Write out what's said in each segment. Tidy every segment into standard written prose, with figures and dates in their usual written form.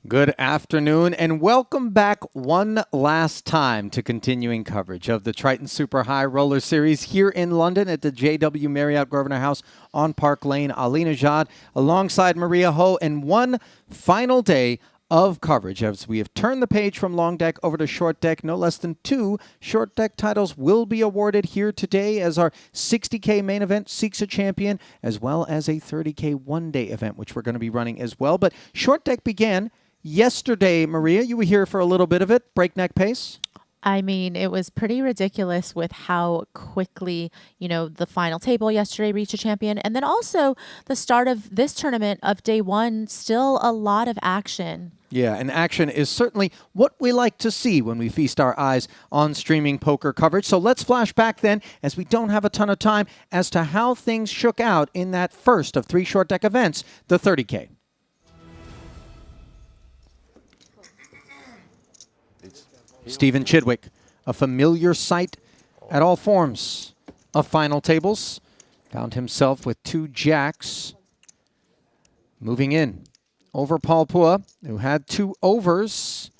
Good afternoon and welcome back one last time to continuing coverage of the Triton Super High Roller Series here in London at the JW Marriott Grosvenor House on Park Lane. Ali Najad alongside Maria Ho, and one final day of coverage as we have turned the page from long deck over to short deck. No less than 2 short deck titles will be awarded here today as our 60K main event seeks a champion, as well as a 30K one-day event, which we're going to be running as well. But short deck began yesterday. Maria, you were here for a little bit of it, breakneck pace. I mean, it was pretty ridiculous with how quickly, the final table yesterday reached a champion. And then also the start of this tournament of day one, still a lot of action. Yeah, and action is certainly what we like to see when we feast our eyes on streaming poker coverage. So let's flash back then, as we don't have a ton of time, as to how things shook out in that first of 3 short deck events, the 30K. Stephen Chidwick, a familiar sight at all forms of final tables, found himself with 2 jacks. Moving in over Paul Pua, who had 2 overs.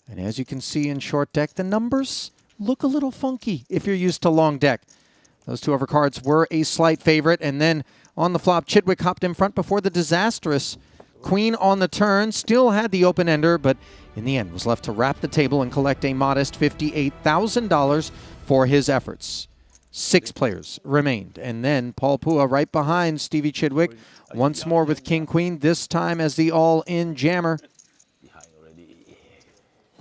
And as you can see in short deck, the numbers look a little funky if you're used to long deck. Those 2 overcards were a slight favorite. And then on the flop, Chidwick hopped in front before the disastrous queen on the turn. Still had the open-ender, but in the end was left to wrap the table and collect a modest $58,000 for his efforts. 6 players remained, and then Paul Pua right behind Stevie Chidwick, once more with king-queen, this time as the all-in jammer.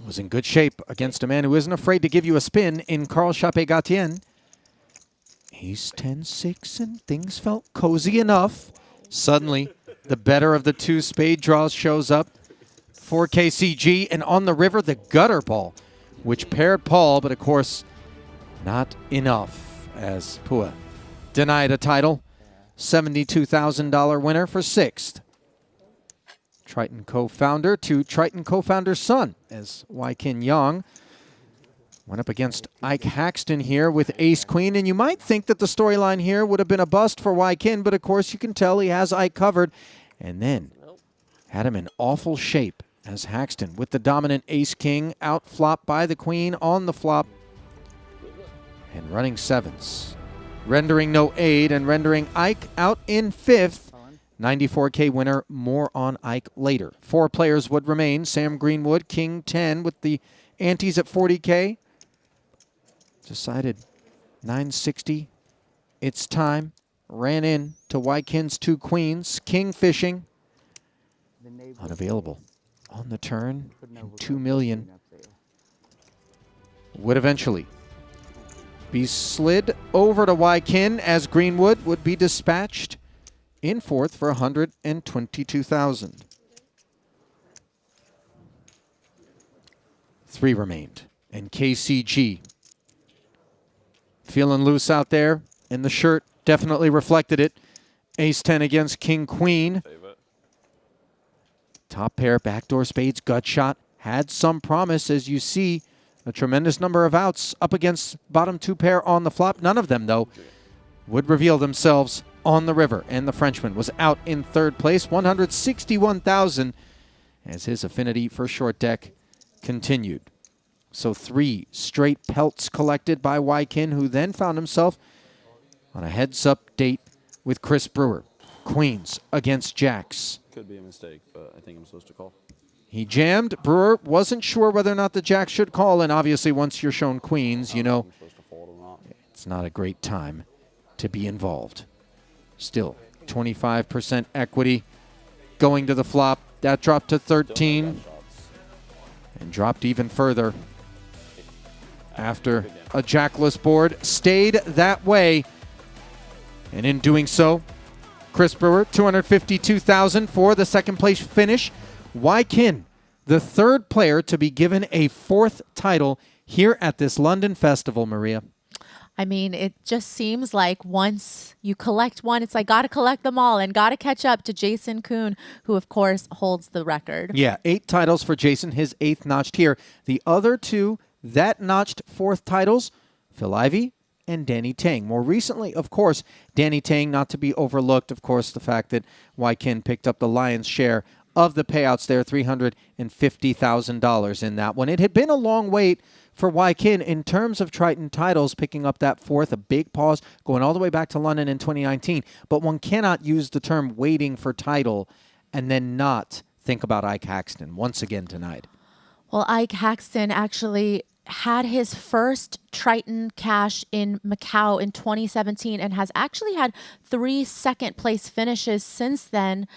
Was in good shape against a man who isn't afraid to give you a spin in Carl Chappé-Gatien. Ace 10-6, and things felt cozy enough. Suddenly, the better of the 2 spade draws shows up for KCG, and on the river, the gutter ball, which paired Paul, but of course, not enough, as Pua denied a title. $72,000 winner for 6th. Triton co-founder to Triton co-founder's son, as Wai-Kin Yang went up against Ike Haxton here with ace-queen, and you might think that the storyline here would have been a bust for Wai-Kin, but of course you can tell he has Ike covered, and then had him in awful shape as Haxton with the dominant ace-king out-flop by the queen on the flop and running 7s, rendering no aid and rendering Ike out in 5th. 94K winner, more on Ike later. 4 players would remain. Sam Greenwood, king 10 with the antes at 40K. Decided 960. It's time. Ran in to Wai-Kin's 2 queens. King fishing. Unavailable on the turn. And $2 million would eventually be slid over to Wai-Kin as Greenwood would be dispatched in 4th for $122,000. 3 remained. And KCG feeling loose out there, and the shirt definitely reflected it. Ace-10 against King-Queen. Top pair, backdoor spades, gut shot. Had some promise, as you see. A tremendous number of outs up against bottom 2 pair on the flop. None of them, though, would reveal themselves on the river. And the Frenchman was out in 3rd place, $161,000, as his affinity for short deck continued. So 3 straight pelts collected by Wai-Kin, who then found himself on a heads-up date with Chris Brewer. Queens against jacks. Could be a mistake, but I think I'm supposed to call. He jammed. Brewer wasn't sure whether or not the jack should call, and obviously once you're shown queens, you know it's not a great time to be involved. Still, 25% equity going to the flop. That dropped to 13 and dropped even further after a jackless board stayed that way. And in doing so, Chris Brewer, $252,000 for the 2nd place finish. Wai-Kin, the 3rd player to be given a 4th title here at this London festival, Maria. I mean, it just seems like once you collect one, it's like got to collect them all and got to catch up to Jason Kuhn, who, of course, holds the record. Yeah, 8 titles for Jason, his 8th notched here. The other 2 that notched 4th titles, Phil Ivey and Danny Tang. More recently, of course, Danny Tang, not to be overlooked, of course, the fact that Wai-Kin picked up the lion's share of the payouts there, $350,000 in that one. It had been a long wait for Wykin in terms of Triton titles, picking up that fourth, a big pause, going all the way back to London in 2019. But one cannot use the term waiting for title and then not think about Ike Haxton once again tonight. Well, Ike Haxton actually had his first Triton cash in Macau in 2017 and has actually had 3 second-place finishes since then,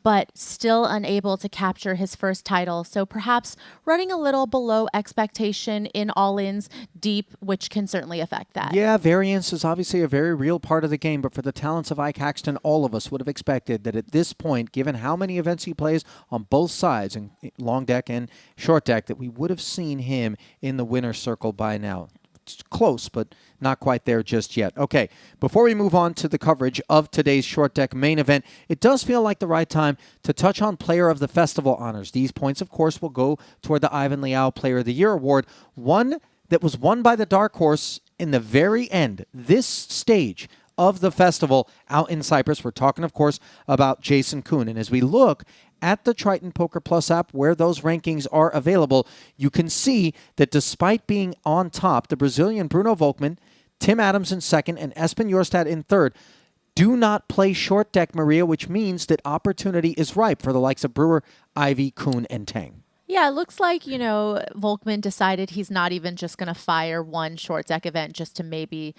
but still unable to capture his first title. So perhaps running a little below expectation in all-ins deep, which can certainly affect that. Yeah, variance is obviously a very real part of the game, but for the talents of Ike Haxton, all of us would have expected that at this point, given how many events he plays on both sides, in long deck and short deck, that we would have seen him in the winner's circle by now. It's close, but not quite there just yet. Okay, before we move on to the coverage of today's short deck main event, it does feel like the right time to touch on Player of the Festival honors. These points, of course, will go toward the Ivan Liao Player of the Year award, one that was won by the Dark Horse in the very end, this stage of the festival out in Cyprus. We're talking, of course, about Jason Koon. And as we look at the Triton Poker Plus app where those rankings are available, you can see that despite being on top, the Brazilian Bruno Volkmann, Tim Adams in second, and Espen Jorstad in third do not play short deck, Maria, which means that opportunity is ripe for the likes of Brewer, Ivy, Koon, and Tang. Yeah, it looks like, Volkmann decided he's not even just going to fire one short deck event just to maybe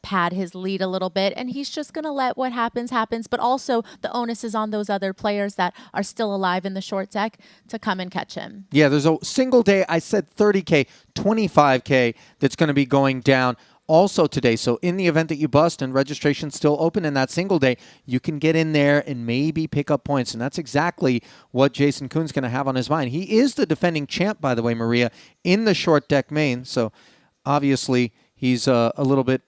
pad his lead a little bit. And he's just going to let what happens. But also the onus is on those other players that are still alive in the short deck to come and catch him. Yeah, there's a single day, I said 30K, 25K that's going to be going down also today. So in the event that you bust and registration's still open in that single day, you can get in there and maybe pick up points. And that's exactly what Jason Koon's going to have on his mind. He is the defending champ, by the way, Maria, in the short deck main. So obviously he's a little bit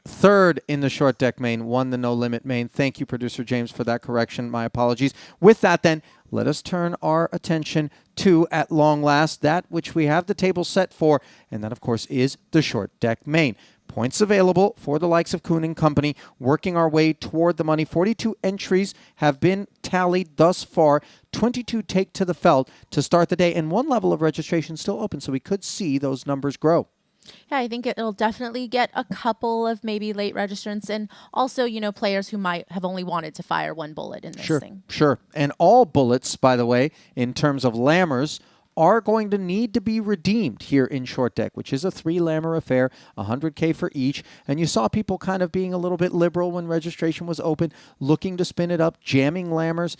third in the short deck main, won the no limit main. Thank you, producer James, for that correction. My apologies. With that, then, let us turn our attention to, at long last, that which we have the table set for, and that, of course, is the short deck main. Points available for the likes of Koon and company, working our way toward the money. 42 entries have been tallied thus far. 22 take to the felt to start the day, and one level of registration still open, so we could see those numbers grow. Yeah, I think it'll definitely get a couple of maybe late registrants and also, players who might have only wanted to fire one bullet in this thing. Sure. And all bullets, by the way, in terms of lammers, are going to need to be redeemed here in short deck, which is a 3-lammer affair, 100K for each. And you saw people kind of being a little bit liberal when registration was open, looking to spin it up, jamming lammers.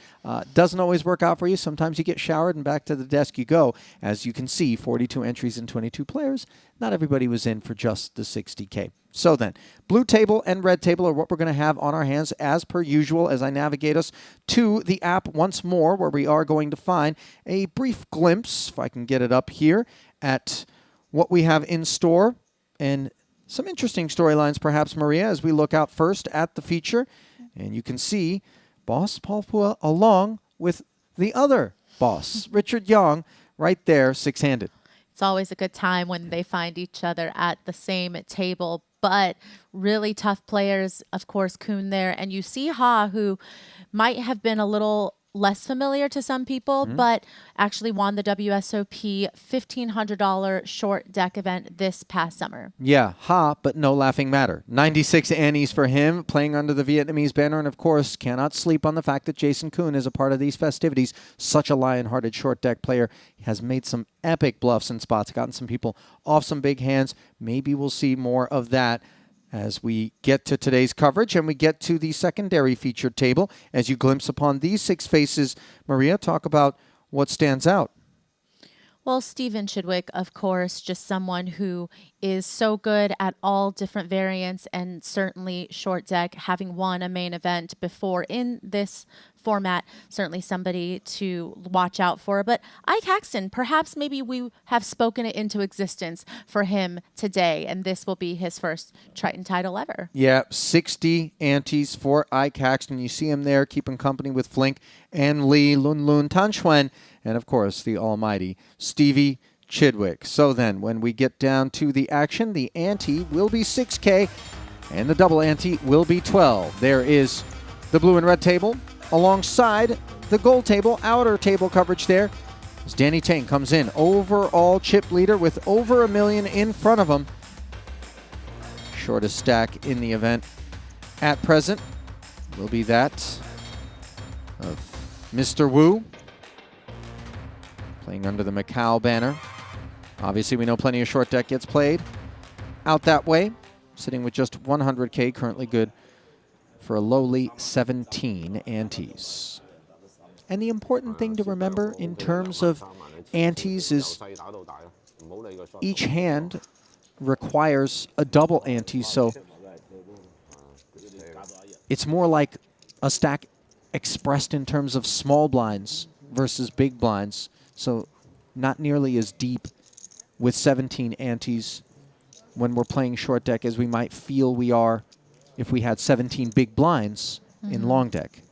Doesn't always work out for you. Sometimes you get showered and back to the desk you go. As you can see, 42 entries and 22 players. Not everybody was in for just the 60K. So then, blue table and red table are what we're going to have on our hands as per usual as I navigate us to the app once more, where we are going to find a brief glimpse, if I can get it up here, at what we have in store and some interesting storylines perhaps, Maria, as we look out first at the feature. And you can see Boss Palpua along with the other boss, Richard Young, right there, six-handed. It's always a good time when they find each other at the same table, but really tough players, of course, Koon there. And you see Ha, who might have been a little less familiar to some people, but actually won the WSOP $1,500 short deck event this past summer. Yeah, Ha, but no laughing matter. 96 Annies for him, playing under the Vietnamese banner, and of course, cannot sleep on the fact that Jason Koon is a part of these festivities. Such a lion-hearted short deck player. He has made some epic bluffs and spots, gotten some people off some big hands. Maybe we'll see more of that as we get to today's coverage and we get to the secondary featured table. As you glimpse upon these 6 faces, Maria, talk about what stands out. Well, Stephen Chidwick, of course, just someone who is so good at all different variants and certainly short deck, having won a main event before in this format, certainly somebody to watch out for. But Ike Haxton, perhaps maybe we have spoken it into existence for him today, and this will be his first Triton title ever. Yeah, 60 antes for Ike Haxton. You see him there keeping company with Flink and Lee, Lun Lun, Tan Xuan, and of course the almighty Stevie Chidwick. So then, when we get down to the action, the ante will be 6K, and the double ante will be 12. There is the blue and red table, alongside the gold table, outer table coverage there. As Danny Tang comes in, overall chip leader with over $1 million in front of him. Shortest stack in the event at present will be that of Mr. Wu, playing under the Macau banner. Obviously, we know plenty of short deck gets played out that way, sitting with just 100K, currently good for a lowly 17 antes. And the important thing to remember in terms of antes is each hand requires a double ante, so it's more like a stack expressed in terms of small blinds versus big blinds, so not nearly as deep with 17 antes when we're playing short deck as we might feel we are if we had 17 big blinds in long deck.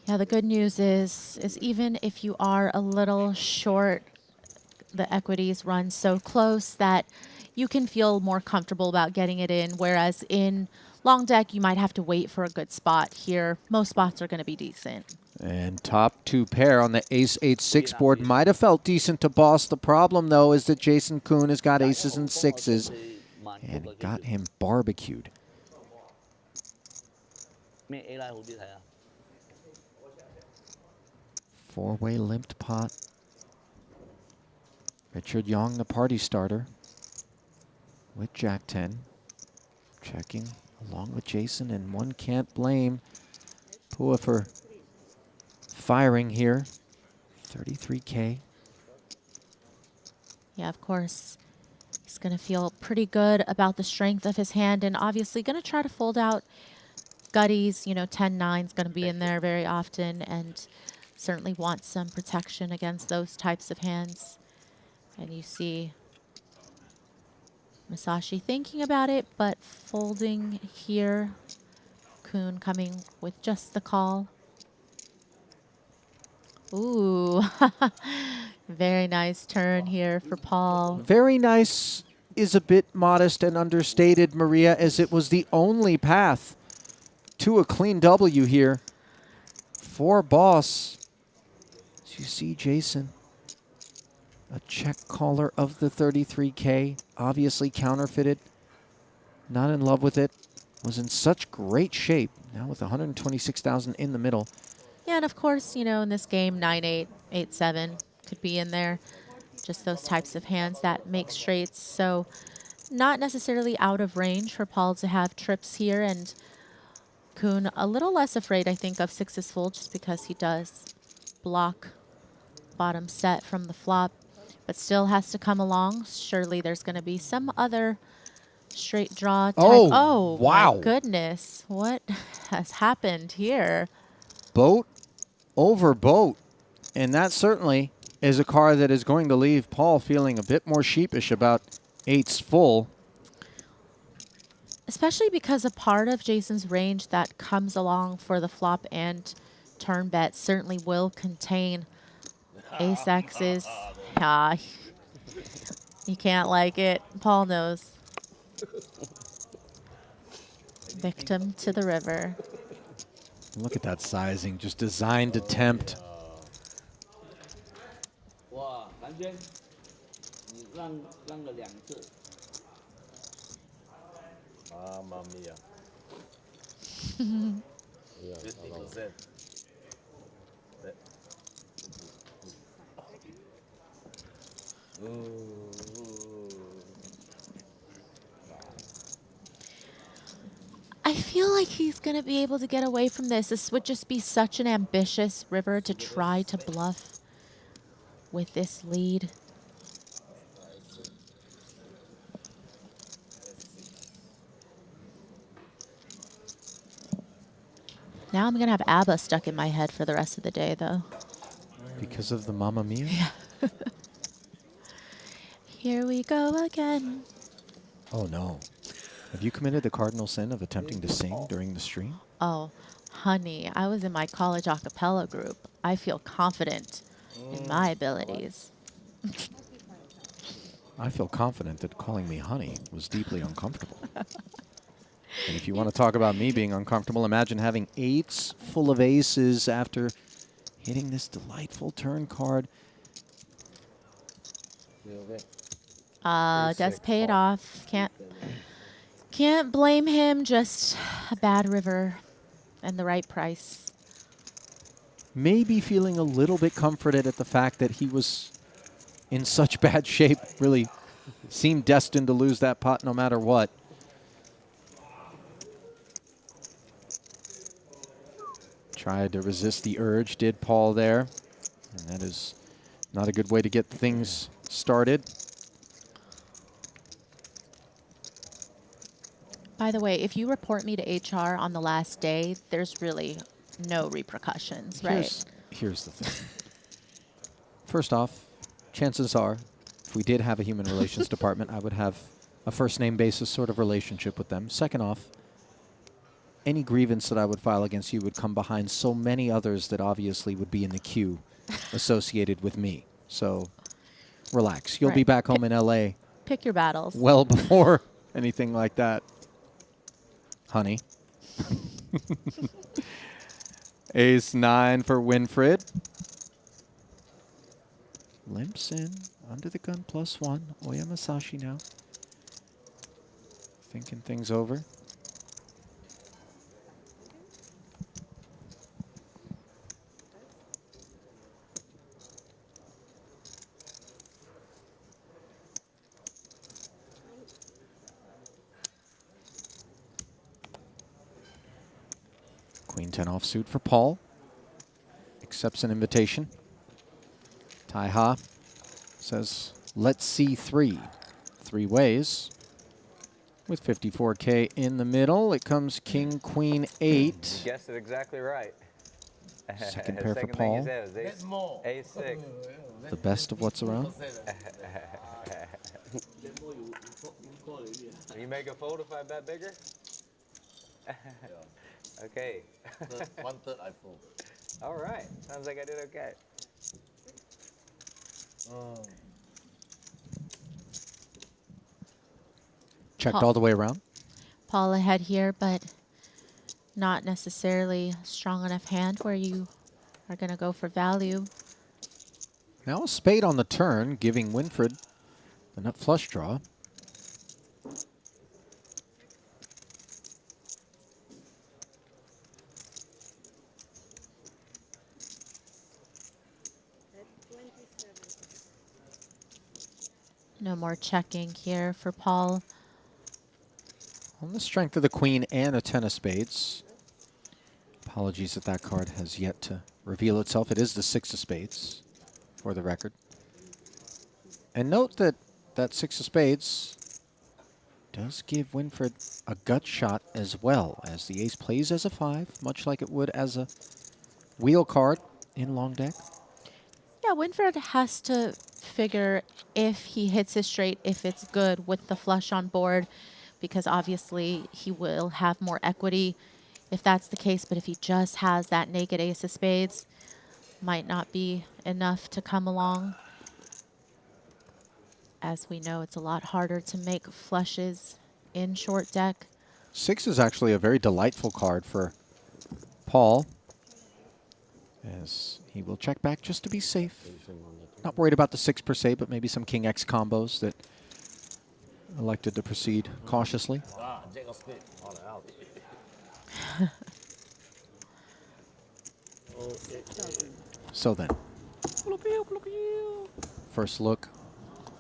Yeah, the good news is even if you are a little short, the equities run so close that you can feel more comfortable about getting it in, whereas in long deck, you might have to wait for a good spot. Here, most spots are going to be decent. And top two pair on the ace-8-6 board might have felt decent to boss. The problem, though, is that Jason Kuhn has got aces and sixes and got him barbecued. Four-way limped pot. Richard Young, the party starter, with Jack-10. Checking along with Jason, and one can't blame Pua for firing here. 33K. Yeah, of course. He's going to feel pretty good about the strength of his hand, and obviously going to try to fold out gutties. You know, 10-9 is going to be in there very often, and certainly wants some protection against those types of hands. And you see Masashi thinking about it, but folding here. Kuhn coming with just the call. Ooh, very nice turn here for Paul. Very nice is a bit modest and understated, Maria, as it was the only path to a clean W here for Boss. As you see Jason, a check caller of the 33K, obviously counterfeited, not in love with it, was in such great shape, now with 126,000 in the middle. Yeah, and of course, you know, in this game, 9-8, 8-7 could be in there. Just those types of hands that make straights. So not necessarily out of range for Paul to have trips here, and Kuhn a little less afraid, I think, of sixes full just because he does block bottom set from the flop, but still has to come along. Surely there's going to be some other straight draw type. Oh, wow. My goodness. What has happened here? Boat over boat. And that certainly is a card that is going to leave Paul feeling a bit more sheepish about eights full. Especially because a part of Jason's range that comes along for the flop and turn bet certainly will contain ace X's. Yeah, you can't like it. Paul knows. Victim to the river. Look at that sizing, just designed to tempt. Mamma mia. 50%. I feel like he's going to be able to get away from this. This would just be such an ambitious river to try to bluff with this lead. Now I'm going to have ABBA stuck in my head for the rest of the day, though. Because of the Mamma Mia? Yeah. Here we go again. Oh, no. Have you committed the cardinal sin of attempting to sing during the stream? Oh, honey, I was in my college a cappella group. I feel confident in my abilities. I feel confident that calling me honey was deeply uncomfortable. And if you want to talk about me being uncomfortable, imagine having 8s full of aces after hitting this delightful turn card. Does pay it off. Can't blame him. Just a bad river and the right price. Maybe feeling a little bit comforted at the fact that he was in such bad shape, really seemed destined to lose that pot no matter what. Tried to resist the urge, did Paul there. And that is not a good way to get things started. By the way, if you report me to HR on the last day, there's really no repercussions, right? Here's the thing. First off, chances are, if we did have a human relations department, I would have a first name basis sort of relationship with them. Second off, any grievance that I would file against you would come behind so many others that obviously would be in the queue associated with me. So relax. You'll be Right. back home in LA Pick your battles. well before anything like that, honey. Ace-9 for Winfried. Limps in under the gun +1. Oya Masashi now. Thinking things over. Queen-10 offsuit for Paul. Accepts an invitation. Tai Ha says, let's see 3. 3 ways. With 54K in the middle, it comes King, Queen, 8. You guessed it exactly right. Second pair for Second Paul. thing you said was ace 6. The best of what's around. You make a fold if I bet bigger? Okay. 1/3 I fold. All right. Sounds like I did okay. Checked Paul. all the way around. Paul ahead here, but not necessarily a strong enough hand where you are going to go for value. Now a spade on the turn, giving Winfried the nut flush draw. No more checking here for Paul. On the strength of the Queen and a 10 of spades. Apologies that that card has yet to reveal itself. It is the 6 of spades, for the record. And note that that 6 of spades does give Winfried a gut shot as well, as the ace plays as a 5, much like it would as a wheel card in long deck. Yeah, Winfried has to figure if he hits his straight, if it's good with the flush on board, because obviously he will have more equity if that's the case. But if he just has that naked ace of spades, might not be enough to come along. As we know, it's a lot harder to make flushes in short deck. 6 is actually a very delightful card for Paul, as he will check back just to be safe. Not worried about the 6 per se, but maybe some King X combos that elected to proceed cautiously. Jack of spade. All out. So then, first look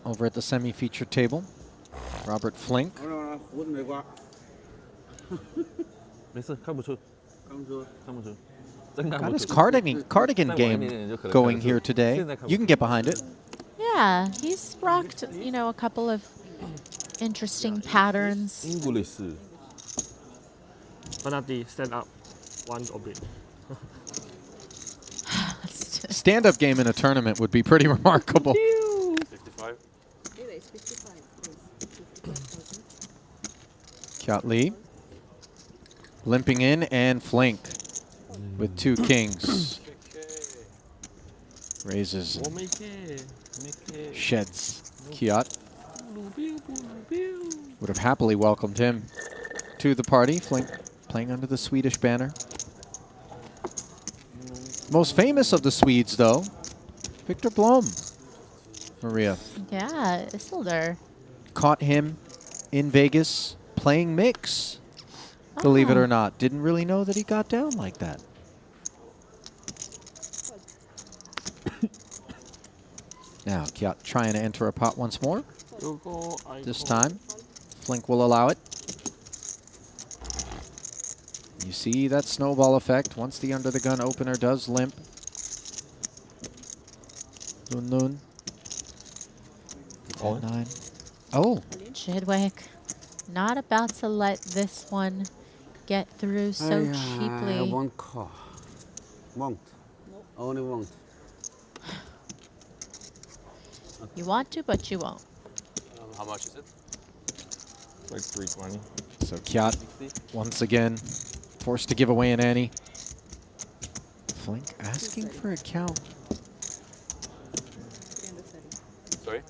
over at the semi-featured table. Robert Flink. 没事，看不出，看不出，真看 Got 不 his 出。 cardigan game going here today. You can get behind it. Yeah, he's rocked, you know, a couple of interesting patterns. English. Penalty, stand up, one oblique. Stand-up game in a tournament would be pretty remarkable. 55. Kyat Lee limping in, and Flink with 2 kings. Raises, and sheds Kyat. Would have happily welcomed him to the party. Flink playing under the Swedish banner. Most famous of the Swedes, though, Victor Blom. Maria. Yeah, Isildur. Caught him in Vegas playing mix, believe it Oh. or not. Didn't really know that he got down like that. Now, Kiat trying to enter a pot once more. This time, Flink will allow it. You see that snowball effect once the under the gun opener does limp. Lun Lun. Oh. 9. Oh, Chidwick, not about to let this one get through so I cheaply. won't call. Won't. Only won't. You want to, but you won't. How much is it? Like 320. so Kiat once again forced to give away an ante. Flink asking for a count. Sorry?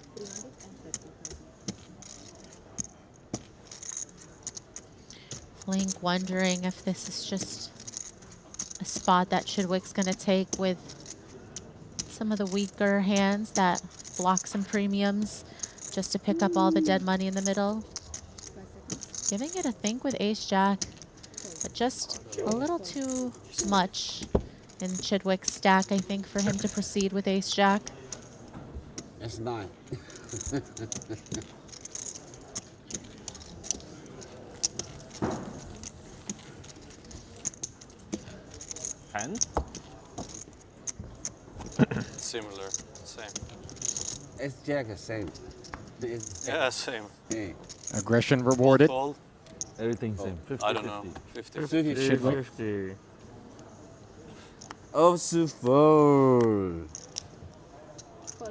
Flink wondering if this is just a spot that Chidwick's going to take with some of the weaker hands that block some premiums just to pick up all the dead money in the middle. Giving it a think with ace-jack, but just a little too much in Chidwick's stack, I think, for him to proceed with ace-jack. That's 9. 10? Similar. Same. It's Jack the same. It's Yeah, same. Hey. Aggression rewarded. Fold. Everything same. 50, I don't know. 50. 50. 50. Oh, super.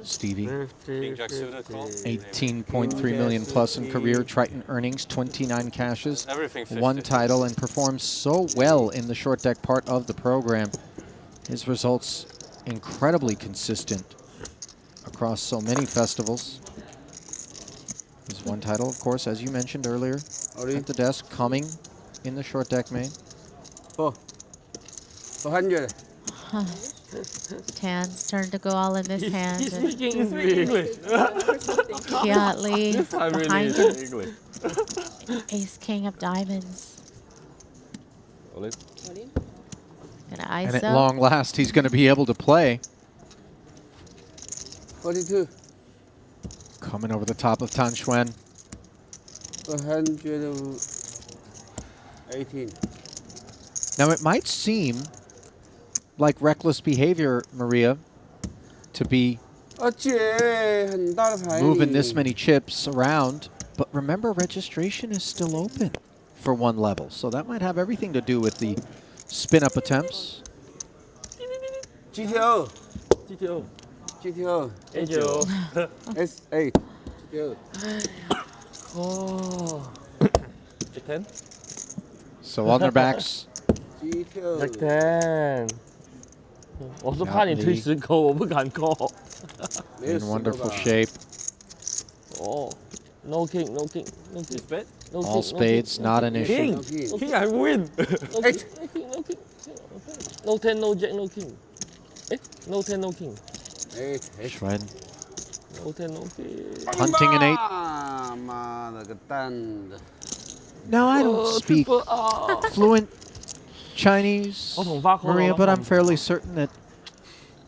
Stevie, 50. King Jack suited call. 18.3 million plus in career Triton earnings, 29 cashes, Everything 50. 1 title, and performs so well in the short deck part of the program. His results incredibly consistent across so many festivals. His 1 title, of course, as you mentioned earlier, at the desk, coming in the short deck main. 400. Tan's turn to go all in this hand. He's And speaking English. Kiat Lee behind him. English. Ace King of Diamonds. Hold it. Gonna And at ISO. long last, he's going to be able to play. 42. Coming over the top of Tan Xuan. 418. Now, it might seem like reckless behavior, Maria, to be moving this many chips around. But remember, registration is still open for 1 level. So that might have everything to do with the spin-up attempts. GTO. GTO. GTO. Angel. S8. GTO. Oh. 10? So on their backs, GTO. Jack 10. 我是怕你推10扣，我不敢 call。 in wonderful shape. Oh, no king, no king, no king. Bet? No All king, spades, not an issue. King! King, I win! No king, no king, no king. No 10, no jack, no king. Eh? No 10, no king. 8. Xuan No 10, no king. hunting an 8. 妈了个蛋的。 Now, I don't speak Triple R. fluent Chinese, 我同花 call Maria, 我 but I'm 同 fairly certain that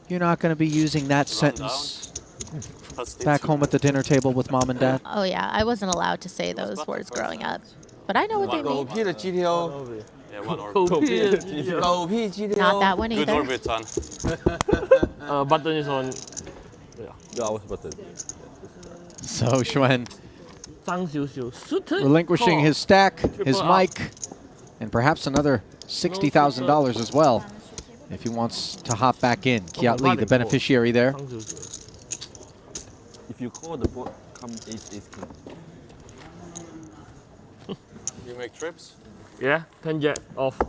you're not going to be using that sentence back home at the dinner table with mom and dad. Oh yeah, I wasn't allowed to say those words growing up, but I know what they 狗 mean. 屁的 GTO， Yeah, one orb. 狗屁的 狗屁 GTO。 Not that one Good either. orbit, son. Button is on. Yeah, I was button. So Xuan 脏少少 suited relinquishing call. his stack, his Triple up. mic, and perhaps another $60,000 as well if he wants to hop back in. Kiat Lee, the beneficiary there. 脏少少 If you call the board, come ace king. You make trips? Yeah, 10 jack off.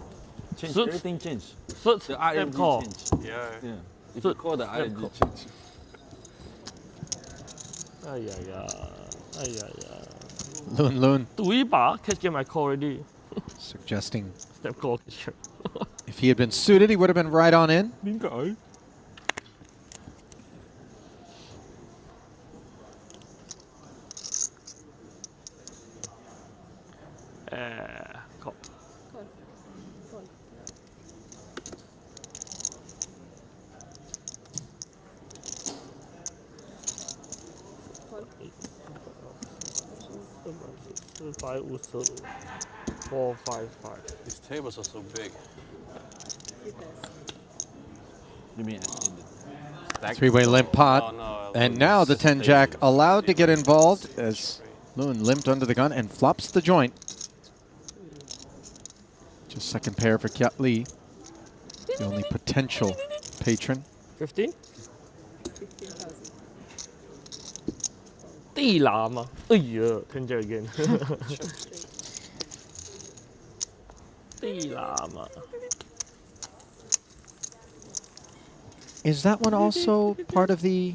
Change, Suit. everything change. Suit, The step ING call. change. Yeah. Yeah. If you call the ING change. Ay, ay, ay. Ay, ay, ay. Lun Lun. 赌一把 catch game I call already. Suggesting Step call. Sure. if he had been suited, he would have been right on in. 點解？ Call. Five 4 5 5. These tables are so big. You mean in the stack? Three-way limp pot. Oh, no, And look, now it's the just 10 jack tables. allowed to get involved as Straight. Lewin limped under the gun and flops the joint. Just second pair for Kiat Lee, the only potential patron. 15? 地籃啊！哎呀，聽咗 again。地籃啊！ Is that one also part of the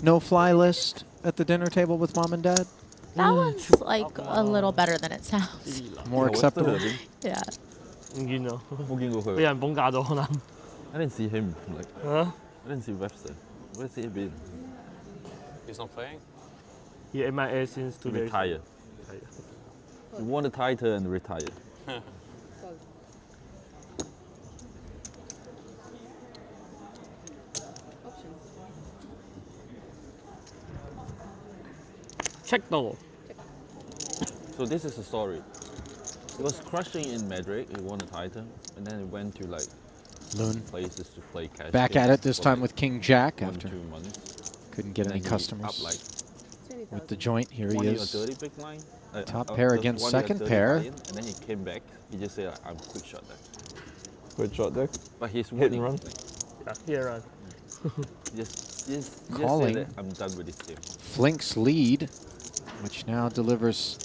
no-fly list at the dinner table with mom and dad? That one's like a little better than it sounds. More acceptable? Yeah. 唔見啊，冇見過佢。俾人綁架咗可能。 I didn't see him. Like, 啊 I didn't see Webster. Where's he been? He's not playing? He MIA since 2 days. Retire. He won the title and retired. Check 到。 So this is the story. He was crushing in Madrid. He won the title, and then he went to like Lewin places to play cash. back at it, this for, time like, with King Jack 1 after 2 months. couldn't get And any then he customers. Up like With the joint, here he 20 or is. 30 big line. Top pair just against 20 or second 30 pair. buy-in, and then he came back. He just said, "I'm quick shot there." Good shot there. But he's Hit and winning. run. Like, Yeah, here run. just Calling. say that I'm done with this game. Flink's lead, which now delivers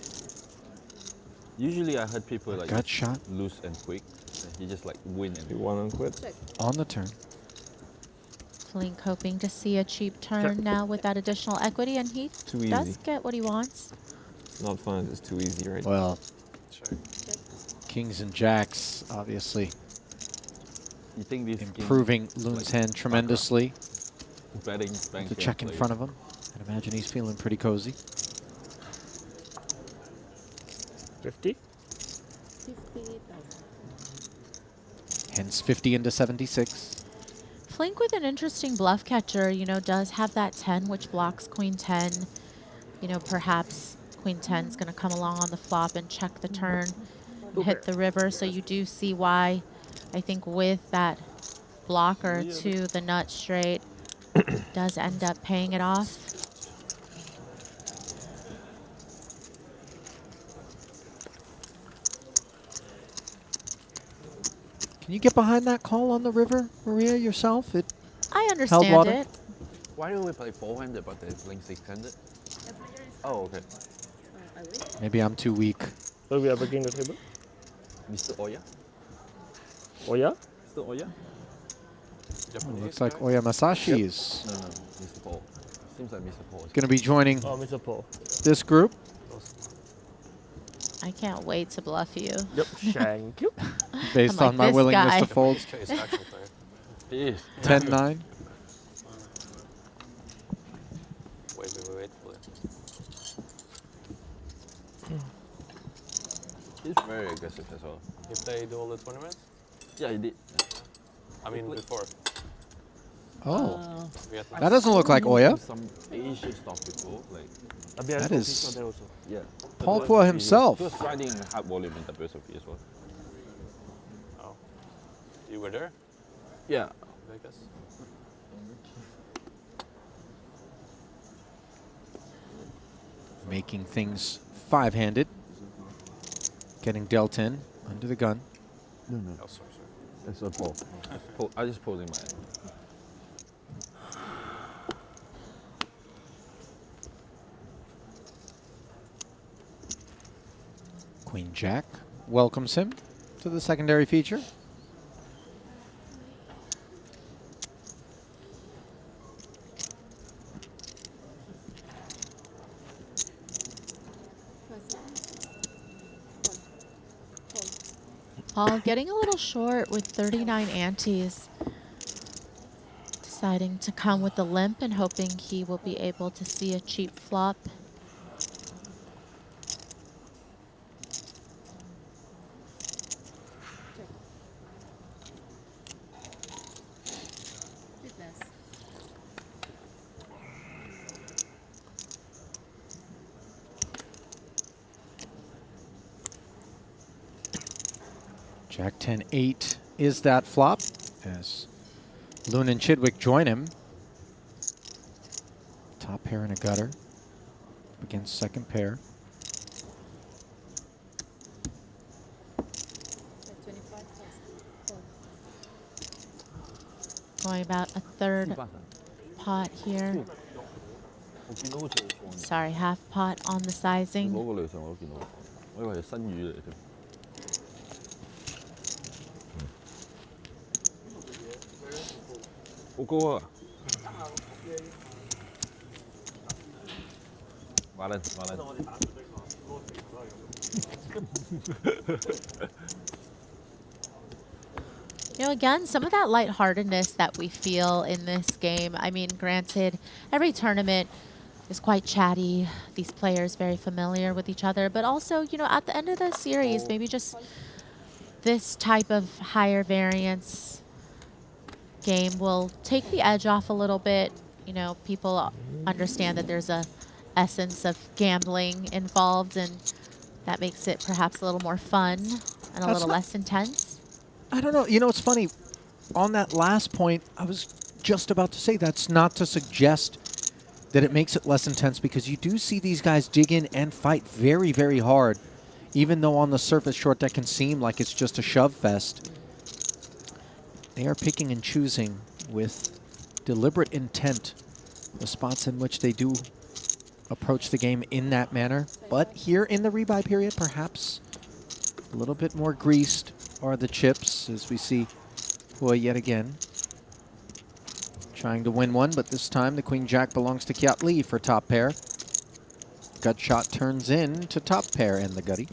Usually I heard people like gut shot lose and quick. He just like win and One and quit. on the turn. Flink hoping to see a cheap turn now with that additional equity, and he Too does easy. get what he wants. It's not fun. It's too easy, right? Well, Sure. kings and jacks obviously you think this improving Lewin's hand tremendously. betting bank The check in front of him. I'd imagine he's feeling pretty cozy. 50. Hence 50 into 76. Flink with an interesting bluff catcher, you know, does have that 10, which blocks Queen 10. You know, perhaps Queen 10 is going to come along on the flop and check the turn, and hit the river. So you do see why, I think, with that blocker to the nut straight, does end up paying it off. Can you get behind that call on the river, Maria, yourself? It I understand water? it. Why do we play 400 but they're playing 600? Oh, okay. maybe I'm too weak. So we are breaking the table. Mr. Oya? Oh yeah? Mr. Oya? Japanese Looks like guy? Oya Masashi is No, Mr. Paul. Seems like Mr. Paul. going to be joining Oh, Mr. Paul. this group. I can't wait to bluff you. Yep. Thank you. Based I'm on like, my this willingness guy. to fold. This guy is actual player. He is. 10-9. Wait. He's very aggressive as well. He played all the tournaments? Yeah, he did. I mean, before. Oh, Vietnam. that doesn't look like Oya. Some Asian stuff before, like That is yeah. Paul But Pua he- himself. He was riding in high volume in WSOP as well. Oh. You were there? Yeah. Vegas? Making things five-handed. Getting dealt in under the gun. No. Oh, sorry. That's a Paul. I just pulled in my hand. Queen Jack welcomes him to the secondary feature. Paul getting a little short with 39 antes. Deciding to come with the limp and hoping he will be able to see a cheap flop. Jack 10-8 is that flop as Loon and Chidwick join him. Top pair and a gutter against second pair. Going about a third pot here. Sorry, half pot on the sizing. 攞個雷上我都見到，我以為係新魚嚟添。好高啊！馬倫，馬倫。You know, again, some of that lightheartedness that we feel in this game. I mean, granted, every tournament is quite chatty. These players very familiar with each other. But also, you know, at the end of the series, maybe just this type of higher variance game will take the edge off a little bit. You know, people understand that there's a essence of gambling involved, and that makes it perhaps a little more fun and a little less intense. I don't know. You know, it's funny. On that last point, I was just about to say that's not to suggest that it makes it less intense, because you do see these guys dig in and fight very, very hard, even though on the surface short deck can seem like it's just a shove fest. They are picking and choosing with deliberate intent the spots in which they do approach the game in that manner. But here in the rebuy period, perhaps a little bit more greased are the chips, as we see Pua yet again trying to win one, but this time the Queen Jack belongs to Kiat Lee for top pair. Gut shot turns in to top pair and the gutty.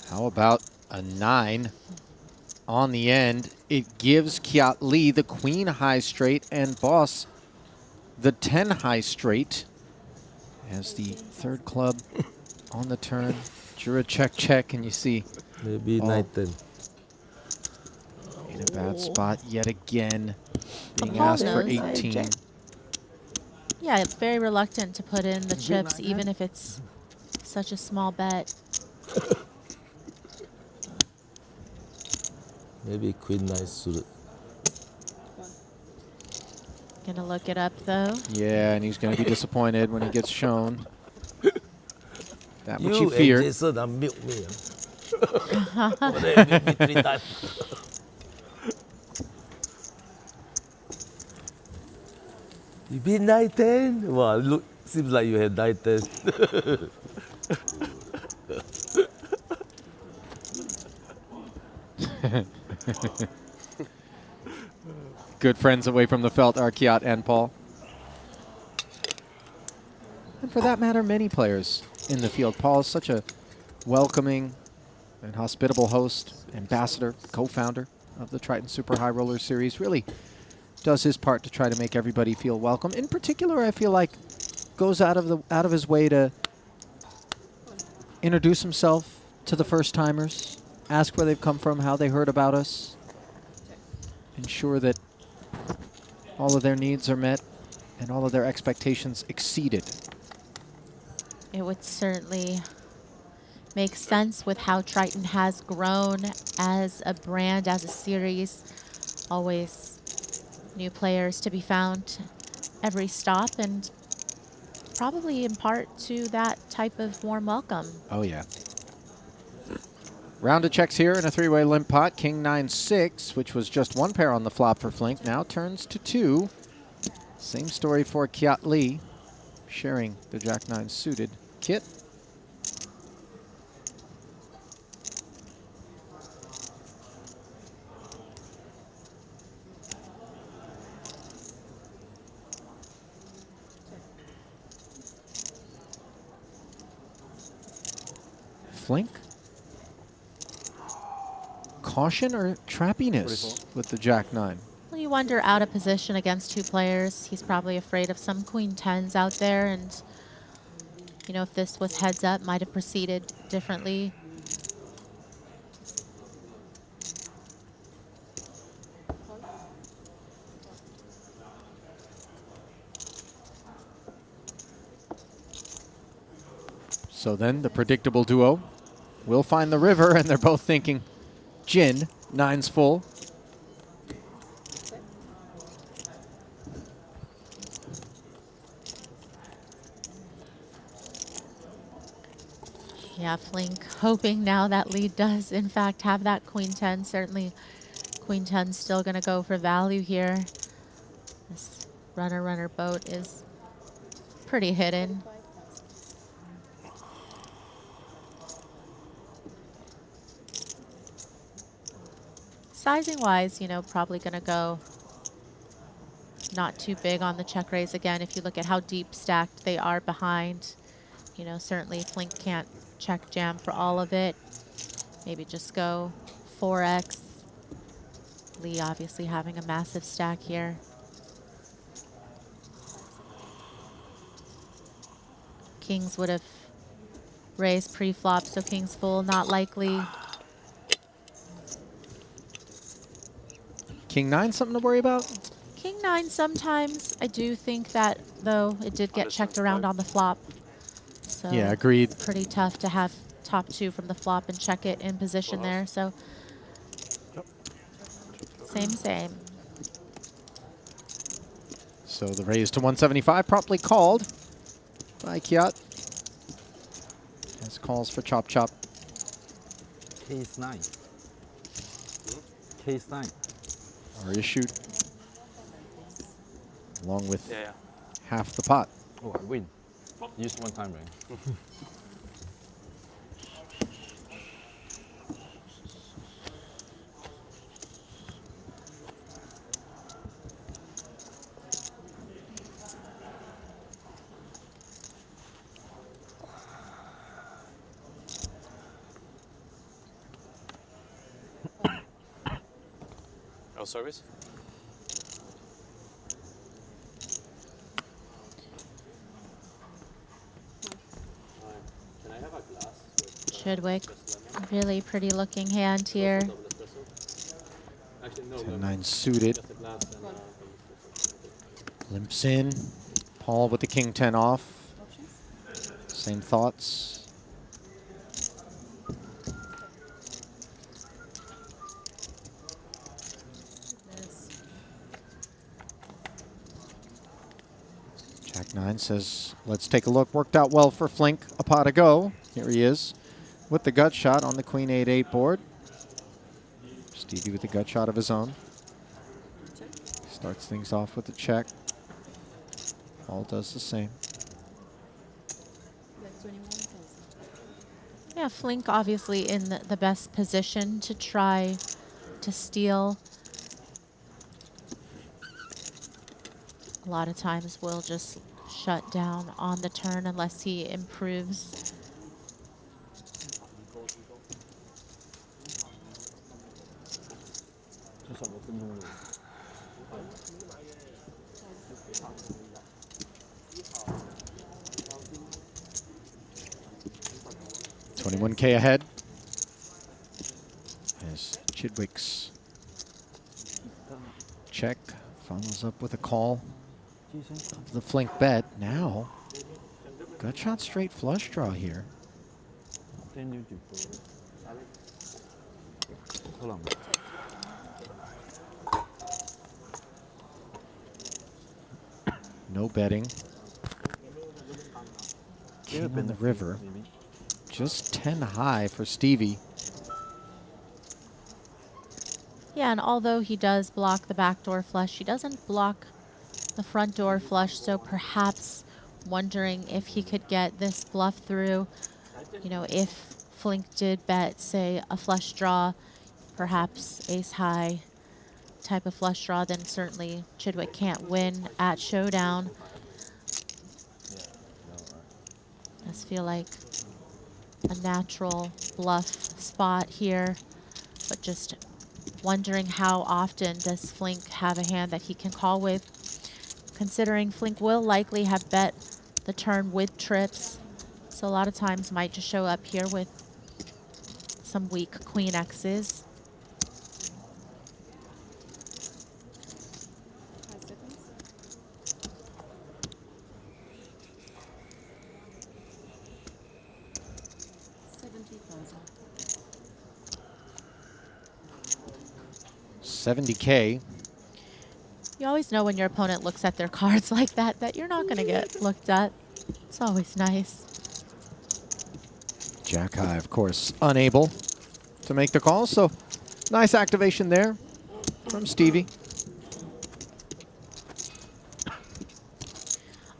How about a 9 on the end? It gives Kiat Lee the queen high straight and Boss the 10 high straight as the third club on the turn. Jura check, check, and you see Maybe 9-10. in a bad spot yet again, being Paul asked for knows. 18. Yeah, very reluctant to put in the chips, even if it's such a small bet. Maybe Queen 9 suited. Gonna look it up though. Yeah, and he's going to be disappointed when he gets shown that which he You feared. and Jason milk me. Milk me 3 times. You beat 9-10? Wow, look, seems like you had 9-10. Good friends away from the felt are Kiat and Paul. And for that matter, many players in the field. Paul is such a welcoming and hospitable host, ambassador, co-founder of the Triton Super High Roller Series. Really does his part to try to make everybody feel welcome. In particular, I feel like goes out of his way to introduce himself to the first timers, ask where they've come from, how they heard about us, ensure that all of their needs are met and all of their expectations exceeded. It would certainly make sense with how Triton has grown as a brand, as a series. Always new players to be found every stop, and probably in part to that type of warm welcome. Oh, yeah. Round of checks here in a three-way limp pot. King 9-6, which was just one pair on the flop for Flink, now turns to 2. Same story for Kiat Lee. sharing the Jack-9 suited kit. Flink. Caution or trappiness with the Jack-9? Well, you wonder, out of position against two players. He's probably afraid of some queen tens out there, and you know, if this was heads up, might have proceeded differently. So then the predictable duo will find the river, and they're both thinking gin, 9's full. Yeah, Flink hoping now that lead does in fact have that queen 10. Certainly queen 10's still going to go for value here. This runner boat is pretty hidden. Sizing wise, you know, probably going to go not too big on the check raise again. If you look at how deep stacked they are behind, you know, certainly Flink can't check jam for all of it. Maybe just go 4x. Lee obviously having a massive stack here. Kings would have raised pre-flop, so king's full, not likely. King 9, something to worry about? King 9 sometimes. I do think that, though, it did get checked around on the flop. So Yeah, agreed. it's pretty tough to have top 2 from the flop and check it in position there. So same. So the raise to 175 promptly called by Kiat. As calls for chop chop. Case 9. Case 9. Or you shoot along with Yeah. half the pot. Oh, I win. Use one time, right? No service? Can I have a glass? Chidwick, really pretty looking hand here. Actually, no. 10-9 suited. Just a glass and Limps in. Paul with the king 10 off. Same thoughts. Jack 9 says, let's take a look. Worked out well for Flink. A pot to go. Here he is with the gut shot on the queen 8-8 board. Stevie with the gut shot of his own. Starts things off with a check. Paul does the same. Yeah, Flink obviously in the best position to try to steal. A lot of times we'll just shut down on the turn unless he improves. $21K ahead. As Chidwick's check follows up with a call of the Flink bet. Now, gut shot straight flush draw here. No betting. King on the river. Just 10 high for Stevie. Yeah, and although he does block the backdoor flush, he doesn't block the front door flush, so perhaps wondering if he could get this bluff through. You know, if Flink did bet, say, a flush draw, perhaps ace high type of flush draw, then certainly Chidwick can't win at showdown. Does feel like a natural bluff spot here, but just wondering how often does Flink have a hand that he can call with, considering Flink will likely have bet the turn with trips, so a lot of times might just show up here with some weak queen X's. $70K. You always know when your opponent looks at their cards like that, that you're not going to get looked at. It's always nice. Jack high, of course, unable to make the call. So nice activation there from Stevie.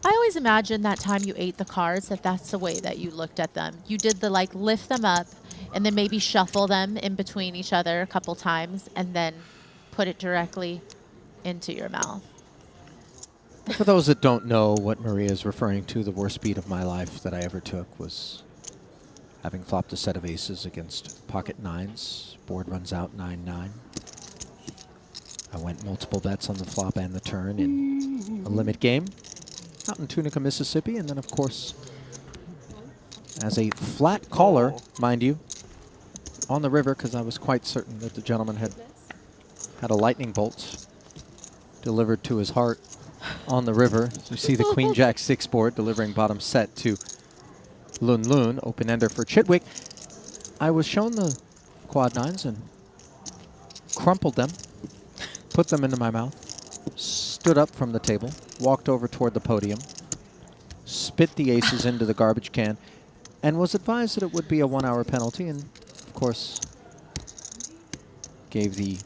I always imagine that time you ate the cards, that's the way that you looked at them. You did the like lift them up and then maybe shuffle them in between each other a couple times and then put it directly into your mouth. For those that don't know what Maria is referring to, the worst beat of my life that I ever took was having flopped a set of aces against pocket nines. Board runs out 9-9. I went multiple bets on the flop and the turn in a limit game out in Tunica, Mississippi, and then of course as a flat caller, mind you, on the river, because I was quite certain that the gentleman had a lightning bolt delivered to his heart on the river. You see the Queen Jack 6 board delivering bottom set to Lun Lun, open ender for Chidwick. I was shown the quad nines and crumpled them, put them into my mouth, stood up from the table, walked over toward the podium, spit the aces into the garbage can, and was advised that it would be a 1-hour penalty, and of course gave the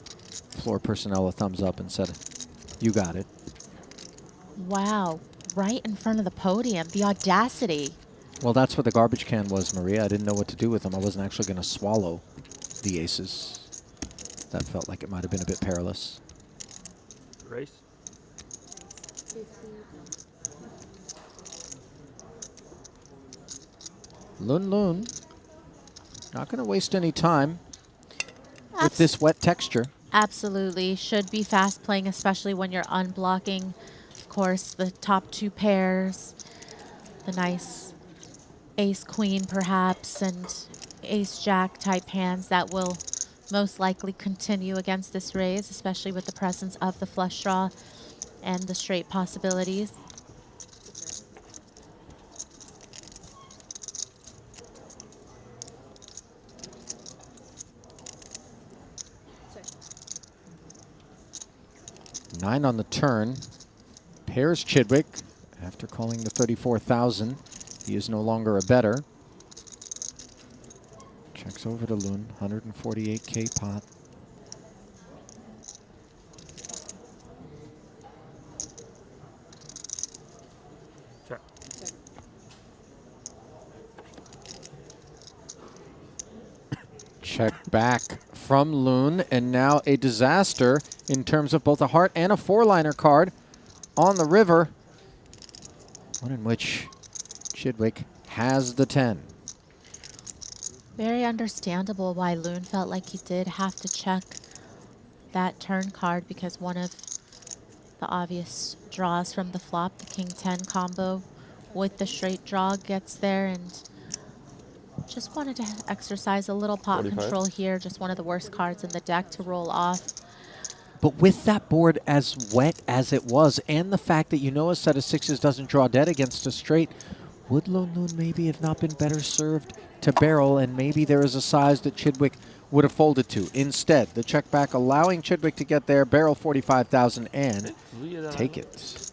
floor personnel a thumbs up and said, "You got it." Wow, right in front of the podium, the audacity. Well, that's what the garbage can was, Maria. I didn't know what to do with them. I wasn't actually going to swallow the aces. That felt like it might have been a bit perilous. Race. Lun Lun, not going to waste any time with this wet texture. Absolutely. Should be fast playing, especially when you're unblocking, of course, the top two pairs. The nice ace-queen, perhaps, and ace-jack type hands that will most likely continue against this raise, especially with the presence of the flush draw and the straight possibilities. Nine on the turn. Pairs Chidwick after calling the 34,000. He is no longer a better. Checks over to Lun, 148K pot. Check. Check back from Lun, and now a disaster in terms of both a heart and a four-liner card on the river. One in which Chidwick has the 10. Very understandable why Lun felt like he did have to check that turn card, because one of the obvious draws from the flop, the King-10 combo with the straight draw, gets there, and just wanted to exercise a little pot 45. control here. Just one of the worst cards in the deck to roll off. But with that board as wet as it was, and the fact that you know a set of sixes doesn't draw dead against a straight, would Lun Lun maybe have not been better served to barrel, and maybe there is a size that Chidwick would have folded to? Instead, the check back allowing Chidwick to get there, barrel 45,000, and take it.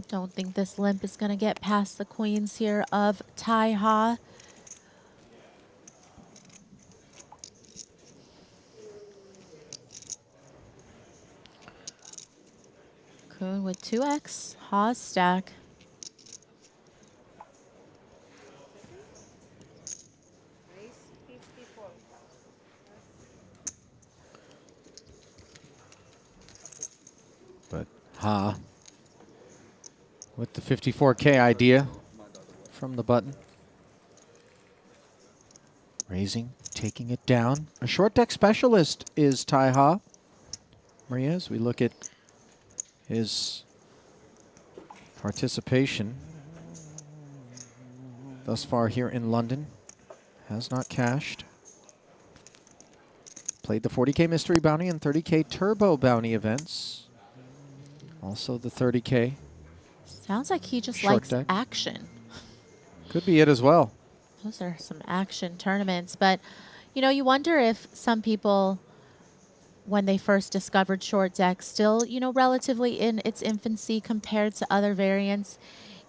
Don't think this limp is going to get past the queens here of Tai Ha. Kuhn with 2x, Ha's stack. But Ha with the 54K idea from the button. Raising, taking it down. A short deck specialist is Tai Ha. Maria, as we look at his participation thus far here in London, has not cashed. Played the 40K Mystery Bounty and 30K Turbo Bounty events. Also the 30K. Sounds like he just Short likes deck. action. Could be it as well. Those are some action tournaments. But, you know, you wonder if some people, when they first discovered short deck, still, you know, relatively in its infancy compared to other variants,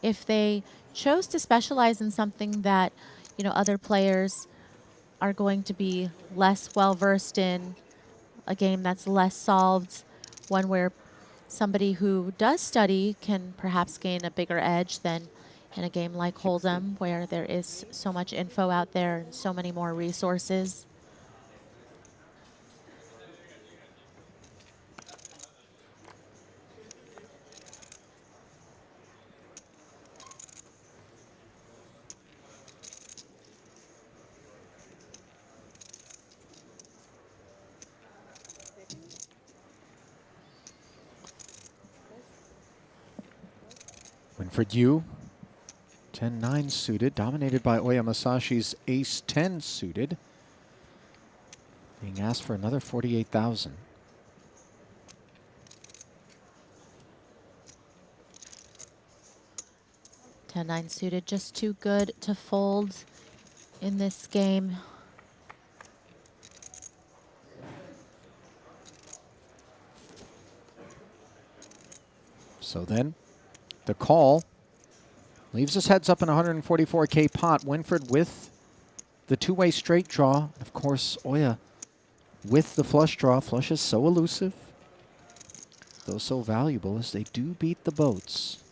if they chose to specialize in something that, you know, other players are going to be less well-versed in, a game that's less solved, one where somebody who does study can perhaps gain a bigger edge than in a game like Hold'em, where there is so much info out there and so many more resources. Winfred Yu, 10-9 suited, dominated by Oya Masashi's ace-10 suited. Being asked for another 48,000. Ten-nine suited, just too good to fold in this game. So then, the call leaves us heads up in 144K pot. Winfred with the two-way straight draw. Of course, Oya with the flush draw. Flush is so elusive, though so valuable as they do beat the boats.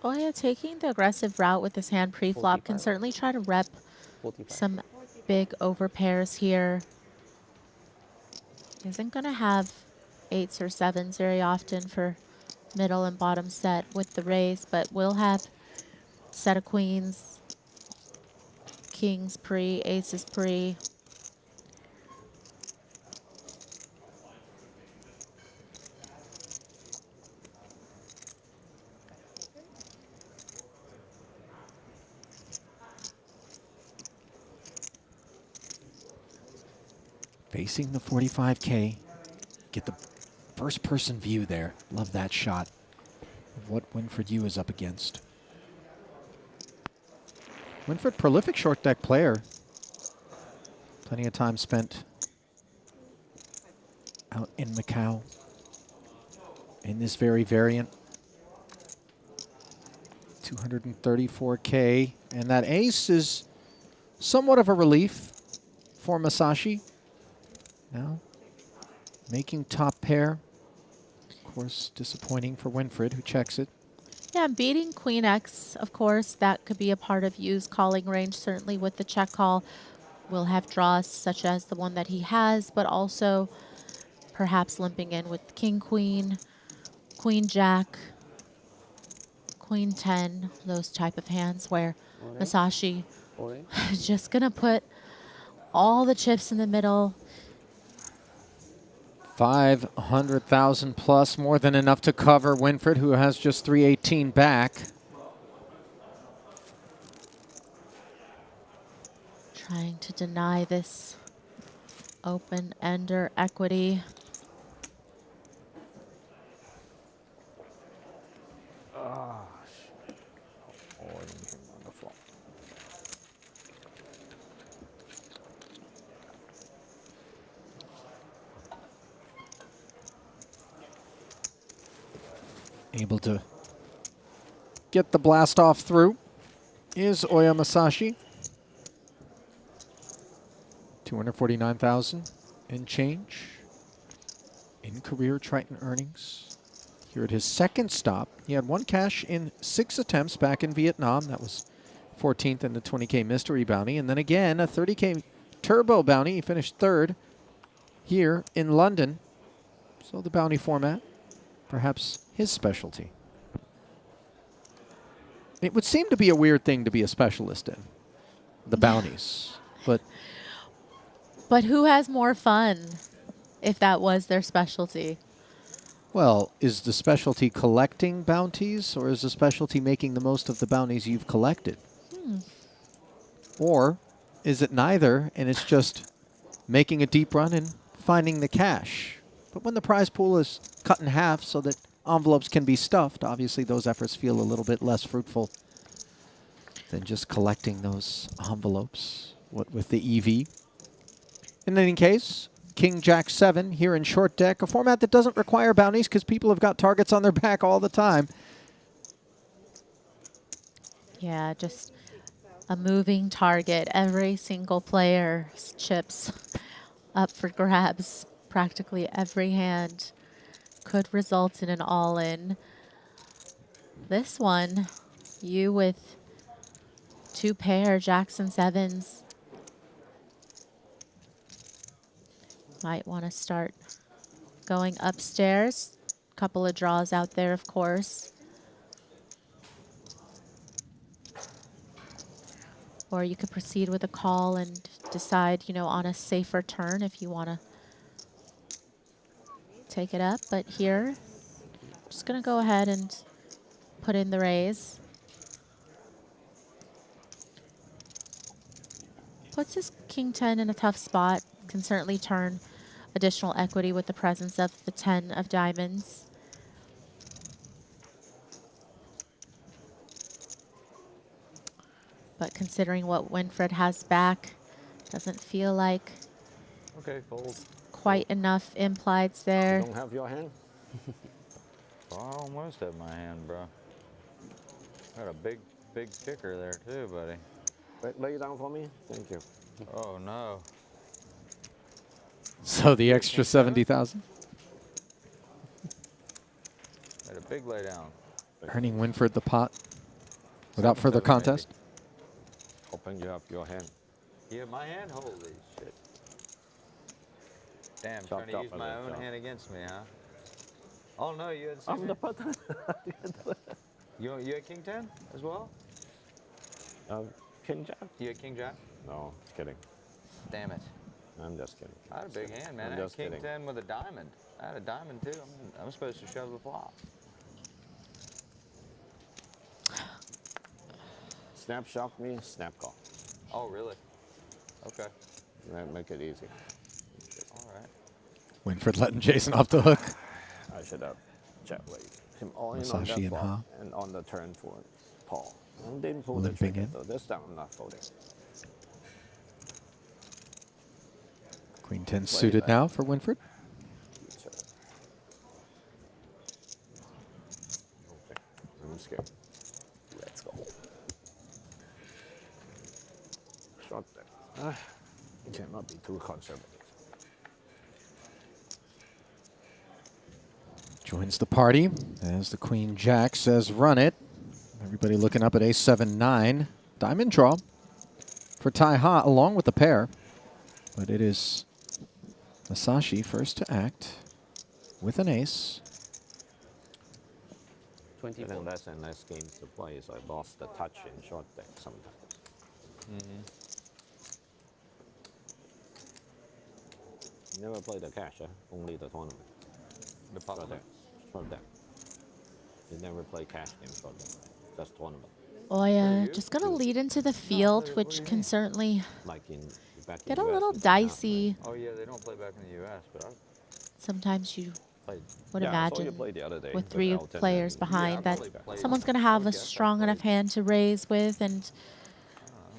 Oya taking the aggressive route with his hand pre-flop can certainly try to rep 45. some big overpairs here. Isn't going to have 8s or 7s very often for middle and bottom set with the raise, but will have set of queens, kings pre, aces pre. Facing the 45K. Get the first person view there. Love that shot of what Winfred Yu is up against. Winfred, prolific short deck player. Plenty of time spent out in Macau in this very variant. 234K. And that ace is somewhat of a relief for Masashi. Now, making top pair. Of course, disappointing for Winfred, who checks it. Yeah, beating Queen X, of course, that could be a part of Yu's calling range, certainly with the check call. Will have draws such as the one that he has, but also perhaps limping in with King Queen, Queen Jack, Queen 10, those type of hands where Masashi is just going to put all the chips in the middle. 500,000 plus, more than enough to cover Winfred, who has just 318 back. Trying to deny this open-ender equity. Able to get the blast off through is Oya Masashi. 249,000 and change in career Triton earnings. Here at his second stop, he had 1 cash in 6 attempts back in Vietnam. That was 14th in the 20K mystery bounty. And then again, a 30K turbo bounty. He finished 3rd here in London. So the bounty format, perhaps his specialty. It would seem to be a weird thing to be a specialist in, the bounties. But who has more fun if that was their specialty? Well, is the specialty collecting bounties, or is the specialty making the most of the bounties you've collected? Or is it neither, and it's just making a deep run and finding the cash? But when the prize pool is cut in half so that envelopes can be stuffed, obviously those efforts feel a little bit less fruitful than just collecting those envelopes. What with the EV? In any case, King Jack 7 here in short deck, a format that doesn't require bounties because people have got targets on their back all the time. Yeah, just a moving target. Every single player's chips up for grabs. Practically every hand could result in an all-in. This one, you with 2 pair Jackson 7s. Might want to start going upstairs. Couple of draws out there, of course. Or you could proceed with a call and decide, you know, on a safer turn if you want to take it up. But here, just going to go ahead and put in the raise. Puts his King 10 in a tough spot. Can certainly turn additional equity with the presence of the 10 of diamonds. But considering what Winfred has back, doesn't feel like Okay, fold. quite enough implieds there. You don't have your hand? Well, I almost have my hand, bro. Got a big kicker there too, buddy. Wait, lay it down for me. Thank you. Oh no. So the extra 70,000. Had a big lay down. Earning Winfred the pot without further contest. Open you have your hand. Yeah, my hand. Holy shit. Damn, Chop, trying to chop, use a my little own chop. hand against me, huh? Oh no, you had I'm the button. you had King 10 as well? King Jack? You had King Jack? No, kidding. Damn it. I'm just kidding. I had a big hand, man. I'm I had just King kidding. 10 with a diamond. I had a diamond too. I'm supposed to shove the flop. Snap shock me, snap call. Oh really? Okay. Make it easy. All right. Winfred letting Jason off the hook. I should have check raised him all in on Masashi that and flop Ha. and on the turn for Paul. And didn't pull the Limping trigger, in. so this time I'm not folding. Queen 10 suited now for Winfred. So- Okay, I'm scared. Let's go. Short there. Cannot be too conservative. Joins the party as the Queen Jack says run it. Everybody looking up at ace 7-9. Diamond draw for Tai Ha along with the pair. But it is Masashi first to act with an ace. 24. And that's a nice game to play, so I lost the touch in short deck sometimes. You never play the cash, huh? Only the tournament. The Short pot deck. Short deck. You never play cash game short deck. Just tournament. Oya just going to lead into the field, which can certainly Like in back in get a US, little you can have, dicey. Oh yeah, they don't play back in the U.S., but I Sometimes you like, would yeah, I saw you imagine play the other day with 3 Elton players and- behind that probably played someone's going to have a guess I strong enough played. hand to raise with and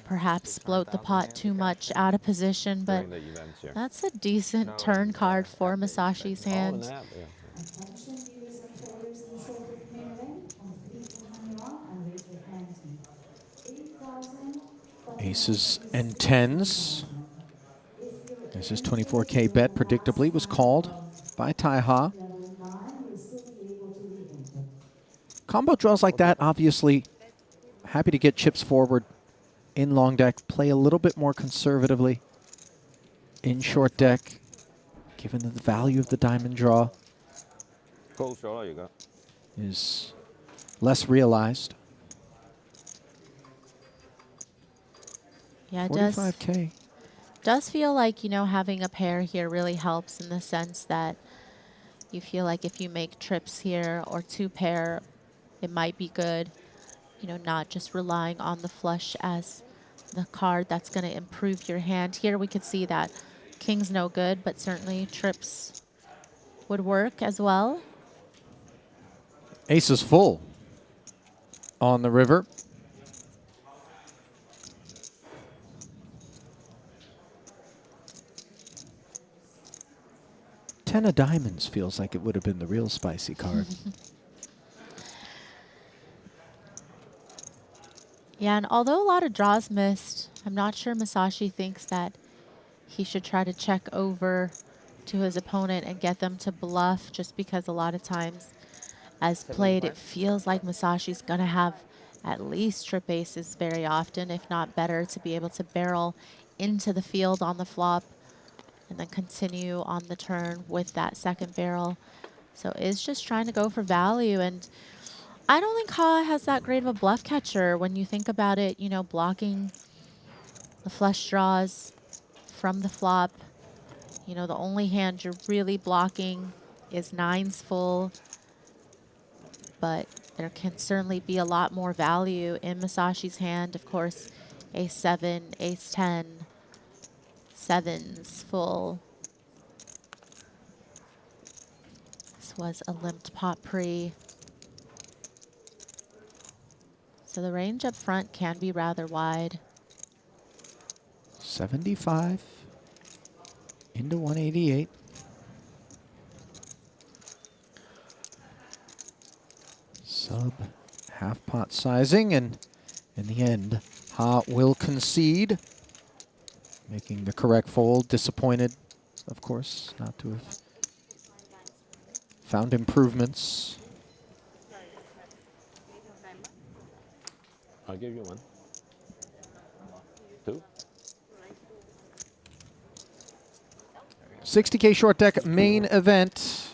perhaps bloat the pot too much out of position, but during the events here. that's a decent turn card for Masashi's Oh, hand. and that, yeah. Aces and tens. This is 24K bet, predictably, was called by Tai Ha. Combo draws like that, obviously, happy to get chips forward in long deck. Play a little bit more conservatively in short deck, given the value of the diamond draw is less realized. Yeah, it 45K. does feel like, you know, having a pair here really helps in the sense that you feel like if you make trips here or two pair, it might be good. You know, not just relying on the flush as the card that's going to improve your hand. Here we could see that king's no good, but certainly trips would work as well. Ace is full on the river. Ten of diamonds feels like it would have been the real spicy card. Yeah, and although a lot of draws missed, I'm not sure Masashi thinks that he should try to check over to his opponent and get them to bluff, just because a lot of times as played, it feels like Masashi's going to have at least trip aces very often, if not better, to be able to barrel into the field on the flop and then continue on the turn with that second barrel. So is just trying to go for value, and I don't think Ha has that great of a bluff catcher when you think about it, you know, blocking the flush draws from the flop. You know, the only hand you're really blocking is nines full, but there can certainly be a lot more value in Masashi's hand. Of course, ace 7, ace 10, sevens full. This was a limped pot pre. So the range up front can be rather wide. 75 into 188. Sub half pot sizing, and in the end, Ha will concede, making the correct fold. Disappointed, of course, not to have found improvements. I'll give you one. Two. 60K short deck main event.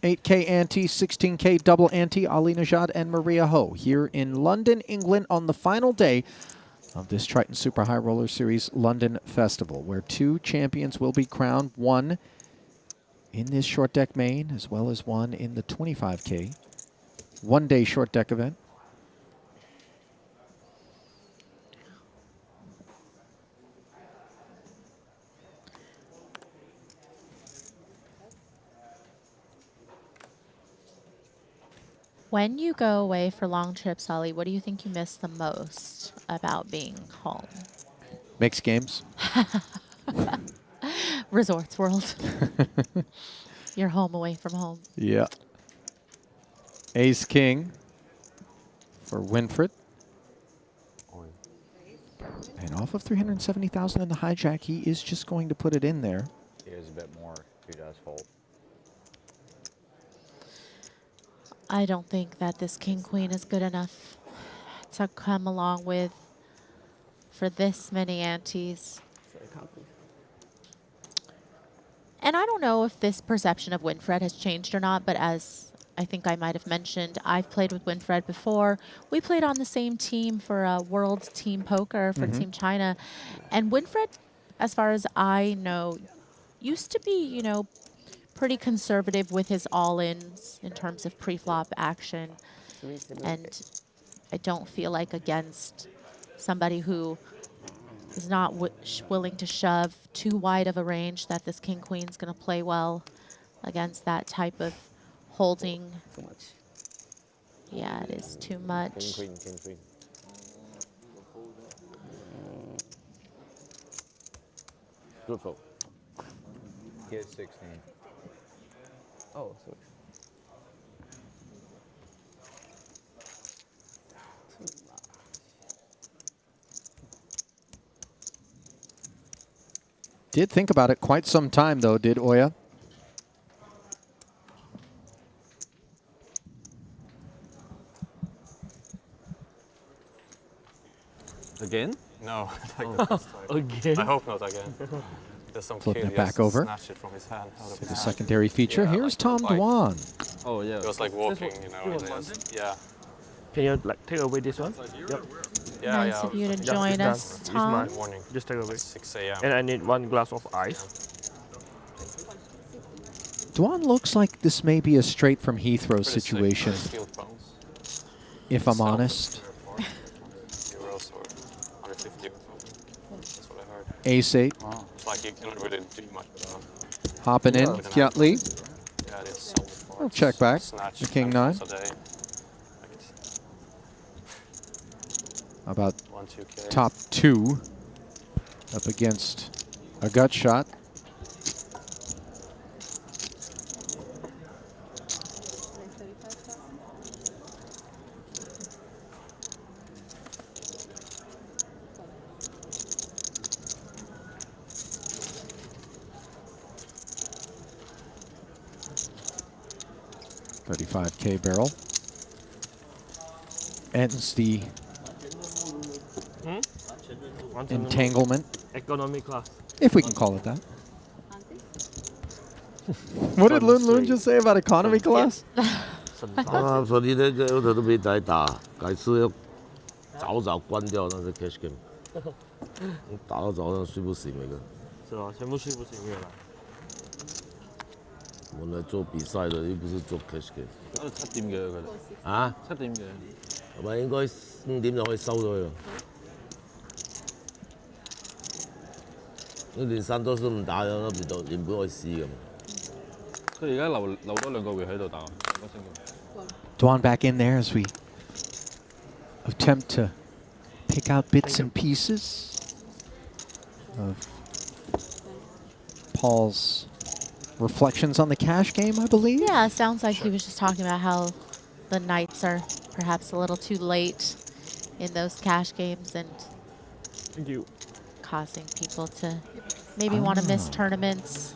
8K ante, 16K double ante. Ali Najad and Maria Ho here in London, England on the final day of this Triton Super High Roller Series London Festival, where two champions will be crowned, one in this short deck main as well as one in the 25K one-day short deck event. When you go away for long trips, Ollie, what do you think you miss the most about being home? Mixed games. Resorts World. You're home away from home. Yeah. Ace King for Winfred. And off of 370,000 in the hijack, he is just going to put it in there. He is a bit more if he does fold. I don't think that this King Queen is good enough to come along with for this many antes. And I don't know if this perception of Winfred has changed or not, but as I think I might have mentioned, I've played with Winfred before. We played on the same team for a World Team Poker for Team China. And Winfred, as far as I know, used to be, you know, pretty conservative with his all-ins in terms of pre-flop action. And I don't feel like against somebody who is not willing to shove too wide of a range that this King Queen's going to play well against that type of holding. Too much. Yeah, it is too much. King, queen, king, queen. Good fold. He has 16. Oh, so Did think about it quite some time, though, did Oya? Again? No, like the first time. Again? I hope not again. There's some Flipping kid it back just over. snatched it from his hand. Out of The his hand. secondary feature. Yeah, Here's like Tom bike. Dwan. Oh, yeah. It was like walking, you know. was and London? yeah. Can you like take away this one? Yep. Yeah, Nice yeah. of you to it's join done. us, It's Tom. mine. morning, Just take away. 6 a.m. And I need 1 glass of ice. Dwan looks like this may be a straight from Heathrow Pretty sick, situation, steel phones. if I'm South of honest. Euros or 150 or something. That's what I heard. Ace 8 It's like you cannot really do much. hopping in. With an Kiat Lee. Yeah, it's so far. We'll check back. Snatch The King 10 9. phones a day. Like About 1-2K. top 2 up against a gut shot. $35K barrel. Ends the entanglement, Economy class. if we can call it that. What did Lun Lun just say about economy class? 啊，所以那个有的都没在打，改次要早早关掉那个 cash game，打到早上睡不醒那个。是吧？全部睡不醒没有了。我们来做比賽的，又不是做 cash game。 7點嘅佢哋。啊？ 7點嘅。係咪應該5點就可以收咗佢咯？連山多都唔打咗，那邊度原本可以試嘅。佢而家留多2個月喺度打，一個星期。 Dwan back in there as we attempt to pick out bits and pieces of Paul's reflections on the cash game, I believe. Yeah, it sounds like he was just talking about how the Knights are perhaps a little too late in those cash games and Thank you. causing people to maybe want to miss tournaments.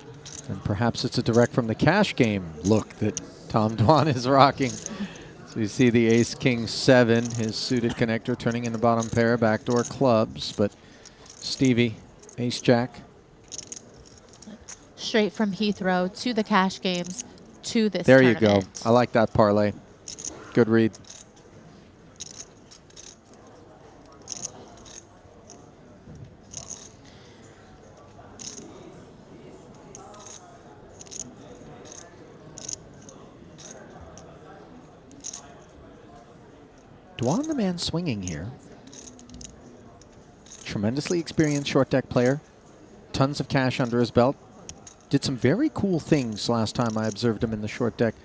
And perhaps it's a direct from the cash game look that Tom Dwan is rocking. So you see the Ace King 7, his suited connector turning in the bottom pair, backdoor clubs, but Stevie, Ace Jack. Straight from Heathrow to the cash games to this There you tournament. go. I like that parlay. Good read. Dwan the man swinging here. Tremendously experienced short deck player. Tons of cash under his belt. Did some very cool things last time I observed him in the short deck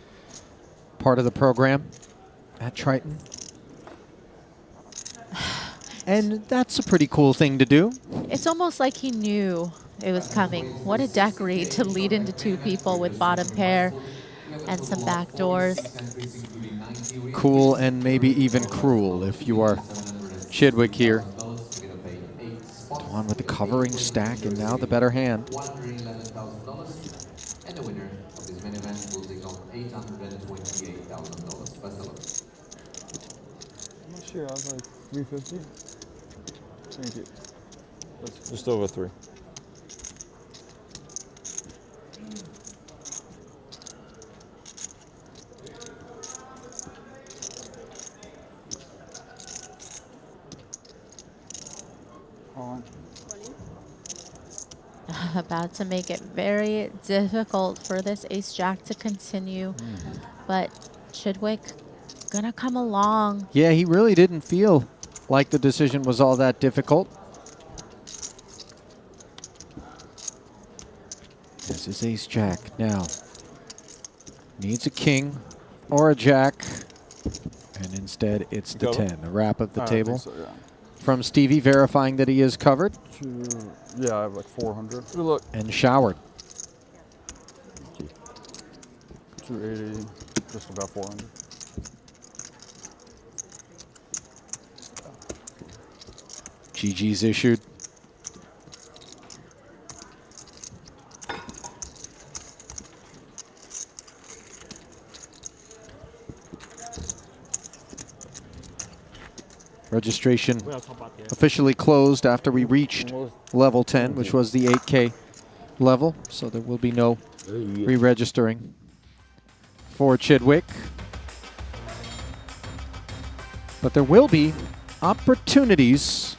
part of the program at Triton. And that's a pretty cool thing to do. It's almost like he knew it was coming. What a deck read to lead into 2 people with bottom pair and some back doors. Cool and maybe even cruel if you are Chidwick here. Dwan with the covering stack and now the better hand. And the winner of this main event will take home $828,000. Best of luck. I'm not sure. I was like 350. Thank you. That's just over 3. About to make it very difficult for this Ace Jack to continue. But Chidwick gonna come along. Yeah, he really didn't feel like the decision was all that difficult. This is Ace Jack now. Needs a king or a jack. And instead it's the 10, a wrap of the table. So, yeah. From Stevie verifying that he is covered. Yeah, I have like 400. Good luck. And showered. 280, just about 400. GG's issued. Registration officially closed after we reached level 10, which was the 8K level. So there will be no re-registering for Chidwick. But there will be opportunities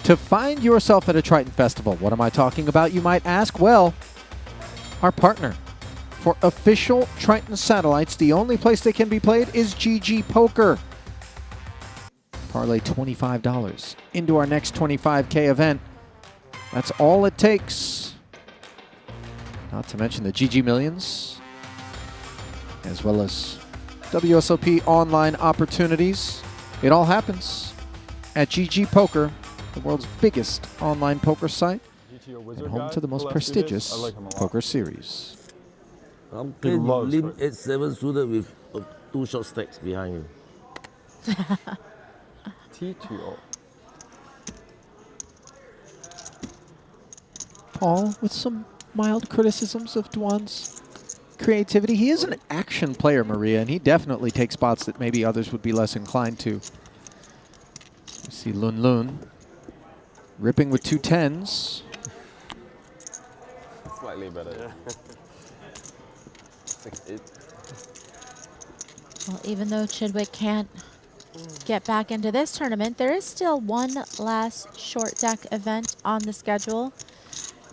to find yourself at a Triton Festival. What am I talking about, you might ask? Well, our partner for official Triton satellites, the only place they can be played is GG Poker. Parlay $25 into our next 25K event. That's all it takes. Not to mention the GG Millions, as well as WSOP online opportunities. It all happens at GG Poker, the world's biggest online poker site, GTO Wizard and home guy, to the most who left Vegas, prestigious I like him a lot. poker series. I'm He playing loves Lim Triton. 8-7 suited with 2 short stacks behind him. TTO. Paul, with some mild criticisms of Dwan's creativity. He is an action player, Maria, and he definitely takes spots that maybe others would be less inclined to. You see Lun Lun ripping with 2 10s. Slightly better. 6-8. Well, even though Chidwick can't get back into this tournament, there is still one last short deck event on the schedule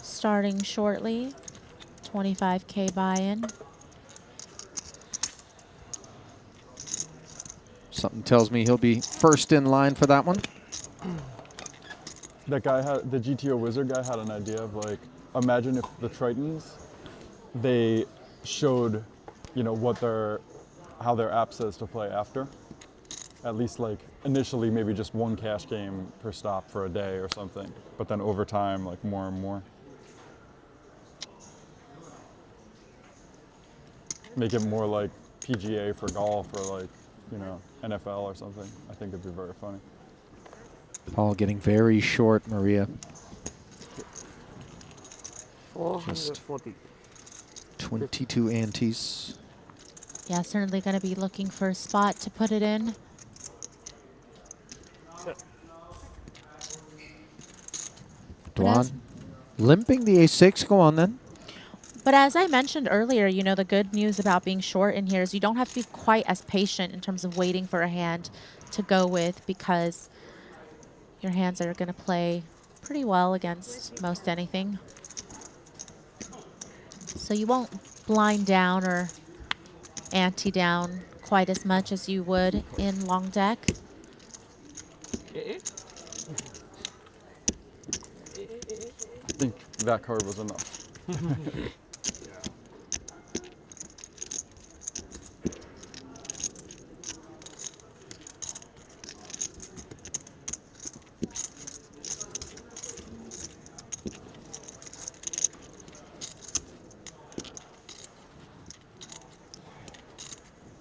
starting shortly. 25K buy-in. Something tells me he'll be first in line for that one. That guy had, the GTO Wizard guy had an idea of like, imagine if the Tritons, they showed, you know, how their app says to play after. At least like initially maybe just 1 cash game per stop for a day or something, but then over time like more and more. Make it more like PGA for golf or like, you know, NFL or something. I think it'd be very funny. Paul getting very short, Maria. 440. 22 antes. Yeah, certainly going to be looking for a spot to put it in. Dwan limping the A6. Go on then. But as I mentioned earlier, you know, the good news about being short in here is you don't have to be quite as patient in terms of waiting for a hand to go with, because your hands are going to play pretty well against most anything. So you won't blind down or ante down quite as much as you would in long deck. I think that card was enough.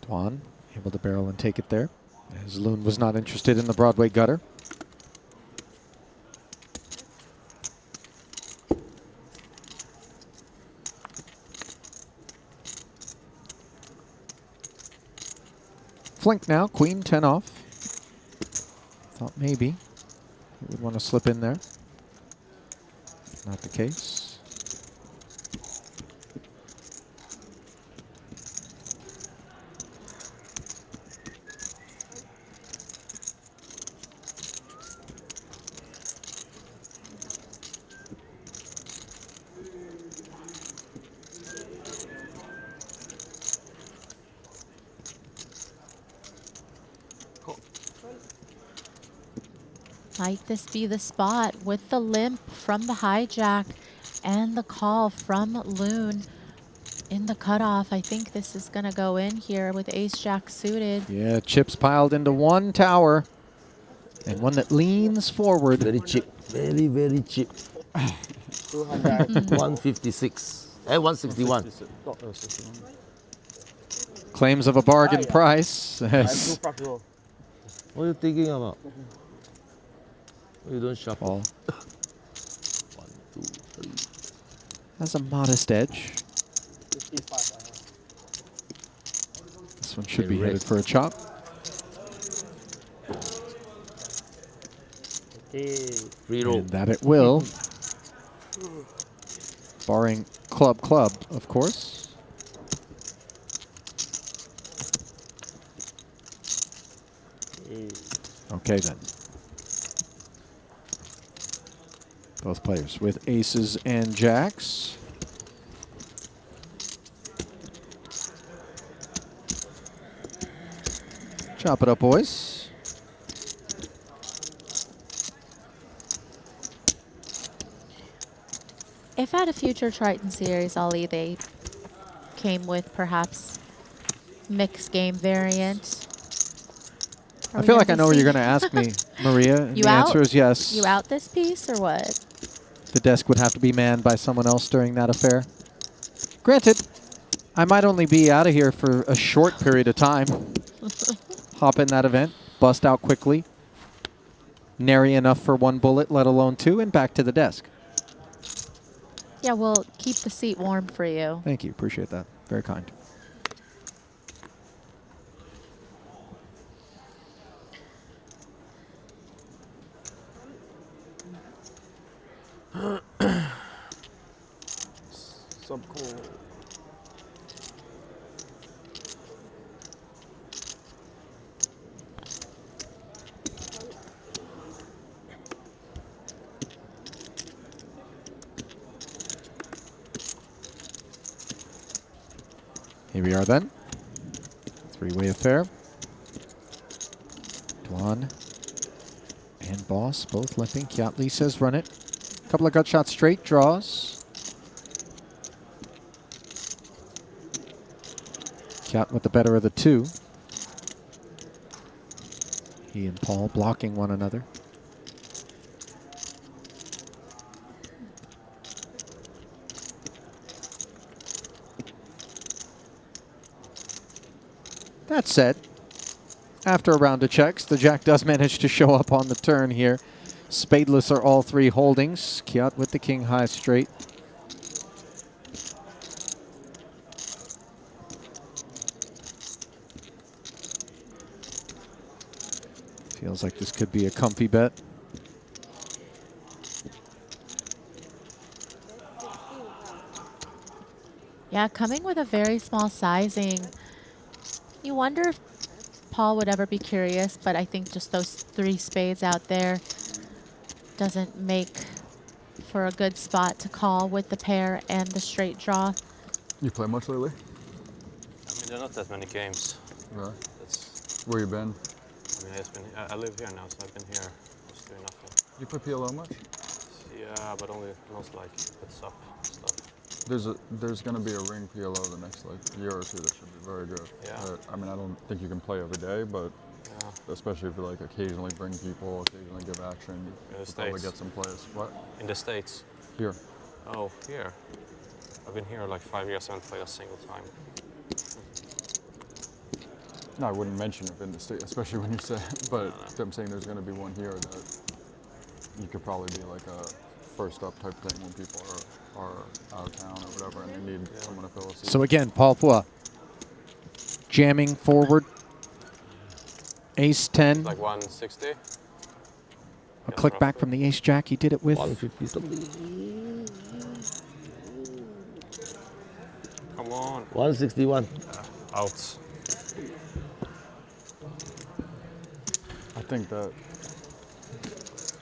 Dwan able to barrel and take it there, as Loon was not interested in the Broadway gutter. Flink now, queen 10 off. Thought maybe he would want to slip in there. Not the case. Might this be the spot with the limp from the hijack and the call from Loon in the cutoff? I think this is going to go in here with ace-jack suited. Yeah, chips piled into one tower, and one that leans forward. Very cheap. Very, very cheap. 156. 161. Claims of a bargain price. What are you thinking about? You don't shuffle. 1, 2, 3. Has a modest edge. This one should be headed for a chop. Free roll. And that it will. Barring club, of course. Okay, then. Both players with aces and jacks. Chop it up, boys. If at a future Triton series, Ollie, they came with perhaps mixed game variant. I feel like I know what you're going to ask me, Maria. And the answer is yes. You out this piece or what? The desk would have to be manned by someone else during that affair. Granted, I might only be out of here for a short period of time. Hop in that event, bust out quickly. Nary enough for one bullet, let alone two, and back to the desk. Yeah, we'll keep the seat warm for you. Thank you. Appreciate that. Very kind. Subcool. Here we are then. Three-way affair. Dwan and Boss both limping. Kiatley says run it. Couple of gut shots straight, draws. Kiat with the better of the two. He and Paul blocking one another. That said, after a round of checks, the jack does manage to show up on the turn here. Spadeless are all three holdings. Kiat with the king high straight. Feels like this could be a comfy bet. Yeah, coming with a very small sizing. You wonder if Paul would ever be curious, but I think just those three spades out there doesn't make for a good spot to call with the pair and the straight draw. You play much lately? I mean, there are not that many games. Really? That's, Where you been? I live here now, so I've been here just doing nothing. You play PLO much? Yeah, but only most like puts up stuff. There's gonna be a ring PLO the next year or two that should be very good. Yeah. I mean, I don't think you can play every day, but Yeah. especially if you occasionally bring people, occasionally give action, In the you'll probably States. get some players. What? In the States. Here. Oh, here. I've been here like 5 years, I haven't played a single time. No, I wouldn't mention it in the state, especially when you say, but I'm saying there's going to be one here that you could probably be like a first up type thing when people are out of town or whatever and they need someone to fill a seat. So again, Paul Pua jamming forward. Ace 10. Like 160. A click back from the ace jack. He did it with 150 something. Come on. 161. Out. I think that,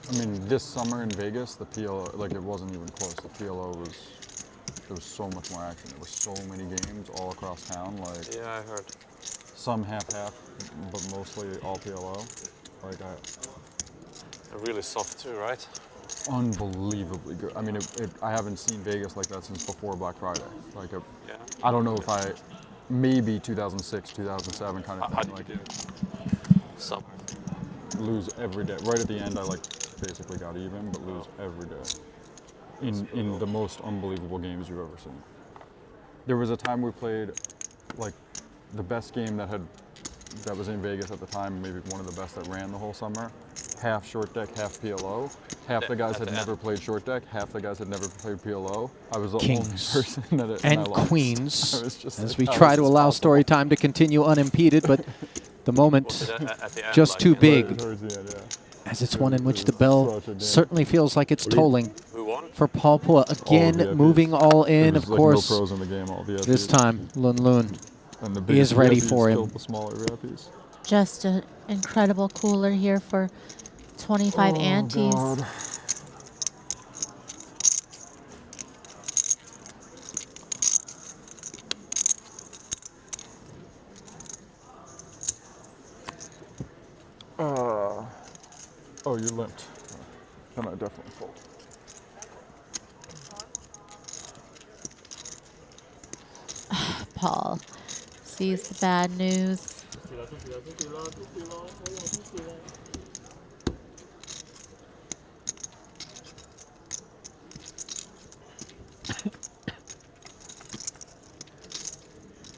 I mean, this summer in Vegas, the PLO, it wasn't even close. The PLO there was so much more action. There were so many games all across town. Yeah, I heard. Some half-half, but mostly all PLO. They're really soft too, right? Unbelievably good. I mean, I haven't seen Vegas like that since before Black Friday. Yeah. I don't know if maybe 2006, 2007 kind of How thing. did you do? Summer. Lose every day. Right at the end, I basically got even, but lose every day. In the most unbelievable games you've ever seen. There was a time we played the best game that was in Vegas at the time, maybe one of the best that ran the whole summer. Half short deck, half PLO. Half the guys had never played short deck, half the guys had never played PLO. I was the only kings person that and I lost. queens I was just as like, we how try is to this allow possible? story time to continue unimpeded, but the moment Was it at the end, just like, too in- big. Towards the end, yeah. as it's one in which the bell Such a game. certainly feels like it's tolling Who won? for Paul Pua. Again, VIPs. moving all in, There's of like course. no pros in the game, all VIPs. This time, Lun Lun And the is biggest ready VIPs for him. killed the smaller VIPs. Just an incredible cooler here for 25 antes. God. Oh, you limped. Then I definitely fold. Paul sees the bad news.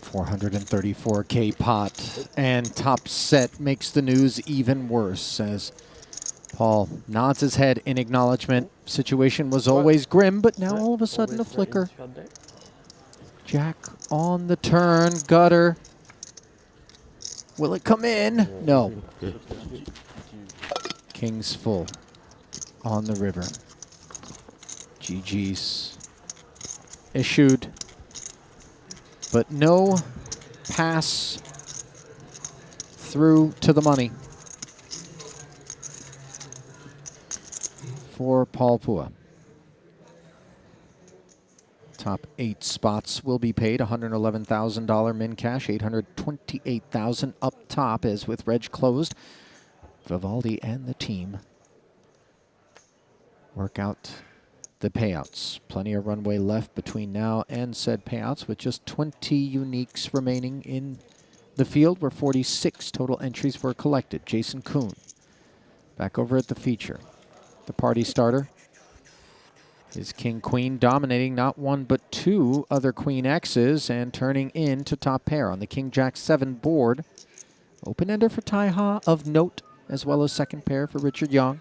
$434K pot, and top set makes the news even worse as Paul nods his head in acknowledgement. Situation was always grim, but now all of a sudden a flicker. Jack on the turn, gutter. Will it come in? No. King's full on the river. GG's issued, but no pass through to the money for Paul Pua. Top 8 spots will be paid $111,000 min cash, $828,000 up top as with Reg closed. Vivaldi and the team work out the payouts. Plenty of runway left between now and said payouts, with just 20 uniques remaining in the field where 46 total entries were collected. Jason Kuhn back over at the feature. The party starter is King Queen, dominating not one but two other Queen X's and turning into top pair on the King Jack 7 board. Open ender for Tai Ha of note, as well as second pair for Richard Young.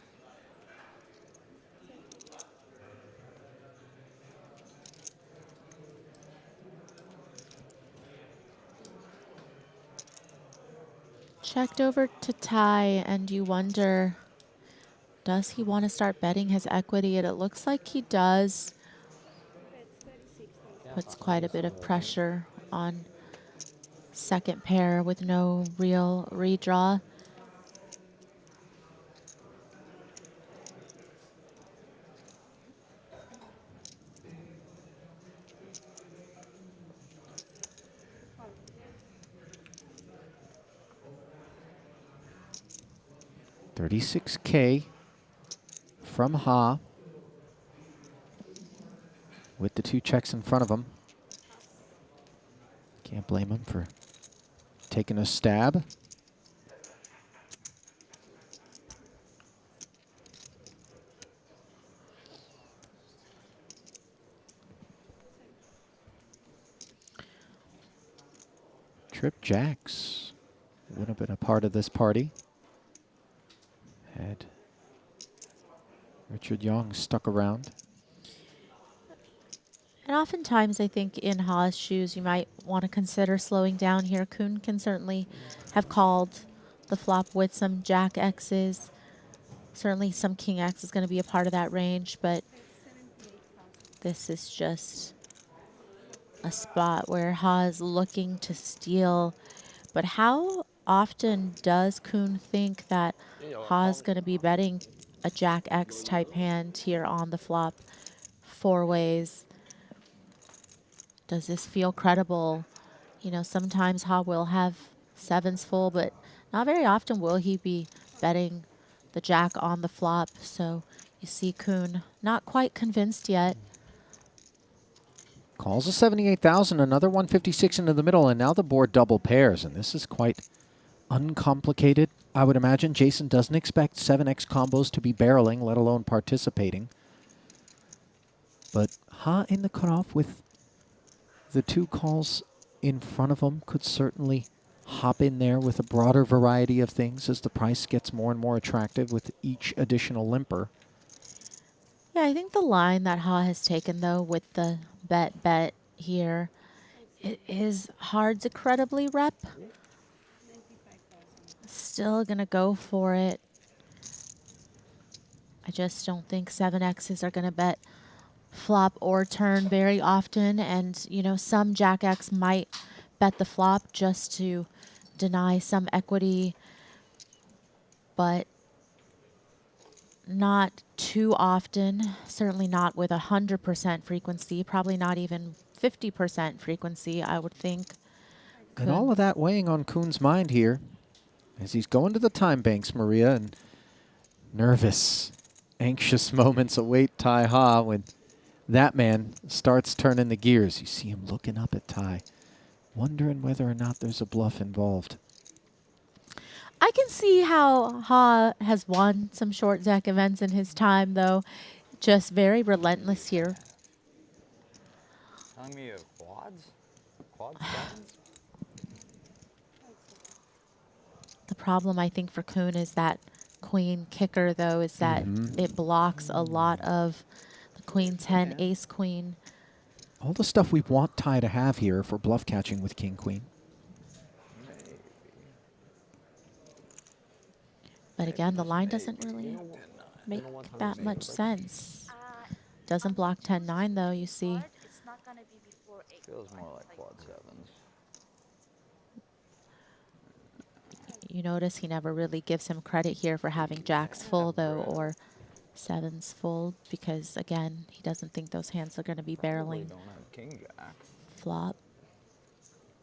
Checked over to Tai, and you wonder, does he want to start betting his equity? And it looks like he does. Puts quite a bit of pressure on second pair with no real redraw. $36K from Ha with the two checks in front of him. Can't blame him for taking a stab. Trip Jacks would have been a part of this party had Richard Young stuck around. And oftentimes, I think in Ha's shoes, you might want to consider slowing down here. Kuhn can certainly have called the flop with some Jack X's. Certainly some King X is going to be a part of that range, but this is just a spot where Ha is looking to steal. But how often does Kuhn think that Ha is going to be betting a Jack X type hand here on the flop? Four ways. Does this feel credible? You know, sometimes Ha will have sevens full, but not very often will he be betting the Jack on the flop. So you see Kuhn not quite convinced yet. Calls a 78,000, another 156 into the middle, and now the board double pairs, and this is quite uncomplicated. I would imagine Jason doesn't expect 7x combos to be barreling, let alone participating. But Ha in the cutoff with the two calls in front of him could certainly hop in there with a broader variety of things as the price gets more and more attractive with each additional limper. Yeah, I think the line that Ha has taken, though, with the bet here, it is hard to credibly rep. Still going to go for it. just don't think 7Xs are going to bet flop or turn very often. And, you know, some Jack X might bet the flop just to deny some equity, but not too often. Certainly not with 100% frequency, probably not even 50% frequency, I would think. And all of that weighing on Kuhn's mind here as he's going to the time banks, Maria, and nervous, anxious moments await Tai Ha when that man starts turning the gears. You see him looking up at Tai, wondering whether or not there's a bluff involved. I can see how Ha has won some short deck events in his time, though. Just very relentless here. Telling me you have quads? Quad sevens? The problem, I think, for Kuhn is that queen kicker, though, is that it blocks a lot of the queen 10, ace queen. All the stuff we want Tai to have here for bluff catching with king queen. But again, the line doesn't really make that much sense. Doesn't block 10-9, though, you see. Feels more like quad sevens. You notice he never really gives him credit here for having jacks full, though, or sevens full, because, again, he doesn't think those hands are going to be barreling Don't have king jack. flop.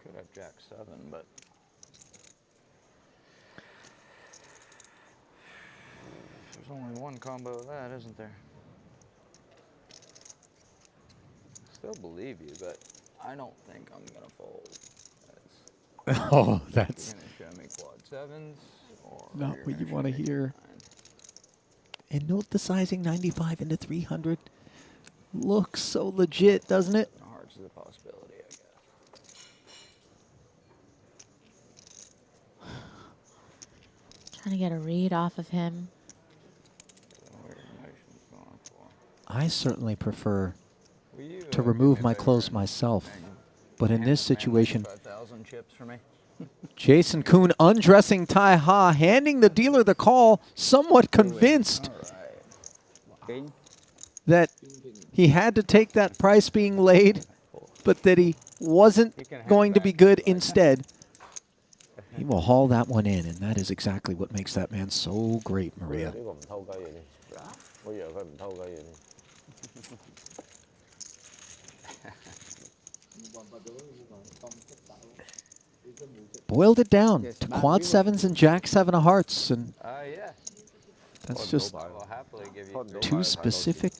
Could have jack seven, but there's only one combo of that, isn't there? Still believe you, but I don't think I'm gonna fold. Oh, that's You're gonna show me quad sevens, or not you're what you gonna want to show me hear. nine. And note the sizing 95 into 300 looks so legit, doesn't it? Hearts is a possibility, I guess. Trying to get a read off of him. What information's going for? I certainly prefer Will you, to do remove me a my favor clothes and myself. hang But in this situation, 5,000 chips for me. Jason Kuhn undressing Tai Ha, handing the dealer the call, somewhat convinced King? that he had to take that price being laid, but that he wasn't going to be good instead. He will haul that one in, and that is exactly what makes that man so great, Maria. 呢個唔偷雞嘅呢，我以為佢唔偷雞嘅呢。 Boiled it down to quad sevens and jack seven of hearts, and Yeah. that's just I will happily give you two specific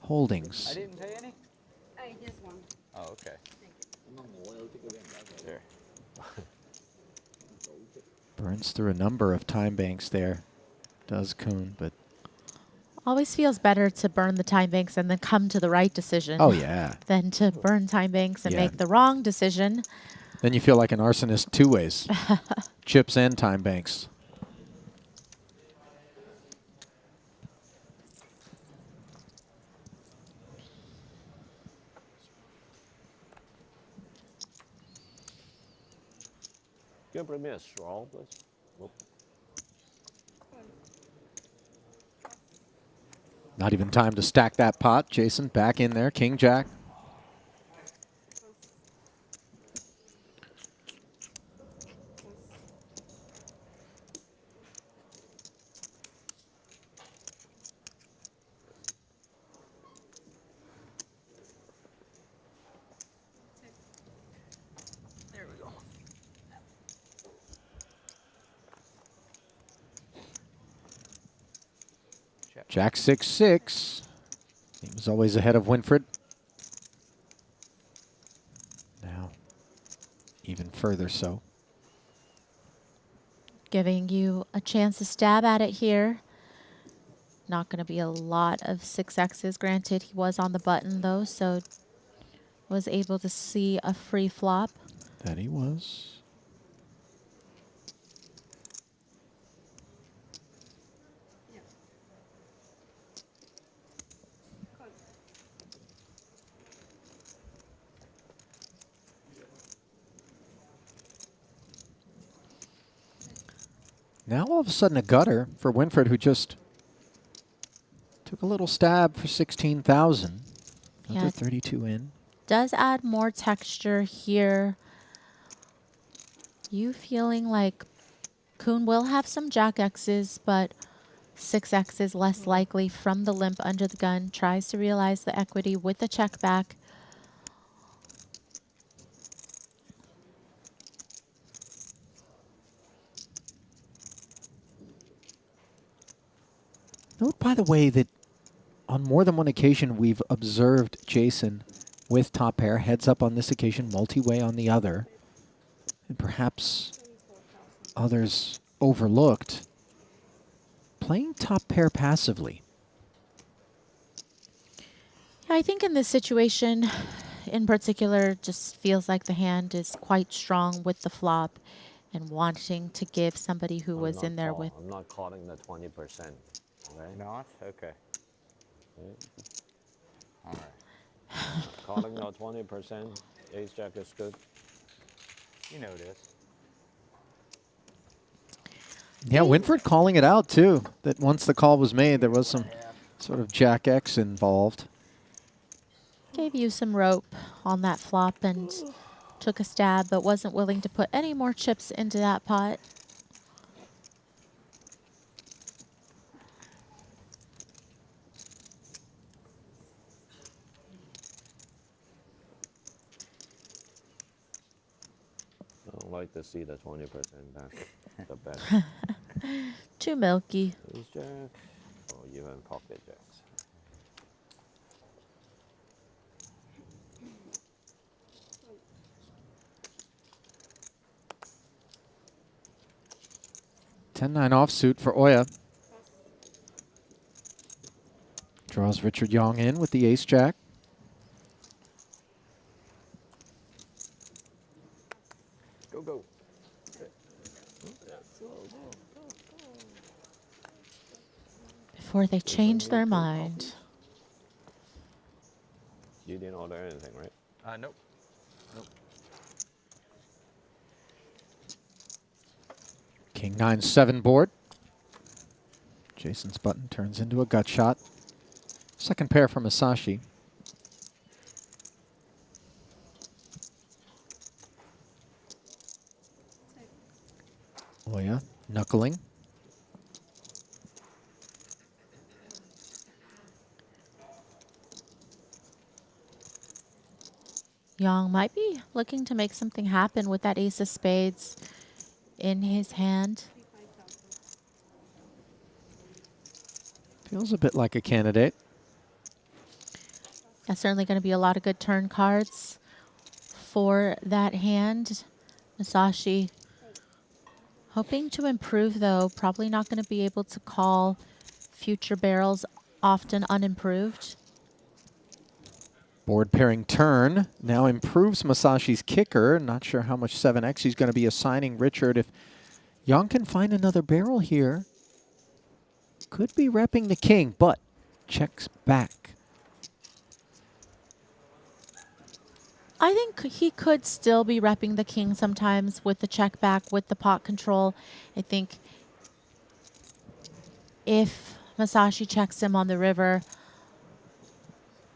holdings. I didn't pay any? Just one. Oh, okay. There. Burns through a number of time banks there, does Kuhn, but Always feels better to burn the time banks and then come to the right decision. oh yeah. Than to burn time banks and Yeah. make the wrong decision. Then you feel like an arsonist two ways, chips and time banks. Can you bring me a straw, please? Nope. Not even time to stack that pot. Jason back in there, king jack. Jack 6-6. He was always ahead of Winfred. Now, even further so. Giving you a chance to stab at it here. Not going to be a lot of 6Xs. Granted, he was on the button, though, so was able to see a free flop. That he was. Now all of a sudden a gutter for Winfred, who just Took a little stab for 16,000. Another Yeah. 32 in. Does add more texture here. You feeling like Kuhn will have some Jack X's, but 6X is less likely from the limp under the gun. Tries to realize the equity with the check back. Note, by the way, that on more than one occasion we've observed Jason with top pair, heads up on this occasion, multi-way on the other, and perhaps others overlooked, playing top pair passively. I think in this situation, in particular, just feels like the hand is quite strong with the flop and wanting to give somebody who was in there with... I'm not calling the 20%. Okay? Not? Okay. All right. Calling the 20%. Ace Jack is good. You know it is. Yeah, Winford calling it out, too, that once the call was made, there was some sort of Jack X involved. Gave you some rope on that flop and took a stab, but wasn't willing to put any more chips into that pot. I don't like to see the 20% back. The bet. Too milky. Ace Jack. Or even pocket jacks. Ten-9 offsuit for Oya. Draws Richard Young in with the ace-jack. Go, go. Before they change their mind. You didn't order anything, right? Nope. Nope. King 9-7 board. Jason's button turns into a gut shot. Second pair for Masashi. Oya knuckling. Young might be looking to make something happen with that ace of spades in his hand. Feels a bit like a candidate. That's certainly going to be a lot of good turn cards for that hand. Masashi hoping to improve, though. Probably not going to be able to call future barrels often unimproved. Board pairing turn now improves Masashi's kicker. Not sure how much 7X he's going to be assigning Richard. If Young can find another barrel here, could be repping the king, but checks back. I think he could still be repping the king sometimes with the check back, with the pot control. I think if Masashi checks him on the river,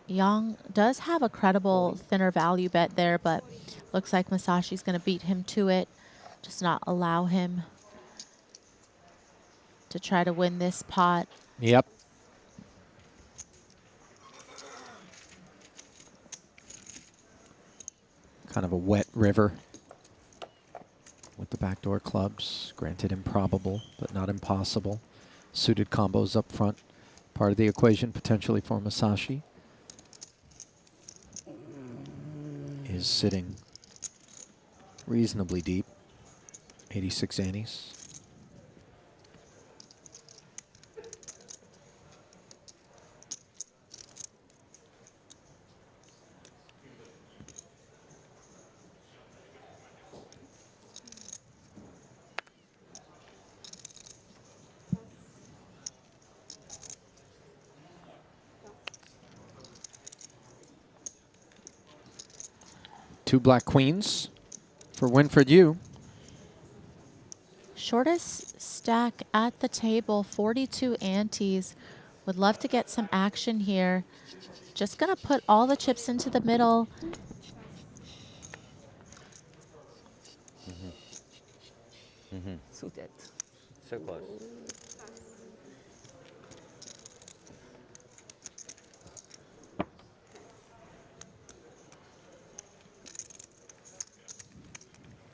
Young does have a credible thinner value bet there, but looks like Masashi's going to beat him to it, just not allow him to try to win this pot. Yep. Kind of a wet river with the backdoor clubs. Granted improbable, but not impossible. Suited combos up front. Part of the equation potentially for Masashi. Is sitting reasonably deep. 86 antes. Two black queens for Winford Yu. Shortest stack at the table, 42 antes Would love to get some action here. Just gonna put all the chips into the middle. So that. So close.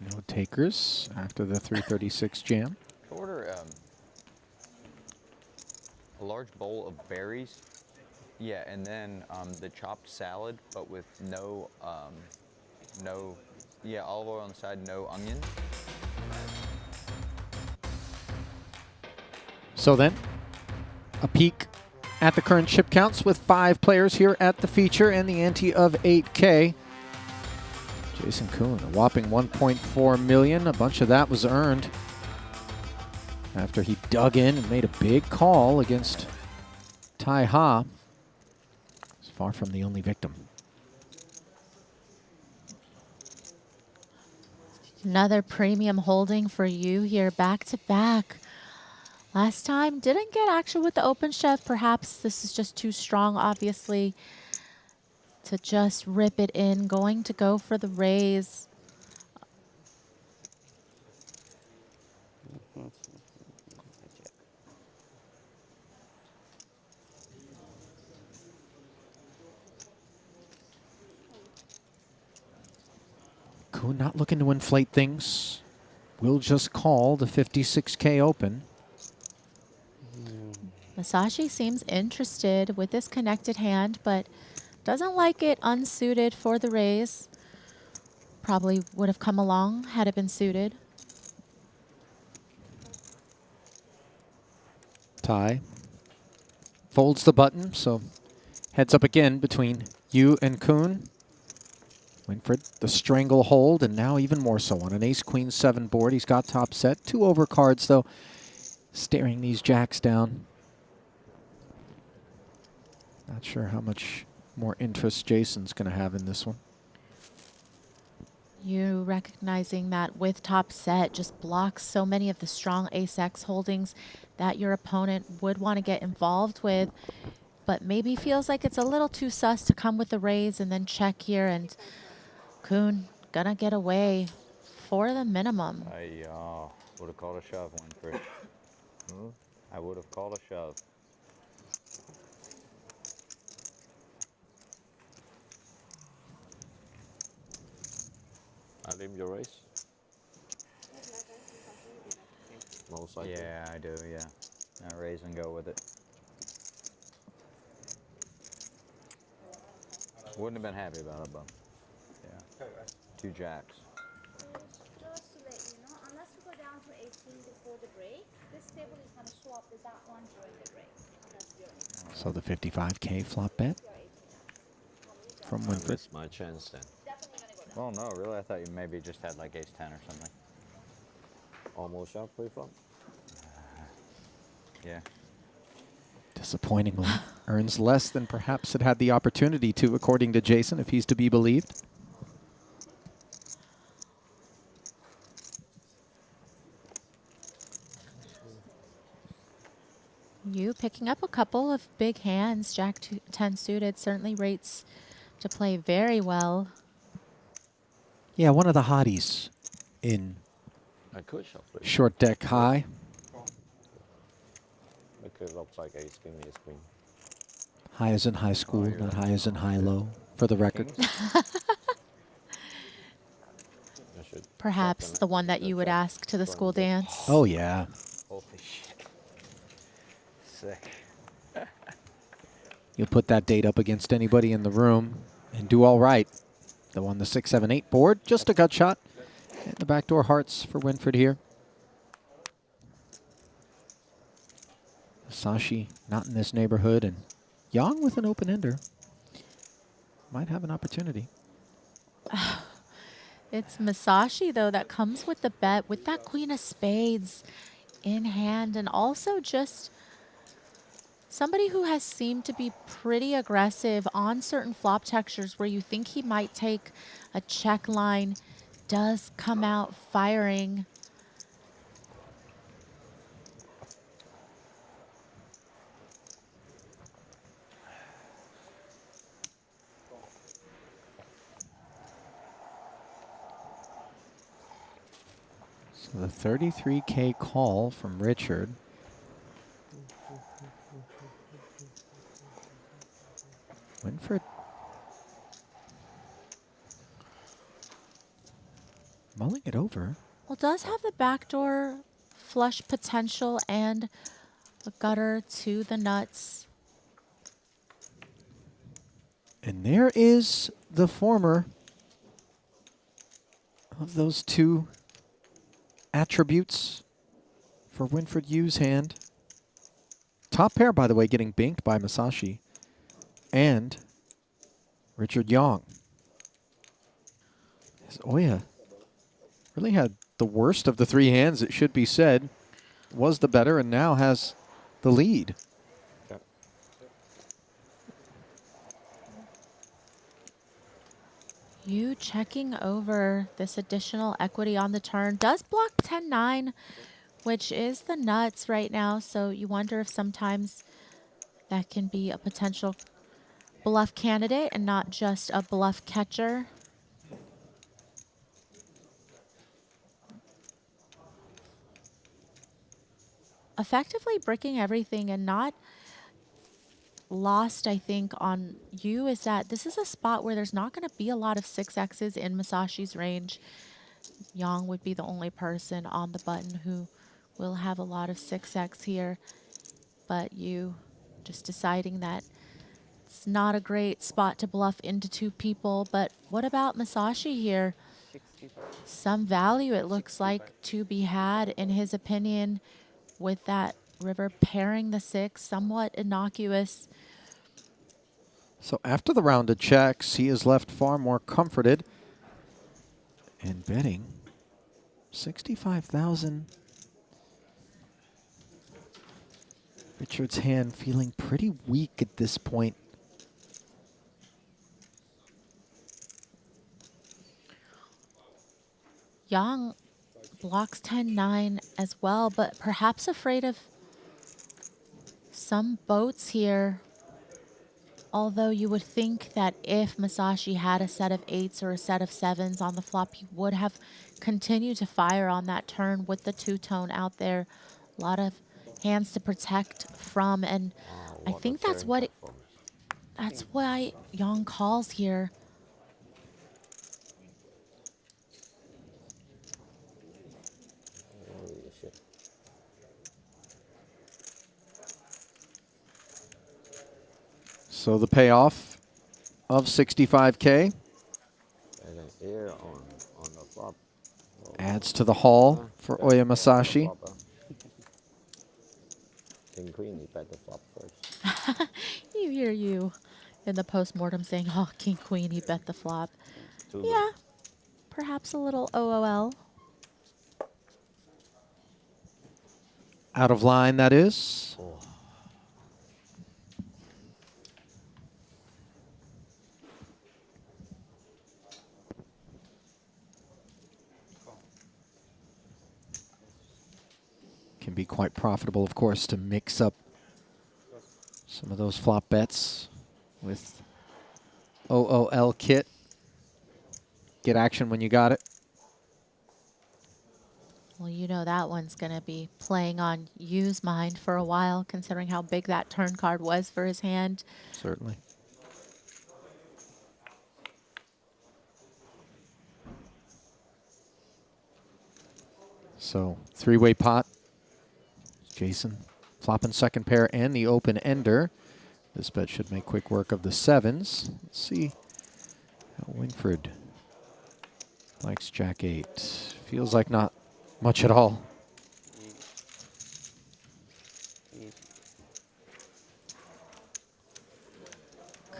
No takers after the 336 jam. Order a large bowl of berries. Yeah, and then the chopped salad, but with no, yeah, olive oil on the side, no onion. So then, a peek at the current chip counts with 5 players here at the feature and the ante of 8K. Jason Kuhn, a whopping 1.4 million. A bunch of that was earned after he dug in and made a big call against Tai Ha. He's far from the only victim. Another premium holding for you here, back to back. Last time didn't get action with the open shove. Perhaps this is just too strong, obviously, to just rip it in. Going to go for the raise. Kuhn not looking to inflate things. Will just call the 56K open. Masashi seems interested with this connected hand, but doesn't like it unsuited for the raise. Probably would have come along had it been suited. Tai folds the button, so heads up again between you and Kuhn. Winfried, the strangle hold, and now even more so on an ace-queen-7 board. He's got top set. 2 overcards, though, staring these jacks down. Not sure how much more interest Jason's going to have in this one. You recognizing that with top set just blocks so many of the strong ace-x holdings that your opponent would want to get involved with, but maybe feels like it's a little too sus to come with the raise and then check here, and Kuhn gonna get away for the minimum. I would have called a shove, Winfried. I would have called a shove. I limb your race. Most likely. Yeah, I do, yeah. I raise and go with it. Wouldn't have been happy about it, but yeah. 2 jacks. Just to let you know, unless we go down to 18 before the break, this table is going to swap with that one during the break. So the 55K flop bet from Winfried. That's my chance then. Well, no, really, I thought you maybe just had like ace-10 or something. Almost shot pre-flop. Yeah. Disappointingly, earns less than perhaps it had the opportunity to, according to Jason, if he's to be believed. You picking up a couple of big hands. Jack 10 suited certainly rates to play very well. Yeah, one of the hotties in I could shot pre-flop. short deck high. Because it looks like ace king, ace queen. High as in high school, not high as in high-low, for the record. Perhaps the one that you would ask to the school dance. Oh, yeah. Holy shit. Sick. You'll put that date up against anybody in the room and do all right. Though on the 6, 7, 8 board, just a gut shot. And the backdoor hearts for Winfried here. Sashi not in this neighborhood, and Yang with an open ender might have an opportunity. It's Masashi, though, that comes with the bet with that queen of spades in hand, and also just somebody who has seemed to be pretty aggressive on certain flop textures where you think he might take a check line, does come out firing. So the 33K call from Richard. Winford mulling it over. Well, does have the backdoor flush potential and a gutter to the nuts. And there is the former of those two attributes for Winford Yu's hand. Top pair, by the way, getting binked by Masashi and Richard Yang. As Oya really had the worst of the three hands, it should be said, was the better and now has the lead. Yu checking over this additional equity on the turn. Does block 10-9, which is the nuts right now. So you wonder if sometimes that can be a potential bluff candidate and not just a bluff catcher. Effectively bricking everything and not lost, I think, on you is that this is a spot where there's not going to be a lot of 6Xs in Masashi's range. Yang would be the only person on the button who will have a lot of 6X here. But you just deciding that it's not a great spot to bluff into two people. But what about Masashi here? Some value, it looks like, to be had, in his opinion, with that river pairing the 6, somewhat innocuous. So after the round of checks, he is left far more comforted and betting 65,000. Richard's hand feeling pretty weak at this point. Yang blocks 10-9 as well, but perhaps afraid of some boats here. Although you would think that if Masashi had a set of 8s or a set of 7s on the flop, he would have continued to fire on that turn with the two-tone out there. A lot of hands to protect from, and I think that's why Yang calls here. So the payoff of 65K And an air on the flop. adds to the haul for Oya Masashi. King Queen, you bet the flop first. You hear you in the post-mortem saying, oh, King Queen, he bet the flop. Yeah, perhaps a little OOL. Out of line, that is. Can be quite profitable, of course, to mix up some of those flop bets with OOL kit. Get action when you got it. Well, you know that one's going to be playing on Yu's mind for a while, considering how big that turn card was for his hand. Certainly. So, three-way pot. Jason flopping second pair and the open ender. This bet should make quick work of the 7s. Let's see how Winford likes Jack 8. Feels like not much at all.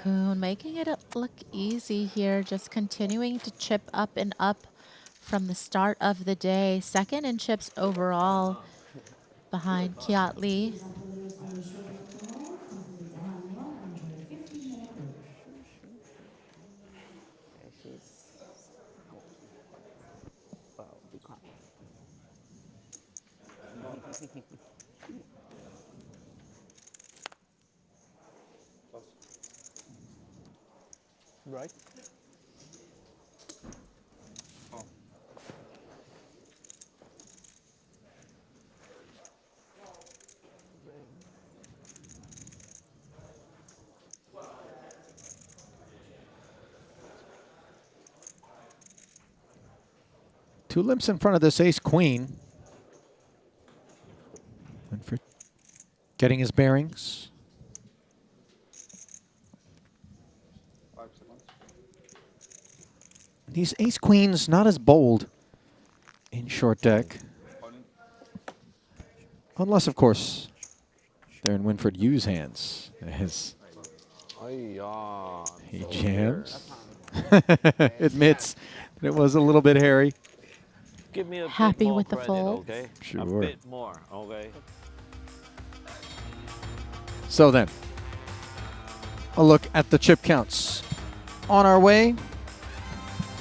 Kuhn making it look easy here, just continuing to chip up and up from the start of the day. Second in chips overall behind Kiat Lee. Right? 2 limps in front of this ace-queen. Winford getting his bearings. These ace-queens not as bold in short deck. Unless, of course, they're in Winford Yu's hands. As he jams. Admits that it was a little bit hairy. Give me a Happy bit more with the credit, fold. okay? Sure. A bit more, okay? So then, a look at the chip counts. On our way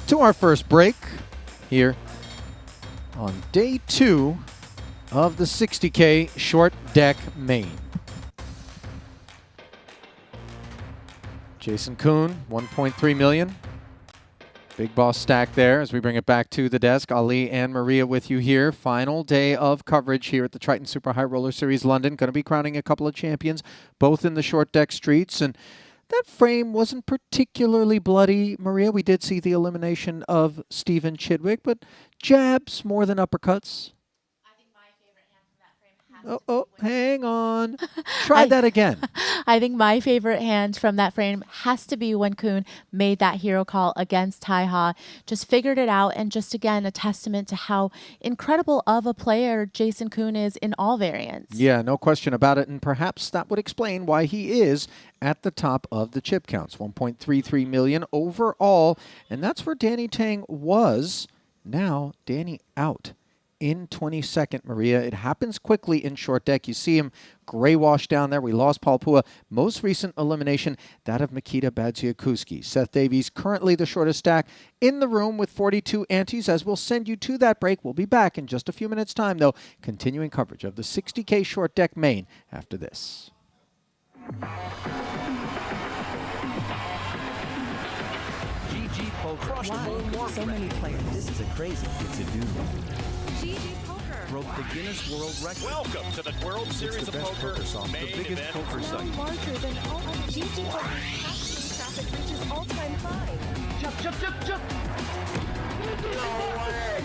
to our first break here on day 2 of the 60K short deck main. Jason Kuhn, 1.3 million. Big boss stack there as we bring it back to the desk. Ali and Maria with you here. Final day of coverage here at the Triton Super High Roller Series London. Going to be crowning a couple of champions, both in the short deck streets. And that frame wasn't particularly bloody, Maria. We did see the elimination of Stephen Chidwick, but jabs more than uppercuts. Oh, hang on. Try that again. I think my favorite hand from that frame has to be when Kuhn made that hero call against Taiha. Just figured it out, and just again a testament to how incredible of a player Jason Kuhn is in all variants. Yeah, no question about it, and perhaps that would explain why he is at the top of the chip counts. 1.33 million overall, and that's where Danny Tang was. Now, Danny out in 22nd, Maria. It happens quickly in short deck. You see him gray wash down there. We lost Paul Pua. Most recent elimination, that of Mikita Badziakuski. Seth Davies, currently the shortest stack in the room with 42 antes, as we'll send you to that break. We'll be back in just a few minutes' time, though, continuing coverage of the 60K short deck main after this. GG Poker. So many players. This is a crazy thing to do. Broke the Guinness World Record. Welcome to the World Series of Poker. The biggest poker site. Larger than all other GTO traffic reaches all-time high. Jump, jump, jump, jump. No way.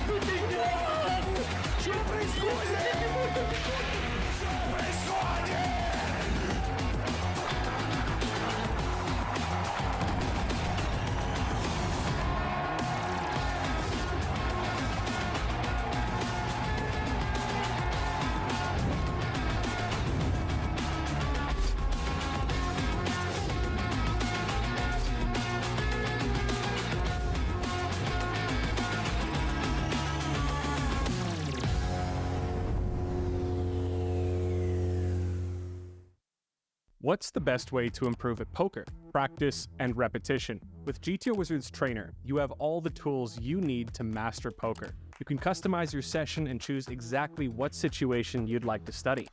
What's the best way to improve at poker? Practice and repetition. With GTO Wizard's Trainer, you have all the tools you need to master poker. You can customize your session and choose exactly what situation you'd like to study.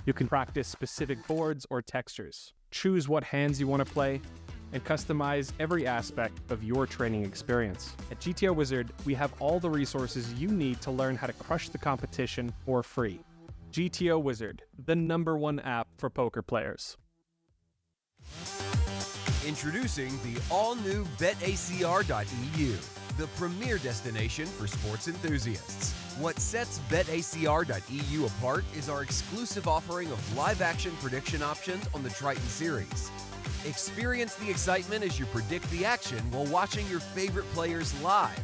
You can practice specific boards or textures, choose what hands you want to play, and customize every aspect of your training experience. At GTO Wizard, we have all the resources you need to learn how to crush the competition for free. GTO Wizard, the #1 app for poker players. Introducing the all-new BetACR.eu, the premier destination for sports enthusiasts. What sets BetACR.eu apart is our exclusive offering of live-action prediction options on the Triton series. Experience the excitement as you predict the action while watching your favorite players live.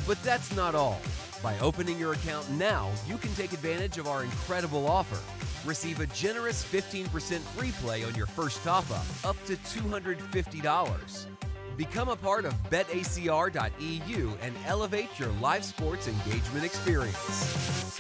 But that's not all. By opening your account now, you can take advantage of our incredible offer. Receive a generous 15% free play on your first top-up, up to $250. Become a part of BetACR.eu and elevate your live sports engagement experience.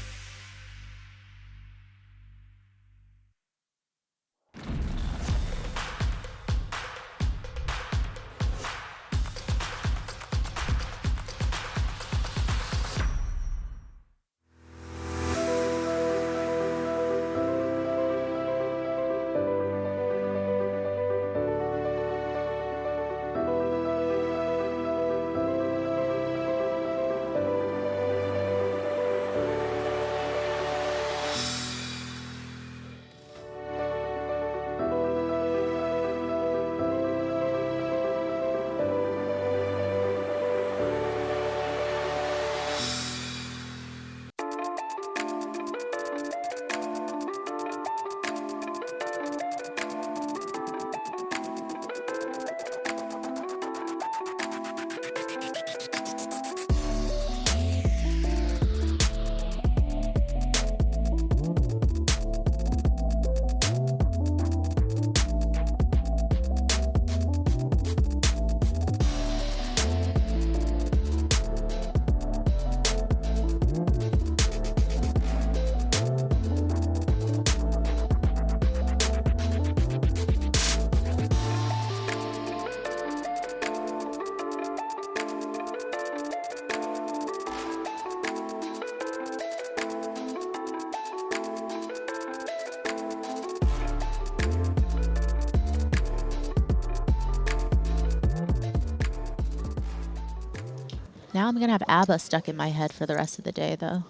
Now I'm going to have ABBA stuck in my head for the rest of the day, though.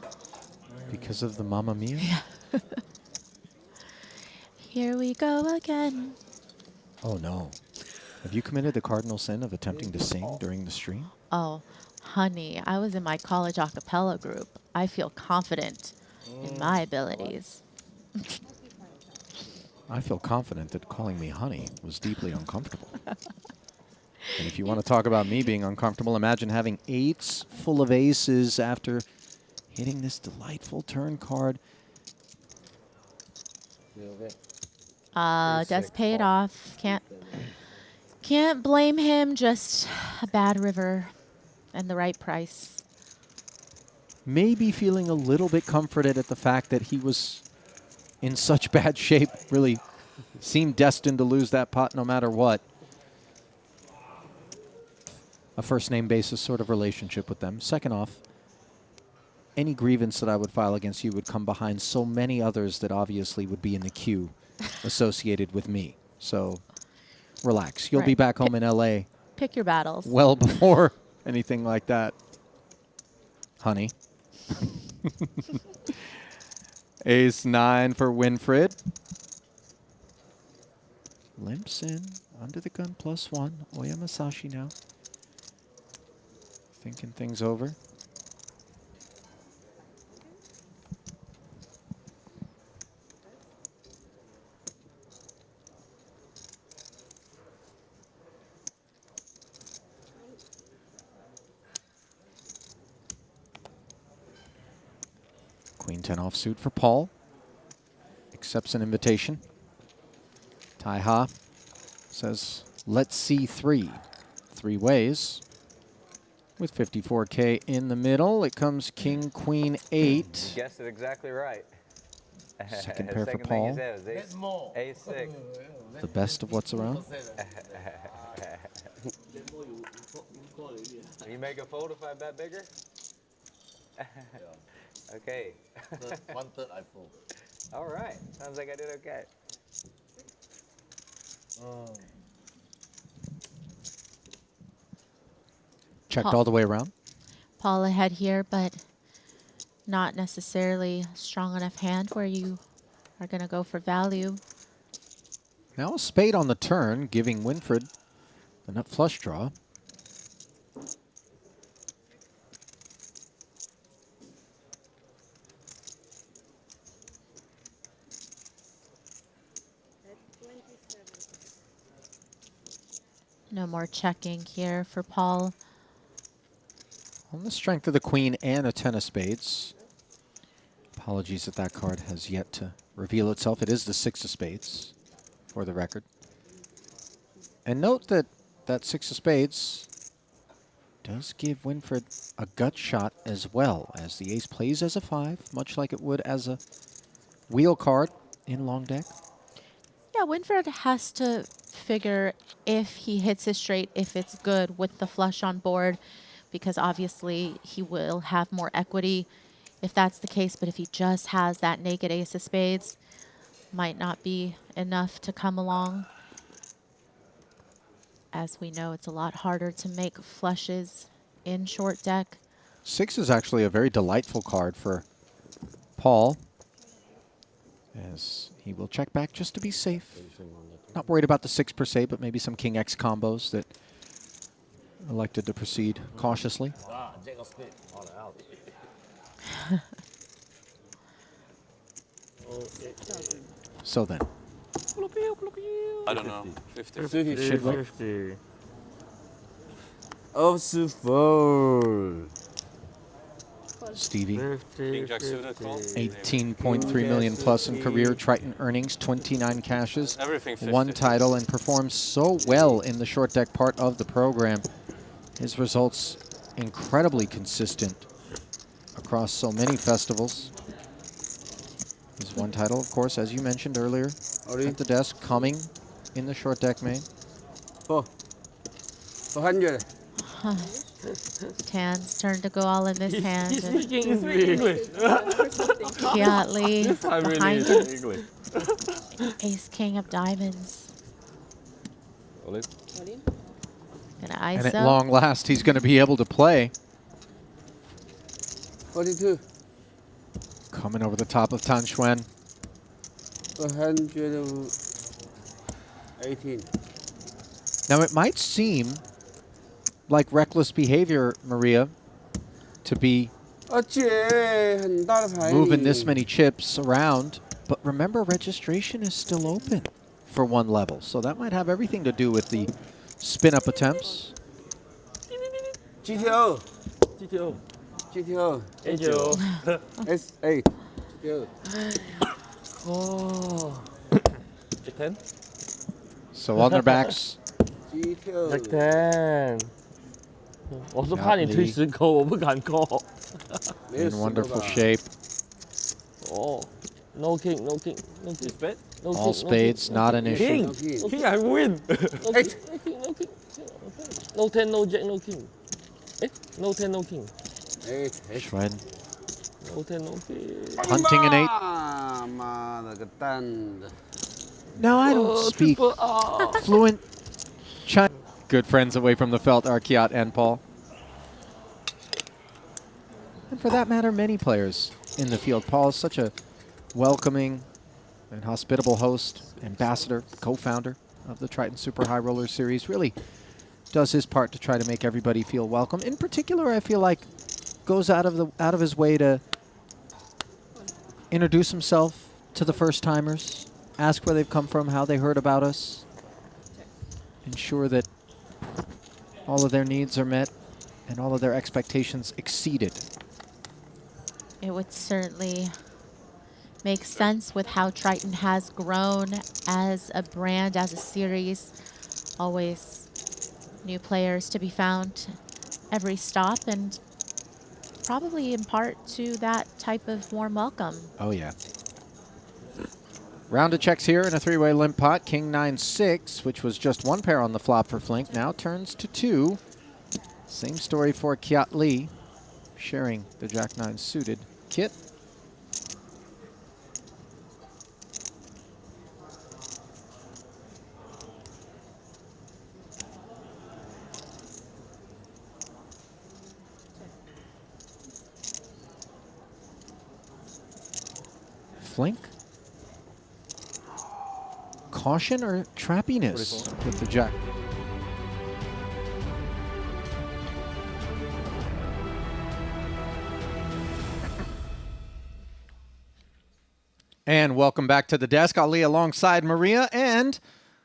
Because of the Mamma Mia? Yeah. Here we go again. Oh, no. Have you committed the cardinal sin of attempting to sing during the stream? Oh, honey, I was in my college a cappella group. I feel confident in my abilities. I feel confident that calling me honey was deeply uncomfortable. And if you want to talk about me being uncomfortable, imagine having 8s full of aces after hitting this delightful turn card. Does pay it off. Can't blame him. Just a bad river and the right price. Maybe feeling a little bit comforted at the fact that he was in such bad shape, really seemed destined to lose that pot no matter what. A first-name basis sort of relationship with them. Second off, any grievance that I would file against you would come behind so many others that obviously would be in the queue associated with me. So relax. You'll be Right. back home in L.A. Pick your battles. well before anything like that, honey. Ace 9 for Winfried. Limps in, under the gun, +1. Oya Masashi now. Thinking things over. Queen 10 offsuit for Paul. Accepts an invitation. Tai Ha says, let's see 3. 3 ways. With 54K in the middle, it comes King, Queen, 8. You guessed it exactly right. Second pair for Second Paul. thing he said was ace 6. The best of what's around. You make a fold if I bet bigger? Okay. 1/3 I fold. All right. Sounds like I did okay. Checked all the way around. Paul ahead here, but not necessarily a strong enough hand where you are going to go for value. Now a spade on the turn, giving Winfried the nut flush draw. No more checking here for Paul. On the strength of the Queen and a 10 of spades. Apologies that that card has yet to reveal itself. It is the 6 of spades, for the record. And note that that 6 of spades does give Winfried a gut shot as well, as the ace plays as a 5, much like it would as a wheel card in long deck. Yeah, Winfried has to figure if he hits his straight, if it's good with the flush on board, because obviously he will have more equity if that's the case. But if he just has that naked ace of spades, might not be enough to come along. As we know, it's a lot harder to make flushes in short deck. 6 is actually a very delightful card for Paul, as he will check back just to be safe. Not worried about the 6 per se, but maybe some King X combos that elected to proceed cautiously. So then. I don't know. 50. 50. Offsuit. Stevie, King Jack suited call. 18.3 million plus in career Triton earnings, 29 cashes, Everything 50. 1 title, and performs so well in the short deck part of the program. His results incredibly consistent across so many festivals. His 1 title, of course, as you mentioned earlier, at the desk, coming in the short deck main. 400. Tan's turn to go all in this hand. He's speaking English. Kiatley This time really behind is him. English. Ace King of diamonds. Gonna And at ISO. long last, he's going to be able to play. 42. Coming over the top of Tan Xuan. 118. Now, it might seem like reckless behavior, Maria, to be moving this many chips around. But remember, registration is still open for one level. So that might have everything to do with the spin-up attempts. GTO. GTO. GTO. GTO. S8. GTO. Oh. Jack 10? So on their backs. GTO. Jack 10. 我是怕你推10口，我不敢 call。 In wonderful shape. Oh, no king, no king, no king. Spade? No All king, spades, no not an issue. King, king, I win. No king, no king, no king. No 10, no jack, no king. No 10, no king. Xuan No 10, no king. hunting an 8. No, I don't speak fluent Chinese. Good friends away from the felt are Kiat and Paul. And for that matter, many players in the field. Paul is such a welcoming and hospitable host, ambassador, co-founder of the Triton Super High Roller Series. Really does his part to try to make everybody feel welcome. In particular, I feel like goes out of his way to introduce himself to the first timers, ask where they've come from, how they heard about us, ensure that all of their needs are met and all of their expectations exceeded. It would certainly make sense with how Triton has grown as a brand, as a series. Always new players to be found every stop, and probably in part to that type of warm welcome. Oh, yeah. Round of checks here in a three-way limp pot. King 9-6, which was just one pair on the flop for Flink, now turns to 2. Same story for Kiat Lee, sharing the Jack 9 suited kit. Flink? Caution or trappiness with the Jack? And welcome back to the desk. Ali alongside Maria, and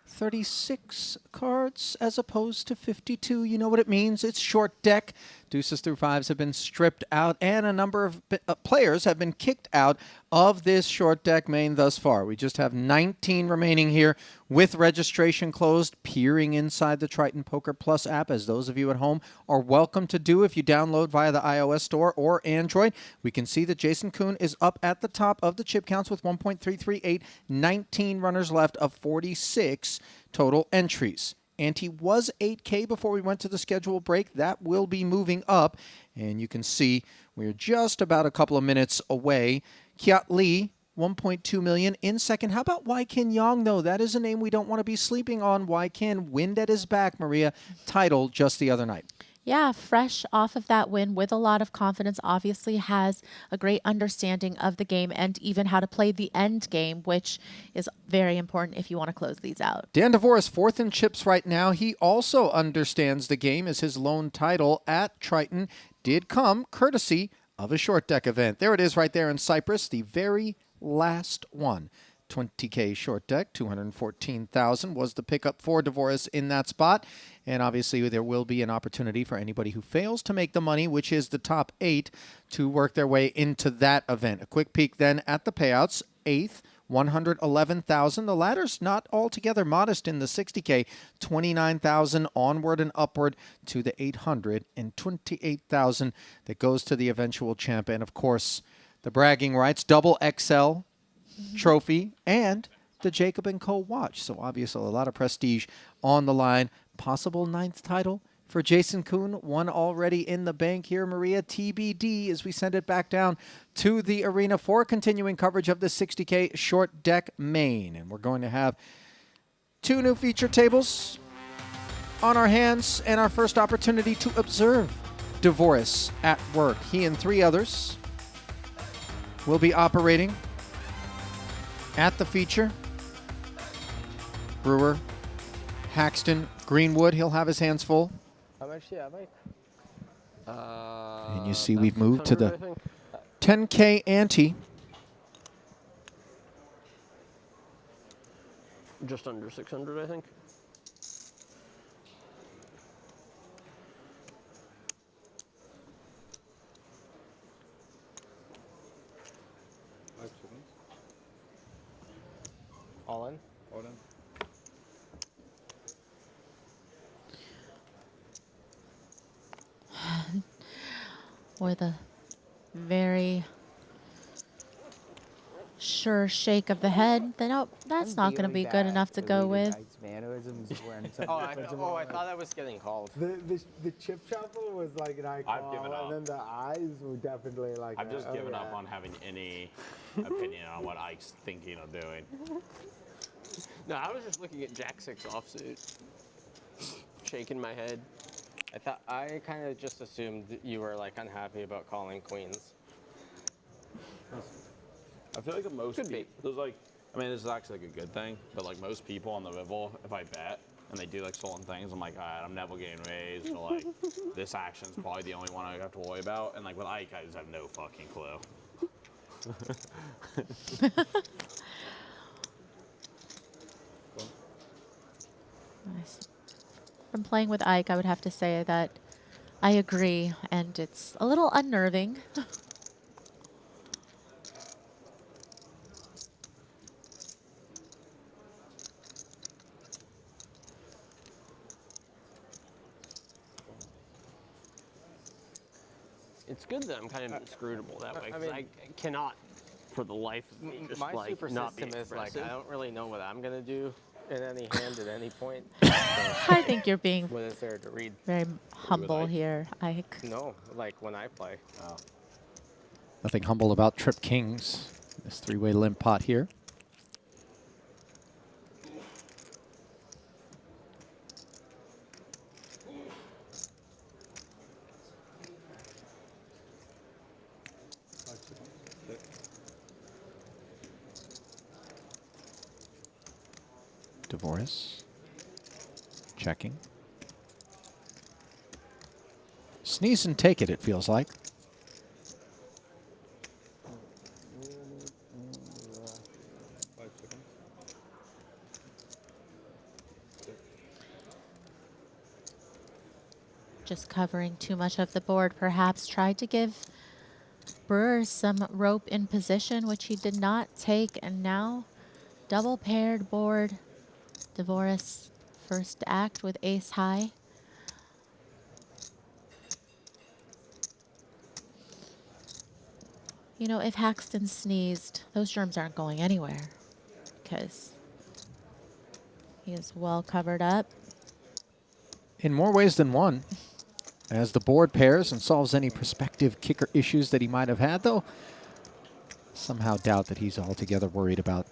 36 cards as opposed to 52. You know what it means. It's short deck. Deuces through fives have been stripped out, and a number of players have been kicked out of this short deck main thus far. We just have 19 remaining here with registration closed, peering inside the Triton Poker Plus app, as those of you at home are welcome to do if you download via the iOS store or Android. We can see that Jason Kuhn is up at the top of the chip counts with 1.338, 19 runners left of 46 total entries. Ante was 8K before we went to the scheduled break. That will be moving up, and you can see we're just about a couple of minutes away. Kiat Lee, 1.2 million in second. How about Wai Kin Yong, though? That is a name we don't want to be sleeping on. Wai Kin, wind at his back, Maria, title just the other night. Yeah, fresh off of that win with a lot of confidence, obviously has a great understanding of the game and even how to play the end game, which is very important if you want to close these out. Dan DeVore is fourth in chips right now. He also understands the game, as his lone title at Triton did come courtesy of a short deck event. There it is right there in Cyprus, the very last one. 20K short deck, 214,000 was the pickup for DeVoris in that spot. And obviously there will be an opportunity for anybody who fails to make the money, which is the top 8, to work their way into that event. A quick peek then at the payouts. 8th, 111,000. The ladder's not altogether modest in the 60K, 29,000 onward and upward to the 828,000 that goes to the eventual champ. And of course, the bragging rights, double XL trophy, and the Jacob & Co. watch. So obviously a lot of prestige on the line. Possible 9th title for Jason Kuhn. One already in the bank here, Maria. TBD as we send it back down to the arena for continuing coverage of the 60K short deck main. And we're going to have 2 new feature tables on our hands and our first opportunity to observe DeVoris at work. He and 3 others will be operating at the feature. Brewer, Haxton, Greenwood. He'll have his hands full. How much do you have, Mike? And you see we've moved to 600, the I think. 10K ante. Just under 600, I think. All in? All in. With a very sure shake of the head, then oh, that's not going to be good enough to go with. I thought that was getting called. The chip shuffle was like an eye I've given call, up. and then the eyes were definitely like. I've just given up on having any opinion on what Ike's thinking of doing. No, I was just looking at Jack 6 offsuit, shaking my head. I kind of just assumed that you were like unhappy about calling queens. I feel like most people, there's like, I mean, this is actually like a good thing, but like most people on the Vival, if I bet and they do like certain things, I'm like, all right, I'm never getting raised, or like, this action's probably the only one I have to worry about. And like with Ike, I just have no fucking clue. Nice. From playing with Ike, I would have to say that I agree, and it's a little unnerving. It's good that I'm kind of inscrutable that way, because I cannot, for the life of me, just My like super not be system is like expressive. I don't really know what I'm gonna do in any hand at any point. I think you're being What is there to read? very humble here, Ike. No, like when I play. Nothing humble about Trip Kings. This three-way limp pot here. Dvoris. Checking. Sneeze and take it, it feels like. Just covering too much of the board, perhaps tried to give Brewer some rope in position, which he did not take, and now double paired board. Dvoris first to act with ace high. You know, if Haxton sneezed, those germs aren't going anywhere because he is well covered up. In more ways than one. As the board pairs and solves any prospective kicker issues that he might have had, though, somehow doubt that he's altogether worried about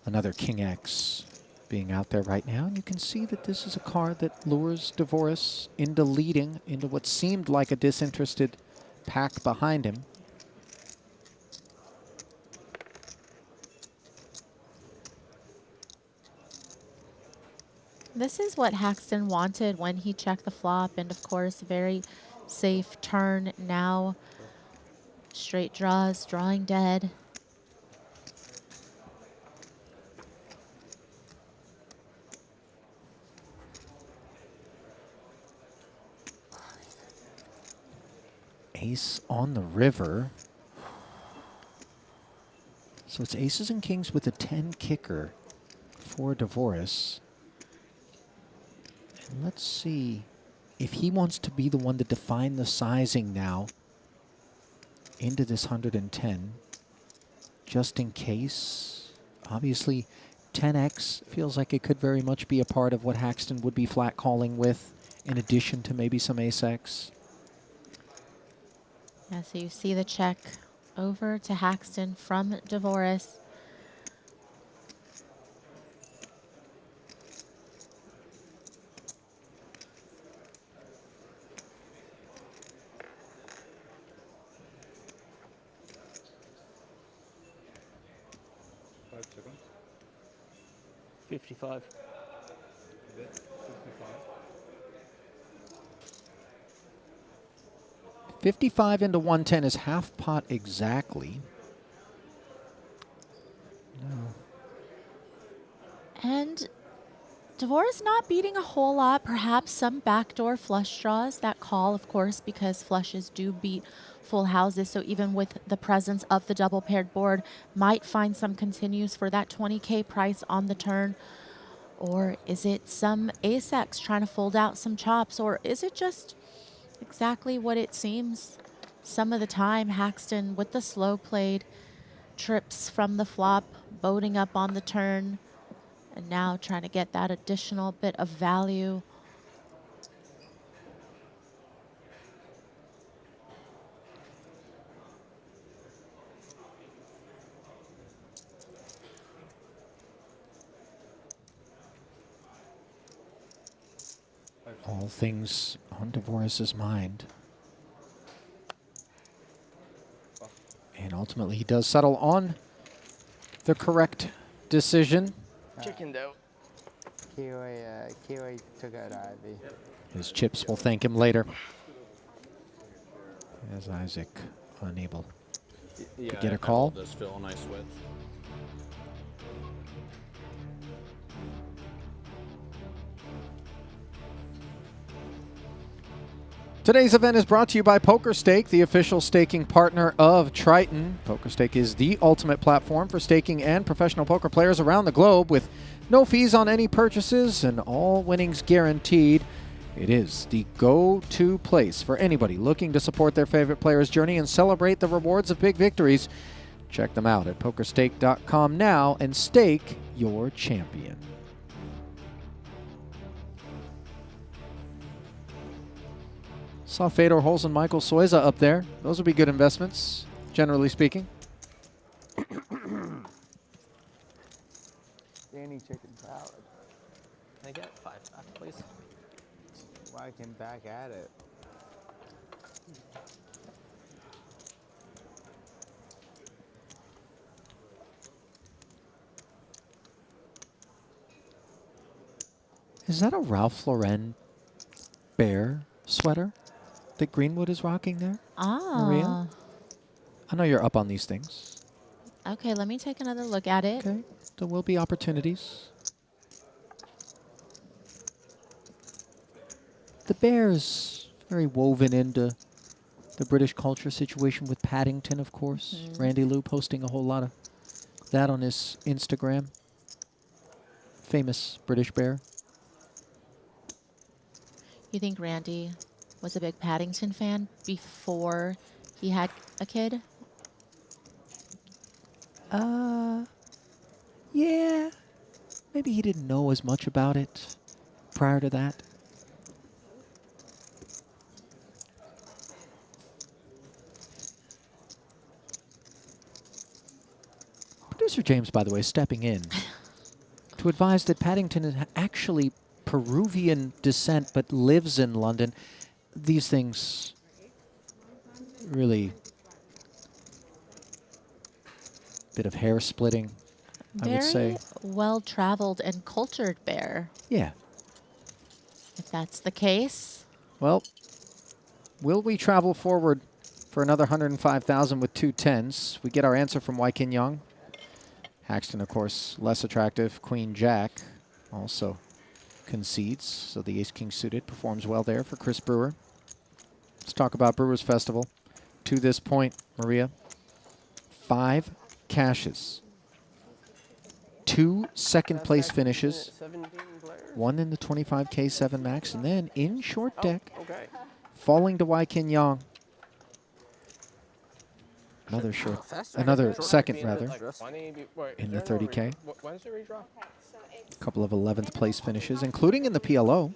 another King X being out there right now. And you can see that this is a card that lures Dvoris into leading into what seemed like a disinterested pack behind him. This is what Haxton wanted when he checked the flop, and of course, very safe turn now. Straight draws, drawing dead. Ace on the river. So it's aces and kings with a 10 kicker for Dvoris. And let's see if he wants to be the one to define the sizing now into this 110, just in case. Obviously, 10x feels like it could very much be a part of what Haxton would be flat calling with, in addition to maybe some ace-x. Yeah, so you see the check over to Haxton from Dvoris. 5 seconds. 55. 55 into 110 is half pot exactly. And Dvorak's not beating a whole lot. Perhaps some backdoor flush draws. That call, of course, because flushes do beat full houses. So even with the presence of the double paired board, might find some continues for that 20K price on the turn. Or is it some ace-x trying to fold out some chops? Or is it just exactly what it seems some of the time? Haxton with the slow played trips from the flop, boating up on the turn. And now trying to get that additional bit of value. All things on Dvorak's mind. And ultimately, he does settle on the correct decision. Chicken dough. Kiwi took out Ivy. His chips will thank him later. As Isaac unable to get a call. Does feel a nice switch. Today's event is brought to you by PokerStake, the official staking partner of Triton. PokerStake is the ultimate platform for staking and professional poker players around the globe with no fees on any purchases and all winnings guaranteed. It is the go-to place for anybody looking to support their favorite player's journey and celebrate the rewards of big victories. Check them out at pokerstake.com now and stake your champion. Saw Fedor Holz and Michael Soiza up there. Those would be good investments, generally speaking. Danny chicken salad. Can I get 5 back, please? Why can back at it? Is that a Ralph Lauren bear sweater that Greenwood is rocking there? Maria? I know you're up on these things. Okay, let me take another look at it. Okay, there will be opportunities. The bear is very woven into the British culture situation with Paddington, of course. Randy Lou posting a whole lot of that on his Instagram. Famous British bear. You think Randy was a big Paddington fan before he had a kid? Yeah. Maybe he didn't know as much about it prior to that. Producer James, by the way, stepping in to advise that Paddington is actually Peruvian descent but lives in London. These things really bit of hair splitting, I would say. Very well-traveled and cultured bear. Yeah. If that's the case. Well, will we travel forward for another 105,000 with 2 10s? We get our answer from Waikin Young. Haxton, of course, less attractive. Queen Jack also concedes, so the ace-king suited performs well there for Chris Brewer. Let's talk about Brewers Festival. To this point, Maria, 5 cashes, 2 second-place finishes, 1 in the 25K 7 max, and then in short deck, falling to Waikin Young. Another short, another second rather, in the 30K. When's the redraw? A couple of 11th place finishes, including in the PLO.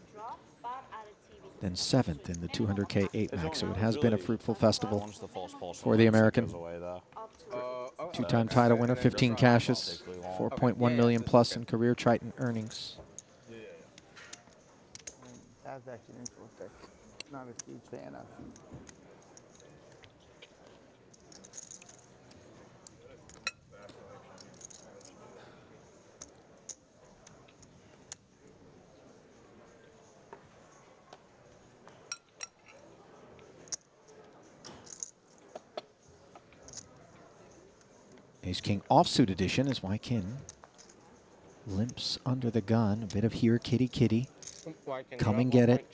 Then 7th in the 200K 8 max. So it has been a fruitful festival for the American. 2-time title winner, 15 cashes, 4.1 million plus in career Triton earnings. That's actually interesting. Not a huge fan of. Ace-King offsuit edition as Wykin limps under the gun. A bit of here, kitty, kitty. Come and get it.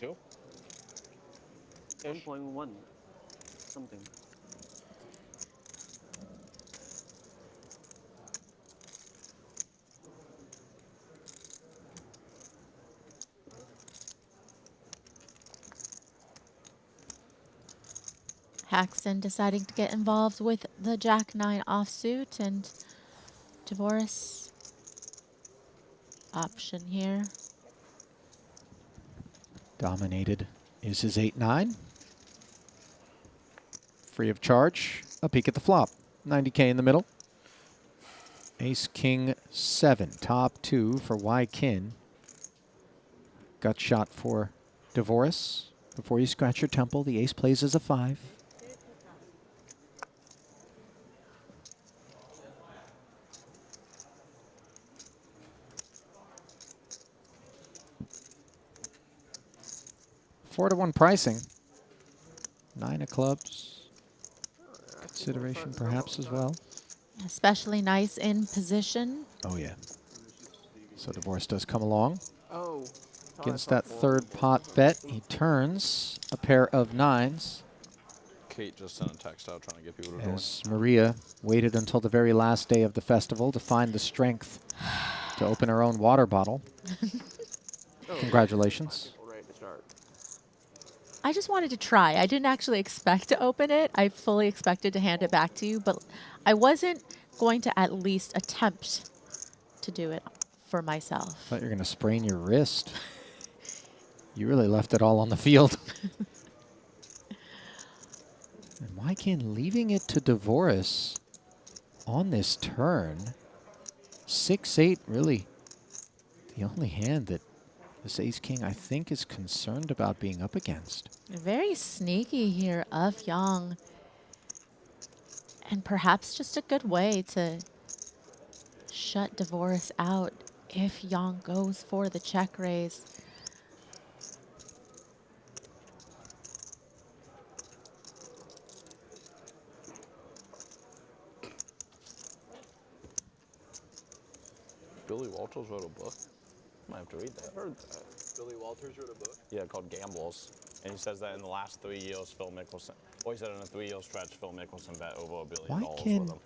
1.1 something. Haxton deciding to get involved with the Jack-9 offsuit, and Dvoris option here. Dominated is his 8-9. Free of charge. A peek at the flop. 90K in the middle. Ace-King 7. Top 2 for Wykin. Gut shot for Dvoris. Before you scratch your temple, the ace plays as a 5. $4-1 pricing. 9 of clubs. Consideration perhaps as well. Especially nice in position. Oh yeah. So Dvoris does come along. Oh. Against that third pot bet, he turns a pair of 9s. Kate just sent a text out trying to get people to join. As Maria waited until the very last day of the festival to find the strength to open her own water bottle. Congratulations. I just wanted to try. I didn't actually expect to open it. I fully expected to hand it back to you, but I wasn't going to at least attempt to do it for myself. Thought you were going to sprain your wrist. You really left it all on the field. And Wykin leaving it to Dvoris on this turn. 6-8, really the only hand that this Ace-King, I think, is concerned about being up against. Very sneaky here of Yang. And perhaps just a good way to shut Dvoris out if Yang goes for the check raise. Billy Walters wrote a book. Might have to read that. I heard that. Billy Walters wrote a book? Yeah, called Gambles. And he says that in the last 3 years, Phil Mickelson, he said in a 3-year stretch, Phil Mickelson bet over $1 billion with Wykin him.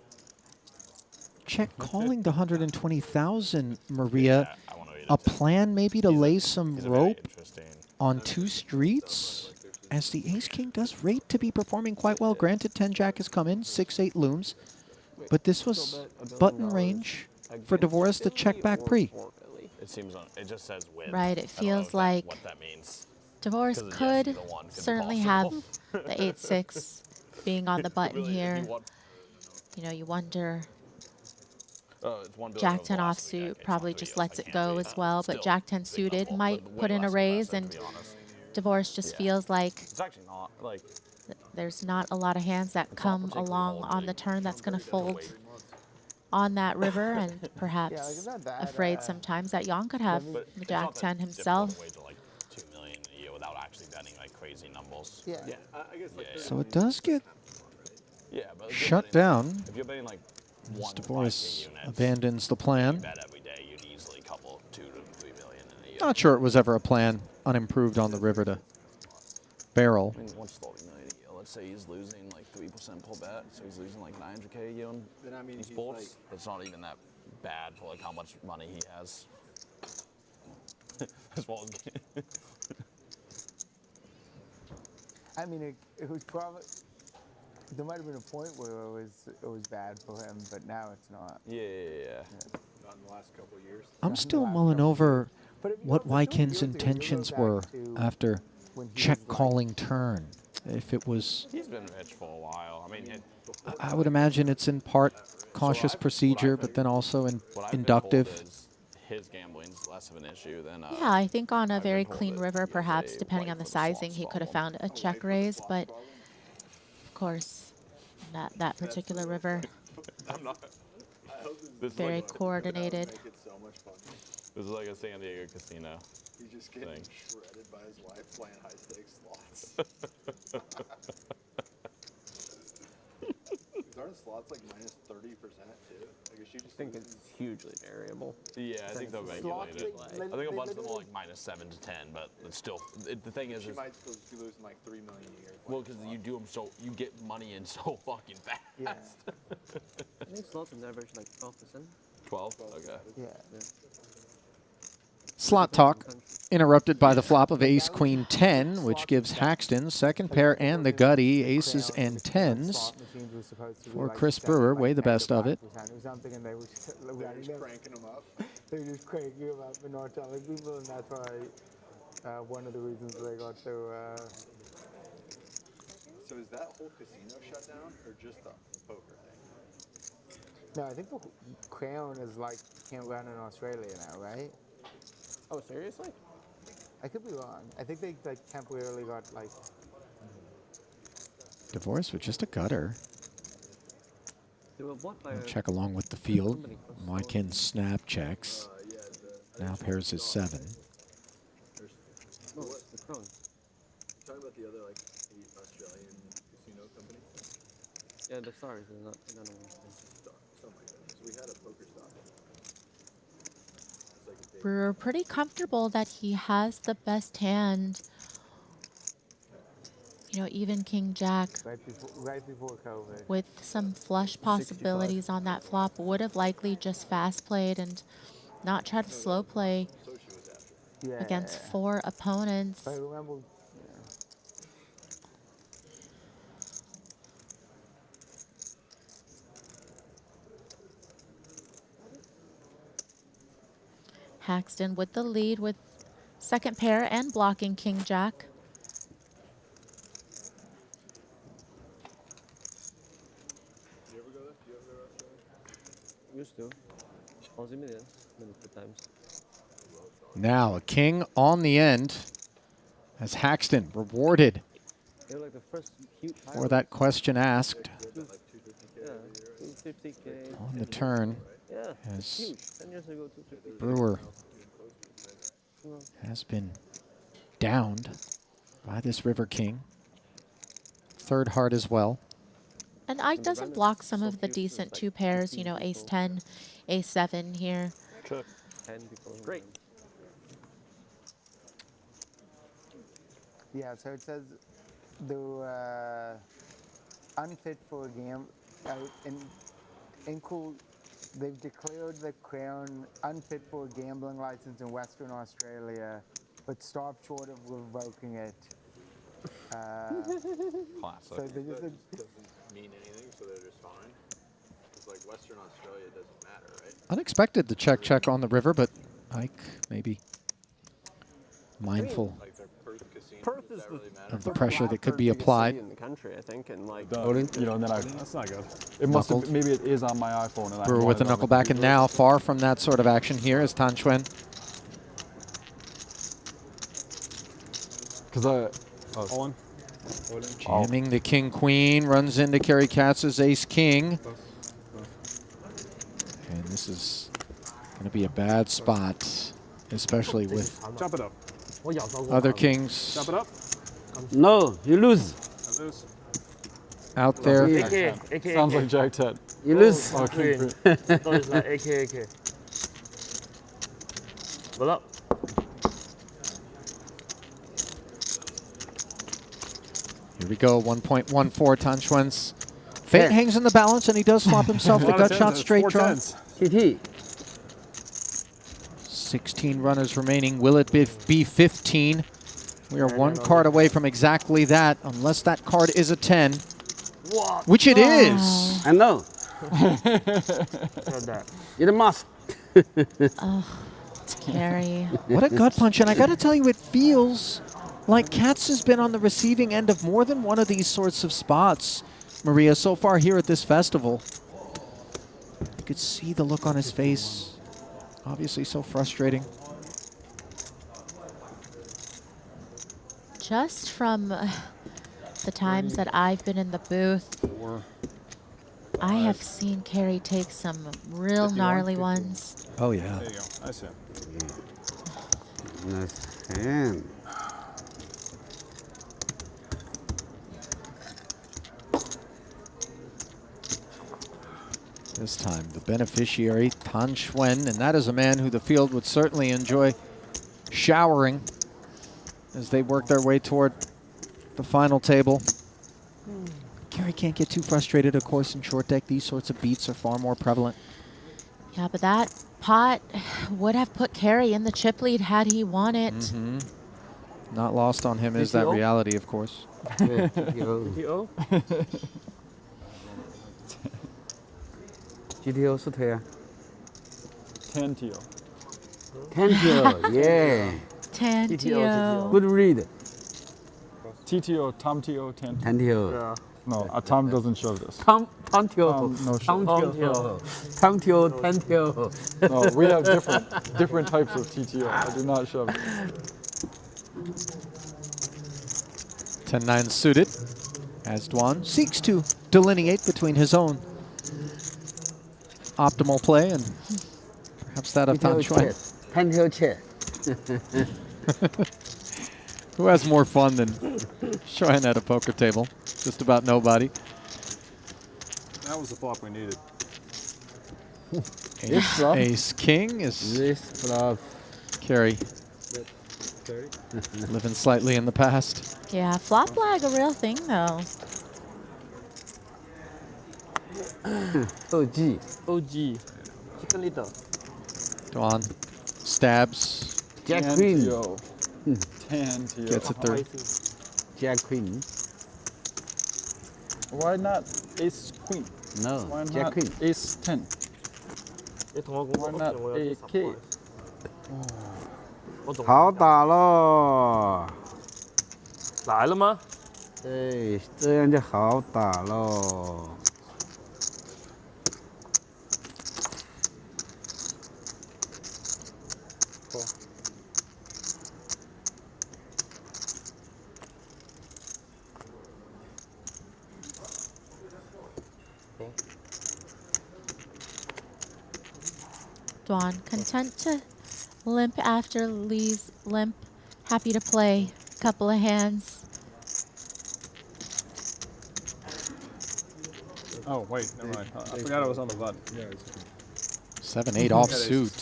check calling the 120,000, Maria. Yeah, I wanna read A plan maybe to lay some rope on 2 streets, as the Ace-King does rate to be performing quite well. Granted, 10-Jack has come in, 6-8 looms, but this was button range for Dvoris to check back pre. It seems, it just says win. Right, it feels like what that means. Dvoris could certainly have the 8-6 being on the button here. You know, you wonder. Jack 10 offsuit probably just lets it go as well, but Jack 10 suited might put in a raise, and Dvoris just feels like It's actually not like there's not a lot of hands that come along on the turn that's going to fold on that river, and perhaps afraid sometimes that Yang could have the Jack 10 himself. like 2 million a year without actually betting like crazy numbers. Yeah. I guess like So it does get but shut down. If you're betting like As Dvoris abandons the plan. bet every day, you'd easily couple 2 to 3 million in a year. Not sure it was ever a plan, unimproved on the river to barrel. I mean, 130 million a year. Let's say he's losing like 3% per bet, so he's losing like 900K a year on sports. That's not even that bad for like how much money he has. As well as I mean, it was probably, there might have been a point where it was bad for him, but now it's not. Yeah. Not in the last couple of years. I'm still mulling over what Wykin's intentions were after check calling turn. If it was, he's been rich for a while. I mean, I would imagine it's in part cautious procedure, but then also inductive. His gambling's less of an issue than. Yeah, I think on a very clean river, perhaps depending on the sizing, he could have found a check raise, but of course, that particular river, very coordinated. This is like a San Diego casino. He's just getting shredded by his wife playing high stakes slots. aren't slots like minus 30% too? Like, is she just I think it's hugely variable. Yeah, I think they'll regulate it. I think a bunch of them are like minus 7 to 10, but it's still. The thing is, she might still be losing like $3 million a year. Well, because you do them so you get money in so fucking fast. Yeah. I think slots on average like 12%. 12? Okay. Yeah. Slot talk interrupted by the flop of ace queen 10, which gives Haxton second pair and the gutty aces and tens for Chris Brewer. Way the best of it. I'm thinking they were just cranking them up. They were just cranking them up and not telling people, and that's why one of the reasons they got so. So is that whole casino shut down or just the poker thing? No, I think the Crown is like can't run in Australia now, right? Oh, seriously? I could be wrong. I think they like temporarily got like. Divorce with just a gutter. They were bought by We'll check along with the field. Mykin snap checks. Now pairs his 7. No, it's the Crown. Talking about the other like 8 Australian casino company. Yeah, the Stars is not. I don't know. Something like that. So we had a poker stop. Brewer pretty comfortable that he has the best hand. You know, even King Jack Right before COVID. with some flush possibilities on that flop would have likely just fast played and not tried to slow play against 4 opponents. I remember. Haxton with the lead with second pair and blocking King Jack. Do you ever go there? Do you ever go to Australia? Used to. Aussie millions, many times. Now a king on the end as Haxton rewarded They were like the first huge for that question asked Yeah, 250K. on the turn. Yeah, as huge. 10 years ago, 250K. Brewer has been downed by this River King. Third heart as well. And Ike doesn't block some of the decent 2 pairs, you know, ace 10, ace 7 here. Great. Yeah, so it says the unfit for a game. They've declared the Crown unfit for a gambling license in Western Australia, but stopped short of revoking it. Classic. So they just, Doesn't mean anything, so they're just fine. It's like Western Australia doesn't matter, right? Unexpected the check on the river, but Ike maybe mindful Perth is of the pressure that could be applied. in the country, I think, and like. You know, and then that's not good. It must have. Maybe it is on my iPhone. And Brewer with a knuckle back, and now far from that sort of action here is Tan Xuan. Because Owen. Jamming the king queen, runs into Kerry Katz's ace king. And this is going to be a bad spot, especially with Chop it up. other kings Chop it up. No, you lose. I lose. out there. Sounds like Jack 10. You lose. Oh, king queen. No, it's like AK. Roll up. Here we go, 1.14 Tan Xuan's. Fate hangs in the balance, and he does flop himself the gut shot straight draw. TT. 16 runners remaining. Will it be 15? We are 1 card away from exactly that, unless that card is a 10. What? Which it is. I know. You're the must. Oh, it's Kerry. What a gut punch. And I got to tell you, it feels like Katz has been on the receiving end of more than one of these sorts of spots, Maria, so far here at this festival. You could see the look on his face. Obviously so frustrating. Just from the times that I've been in the booth, I have seen Kerry take some real gnarly ones. Oh, yeah. There you go. I see. Nice hand. This time, the beneficiary, Tan Xuan, and that is a man who the field would certainly enjoy showering as they work their way toward the final table. Kerry can't get too frustrated, of course, in short deck. These sorts of beats are far more prevalent. Yeah, but that pot would have put Kerry in the chip lead had he won it. Not lost on him is that reality, of course. GTO? GTO 是推啊 Tantio. Tantio, yeah. Tantio. Good read. TTO, Tomtio, Tantio. Tantio. Yeah. No, Tom doesn't shove this. Tantio. No shove. Tantio. Tantio. No, we have different types of TTO. I do not shove this. 10-9 suited, as Duan seeks to delineate between his own optimal play and perhaps that of Tan Xuan. Tantio chess. Who has more fun than Xuan at a poker table? Just about nobody. That was the flop we needed. Ace King is this flop. Kerry living slightly in the past. Yeah, flop lag a real thing though. OG. OG. Chicken little. Duan stabs. Jack Queen. Tantio. Gets it through. Jack Queen. Why not Ace Queen? No, Why Jack not Queen. Ace 10? Why not a K? 好打喽！来了吗？对，这样就好打喽。Duan, content to limp after Lee's limp. Happy to play. Couple of hands. Oh, wait, never mind. I forgot I was on the button. 7-8 offsuit.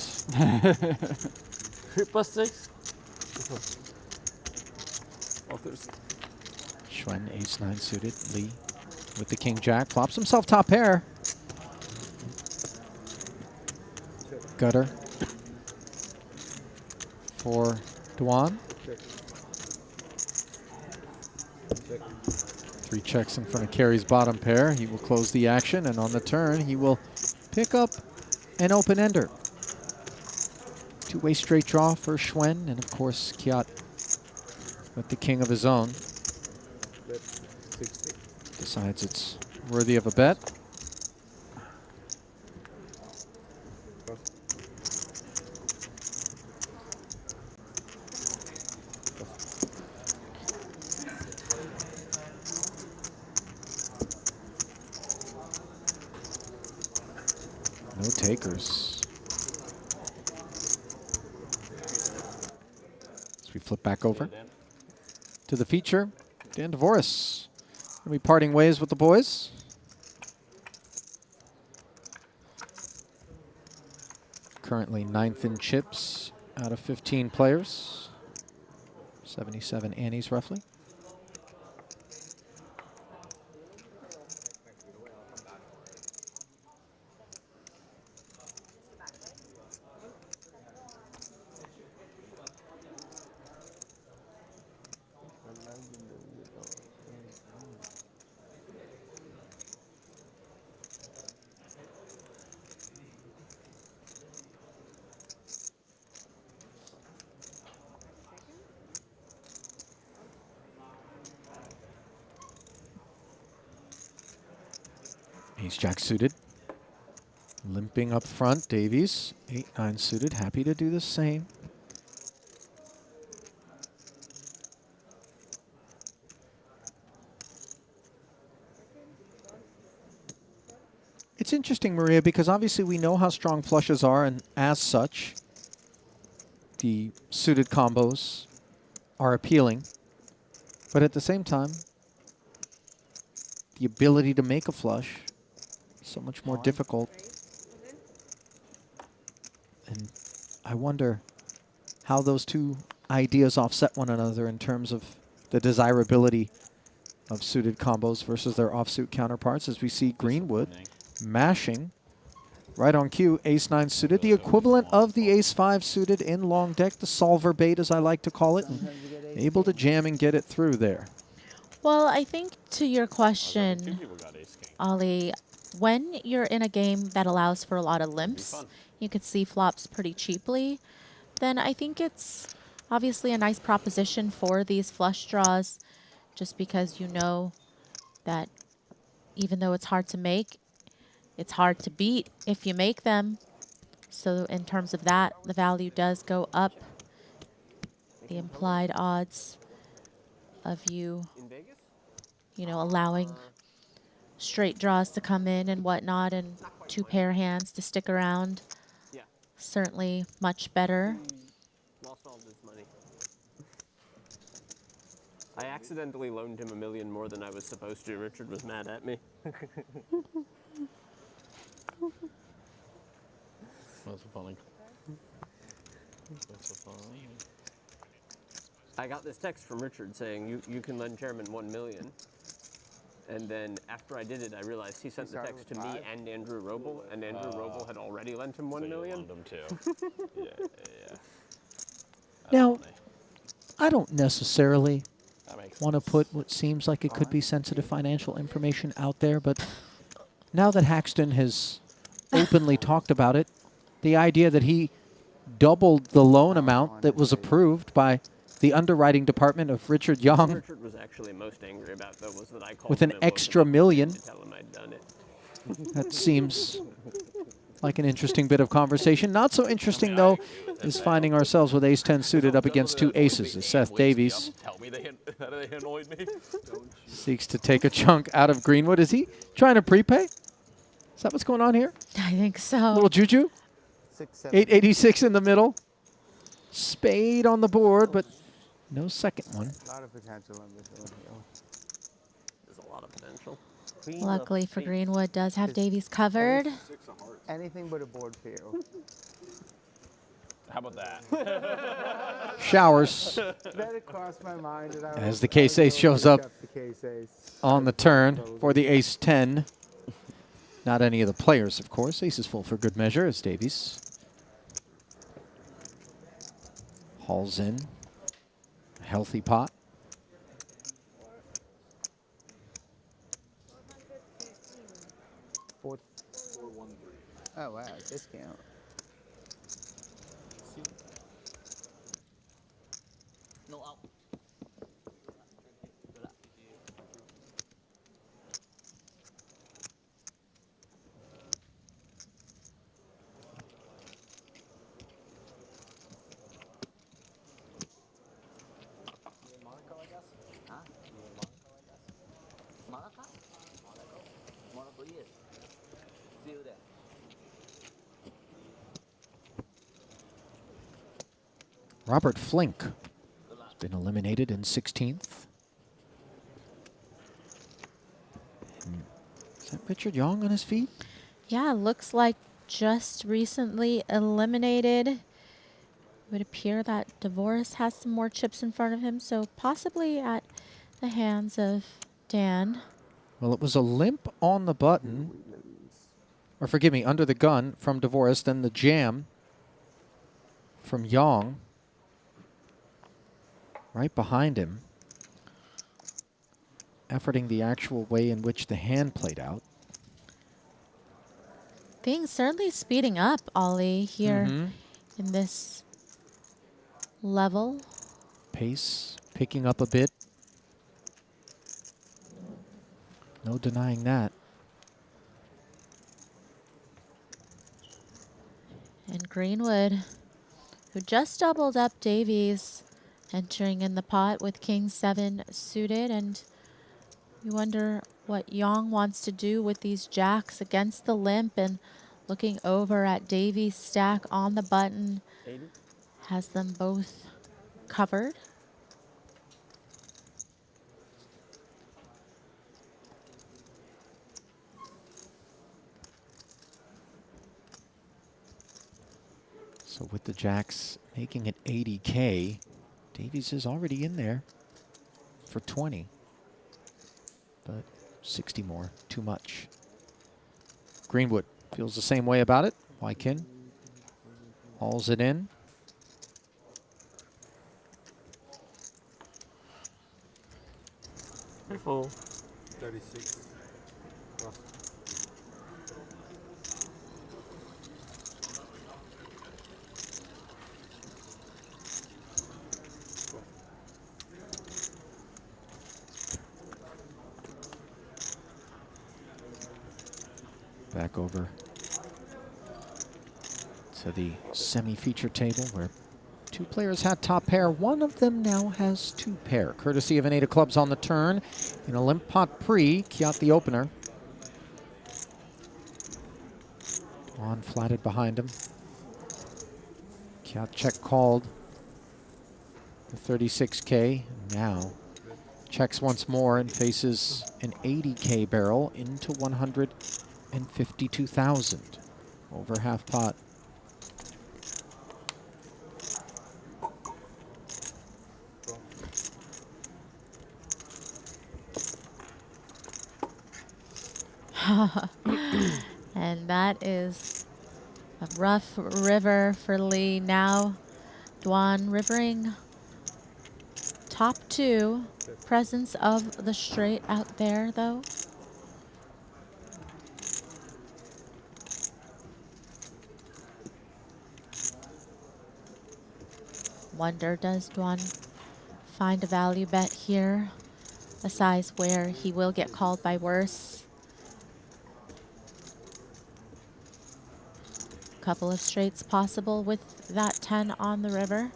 3+6. Xuan ace-9 suited. Lee with the king-jack flops himself top pair. Gutter for Duan. 3 checks in front of Kerry's bottom pair. He will close the action, and on the turn, he will pick up an open-ender. 2-way straight draw for Xuan, and of course, Kiat with the king of his own. Decides it's worthy of a bet. No takers. As we flip back over to the feature, Dan Dvoris will be parting ways with the boys. Currently 9th in chips out of 15 players. 77 annies roughly. Ace-Jack suited. Limping up front, Davies. 8-9 suited, happy to do the same. It's interesting, Maria, because obviously we know how strong flushes are, and as such, the suited combos are appealing. But at the same time, the ability to make a flush So much more difficult. And I wonder how those two ideas offset one another in terms of the desirability of suited combos versus their offsuit counterparts, as we see Greenwood mashing right on cue, ace-9 suited, the equivalent of the ace-5 suited in long deck, the solver bait as I like to call it, and able to jam and get it through there. Well, I think to your question, Ollie, when you're in a game that allows for a lot of limps, you could see flops pretty cheaply, then I think it's obviously a nice proposition for these flush draws, just because you know that even though it's hard to make, it's hard to beat if you make them. So in terms of that, the value does go up. The implied odds of you know, allowing straight draws to come in and whatnot and two pair hands to stick around. Certainly much better. Lost all of his money. I accidentally loaned him $1 million more than I was supposed to. Richard was mad at me. That's funny. That's so funny. I got this text from Richard saying, you can lend Chairman $1 million. And then after I did it, I realized he sent the text to me and Andrew Roble, and Andrew Roble had already lent him $1 million. So you loaned him too. Yeah. Now, I don't necessarily want to put what seems like it could be sensitive financial information out there, but now that Haxton has openly talked about it, the idea that he doubled the loan amount that was approved by the underwriting department of Richard Young Richard was actually most angry about, though, was that I called with him an and extra woke him up million. to tell him I'd done it. That seems like an interesting bit of conversation. Not so interesting, though, is finding ourselves with ace-10 suited up against two aces as Seth Davies Tell me they annoyed me. seeks to take a chunk out of Greenwood. Is he trying to prepay? Is that what's going on here? I think so. Little juju? 886 in the middle. Spade on the board, but no second one. A lot of potential in this one here. There's a lot of potential. Luckily for Greenwood, does have Davies covered. Anything but a board fail. How about that? Showers. That crossed my mind. And As the case-ace shows up the case-ace. on the turn for the ace-10. Not any of the players, of course. Ace is full for good measure as Davies hauls in. Healthy pot. Oh, wow, discount. No out. Monaco, I guess? Huh? Monaco, I guess? Monaco? Monaco, yes. See you there. Robert Flink has been eliminated in 16th. Is that Richard Young on his feet? Yeah, looks like just recently eliminated. It would appear that DeVoris has some more chips in front of him, so possibly at the hands of Dan. Well, it was a limp on the button, or forgive me, under the gun from DeVoris, then the jam from Young right behind him, efforting the actual way in which the hand played out. Things certainly speeding up, Ollie, here Mhm. in this level. Pace picking up a bit. No denying that. And Greenwood, who just doubled up Davies, entering in the pot with King 7 suited, and you wonder what Young wants to do with these jacks against the limp, and looking over at Davies' stack on the button, has them both covered. So with the jacks making it 80K, Davies is already in there for 20. But 60 more, too much. Greenwood feels the same way about it. Wykin hauls it in. Careful. 36. Back over to the semi-feature table where two players had top pair. One of them now has two pair, courtesy of an 8 of clubs on the turn. In a limp pot pre, Kiat the opener. On flatted behind him. Kiat check called. The 36K now checks once more and faces an 80K barrel into 152,000. Over half pot. And that is a rough river for Lee. Now Dwan rivering top 2. Presence of the straight out there, though. Wonder, does Dwan find a value bet here? A size where he will get called by worse. Couple of straights possible with that 10 on the river.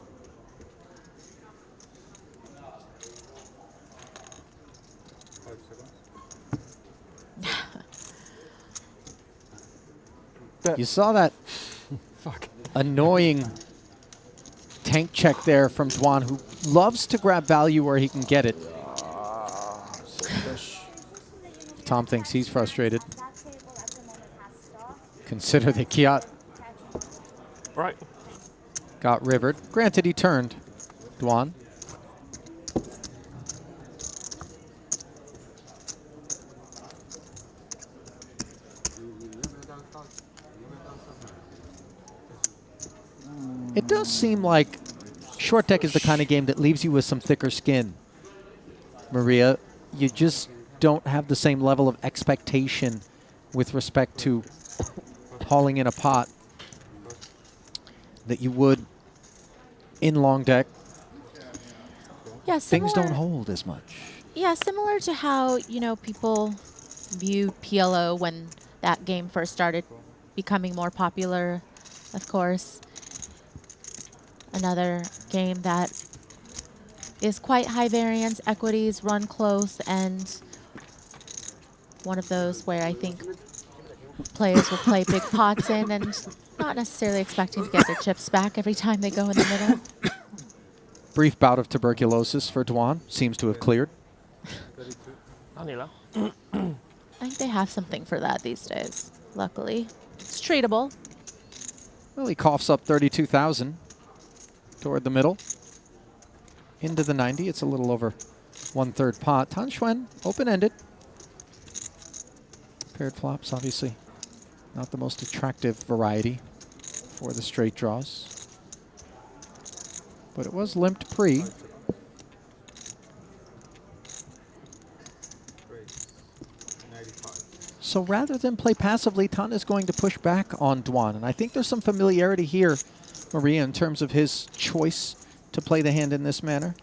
You saw that annoying tank check there from Dwan, who loves to grab value where he can get it. Tom thinks he's frustrated. Consider the Kiat Right. got rivered. Granted, he turned. Dwan. It does seem like short deck is the kind of game that leaves you with some thicker skin. Maria, you just don't have the same level of expectation with respect to hauling in a pot that you would in long deck. Yeah, things don't hold as much. Yeah, similar to how, you know, people viewed PLO when that game first started becoming more popular, of course. Another game that is quite high variance, equities run close, and one of those where I think players will play big pots in and not necessarily expecting to get their chips back every time they go in the middle. Brief bout of tuberculosis for Dwan. Seems to have cleared. I think they have something for that these days, luckily. It's treatable. Well, he coughs up 32,000 toward the middle. Into the 90. It's a little over 1/3 pot. Tan Xuan, open-ended. Paired flops, obviously not the most attractive variety for the straight draws. But it was limped pre. So rather than play passively, Tan is going to push back on Dwan. And I think there's some familiarity here, Maria, in terms of his choice to play the hand in this manner.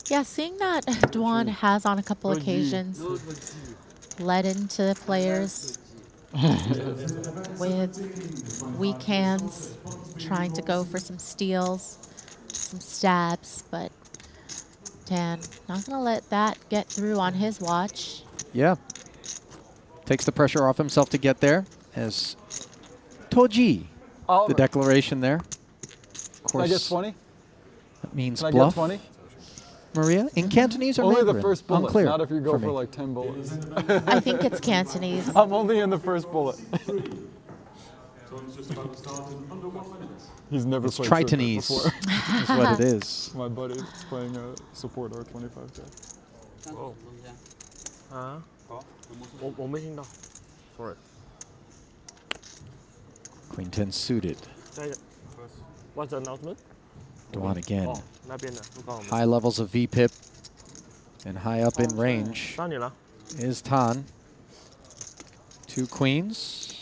Yeah, seeing that Dwan has on a couple occasions led into players with weak hands, trying to go for some steals, some stabs, but Tan not going to let that get through on his watch. Yeah. Takes the pressure off himself to get there as Toji, the declaration there. Of course, Can I get 20? That means Can I bluff. get 20? Maria, in Cantonese or only Mandarin? the first bullet, Unclear not if you go for for me. like 10 bullets. I think it's Cantonese. I'm only in the first bullet. He's never It's played Circuit Tritonese before. is what it is. My buddy's playing a support R25K. Oh. 啊？我没听到 ，sorry。 Queen 10 suited. What's the announcement? Duan again. 哦，那边的，不告诉我们。 High levels of VPIP and high up in range 到你了。 is Tan. 2 queens.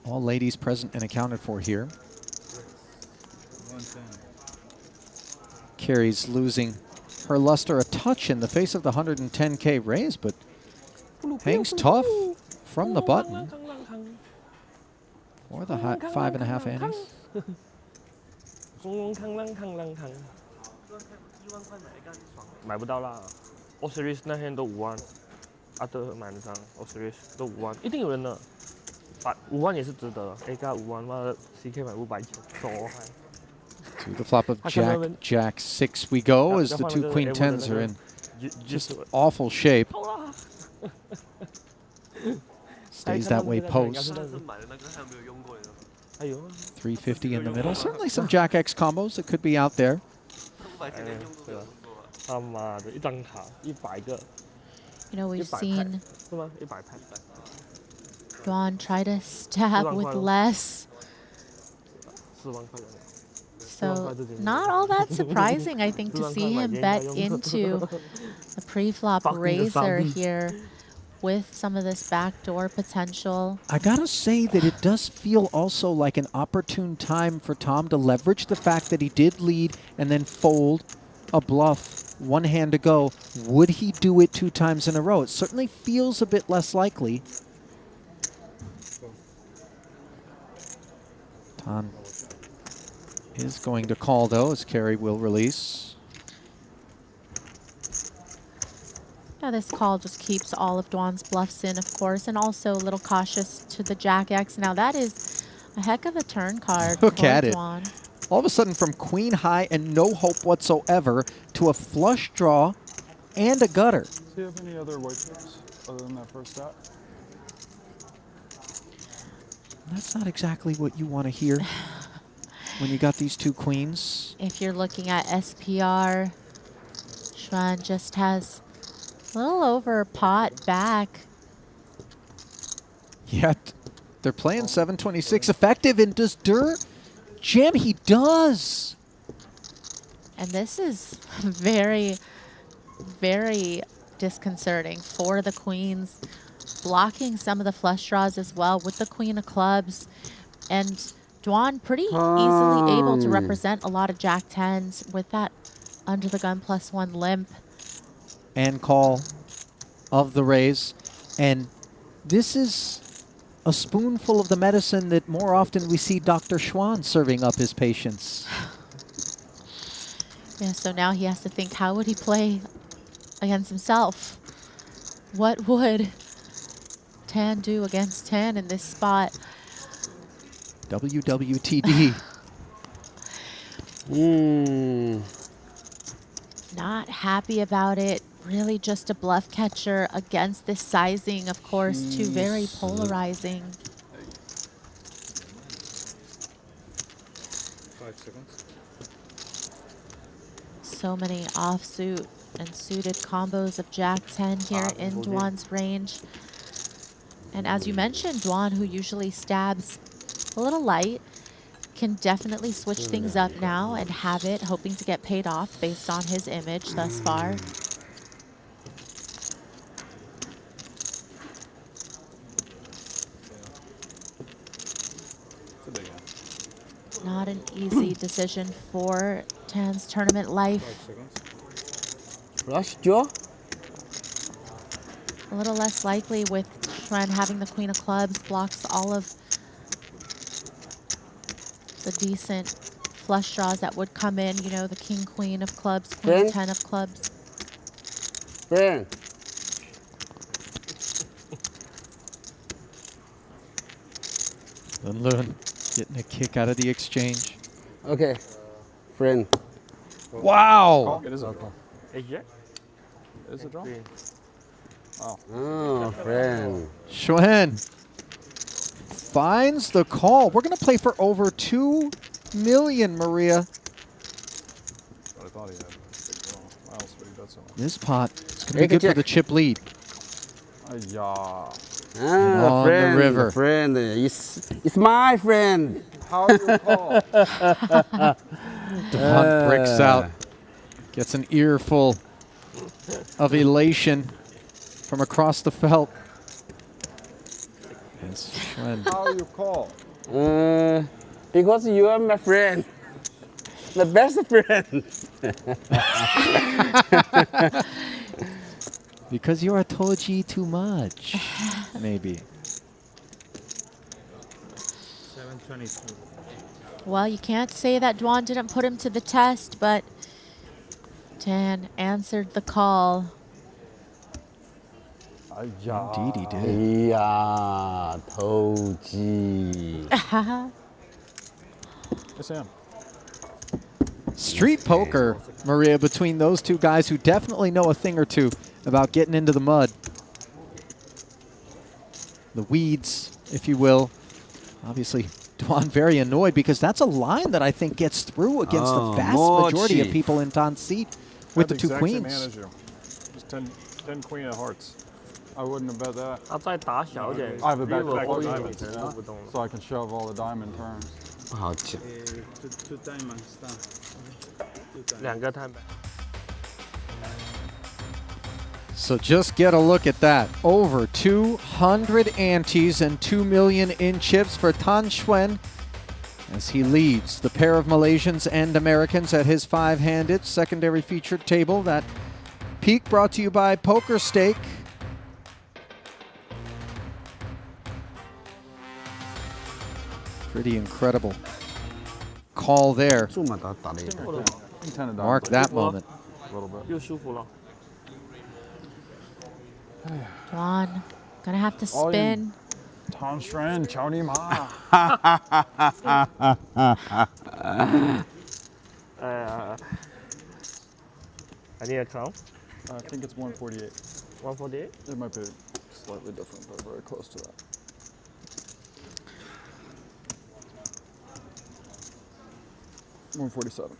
All ladies present and accounted for here. Carrie's losing her luster a touch in the face of the 110K raise, but hangs tough from the button for the 5.5 annies. 买不到啦 ，Osiris 那天都5万，阿德买得上 ，Osiris 都5万，一定有人的。5万也是值得 ，A 加5万，妈的 CK 买500钱，多嗨！ To the flop of Jack 6 we go as the 2 Queen 10s are in just awful shape. Stays that way post. 350 in the middle. Certainly some Jack X combos that could be out there. 他妈的，一张卡100个。 You know, we've seen 是吗？100拍。 Duan try to stab with less. 4万块。 So not all that surprising, I think, to see him bet into a pre-flop raiser here with some of this backdoor potential. I gotta say that it does feel also like an opportune time for Tom to leverage the fact that he did lead and then fold a bluff 1 hand to go. Would he do it 2 times in a row? It certainly feels a bit less likely. Tom is going to call, though, as Carrie will release. Now this call just keeps all of Duan's bluffs in, of course, and also a little cautious to the Jack X. Now that is a heck of a turn card Look for at it. Duan. All of a sudden from queen high and no hope whatsoever to a flush draw and a gutter. Do you have any other white chips other than that first stat? That's not exactly what you want to hear when you got these 2 queens. If you're looking at SPR, Xuan just has a little over pot back. Yet they're playing 726 effective, and does Dur jam? He does. And this is very, very disconcerting for the queens, blocking some of the flush draws as well with the queen of clubs. And Duan pretty easily able to represent a lot of Jack 10s with that under the gun +1 limp. And call of the raise. And this is a spoonful of the medicine that more often we see Dr. Schwann serving up his patients. Yeah, so now he has to think, how would he play against himself? What would Tan do against Tan in this spot? WWTD. Not happy about it. Really just a bluff catcher against this sizing, of course, too very polarizing. 5 seconds. So many offsuit and suited combos of Jack 10 here in Duan's range. And as you mentioned, Duan, who usually stabs a little light, can definitely switch things up now and have it, hoping to get paid off based on his image thus far. Not an easy decision for Tan's tournament life. Flush draw? A little less likely with Xuan having the queen of clubs, blocks all of the decent flush draws that would come in. You know, the king, queen of clubs, queen, 10 of clubs. Friend. Lun getting a kick out of the exchange. Okay, friend. Wow. It is a draw. Yeah. It is a draw. Oh, friend. Xuan finds the call. We're going to play for over 2 million, Maria. But I thought he had a big draw. Why else would he bet so much? This pot is going to be good for the chip lead. Yeah. On friend, the river. Friend, it's my friend. How you call? Devon breaks out, gets an earful of elation from across the felt. Yes, How you call? Because you are my friend. The best friend. Because you are Toji too much, maybe. 722. Well, you can't say that Dwan didn't put him to the test, but Tan answered the call. Indeed he did. Yeah, Toji. Yes, I am. Street poker, Maria, between those two guys who definitely know a thing or two about getting into the mud. The weeds, if you will. Obviously, Dwan very annoyed because that's a line that I think gets through against the vast majority of people in Tan's seat with the 2 Same queens. hand as you. Just 10 queen of hearts. I wouldn't have bet that. 他再打小一点 I have a back ，river back all in diamond, 以前都不动了。 so I can shove all the diamond turns. 不好讲。 Two diamonds down. 两个摊白。 So just get a look at that. Over 200 antes and 2 million in chips for Tan Xuan as he leads the pair of Malaysians and Americans at his 5-handed secondary featured table. That peak brought to you by Poker Stake. Pretty incredible call there. Mark that moment. A little bit. 又舒服了。 Dwan, gonna have to All spin. Tan Xuan, Chao Ni Ma. I need a count. I think it's 148. 148. It might be slightly different, but very close to that. $147.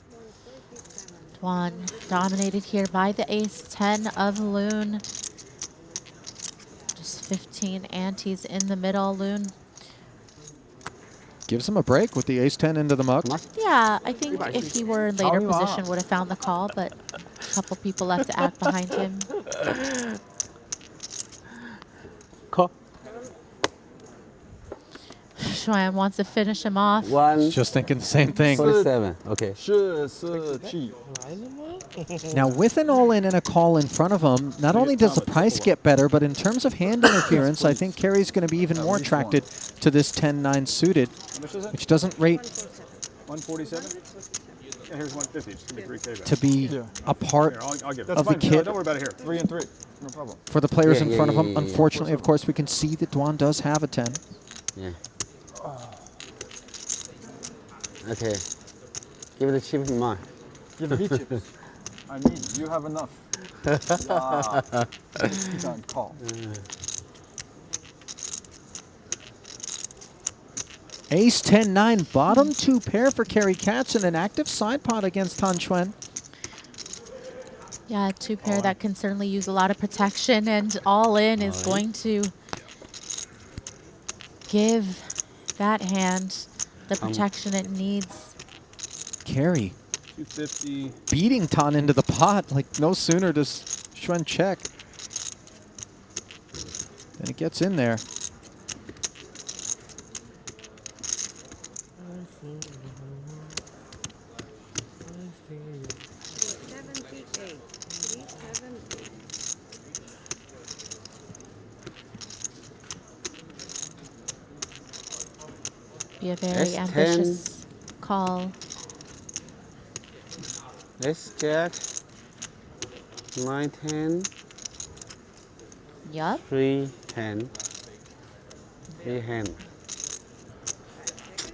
Dwan dominated here by the ace-10 of Loon. Just 15 antes in the middle. Loon, Gives him a break with the ace-10 into the muck. yeah, I think if he were in later position would have found the call, but a couple people left to act behind him. Call. Xuan wants to finish him off. Just thinking the same thing. 47. Okay. Now, with an all-in and a call in front of him, not only does the price get better, but in terms of hand interference, I think Kerry's going to be even more attracted to this 10-9 suited, which doesn't rate 147? Yeah, here's 150. Just give me 3K back. to be a part I'll give it. of the kit Don't worry about it here. 3 and 3. No problem. for the players in front of him. Unfortunately, of course, we can see that Dwan does have a 10. Yeah. Okay. Give it a chip in mine. Give me chips. I need. You have enough. Yeah. Done. Call. Ace 10-9, bottom 2 pair for Kerry Katz and an active side pot against Tan Xuan. Yeah, 2 pair that can certainly use a lot of protection, and all in is going to give that hand the protection it needs. Kerry 250. beating Tan into the pot. Like, no sooner does Xuan check than it gets in there. Be a very ambitious call. Let's check. 9, 10. Yup. 3 hand. 3 hand.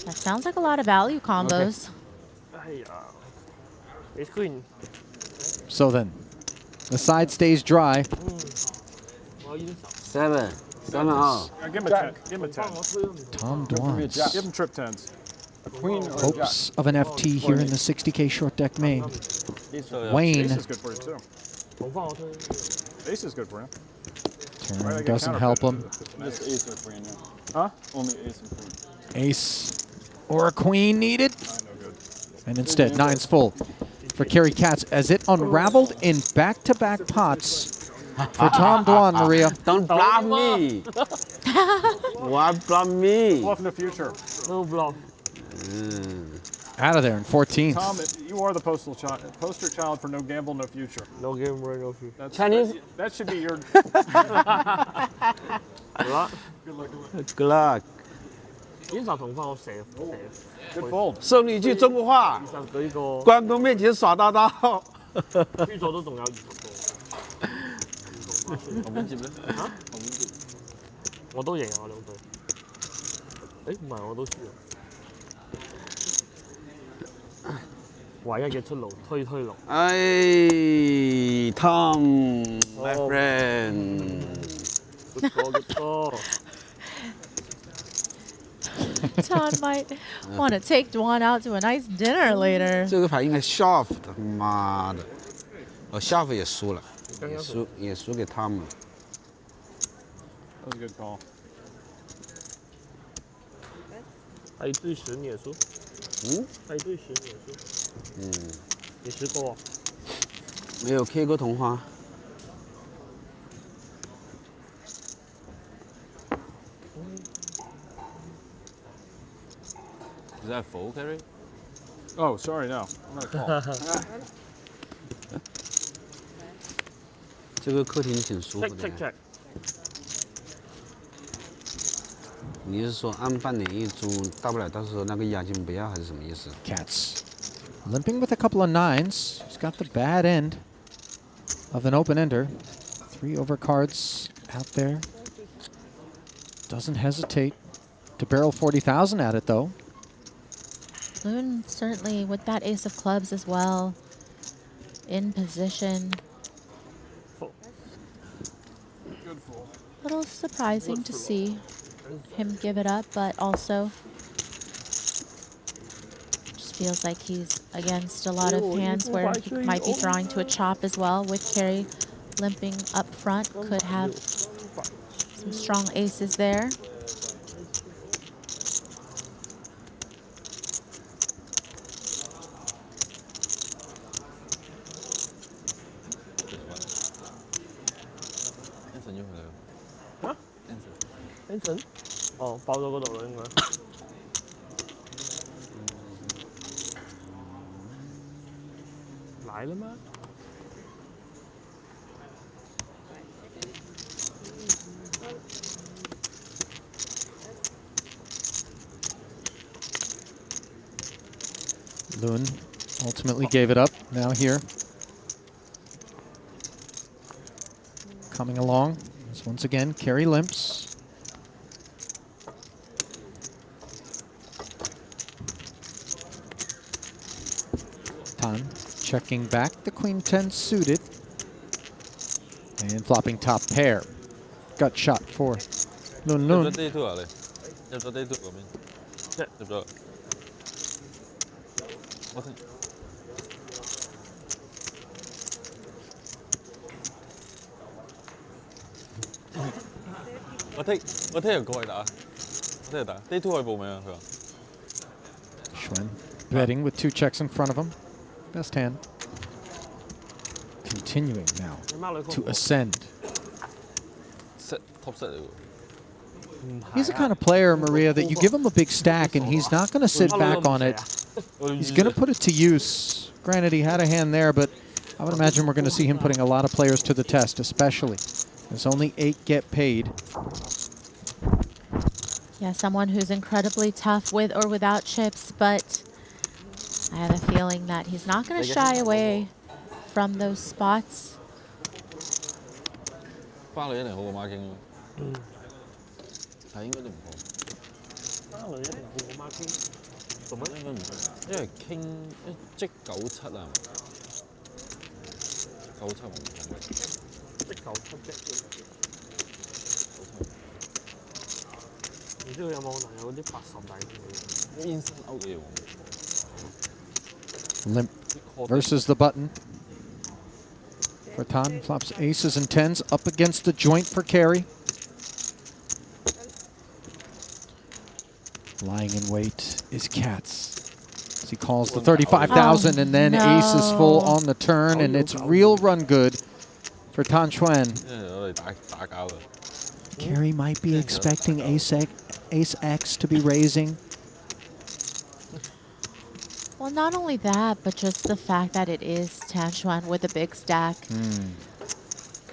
That sounds like a lot of value combos. Ace queen. So then, the side stays dry. 7. 7 all. Give him a 10. Give him a 10. Tom Dwan. Give him trip 10s. A queen or a Hopes of an FT here in the 60K short deck main. Wayne. Ace is good for you too. Ace is good for you. Turn doesn't help him. Just ace or queen, yeah. Huh? Only ace and queen. Ace or a queen needed. And instead, 9's full for Kerry Katz as it unraveled in back-to-back pots for Tom Dwan, Maria. Don't bluff me. Why bluff me? Bluff in the future. No bluff. Out of there in 14th. Tom, you are the poster child for no gamble, no future. No gamble, no future. That's, Chinese. That should be your. Good luck. 呢集同翻我成 Good fold. 送你一句中国话，其實佢呢個關公面前耍大刀。輸咗都仲有20個。後面接咧？嚇？我都贏啊！我兩隊。誒唔係，我都輸啊！唯一嘅出路，推路。哎 ，Tom, my friend. Good call, good call. Tom might want to take Dwan out to a nice dinner later. 这个牌应该 shove 的，妈的，哦 shove 也输了，也输给 Tom 了。That was a good call. 係對選也輸。係對選也輸。你試過啊？没有 K 过同花。Is that full carry? Oh, sorry, no. I'm not a call. 这个客厅挺舒服的。check。你是说按半点一注，大不了到时候那个押金不要，还是什么意思 Katz limping with a couple of 9s. He's got the bad end of an open ender. 3 overcards out there. Doesn't hesitate to barrel 40,000 at it though. Loon certainly with that ace of clubs as well. In position. Good fold. A little surprising to see him give it up, but also just feels like he's against a lot of hands where he might be drawing to a chop as well with Kerry limping up front. Could have some strong aces there. Anson？ 哦，爆咗嗰度啦應該。來了嗎？ Loon ultimately gave it up. Now here. Coming along. As once again, Kerry limps. Time checking back the queen 10 suited. And flopping top pair. Gut shot for Loon Loon. 入咗 day 2啊你？入咗 day 2嗰邊？入咗。我聽日過去打，聽日打 day 2可以報名啊佢話。Schwen betting with 2 checks in front of him. Best hand. Continuing now to ascend. Top set 嚟喎。 He's the kind of player, Maria, that you give him a big stack and he's not going to sit back on it. He's going to put it to use. Granted, he had a hand there, but I would imagine we're going to see him putting a lot of players to the test, especially as only 8 get paid. Yeah, someone who's incredibly tough with or without chips, but I have a feeling that he's not going to shy away from those spots. 巴女一定好過 marking 喎。係應該都唔好。巴女一定好過 marking。做乜？應該唔係，因為傾積97啊，97唔同嘅。積97啫。你呢個有冇可能有啲80底嘅？instant out 嘅喎。 Limp versus the button. Triton flops aces and tens up against the joint for carry. Lying in wait is Cats. As he calls the 35,000 and then aces full on the turn, and it's real run good for Tan Xuan. Carey might be expecting ace X to be raising. Well, not only that, but just the fact that it is Tan Xuan with a big stack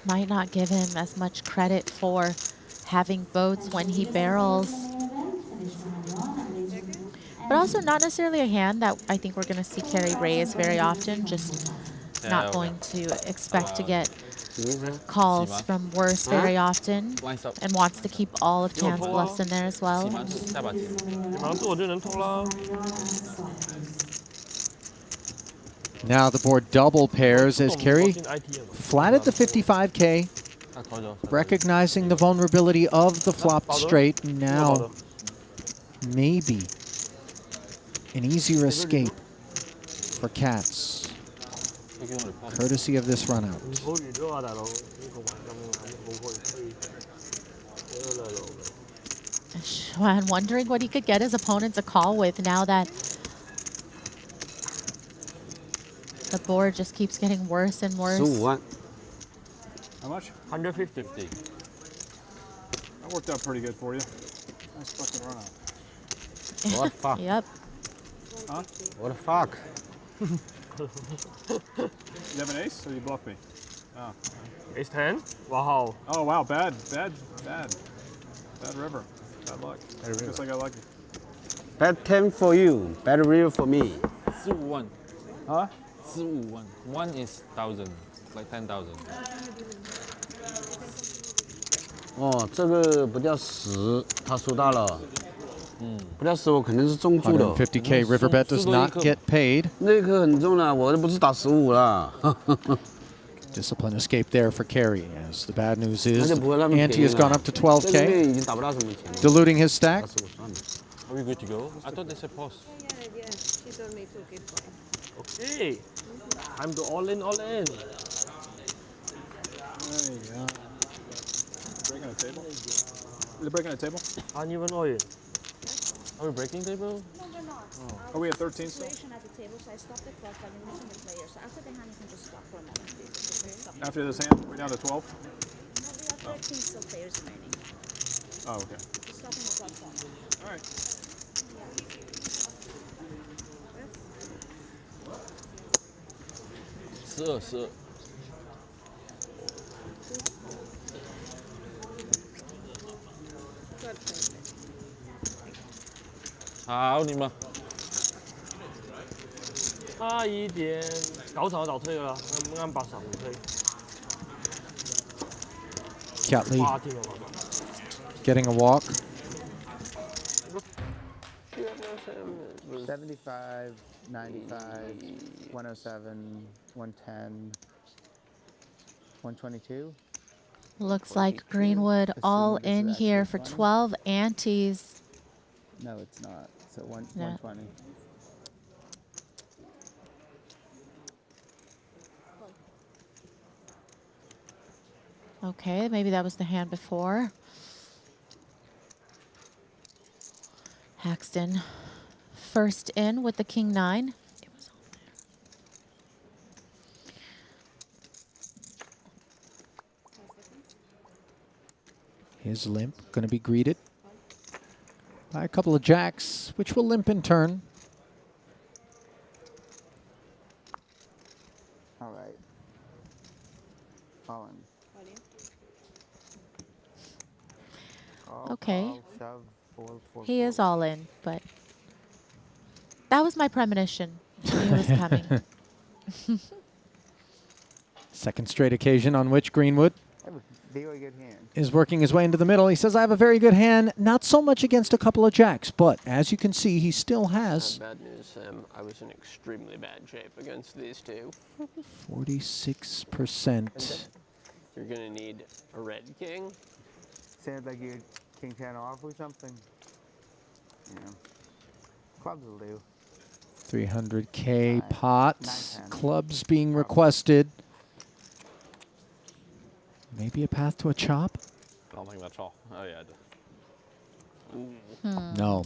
might not give him as much credit for having boats when he barrels. But also not necessarily a hand that I think we're going to see Carey raise very often, just not going to expect to get calls from worse very often, and wants to keep all of Tan's bluffs in there as well. Now the board double pairs as Carey flatted the 55K, recognizing the vulnerability of the flopped straight. Now maybe an easier escape for Cats, courtesy of this run out. Xuan wondering what he could get his opponents a call with now that the board just keeps getting worse and worse. How much? 150. That worked out pretty good for you. Nice fucking run out. What the fuck? Yep. Huh? What the fuck? You have an ace, or you bluff me? Oh. Ace 10? Wow. Oh wow, bad river. Bad luck. Just like I lucky. Bad 10 for you, bad river for me. 451. Huh? 451. 1 is 1,000, like 10,000. 哦，这个不掉10，他输大了。不掉10，我肯定是中注的。150K river bet does not get paid. 那颗很重了，我都不是打15了。Discipline escape there for Carey, as the bad news is ante has gone up to 12K, diluting his stack. Are we good to go? I thought they said pause. Yeah, she told me to keep going. Okay, time to all in, all in. There you go. Breaking a table? Is it breaking a table? Uneven oil. Are we breaking table? No, we're not. Are we at 13 still? At the table, so I stopped the clock by removing the player. So after the hand, you can just stop for a moment, please. After this hand, we're down to 12? No, we have 13 still players remaining. Oh, okay. Just stopping the clock for a moment. All right. Sir. Hảo你们。差一點，90我就推㗎啦，啱80唔推。 Cat Lee getting a walk. 75, 95, 107, 110, 122. Looks like Greenwood all in here for 12 antes. No, it's not. So 120. Okay, maybe that was the hand before. Haxton first in with the king 9. It was on there. His limp going to be greeted by a couple of jacks, which will limp in turn. All right. All in. Okay. Shove, fold, He is all in, but that was my premonition. I knew it was coming. Second straight occasion on which Greenwood Very good hand. is working his way into the middle. He says, I have a very good hand, not so much against a couple of jacks, but as you can see, he still has Bad news, Sam. I was in extremely bad shape against these two. 46%. You're going to need a red king. Sounds like you're king 10 off or something. Yeah. Clubs will do. 300K pot. Clubs being requested. Maybe a path to a chop? I don't think that's all. Oh, yeah. No.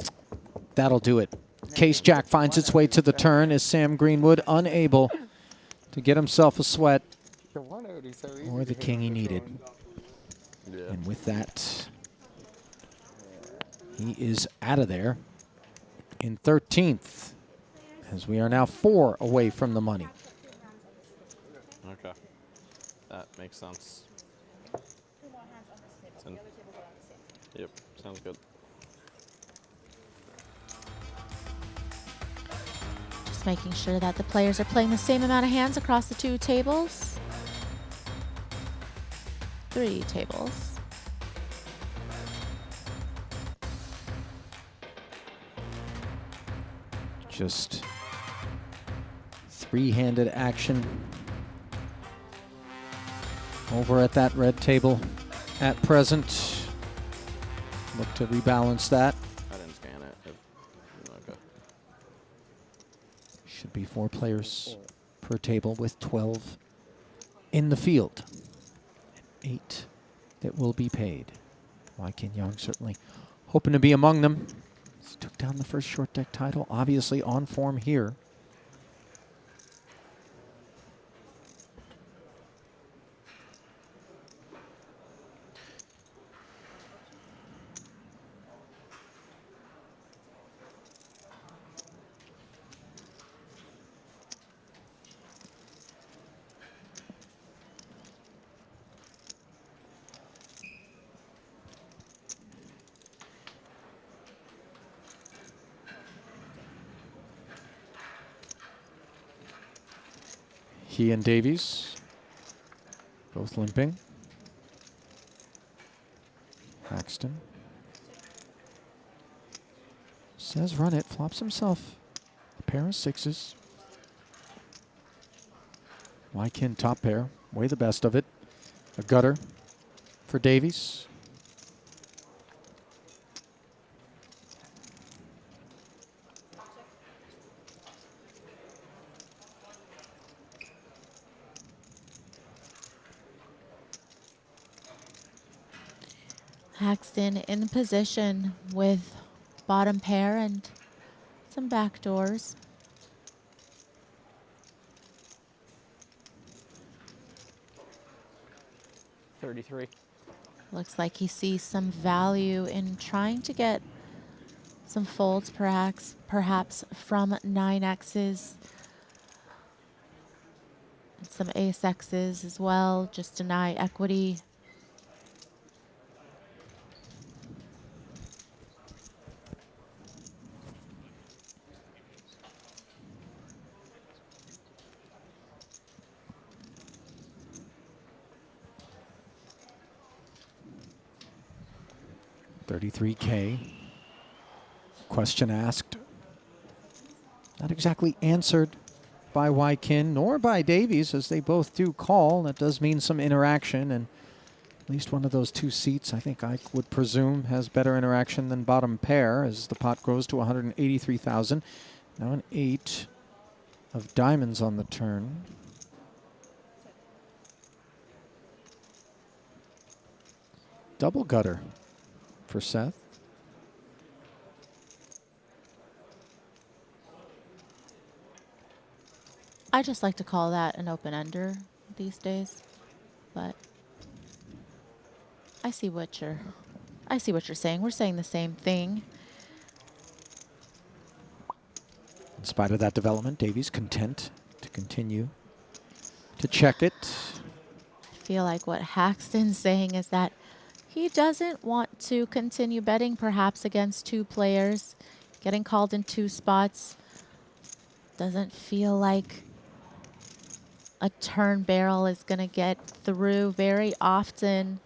That'll do it. Case Jack finds its way to the turn as Sam Greenwood unable to get himself a sweat or the king he needed. And with that, he is out of there in 13th, as we are now 4 away from the money. Okay. That makes sense. Yep, sounds good. Just making sure that the players are playing the same amount of hands across the 2 tables. 3 tables. Just 3-handed action over at that red table at present. Look to rebalance that. I didn't scan it. Okay. Should be 4 players per table with 12 in the field. 8 that will be paid. Wai Kin Young certainly hoping to be among them. He took down the first short deck title, obviously on form here. He and Davies, both limping. Paxton says run it, flops himself a pair of 6s. Wai Kin top pair, way the best of it. A gutter for Davies. Paxton in position with bottom pair and some back doors. $33. Looks like he sees some value in trying to get some folds, perhaps from 9Xs. And some ace Xs as well, just deny equity. $33K. Question asked. Not exactly answered by Wai Kin nor by Davies, as they both do call. That does mean some interaction, and at least one of those 2 seats, I think I would presume, has better interaction than bottom pair, as the pot grows to 183,000. Now an 8 of diamonds on the turn. Double gutter for Seth. I just like to call that an open-ender these days, but I see what you're saying. We're saying the same thing. In spite of that development, Davies content to continue to check it. I feel like what Haxton's saying is that he doesn't want to continue betting perhaps against 2 players, getting called in 2 spots. Doesn't feel like a turn barrel is going to get through very often.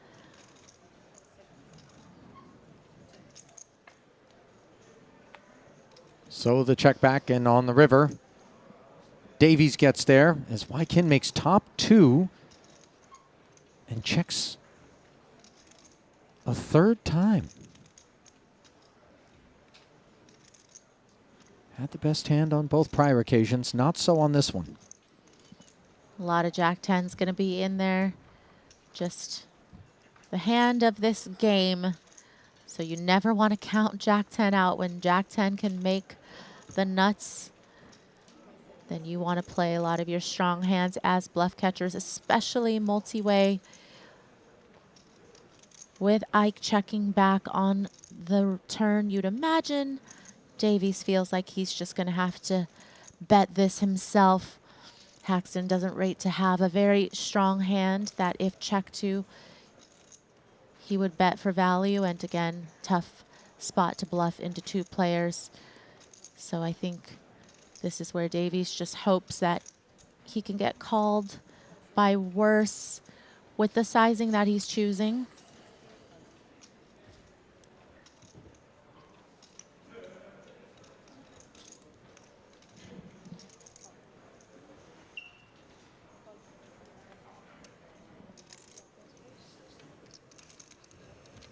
So the check back and on the river. Davies gets there as Wai Kin makes top 2 and checks a 3rd time. Had the best hand on both prior occasions, not so on this one. A lot of Jack 10's going to be in there. Just the hand of this game. So you never want to count Jack 10 out. When Jack 10 can make the nuts, then you want to play a lot of your strong hands as bluff catchers, especially multi-way. With Ike checking back on the turn, you'd imagine Davies feels like he's just going to have to bet this himself. Haxton doesn't rate to have a very strong hand that if check to, he would bet for value. And again, tough spot to bluff into 2 players. So I think this is where Davies just hopes that he can get called by worse with the sizing that he's choosing.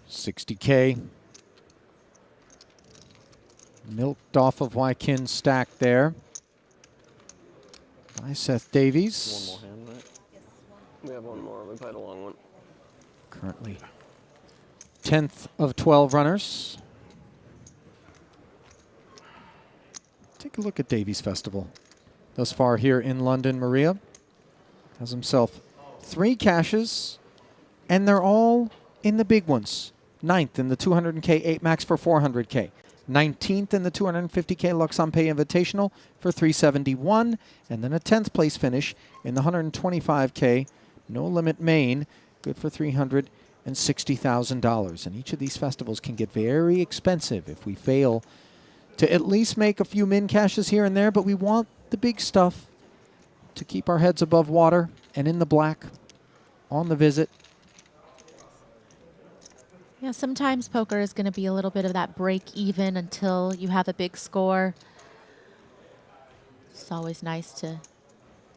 $60K. Milked off of Wykin's stack there by Seth Davies. One more hand, right? Yes, we have one more. We played a long one. Currently 10th of 12 runners. Take a look at Davies Festival. Thus far here in London, Maria has himself 3 cashes, and they're all in the big ones. 9th in the 200K 8 max for 400K. 19th in the 250K Lux Ampay Invitational for 371. And then a 10th place finish in the 125K No Limit Main, good for $360,000. And each of these festivals can get very expensive if we fail to at least make a few min cashes here and there. But we want the big stuff to keep our heads above water and in the black on the visit. Yeah, sometimes poker is going to be a little bit of that break even until you have a big score. It's always nice to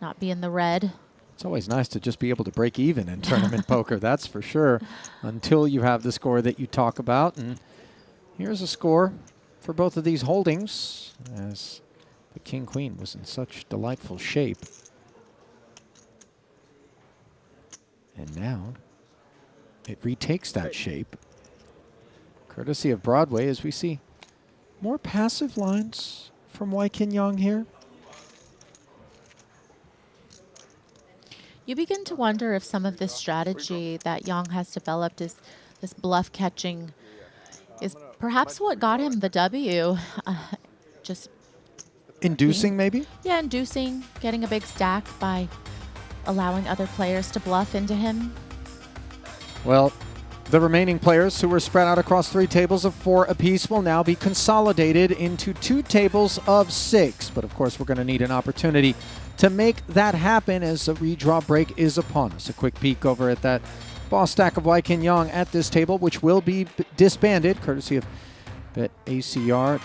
not be in the red. It's always nice to just be able to break even in tournament poker, that's for sure, until you have the score that you talk about. And here's a score for both of these holdings, as the King-Queen was in such delightful shape. And now it retakes that shape, courtesy of Broadway, as we see more passive lines from Wykin Yang here. You begin to wonder if some of this strategy that Yang has developed, is this bluff catching, is perhaps what got him the W. Just inducing, maybe? Yeah, inducing, getting a big stack by allowing other players to bluff into him. Well, the remaining players, who were spread out across 3 tables of 4 apiece, will now be consolidated into 2 tables of 6. But of course, we're going to need an opportunity to make that happen as a redraw break is upon us. A quick peek over at that boss stack of Wykin Yang at this table, which will be disbanded, courtesy of betacr.eu.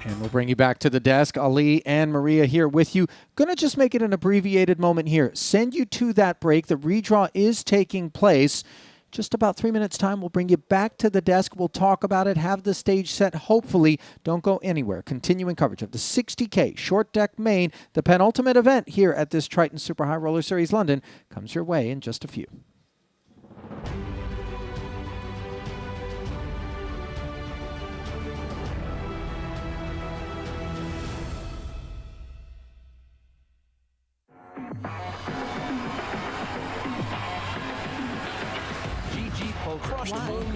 And we'll bring you back to the desk. Ali and Maria here with you. Going to just make it an abbreviated moment here. Send you to that break. The redraw is taking place. Just about 3 minutes time, we'll bring you back to the desk. We'll talk about it, have the stage set, hopefully. Don't go anywhere. Continuing coverage of the 60K Short Deck Main, the penultimate event here at this Triton Super High Roller Series London, comes your way in just a few.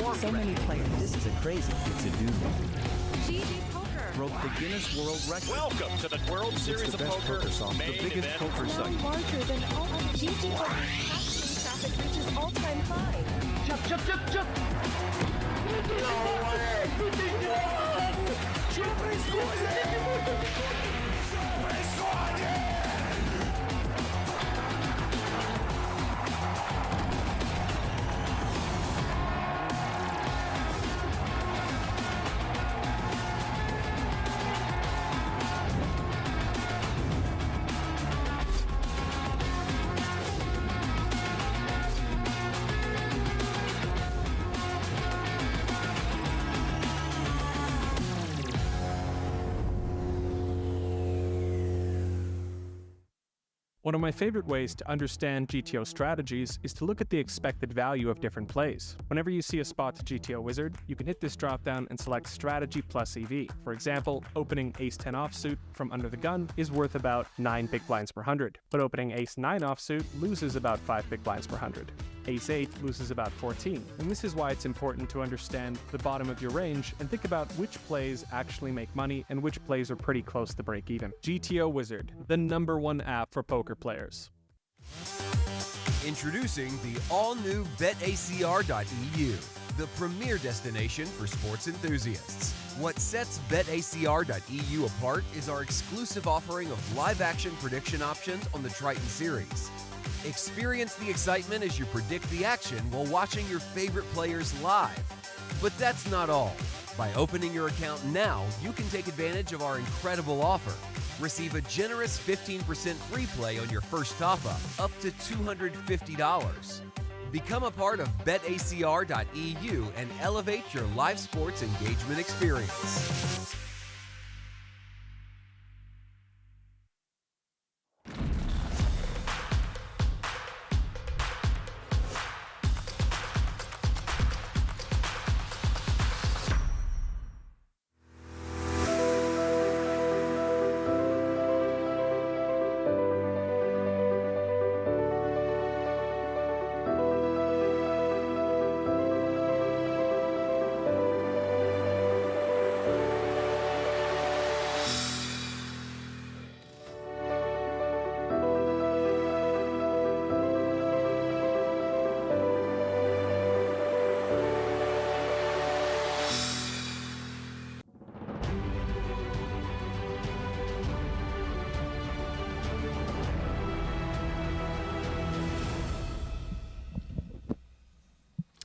Why so many players? This is a crazy thing to do. GG Poker Broke the Guinness World Record. Welcome to the World Series of Poker the biggest poker site. larger than all GG Poker's passing traffic reaches all-time high. Chuck. No way! One of my favorite ways to understand GTO strategies is to look at the expected value of different plays. Whenever you see a spot to GTO Wizard, you can hit this dropdown and select Strategy plus EV. For example, opening Ace-10 offsuit from under the gun is worth about 9 big blinds per 100, but opening Ace-9 offsuit loses about 5 big blinds per 100. Ace-8 loses about 14, and this is why it's important to understand the bottom of your range and think about which plays actually make money and which plays are pretty close to break even. GTO Wizard, the #1 app for poker players. Introducing the all-new BetACR.eu, the premier destination for sports enthusiasts. What sets BetACR.eu apart is our exclusive offering of live-action prediction options on the Triton series. Experience the excitement as you predict the action while watching your favorite players live. But that's not all. By opening your account now, you can take advantage of our incredible offer. Receive a generous 15% free play on your first top-up, up to $250. Become a part of BetACR.eu and elevate your live sports engagement experience.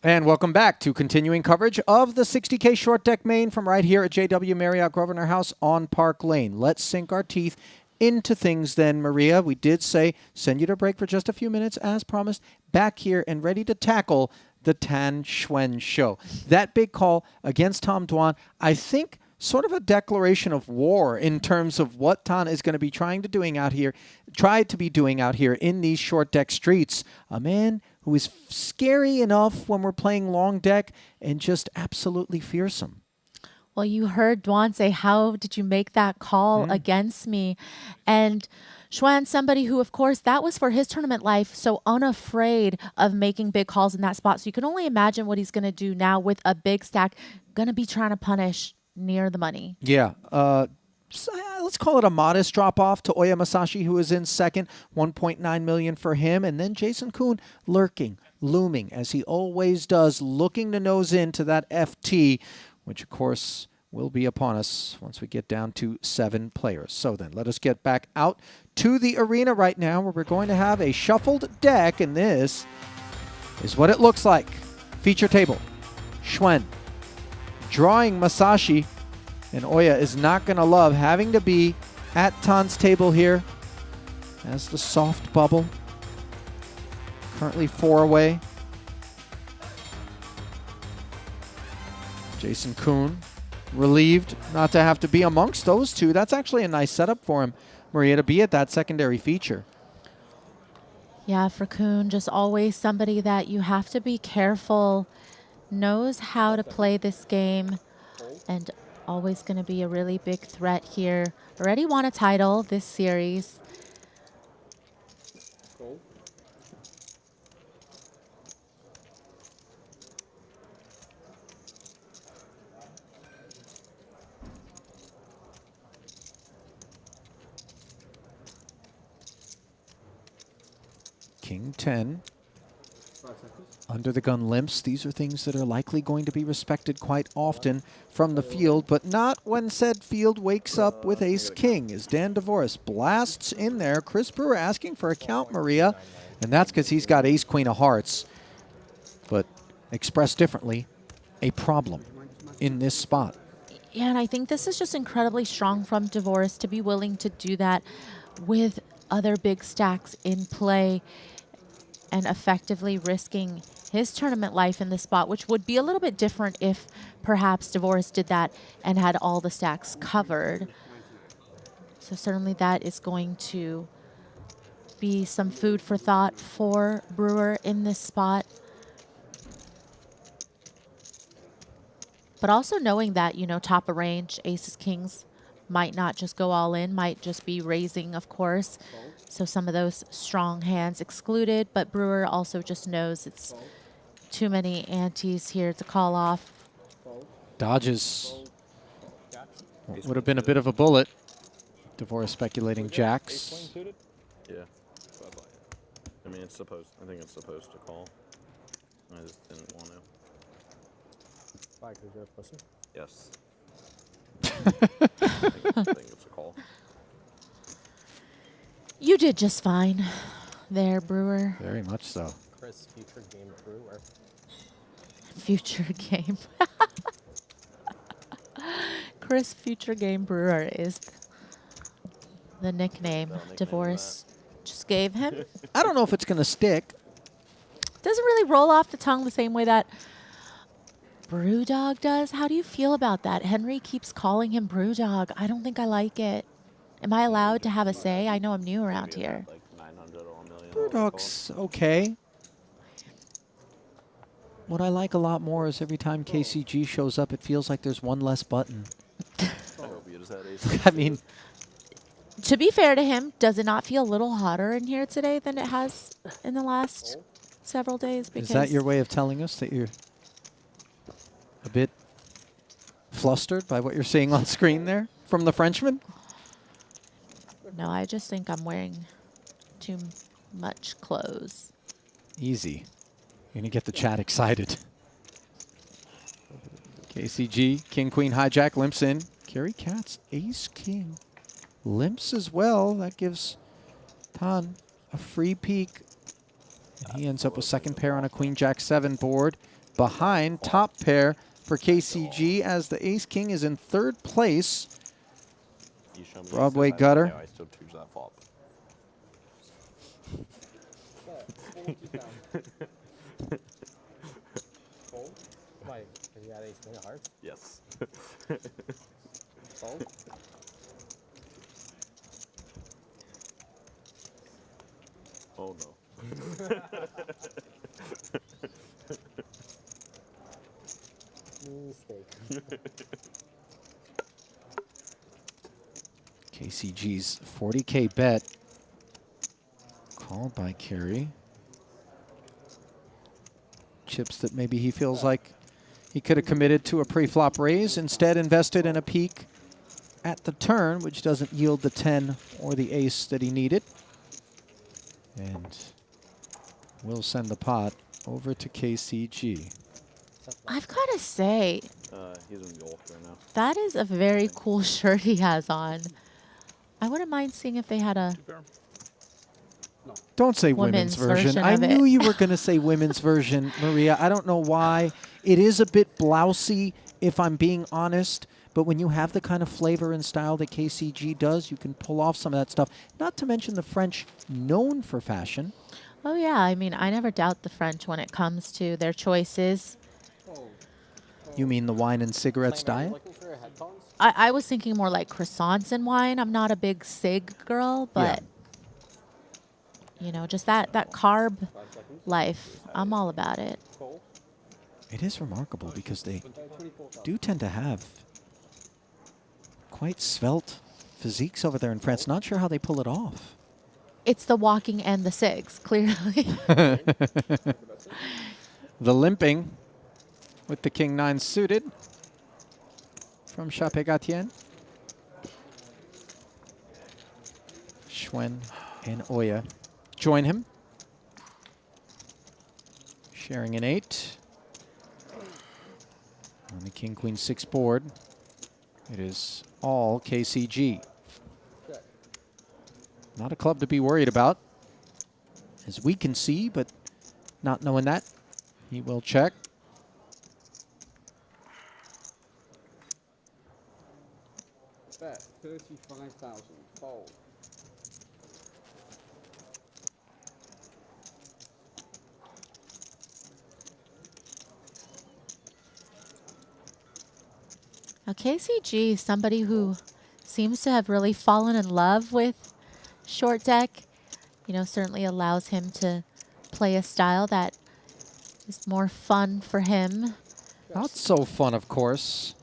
And welcome back to continuing coverage of the 60K Short Deck Main from right here at JW Marriott Grosvenor House on Park Lane. Let's sink our teeth into things then, Maria. We did say send you to break for just a few minutes, as promised. Back here and ready to tackle the Tan Xuan show. That big call against Tom Dwan, I think sort of a declaration of war in terms of what Tan is going to be tried to be doing out here in these short deck streets. A man who is scary enough when we're playing long deck and just absolutely fearsome. Well, you heard Dwan say, how did you make that call against me? And Xuan, somebody who, of course, that was for his tournament life, so unafraid of making big calls in that spot. So you can only imagine what he's going to do now with a big stack, going to be trying to punish near the money. Yeah. Let's call it a modest drop-off to Oya Masashi, who is in second, $1.9 million for him. And then Jason Kuhn lurking, looming, as he always does, looking to nose into that FT, which, of course, will be upon us once we get down to 7 players. So then, let us get back out to the arena right now, where we're going to have a shuffled deck, and this is what it looks like. Feature table, Xuan drawing Masashi. And Oya is not going to love having to be at Tan's table here as the soft bubble. Currently 4 away. Jason Kuhn relieved not to have to be amongst those two. That's actually a nice setup for him, Maria, to be at that secondary feature. Yeah, for Kuhn, just always somebody that you have to be careful, knows how to play this game, and always going to be a really big threat here. Already won a title this series. King 10. Under the gun limps. These are things that are likely going to be respected quite often from the field, but not when said field wakes up with ace king as Dan DeVoris blasts in there. Chris Brewer asking for a count, Maria, and that's because he's got ace queen of hearts. But expressed differently, a problem in this spot. Yeah, and I think this is just incredibly strong from DeVoris to be willing to do that with other big stacks in play and effectively risking his tournament life in this spot, which would be a little bit different if perhaps DeVoris did that and had all the stacks covered. So certainly that is going to be some food for thought for Brewer in this spot. But also knowing that, you know, top of range, aces, kings might not just go all in, might just be raising, of course. So some of those strong hands excluded, but Brewer also just knows it's too many antes here to call off. Dodges. What would have been a bit of a bullet. DeVore speculating jacks. Yeah. I mean, it's supposed. I think it's supposed to call. I just didn't want to. Why? Because you're a pussy? Yes. I think it's a call. You did just fine there, Brewer. Very much so. Chris, future game Brewer. Future game. Chris Future Game Brewer is the nickname DeVoris just gave him. I don't know if it's going to stick. Doesn't really roll off the tongue the same way that Brewdog does. How do you feel about that? Henry keeps calling him Brewdog. I don't think I like it. Am I allowed to have a say? I know I'm new around here. Brewdog's okay. What I like a lot more is every time KCG shows up, it feels like there's one less button. I mean, to be fair to him, does it not feel a little hotter in here today than it has in the last several days? Is that your way of telling us that you're a bit flustered by what you're seeing on screen there from the Frenchman? No, I just think I'm wearing too much clothes. Easy. You're going to get the chat excited. KCG, king, queen, hijack, limps in. Carry Katz, ace, king. Limps as well. That gives Tan a free peek. And he ends up with second pair on a queen, jack, 7 board. Behind, top pair for KCG as the ace, king is in third place. Broadway gutter. I still choose that flop. Why? Because you had ace queen of hearts? Yes. Fold? Oh no. Mistake. KCG's 40K bet called by Carey. Chips that maybe he feels like he could have committed to a pre-flop raise, instead invested in a peak at the turn, which doesn't yield the 10 or the ace that he needed. And will send the pot over to KCG. I've got to say, He's in golf right now. that is a very cool shirt he has on. I wouldn't mind seeing if they had a Don't say women's version. I of it. knew you were going to say women's version, Maria. I don't know why. It is a bit blousy, if I'm being honest. But when you have the kind of flavor and style that KCG does, you can pull off some of that stuff. Not to mention the French known for fashion. Oh, yeah. I mean, I never doubt the French when it comes to their choices. You mean the wine and cigarettes diet? I was thinking more like croissants and wine. I'm not a big cig girl, but, you know, just that carb life, I'm all about it. It is remarkable because they do tend to have quite svelte physiques over there in France. Not sure how they pull it off. It's the walking and the cigs, clearly. The limping with the king 9 suited from Chappé-Gatien. Schwen and Oya join him, sharing an 8 on the king queen 6 board. It is all KCG. Not a club to be worried about, as we can see, but not knowing that, he will check. Bet 35,000. Fold. Now, KCG is somebody who seems to have really fallen in love with short deck. you know, certainly allows him to play a style that is more fun for him. Not so fun, of course.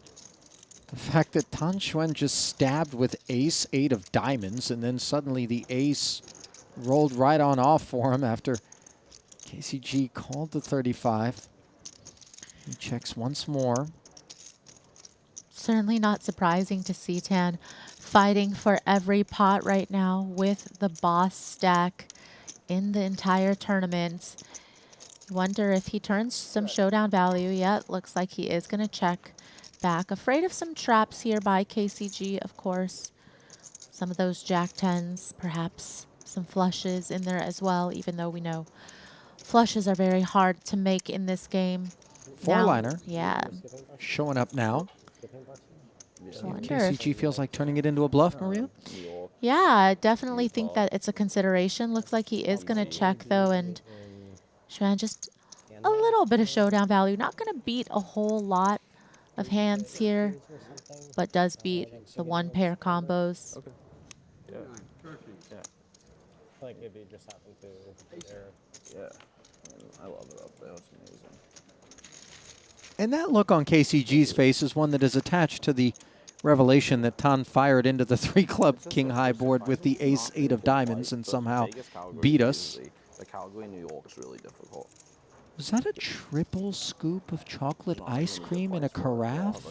The fact that Tan Xuan just stabbed with ace-8 of diamonds, and then suddenly the ace rolled right on off for him after KCG called the 35. He checks once more. Certainly not surprising to see Tan fighting for every pot right now with the boss stack in the entire tournament. Wonder if he turns some showdown value. Yeah, looks like he is going to check back. Afraid of some traps here by KCG, of course. Some of those jack tens, perhaps some flushes in there as well, even though we know flushes are very hard to make in this game. Four-liner. Yeah. Showing up now. I wonder if- KCG feels like turning it into a bluff, Maria? Yeah, I definitely think that it's a consideration. Looks like he is going to check, though, and Xuan just a little bit of showdown value. Not going to beat a whole lot of hands here, but does beat the one-pair combos. Okay. Yeah. Yeah. Like maybe it just happened to error. Yeah. I love it up there. It's amazing. And that look on KCG's face is one that is attached to the revelation that Tan fired into the 3-club king high board with the ace-8 of diamonds and somehow beat us. The Calgary, New York is really difficult. Was that a triple scoop of chocolate ice cream in a carafe?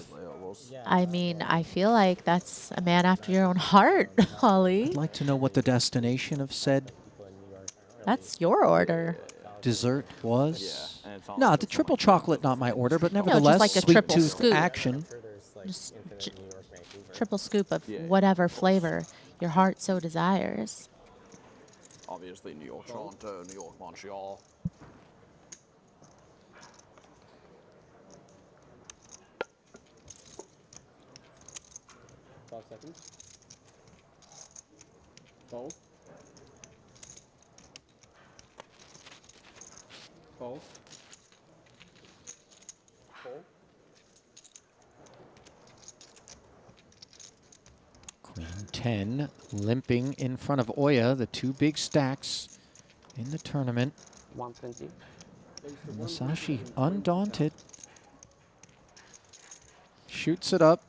I mean, I feel like that's a man after your own heart, Holly. I'd like to know what the destination of said That's your order. dessert was. No, the triple chocolate, not my order, but No, just nevertheless, like a sweet triple tooth scoop. action. Just triple scoop of whatever flavor your heart so desires. Obviously, New York, Toronto, New York, Montreal. Seconds. Fold. Fold. Fold. Queen 10 limping in front of Oya, the two big stacks in the tournament. 120. Masashi undaunted. Shoots it up.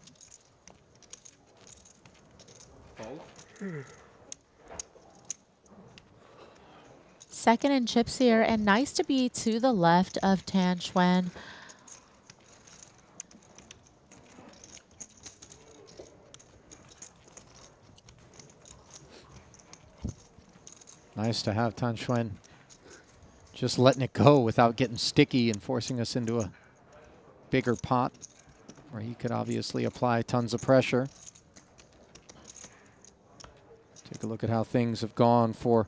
Second in chips here, and nice to be to the left of Tan Xuan. Nice to have Tan Xuan just letting it go without getting sticky and forcing us into a bigger pot where he could obviously apply tons of pressure. Take a look at how things have gone for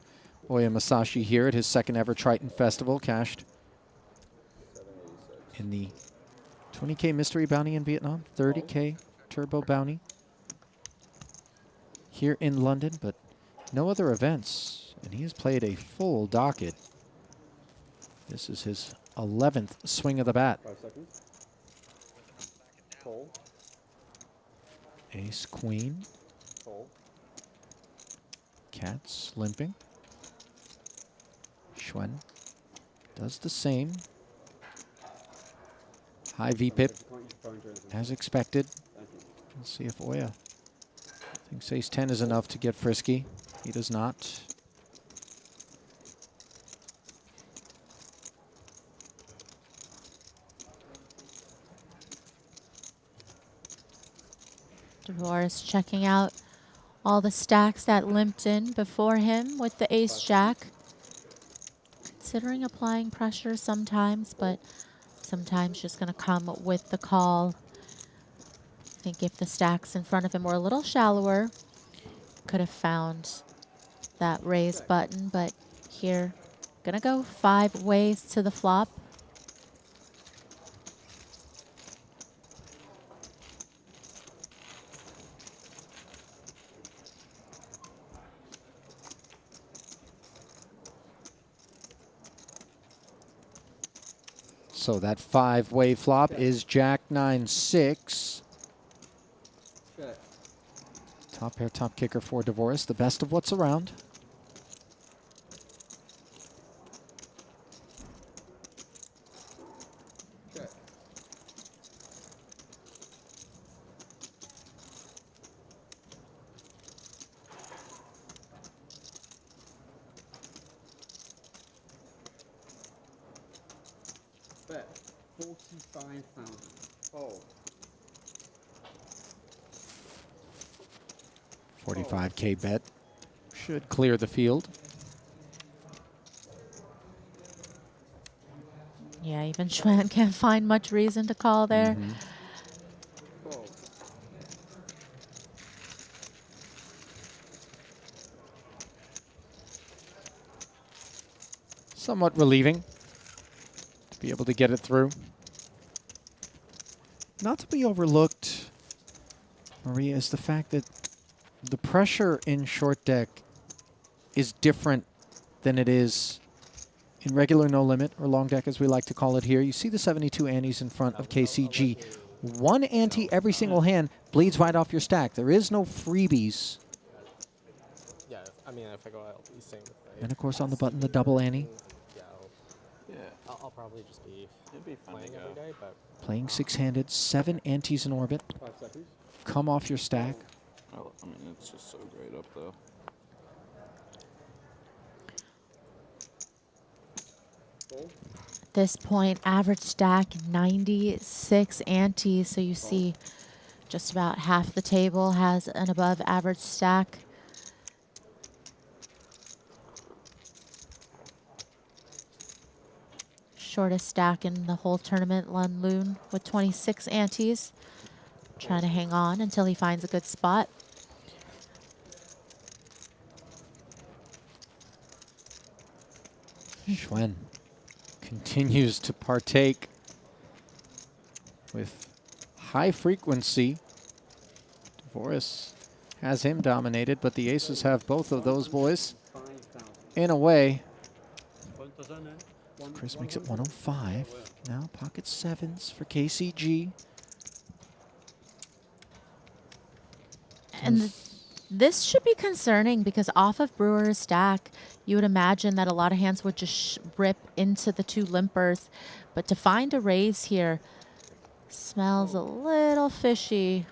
Oya Masashi here at his second ever Triton Festival, cashed in the 20K mystery bounty in Vietnam, 30K turbo bounty here in London, but no other events. And he has played a full docket. This is his 11th swing of the bat. 5 seconds. Fold. Ace, queen. Fold. Cats limping. Xuan does the same. High VPIP, as expected. Let's see if Oya thinks ace 10 is enough to get frisky. He does not. Dolores checking out all the stacks that limped in before him with the ace jack. Considering applying pressure sometimes, but sometimes just going to come with the call. I think if the stacks in front of him were a little shallower, could have found that raise button, but here, going to go 5 ways to the flop. So that 5-way flop is Jack 9-6. Top pair, top kicker for Divorce, the best of what's around. Bet 45,000. Oh. 45K bet should clear the field. Yeah, even Schwan can't find much reason to call there. Somewhat relieving to be able to get it through. Not to be overlooked, Maria, is the fact that the pressure in short deck is different than it is in regular no limit, or long deck as we like to call it here. You see the 72 antes in front of KCG. One ante every single hand bleeds right off your stack. There is no freebies. Yeah, I mean, if I go out, the same. And of course on the button, the double ante. Yeah, I'll probably just be playing every day, but Playing six-handed, 7 antes in orbit. 5 seconds. Come off your stack. Oh, I mean, it's just so great up though. At this point, average stack 96 antes, so you see just about half the table has an above average stack. Shortest stack in the whole tournament, Lun Loon with 26 antes. Trying to hang on until he finds a good spot. Schwen continues to partake with high frequency. Dvoris has him dominated, but the aces have both of those boys in a way. Chris makes it 105. Now pocket sevens for KCG. And this should be concerning because off of Brewer's stack, you would imagine that a lot of hands would just rip into the two limpers. But to find a raise here smells a little fishy.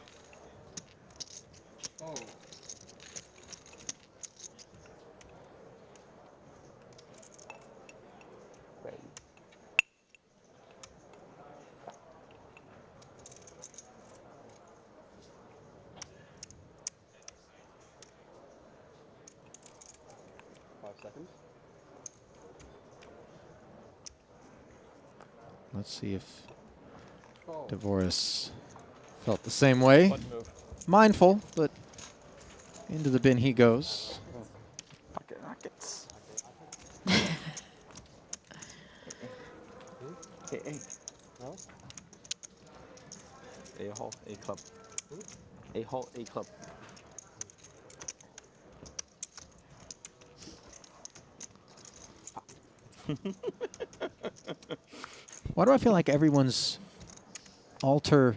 Seconds. Let's see if Dvoris felt the same way. Mindful, but into the bin he goes. Pocket rockets. Hey. No? A hole, A club. A hole, A club. Why do I feel like everyone's alter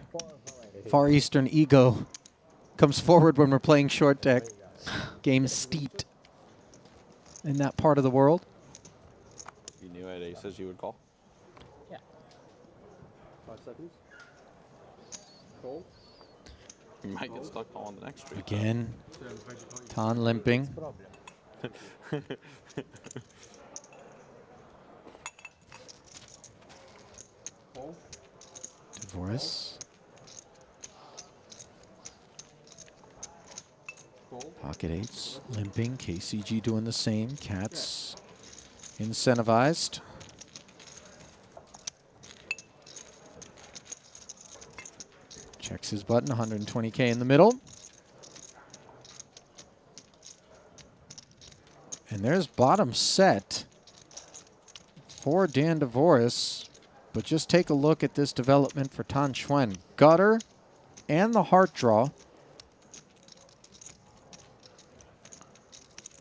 Far Eastern ego comes forward when we're playing short deck? Game steeped in that part of the world. You knew at aces you would call? Yeah. 5 seconds. Call. You might get stuck calling the next street. Again, Tan limping. Dvoris. Pocket eights, limping. KCG doing the same. Cats incentivized. Checks his button, 120K in the middle. And there's bottom set for Dan Dvoris. But just take a look at this development for Tan Schwen. Gutter and the heart draw.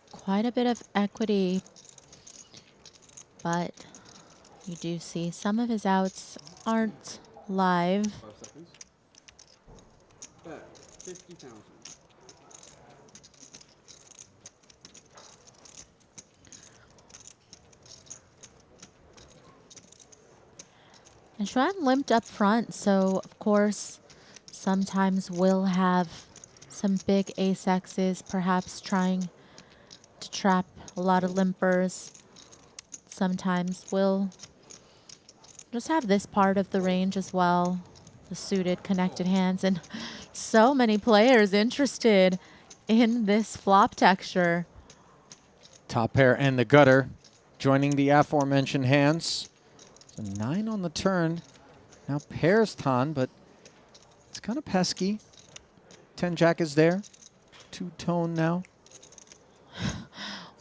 Quite a bit of equity, but you do see some of his outs aren't live. 5 seconds. Bet 50,000. And Schwan limped up front, so of course sometimes will have some big ace-X's, perhaps trying to trap a lot of limpers. Sometimes will Just have this part of the range as well, the suited connected hands, and so many players interested in this flop texture. Top pair and the gutter joining the aforementioned hands. So 9 on the turn. Now pairs ton, but it's kind of pesky. 10 jack is there. 2-tone now.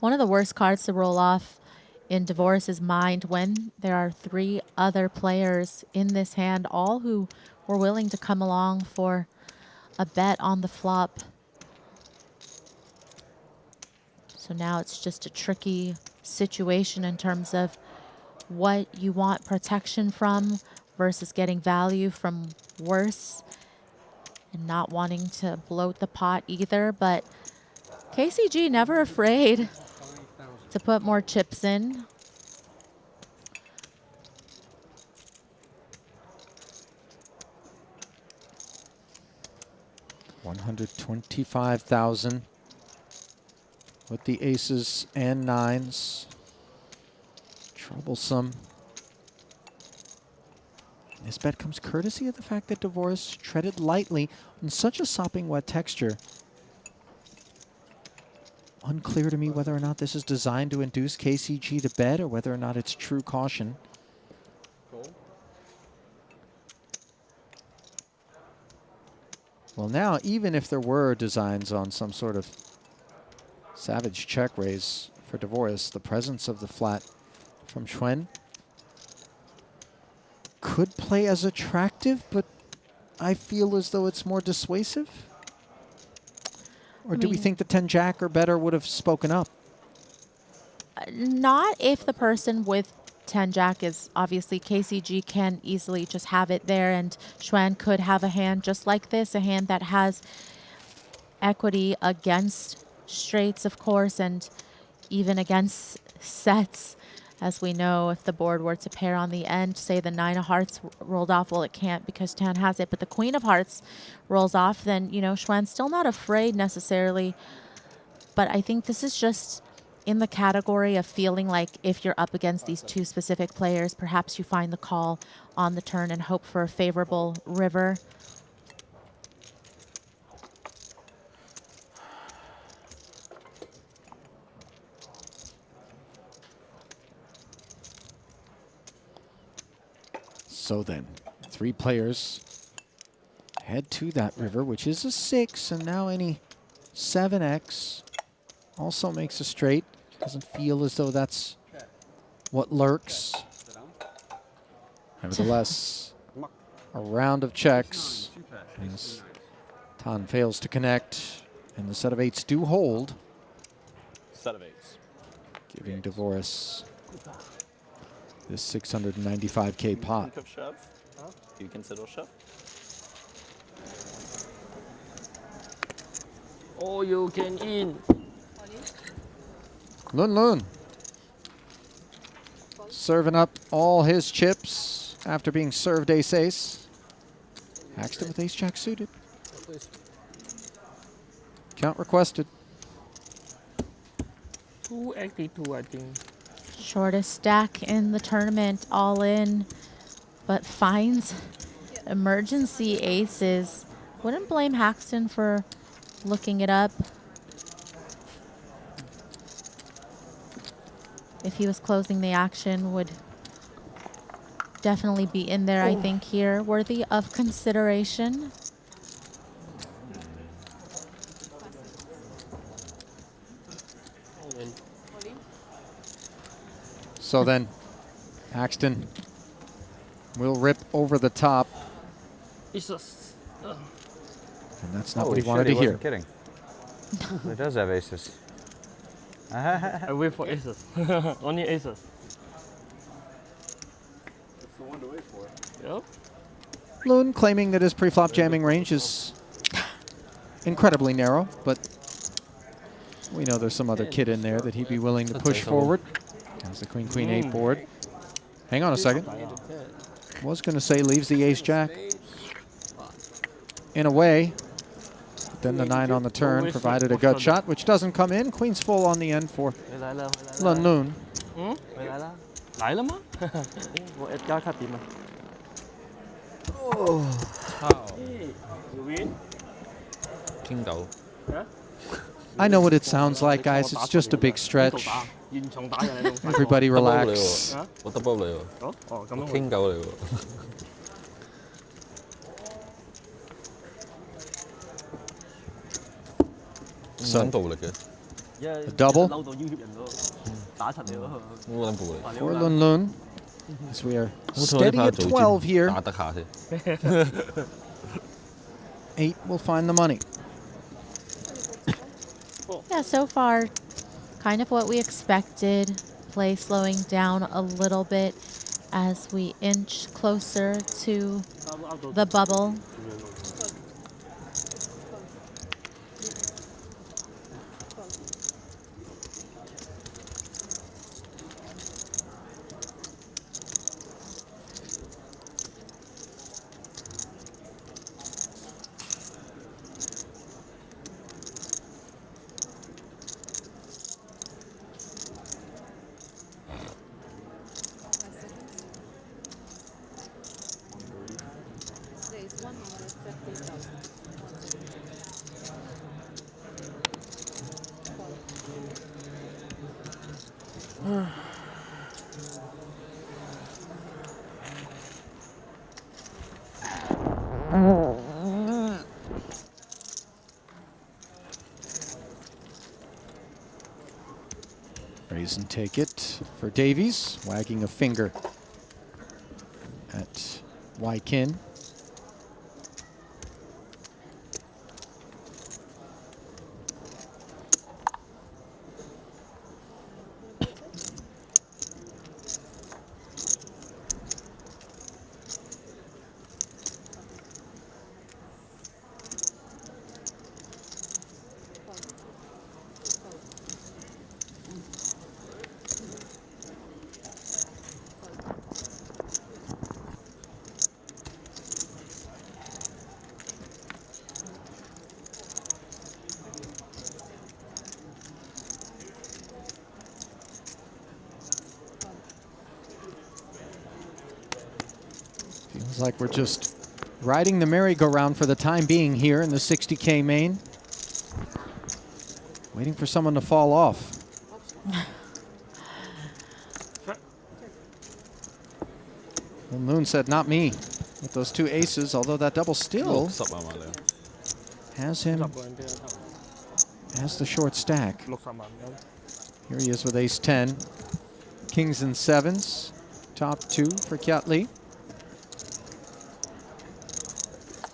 One of the worst cards to roll off in Dvorak's mind when there are 3 other players in this hand, all who were willing to come along for a bet on the flop. So now it's just a tricky situation in terms of what you want protection from versus getting value from worse, and not wanting to bloat the pot either. But KCG never afraid to put more chips in. $125,000 with the aces and 9s. Troublesome. This bet comes courtesy of the fact that Dvorak treaded lightly on such a sopping wet texture. Unclear to me whether or not this is designed to induce KCG to bet or whether or not it's true caution. Well, now, even if there were designs on some sort of savage check raise for Dvorak, the presence of the flat from Schwen could play as attractive, but I feel as though it's more dissuasive. Or do we think the 10 jack or better would have spoken up? Not if the person with 10 jack is obviously KCG can easily just have it there, and Schwen could have a hand just like this, a hand that has equity against straights, of course, and even against sets. As we know, if the board were to pair on the end, say the 9 of hearts rolled off, well, it can't because Tan has it, but the Queen of Hearts rolls off, then, you know, Schwen's still not afraid necessarily. But I think this is just in the category of feeling like if you're up against these 2 specific players, perhaps you find the call on the turn and hope for a favorable river. So then, 3 players head to that river, which is a 6, and now any 7x also makes a straight. Doesn't feel as though that's what lurks. Nevertheless, a round of checks. As Tan fails to connect, and the set of 8s do hold. Set of 8s. Giving Dvorak this 695K pot. Think of shove? Do you consider shove? Oh, you can in. Lun Lun serving up all his chips after being served ace-ace. Haxton with ace-jack suited. Count requested. 282, I think. Shortest stack in the tournament, all in, but finds emergency aces. Wouldn't blame Haxton for looking it up. If he was closing the action, would definitely be in there, I think, here. Worthy of consideration. So then, Haxton will rip over the top. Jesus. And that's not what he wanted to hear. Kidding. It does have aces. I wait for aces. Only aces. That's the one to wait for. Yep. Lun claiming that his pre-flop jamming range is incredibly narrow, but we know there's some other kid in there that he'd be willing to push forward. Has the Queen 8 board. Hang on a second. Was going to say leaves the ace-jack in a way. But then the 9 on the turn provided a gut shot, which doesn't come in. Queen's full on the end for Lun Lun. 来了吗？我 Edgar 卡點啊？ You win? King 9. I know what it sounds like, guys. It's just a big stretch. Everybody relax. 我 double 嚟喎。哦，咁樣。 King 9嚟喎。 So, a double 嬲到要挾人咯，打柒你咯。 for Lun Lun. As we are steady at 12 here. 打得下先。 8 will find the money. Yeah, so far, kind of what we expected. Play slowing down a little bit as we inch closer to the bubble. Raise and take it for Davies, wagging a finger at Wykin. Feels like we're just riding the merry-go-round for the time being here in the 60K main. Waiting for someone to fall off. Well, Moon said, not me, with those two aces, although that double still has him as the short stack. Here he is with ace-10. Kings and sevens, top two for Kiat Lee.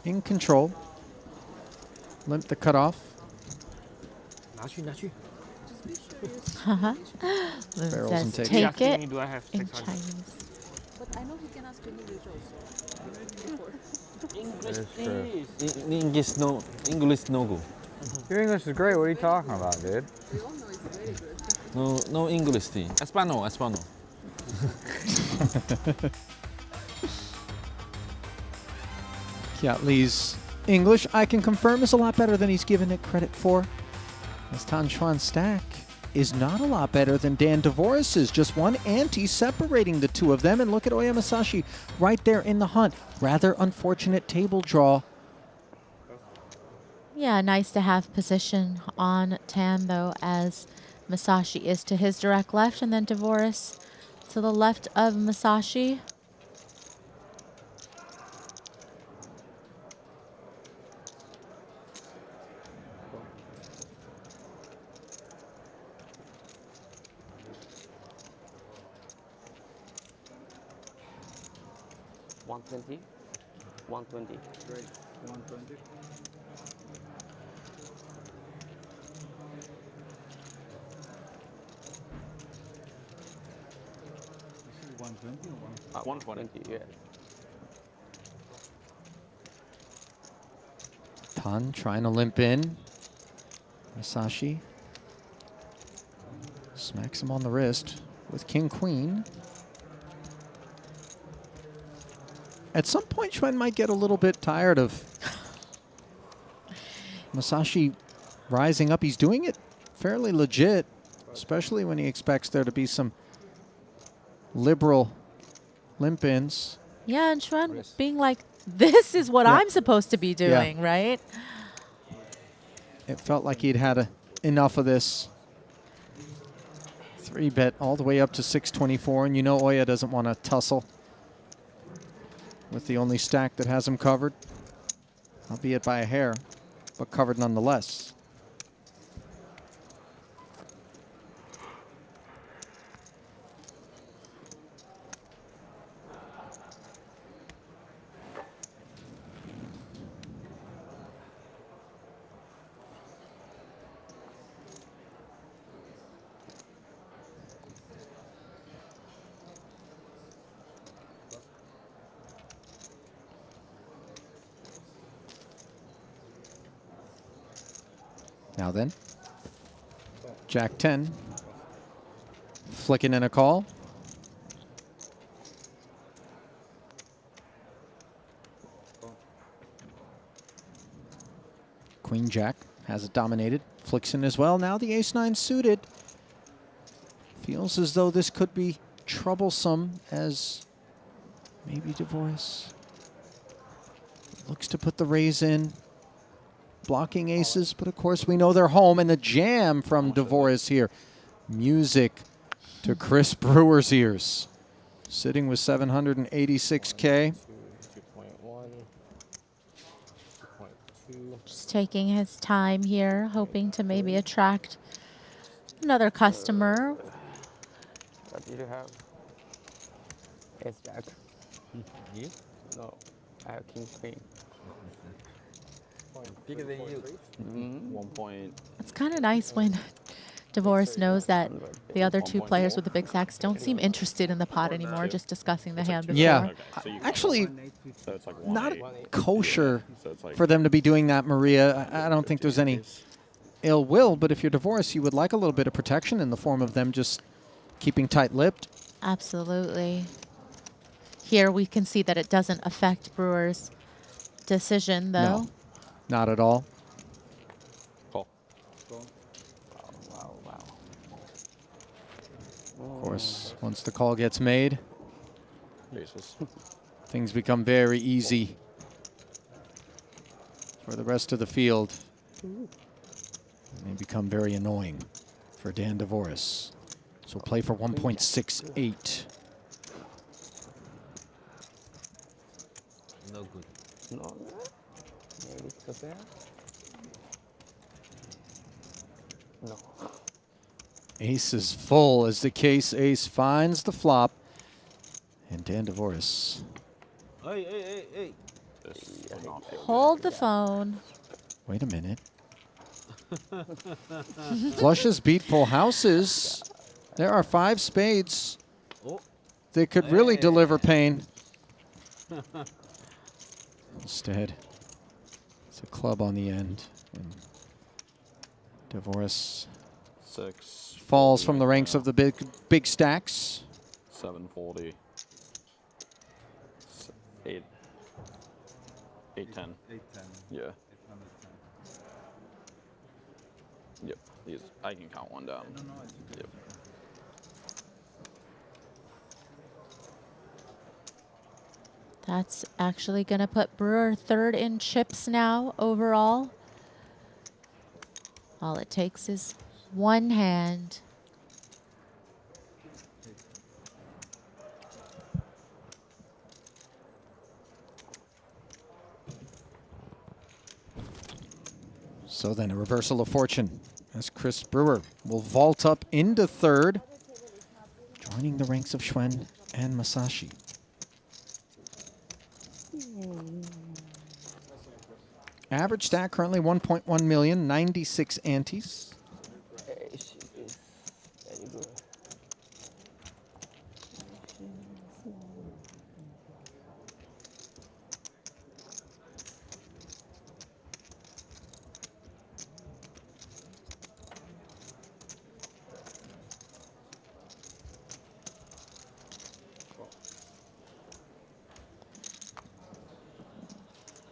In control. Limp the cutoff. Moon Barrels says and takes. take it Do I have in 600? Chinese. But I know he can ask any English, please. English no good. Your English is great. What are you talking about, dude? No English thing. Espanol. Kiat Lee's English, I can confirm, is a lot better than he's given it credit for. As Tan Chuan's stack is not a lot better than Dan Dvoris's. Just one ante separating the two of them. And look at Oya Masashi right there in the hunt. Rather unfortunate table draw. Yeah, nice to have position on Tan, though, as Masashi is to his direct left, and then Dvoris to the left of Masashi. $120. 120. Great. 120. This is 120 or 120, yeah. Tan trying to limp in. Masashi smacks him on the wrist with King-Queen. At some point, Xuan might get a little bit tired of Masashi rising up. He's doing it fairly legit, especially when he expects there to be some liberal limp ins. Yeah, and Xuan being like, this is what Yeah. I'm supposed to be doing, right? It felt like he'd had enough of this. 3-bet all the way up to 624, and you know Oya doesn't want to tussle with the only stack that has him covered, albeit by a hair, but covered nonetheless. Now then, Jack 10, flicking in a call. Queen Jack has it dominated, flicks in as well. Now the ace-9 suited. Feels as though this could be troublesome as maybe Devoris looks to put the raise in. Blocking aces, but of course we know they're home, and the jam from Devoris here. Music to Chris Brewer's ears. Sitting with 786K. 2.1. 2.2. Just taking his time here, hoping to maybe attract another customer. What do you have? Ace Jack. You? No, I have King Queen. Bigger than you. 1 point. It's kind of nice when Devoris knows that the other two players with the big stacks don't seem interested in the pot anymore, just discussing the hand before. Yeah, actually, So it's like not 1-8. kosher So it's like for them to be doing that, Maria. I don't think there's any ill will, but if you're Devoris, you would like a little bit of protection in the form of them just keeping tight-lipped. Absolutely. Here we can see that it doesn't affect Brewer's decision, though. No, not at all. Call. Wow, wow. Of course, once the call gets made, Aces. things become very easy for the rest of the field. They become very annoying for Dan Devoris. So play for 1.68. No good. No. Maybe it's the pair. No. Ace is full as the case ace finds the flop. And Dan Devoris. Hey, hey, hey, hey. This would not feel Hold the phone. Wait a minute. Flushes beat full houses. There are 5 spades. Oh. They could really deliver pain. Instead, it's a club on the end. And Devoris 6. falls from the ranks of the big stacks. 740. 8. 810. 810. Yeah. Yep. These I can count one down. Yep. That's actually going to put Brewer third in chips now overall. All it takes is one hand. So then a reversal of fortune as Chris Brewer will vault up into third, joining the ranks of Xuan and Masashi. Average stack currently 1.1 million, 96 antes. Ace is very good.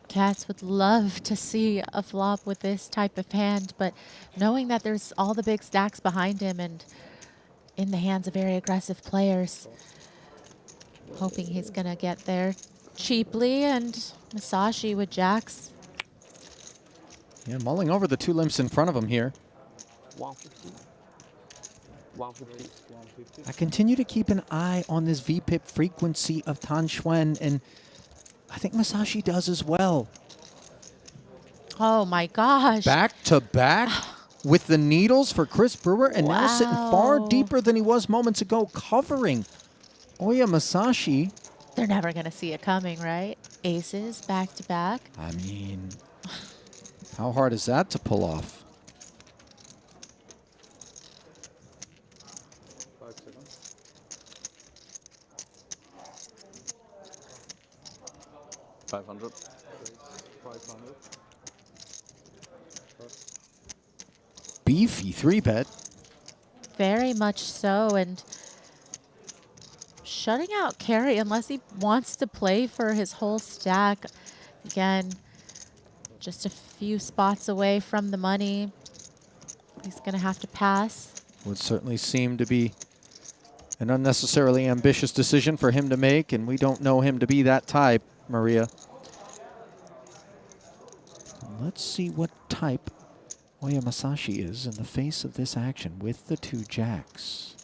Cats would love to see a flop with this type of hand, but knowing that there's all the big stacks behind him and in the hands of very aggressive players, Hoping he's going to get there cheaply, and Masashi with jacks. Yeah, mulling over the 2 limps in front of him here. 150. 150. I continue to keep an eye on this VPIP frequency of Tan Xuan, and I think Masashi does as well. Oh my gosh. Back to back with the needles for Chris Brewer, and now sitting far deeper than he was moments ago, covering Oya Masashi. They're never going to see it coming, right? Aces back to back. I mean, how hard is that to pull off? 5 seconds. 500. 500. Beefy 3-bet. Very much so, and shutting out Carey unless he wants to play for his whole stack. Again, just a few spots away from the money. He's going to have to pass. Would certainly seem to be an unnecessarily ambitious decision for him to make, and we don't know him to be that type, Maria. Let's see what type Oya Masashi is in the face of this action with the 2 jacks.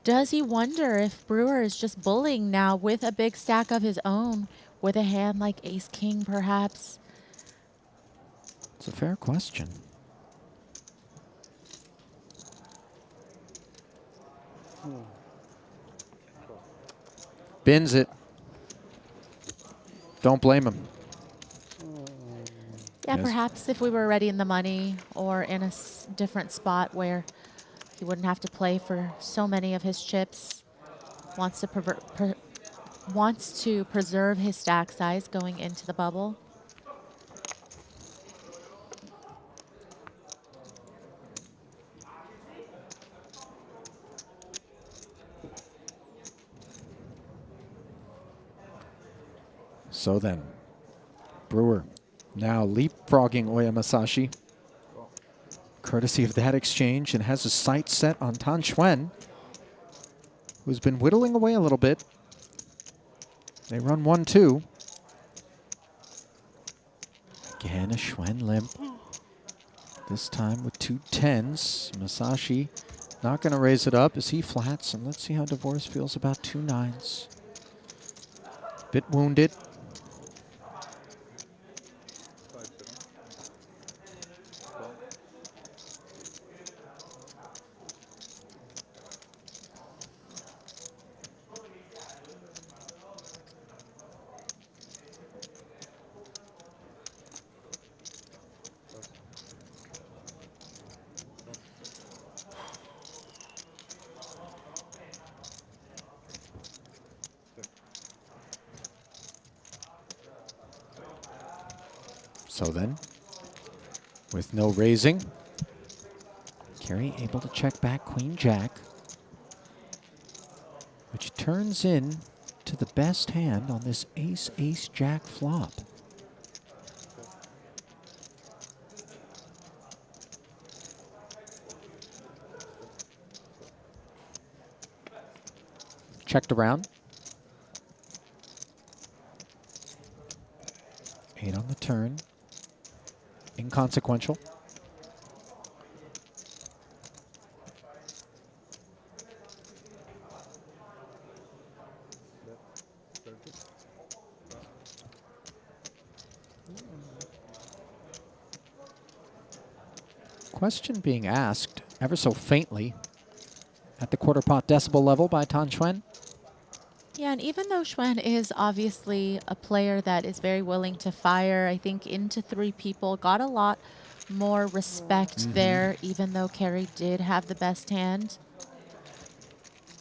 Does he wonder if Brewer is just bullying now with a big stack of his own, with a hand like Ace-King perhaps? It's a fair question. Bins it. Don't blame him. Yeah, Yes. perhaps if we were already in the money or in a different spot where he wouldn't have to play for so many of his chips. Wants to preserve his stack size going into the bubble. So then, Brewer now leapfrogging Oya Masashi, courtesy of that exchange, and has his sights set on Tan Xuan, who's been whittling away a little bit. They run 1-2. Again, a Xuan limp. This time with 2 10s. Masashi not going to raise it up as he flats, and let's see how Divorce feels about 2 9s. Bit wounded. So then, with no raising, Carey able to check back Queen Jack, which turns in to the best hand on this Ace Jack flop. Checked around. 8 on the turn. Inconsequential. Question being asked ever so faintly at the quarter pot decibel level by Tan Xuan. Yeah, and even though Xuan is obviously a player that is very willing to fire, I think into 3 people, got a lot more respect there, even though Carey did have the best hand.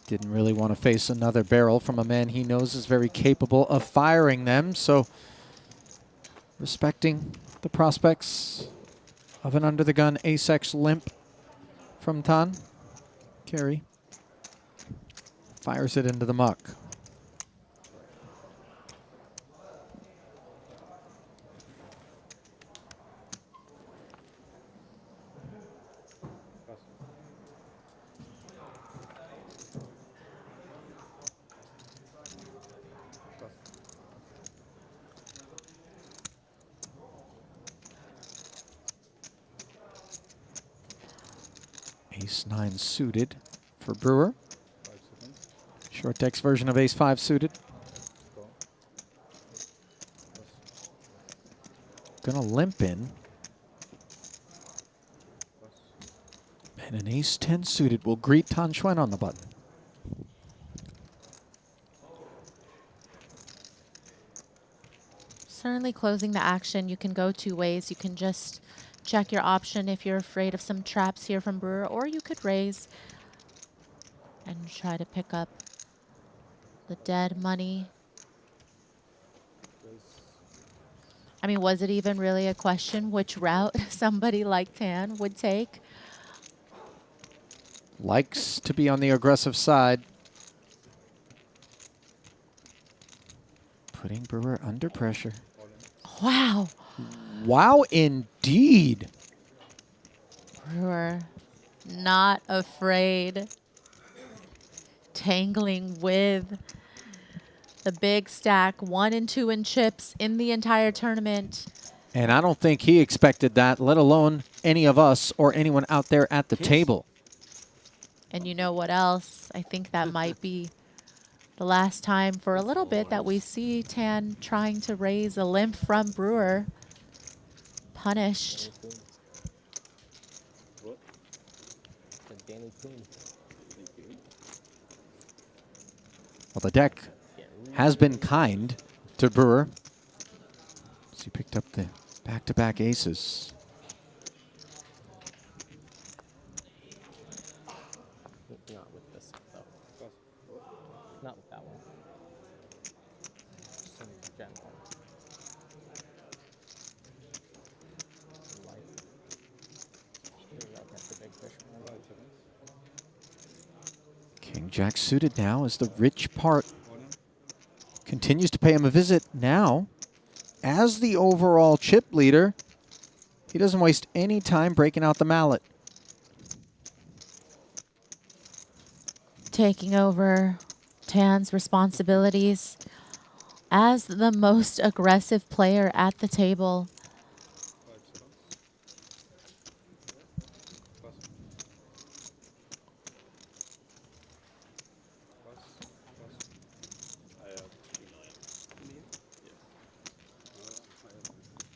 Didn't really want to face another barrel from a man he knows is very capable of firing them, so respecting the prospects of an under-the-gun ace-X limp from Tan. Carey fires it into the muck. Ace-9 suited for Brewer. Short deck's version of Ace-5 suited. Gonna limp in. And an Ace-10 suited will greet Tan Xuan on the button. Certainly closing the action. You can go two ways. You can just check your option if you're afraid of some traps here from Brewer, or you could raise and try to pick up the dead money. I mean, was it even really a question which route somebody like Tan would take? Likes to be on the aggressive side. Putting Brewer under pressure. Wow. Wow, indeed. Brewer not afraid. Tangling with the big stack, 1 and 2 in chips in the entire tournament. And I don't think he expected that, let alone any of us or anyone out there at the table. And you know what else? I think that might be the last time for a little bit that we see Tan trying to raise a limp from Brewer. Punished. Well, the deck has been kind to Brewer. So he picked up the back-to-back aces. Not with this, though. Not with that one. Some general. King-Jack suited now as the rich part continues to pay him a visit now. As the overall chip leader, he doesn't waste any time breaking out the mallet. Taking over Tan's responsibilities as the most aggressive player at the table.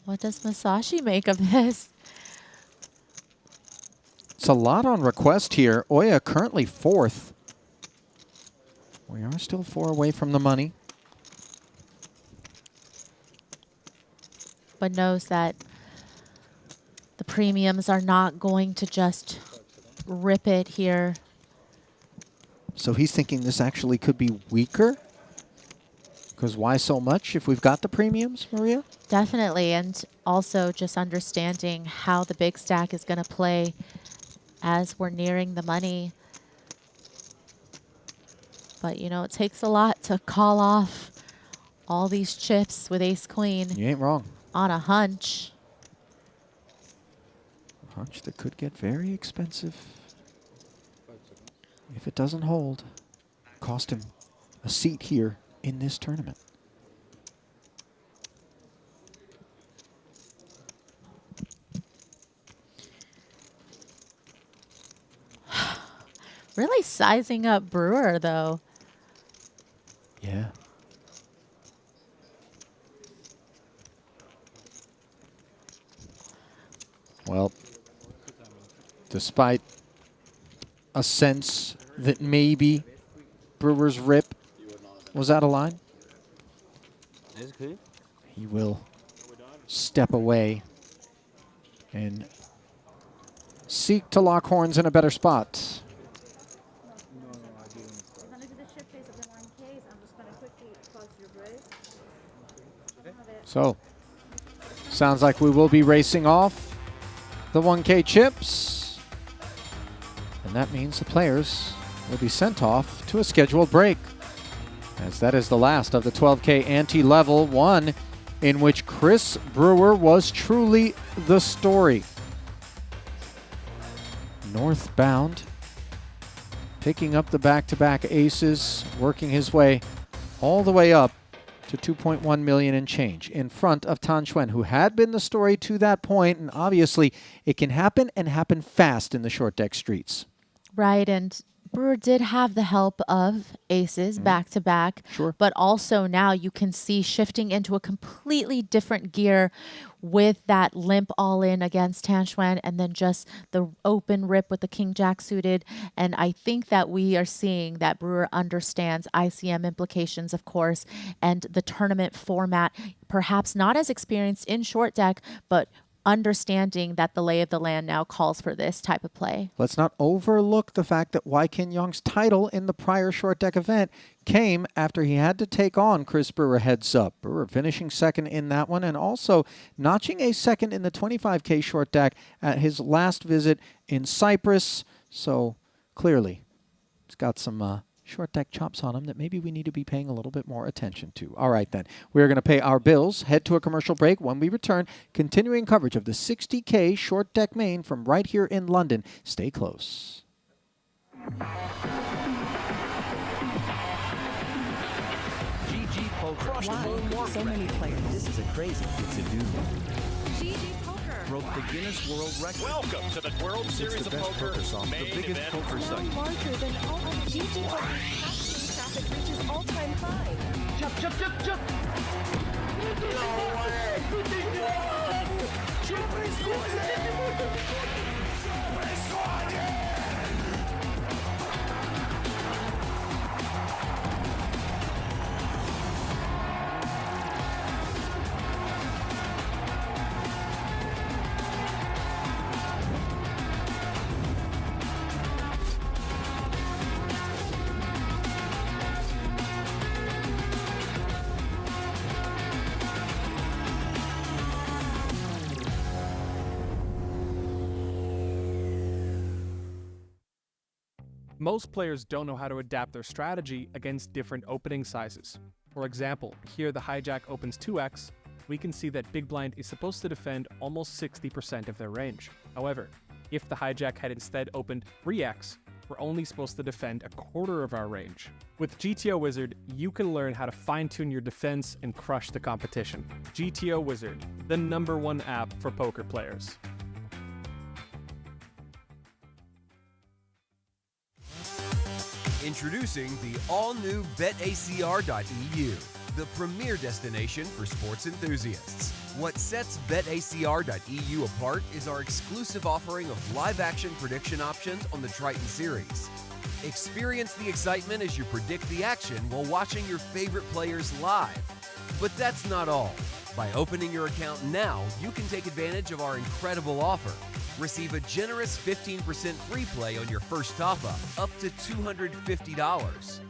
What does Masashi make of this? It's a lot on request here. Oya currently 4th. We are still 4 away from the money. But knows that the premiums are not going to just rip it here. So he's thinking this actually could be weaker? Because why so much if we've got the premiums, Maria? Definitely, and also just understanding how the big stack is going to play as we're nearing the money. But, you know, it takes a lot to call off all these chips with ace-queen. You ain't wrong. On a hunch. A hunch that could get very expensive if it doesn't hold. Cost him a seat here in this tournament. Really sizing up Brewer, though. Yeah. Well, despite a sense that maybe Brewer's rip was out of line, he will step away and seek to lock horns in a better spot. So, sounds like we will be racing off the 1K chips. And that means the players will be sent off to a scheduled break, as that is the last of the 12K ante-level one, in which Chris Brewer was truly the story. Northbound, picking up the back-to-back aces, working his way all the way up to 2.1 million and change in front of Tan Xuan, who had been the story to that point, and obviously it can happen and happen fast in the short deck streets. Right, and Brewer did have the help of aces back to back. Sure. But also now you can see shifting into a completely different gear with that limp all in against Tan Xuan and then just the open rip with the King Jack suited. And I think that we are seeing that Brewer understands ICM implications, of course, and the tournament format, perhaps not as experienced in short deck, but understanding that the lay of the land now calls for this type of play. Let's not overlook the fact that Wai Kin Young's title in the prior short deck event came after he had to take on Chris Brewer heads up. Brewer finishing second in that one and also notching a second in the 25K short deck at his last visit in Cyprus. So clearly, he's got some short deck chops on him that maybe we need to be paying a little bit more attention to. All right, then. We're going to pay our bills, head to a commercial break. When we return, continuing coverage of the 60K short deck main from right here in London. Stay close. GG Poker. Wow, so many players. This is a crazy. It's a dude. GG Poker Broke the Guinness World Record. Welcome to the World Series of Poker site, the biggest poker site. larger than all other GG Poker. Casting traffic reaches all-time high. Jump, jump, jump, jump! No way! Most players don't know how to adapt their strategy against different opening sizes. For example, here the hijack opens 2x, we can see that big blind is supposed to defend almost 60% of their range. However, if the hijack had instead opened 3x, we're only supposed to defend a quarter of our range. With GTO Wizard, you can learn how to fine-tune your defense and crush the competition. GTO Wizard, the #1 app for poker players. Introducing the all-new BetACR.eu, the premier destination for sports enthusiasts. What sets BetACR.eu apart is our exclusive offering of live-action prediction options on the Triton series. Experience the excitement as you predict the action while watching your favorite players live. But that's not all. By opening your account now, you can take advantage of our incredible offer. Receive a generous 15% free play on your first top-up, up to $250.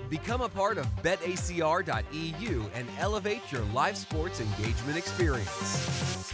Become a part of BetACR.eu and elevate your live sports engagement experience.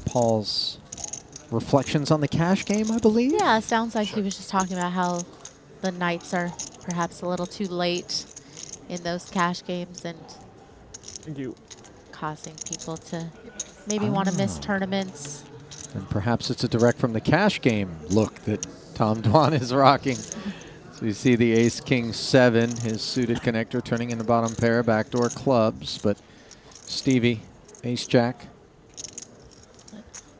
Paul's reflections on the cash game, I believe. Yeah, it sounds like he was just talking about how the Knights are perhaps a little too late in those cash games and Thank you. causing people to maybe want to miss tournaments. And perhaps it's a direct from the cash game look that Tom Dwan is rocking. So you see the ace, king, 7, his suited connector turning in the bottom pair, backdoor clubs, but Stevie, ace, jack.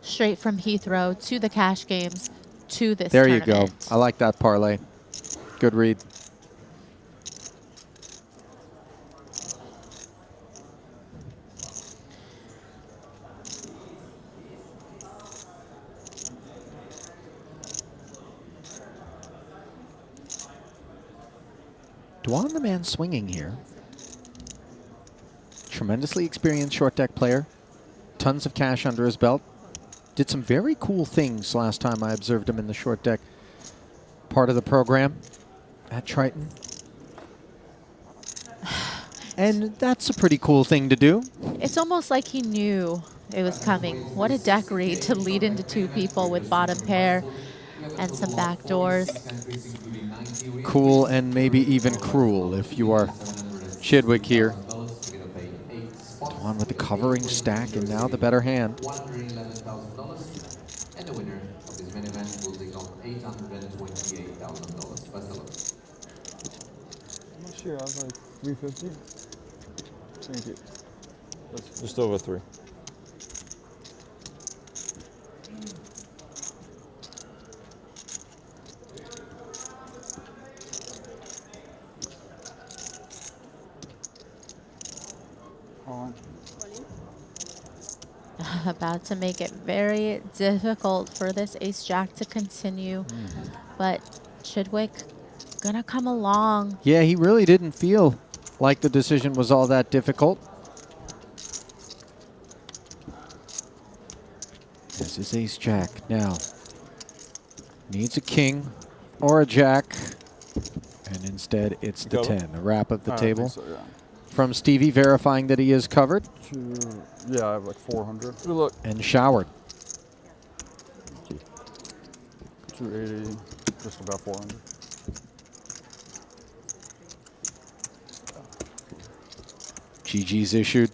Straight from Heathrow to the cash games to this There you tournament. go. I like that parlay. Good read. Dwan, the man swinging here. Tremendously experienced short deck player. Tons of cash under his belt. Did some very cool things last time I observed him in the short deck part of the program at Triton. And that's a pretty cool thing to do. It's almost like he knew it was coming. What a deck read to lead into 2 people with bottom pair and some backdoors. Cool and maybe even cruel if you are Chidwick here. Dwan with the covering stack and now the better hand. And the winner of this main event will take home $828,000. Best of luck. I'm not sure. I was like 350. Thank you. That's just over 3. About to make it very difficult for this ace-jack to continue. But Chidwick gonna come along. Yeah, he really didn't feel like the decision was all that difficult. This is ace-jack now. Needs a king or a jack. And instead, it's the 10, the wrap of the table. So, yeah. From Stevie verifying that he is covered. Yeah, I have like 400. Good luck. And showered. 280, just about 400. GG's issued.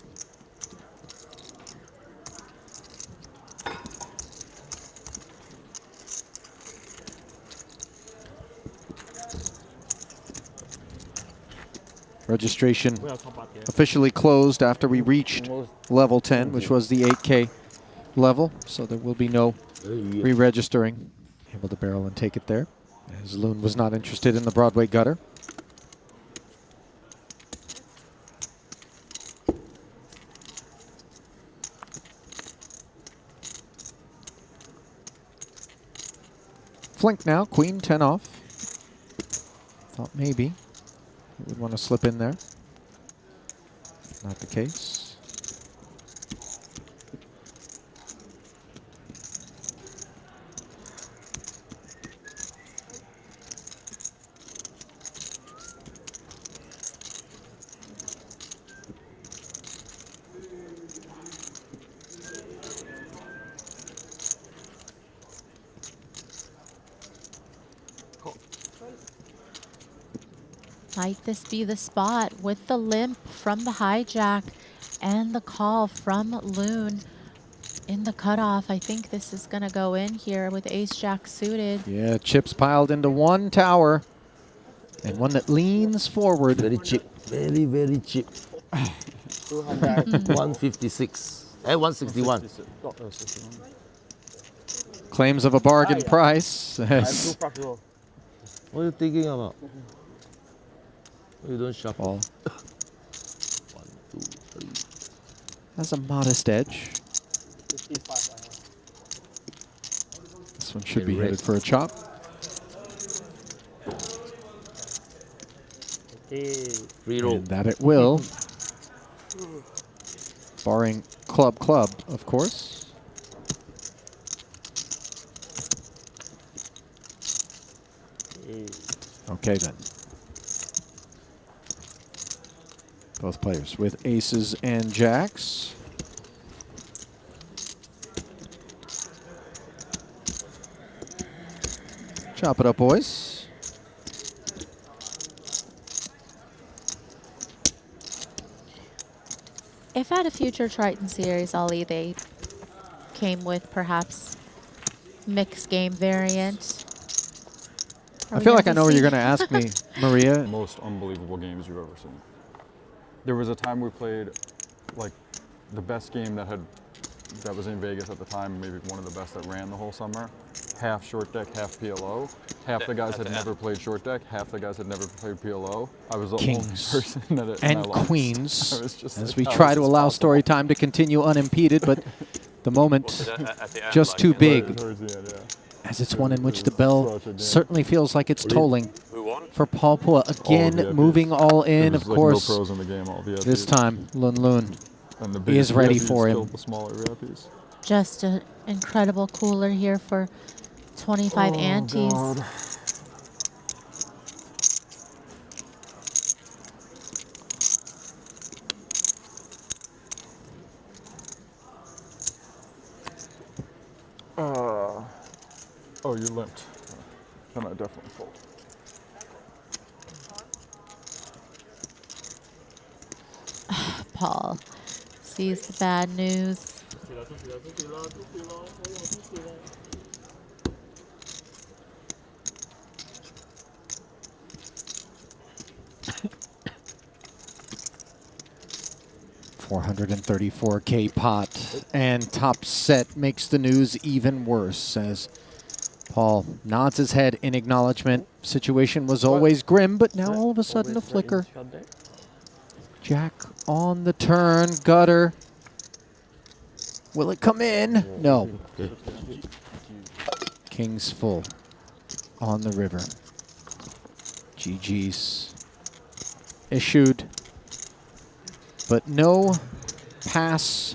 Registration officially closed after we reached level 10, which was the 8K level. So there will be no re-registering. Able to barrel and take it there, as Loon was not interested in the Broadway gutter. Flink now, queen, 10 off. Thought maybe he would want to slip in there. Not the case. Might this be the spot with the limp from the hijack and the call from Loon in the cutoff? I think this is going to go in here with ace-jack suited. Yeah, chips piled into one tower and one that leans forward. Very cheap. Very, very cheap. 156. 161. Claims of a bargain price. What are you thinking about? You don't shuffle. 1, 2, 3. Has a modest edge. This one should be headed for a chop. Free roll. And that it will. Barring club, of course. Okay then. Both players with aces and jacks. Chop it up, boys. If at a future Triton series, Ollie, they came with perhaps mixed game variant. I feel like I know what you're going to ask me, Maria. Most unbelievable games you've ever seen. There was a time we played like the best game that was in Vegas at the time, maybe one of the best that ran the whole summer. Half short deck, half PLO. Half the guys had never played short deck, half the guys had never played PLO. I was the only person that and I lost. queens I was just as like, we how try is to this allow possible? story time to continue unimpeded, but the moment just too big. As it's one in which the bell certainly feels like it's tolling for Paul Pua. Again, moving all in, of course. No pros in the game, all VIPs. This time, Lun Lun And the big is ready VIPs for him. killed the smaller VIPs. Just an incredible cooler here for 25 antes. God. Oh, you limped. Then I definitely fold. Paul sees the bad news. $434K pot, and top set makes the news even worse as Paul nods his head in acknowledgement. Situation was always grim, but now all of a sudden a flicker. Jack on the turn, gutter. Will it come in? No. King's full on the river. GG's issued, but no pass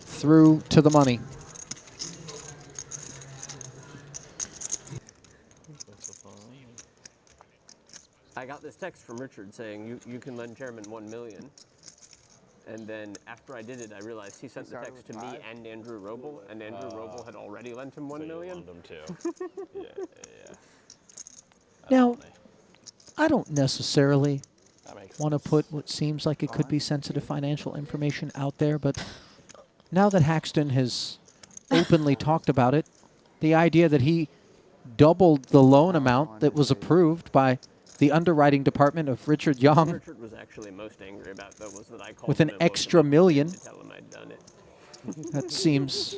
through to the money. I got this text from Richard saying you can lend Chairman 1 million. And then after I did it, I realized he sent the text to me and Andrew Roble, and Andrew Roble had already lent him 1 million. Now, I don't necessarily want to put what seems like it could be sensitive financial information out there, but now that Haxton has openly talked about it, the idea that he doubled the loan amount that was approved by the underwriting department of Richard Young Richard was actually most angry about though was that I called with him an at extra $1 million. to tell him I'd done it. That seems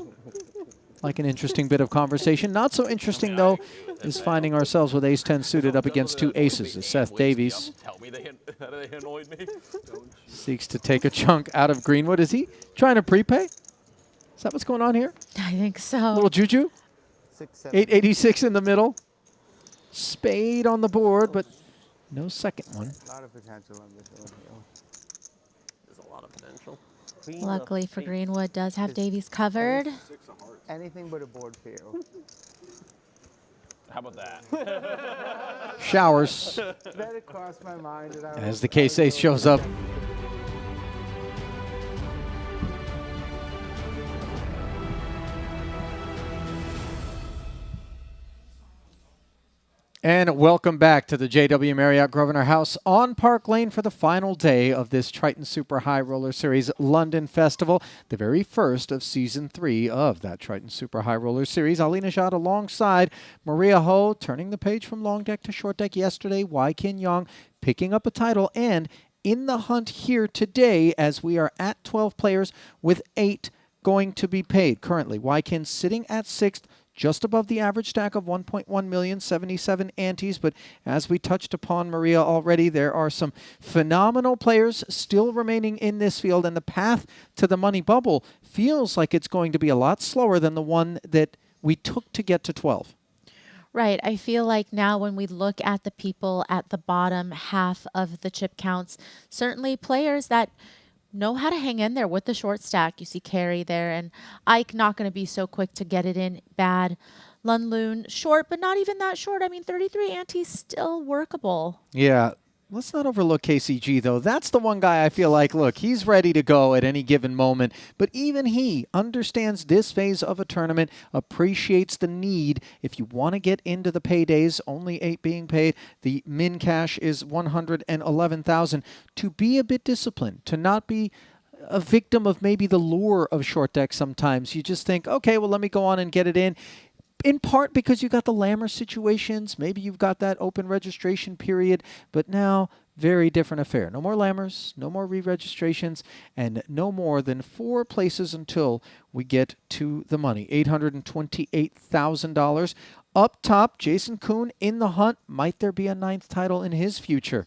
like an interesting bit of conversation. Not so interesting, though, is finding ourselves with ace-10 suited up against two aces as Seth Davies Tell me they annoyed me. seeks to take a chunk out of Greenwood. Is he trying to prepay? Is that what's going on here? I think so. Little juju? 6-7. 886 in the middle. Spade on the board, but no second one. A lot of potential on this one. There's a lot of potential. Luckily for Greenwood, does have Davies covered. Anything but a board field. How about that? Showers That had crossed my mind. And I as was- the case ace shows up. And welcome back to the JW Marriott Grosvenor House on Park Lane for the final day of this Triton Super High Roller Series London Festival, the very first of Season 3 of that Triton Super High Roller Series. Ali Najad alongside Maria Ho, turning the page from long deck to short deck yesterday. Wai Kin Yong picking up a title and in the hunt here today as we are at 12 players with 8 going to be paid. Currently, Wai Kin sitting at 6th, just above the average stack of 1.1 million, 77 antes. But as we touched upon, Maria, already, there are some phenomenal players still remaining in this field, and the path to the money bubble feels like it's going to be a lot slower than the one that we took to get to 12. Right. I feel like now when we look at the people at the bottom half of the chip counts, certainly players that know how to hang in there with the short stack. You see Carey there, and Ike not going to be so quick to get it in bad. Lun Loon short, but not even that short. I mean, 33 ante still workable. Yeah, Let's not overlook KCG, though. That's the one guy I feel like, look, he's ready to go at any given moment. But even he understands this phase of a tournament, appreciates the need. If you want to get into the paydays, only 8 being paid, the min cash is 111,000. To be a bit disciplined, to not be a victim of maybe the lure of short deck sometimes. You just think, okay, well, let me go on and get it in part because you got the Lammer situations. Maybe you've got that open registration period, but now very different affair. No more Lammers, no more re-registrations, and no more than 4 places until we get to the money. $828,000. Up top, Jason Kuhn in the hunt. Might there be a 9th title in his future?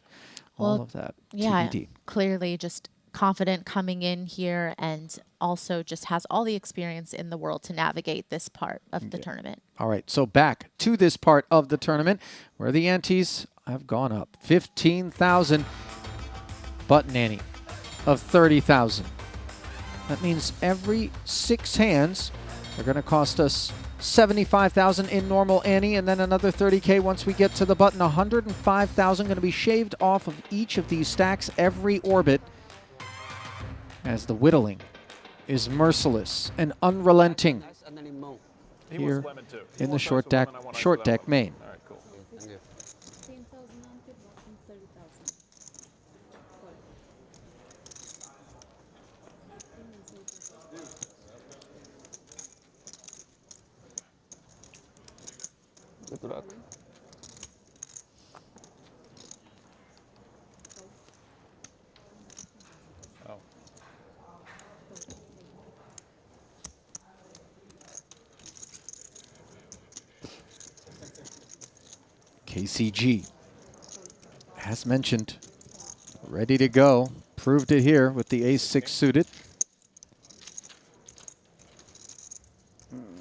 All of that Yeah, TBD. clearly just confident coming in here and also just has all the experience in the world to navigate this part of the tournament. All right, so back to this part of the tournament where the antes have gone up. 15,000, button ante of 30,000. That means every 6 hands are going to cost us 75,000 in normal ante, and then another 30K once we get to the button. 105,000 going to be shaved off of each of these stacks every orbit, as the whittling is merciless and unrelenting here in the short deck main. All right, cool. Good luck. Oh. KCG, as mentioned, ready to go. Proved it here with the ace-6 suited.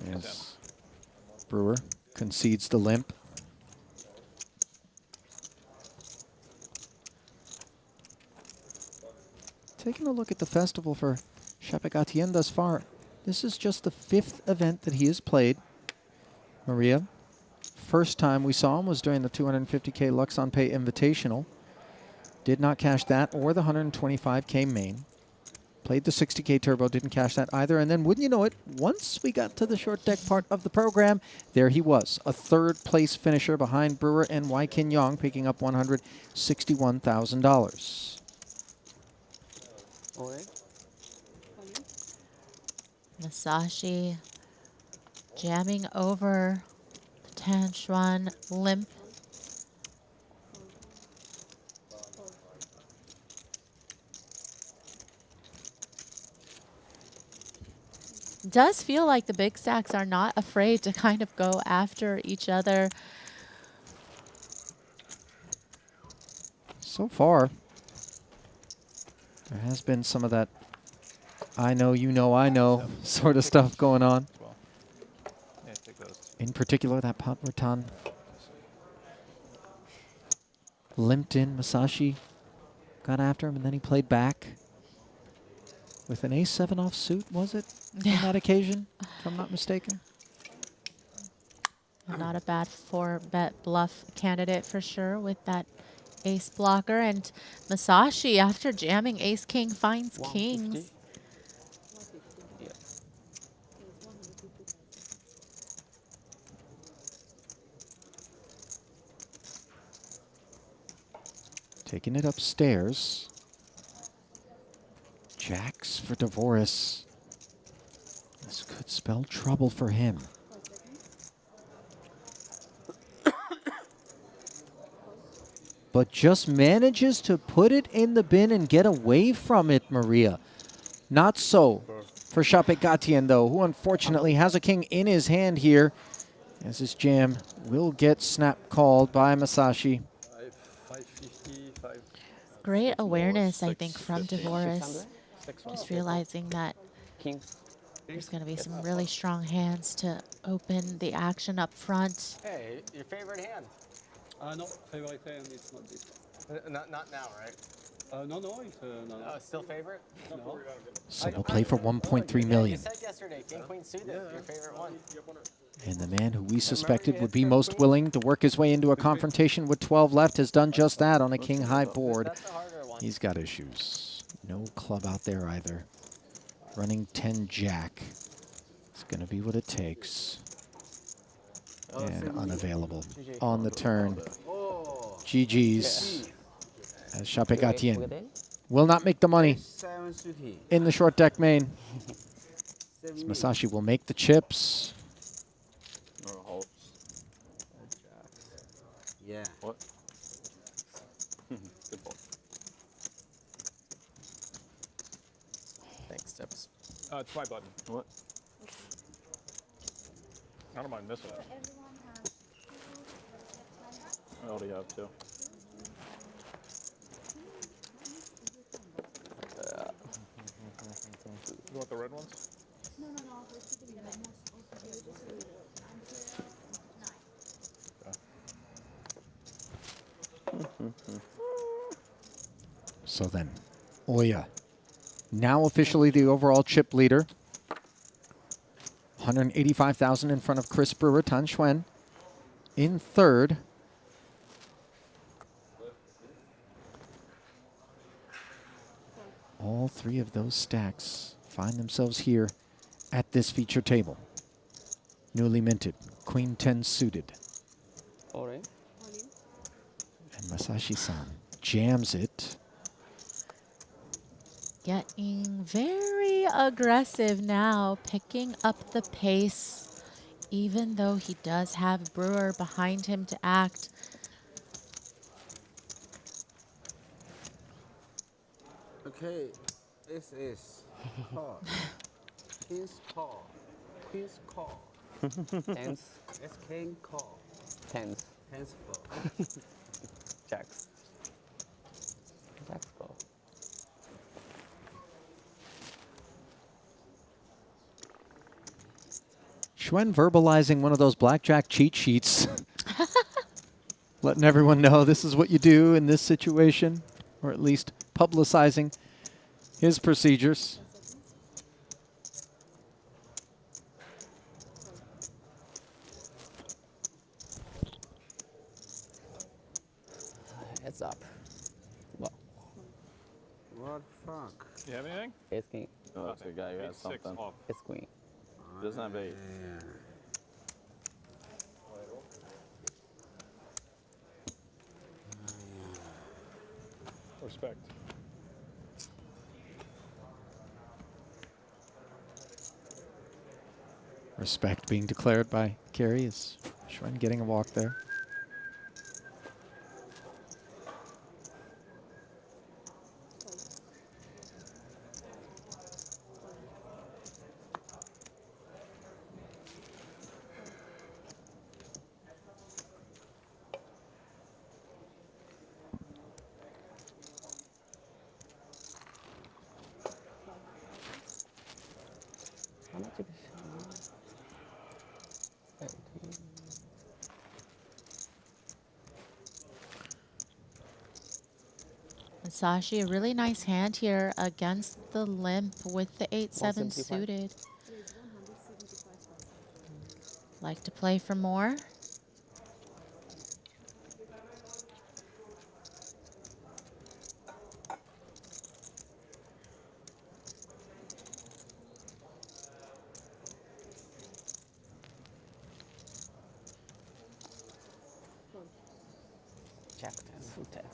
Yes. Brewer concedes the limp. Taking a look at the festival for Chapecoense thus far, this is just the 5th event that he has played. Maria, first time we saw him was during the 250K Lux on Pay Invitational. Did not cash that or the 125K main. Played the 60K Turbo, didn't cash that either. And then, wouldn't you know it, once we got to the short deck part of the program, there he was, a 3rd place finisher behind Brewer and Wai Kin Yong, picking up $161,000. Masashi jamming over the Tanchuan limp. Does feel like the big stacks are not afraid to kind of go after each other. So far, there has been some of that I know, you know, I know sort of stuff going on. Yeah, take those. In particular, that pot Ratan limped in. Masashi got after him, and then he played back with an ace-7 off suit, was it, on that occasion, if I'm not mistaken? Not a bad 4-bet bluff candidate for sure with that ace blocker. And Masashi, after jamming ace-king, finds kings. Taking it upstairs. Jacks for Devoris. This could spell trouble for him. But just manages to put it in the bin and get away from it, Maria. Not so for Chapecoense, though, who unfortunately has a king in his hand here, as this jam will get snap called by Masashi. Great awareness, I think, from Devoris. Just realizing that there's going to be some really strong hands to open the action up front. Hey, your favorite hand? No, favorite hand is not this one. Not now, right? No, it's Oh, still favorite? No. So we'll play for 1.3 million. You said yesterday, King Queen suited, your favorite one. And the man who we suspected would be most willing to work his way into a confrontation with 12 left has done just that on a king high board. He's got issues. No club out there either. Running 10 jack. It's going to be what it takes. And unavailable on the turn. GG's. As Chape Gatien will not make the money in the short deck main. As Masashi will make the chips. Yeah. What? Good ball. Thanks, Tips. It's my button. What? I don't mind missing it. I already have two. You want the red ones? So then, Oya, now officially the overall chip leader. 185,000 in front of Chris Brewer, Tan Xuan in third. All three of those stacks find themselves here at this feature table. Newly minted, Queen 10 suited. Alright. And Masashi-san jams it. Getting very aggressive now, picking up the pace, even though he does have Brewer behind him to act. Okay, this is call. King's call. Queen's call. Tens. It's king call. Tens. Tens call. Jacks. Jacks call. Xuan verbalizing one of those blackjack cheat sheets. Letting everyone know this is what you do in this situation, or at least publicizing his procedures. Heads up. Well. What fuck? You have anything? It's king. Oh, that's the guy who has Six something. off. It's queen. Doesn't have eight. Respect. Respect being declared by Carey. Is Xuan getting a walk there? How much of Masashi, a really nice hand here against the limp with the 8-7 suited. Like to play for more. Jack tens. Full tens.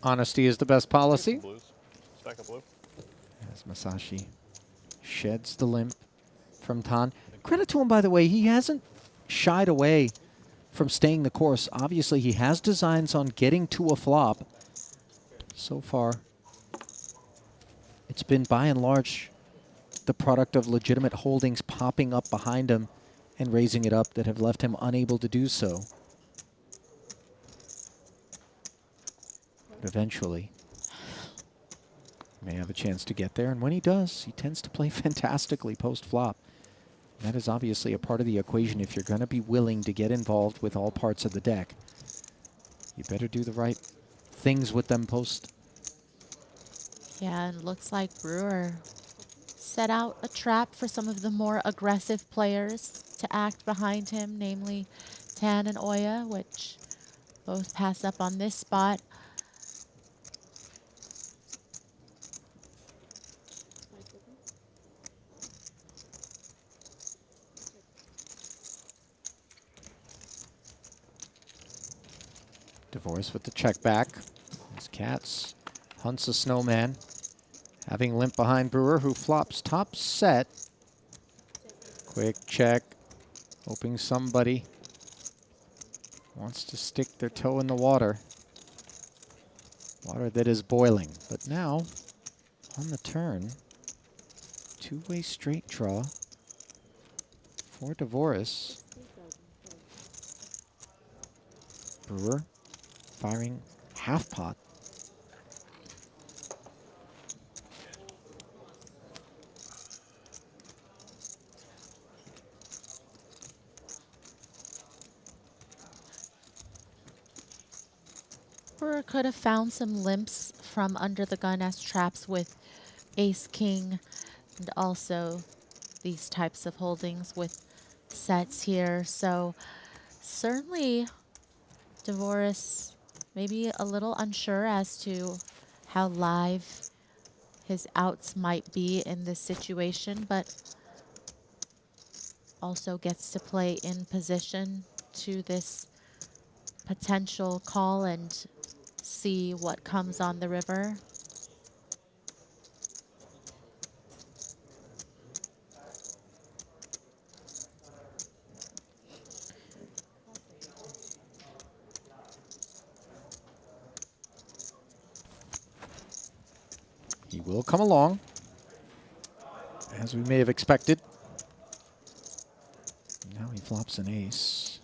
Honesty is the best policy. Blues. Stack of blue. As Masashi sheds the limp from Tan. Credit to him, by the way, he hasn't shied away from staying the course. Obviously, he has designs on getting to a flop. So far, it's been by and large the product of legitimate holdings popping up behind him and raising it up that have left him unable to do so. But eventually, may have a chance to get there, and when he does, he tends to play fantastically post-flop. That is obviously a part of the equation if you're going to be willing to get involved with all parts of the deck. You better do the right things with them post. Yeah, and looks like Brewer set out a trap for some of the more aggressive players to act behind him, namely Tan and Oya, which both pass up on this spot. Divorce with the check back. As Cats hunts a snowman. Having limp behind Brewer, who flops top set. Quick check. Hoping somebody wants to stick their toe in the water. Water that is boiling. But now, on the turn, two-way straight draw for Divorce. Brewer firing half pot. Brewer could have found some limps from under the gun as traps with ace-king, and also these types of holdings with sets here. So certainly Divorce maybe a little unsure as to how live his outs might be in this situation, but also gets to play in position to this potential call and see what comes on the river. He will come along, as we may have expected. Now he flops an ace.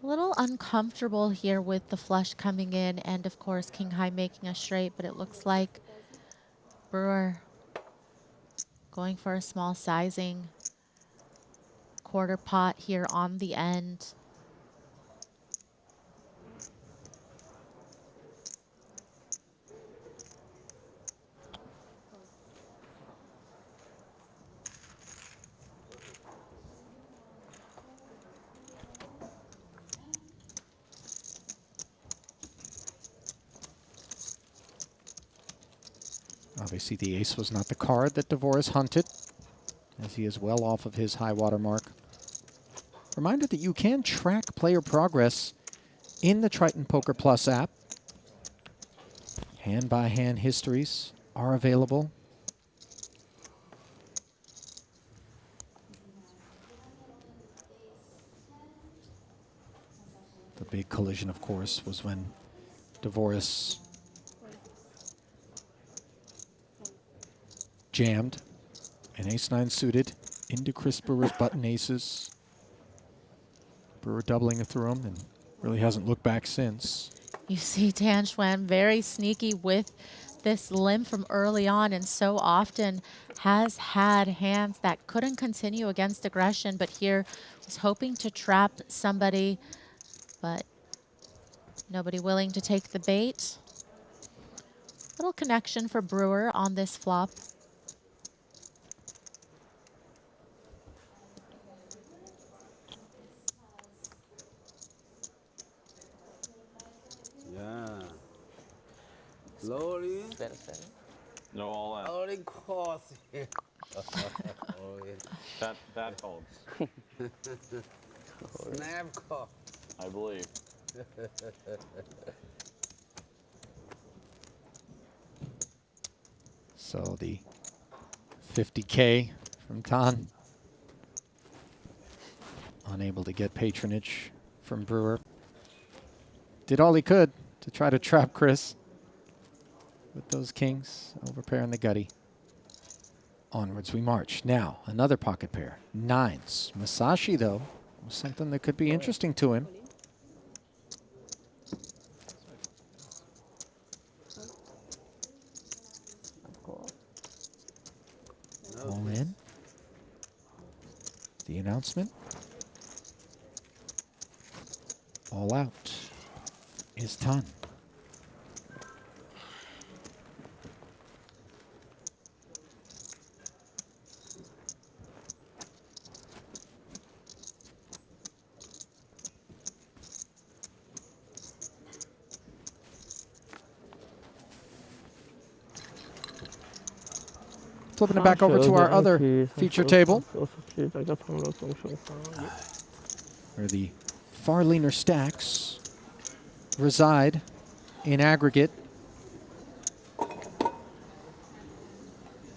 A little uncomfortable here with the flush coming in and of course king high making a straight, but it looks like Brewer going for a small sizing quarter pot here on the end. Obviously, the ace was not the card that Divorce hunted, as he is well off of his high water mark. Reminder that you can track player progress in the Triton Poker Plus app. Hand-by-hand histories are available. The big collision, of course, was when Divorce jammed an ace-9 suited into Chris Brewer's button aces. Brewer doubling through him and really hasn't looked back since. You see Tan Xuan very sneaky with this limp from early on, and so often has had hands that couldn't continue against aggression, but here was hoping to trap somebody, but nobody willing to take the bait. Little connection for Brewer on this flop. Yeah. Slowly. No, all out. Slowly cross. That holds. Snap call. I believe. So the 50K from Tan. Unable to get patronage from Brewer. Did all he could to try to trap Chris with those kings, overpairing the gutty. Onwards we march. Now, another pocket pair. Nines. Masashi, though, was something that could be interesting to him. All in. The announcement. All out is Tan. Flipping it back over to our other feature table, where the far leaner stacks reside in aggregate.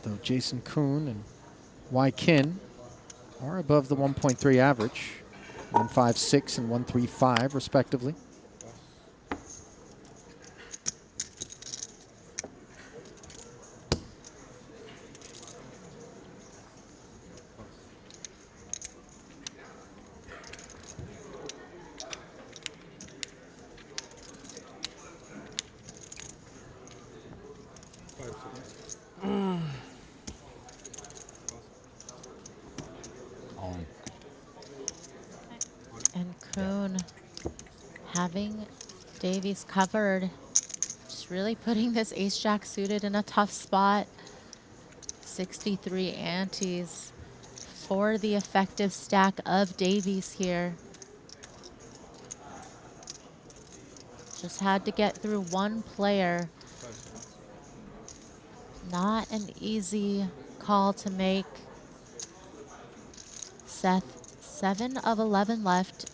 Though Jason Kuhn and Y Kin are above the 1.3 average, 156 and 135 respectively. And Kuhn having Davies covered, just really putting this ace-jack suited in a tough spot. 63 antes for the effective stack of Davies here. Just had to get through one player. Not an easy call to make. Seth, 7 of 11 left.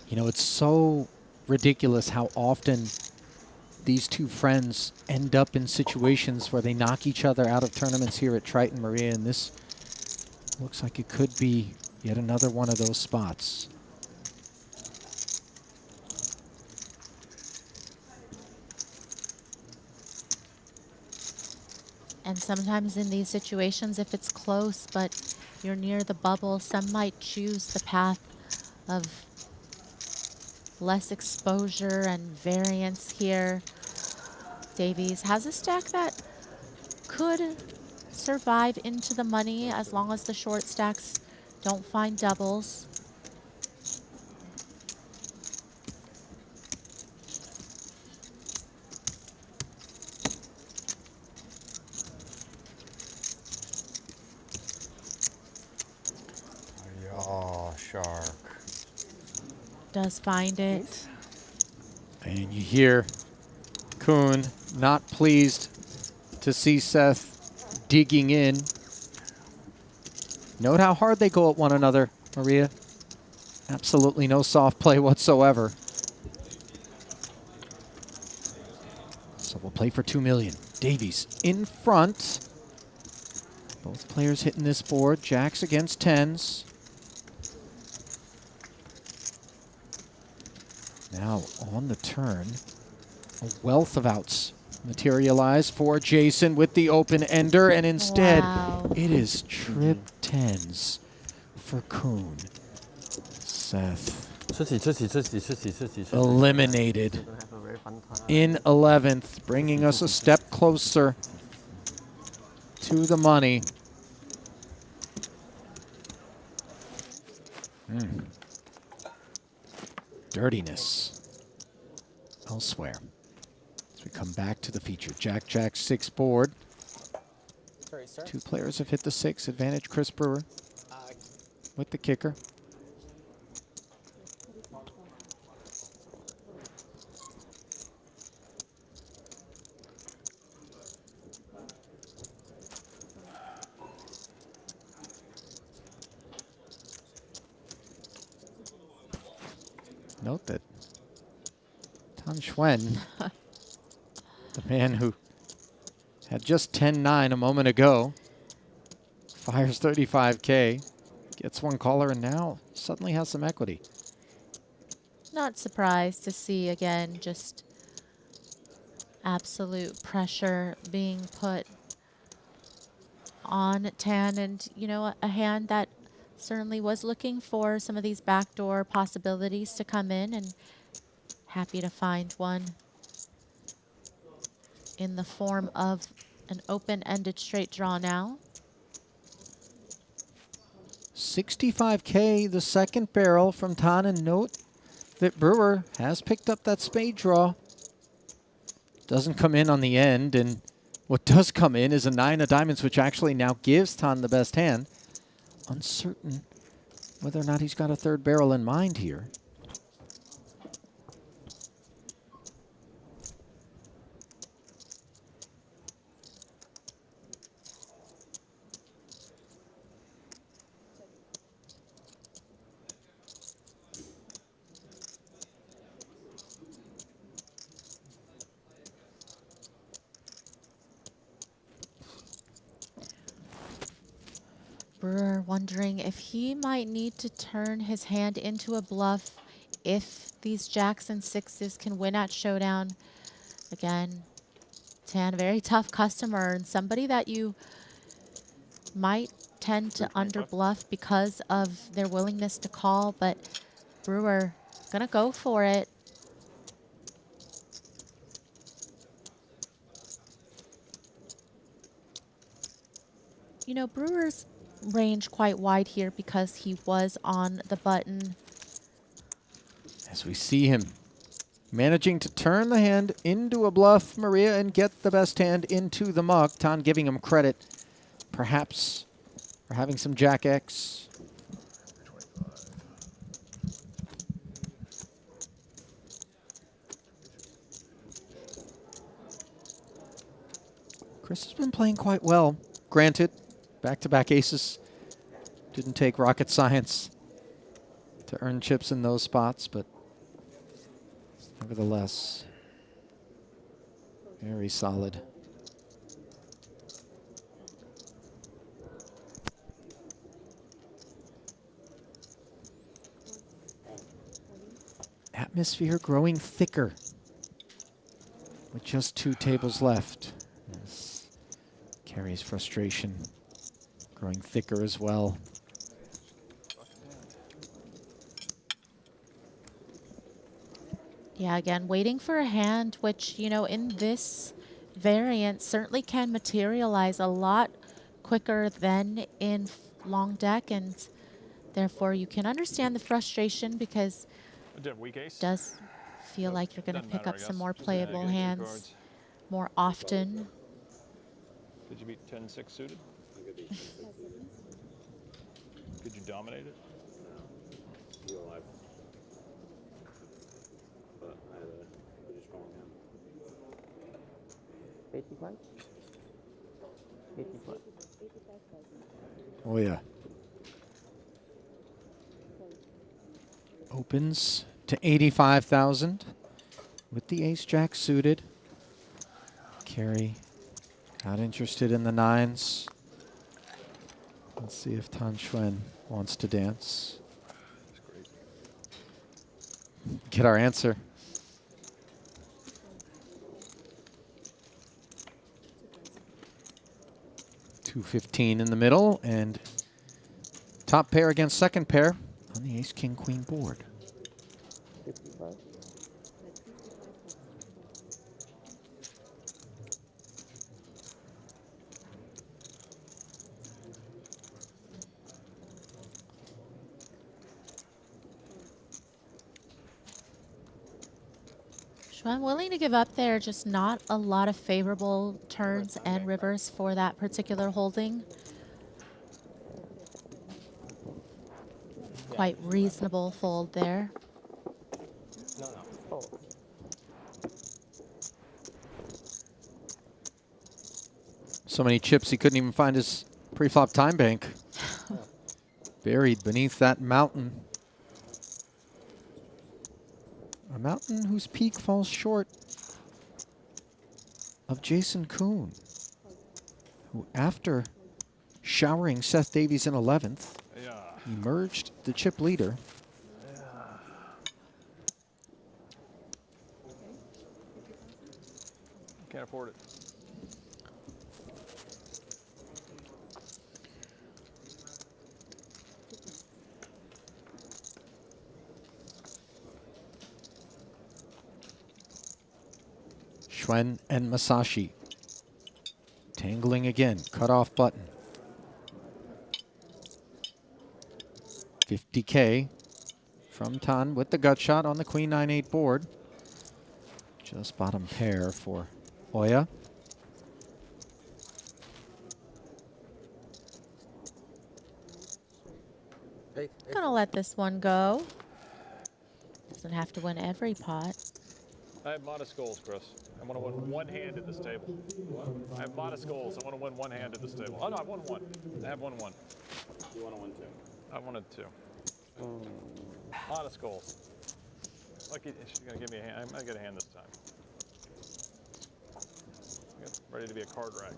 You know, it's so ridiculous how often these two friends end up in situations where they knock each other out of tournaments here at Triton, Maria, and this looks like it could be yet another one of those spots. And sometimes in these situations, if it's close, but you're near the bubble, some might choose the path of less exposure and variance here. Davies has a stack that could survive into the money as long as the short stacks don't find doubles. Oh, shark. Does find it. And you hear Kuhn not pleased to see Seth digging in. Note how hard they go at one another, Maria. Absolutely no soft play whatsoever. So we'll play for 2 million. Davies in front. Both players hitting this board. Jacks against tens. Now on the turn, a wealth of outs materialize for Jason with the open ender, and instead it is trip tens for Kuhn. Seth eliminated in 11th, bringing us a step closer to the money. Dirtiness elsewhere. As we come back to the feature, Jack, Jack, 6 board. Sorry, sir. 2 players have hit the 6. Advantage Chris Brewer with the kicker. Note that Tan Xuan, the man who had just 10-9 a moment ago, fires 35K, gets one caller, and now suddenly has some equity. Not surprised to see, again, just absolute pressure being put on Tan, and, you know, a hand that Certainly was looking for some of these backdoor possibilities to come in, and happy to find one in the form of an open-ended straight draw now. 65K, the second barrel from Tan, and note that Brewer has picked up that spade draw. Doesn't come in on the end, and what does come in is a 9 of diamonds, which actually now gives Tan the best hand. Uncertain whether or not he's got a third barrel in mind here. Brewer wondering if he might need to turn his hand into a bluff if these jacks and sixes can win at showdown. Again, Tan, a very tough customer and somebody that you might tend to underbluff because of their willingness to call, but Brewer gonna go for it. You know, Brewer's range quite wide here because he was on the button. As we see him managing to turn the hand into a bluff, Maria, and get the best hand into the muck. Tan giving him credit, perhaps, for having some Jack X. Chris has been playing quite well. Granted, back-to-back aces. Didn't take rocket science to earn chips in those spots, but nevertheless, very solid. Atmosphere growing thicker with just 2 tables left. Yes. Carries frustration growing thicker as well. Yeah, again, waiting for a hand, which, you know, in this variant certainly can materialize a lot quicker than in long deck, and therefore you can understand the frustration because it does feel like you're going to pick up some more playable hands more often. Could you beat 10-6 suited? Could you dominate it? No. You alive. But I had a pretty strong hand. 85? 85. Oh, yeah. Opens to 85,000 with the ace-jack suited. Carry not interested in the 9s. Let's see if Tan Xuan wants to dance. Get our answer. $2.15 in the middle, and top pair against second pair on the ace-king-queen board. 55. I'm willing to give up there, just not a lot of favorable turns and rivers for that particular holding. Quite reasonable fold there. No, fold. So many chips he couldn't even find his pre-flop time bank. Buried beneath that mountain. A mountain whose peak falls short of Jason Kuhn, who after showering Seth Davies in 11th, emerged the chip leader. Can't afford it. Schwen and Masashi. Tangling again, cutoff button. 50K from Tan with the gut shot on the Queen 9-8 board. Just bottom pair for Oya. Gonna let this one go. Doesn't have to win every pot. I have modest goals, Chris. I want to win one hand at this table. I have modest goals. I want to win one hand at this table. Oh, no, I won one. I have won one. You want to win 2? I wanted 2. Modest goals. Lucky she's going to give me a hand. I'm going to get a hand this time. Ready to be a card rack.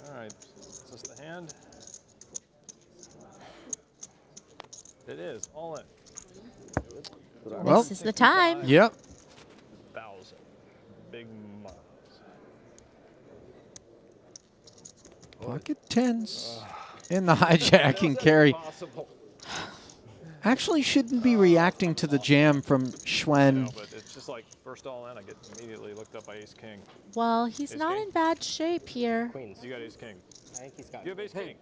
All right, is this the hand? It is, all in. Well, this is the time. Yep. 1,000. Big miles. Pocket tens in the hijacking carry. Actually shouldn't be reacting to the jam from Schwen. No, but it's just like first all in, I get immediately looked up by Ace King. Well, he's Ace not King? in bad shape here. Queens. You got Ace King. I think he's got. You have Ace King.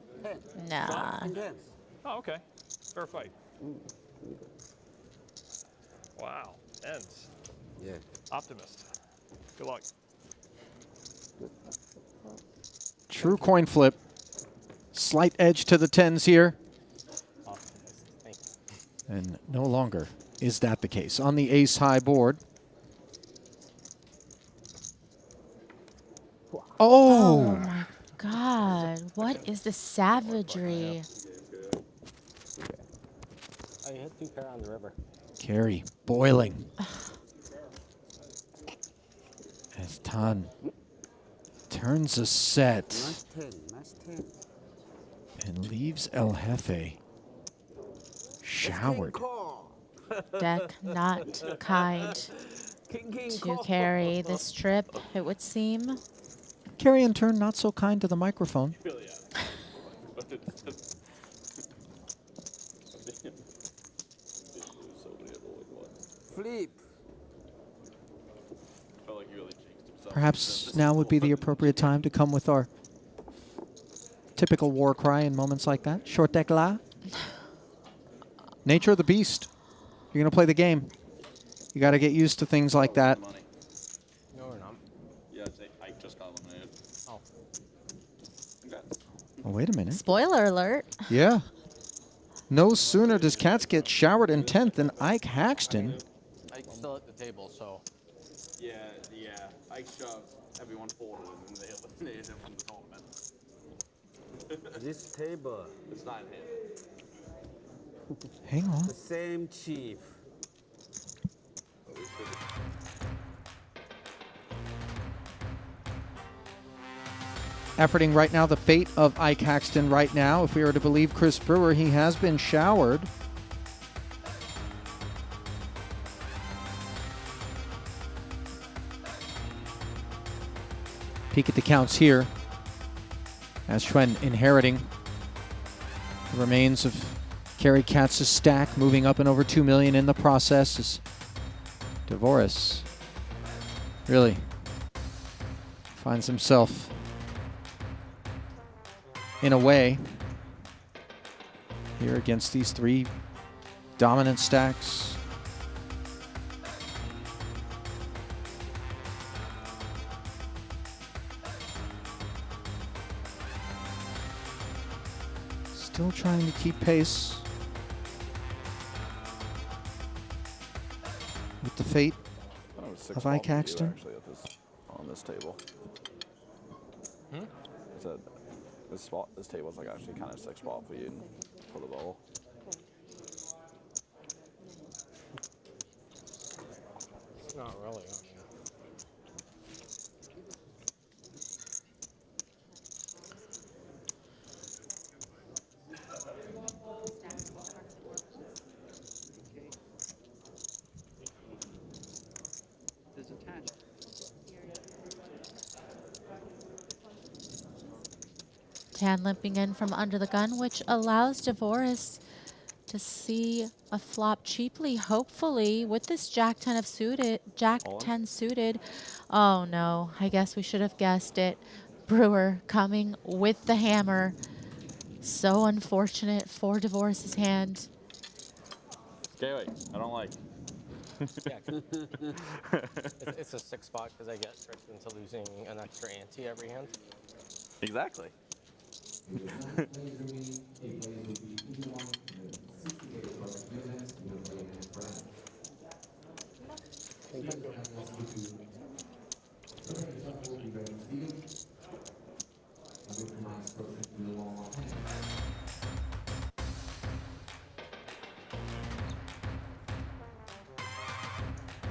Nah. Oh, okay. Fair fight. Wow. Ends. Yeah. Optimist. Good luck. True coin flip. Slight edge to the tens here. And no longer is that the case. On the ace high board. Oh my God. What is the savagery? Oh, you hit 2 pair on the river. Carry boiling. As Tan turns a set Nice 10, nice 10. and leaves El Jefe showered. Deck not kind to carry this trip, it would seem. Carry in turn not so kind to the microphone. Flip. Perhaps now would be the appropriate time to come with our typical war cry in moments like that. Short deck la. Nature of the beast. You're going to play the game. You got to get used to things like that. No, we're not. Yeah, I just got eliminated. Oh. Oh, wait a minute. Spoiler alert. Yeah. No sooner does Cats get showered in 10th than Ike Haxton. Ike's still at the table, so. Yeah. Ike shoved everyone forward and they eliminated him from the tournament. This table. It's not in hand. Hang on. The same chief. Efforting right now the fate of Ike Haxton right now. If we are to believe Chris Brewer, he has been showered. Peek at the counts here. As Schwen inheriting the remains of Kerry Katz's stack, moving up and over 2 million in the process as Dvoris really finds himself in a way here against these 3 dominant stacks. Still trying to keep pace with the fate of Ike Haxton. Actually, on this table. Said this table is like actually kind of 6 spot for you for the bubble. It's not really. Tan limping in from under the gun, which allows Dvoris to see a flop cheaply, hopefully, with this Jack 10 of suited, Jack 10 suited. Oh no, I guess we should have guessed it. Brewer coming with the hammer. So unfortunate for Dvoris' hand. Scaly, I don't like. Yeah, it's a 6 spot because I get tricked into losing an extra ante every hand. Exactly.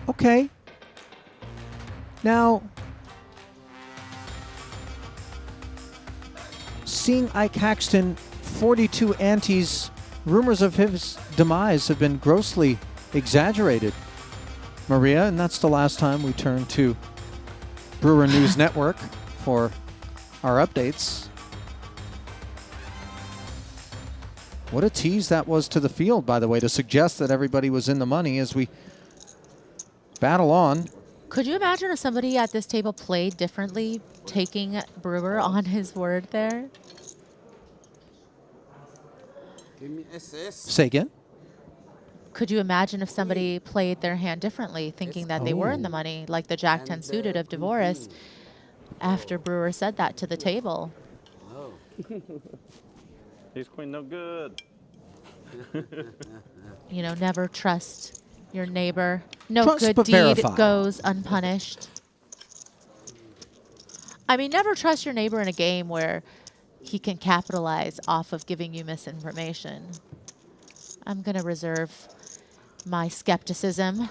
Okay. Now, seeing Ike Haxton 42 antes, rumors of his demise have been grossly exaggerated. Maria, and that's the last time we turn to Brewer News Network for our updates. What a tease that was to the field, by the way, to suggest that everybody was in the money as we battle on. Could you imagine if somebody at this table played differently, taking Brewer on his word there? Give me SS. Say again? Could you imagine if somebody played their hand differently, thinking that they were in the money, like the Jack 10 suited of Dvoris, after Brewer said that to the table? Oh. Ace queen no good. You know, never trust your neighbor. No Trust good but deed verify. goes unpunished. I mean, never trust your neighbor in a game where he can capitalize off of giving you misinformation. I'm going to reserve my skepticism.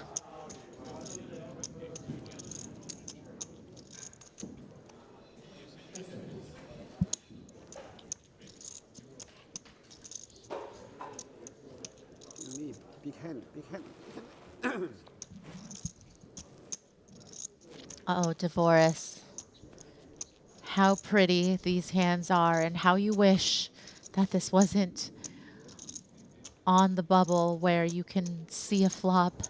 Me, big hand, big hand. Uh-oh, Dvoris. How pretty these hands are, and how you wish that this wasn't on the bubble where you can see a flop.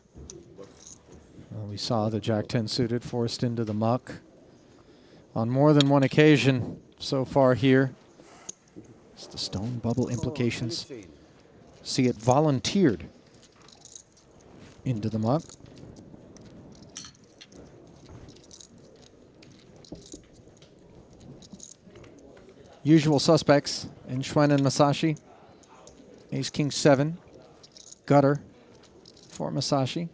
Well, we saw the Jack 10 suited forced into the muck on more than one occasion so far here. It's the stone bubble implications. See it volunteered into the muck. Usual suspects in Schwen and Masashi. Ace King 7, gutter for Masashi.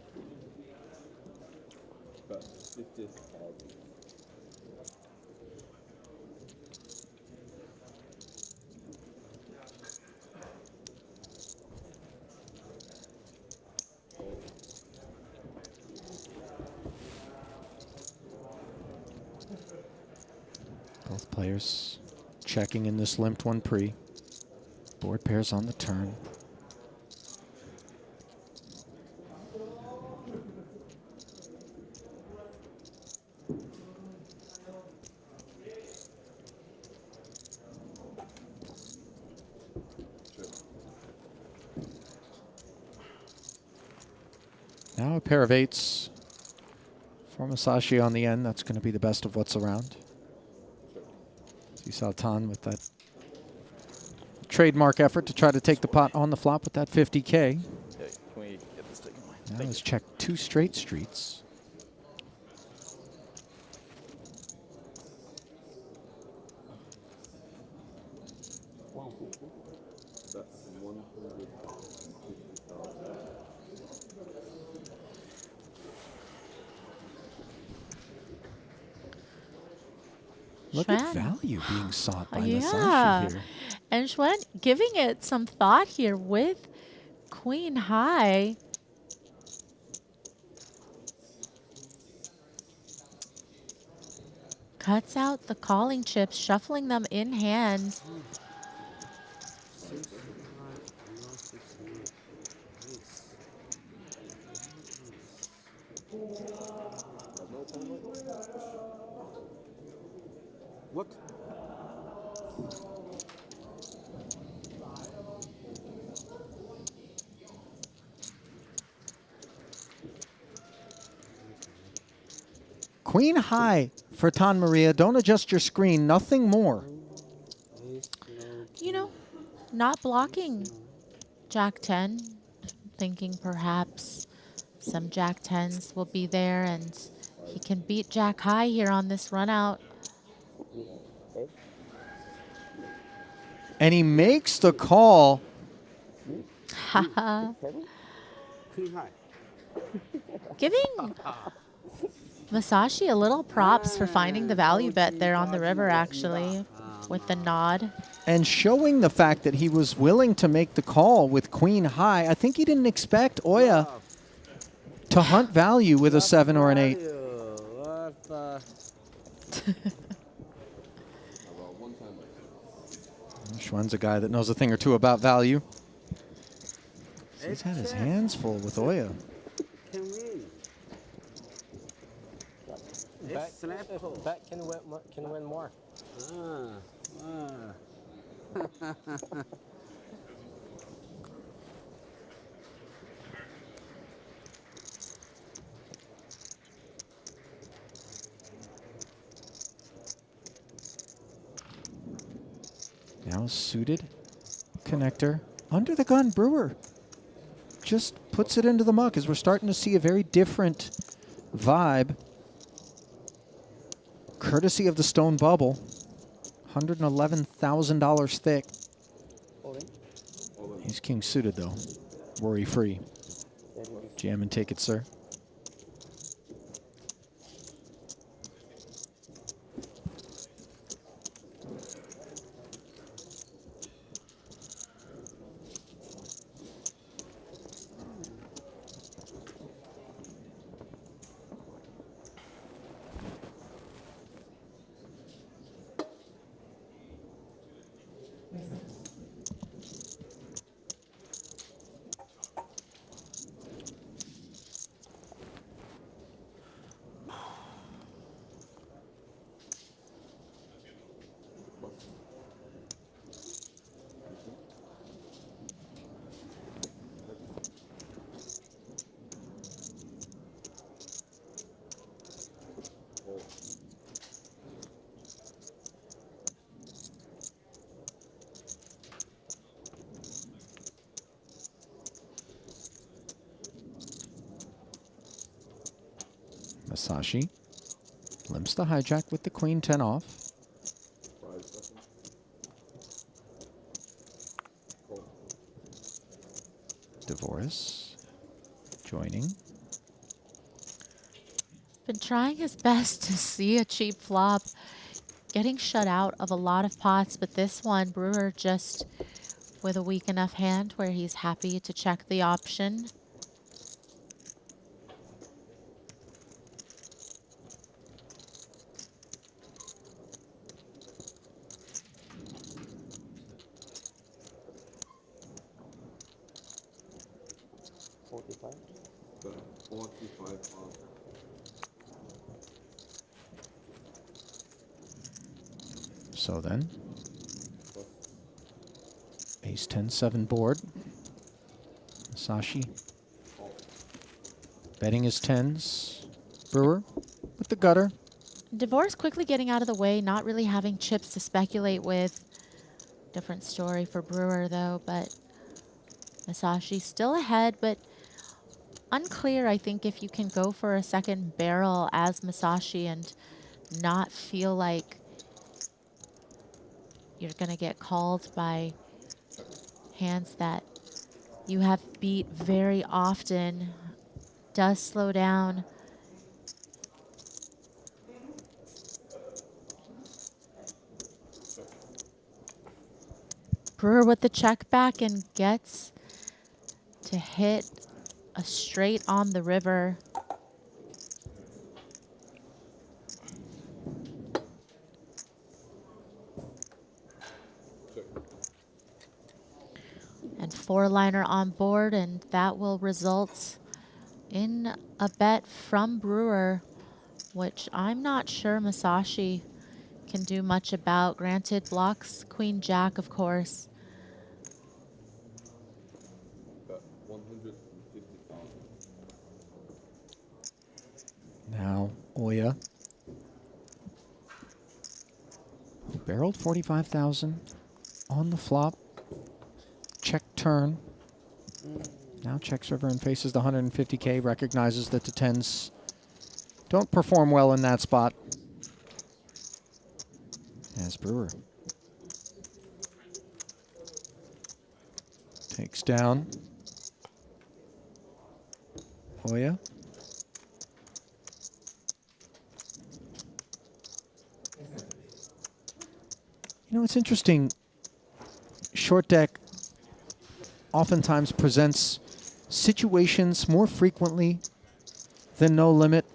Both players checking in this limped one pre. Board pairs on the turn. Now a pair of eights for Masashi on the end. That's going to be the best of what's around. You saw Tan with that trademark effort to try to take the pot on the flop with that 50K. Okay, can we get this taken away? Now let's check 2 straight streets. Look at value being sought by Masashi here. And Schwen giving it some thought here with Queen High. Cuts out the calling chips, shuffling them in hand. What? Queen high for Tan Maria. Don't adjust your screen. Nothing more. You know, not blocking Jack 10, thinking perhaps some Jack 10s will be there and he can beat Jack high here on this run out. And he makes the call. Haha. Queen high. Giving Masashi a little props for finding the value bet there on the river, actually, with the nod. And showing the fact that he was willing to make the call with Queen high. I think he didn't expect Oya to hunt value with a 7 or an 8. Schwann's a guy that knows a thing or two about value. He's had his hands full with Oya. Bet can win more. Now suited connector under the gun. Brewer just puts it into the muck as we're starting to see a very different vibe. Courtesy of the stone bubble. $111,000 thick. He's king suited though. Worry free. Jam and take it, sir. Masashi limps the hijack with the queen 10 off. Divorce joining. Been trying his best to see a cheap flop, getting shut out of a lot of pots, but this one, Brewer just with a weak enough hand where he's happy to check the option. So then, ace 10-7 board. Masashi betting his 10s. Brewer with the gutter. Divorce quickly getting out of the way, not really having chips to speculate with. Different story for Brewer though, but Masashi still ahead, but unclear, I think, if you can go for a second barrel as Masashi and not feel like you're gonna get called by hands that you have beat very often. Does slow down. Brewer with the check back and gets to hit a straight on the river. And 4-liner on board, and that will result in a bet from Brewer, which I'm not sure Masashi can do much about. Granted, blocks Queen Jack, of course. Now Oya barreled 45,000 on the flop. Check turn. Now checks river and faces the 150K, recognizes that the 10s don't perform well in that spot. As Brewer takes down Hoya. You know, it's interesting. Short deck oftentimes presents situations more frequently than no limit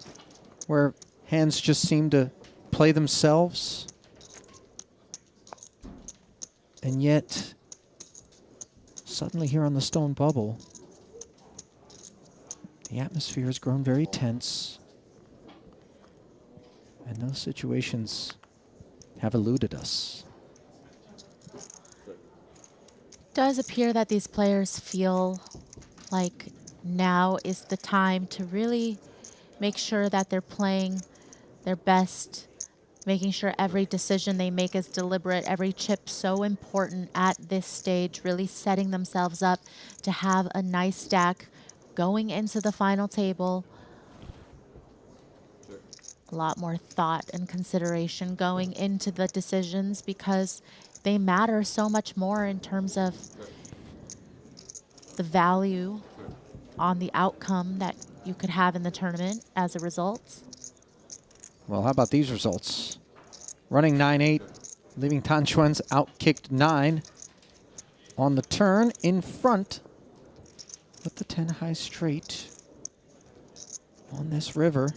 where hands just seem to play themselves. And yet, suddenly here on the stone bubble, the atmosphere has grown very tense. And those situations have eluded us. Does appear that these players feel like now is the time to really make sure that they're playing their best, making sure every decision they make is deliberate, every chip so important at this stage, really setting themselves up to have a nice stack going into the final table. A lot more thought and consideration going into the decisions because they matter so much more in terms of the value on the outcome that you could have in the tournament as a result. Well, how about these results? Running 9-8, leaving Tan Chuan's outkicked 9 on the turn in front with the 10 high straight on this river.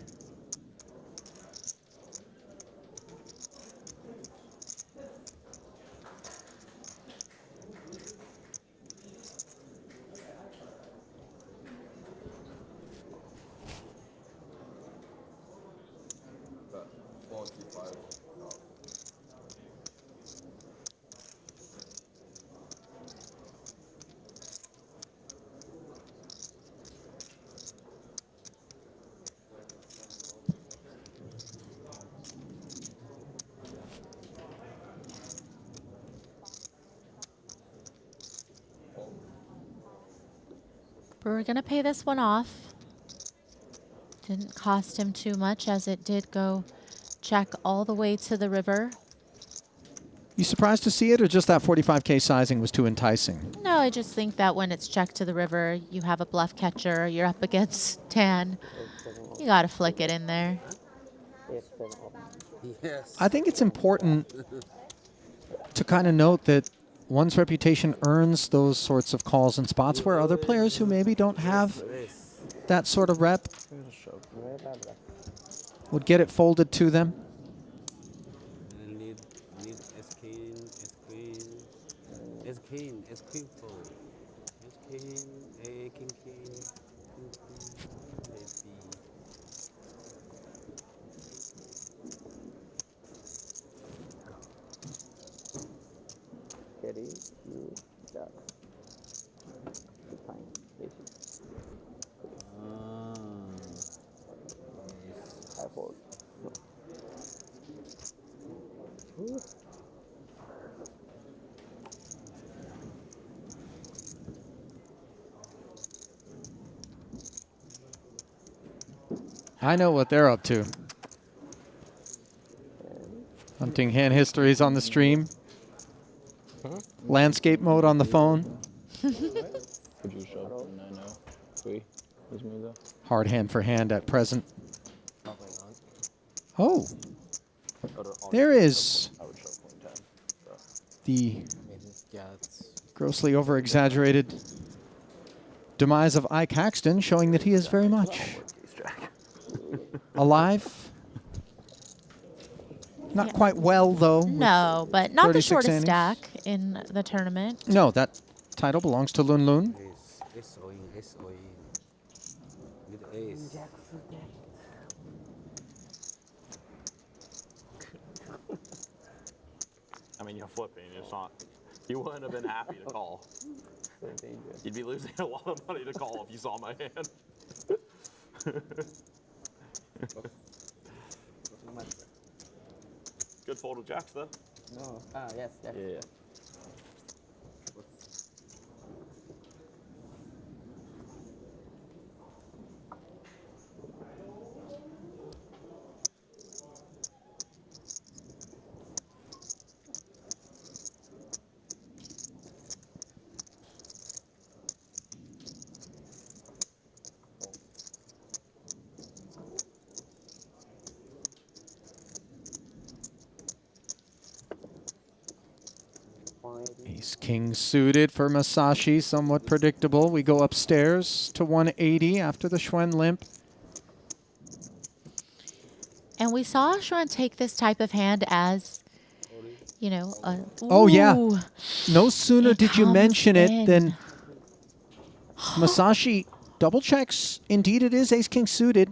We're going to pay this one off. Didn't cost him too much as it did go check all the way to the river. You surprised to see it, or just that 45K sizing was too enticing? No, I just think that when it's checked to the river, you have a bluff catcher, you're up against Tan. You got to flick it in there. I think it's important to kind of note that one's reputation earns those sorts of calls in spots where other players who maybe don't have that sort of rep would get it folded to them. Need S-King, S-Queen, S-King, S-Queen fold. S-King, A, King, King, Carry, you, jack. Fine, basic. I fold. No. I know what they're up to. Hunting hand histories on the stream. Landscape mode on the phone. Would you shove 9-0? Three. His move though. Hard hand for hand at present. Oh. There is the grossly over-exaggerated demise of Ike Haxton, showing that he is very much alive. Not quite well, though. No, but not the 36 shortest innings. stack in the tournament. No, that title belongs to Lun Lun. I mean, you're flipping. It's not. You wouldn't have been happy to call. You'd be losing a lot of money to call if you saw my hand. Good fold of jacks, though. No. Ah, yes, yes. Yeah. Ace King suited for Masashi, somewhat predictable. We go upstairs to 180 after the Schwen limp. And we saw Schwen take this type of hand as, you know, a, Oh, yeah. ooh, No sooner it did you comes mention it in. than Masashi double checks. Indeed, it is Ace King suited.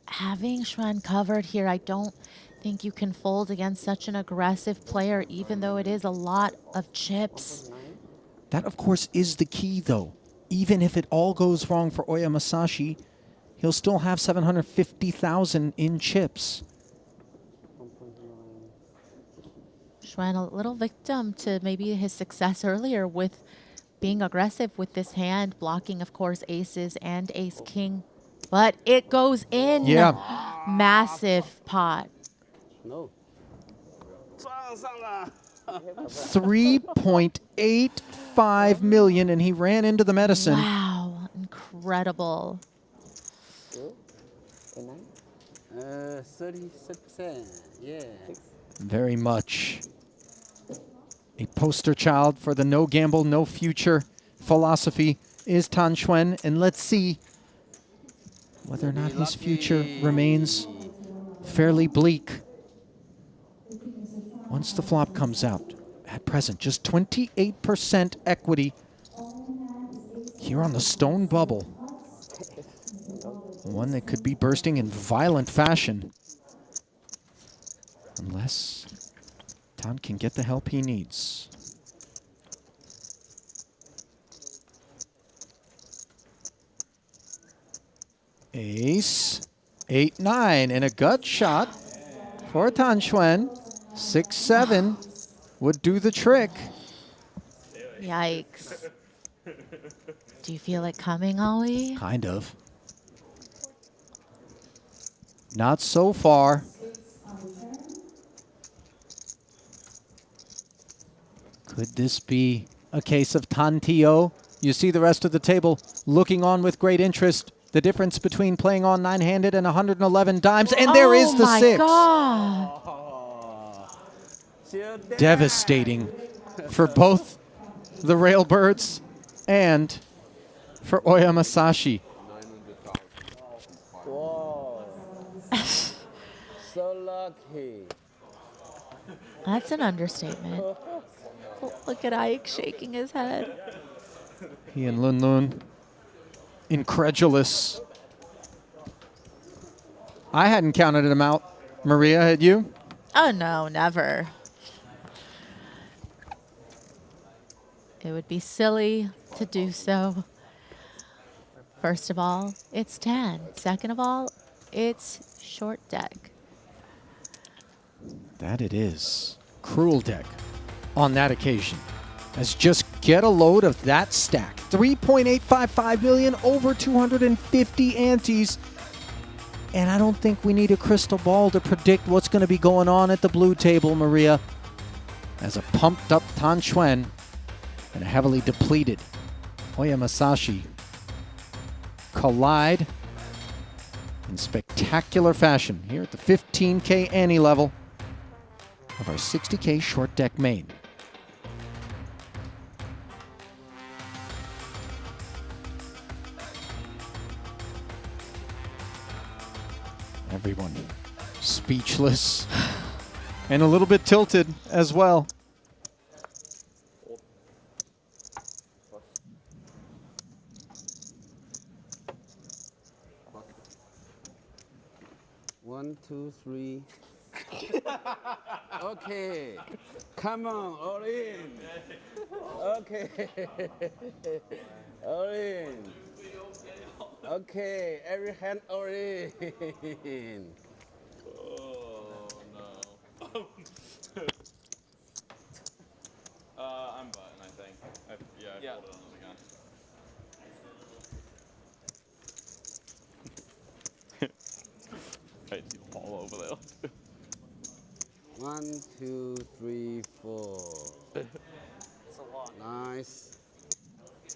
Having Schwen covered here, I don't think you can fold against such an aggressive player, even though it is a lot of chips. That, of course, is the key, though. Even if it all goes wrong for Oya Masashi, he'll still have 750,000 in chips. Schwen a little victim to maybe his success earlier with being aggressive with this hand, blocking, of course, aces and ace king. But it goes in. Yeah. Massive pot. No. 3.85 million, and he ran into the medicine. Wow, incredible. 36%. Yeah. Very much a poster child for the no gamble, no future philosophy is Tan Schwen, and let's see whether or not his future remains fairly bleak once the flop comes out. At present, just 28% equity here on the stone bubble. One that could be bursting in violent fashion unless Tan can get the help he needs. Ace, 8-9, and a gut shot for Tan Schwen. 6-7 would do the trick. Yikes. Do you feel it coming, Ollie? Kind of. Not so far. Could this be a case of Tantio? You see the rest of the table looking on with great interest. The difference between playing on 9-handed and 111 dimes, and there is the 6. God. Devastating for both the Railbirds and for Oya Masashi. Whoa. So lucky. That's an understatement. Look at Ike shaking his head. He and Lun Lun, incredulous. I hadn't counted him out. Maria, had you? Oh, no, never. It would be silly to do so. First of all, it's 10. Second of all, it's short deck. That it is. Cruel deck on that occasion. As just get a load of that stack. 3.855 million, over 250 antes. And I don't think we need a crystal ball to predict what's going to be going on at the blue table, Maria. As a pumped up Tan Schwen and a heavily depleted Oya Masashi collide in spectacular fashion here at the 15K ante level of our 60K short deck main. Everyone speechless and a little bit tilted as well. One, two, three. Okay. Come on, all in. Okay. All in. Okay, every hand all in. Oh, no. I'm button, I think. I folded under the gun. Right, all over there. 1, 2, 3, 4. It's a lot. Nice. Yeah.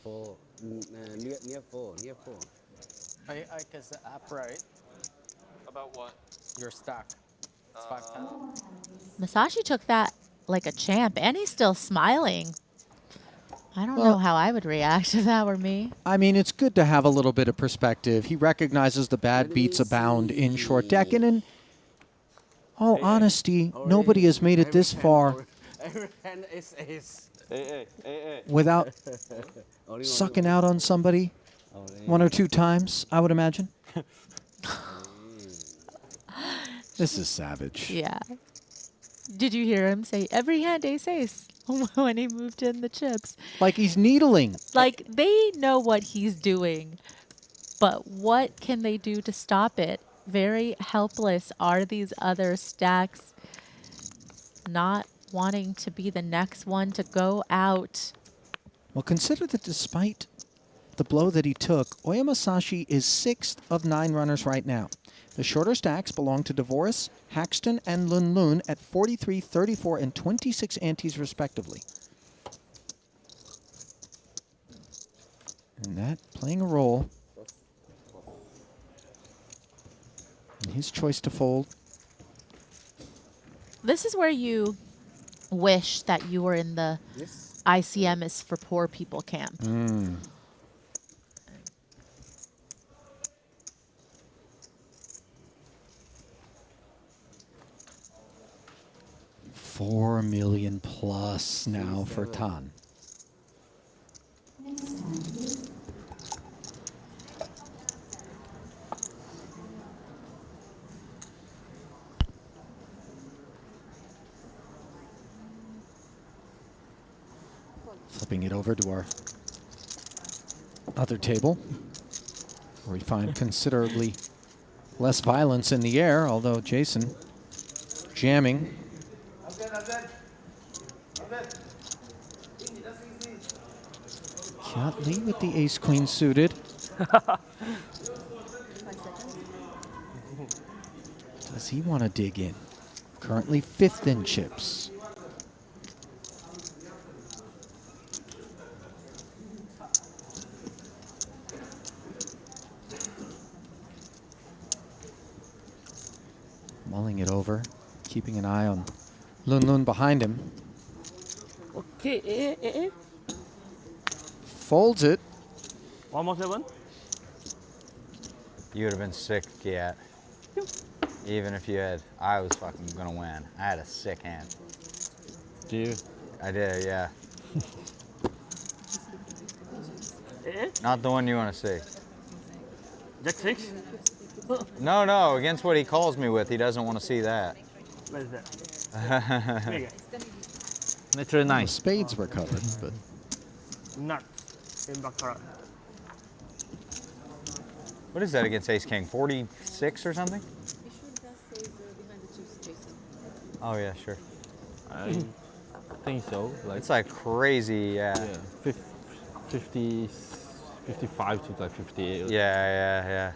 4. Near 4. Near 4. I guess the app right. About what? Your stack. It's 510. Masashi took that like a champ, and he's still smiling. I don't know how I would react if that were me. I mean, it's good to have a little bit of perspective. He recognizes the bad beats abound in short deck, and in all honesty, nobody has made it this far Every hand is ace. without sucking out on somebody 1 or 2 times, I would imagine. This is savage. Yeah. Did you hear him say every hand ace when he moved in the chips? Like he's needling. Like they know what he's doing, but what can they do to stop it? Very helpless are these other stacks, not wanting to be the next one to go out. Well, consider that despite the blow that he took, Oya Masashi is 6th of 9 runners right now. The shorter stacks belong to Devoris, Haxton, and Lun Lun at 43, 34, and 26 antes respectively. And that playing a role in his choice to fold. This is where you wish that you were in the ICM is for poor people camp. $4 million plus now for Tan. Flipping it over to our other table, where we find considerably less violence in the air, although Jason jamming. Lee with the ace-queen suited. Does he want to dig in? Currently 5th in chips. Mulling it over, keeping an eye on Lun Lun behind him. Okay. Folds it. 1 more 7. You would have been sick, Kiat. Even if you had, I was fucking gonna win. I had a sick hand. Do you? I did, yeah. Not the one you want to see. Jack 6? No, against what he calls me with, he doesn't want to see that. What is that? Naturally nice. Spades were covered, but Nuts in Baccarat. What is that against Ace King? 46 or something? Oh yeah, sure. I think so. Like It's like crazy, yeah. 50, 55 to like 58. Yeah.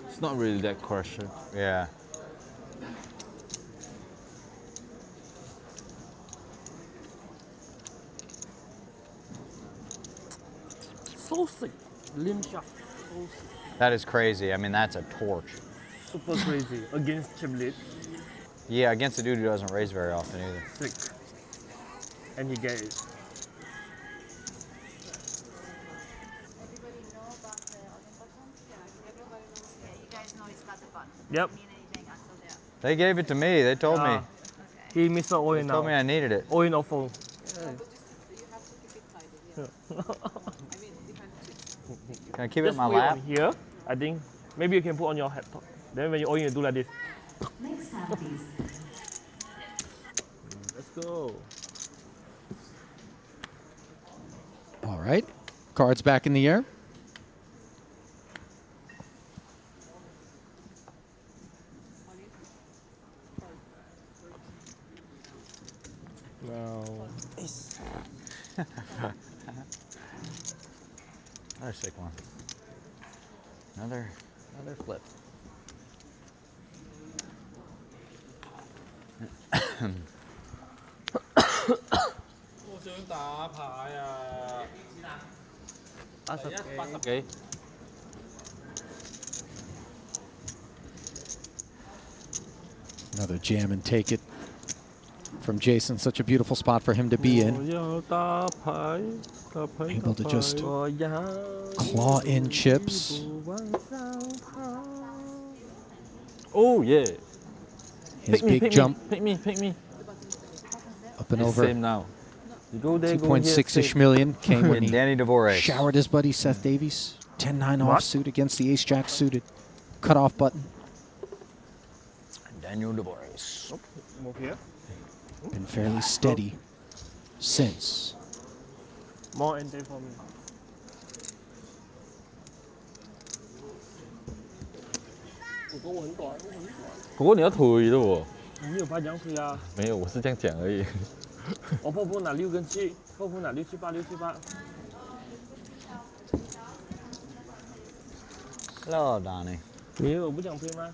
It's not really that crushing. Yeah. So sick. Limb shaft. So sick. That is crazy. I mean, that's a torch. Super crazy. Against chiplet. Yeah, against a dude who doesn't raise very often either. Sick. And he gets it. Yep. They gave it to me. They told me. He missed the oil now. Told me I needed it. Oil or phone. Can I keep it Just in my put lap? on here, I think. Maybe you can put on your laptop. Then when you oil, you do like this. Let's go. all right. Cards back in the air. Another sick one. Another flip. Okay. Another jam and take it from Jason. Such a beautiful spot for him to be in. Able to just claw in chips. Oh yeah. His big jump. Pick me. Up and over. Same now. You go there, go here. 2.6-ish million came when he Danny DeVore. showered his buddy Seth Davies. 10-9 offsuit against the ace-jack suited. Cutoff button. Daniel DeVore. Move here. Been fairly steady since. More ante for me. 不过你要退的哦。你有拍奖水啊？没有，我是这样讲而已。我破拿6跟7，破拿6、7、8、6、7、8。Hello, Donnie. 你有不想推吗？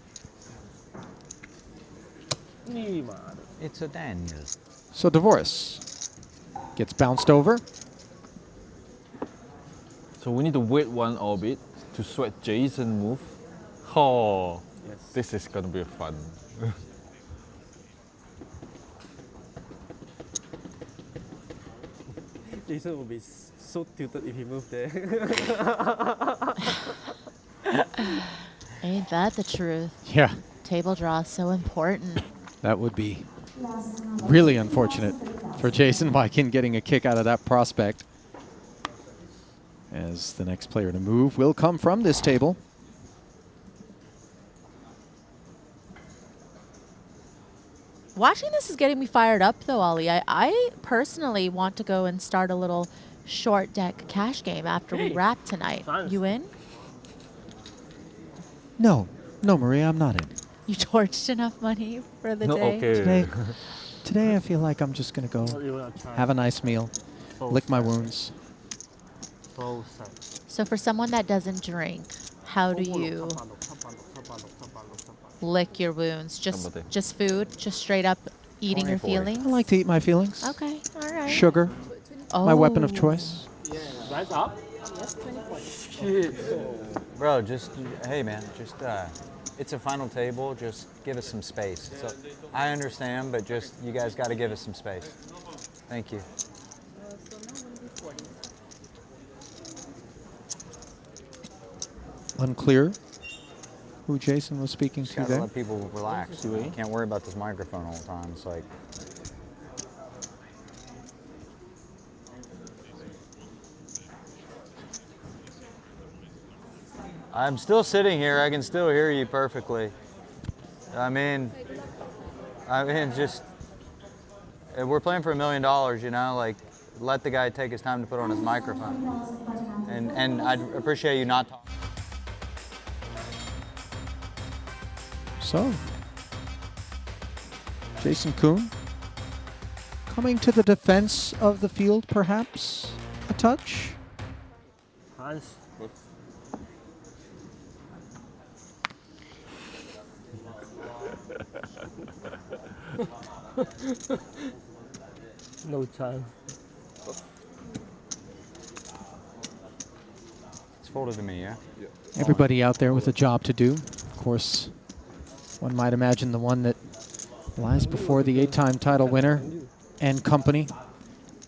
你妈的 It's a Daniel. So DeVoris gets bounced over. So we need to wait one orbit to sweat Jason move. Oh, yes. This is gonna be fun. Jason will be so tilted if he moved there. Ain't that the truth? Yeah. Table draw is so important. That would be really unfortunate for Jason Viking getting a kick out of that prospect. As the next player to move will come from this table. Watching this is getting me fired up, though, Ollie. I personally want to go and start a little short deck cash game after we wrap tonight. You in? No, Maria, I'm not in. You torched enough money for the day? Okay. Today I feel like I'm just going to go have a nice meal, lick my wounds. So for someone that doesn't drink, how do you lick your wounds? Just food? Just straight up eating your feelings? I like to eat my feelings. Okay, all right. Sugar, my weapon of choice. Rise up. Bro, just, hey man, just, it's a final table, just give us some space. So I understand, but just, you guys got to give us some space. Thank you. Unclear who Jason was speaking Just to gotta there. let people relax. You can't worry about this microphone all the time. It's like, I'm still sitting here. I can still hear you perfectly. I mean, just, we're playing for $1 million, you know, like, let the guy take his time to put on his microphone. And I'd appreciate you not talking. So, Jason Kuhn coming to the defense of the field, perhaps a touch. Hans. No chance. It's folded to me, yeah? Everybody out there with a job to do. Of course, one might imagine the one that lies before the 8-time title winner and company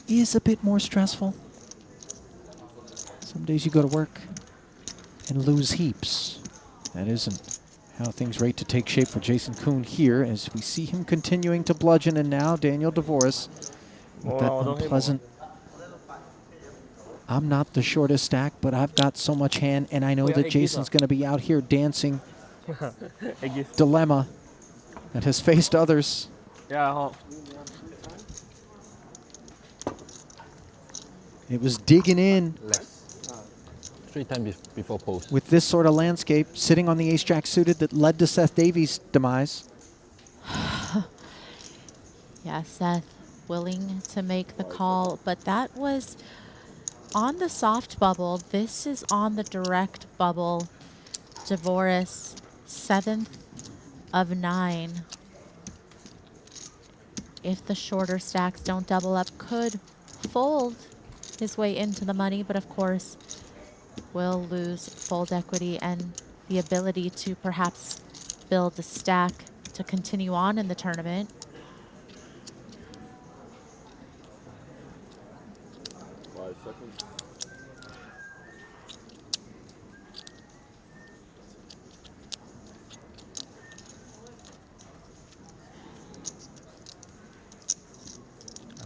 is a bit more stressful. Some days you go to work and lose heaps. That isn't how things rate to take shape for Jason Kuhn here as we see him continuing to bludgeon, and now Daniel DeVoris with that unpleasant, I'm not the shortest stack, but I've got so much hand, and I know that Jason's going to be out here dancing dilemma that has faced others. Yeah. It was digging in. 3 times before post. With this sort of landscape, sitting on the ace-jack suited that led to Seth Davies' demise. Yeah, Seth willing to make the call, but that was on the soft bubble. This is on the direct bubble. Dvoris, 7th of 9. If the shorter stacks don't double up, could fold his way into the money, but of course will lose fold equity and the ability to perhaps build a stack to continue on in the tournament.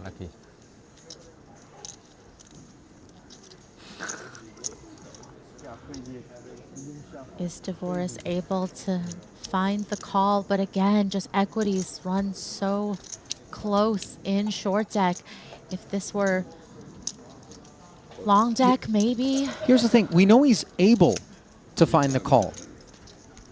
Lucky. Is Dvoris able to find the call? But again, just equities run so close in short deck. If this were long deck, maybe. Here's the thing. We know he's able to find the call.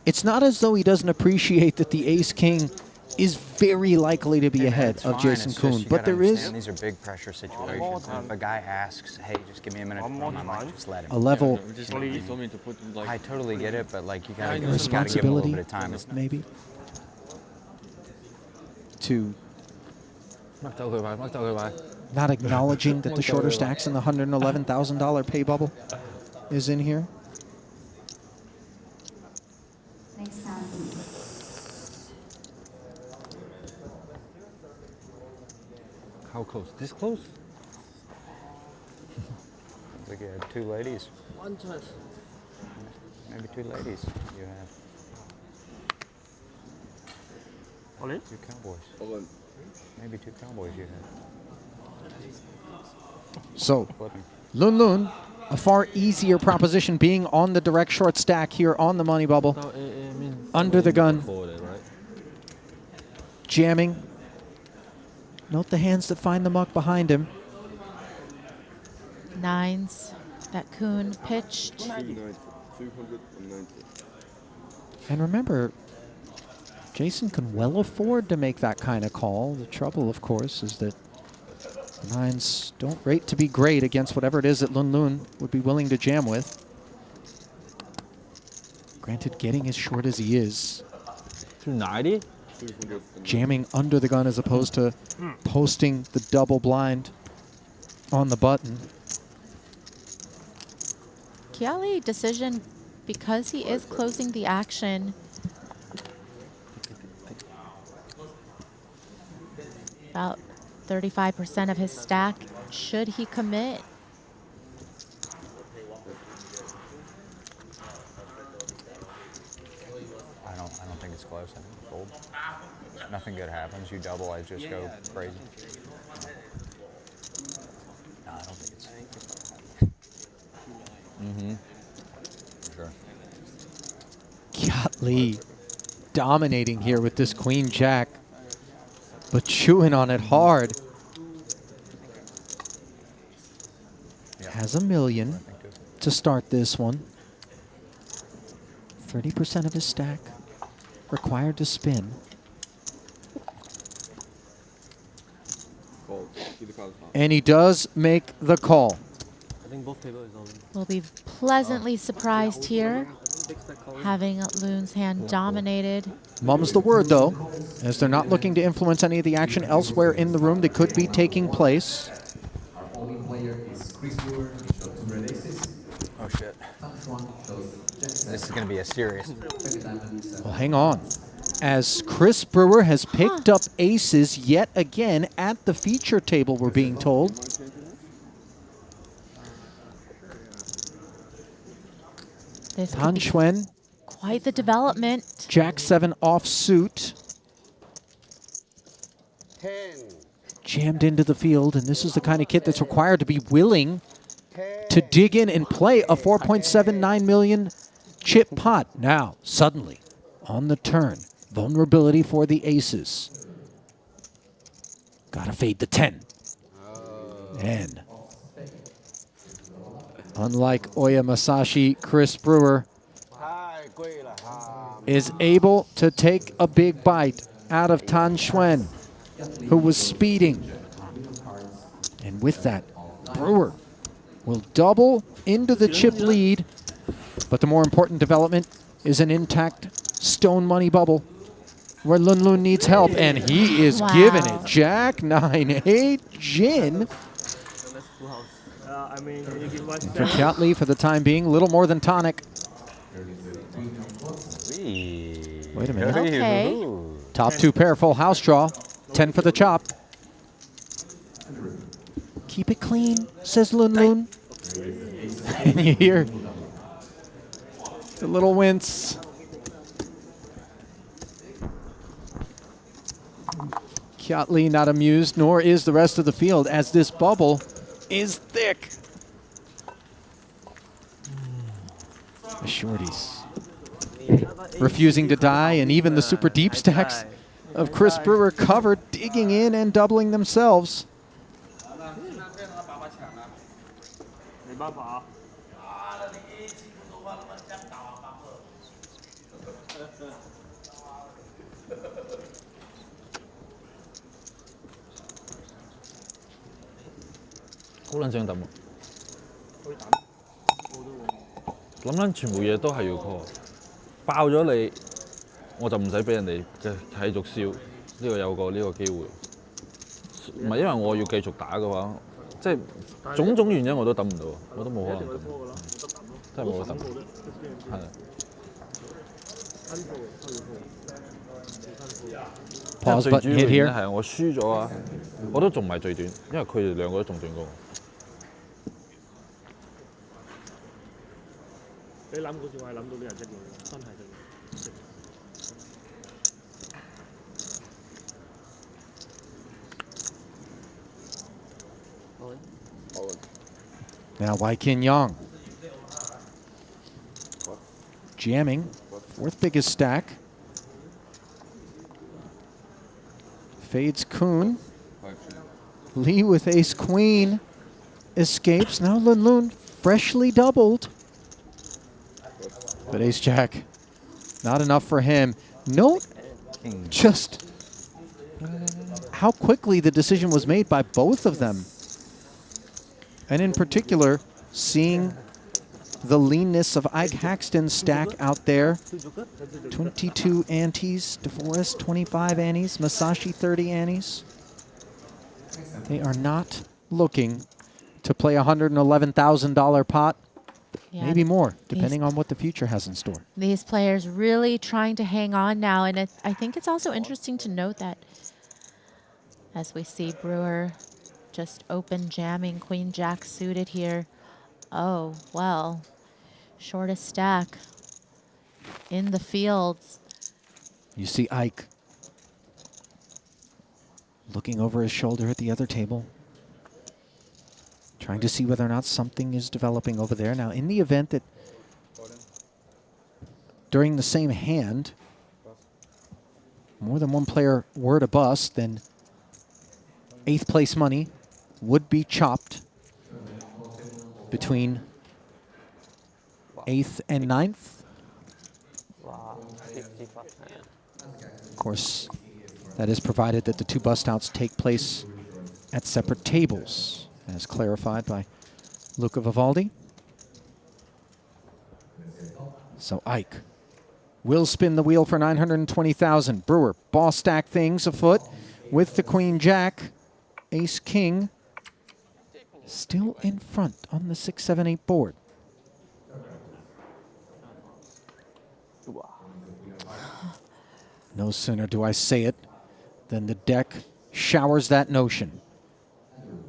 It's not as though he doesn't appreciate that the ace-king is very likely to be ahead It's of fine, Jason it's just Kuhn. you But gotta there is understand these are big pressure situations. If a guy asks, hey, just give me a minute to run, I might just let him. a level I totally get it, but like you gotta give him a responsibility, little bit of time. maybe, to not acknowledging that the shorter stacks in the $111,000 pay bubble is in here. How close? This close? Sounds like you had 2 ladies. One touch. Maybe 2 ladies you had. Only? 2 cowboys. Maybe 2 cowboys you had. So, Lun Lun, a far easier proposition being on the direct short stack here on the money bubble. Under the gun. Jamming. Note the hands that find the muck behind him. 9s that Kuhn pitched. And remember, Jason can well afford to make that kind of call. The trouble, of course, is that the 9s don't rate to be great against whatever it is that Lun Lun would be willing to jam with. Granted, getting as short as he is. 290? Jamming under the gun as opposed to posting the double blind on the button. Kiali decision because he is closing the action. About 35% of his stack. Should he commit? I don't think it's close. I think it's fold. Nothing good happens. You double, I just go crazy. No, I don't think it's. For sure. Kiali dominating here with this queen jack, but chewing on it hard. Has $1 million to start this one. 30% of his stack required to spin. And he does make the call. I think both tables is on. We'll be pleasantly surprised here, having Loon's hand dominated. Mum's the word, though, as they're not looking to influence any of the action elsewhere in the room that could be taking place. Our only player is Chris Brewer. He showed 2 red aces. Oh shit. This is going to be a serious. Well, hang on. As Chris Brewer has picked up aces yet again at the feature table, we're being told. This Han Xuan, quite the development. Jack 7 offsuit. Jammed into the field, and this is the kind of kit that's required to be willing to dig in and play a 4.79 million chip pot. Now, suddenly, on the turn, vulnerability for the aces. Gotta fade the 10. And unlike Oya Masashi, Chris Brewer is able to take a big bite out of Tan Xuan, who was speeding. And with that, Brewer will double into the chip lead. But the more important development is an intact stone money bubble where Lun Lun needs help, and he is giving it. Jack 9-8 Jin. I mean, you give my For Kiatli, for the time being, little more than tonic. Wait a minute. Okay. Top 2 pair, full house draw. 10 for the chop. Keep it clean, says Lun Lun. And you hear the little wince. Kiatli not amused, nor is the rest of the field, as this bubble is thick. The shorties refusing to die, and even the super deep stacks of Chris Brewer covered, digging in and doubling themselves. 没办法啊。好撚想抌啊！諗撚全部嘢都係要 call， 爆咗你，我就唔使俾人哋繼續燒，呢個有個呢個機會。唔係因為我要繼續打嘅話，即係種種原因我都抌唔到，我都冇可能抌，真係冇得抌。係。Pause button hit here. 係我輸咗啊！我都仲唔係最短，因為佢哋兩個都仲短過我。你諗嗰時我係諗到呢人出現，真係真。Now Wai Kin Yang jamming, 4th biggest stack. Fades Kun. Lee with ace queen escapes. Now Lun Lun freshly doubled. But ace jack, not enough for him. Note just how quickly the decision was made by both of them. And in particular, seeing the leanness of Ike Haxton's stack out there. 22 antes, DeForest 25 antes, Masashi 30 antes. They are not looking to play a $111,000 pot. Yeah. Maybe more, depending on what the future has in store. These players really trying to hang on now, and I think it's also interesting to note that as we see Brewer just open jamming, Queen Jack suited here. Oh, well, shortest stack in the fields. You see Ike looking over his shoulder at the other table, trying to see whether or not something is developing over there. Now, in the event that during the same hand, more than one player were to bust, then 8th place money would be chopped between 8th and 9th. Of course, that is provided that the 2 bust outs take place at separate tables, as clarified by Luca Vivaldi. So Ike will spin the wheel for 920,000. Brewer, boss stack things afoot with the Queen Jack. Ace King still in front on the 6-7-8 board. No sooner do I say it than the deck showers that notion.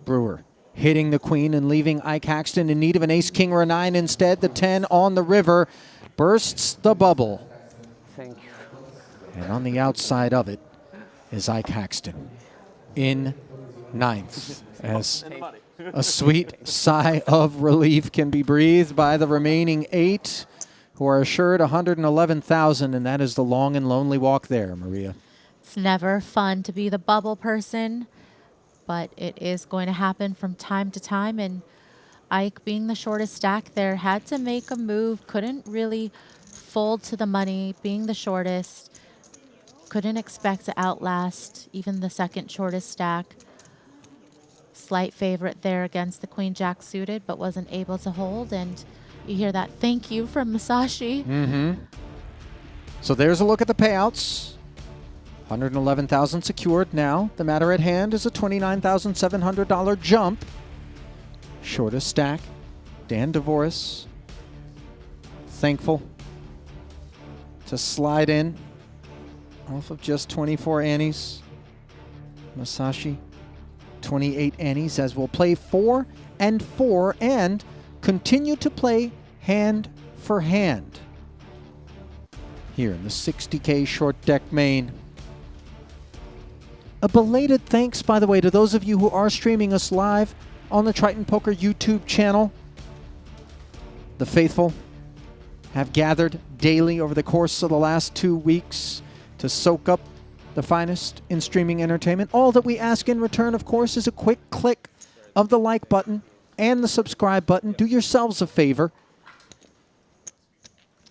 Brewer hitting the queen and leaving Ike Haxton in need of an ace king or a 9 instead. The 10 on the river bursts the bubble. Thank you. And on the outside of it is Ike Haxton in 9th, as a sweet sigh of relief can be breathed by the remaining 8 who are assured 111,000, and that is the long and lonely walk there, Maria. It's never fun to be the bubble person, but it is going to happen from time to time, and Ike, being the shortest stack there, had to make a move, couldn't really fold to the money, being the shortest, couldn't expect to outlast even the second shortest stack. slight favorite there against the Queen Jack suited, but wasn't able to hold. And you hear that thank you from Masashi. So there's a look at the payouts. 111,000 secured now. The matter at hand is a $29,700 jump. Shortest stack. Dan Dvoris. Thankful to slide in off of just 24 antes. Masashi, 28 antes, as we'll play 4 and 4 and continue to play hand for hand here in the 60K short deck main. A belated thanks, by the way, to those of you who are streaming us live on the Triton Poker YouTube channel. The faithful have gathered daily over the course of the last 2 weeks to soak up the finest in streaming entertainment. All that we ask in return, of course, is a quick click of the like button and the subscribe button. Do yourselves a favor.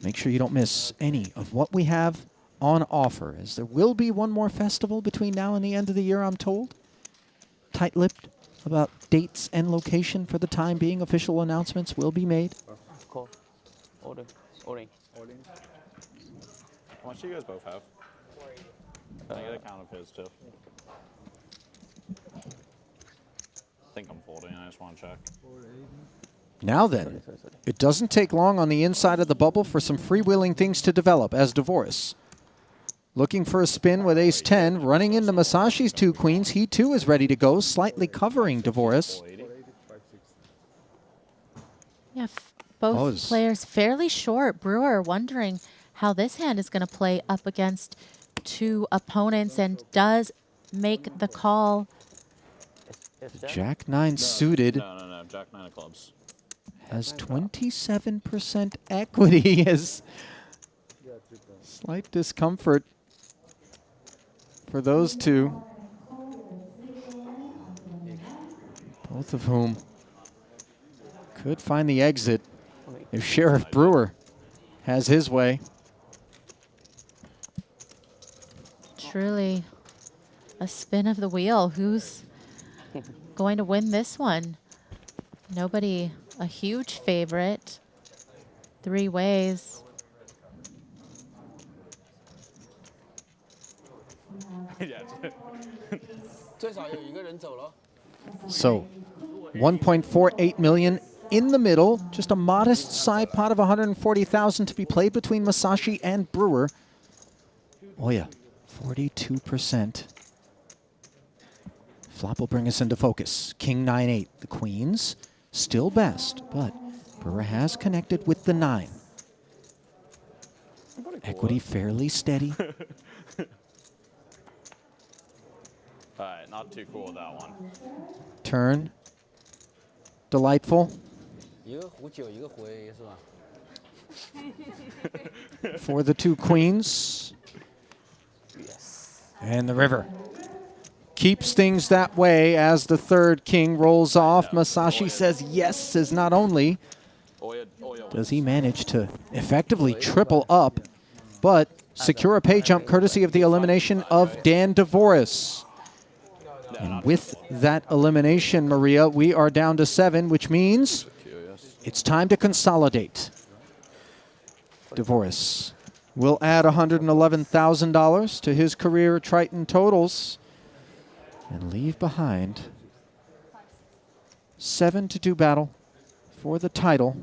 Make sure you don't miss any of what we have on offer, as there will be one more festival between now and the end of the year, I'm told. Tight-lipped about dates and location for the time being. Official announcements will be made. Cool. Order. How much do you guys both have? I get a count of his too. I think I'm folding. I just want to check. Now then, it doesn't take long on the inside of the bubble for some freewheeling things to develop, as Dvoris, looking for a spin with ace-10, running into Masashi's 2 queens. He too is ready to go, slightly covering Dvoris. Yeah, both players fairly short. Brewer wondering how this hand is going to play up against 2 opponents, and does make the call. Jack-9 suited. No. Jack-9 of clubs. Has 27% equity. As slight discomfort for those two, both of whom could find the exit if Sheriff Brewer has his way. Truly a spin of the wheel. Who's going to win this one? Nobody a huge favorite. 3 ways. So 1.48 million in the middle. Just a modest side pot of 140,000 to be played between Masashi and Brewer. Oh yeah, 42%. Flop will bring us into focus. King 9-8. The queens still best, but Brewer has connected with the 9. Equity fairly steady. Alright, not too cool with that one. Turn. Delightful. For the 2 queens. And the river keeps things that way as the 3rd king rolls off. Masashi says yes, as not only does he manage to effectively triple up, but secure a pay jump courtesy of the elimination of Dan Dvoris. And with that elimination, Maria, we are down to 7, which means it's time to consolidate. Dvoris will add $111,000 to his career Triton totals and leave behind 7-2 battle for the title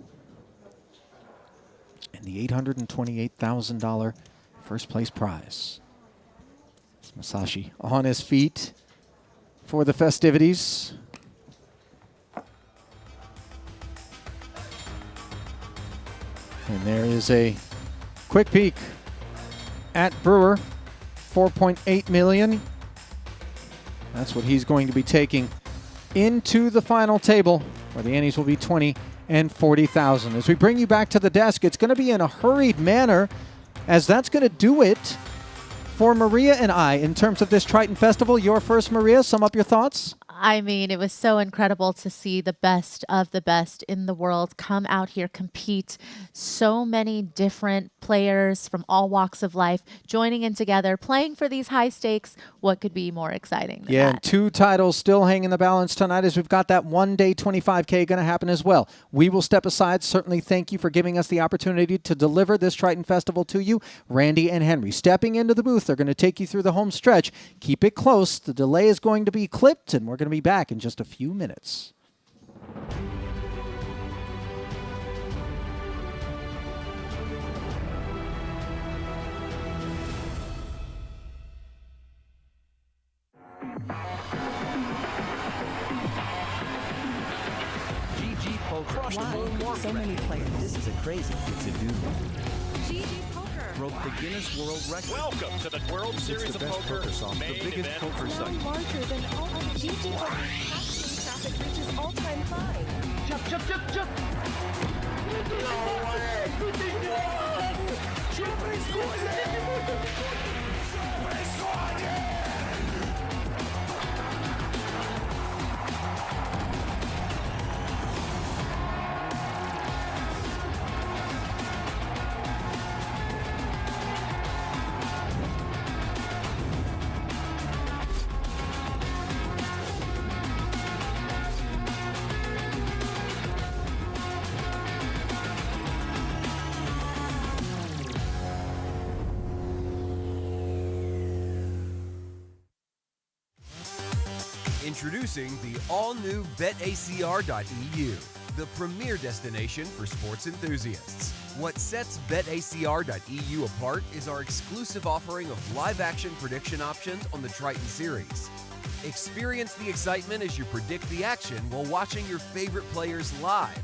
and the $828,000 first place prize. It's Masashi on his feet for the festivities. And there is a quick peek at Brewer, 4.8 million. That's what he's going to be taking into the final table, where the antes will be 20 and 40,000. As we bring you back to the desk, it's going to be in a hurried manner, as that's going to do it for Maria and I in terms of this Triton Festival. Your first, Maria, sum up your thoughts. I mean, it was so incredible to see the best of the best in the world come out here, compete. So many different players from all walks of life joining in together, playing for these high stakes. What could be more exciting than Yeah, that? and 2 titles still hang in the balance tonight as we've got that one-day 25K going to happen as well. We will step aside. Certainly thank you for giving us the opportunity to deliver this Triton Festival to you. Randy and Henry stepping into the booth. They're going to take you through the home stretch. Keep it close. The delay is going to be clipped, and we're going to be back in just a few minutes. GG Poker. So many players. This is a crazy thing to do. GG Poker Broke the Guinness World Record. Welcome to the World Series of Poker main biggest event. poker site. larger than all other GTO traffic reaches all-time high. Jump, jump, jump, jump. Introducing the all-new BetACR.eu, the premier destination for sports enthusiasts. What sets BetACR.eu apart is our exclusive offering of live-action prediction options on the Triton series. Experience the excitement as you predict the action while watching your favorite players live.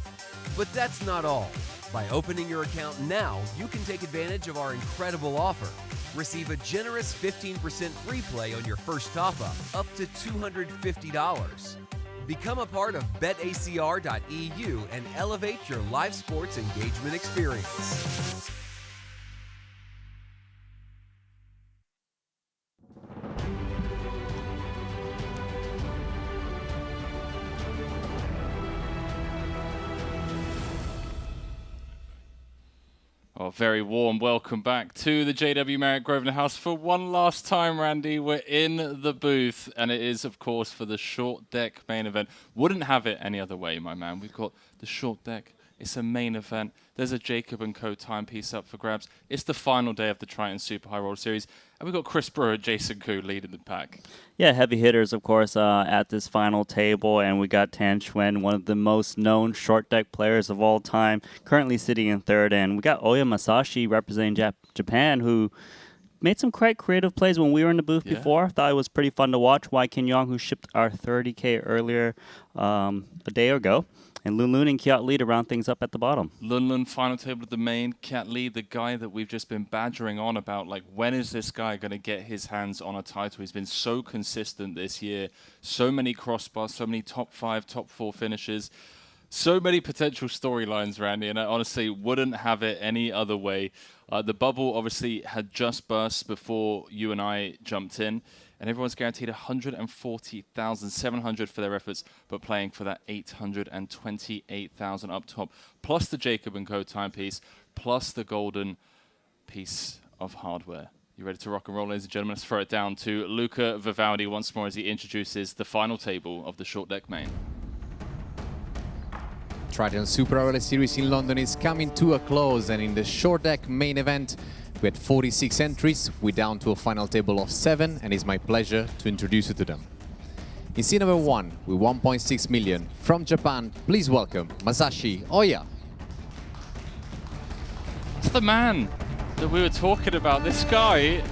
But that's not all. By opening your account now, you can take advantage of our incredible offer. Receive a generous 15% free play on your first top-up, up to $250. Become a part of BetACR.eu and elevate your live sports engagement experience. Oh, very warm welcome back to the JW Marriott Grosvenor House for one last time, Randy. We're in the booth, and it is, of course, for the short deck main event. Wouldn't have it any other way, my man. We've got the short deck. It's a main event. There's a Jacob & Co. timepiece up for grabs. It's the final day of the Triton Super High Roller Series, and we've got Chris Brewer, Jason Koo leading the pack. Yeah, heavy hitters, of course, at this final table, and we got Tan Chuen, one of the most known short deck players of all time, currently sitting in third, and we got Oya Masashi representing Japan, who made some quite creative plays when we were in the booth before. Thought it was pretty fun to watch. Wai Kin Yong, who shipped our 30K earlier a day ago. And Lun Lun and Kiat Lee to round things up at the bottom. Lun Lun, final table of the main. Kiat Lee, the guy that we've just been badgering on about, like, when is this guy going to get his hands on a title? He's been so consistent this year. So many crossbars, so many top 5, top 4 finishes. So many potential storylines, Randy, and I honestly wouldn't have it any other way. The bubble obviously had just burst before you and I jumped in, and everyone's guaranteed $140,700 for their efforts, but playing for that $828,000 up top, plus the Jacob & Co. timepiece, plus the golden piece of hardware. You ready to rock and roll, ladies and gentlemen? Let's throw it down to Luca Vivaldi once more as he introduces the final table of the short deck main. Triton Super Roller Series in London is coming to a close, and in the short deck main event, we had 46 entries. We're down to a final table of 7, and it's my pleasure to introduce you to them. In scene number 1, with 1.6 million, from Japan, please welcome Masashi Oya. It's the man that we were talking about. This guy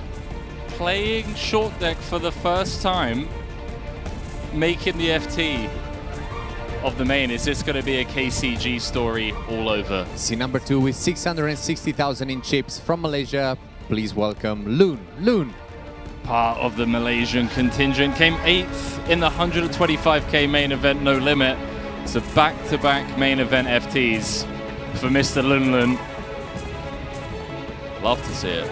playing short deck for the first time, making the FT of the main. Is this going to be a KCG story all over? Scene number 2 with 660,000 in chips from Malaysia. Please welcome Lun Lun. Part of the Malaysian contingent, came 8th in the 125K main event, no limit. It's a back-to-back main event FTs for Mr. Lun Lun. Love to see it.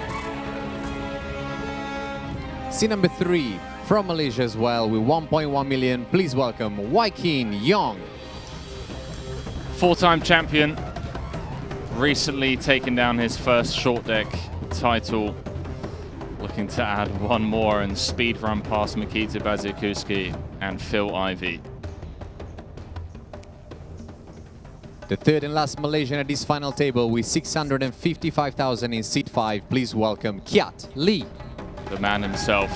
Scene number 3, from Malaysia as well with 1.1 million. Please welcome Wai-Kin Yong. Four-time champion, recently taken down his first short deck title, looking to add one more and speed run past Mikita Baziakuski and Phil Ivey. The third and last Malaysian at this final table with 655,000 in seat 5. Please welcome Kiat Lee. The man himself,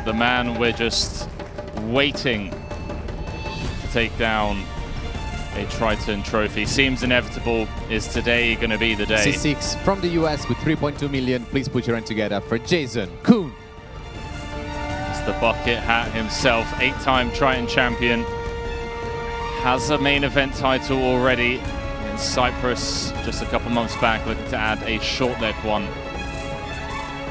the man we're just waiting to take down a Triton trophy. Seems inevitable. Is today going to be the day? C6 from the US with 3.2 million. Please put your hand together for Jason Kuhn. It's the bucket hat himself, 8-time Triton champion. Has a main event title already in Cyprus just a couple months back, looking to add a short deck one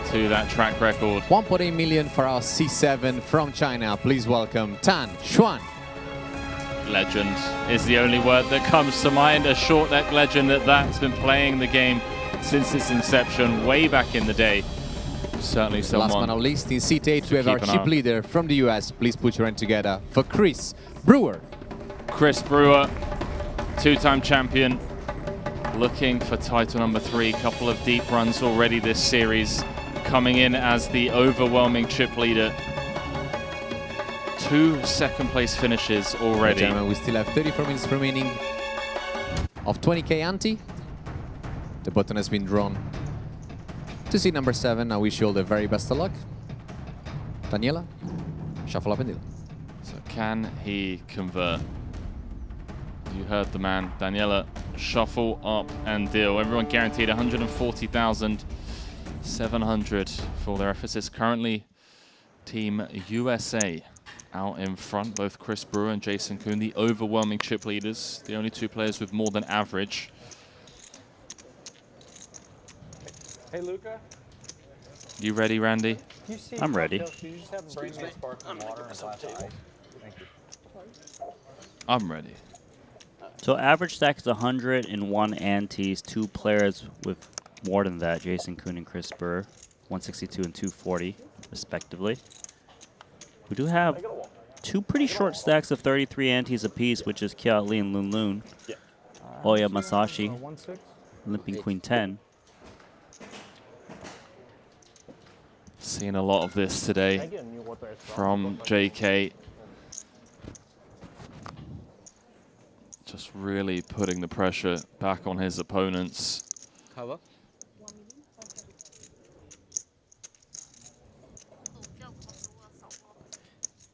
to that track record. 1.8 million for our C7 from China. Please welcome Tan Xuan. Legend is the only word that comes to mind. A short deck legend that's been playing the game since its inception way back in the day. Certainly someone. Last but not least, in seat 8 we have our keep an chip eye on. leader from the US. Please put your hand together for Chris Brewer. Chris Brewer, 2-time champion, looking for title number 3. Couple of deep runs already this series, coming in as the overwhelming chip leader. 2 second-place finishes already. Gentlemen, we still have 34 minutes remaining of 20k ante. The button has been drawn to seat number 7. I wish you all the very best of luck. Daniela, shuffle up and deal. So can he convert? You heard the man. Daniela, shuffle up and deal. Everyone guaranteed 140,700 for their efforts. It's currently Team USA out in front, both Chris Brewer and Jason Kuhn, the overwhelming chip leaders, the only 2 players with more than average. Hey, Luca. You ready, Randy? I'm ready. I'm ready. So average stack is 101 antes. 2 players with more than that, Jason Kuhn and Chris Brewer, 162 and 240 respectively. We do have 2 pretty short stacks of 33 antes apiece, which is Kiat Lee and Lun Lun. Oya Masashi, limping Queen 10. Seen a lot of this today from JK. Just really putting the pressure back on his opponents. Cover.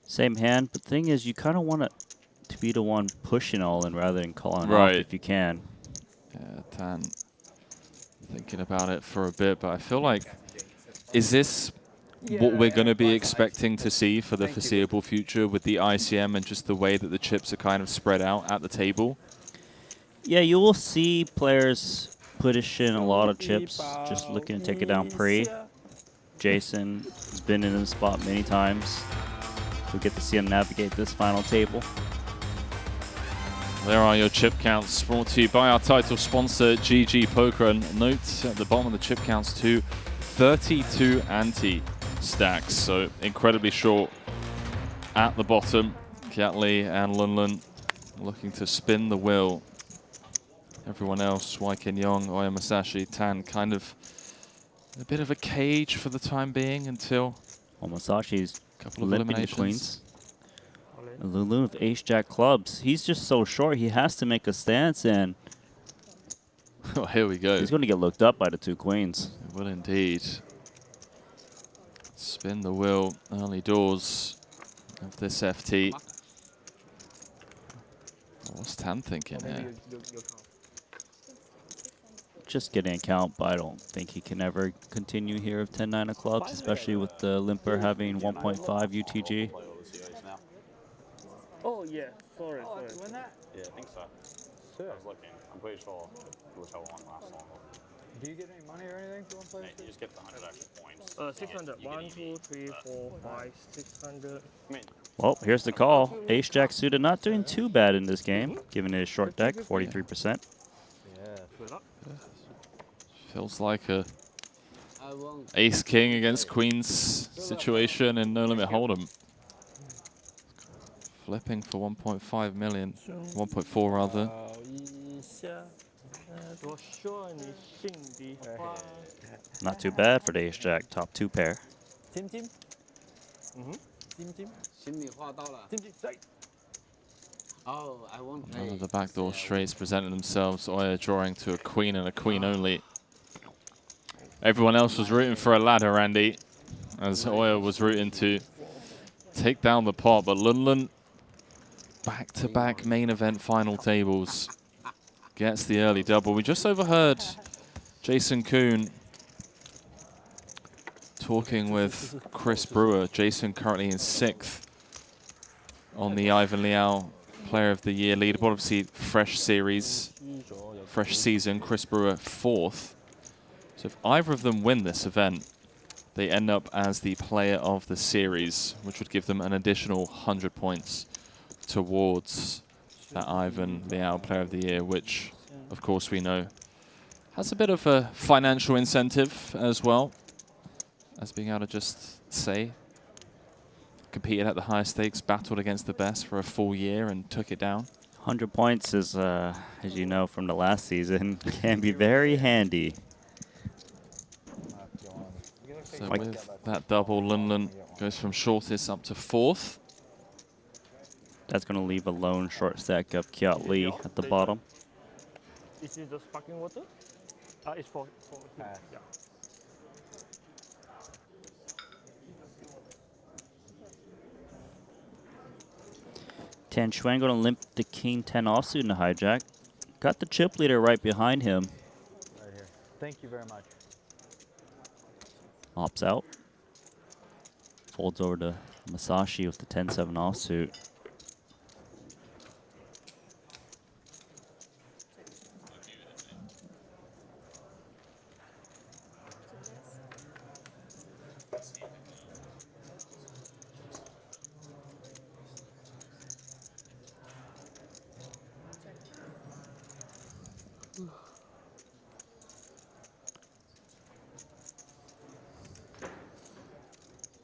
Same hand, but the thing is, you kind of want it to be the one pushing all in rather than calling off Right. if you can. Yeah, Tan thinking about it for a bit, but I feel like, is this what we're going to be expecting to see for the foreseeable future with the ICM and just the way that the chips are kind of spread out at the table? Yeah, you will see players push in a lot of chips, just looking to take it down pre. Jason has been in the spot many times. We get to see him navigate this final table. There are your chip counts, brought to you by our title sponsor, GG Poker. And note at the bottom of the chip counts too, 32 ante stacks, so incredibly short at the bottom. Kiat Lee and Lun Lun looking to spin the wheel. Everyone else, Wai-Kin Yong, Oya Masashi, Tan, kind of a bit of a cage for the time being until Masashi's couple of limping the eliminations. queens. And Lun Lun with ace-jack clubs. He's just so short, he has to make a stance, and oh, here we go. he's going to get looked up by the 2 queens. It will indeed. Spin the wheel, early doors of this FT. What's Tan thinking here? Just getting a count, but I don't think he can ever continue here with 10-9 of clubs, especially with the limper having 1.5 UTG. Oh, yeah. Sorry. Yeah, I think so. I was looking. I'm pretty sure whichever one lasts longer. Do you get any money or anything for one place? You just get the 100 extra points. 600. 1, 2, 3, 4, 5, 600. Well, here's the call. Ace-jack suited not doing too bad in this game, given his short deck, 43%. Feels like a ace-king against queens situation in No Limit Hold'em. Flipping for 1.5 million. 1.4 rather. Not too bad for the ace jack, top 2 pair. Tim Tim. Tim Tim. 心里话到了。Tim Tim. Oh, I won't play. None of the backdoor straights presented themselves. Oya drawing to a queen and a queen only. Everyone else was rooting for a ladder, Andy, as Oya was rooting to take down the pot. But Lunlun, back-to-back main event final tables, gets the early double. We just overheard Jason Kuhn talking with Chris Brewer. Jason currently in 6th on the Ivan Liao Player of the Year leaderboard. Obviously, fresh series, fresh season. Chris Brewer 4th. So if either of them win this event, they end up as the Player of the Series, which would give them an additional 100 points towards that Ivan Liao Player of the Year, which, of course, we know has a bit of a financial incentive as well, as being able to just say, competed at the highest stakes, battled against the best for a full year and took it down. 100 points is, as you know from the last season, can be very handy. So with that double, Lunlun goes from shortest up to 4th. That's going to leave a lone short stack of Kiat Lee at the bottom. Is it the sparkling water? It's for yeah. Tan Xuan going to limp the king 10 offsuit in the hijack. Got the chip leader right behind him. Right here. Thank you very much. Opts out. Folds over to Masashi with the 10-7 offsuit.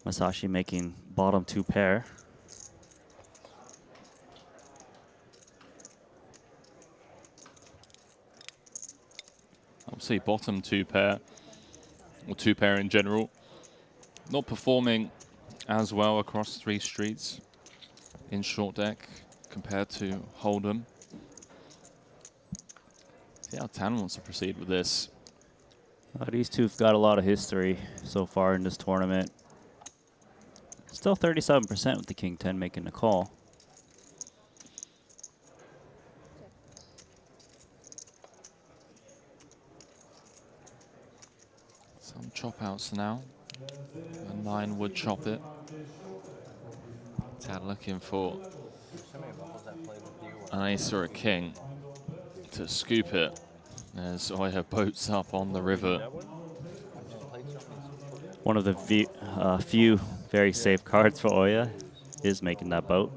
Masashi making bottom 2 pair. Obviously, bottom 2 pair, or 2 pair in general, not performing as well across 3 streets in short deck compared to Hold'em. See how Tan wants to proceed with this. These two have got a lot of history so far in this tournament. Still 37% with the king 10 making the call. Some chop outs now. A 9 would chop it. Tad looking for an ace or a king to scoop it as Oya boats up on the river. One of the few very safe cards for Oya is making that boat.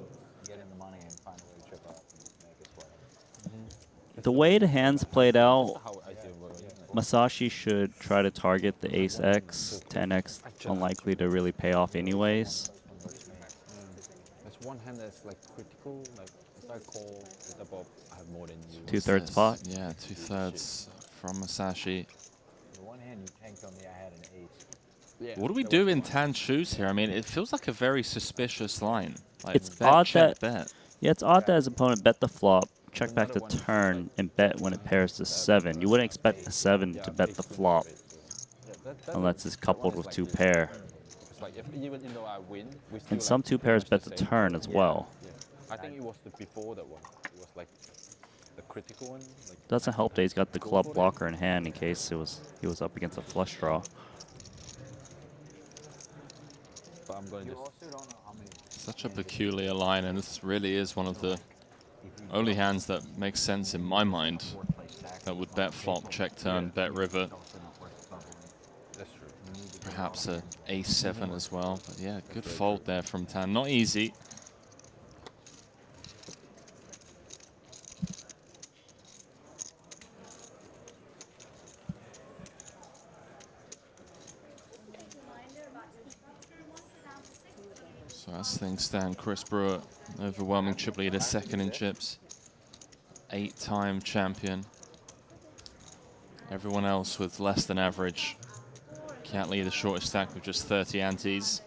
The way the hands played out, Masashi should try to target the ace X. 10X unlikely to really pay off anyways. There's one hand that's like critical, like if I call with above, I have more than you. 2/3 pot. Yeah, 2/3 from Masashi. The one hand you tanked on me, I had an ace. Yeah, What do we do in Tan's shoes here? I mean, it feels like a very suspicious line. Like It's bet, odd check, that bet. yeah, it's odd that his opponent bet the flop, check back the turn, and bet when it pairs to 7. You wouldn't expect a 7 to bet the flop unless it's coupled with 2 pair. It's like even though I win, we still And some 2 pairs bet the turn as well. I think it was the before that one. It was like the critical one. Like Doesn't help that he's got the club blocker in hand in case he was up against a flush draw. but I'm going to just Such a peculiar line, and this really is one of the only hands that makes sense in my mind that would bet flop, check turn, bet river. Perhaps a ace-7 as well. But yeah, good fold there from Tan. Not easy. So As things stand, Chris Brewer, overwhelming chip leader, second in chips. 8-time champion. Everyone else with less than average. Cat Lee, the shortest stack with just 30 antes.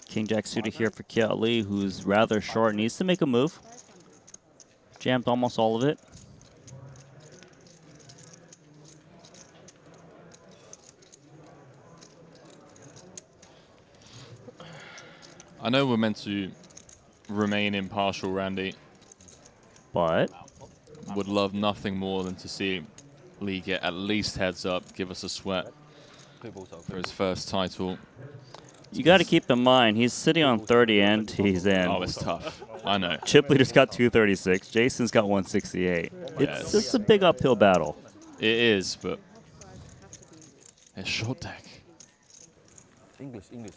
King Jack suited here for Cat Lee, who's rather short, needs to make a move. Jammed almost all of it. I know we're meant to remain impartial, Randy. But? Would love nothing more than to see Lee get at least heads up, give us a sweat for his first title. You got to keep in mind, he's sitting on 30 antes in. Oh, it's tough. I know. Chip leader's got 236. Jason's got 168. It's a big uphill battle. It is, but it's short deck. English. English.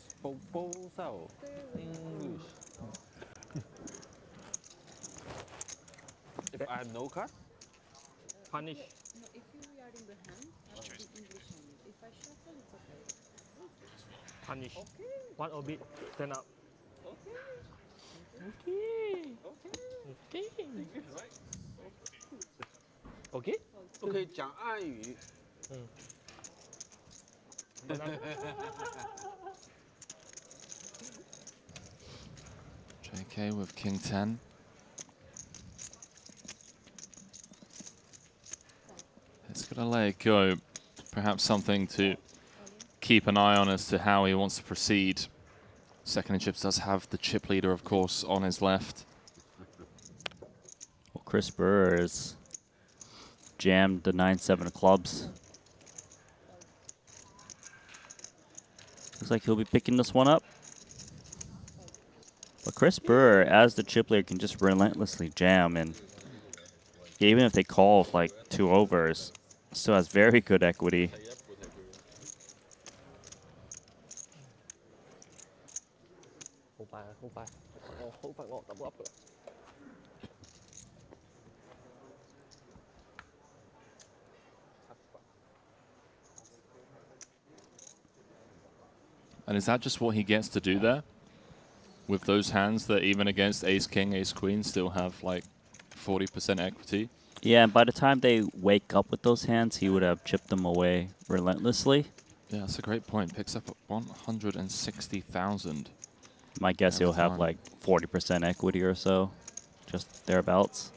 If I have no card, Punish. No, if you are in the hand, English only. If I shuffle, it's okay. Punish. One orbit. Stand up. Okay. 不可以讲暗语。 JK with King 10. It's going to let it go. Perhaps something to keep an eye on as to how he wants to proceed. Second in chips does have the chip leader, of course, on his left. Well, Chris Brewer has jammed the 9-7 of clubs. Looks like he'll be picking this one up. But Chris Brewer, as the chip leader, can just relentlessly jam, and even if they call like 2 overs, still has very good equity. And is that just what he gets to do there? With those hands that even against ace-king, ace-queen still have like 40% equity? Yeah, and by the time they wake up with those hands, he would have chipped them away relentlessly. Yeah, that's a great point. Picks up 160,000. My guess he'll have like 40% equity or so, just thereabouts.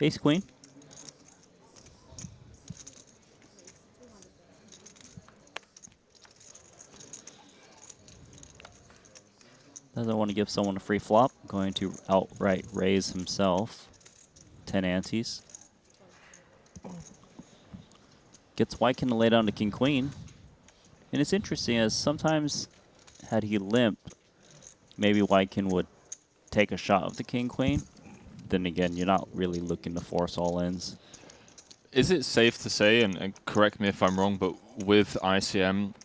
Ace-queen. Doesn't want to give someone a free flop. Going to outright raise himself. 10 antes. Gets Whitekin to lay down to King Queen. And it's interesting as sometimes had he limped, maybe Whitekin would take a shot of the King Queen. Then again, you're not really looking to force all ins. Is it safe to say, and correct me if I'm wrong, but with ICM,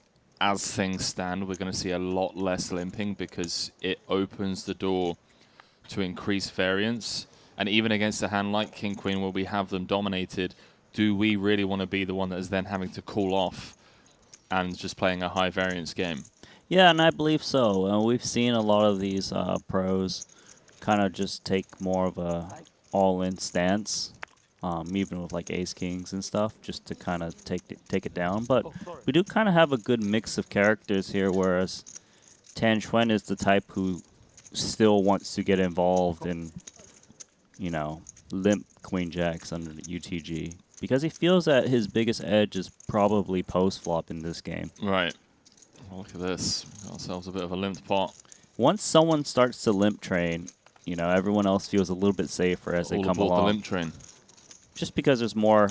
as things stand, we're going to see a lot less limping because it opens the door to increase variance. And even against a hand like King Queen, where we have them dominated, do we really want to be the one that is then having to cool off and just playing a high variance game? Yeah, and I believe so. We've seen a lot of these pros kind of just take more of a all-in stance, even with like ace kings and stuff, just to kind of take it down. But we do kind of have a good mix of characters here, whereas Tan Xuan is the type who still wants to get involved in, you know, limp queen jacks under the UTG, because he feels that his biggest edge is probably post-flop in this game. Right. Well, look at this. Got ourselves a bit of a limped pot. Once someone starts to limp train, you know, everyone else feels a little bit safer as they come along. The limp train. Just because there's more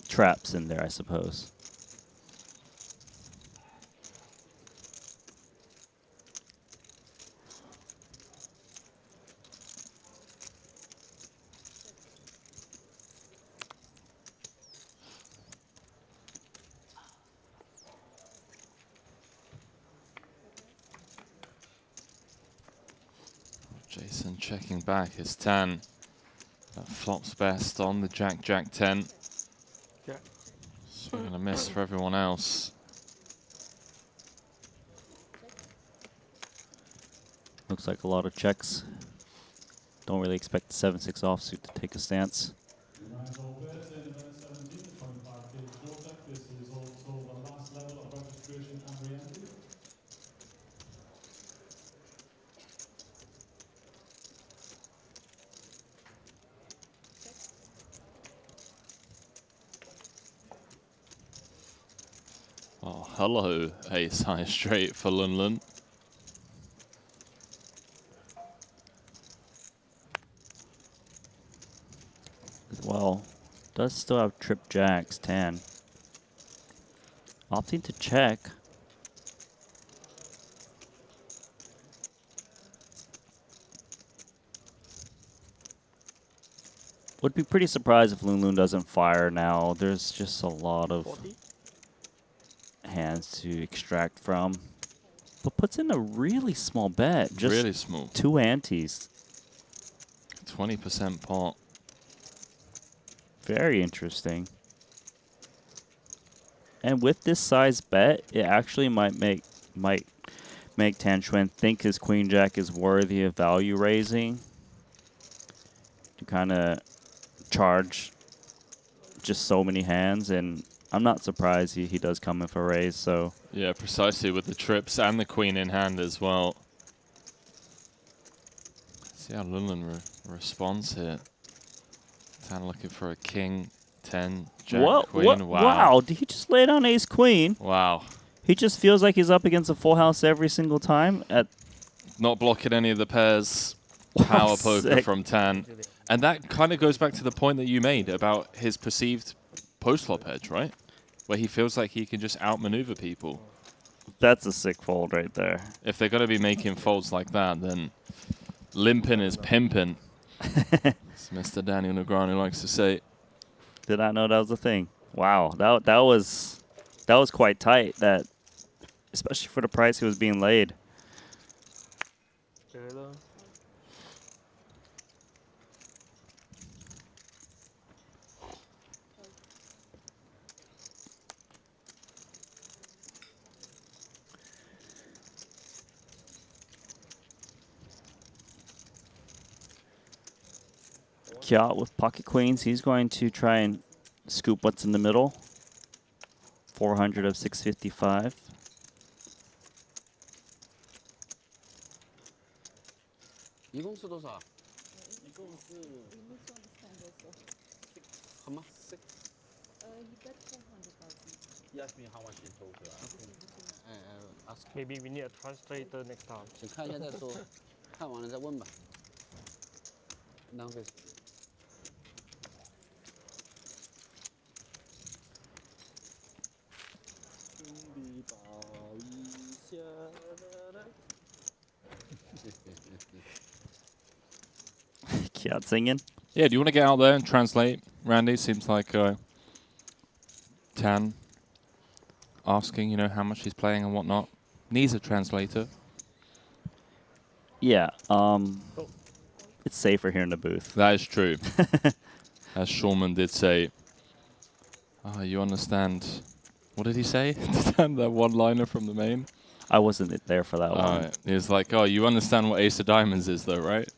traps in there, I suppose. Jason checking back his 10. That flops best on the Jack 10. Yeah. So we're going to miss for everyone else. Looks like a lot of checks. Don't really expect the 7-6 offsuit to take a stance. Oh, hello, ace high straight for Lun Lun. Well, does still have trip jacks, 10. Opting to check. Would be pretty surprised if Lun Lun doesn't fire now. There's just a lot of hands to extract from. But puts in a really small bet. Just Really small. 2 antes. 20% pot. Very interesting. And with this size bet, it actually might make Tan Xuan think his queen jack is worthy of value raising to kind of charge just so many hands, and I'm not surprised he does come in for raise. So Yeah, precisely, with the trips and the queen in hand as well. See how Lun Lun responds here. Tan looking for a king, 10, jack, queen. Wow, did he just lay down ace queen? Wow. He just feels like he's up against a full house every single time. Not blocking any of the pairs. Power poker sick. from Tan. And that kind of goes back to the point that you made about his perceived post-flop edge, right? Where he feels like he can just outmaneuver people. That's a sick fold right there. If they're going to be making folds like that, then limping is pimping. As Mr. Daniel Negreanu likes to say. Did not know that was a thing. Wow, that was quite tight. That, especially for the price he was being laid. Kya with pocket queens, he's going to try and scoop what's in the middle. 400 of 655. He asked me how much in total. Maybe we need a translator next time. 先看一下再说，看完了再问吧。浪费。Kya singing. Yeah, do you want to get out there and translate, Randy? Seems like Tan asking, you know, how much he's playing and whatnot. Needs a translator. Yeah, it's safer here in the booth. That is true. As Shulman did say, you understand. What did he say? That one-liner from the main? I wasn't there for that one. He was like, oh, you understand what Ace of Diamonds is, though, right?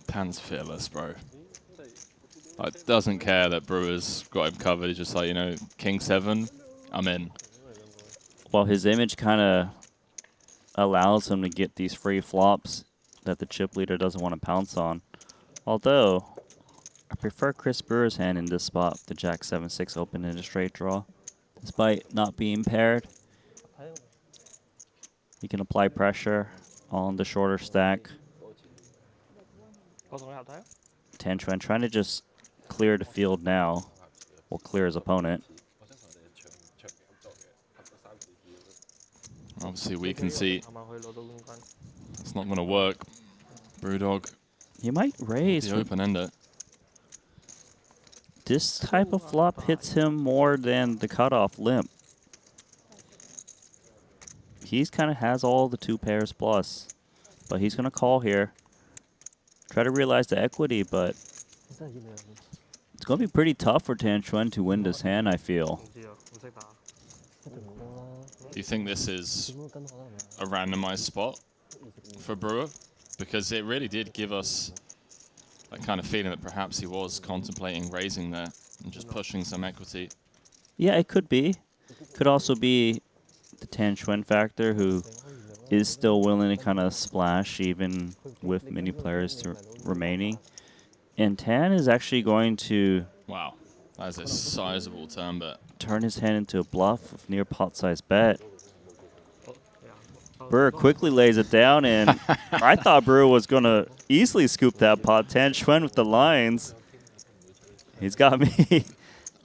Tan's fearless, bro. Like, doesn't care that Brewer's got him covered. He's just like, you know, King 7, I'm in. Well, his image kind of allows him to get these free flops that the chip leader doesn't want to pounce on. Although, I prefer Chris Brewer's hand in this spot, the Jack 7-6 open in a straight draw. Despite not being paired, he can apply pressure on the shorter stack. Tan Xuan trying to just clear the field now, or clear his opponent. Obviously, we can see it's not going to work. Brewdog. He might raise. The open-ender. This type of flop hits him more than the cutoff limp. He's kind of has all the 2 pairs plus. But he's going to call here. Try to realize the equity, but it's going to be pretty tough for Tan Chuan to win this hand, I feel. Do you think this is a randomized spot for Brewer? Because it really did give us that kind of feeling that perhaps he was contemplating raising there and just pushing some equity. Yeah, it could be. Could also be the Tan Chuan factor, who is still willing to kind of splash even with many players remaining. And Tan is actually going to... Wow, that's a sizable turn bet. Turn his hand into a bluff with near pot-sized bet. Brewer quickly lays it down, and I thought Brewer was going to easily scoop that pot. Tan Chuan with the lines. He's got me.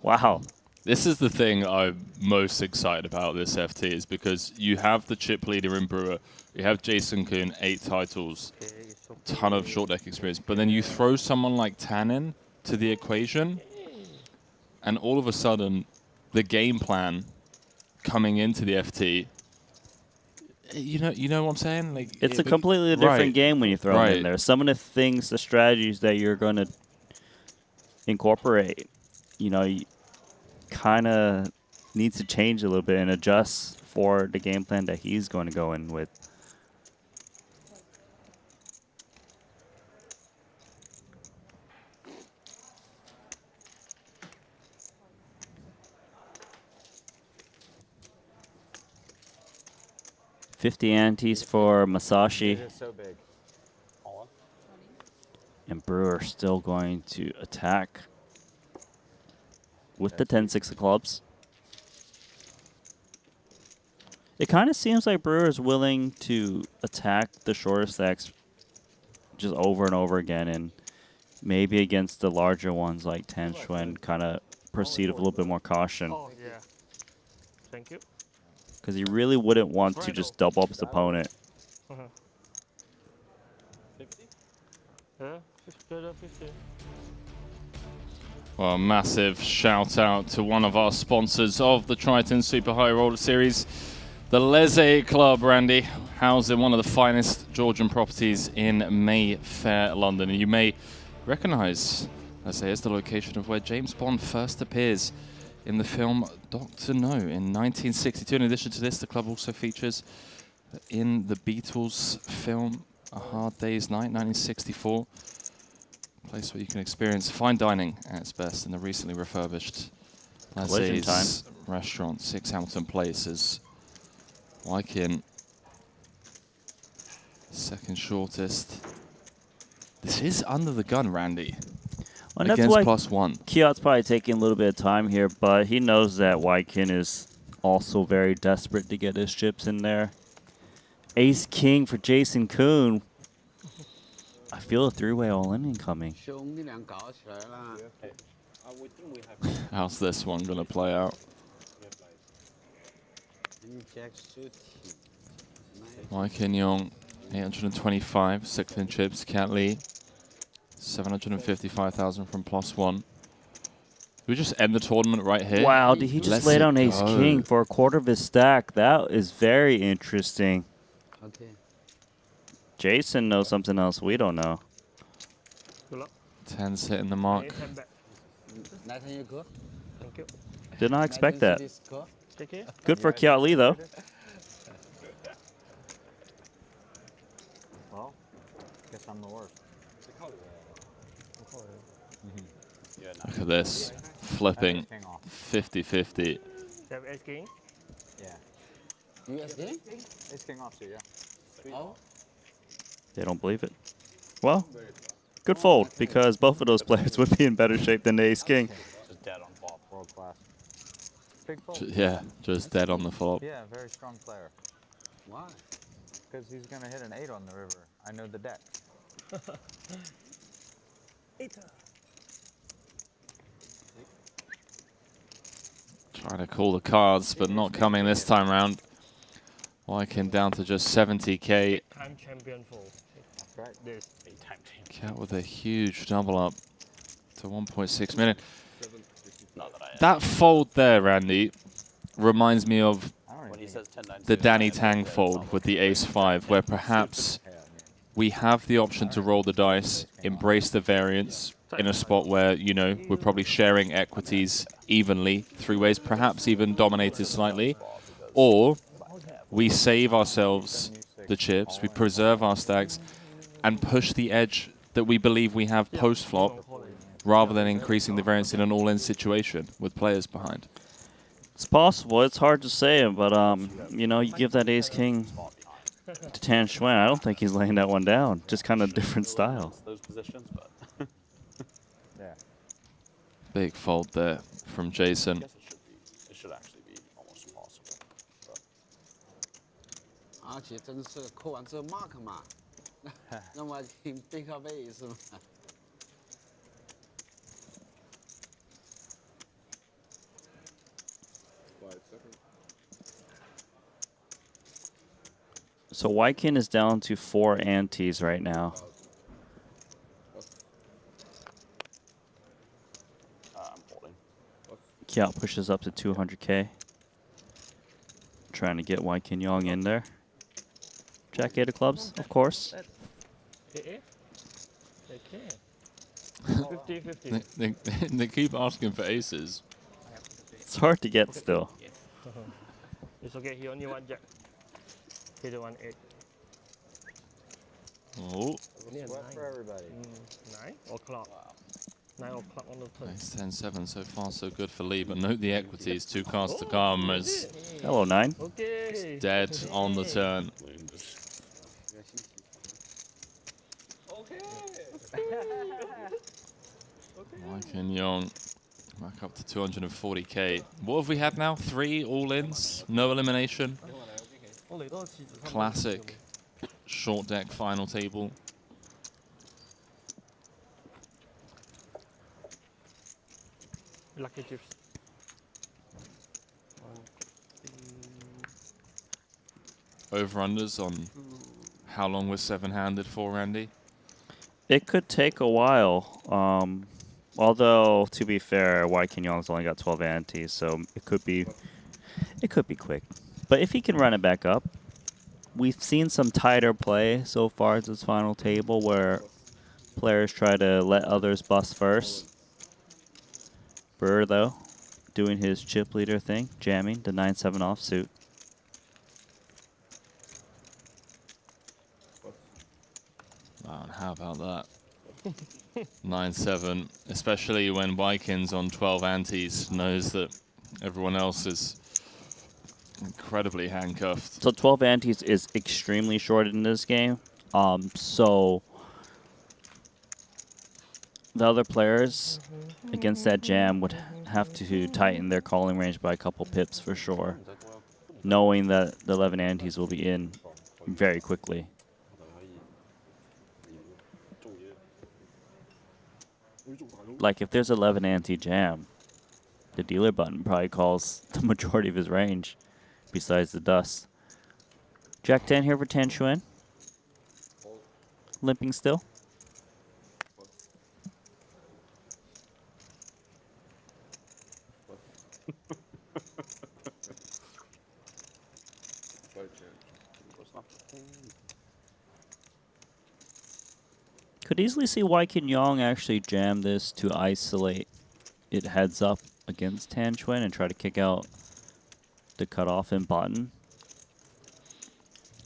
Wow. This is the thing I'm most excited about this FT, is because you have the chip leader in Brewer, you have Jason Kuhn, 8 titles, ton of short deck experience, but then you throw someone like Tan in to the equation, and all of a sudden, the game plan coming into the FT, you know what I'm saying? Like, It's a completely different game when you throw it in there. Some of the things, the strategies that you're going to incorporate, you know, kind of needs to change a little bit and adjust for the game plan that he's going to go in with. $50 antes for Masashi. So big. And Brewer still going to attack with the 10-6 of clubs. It kind of seems like Brewer is willing to attack the shorter stacks just over and over again, and maybe against the larger ones like Tan Chuan kind of proceed with a little bit more caution. Oh, yeah. Thank you. Because he really wouldn't want to just double up his opponent. Yeah, 50. Well, massive shout out to one of our sponsors of the Triton Super High Roller Series, the Leze Club, Randy, housed in one of the finest Georgian properties in Mayfair, London. And you may recognize, Leze is the location of where James Bond first appears in the film Dr. No in 1962. In addition to this, the club also features in the Beatles film A Hard Day's Night, 1964. A place where you can experience fine dining at its best in the recently refurbished Leze's restaurant, 6 Hamilton Place, as Wykin, second shortest. This is under the gun, Randy. Well, and against that's why +1. Kiot's probably taking a little bit of time here, but he knows that Wykin is also very desperate to get his chips in there. Ace King for Jason Kuhn. I feel a 3-way all-in incoming. How's this one going to play out? Wykin Young, 825, 6th in chips. Cat Lee, 755,000 from +1. Do we just end the tournament right here? Wow, did he just lay down Ace King for a quarter of his stack? That is very interesting. Okay. Jason knows something else we don't know. 10's hitting the mark. Thank you. Did not expect that. Good for Kiat Lee, though. Well, guess I'm the worst. Look at this. Flipping 50-50. Have Ace King? Yeah. Ace King offsuit, yeah. Oh. They don't believe it. Well, good fold, because both of those players would be in better shape than the Ace King. Just dead on flop, world class. Big fold. Yeah, just dead on the flop. Yeah, very strong player. Why? Because he's going to hit an 8 on the river. I know the deck. Trying to call the cards, but not coming this time round. Wykin down to just 70k. Time champion fold. That's right. This. Cat with a huge double up to 1.6 million. That fold there, Randy, reminds me of the Danny Tang fold with the ace-5, where perhaps we have the option to roll the dice, embrace the variance in a spot where, you know, we're probably sharing equities evenly, three ways, perhaps even dominated slightly, or we save ourselves the chips, we preserve our stacks, and push the edge that we believe we have post-flop, rather than increasing the variance in an all-in situation with players behind. It's possible. It's hard to say, but you know, you give that ace-king to Tan Xuan. I don't think he's laying that one down. Just kind of different style. Those positions, but Big fold there from Jason. it should actually be almost impossible. 而且真是扣完之后 mark 嘛，那么听 big up 是吗？ So Wykin is down to 4 antes right now. I'm holding. Kiao pushes up to 200K. Trying to get Wykin Yong in there. Jack 8 of clubs, of course. 50-50. They keep asking for aces. It's hard to get still. It's okay, he only one jack. He don't want 8. Oh. Sweat for everybody. 9 o'clock. 9 o'clock on the turn. Ace 10-7, so far so good for Lee, but note the equities, 2 cards to come as Hello, 9. Okay. dead on the turn. Wykin Yong back up to 240K. What have we had now? 3 all-ins, no elimination. Classic short deck final table. Lucky chips. Over-unders on how long was 7-handed for, Randy? It could take a while. Although, to be fair, Wykin Yong's only got 12 antes, so it could be quick. But if he can run it back up, we've seen some tighter play so far at this final table where players try to let others bust first. Burr, though, doing his chip leader thing, jamming the 9-7 offsuit. Man, how about that? 9-7, especially when Wykin's on 12 antes, knows that everyone else is incredibly handcuffed. So 12 antes is extremely short in this game. So the other players against that jam would have to tighten their calling range by a couple pips for sure, knowing that the 11 antes will be in very quickly. Like if there's 11 ante jam, the dealer button probably calls the majority of his range, besides the dust. Jack 10 here for Tan Xuan. Limping still. Could easily see Wykin Yong actually jam this to isolate it heads up against Tan Xuan and try to kick out the cutoff in button.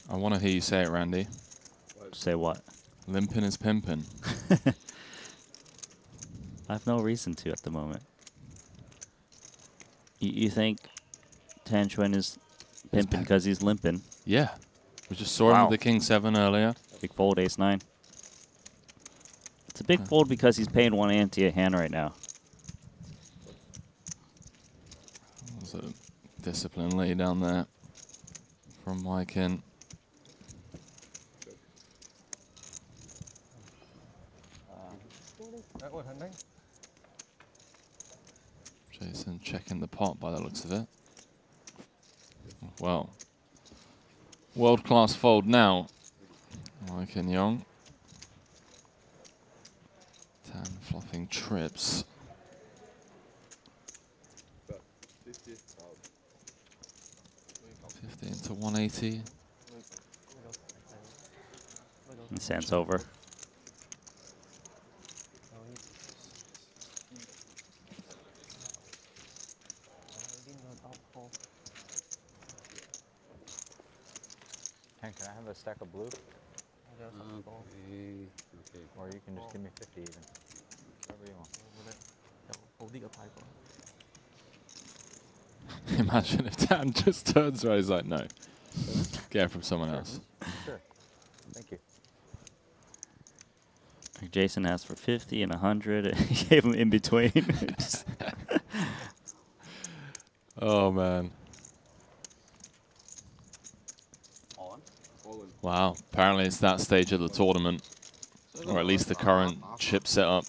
I want to hear you say it, Randy. Say what? Limpin' is pimpin'. I have no reason to at the moment. You think Tan Xuan is pimping because he's limping? Yeah. We just saw him with the King 7 earlier. Big fold, ace 9. It's a big fold because he's paying 1 ante a hand right now. There's a discipline lay down there from Wykin. Jason checking the pot by the looks of it. Well, world-class fold now. Wykin Yong. Tan flopping trips. 50 to 180. And Sand's over. Hank, can I have a stack of blue? Okay. Or you can just give me 50 even. Whatever you want. Imagine if Dan just turns around, he's like, no. Get it from someone else. Sure. Thank you. Jason asked for 50 and 100. He gave him in between. Oh, man. Wow. Apparently it's that stage of the tournament, or at least the current chip setup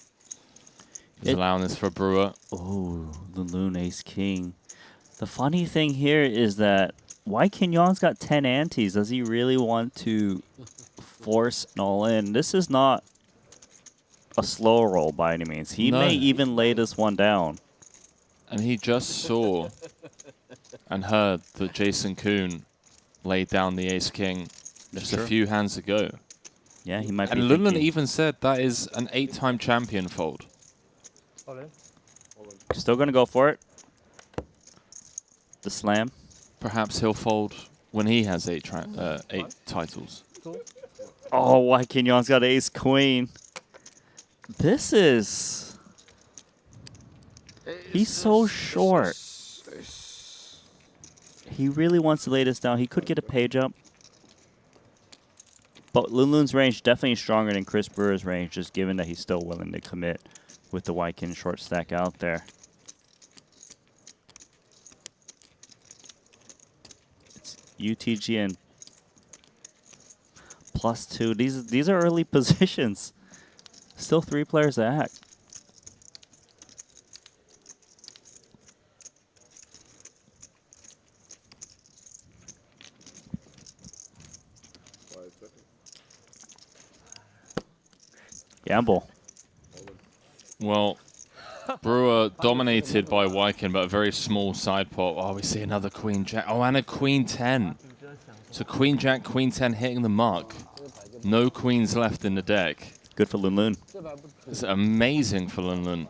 is allowing this for Brewer. Oh, the Loon Ace King. The funny thing here is that Wai Qinyong's got 10 antes. Does he really want to force an all-in? This is not a slow roll by any means. He may even lay this one down. And he just saw and heard that Jason Kuhn laid down the Ace King just a few hands ago. Yeah, he might and be Lunlun thinking. even said that is an 8-time champion fold. Still going to go for it. The slam. Perhaps he'll fold when he has 8 titles. Oh, Wai Qinyong's got ace queen. This is... He's so short. He really wants to lay this down. He could get a page up. But Lunlun's range definitely stronger than Chris Brewer's range, just given that he's still willing to commit with the Wai Kin short stack out there. It's UTG and +2. These are early positions. Still 3 players to act. Gamble. Well, Brewer dominated by Wykin, but a very small side pot. Oh, we see another Queen Jack. Oh, and a Queen 10. So Queen Jack, Queen 10 hitting the mark. No queens left in the deck. Good for Lunlun. It's amazing for Lunlun.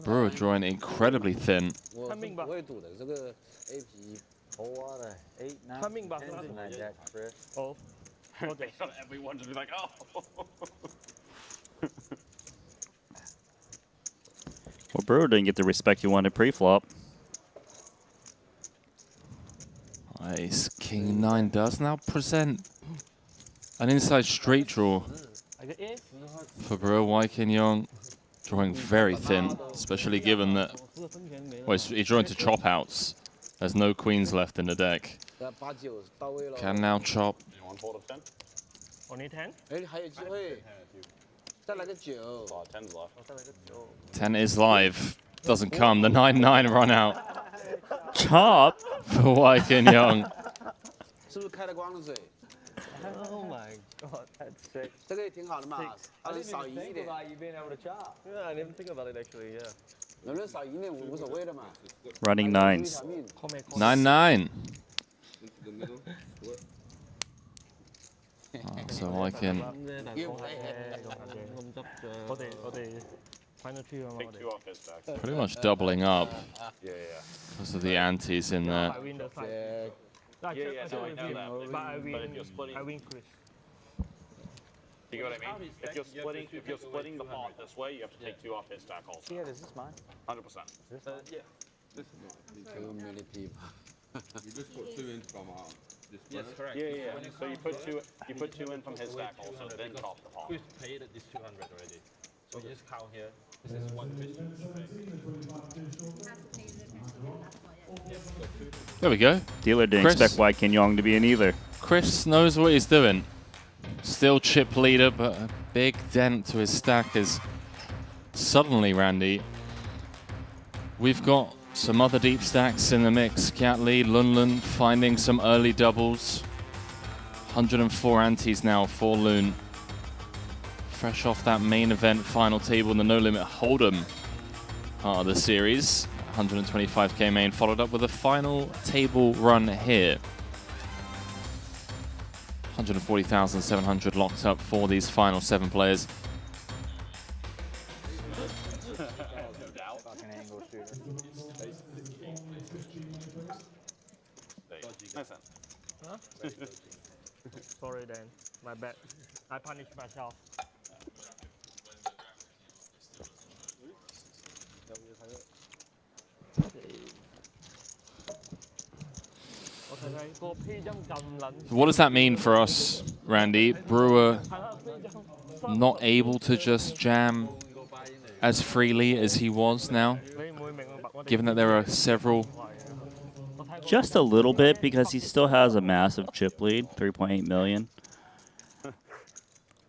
Brewer drawing incredibly thin. Based on everyone to be like, oh. Well, Brewer didn't get the respect he wanted pre-flop. Ace King 9 does now present an inside straight draw for Brewer. Wai Qinyong drawing very thin, especially given that he's drawing to chop outs. There's no queens left in the deck. Can now chop. Only 10? 10 is live. Doesn't come. The 9-9 run out. Chop for Wai Qinyong. Oh my god, that's sick. 这个也挺好的嘛， I didn't 少 even 赢一 think 点。 about you being able to chop. Yeah, I didn't think about it actually, yeah. 能不能少赢点无所谓的嘛。 Running nines. 9-9. So Wai Kin. Pretty much doubling up because of the antes in there. No, I know that. But if you're splitting, I win Chris. You get what I mean? If you're splitting the pot this way, you have to take 2 off his stack also. Yeah, this is mine. 100%. Yeah. Too many people. You just put 2 in from our. Yes, correct. Yeah. So you put two in from his stack also, then top the pot. We've paid at this 200 already. So you just count here. This is 1 Christian. There we go. Dealer didn't Chris. expect Wai Qinyong to be in either. Chris knows what he's doing. Still chip leader, but a big dent to his stack is suddenly, Randy. We've got some other deep stacks in the mix. Cat Lee, Lunlun finding some early doubles. 104 antes now for Loon. Fresh off that main event final table in the No Limit Hold'em part of the series. 125k main, followed up with a final table run here. 140,700 locked up for these final 7 players. Huh? Sorry then, my bad. I punished myself. What does that mean for us, Randy? Brewer not able to just jam as freely as he was now, given that there are several. Just a little bit, because he still has a massive chip lead, 3.8 million.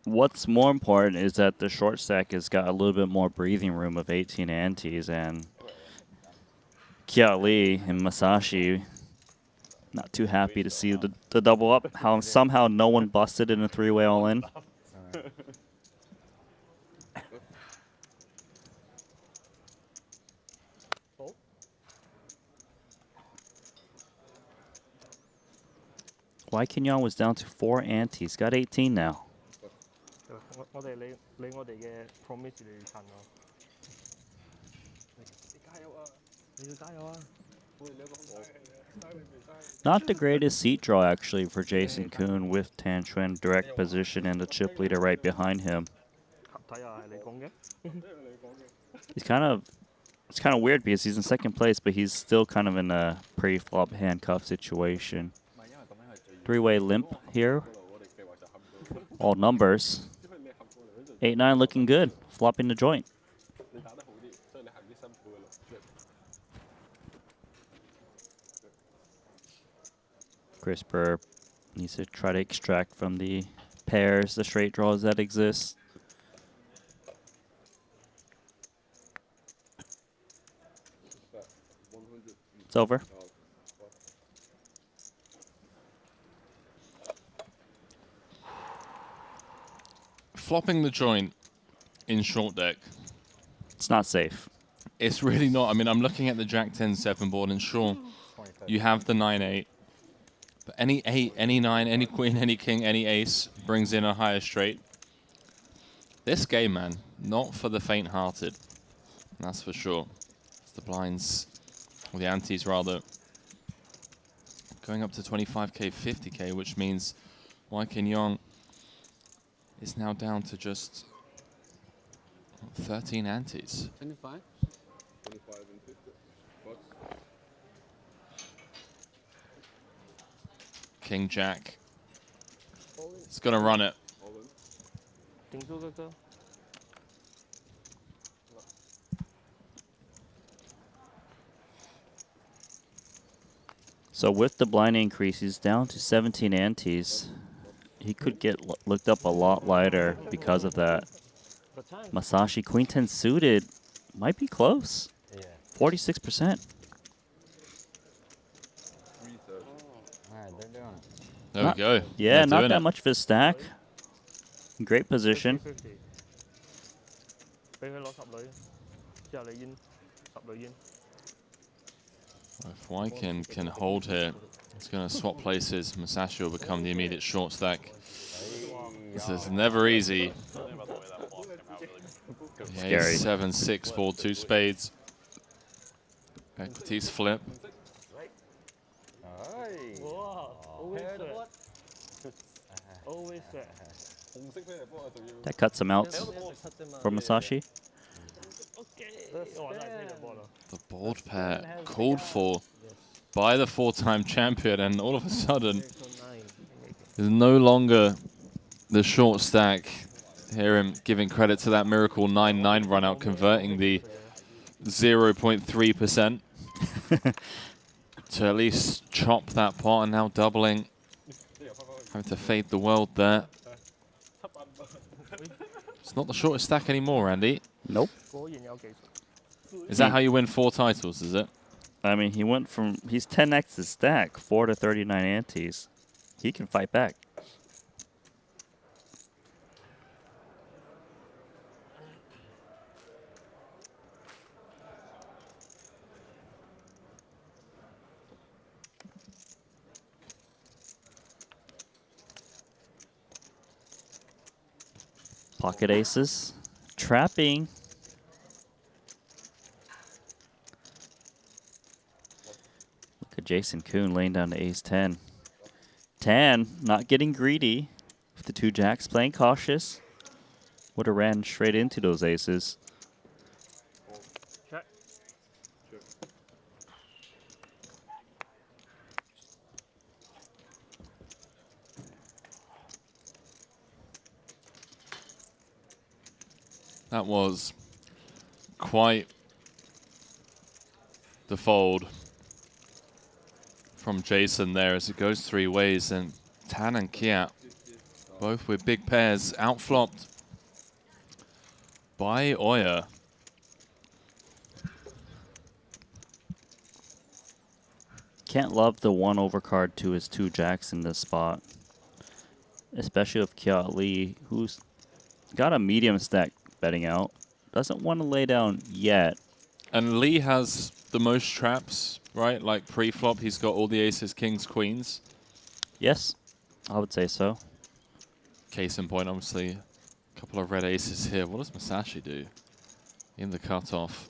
What's more important is that the short stack has got a little bit more breathing room of 18 antes, and Kia Lee and Masashi not too happy to see the double up. How somehow no one busted in a 3-way all-in. Why Kenyon was down to 4 antes, got 18 now. Not the greatest seat draw actually for Jason Kuhn with Tan Chuan direct position and the chip leader right behind him. It's kind of weird because he's in second place, but he's still kind of in a pre-flop handcuff situation. 3-way limp here. All numbers. 8-9 looking good. Flopping the joint. Crisper needs to try to extract from the pairs, the straight draws that exist. It's over. Flopping the joint in short deck. It's not safe. It's really not. I mean, I'm looking at the Jack 10-7 board, and sure, you have the 9-8. But any 8, any 9, any queen, any king, any ace brings in a higher straight. This game, man, not for the faint-hearted. That's for sure. It's the blinds, or the antes rather, going up to 25k, 50k, which means Wai Kin Yong is now down to just 13 antes. 25? 25 and 50. King Jack. It's gonna run it. So with the blind increase, he's down to 17 antes. He could get looked up a lot lighter because of that. Masashi Queen 10 suited might be close. 46%. There we go. Yeah, They're not doing that it. much of a stack. Great position. If Wykin can hold here, it's going to swap places. Masashi will become the immediate short stack. This is never easy. Yeah, Scary. 7-6 board, 2 spades. Equities flip. That cuts him out for Masashi. The board pair called for by the 4-time champion, and all of a sudden is no longer the short stack. Hear him giving credit to that miracle 9-9 run out, converting the 0.3% to at least chop that pot, and now doubling. Having to fade the world there. It's not the shortest stack anymore, Andy. Nope. Is that how you win 4 titles, is it? I mean, he went from, he's 10x the stack, 4 to 39 antes. He can fight back. Pocket aces. Trapping. Look at Jason Kuhn laying down to ace 10. Tan not getting greedy. With the 2 jacks playing cautious. Would have ran straight into those aces. Check. That was quite the fold from Jason there as it goes 3 ways, and Tan and Kiat both with big pairs outflopped by Oya. Can't love the 1 overcard to his 2 jacks in this spot. Especially with Kiat Lee, who's got a medium stack betting out. Doesn't want to lay down yet. And Lee has the most traps, right? Like pre-flop, he's got all the aces, kings, queens. Yes, I would say so. Case in point, obviously, a couple of red aces here. What does Masashi do in the cutoff?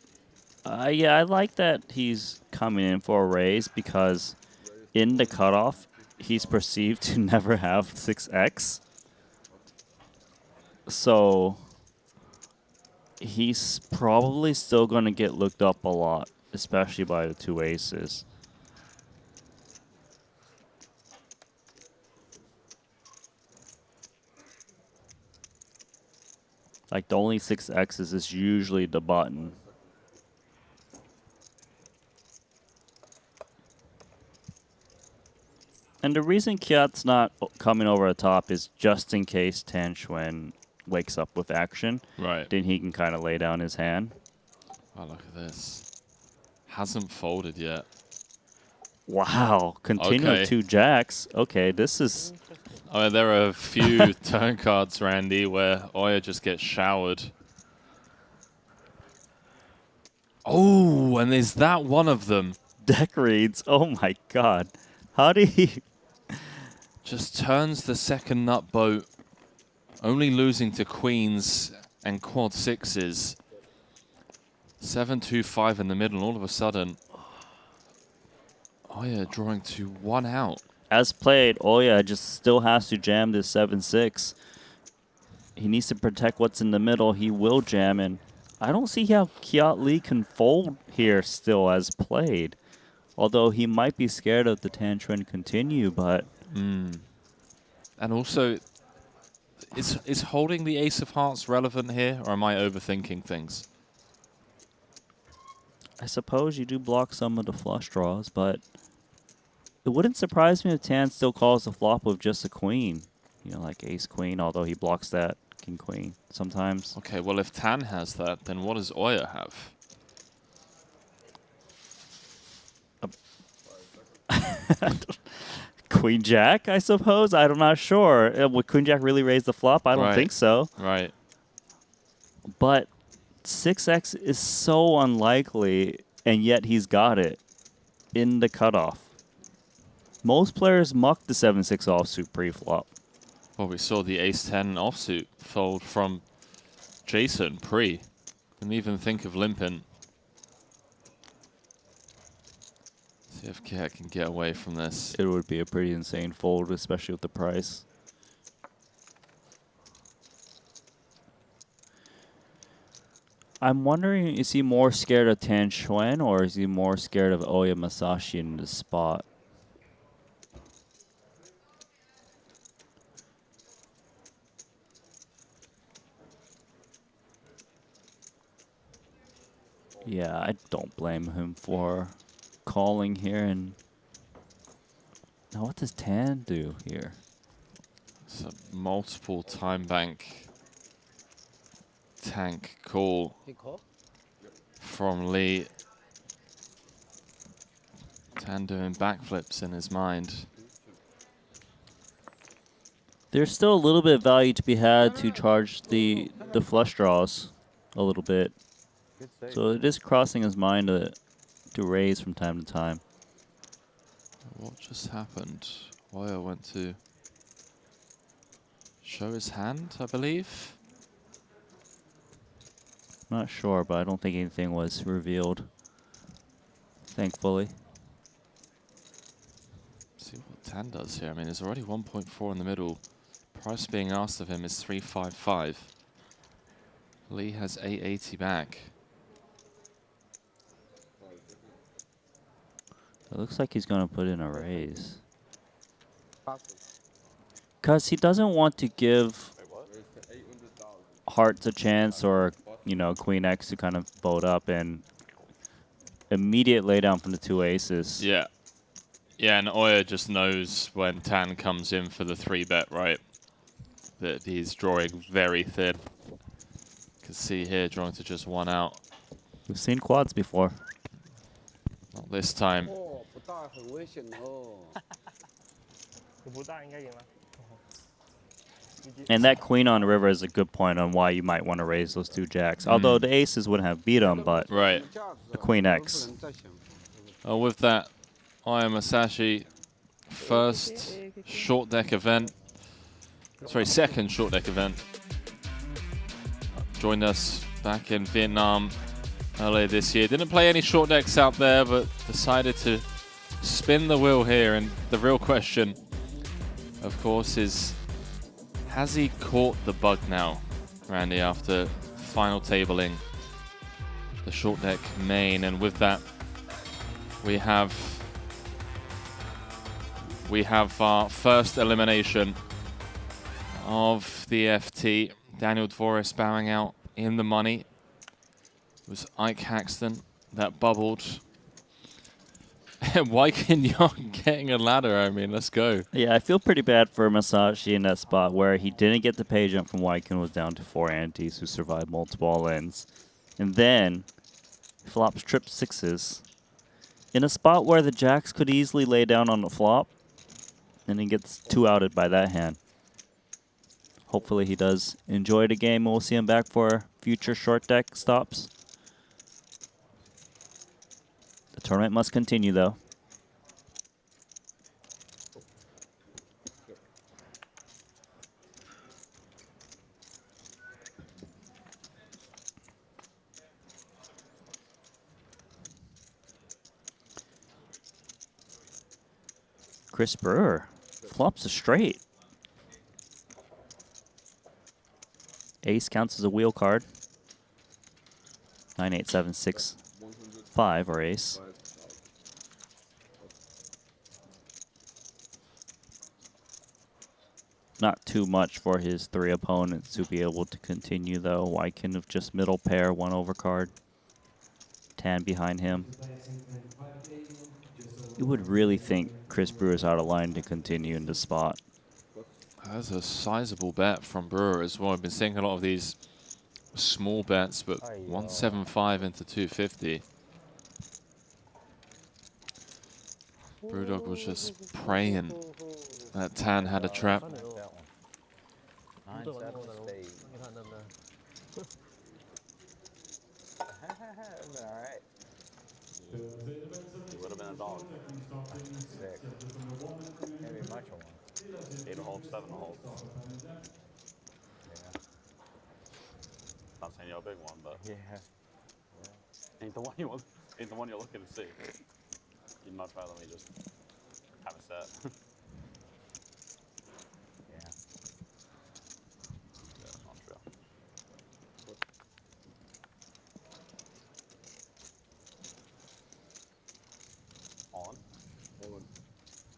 Yeah, I like that he's coming in for a raise because in the cutoff, he's perceived to never have 6x. So he's probably still going to get looked up a lot, especially by the 2 aces. Like, the only 6x's is usually the button. And the reason Kiat's not coming over the top is just in case Tan Xuan wakes up with action. Right. Then he can kind of lay down his hand. Oh, look at this. Hasn't folded yet. Wow. Continue Okay. with 2 jacks. Okay, this is... I mean, there are a few turn cards, Randy, where Oya just gets showered. Oh, and is that one of them? Deck reads. Oh my god. How do he... Just turns the second nut boat, only losing to queens and quad 6s. 7-2-5 in the middle, all of a sudden. Oya drawing to 1 out. As played, Oya just still has to jam this 7-6. He needs to protect what's in the middle. He will jam in. I don't see how Kiat Lee can fold here still as played. Although he might be scared of the Tan Xuan continue, but... And also, is holding the ace of hearts relevant here, or am I overthinking things? I suppose you do block some of the flush draws, but... It wouldn't surprise me if Tan still calls the flop with just a queen. You know, like ace-queen, although he blocks that king-queen sometimes. Okay, well, if Tan has that, then what does Oya have? Queen Jack, I suppose? I'm not sure. Would Queen Jack really raise the flop? I don't think so. Right. But 6x is so unlikely, and yet he's got it in the cutoff. Most players muck the 7-6 offsuit pre-flop. Well, we saw the ace-10 offsuit fold from Jason pre. Didn't even think of limping. See if Kiat can get away from this. It would be a pretty insane fold, especially with the price. I'm wondering, is he more scared of Tan Xuan, or is he more scared of Oya Masashi in this spot? Yeah, I don't blame him for calling here. And now what does Tan do here? It's a multiple time bank tank call from Lee. Tan doing backflips in his mind. There's still a little bit of value to be had to charge the flush draws a little bit. So it is crossing his mind to raise from time to time. What just happened? Oya went to show his hand, I believe. Not sure, but I don't think anything was revealed. Thankfully. See what Tan does here. I mean, there's already 1.4 in the middle. Price being asked of him is 355. Lee has 880 back. It looks like he's going to put in a raise. Because he doesn't want to give hearts a chance or, you know, Queen X to kind of boat up and immediate laydown from the 2 aces. Yeah. Yeah, and Oya just knows when Tan comes in for the 3-bet, right? That he's drawing very thin. You can see here, drawing to just 1 out. We've seen quads before. Not this time. And that queen on the river is a good point on why you might want to raise those 2 jacks. Although the aces wouldn't have beat them, but right. The queen X. With that, Oya Masashi, first short deck event. Sorry, second short deck event. Joined us back in Vietnam earlier this year. Didn't play any short decks out there, but decided to spin the wheel here. And the real question, of course, is has he caught the bug now, Randy, after final tabling the short deck main? And with that, we have our first elimination of the FT. Daniel Dvoris bowing out in the money. It was Ike Haxton that bubbled. Wyken Young getting a ladder. I mean, let's go. Yeah, I feel pretty bad for Masashi in that spot where he didn't get the pay jump from Wyken, was down to 4 antes who survived multiple all-ins. And then flops trip 6s. In a spot where the jacks could easily lay down on the flop, and he gets 2 outed by that hand. Hopefully he does enjoy the game. We'll see him back for future short deck stops. The tournament must continue, though. Chris Brewer flops a straight. Ace counts as a wheel card. 9, 8, 7, 6, 5 or ace. Not too much for his 3 opponents to be able to continue, though. Wyken of just middle pair, 1 overcard. Tan behind him. You would really think Chris Brewer's out of line to continue in this spot. That's a sizable bet from Brewer as well. I've been seeing a lot of these small bets, but 175 into 250. Brewdog was just praying that Tan had a trap. 9, 7, spade. Alright. It would have been a dog. 6. Maybe much of 1. 8 a hole, 7 a hole. Not saying you're a big one, but ain't the one you want. Ain't the one you're looking to see. You'd much rather me just have a set. That's not true. On.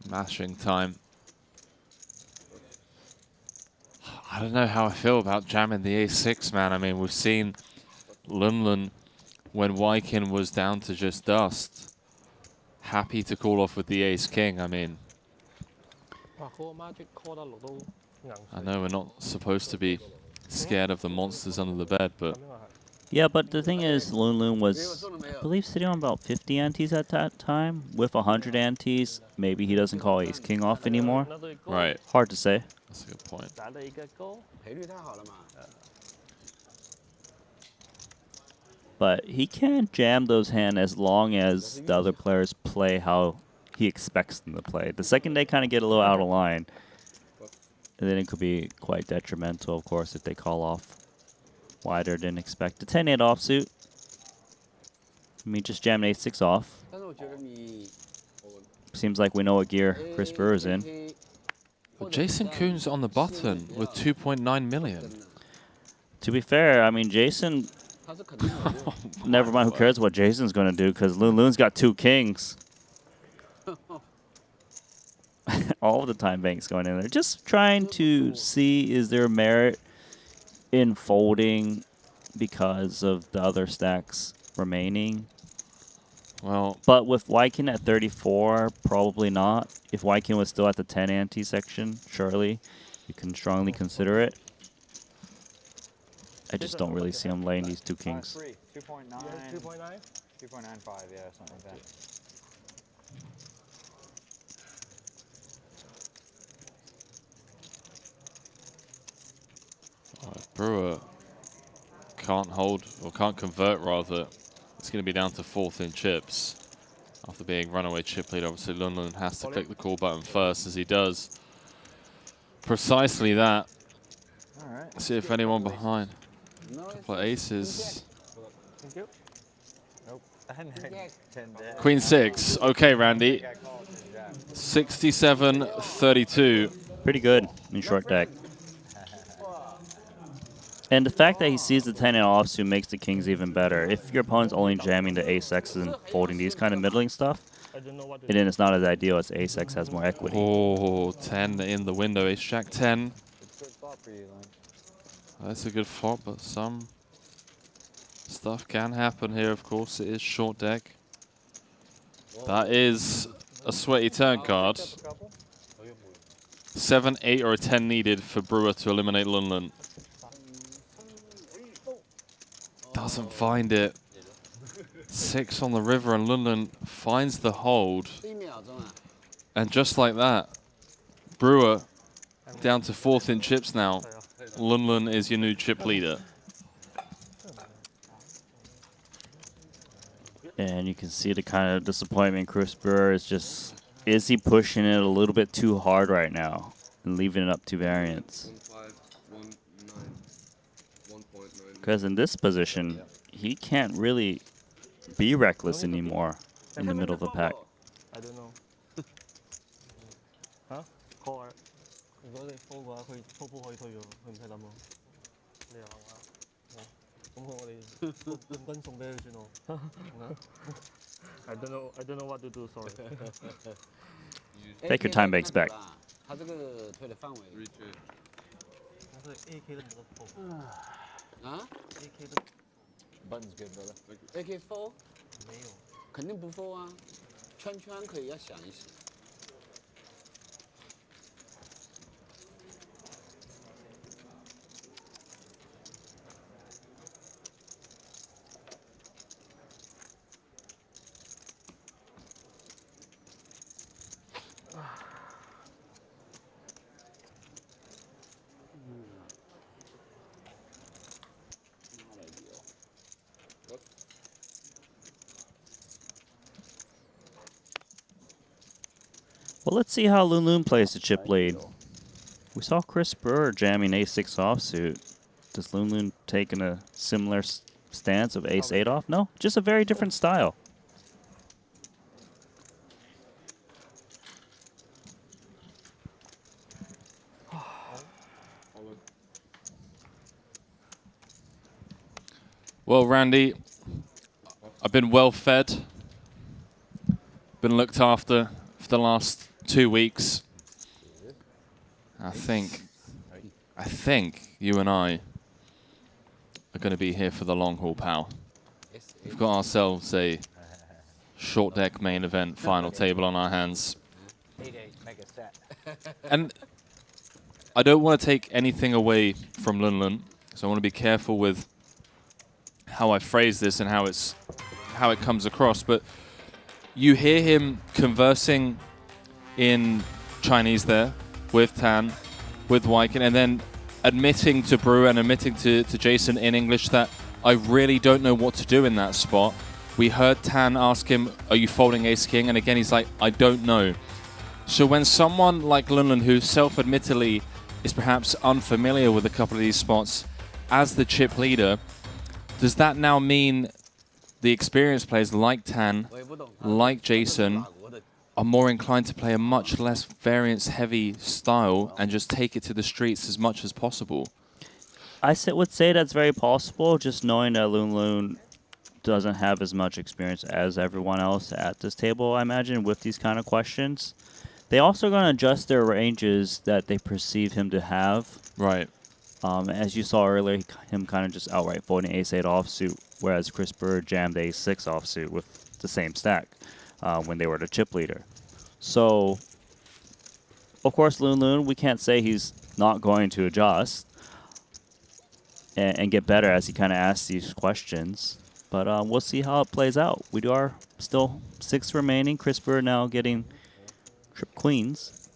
Mashing time. I don't know how I feel about jamming the ace-6, man. I mean, we've seen Lunlun, when Wyken was down to just dust, happy to call off with the ace-king. I mean, I know we're not supposed to be scared of the monsters under the bed, but... Yeah, but the thing is, Lunlun was, I believe, sitting on about 50 antes at that time. With 100 antes, maybe he doesn't call ace-king off anymore. Right. Hard to say. That's a good point. But he can jam those hands as long as the other players play how he expects them to play. The second they kind of get a little out of line, and then it could be quite detrimental, of course, if they call off. Wider than expected. 10-8 offsuit. Me just jam an 8-6 off. Seems like we know what gear Chris Brewer is in. Well, Jason Koon's on the button with 2.9 million. To be fair, I mean, Jason... never mind, who cares what Jason's going to do, because Loon's got 2 kings. All the time banks going in there. Just trying to see, is there merit in folding because of the other stacks remaining? Well, but with Wykin at 34, probably not. If Wykin was still at the 10 ante section, surely you can strongly consider it. I just don't really see him laying these 2 kings. 2.9. 2.9? 2.95, yeah, something like that. Brewer can't hold, or can't convert rather. It's going to be down to 4th in chips. After being runaway chip lead, obviously Lundlund has to click the call button first, as he does. Precisely that. Alright. See if anyone behind. Couple of aces. Thank you. Nope. Queen 6. Okay, Randy. 67-32. Pretty good in short deck. And the fact that he sees the 10 and offsuit makes the kings even better. If your opponent's only jamming the ace-X's and folding these kind of middling stuff, and then it's not as ideal as ace-X has more equity. Oh, 10 in the window. Ace-Jack 10. That's a good flop, but some stuff can happen here, of course. It is short deck. That is a sweaty turn card. 7, 8, or a 10 needed for Brewer to eliminate Lundlund. Doesn't find it. 6 on the river, and Lundlund finds the hold. And just like that, Brewer down to 4th in chips now. Lundlund is your new chip leader. And you can see the kind of disappointment Chris Brewer is just, is he pushing it a little bit too hard right now and leaving it up to variance? Because in this position, he can't really be reckless anymore in the middle of the pack. I don't know. Huh? Call art. 如果你 fold 嘅話，佢鋪鋪可以退咗，佢唔使諗咯。你又話，咁我哋冠軍送俾佢算咯。I don't know what to do. Sorry. Take your time banks back. 他这个推的范围。我是 AK 都冇得 fold。啊 ？AK 都 Buttons good, brother. AK fold？ 没有。肯定不 fold 啊，圈圈可以要想一想。Well, let's see how Lundlund plays the chip lead. We saw Chris Brewer jamming ace-6 offsuit. Does Lundlund take in a similar stance of ace-8 off? No, just a very different style. Well, Randy, I've been well fed, been looked after for the last 2 weeks. I think you and I are going to be here for the long haul, pal. We've got ourselves a short deck main event final table on our hands. And I don't want to take anything away from Lundlund, so I want to be careful with how I phrase this and how it comes across. But you hear him conversing in Chinese there with Tan, with Wykin, and then admitting to Brewer and admitting to Jason in English that I really don't know what to do in that spot. We heard Tan ask him, are you folding ace-king? And again, he's like, I don't know. So when someone like Lundlund, who self-admittedly is perhaps unfamiliar with a couple of these spots, as the chip leader, does that now mean the experienced players like Tan, like Jason, are more inclined to play a much less variance-heavy style and just take it to the streets as much as possible? I would say that's very possible, just knowing that Loon Loon doesn't have as much experience as everyone else at this table, I imagine, with these kind of questions. They also going to adjust their ranges that they perceive him to have. Right. As you saw earlier, him kind of just outright folding ace-8 offsuit, whereas CRISPR jammed ace-6 offsuit with the same stack when they were the chip leader. So, of course, Loon Loon, we can't say he's not going to adjust and get better as he kind of asks these questions. But we'll see how it plays out. We are still 6 remaining. CRISPR now getting trip queens.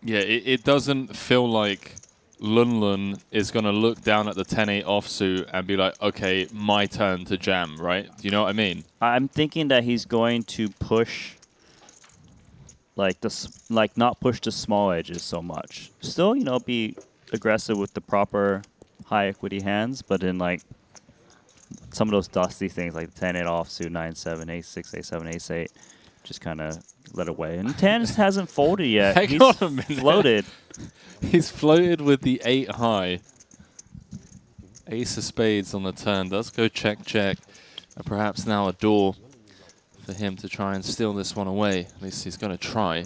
Yeah, it doesn't feel like Lun Lun is going to look down at the 10-8 offsuit and be like, okay, my turn to jam, right? Do you know what I mean? I'm thinking that he's going to push, not push the small edges so much. Still, you know, be aggressive with the proper high equity hands, but in like some of those dusty things like 10-8 offsuit, 9-7, ace-6, ace-7, ace-8, just kind of let it away. And Tan just hasn't folded yet. Hang He's on a minute. floated. He's floated with the 8 high. Ace of spades on the turn. Does go check, check. And perhaps now a door for him to try and steal this one away. At least he's going to try.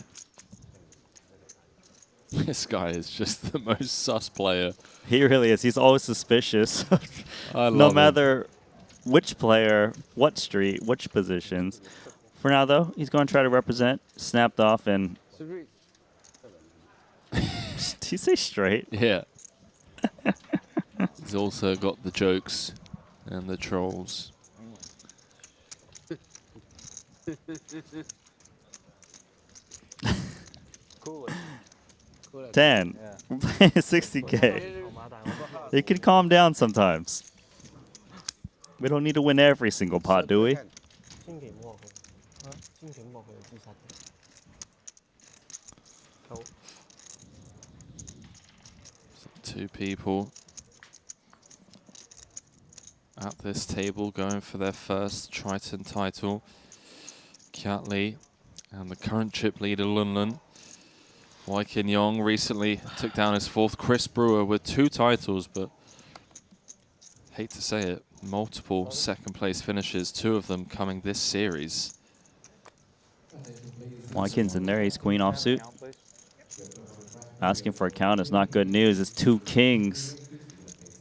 This guy is just the most sus player. He really is. He's always suspicious. I no love matter which player, what street, which positions. For now, though, he's going to try to represent. Snapped off and... Did you say straight? Yeah. He's also got the jokes and the trolls. 10. 60K. It can calm down sometimes. We don't need to win every single pot, do we? Two people at this table going for their first Triton title. Kiat Lee and the current chip leader Lun Lun. Wai Kin Yong recently took down his 4th. Chris Brewer with 2 titles, but hate to say it, multiple second place finishes, 2 of them coming this series. Wai Kin's in there, ace queen offsuit. Asking for a count is not good news. It's 2 kings.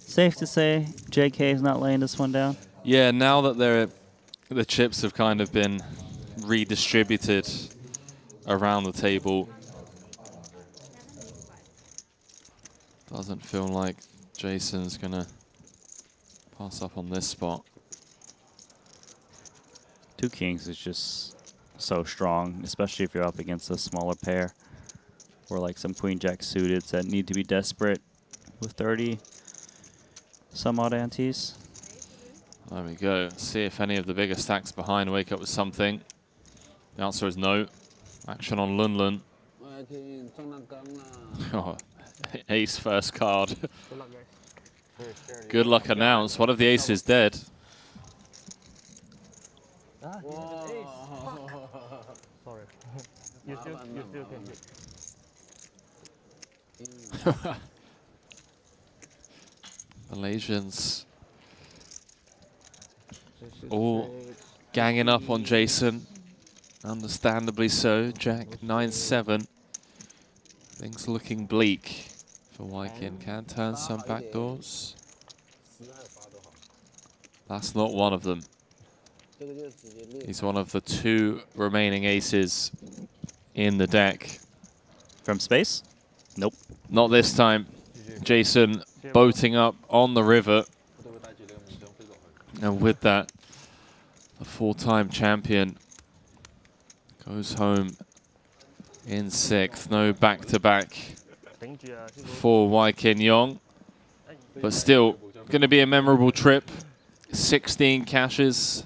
Safe to say JK is not laying this one down? Yeah, now that the chips have kind of been redistributed around the table, doesn't feel like Jason's going to pass up on this spot. 2 kings is just so strong, especially if you're up against a smaller pair. Or like some queen jack suited that need to be desperate with 30 some odd antes. There we go. See if any of the bigger stacks behind wake up with something. The answer is no. Action on Lun Lun. Oh, ace first card. Good luck announced. One of the aces dead. Sorry. You still can hit. Malaysians all ganging up on Jason. Understandably so. Jack 9-7. Things looking bleak for Wai Kin. Can turn some back doors. That's not one of them. He's one of the 2 remaining aces in the deck. From space? Nope. Not this time. Jason boating up on the river. And with that, the 4-time champion goes home in 6th. No back-to-back for Wai Kin Yong. But still, going to be a memorable trip. 16 cashes.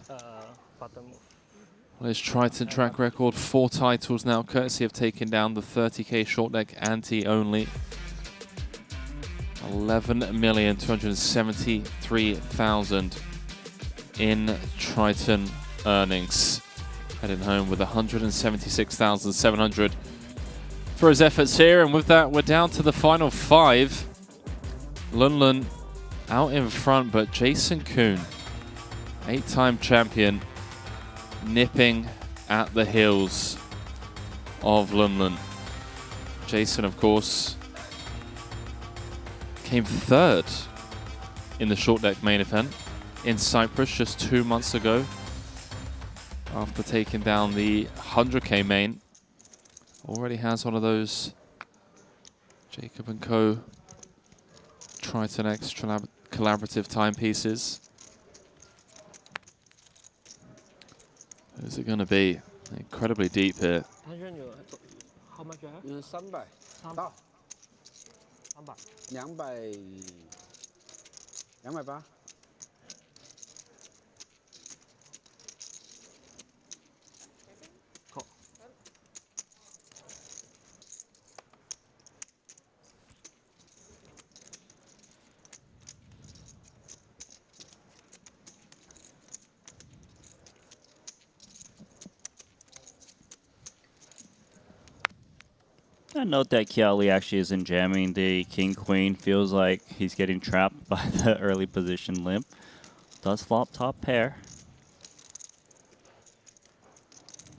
His Triton track record, 4 titles now, courtesy of taking down the 30K short deck Ante-Only. 11,273,000 in Triton earnings. Heading home with 176,700 for his efforts here. And with that, we're down to the final 5. Lunlun out in front, but Jason Kuhn, 8-time champion, nipping at the heels of Lunlun. Jason, of course, came 3rd in the short deck main event in Cyprus just 2 months ago after taking down the 100k main. Already has one of those Jacob & Co. Triton X collaborative timepieces. Who's it going to be? Incredibly deep here. How much you have? 300到200 280 I note that Kiali actually isn't jamming the King Queen. Feels like he's getting trapped by the early position limp. Does flop top pair.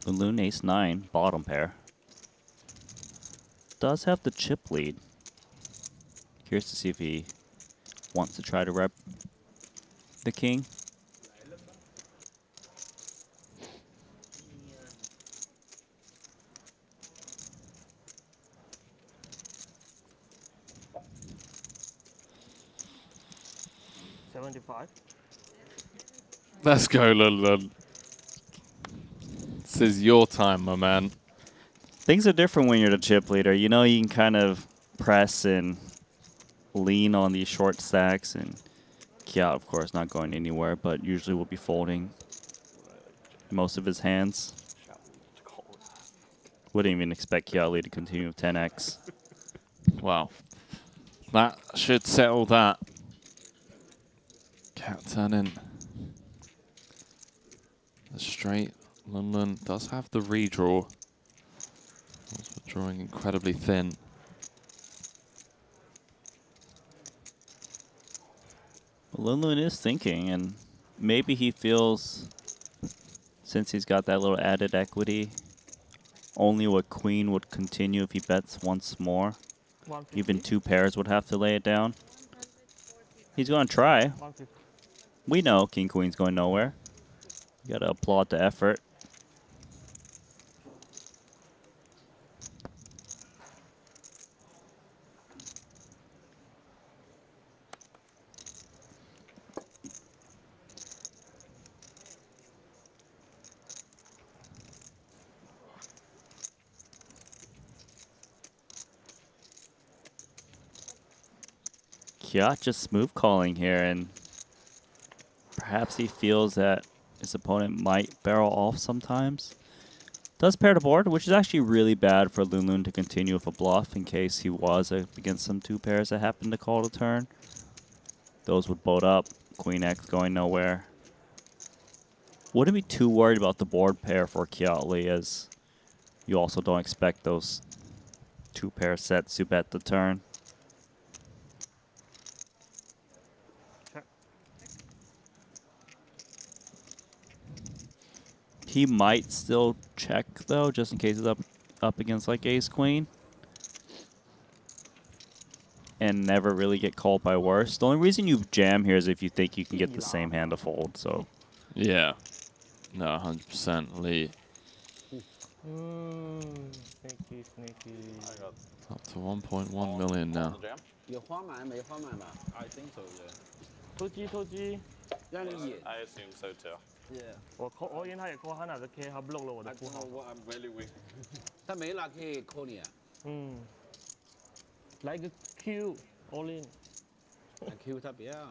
Balloon Ace 9, bottom pair. Does have the chip lead. Curious to see if he wants to try to rep the king. Let's go, Lunlun. This is your time, my man. Things are different when you're the chip leader. You know, you can kind of press and lean on these short stacks. And Kiat, of course, not going anywhere, but usually will be folding most of his hands. Wouldn't even expect Kiali to continue with 10x. Wow. That should settle that. Cat turning. The straight. Lunlun does have the redraw. Also drawing incredibly thin. Well, Lunlun is thinking, and maybe he feels, since he's got that little added equity, only what queen would continue if he bets once more. Even 2 pairs would have to lay it down. He's going to try. We know king queen's going nowhere. You got to applaud the effort. Kiat just smooth calling here, and perhaps he feels that his opponent might barrel off sometimes. Does pair the board, which is actually really bad for Lunlun to continue with a bluff in case he was against some 2 pairs that happened to call the turn. Those would boat up. Queen X going nowhere. Wouldn't be too worried about the board pair for Kiatli, as you also don't expect those 2 pair sets to bet the turn. He might still check, though, just in case it's up against, like, ace-queen. And never really get called by worse. The only reason you jam here is if you think you can get the same hand to fold, so. Yeah. No, 100% lead. Sneaky, sneaky. Up to 1.1 million now. I think so, yeah. 偷鸡 I assume so too. Yeah. 我 call all in 他也 call 他拿着 K 他 block 了我的符号。 I'm really weak. 他没拿 K call 你啊？来个 Q all in。那 Q 他不要。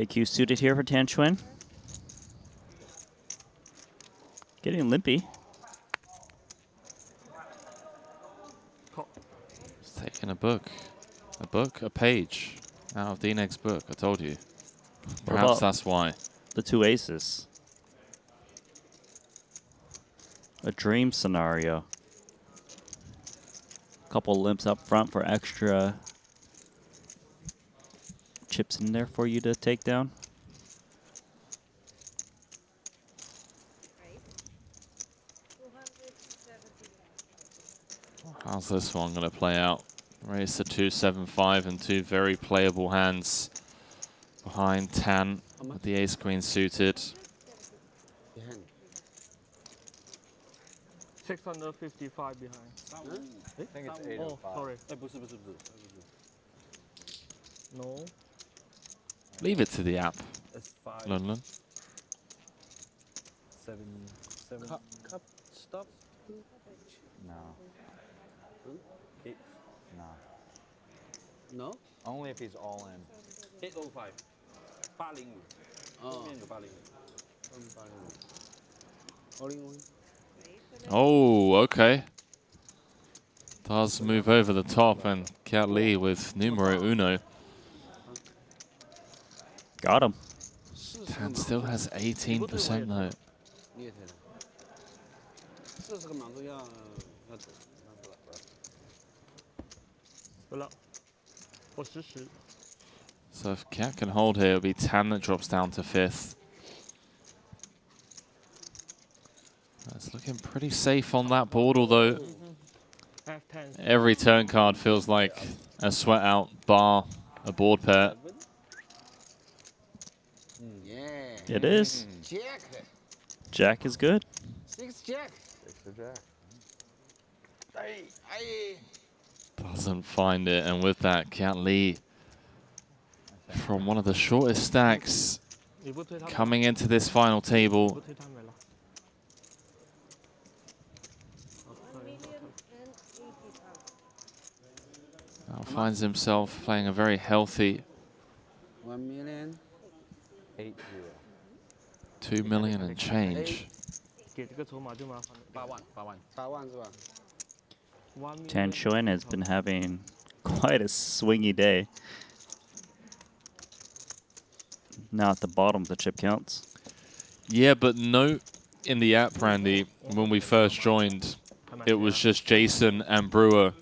AQ suited here for Tan Chuan. Getting limpy. He's taking a book, a page out of D-Neg's book. I told you. Perhaps that's why. The two aces. A dream scenario. Couple limps up front for extra chips in there for you to take down. How's this one going to play out? Raise to 275 and two very playable hands behind Tan with the ace queen suited. 655 behind. I think it's 805. Oh, sorry. No. Leave it to the app, It's 5. London. 7. Cup stop. No. No. No? Only if he's all in. 805. 80. Oh. 80. Oh, okay. Does move over the top, and Cat Lee with numero uno. Got him. Tan still has 18% though. 40个码头要走。 So if Cat can hold here, it'll be Tan that drops down to 5th. That's looking pretty safe on that board, although every turn card feels like a sweat out bar a board pair. It is. Jack. Jack is good. 6 Jack. 6 to Jack. Doesn't find it, and with that, Cat Lee from one of the shortest stacks coming into this final table. Now finds himself playing a very healthy 1,000,000. 2 million and change. Tan Chuan has been having quite a swingy day. Now at the bottom of the chip counts. Yeah, but note in the app, Randy, when we first joined, it was just Jason and Brewer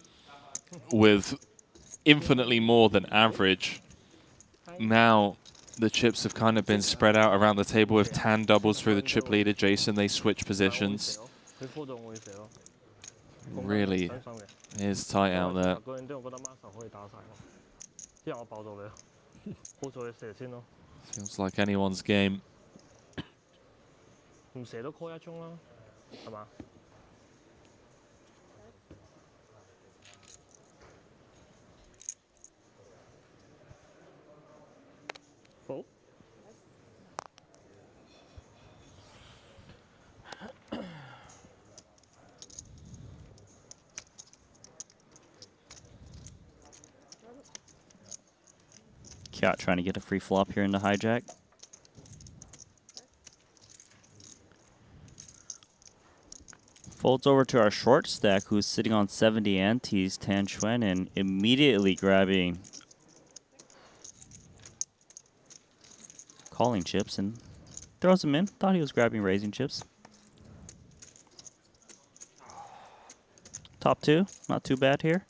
with infinitely more than average. Now the chips have kind of been spread out around the table. If Tan doubles through the chip leader, Jason, they switch positions. Really is tight out there. Feels like anyone's game. Kiat trying to get a free flop here into hijack. Folds over to our short stack, who's sitting on 70 antes, Tan Chuan, and immediately grabbing calling chips and throws them in. Thought he was grabbing raising chips. Top two, not too bad here.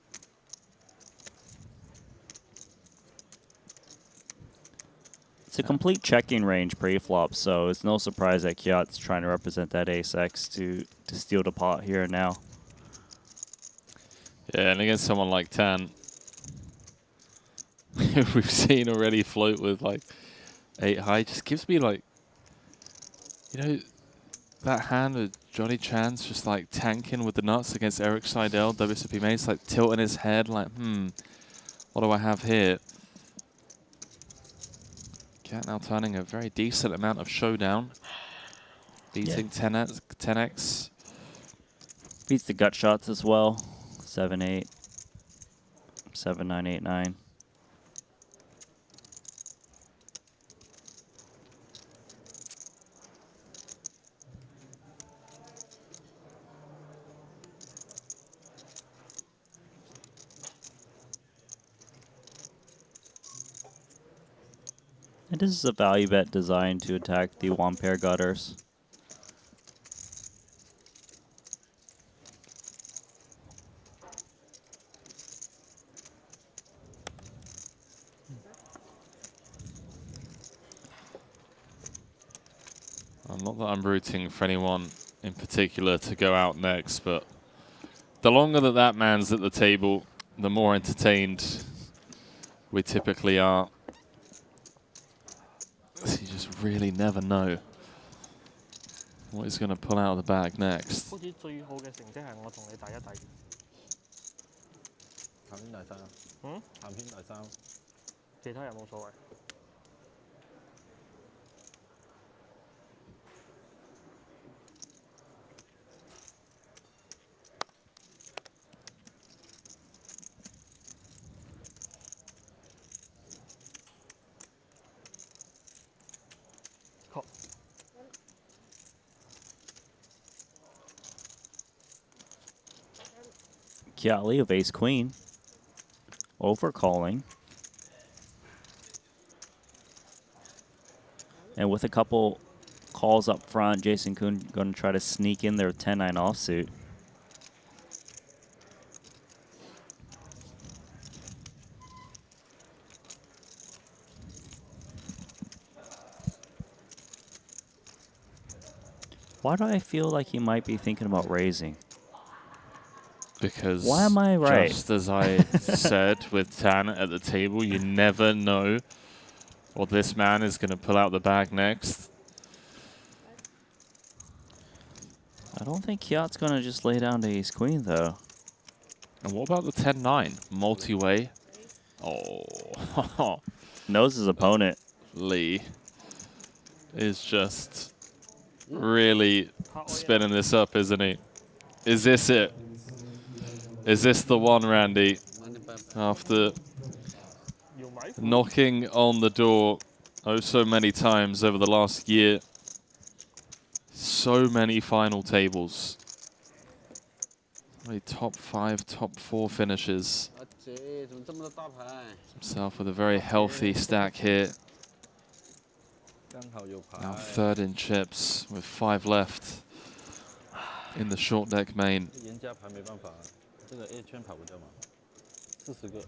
It's a complete checking range pre-flop, so it's no surprise that Kiat's trying to represent that ace-X to steal the pot here and now. Yeah, and against someone like Tan, we've seen already float with like 8 high, just gives me like, you know, that hand of Johnny Chan's just like tanking with the nuts against Eric Seidel, WSOP mates, like tilting his head like, what do I have here? Cat now turning a very decent amount of showdown. Beating 10x. Beats the gut shots as well. 7-8. 7-9, 8-9. This is a value bet designed to attack the one pair gutters. Not that I'm rooting for anyone in particular to go out next, but the longer that that man's at the table, the more entertained we typically are. You just really never know what he's going to pull out of the bag next. 好似最好嘅成績係我同你第一第二。鹹片第三。嗯？鹹片第三。其他人冇所謂。Kiali of Ace Queen. Overcalling. And with a couple calls up front, Jason Kuhn going to try to sneak in their 10-9 offsuit. Why do I feel like he might be thinking about raising? Because why am I right? Just as I said with Tan at the table, you never know what this man is going to pull out the bag next. I don't think Kiat's going to just lay down to Ace Queen, though. And what about the 10-9? Multi-way? Oh. Knows his opponent. Lee is just really spinning this up, isn't he? Is this it? Is this the one, Randy? After knocking on the door oh so many times over the last year. So many final tables. Really top 5, top 4 finishes. Himself with a very healthy stack here. Now third in chips with 5 left in the short deck main. 这个 A 圈跑不掉嘛，40个。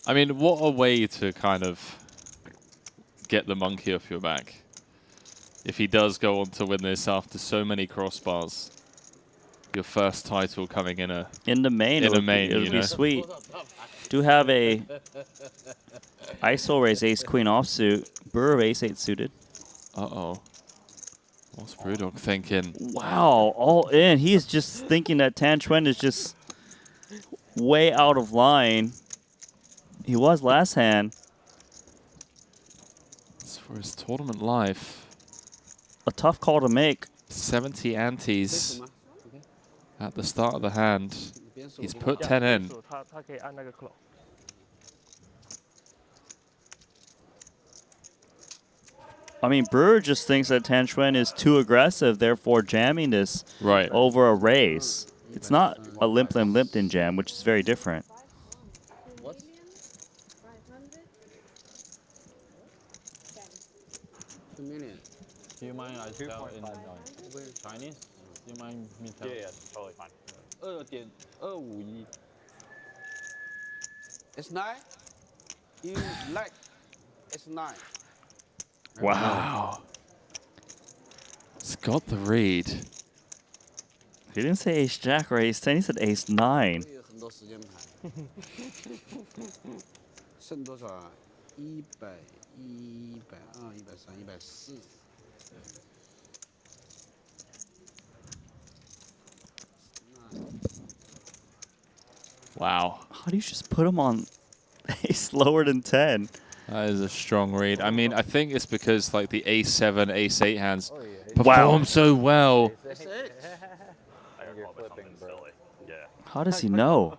I mean, what a way to kind of get the monkey off your back. If he does go on to win this after so many crossbars. Your first title coming in the main. It would be sweet. Do have a ISO raise Ace Queen offsuit. Burr of Ace 8 suited. Uh-oh. What's Brewdog thinking? Wow, all in. He's just thinking that Tan Chuen is just way out of line. He was last hand. It's for his tournament life. A tough call to make. 70 antes at the start of the hand. He's put 10 in. I mean, Brewer just thinks that Tan Chuen is too aggressive, therefore jamming this over a raise. It's not a limp-limp-limped-in jam, which is very different. Do you mind I tell in Chinese? Do you mind me telling? Yeah, totally fine. 2.251. It's 9. You like it's 9. Wow. It's got the read. He didn't say Ace Jack or Ace 10, he said Ace 9. 剩多少啊？100、120、130、140。Wow. How do you just put him on Ace lower than 10? That is a strong read. I mean, I think it's because like the Ace-7, Ace-8 hands perform so well. How does he know?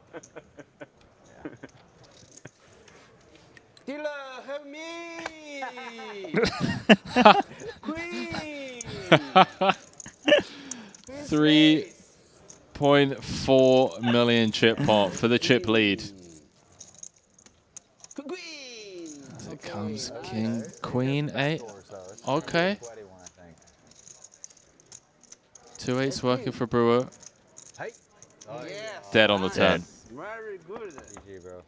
Dealer, help me! Queen! 3.4 million chip pot for the chip lead. As it comes, king, queen, 8. Okay. 2 8s working for Brewer. Dead on the turn. Very good. GG, bro.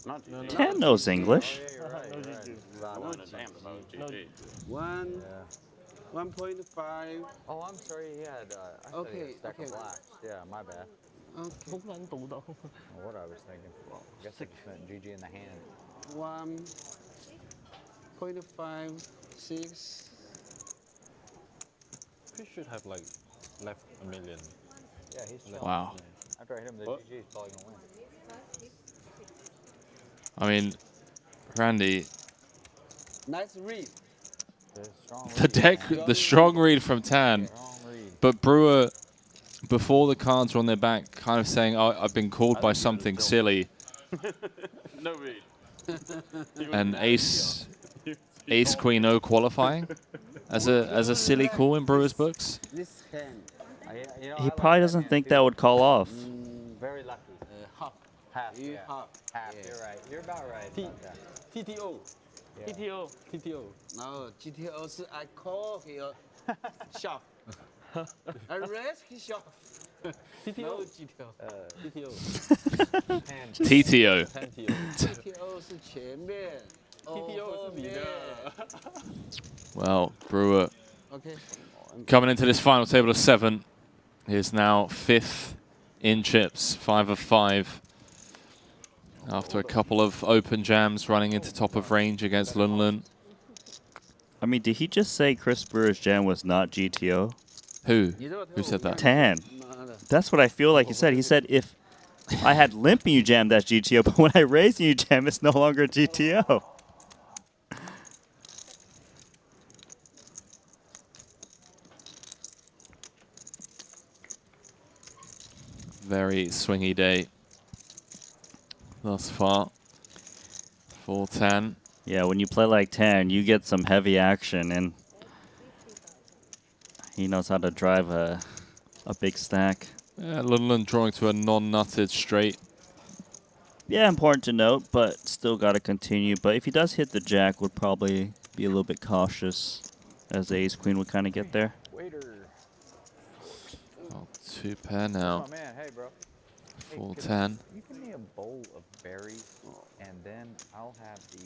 Not GG. 10 knows English. One. 1.5. Oh, I'm sorry. He had Okay, a stack of blacks. Yeah, my bad. Okay. What I was thinking. Well, I guess I just went GG in the hand. 1.56. He should have like left a million. Yeah, he's Wow. After I hit him, the GG is probably gonna win. I mean, Randy, Nice read. the strong read from Tan, but Brewer, before the cards were on their back, kind of saying, "Oh, I've been called by something silly." No read. And ace queen O qualifying as a silly call in Brewer's books. This hand. He probably doesn't think that would call off. Very lucky. Half. Half. You Yeah. half. Half. You're right. You're about right. TTO. TTO. TTO. No, GTO 是 I call here shop. I risk shop. TTO. No GTO. TTO. TTO. TTO 是前面。TTO 是你的。Well, Brewer Okay. coming into this final table of 7 is now 5th in chips, 5 of 5. After a couple of open jams running into top of range against Lunlun. I mean, did he just say Chris Brewer's jam was not GTO? Who? Who said that? Tan. That's what I feel like he said. He said if I had limp and you jam, that's GTO, but when I raise and you jam, it's no longer GTO. Very swingy day thus far. 4-10. Yeah, when you play like Tan, you get some heavy action, and he knows how to drive a big stack. Yeah, Lunlun drawing to a non-nutted straight. Yeah, important to note, but still got to continue. But if he does hit the jack, would probably be a little bit cautious, as the ace-queen would kind of get there. Oh, 2 pair now. Oh man, hey bro. 4-10. You give me a bowl of berries, and then I'll have the.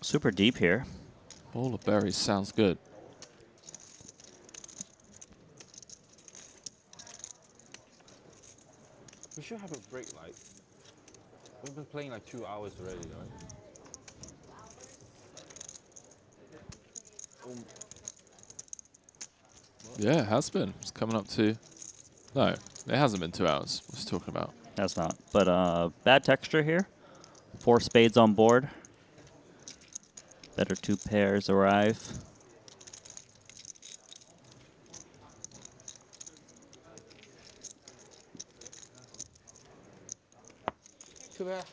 Super deep here. Bowl of berries sounds good. We should have a break, like. We've been playing like 2 hours already, right? Yeah, it has been. It's coming up to... No, it hasn't been 2 hours. What's he talking about? That's not. But bad texture here. 4 spades on board. Better 2 pairs arrive. Too bad.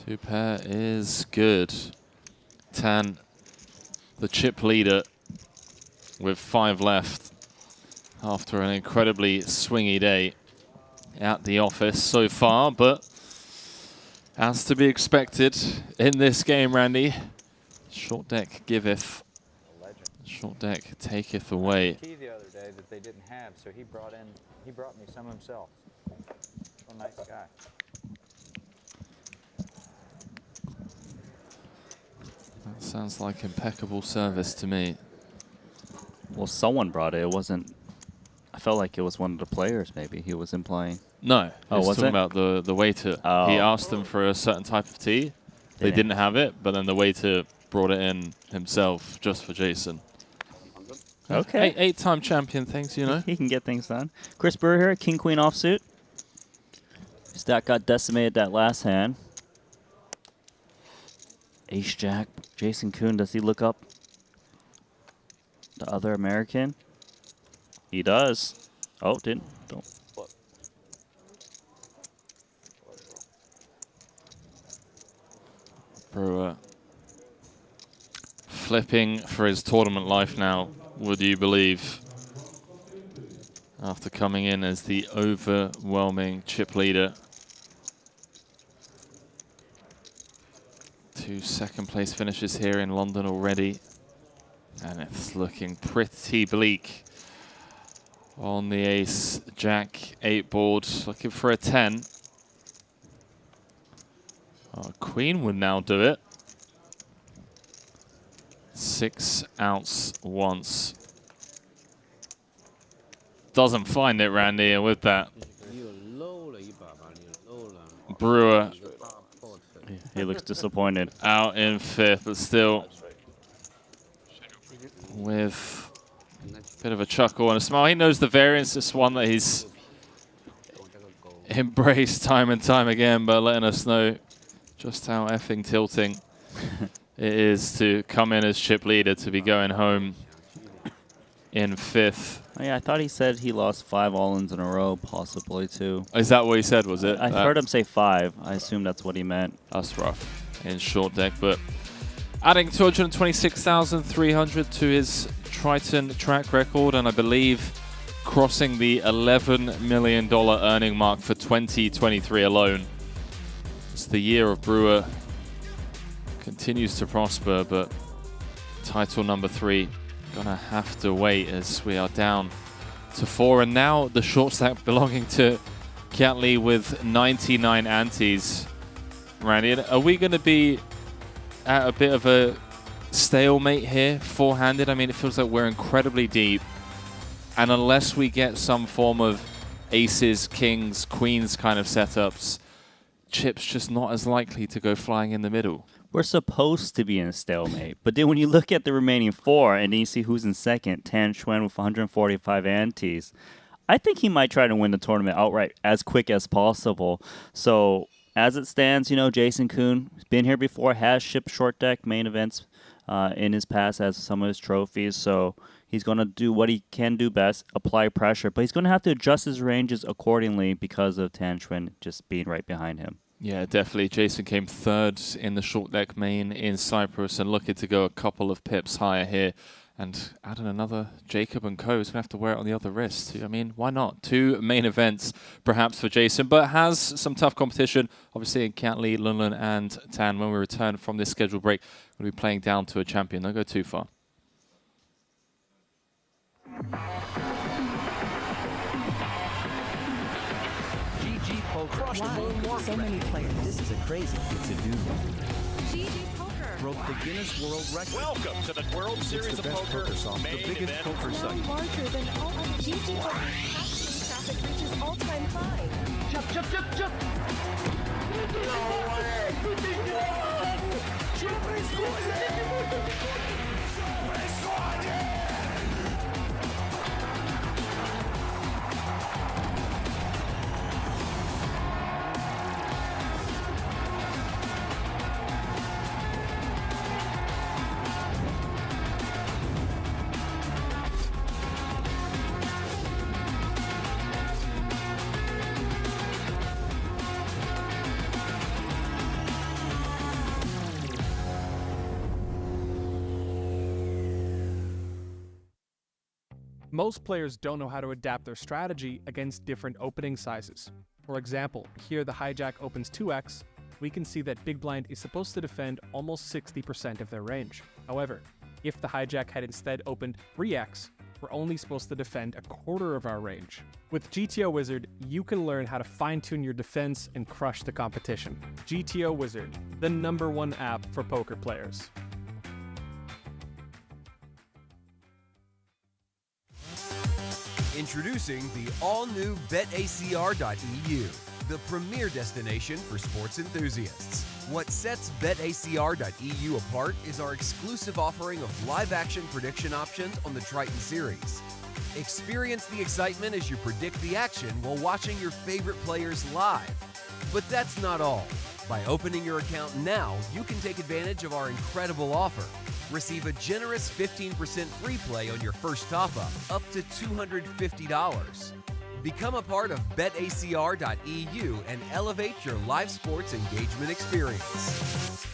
2 pair is good. Tan, the chip leader, with 5 left after an incredibly swingy day at the office so far, but as to be expected in this game, Randy, short deck giveth, short deck taketh away. Key the other day that they didn't have, so he brought me some himself. What a nice guy. That sounds like impeccable service to me. Well, someone brought it. It wasn't... I felt like it was one of the players, maybe. He was implying. No, Oh, he's was talking it? about the waiter. Oh. He asked them for a certain type of tea. They Didn't. didn't have it, but then the waiter brought it in himself just for Jason. Okay. 8-time champion things, you know. He can get things done. Chris Brewer here, king-queen offsuit. Stack got decimated that last hand. Ace-jack. Jason Kuhn, does he look up the other American? He does. Oh, didn't. Don't. Brewer flipping for his tournament life now, would you believe? After coming in as the overwhelming chip leader. 2 second-place finishes here in London already. And it's looking pretty bleak on the ace jack 8 board, looking for a 10. Oh, Queen would now do it. 6 outs once. Doesn't find it, Randy, and with that, Brewer, he looks disappointed. Out in 5th, but still with a bit of a chuckle and a smile. He knows the variance. It's one that he's embraced time and time again, but letting us know just how effing tilting it is to come in as chip leader, to be going home in 5th. Oh, yeah, I thought he said he lost 5 all-ins in a row, possibly, too. Is that what he said, was it? I heard him say 5. I assume that's what he meant. That's rough in short deck, but adding 226,300 to his Triton track record, and I believe crossing the $11 million earning mark for 2023 alone. It's the year of Brewer. Continues to prosper, but title number 3 gonna have to wait as we are down to 4. And now the short stack belonging to Kiat Lee with 99 antes. Randy, are we gonna be at a bit of a stalemate here, four-handed? I mean, it feels like we're incredibly deep, and unless we get some form of aces, kings, queens kind of setups, chip's just not as likely to go flying in the middle. We're supposed to be in a stalemate, but then when you look at the remaining 4 and then you see who's in second, Tan Xuan with 145 antes, I think he might try to win the tournament outright as quick as possible. So as it stands, you know, Jason Kuhn has been here before, has shipped short deck main events in his past as some of his trophies. So he's going to do what he can do best, apply pressure, but he's going to have to adjust his ranges accordingly because of Tan Xuan just being right behind him. Yeah, definitely. Jason came 3rd in the short deck main in Cyprus and looking to go a couple of pips higher here. And adding another Jacob and Co. is going to have to wear it on the other wrist. I mean, why not? 2 main events perhaps for Jason, but has some tough competition, obviously in Kiat Lee, Lunlun and Tan. When we return from this scheduled break, we'll be playing down to a champion. Don't go too far. Wow, so many players. This is a crazy. It's a dude. GG Poker Broke the Guinness World Record. Welcome to the World Series of Poker, the biggest poker site. larger than all other GTO Wizard traffic reaches all-time high. Jump, jump, jump, jump! No Most players don't know how to adapt their strategy against different opening sizes. For example, here the hijack opens 2x, we can see that big blind is supposed to defend almost 60% of their range. However, if the hijack had instead opened 3x, we're only supposed to defend a quarter of our range. With GTO Wizard, you can learn how to fine-tune your defense and crush the competition. GTO Wizard, the #1 app for poker players. Introducing the all-new BetACR.eu, the premier destination for sports enthusiasts. What sets BetACR.eu apart is our exclusive offering of live-action prediction options on the Triton series. Experience the excitement as you predict the action while watching your favorite players live. But that's not all. By opening your account now, you can take advantage of our incredible offer. Receive a generous 15% free play on your first top-up, up to $250. Become a part of BetACR.eu and elevate your live sports engagement experience.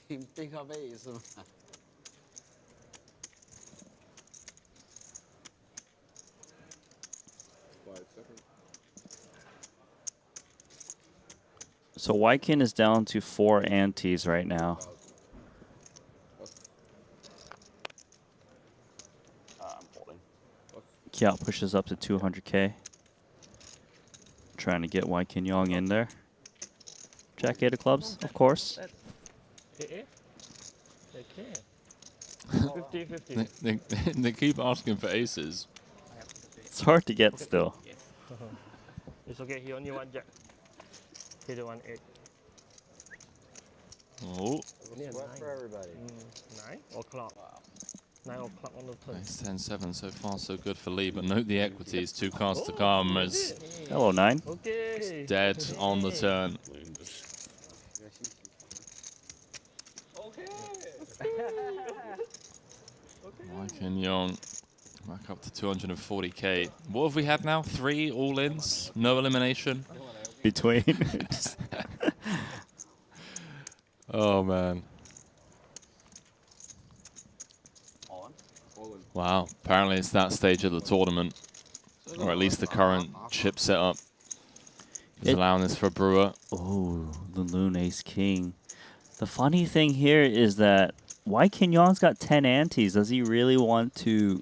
背靠背是吗？ So Wykin is down to 4 antes right now. I'm folding. Kiao pushes up to 200K. Trying to get Wykin Yong in there. Jack 8 of clubs, of course. Okay. 50-50. They keep asking for aces. It's hard to get still. It's okay, he only one jack. He the 1-8. Oh. Sweat for everybody. 9 o'clock. 9 o'clock on the turn. Nice 10-7 so far, so good for Lee. But note the equities, 2 cards to come as Hello, 9. Okay. dead on the turn. Wykin Yong back up to 240K. What have we had now? 3 all-ins? No elimination? Between. Oh, man. Wow, apparently it's that stage of the tournament, or at least the current chip setup is allowing this for Brewer. Oh, the Loon Ace King. The funny thing here is that Wykin Yong's got 10 antes. Does he really want to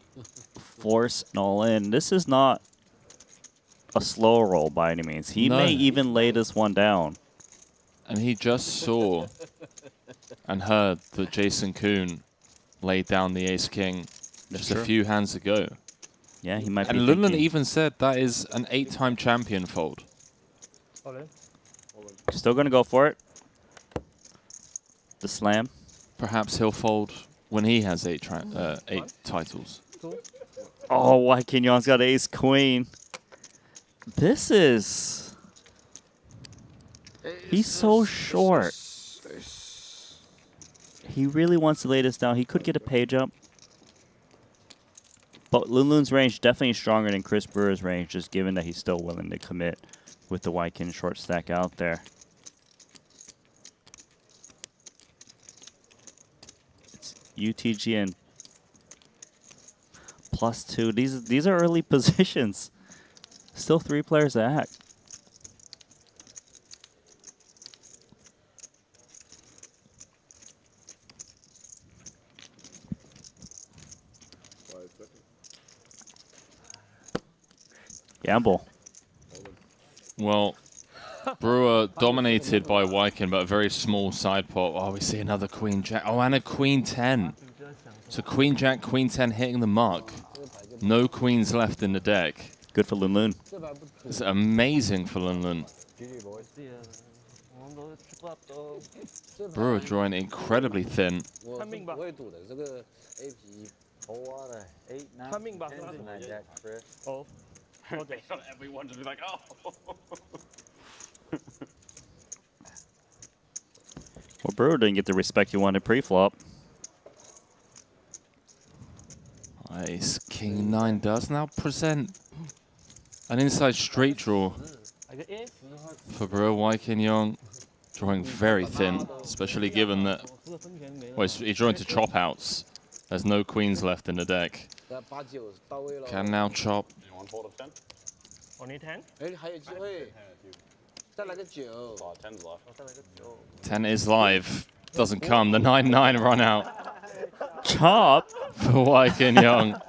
force an all-in? This is not a slow roll by any means. He may even lay this one down. And he just saw and heard that Jason Kuhn laid down the Ace King just a few hands ago. Yeah, he might and be Lunlund thinking. even said that is an 8-time champion fold. Still going to go for it. The slam. Perhaps he'll fold when he has 8 titles. Oh, Wykin Yong's got ace queen. This is... He's so short. He really wants to lay this down. He could get a page up. But Lunlund's range definitely stronger than Chris Brewer's range, just given that he's still willing to commit with the Wykin short stack out there. It's UTG and +2. These are early positions. Still 3 players to act. Gamble. Well, Brewer dominated by Wykin, but a very small side pot. Oh, we see another Queen Jack. Oh, and a Queen 10. So Queen Jack, Queen 10 hitting the mark. No queens left in the deck. Good for Lunlund. It's amazing for Lunlund. Brewer drawing incredibly thin. 命吧。哦。They want everyone to be like, oh. Well, Brewer didn't get the respect he wanted pre-flop. Nice. King 9 does now present an inside straight draw for Brewer. Wykin Yong drawing very thin, especially given that he's drawing to chop outs. There's no queens left in the deck. Can now chop. Only 10? 10's left. 10 is live. Doesn't come. The 9-9 run out. Chop for Wykin Yong.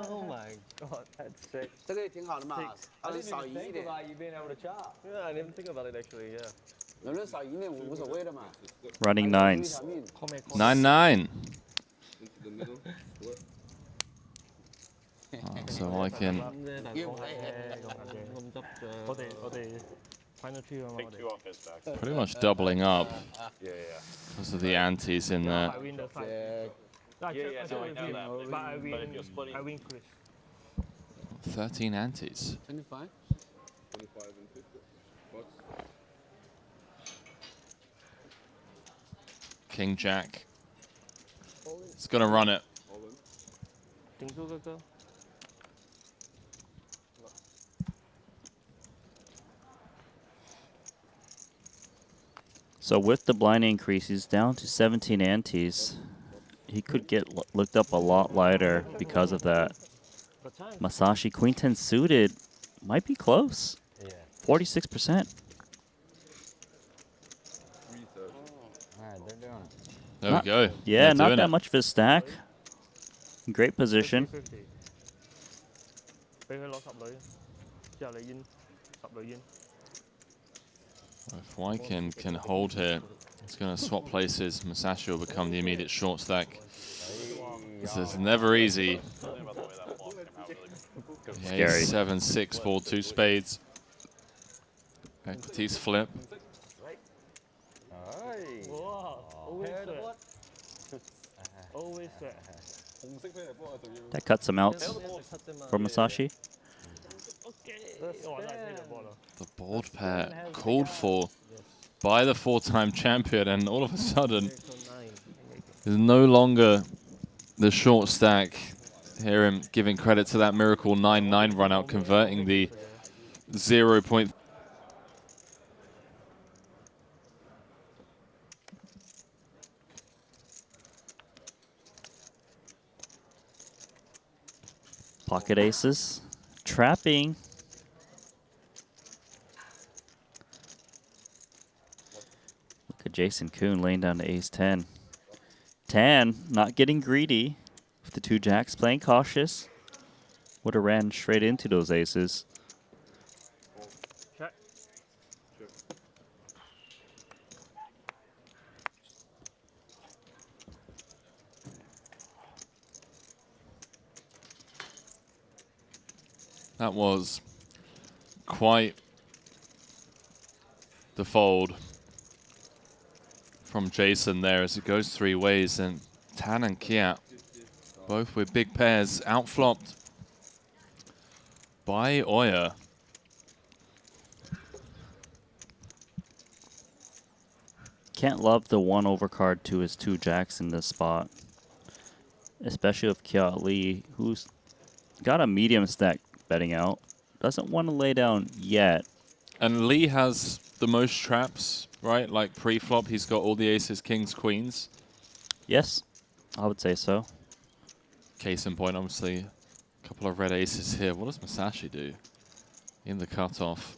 Oh my god, that's sick. 这个也挺好的嘛，少赢一点。 Yeah, I didn't think about it actually, yeah. 能不能少赢点无所谓的嘛。 Running 9s. 9-9. So Wykin. Pretty much doubling up because of the antes in there. Yeah, so I know that. But if you're splitting, I win Chris. 13 antes. 25? 25 and 50. What? King Jack. It's gonna run it. So with the blind increase, he's down to 17 antes. He could get looked up a lot lighter because of that. Masashi, Queen 10 suited, might be close. 46%. There we go. Yeah, They're not doing that it. much of a stack. Great position. 俾佢攞10女，之後你煙10女煙。 If Wykin can hold here, it's going to swap places. Masashi will become the immediate short stack. This is never easy. Yeah, Scary. 7-6 board, 2 spades. Equities flip. Always That cuts him out for Masashi. The board pair called for by the 4-time champion, and all of a sudden is no longer the short stack. Hear him giving credit to that miracle 9-9 run out, converting the 0. Pocket aces. Trapping. Look at Jason Kuhn laying down to ace 10. 10, not getting greedy. With the 2 jacks playing cautious. Would have ran straight into those aces. That was quite the fold from Jason there as it goes 3 ways, and Tan and Kiat both with big pairs outflopped by Oya. Can't love the 1 overcard to his 2 jacks in this spot. Especially with Kiat Lee, who's got a medium stack betting out. Doesn't want to lay down yet. And Lee has the most traps, right? Like pre-flop, he's got all the aces, kings, queens. Yes, I would say so. Case in point, obviously, a couple of red aces here. What does Masashi do in the cutoff?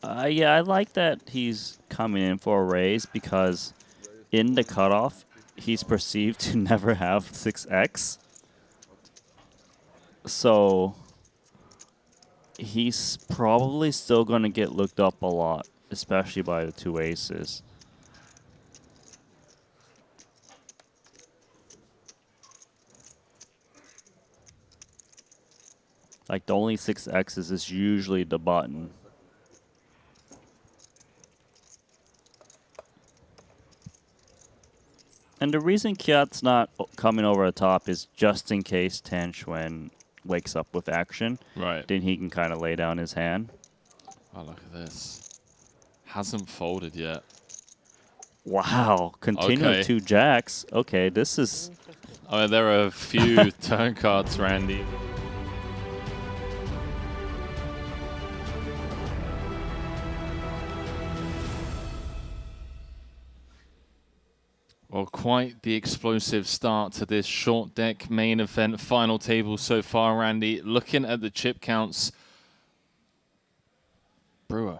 Yeah, I like that he's coming in for a raise because in the cutoff, he's perceived to never have 6x. So he's probably still going to get looked up a lot, especially by the 2 aces. Like, the only 6x's is usually the button. And the reason Kiat's not coming over the top is just in case Tan Xuan wakes up with action. Right. Then he can kind of lay down his hand. Oh, look at this. Hasn't folded yet. Wow. Continue Okay. with 2 jacks. Okay, this is... I mean, there are a few turn cards, Randy. Well, quite the explosive start to this short deck main event final table so far, Randy. Looking at the chip counts, Brewer,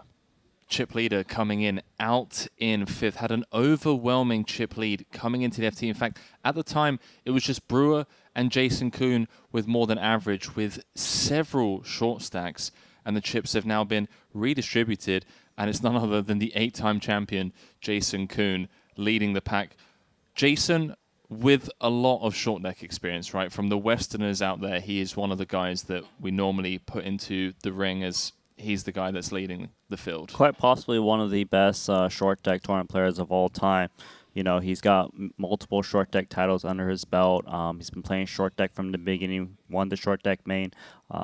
chip leader coming in out in 5th, had an overwhelming chip lead coming into the FT. In fact, at the time, it was just Brewer and Jason Kuhn with more than average, with several short stacks, and the chips have now been redistributed, and it's none other than the 8-time champion, Jason Kuhn, leading the pack. Jason, with a lot of short deck experience, right? From the Westerners out there, he is one of the guys that we normally put into the ring as he's the guy that's leading the field. Quite possibly one of the best short deck tournament players of all time. You know, he's got multiple short deck titles under his belt. He's been playing short deck from the beginning, won the short deck main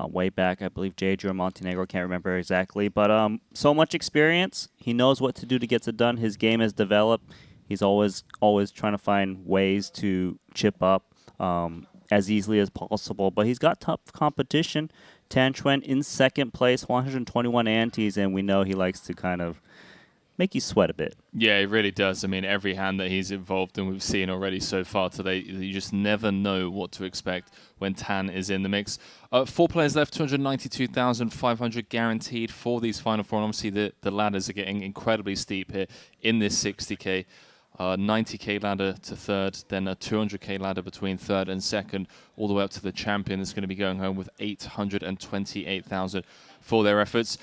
way back, I believe, Jeju or Montenegro, can't remember exactly. But so much experience. He knows what to do to get it done. His game has developed. He's always trying to find ways to chip up as easily as possible. But he's got tough competition. Tan Xuan in 2nd place, 121 antes, and we know he likes to kind of make you sweat a bit. Yeah, it really does. I mean, every hand that he's involved in, we've seen already so far today, you just never know what to expect when Tan is in the mix. 4 players left, 292,500 guaranteed for these final four. And obviously, the ladders are getting incredibly steep here in this 60K. 90K ladder to third, then a 200K ladder between third and second, all the way up to the champion that's going to be going home with 828,000 for their efforts.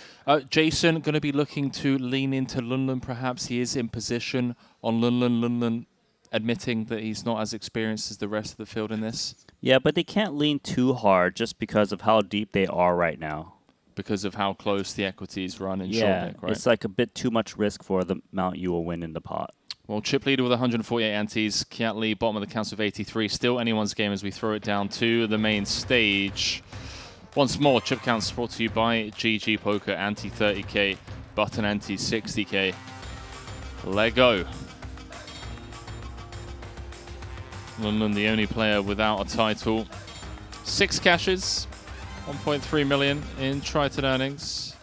Jason going to be looking to lean into Lunlun, perhaps. He is in position on Lunlun. Lunlun admitting that he's not as experienced as the rest of the field in this. Yeah, but they can't lean too hard just because of how deep they are right now. Because of how close the equities run in short deck, right? It's like a bit too much risk for the amount you will win in the pot. Well, chip leader with 148 antes. Kiat Lee, bottom of the counts with 83. Still anyone's game as we throw it down to the main stage. Once more, chip counts brought to you by GG Poker. Ante 30K, button ante 60K. Lego. London, the only player without a title. 6 cashes, 1.3 million in Triton earnings.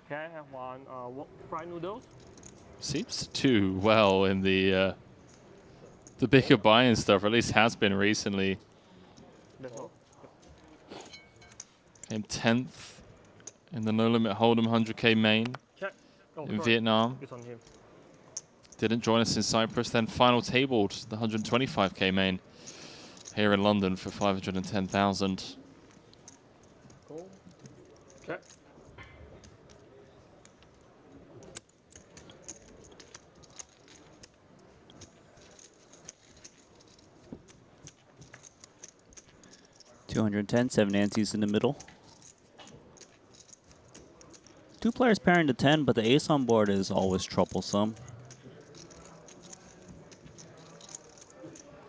Can I have one fried noodles? Seems to do well in the bigger buy-in stuff, or at least has been recently. Came 10th in the No Limit Hold'em 100K main in Vietnam. Didn't join us in Cyprus, then final tabled the 125K main here in London for 510,000. Cool. Okay. $210, 7 antes in the middle. 2 players pairing to 10, but the ace on board is always troublesome.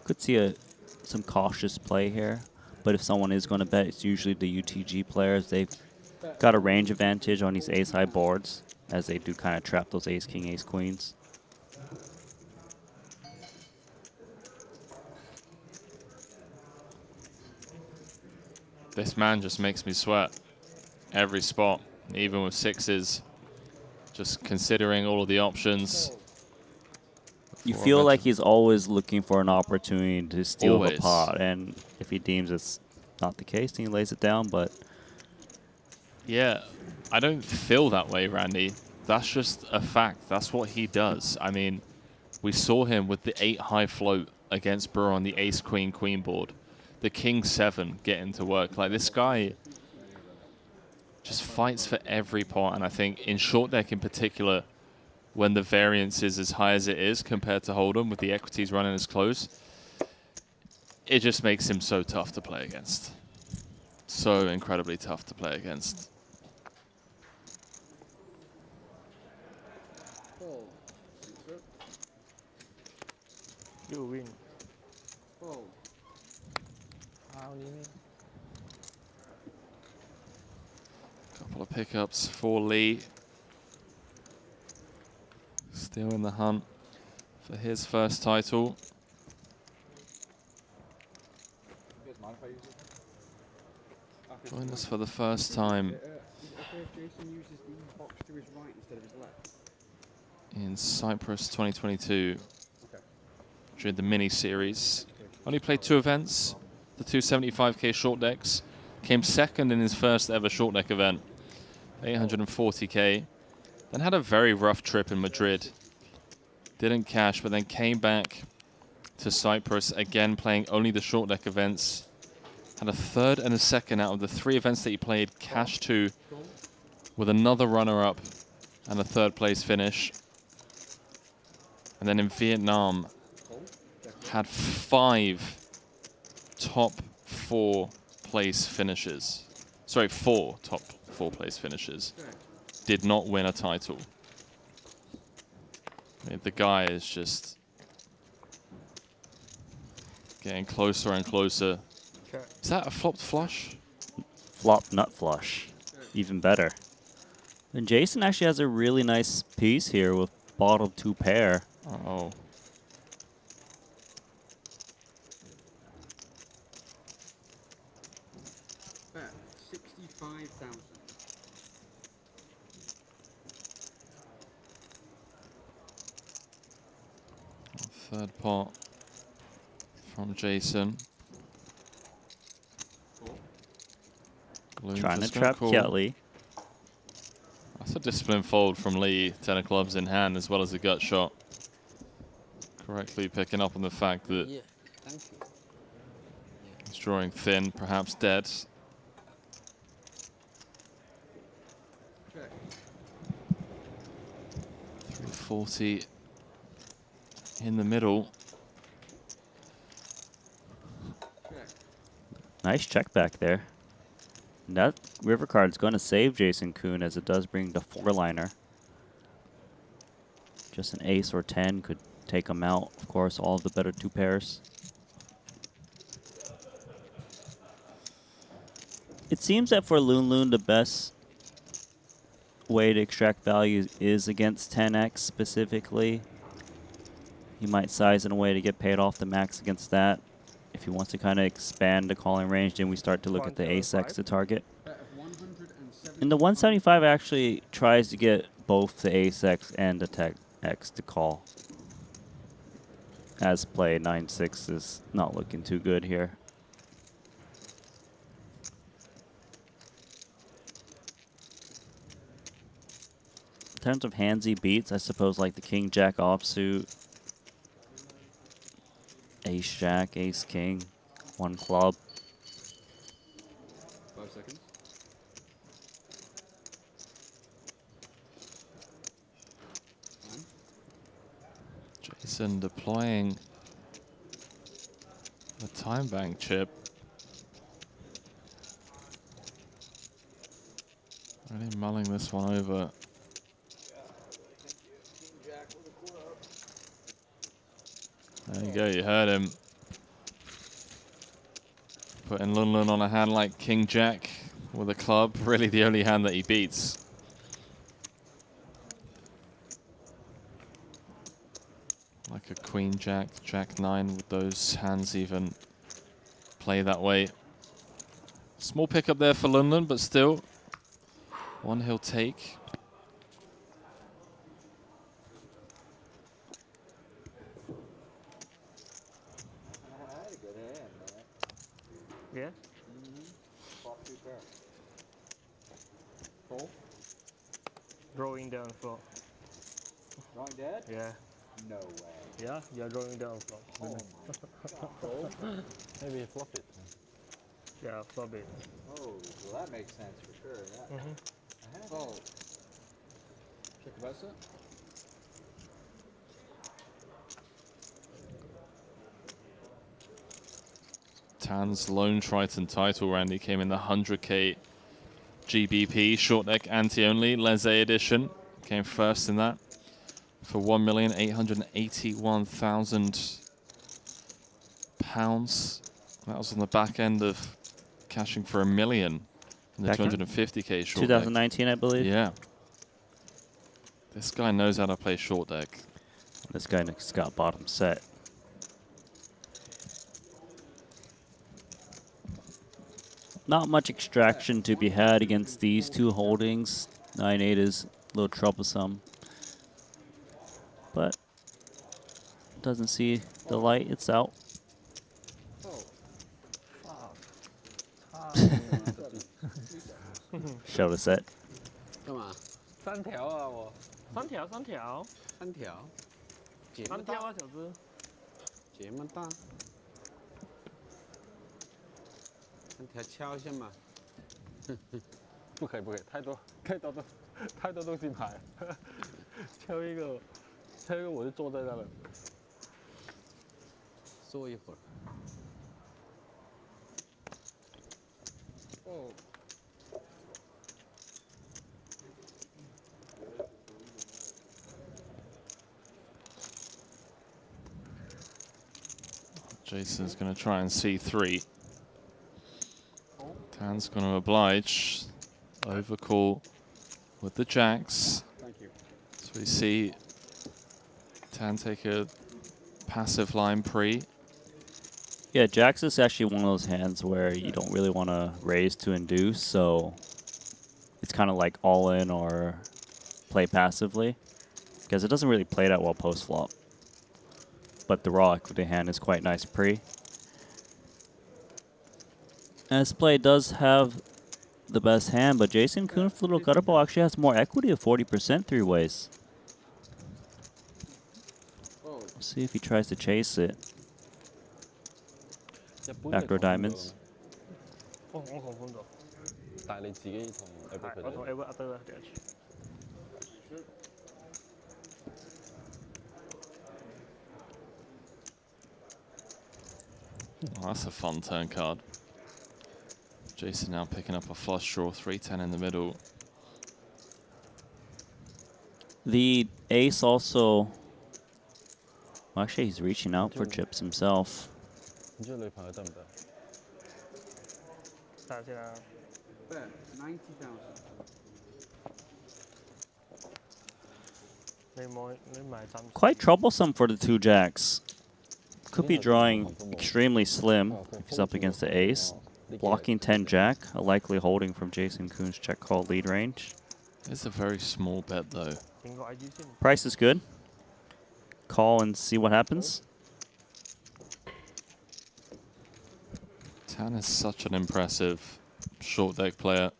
Could see some cautious play here, but if someone is going to bet, it's usually the UTG players. They've got a range advantage on these ace-high boards, as they do kind of trap those ace-king, ace-queens. This man just makes me sweat every spot, even with 6s. Just considering all of the options. You feel like he's always looking for an opportunity to steal the Always. pot, and if he deems it's not the case, then he lays it down, but... Yeah, I don't feel that way, Randy. That's just a fact. That's what he does. I mean, we saw him with the 8 high float against Brewer on the ace-queen-queen board. The king-7 getting to work. Like, this guy just fights for every pot, and I think in short deck in particular, when the variance is as high as it is compared to Hold'em with the equities running as close, it just makes him so tough to play against. So incredibly tough to play against. You win. Couple of pickups for Lee. Still in the hunt for his first title. Joined us for the first time in Cyprus 2022 during the mini series. Only played 2 events, the 275K short decks. Came second in his first ever short deck event, 840K. Then had a very rough trip in Madrid. Didn't cash, but then came back to Cyprus, again playing only the short deck events. Had a third and a second out of the 3 events that he played, cash 2, with another runner-up and a 3rd place finish. And then in Vietnam, had 5 top 4 place finishes. Sorry, 4 top 4 place finishes. Did not win a title. I mean, the guy is just getting closer and closer. Is that a flopped flush? Flop nut flush. Even better. And Jason actually has a really nice piece here with bottom 2 pair. Uh-oh. Bet 65,000. Third pot from Jason. Balloon Trying to just trap cool. Kelly. That's a disciplined fold from Lee. 10 of clubs in hand as well as a gut shot. Correctly picking up on the fact that he's drawing thin, perhaps dead. 340 in the middle. Nice check back there. And that river card's going to save Jason Kuhn as it does bring the 4-liner. Just an ace or 10 could take him out. Of course, all of the better 2 pairs. It seems that for Loon Loon, the best way to extract value is against 10x specifically. He might size in a way to get paid off the max against that. If he wants to kind of expand the calling range, then we start to look at the ace-x to target. And the 175 actually tries to get both the ace-x and the tech-x to call. As play, 9-6 is not looking too good here. In terms of handsy beats, I suppose like the King-Jack offsuit, Ace-Jack, Ace-King, 1 club. 5 seconds. Jason deploying the time bank chip. Really mulling this one over. There you go, you heard him. Putting Lun Lun on a hand like King Jack with a club, really the only hand that he beats. Like a Queen Jack, Jack 9, would those hands even play that way? Small pickup there for Lun Lun, but still, one he'll take. Yeah. Fold. Drawing down floor. Drawing dead? Yeah. No way. Yeah, you're drawing down floor. Fold. Maybe you flop it. Yeah, flop it. Oh, well that makes sense for sure. Yeah. Fold. Check versa. Tan's lone Triton title, Randy, came in the 100k GBP short deck Ante-Only Leze edition. Came first in that for £1,881,000. That was on the back end of cashing for $1 million in the 250k short 2019, deck. I believe. Yeah. This guy knows how to play short deck. This guy next got bottom set. Not much extraction to be had against these 2 holdings. 9-8 is a little troublesome. But doesn't see the light, it's out. Show the set. 干嘛？3条啊，我。3条，3条。3条。姐3条啊，小子。这么大。3条敲一下嘛。不可以，不可以，太多东西买。敲一个我就坐在那了。坐一会儿。哦。 Jason's going to try and see 3. Tan's going to oblige. Overcall with the jacks. Thank you. So we see Tan take a passive line pre. Yeah, jacks is actually one of those hands where you don't really want to raise to induce, so it's kind of like all in or play passively because it doesn't really play that well post flop. but the raw equity hand is quite nice pre. As play does have the best hand, but Jason Koon with little gutter ball actually has more equity of 40% three ways. Let's see if he tries to chase it. Backdoor diamonds. 我同款咗。但係你自己同 Albert 佢哋。我同 Albert 對啦，對。Oh, that's a fun turn card. Jason now picking up a flush draw, 3-10 in the middle. The ace also. Well, actually, he's reaching out for chips himself. 唔知女朋友得唔得？睇下先啦。 Quite troublesome for the two jacks. Could be drawing extremely slim if he's up against the ace. Blocking 10 jack, a likely holding from Jason Koon's check call lead range. It's a very small bet though. Price is good. Call and see what happens. Tan is such an impressive short deck player.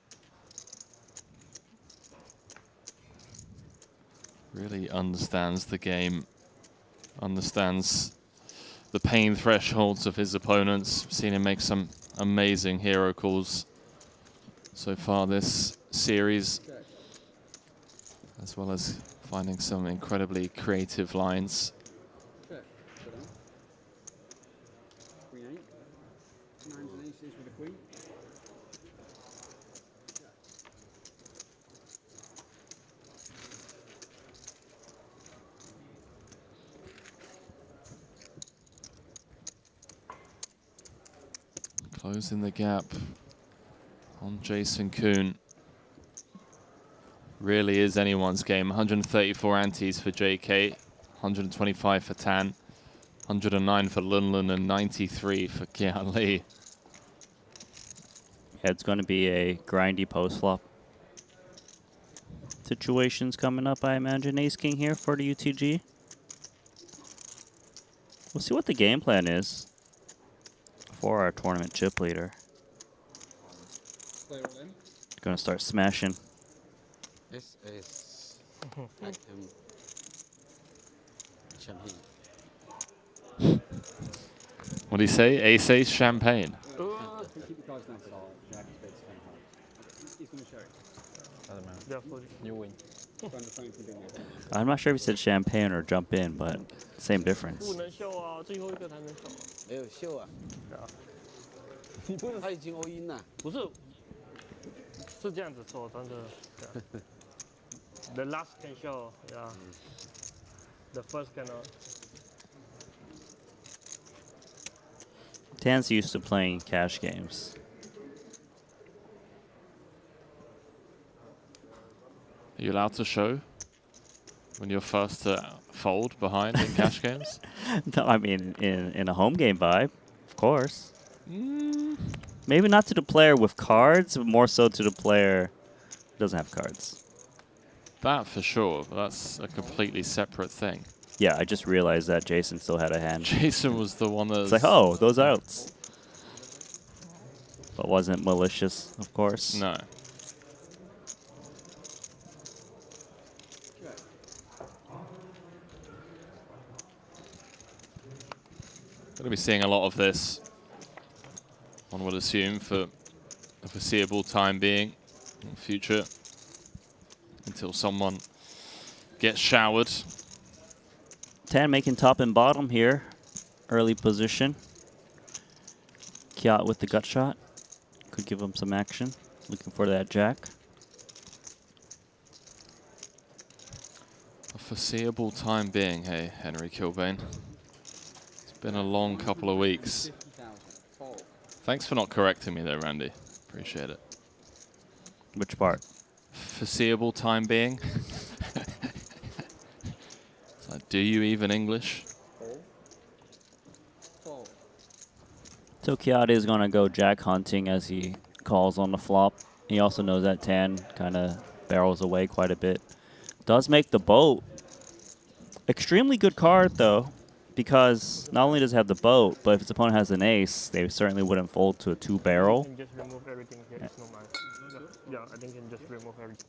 Really understands the game, understands the pain thresholds of his opponents. Seen him make some amazing hero calls so far this series, as well as finding some incredibly creative lines. Closing the gap on Jason Koon. Really is anyone's game. 134 antes for JK, 125 for Tan, 109 for Lunlun, and 93 for Kian Lee. Yeah, it's going to be a grindy post flop. Situations coming up, I imagine. Ace King here for the UTG. We'll see what the game plan is for our tournament chip leader. Gonna start smashing. Ace. Champagne. What do you say? Ace champagne. You win. I'm not sure if he said champagne or jump in, but same difference. 不能秀啊，最后一个才能秀。没有秀啊。你不能，他已经 all in 了。不是，是这样子做，真的。The last can show, yeah. The first cannot. Tan's used to playing cash games. Are you allowed to show when you're first to fold behind in cash games? No, I mean in a home game vibe, of course. Maybe not to the player with cards, but more so to the player who doesn't have cards. That for sure, but that's a completely separate thing. Yeah, I just realized that Jason still had a hand. Jason was the one that... It's like, oh, those outs. But wasn't malicious, of course. No. Going to be seeing a lot of this, one would assume, for the foreseeable time being in the future, until someone gets showered. Tan making top and bottom here. Early position. Kiat with the gut shot. Could give him some action. Looking for that jack. A foreseeable time being, hey, Henry Kilbane. It's been a long couple of weeks. Thanks for not correcting me there, Randy. Appreciate it. Which part? Foreseeable time being. It's like, do you even English? So Kiat is going to go jack hunting as he calls on the flop. He also knows that Tan kind of barrels away quite a bit. Does make the boat. Extremely good card, though. because not only does it have the boat, but if its opponent has an ace, they certainly wouldn't fold to a 2-barrel. You can just remove everything here. It's no mind. Yeah, I think you can just remove everything.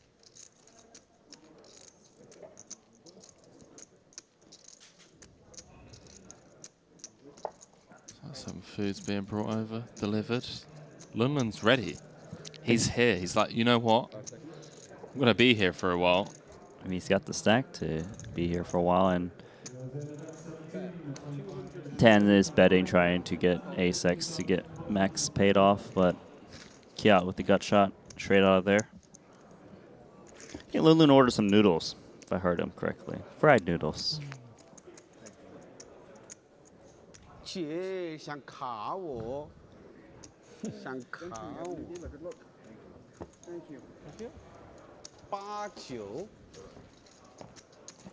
Some food's being brought over, delivered. Lunlun's ready. He's here. He's like, you know what? I'm going to be here for a while. I mean, he's got the stack to be here for a while, and 10 is betting, trying to get ace-x to get max paid off, but Kiat with the gut shot straight out of there. I think Lunlun ordered some noodles, if I heard him correctly. Fried noodles. 姐想卡我，想卡我。89，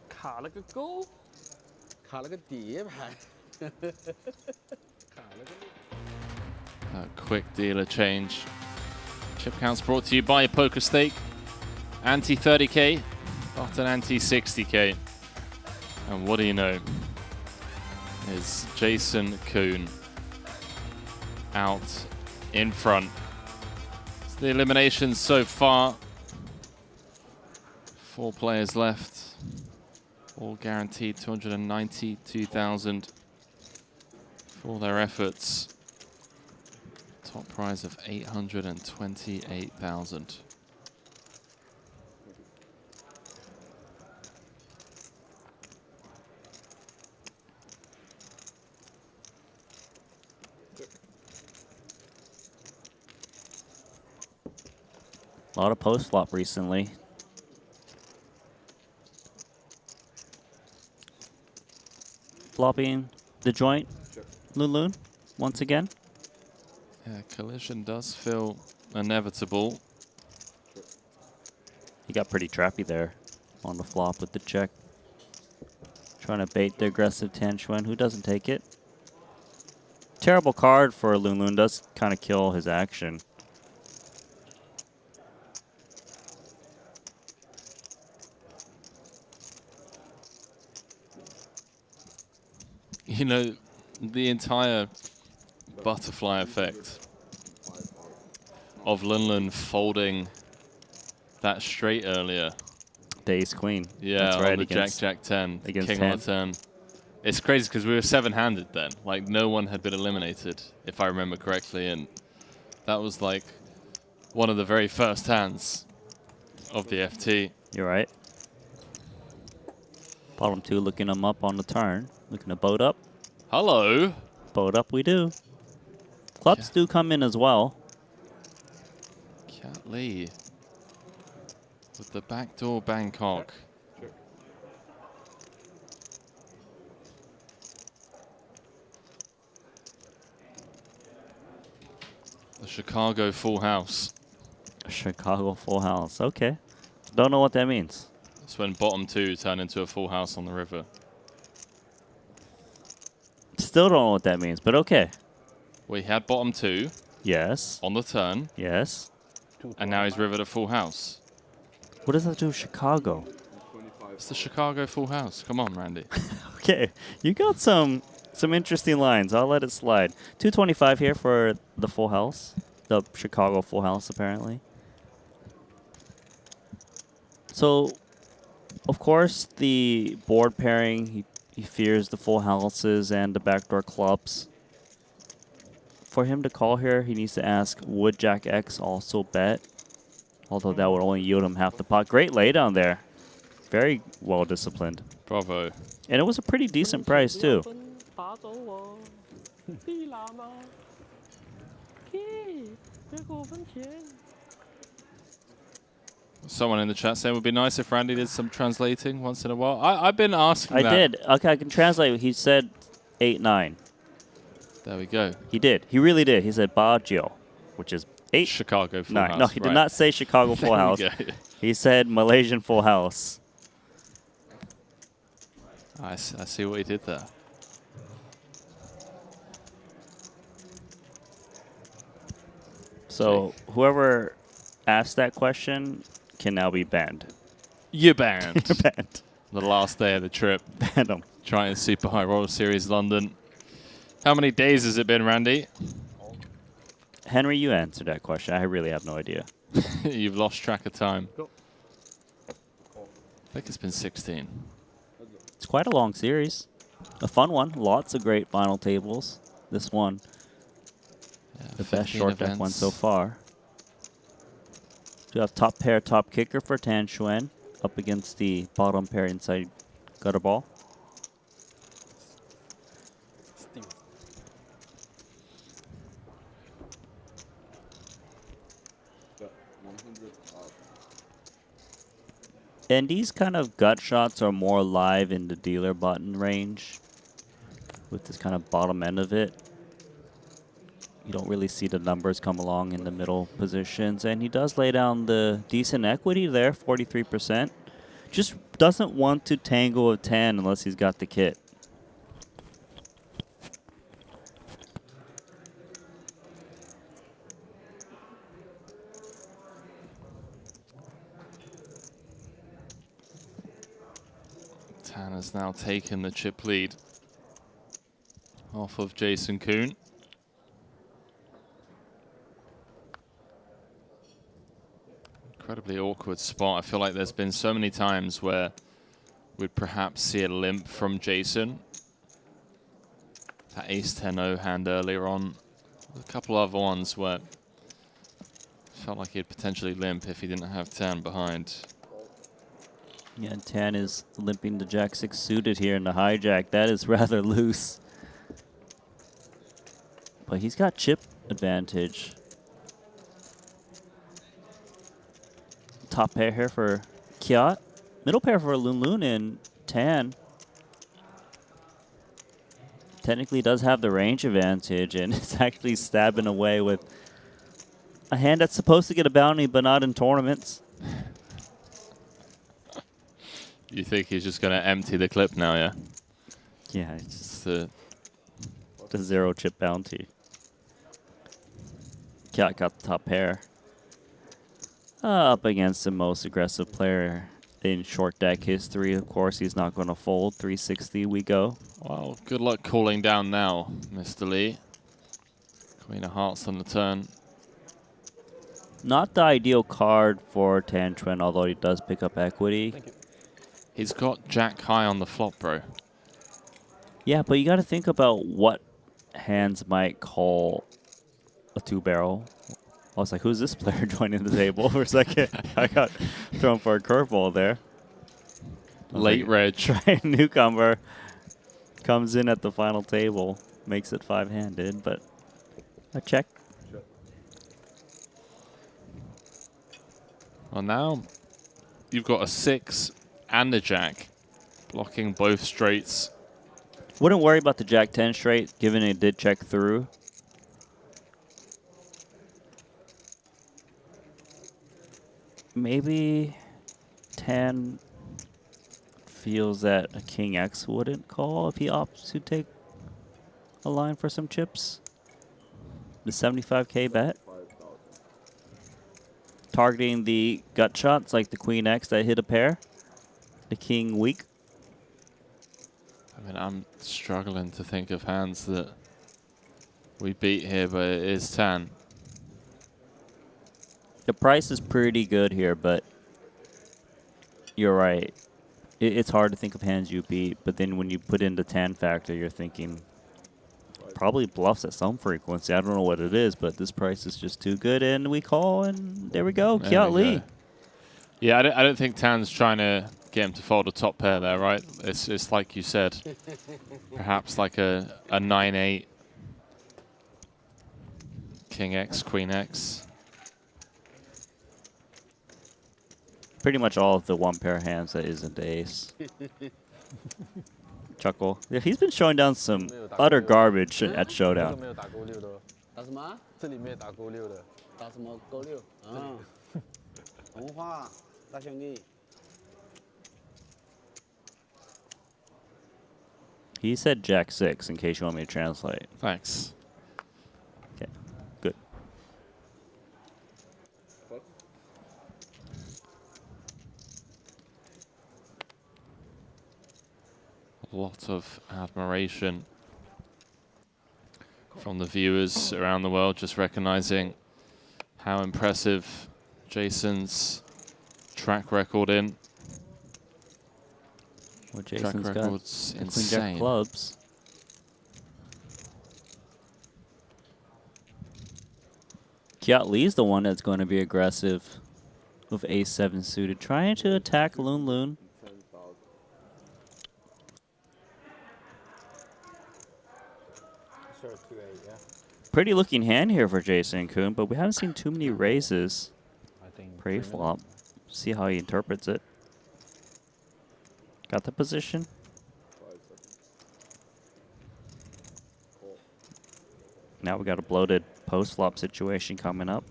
卡了个勾，卡了个碟牌，卡了个。 A quick dealer change. Chip counts brought to you by Poker Stake. Ante 30k, button ante 60k. And what do you know? Is Jason Kuhn out in front. It's the eliminations so far. 4 players left. All guaranteed 292,000 for their efforts. Top prize of 828,000. A lot of post flop recently. Flopping the joint, Lunlun, once again. Yeah, collision does feel inevitable. He got pretty trappy there on the flop with the check. Trying to bait the aggressive Tianquan, who doesn't take it. Terrible card for Lunlun, does kind of kill his action. You know, the entire butterfly effect of Lunlun folding that straight earlier. The ace queen. Yeah, that's right. on the Against, Jack 10, against King 10. on the turn. It's crazy because we were 7-handed then. Like, no one had been eliminated, if I remember correctly, and that was like one of the very first hands of the FT. You're right. Bottom 2 looking him up on the turn. Looking to boat up. Hello. Boat up we do. Clubs do come in as well. Cat Lee with the backdoor Bangkok. The Chicago full house. Chicago full house. Okay. Don't know what that means. That's when bottom 2 turned into a full house on the river. Still don't know what that means, but okay. We had bottom 2. Yes. On the turn. Yes. And now he's rivered a full house. What does that do with Chicago? It's the Chicago full house. Come on, Randy. Okay. You got some interesting lines. I'll let it slide. 225 here for the full house. The Chicago full house, apparently. So, of course, the board pairing, he fears the full houses and the backdoor clubs. For him to call here, he needs to ask, would Jack X also bet? Although that would only yield him half the pot. Great laydown there. Very well disciplined. Bravo. And it was a pretty decent price, too. Someone in the chat saying it would be nice if Randy did some translating once in a while. I've been asking that. I did. Okay, I can translate. He said 8-9. There we go. He did. He really did. He said Baggio, which is 8. Chicago full 9. house. No, he did not say Chicago full house. He said Malaysian full house. I see what he did there. So whoever asked that question can now be banned. You're banned. You're banned. The last day of the trip. Ban him. Triton Super High Roller Series London. How many days has it been, Randy? Henry, you answered that question. I really have no idea. You've lost track of time. I think it's been 16. It's quite a long series. A fun one. Lots of great final tables. This one, the best short deck one so far. You have top pair, top kicker for Tan Xuan up against the bottom pair inside gutter ball. And these kind of gut shots are more live in the dealer button range with this kind of bottom end of it. You don't really see the numbers come along in the middle positions. And he does lay down the decent equity there, 43%. Just doesn't want to tangle with 10 unless he's got the kit. Tan has now taken the chip lead off of Jason Kuhn. Incredibly awkward spot. I feel like there's been so many times where we'd perhaps see a limp from Jason. That ace-10-0 hand earlier on. A couple other ones where it felt like he'd potentially limp if he didn't have 10 behind. Yeah, and Tan is limping the Jack-6 suited here in the hijack. That is rather loose. But he's got chip advantage. Top pair here for Kiat. Middle pair for Lun Lun and Tan. Technically does have the range advantage, and it's actually stabbing away with a hand that's supposed to get a bounty, but not in tournaments. You think he's just going to empty the clip now, yeah? Yeah, it's just the 0 chip bounty. Kiat got the top pair. Up against the most aggressive player in short deck history. Of course, he's not going to fold. 360 we go. Well, good luck cooling down now, Mr. Lee. Queen of Hearts on the turn. Not the ideal card for Tan Xuan, although he does pick up equity. He's got Jack high on the flop, bro. Yeah, but you got to think about what hands might call a 2-barrel. I was like, who's this player joining the table? For a second, I got thrown for a curveball there. Late reg. Triton newcomer comes in at the final table, makes it 5-handed, but a check. Well, now you've got a 6 and a Jack blocking both straights. Wouldn't worry about the Jack-10 straight, given it did check through. Maybe Tan feels that a King X wouldn't call if he opts to take a line for some chips. The 75K bet. Targeting the gut shots like the Queen X that hit a pair. The King weak. I mean, I'm struggling to think of hands that we beat here, but it is Tan. The price is pretty good here, but you're right. It's hard to think of hands you beat, but then when you put in the Tan factor, you're thinking probably bluffs at some frequency. I don't know what it is, but this price is just too good, and we call, and there we go, Kiat Lee. Yeah, I don't think Tan's trying to get him to fold a top pair there, right? It's like you said, perhaps like a 9-8, King X, Queen X. Pretty much all of the 1-pair hands that isn't the ace. Chuckle. Yeah, he's been showing down some utter garbage at Showdown. He said Jack-6 in case you want me to translate. Thanks. Okay, good. lot of admiration from the viewers around the world, just recognizing how impressive Jason's track record in. Well, Track Jason's got record's the Queen Jack insane. clubs. Kiat Lee's the one that's going to be aggressive with ace-7 suited, trying to attack Loon Loon. Pretty looking hand here for Jason Kuhn, but we haven't seen too many raises pre-flop. See how he interprets it. Got the position. Now we got a bloated post-flop situation coming up.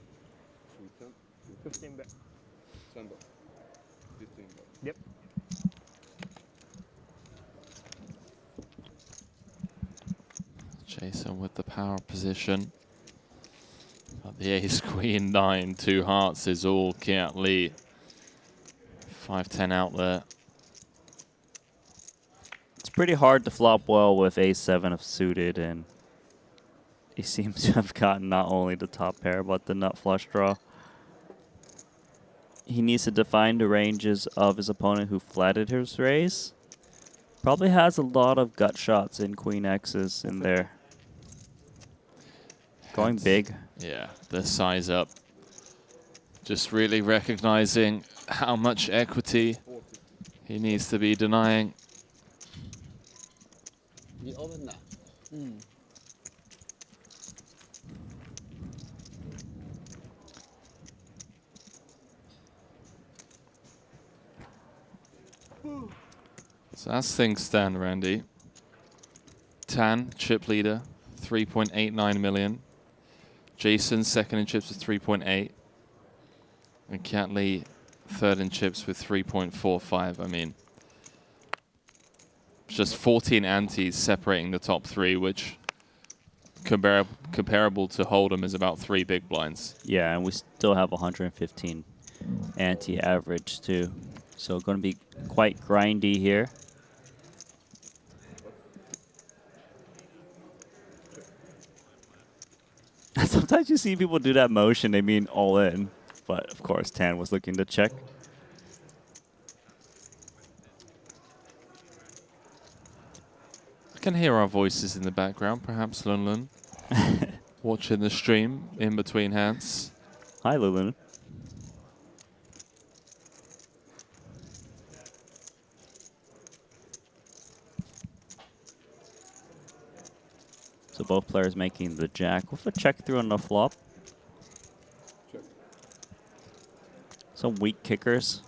15 bet. Yep. Jason with the power position. But the ace, queen, 9, 2 hearts is all Kiat Lee. 5-10 out there. It's pretty hard to flop well with ace-7 of suited, and he seems to have gotten not only the top pair, but the nut flush draw. He needs to define the ranges of his opponent who flatted his raise. Probably has a lot of gut shots in queen X's in there. Going big. Yeah, the size up. Just really recognizing how much equity he needs to be denying. So as things stand, Randy, Tan, chip leader, 3.89 million. Jason, second in chips with 3.8. And Kiat Lee, third in chips with 3.45. I mean, just 14 antes separating the top three, which comparable to Hold'em is about 3 big blinds. Yeah, and we still have 115 ante average too. So going to be quite grindy here. Sometimes you see people do that motion, they mean all in. But of course, Tan was looking to check. I can hear our voices in the background, perhaps Lun Lun. Watching the stream in between hands. Hi, Lulun. So both players making the jack with a check through on the flop. Check. Some weak kickers.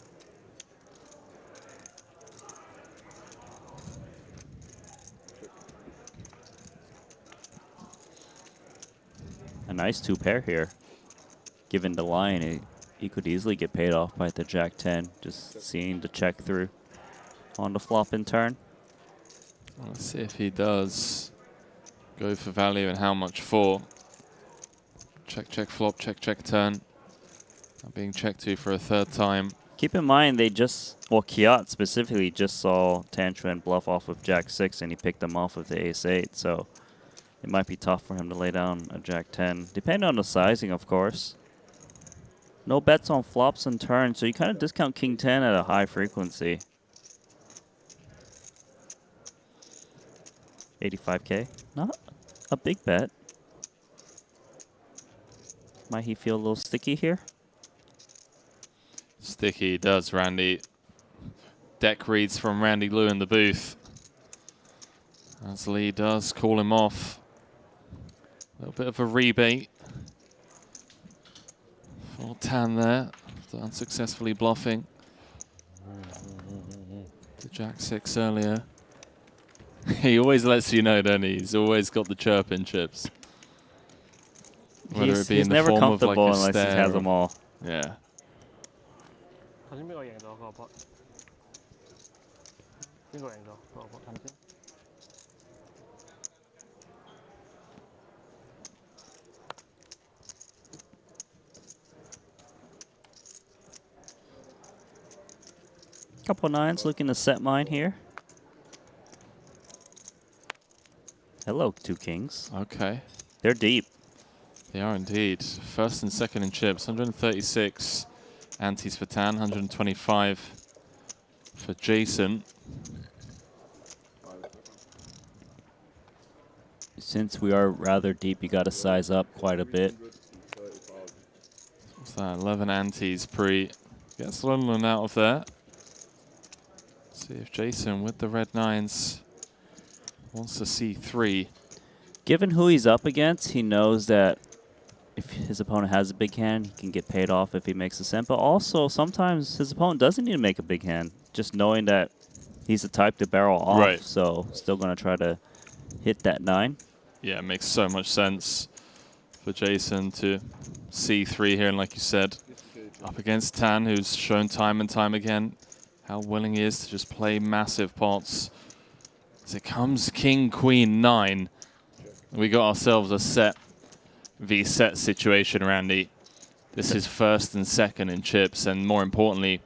A nice 2-pair here. Given the line, he could easily get paid off by the jack 10. Just seeing the check through on the flop in turn. Let's see if he does go for value and how much for. Check, check, flop, check, check, turn. Not being checked to for a third time. Keep in mind, they just, well, Kiat specifically just saw Tan Chuan bluff off with jack 6 and he picked them off with the ace 8. So it might be tough for him to lay down a jack 10, depending on the sizing, of course. No bets on flops and turns, so you kind of discount king 10 at a high frequency. 85K, not a big bet. Might he feel a little sticky here? Sticky does, Randy. Deck reads from Randy Liu in the booth. As Lee does call him off. A little bit of a rebate for Tan there, unsuccessfully bluffing the jack 6 earlier. He always lets you know, doesn't he? He's always got the chirp in chips. Whether it be he's in the never form of like comfortable a unless he stare has or- them all. Yeah. 頭先邊個贏咗個 pot？ 邊個贏咗個 pot？ Couple nines looking to set mine here. Hello, two kings. Okay. They're deep. They are indeed. First and second in chips. 136 antes for Tan, 125 for Jason. Since we are rather deep, you got to size up quite a bit. What's that? 11 antes pre. Gets London out of there. See if Jason with the red nines wants to see 3. Given who he's up against, he knows that if his opponent has a big hand, he can get paid off if he makes a cent. But also, sometimes his opponent doesn't need to make a big hand. Just knowing that he's the type to barrel off, Right. so still going to try to hit that 9. Yeah, it makes so much sense for Jason to see 3 here. And like you said, up against Tan, who's shown time and time again how willing he is to just play massive pots. As it comes King, Queen, 9. We got ourselves a set v set situation, Randy. This is first and second in chips, and more importantly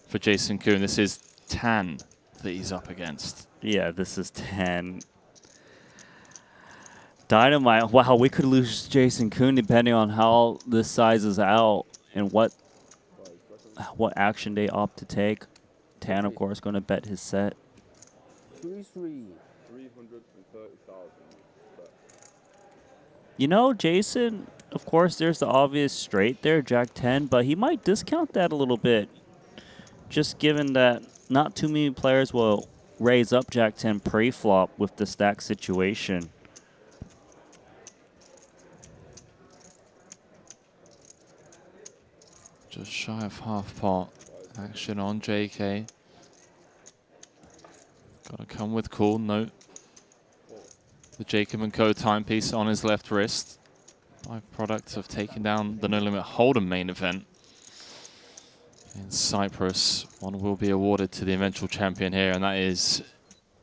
for Jason Koon, this is Tan that he's up against. Yeah, this is 10. Dynamite. Wow, we could lose Jason Koon depending on how this sizes out and what action they opt to take. Tan, of course, going to bet his set. 3-3. You know, Jason, of course, there's the obvious straight there, Jack 10, but he might discount that a little bit. Just given that not too many players will raise up Jack 10 pre-flop with the stack situation. Just shy of half pot. Action on JK. Gotta come with cool. Note the Jacob & Co. timepiece on his left wrist. Byproduct of taking down the No Limit Hold'em main event in Cyprus. One will be awarded to the eventual champion here, and that is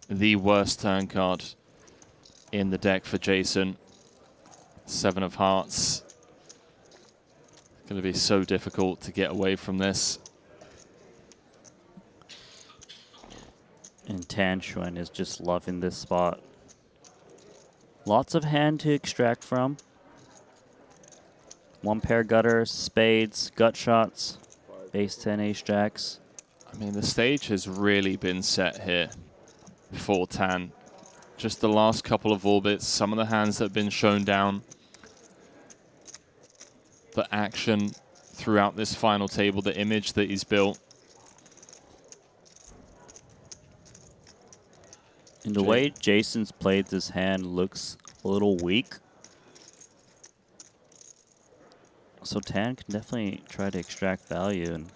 the worst turn card in the deck for Jason. 7 of hearts. It's going to be so difficult to get away from this. And Tan Xuan is just loving this spot. Lots of hand to extract from. 1 pair gutters, spades, gut shots, base 10 ace jacks. I mean, the stage has really been set here for Tan. Just the last couple of orbits, some of the hands that have been shown down. The action throughout this final table, the image that he's built. And the way Jason's played this hand looks a little weak. So Tan can definitely try to extract value, and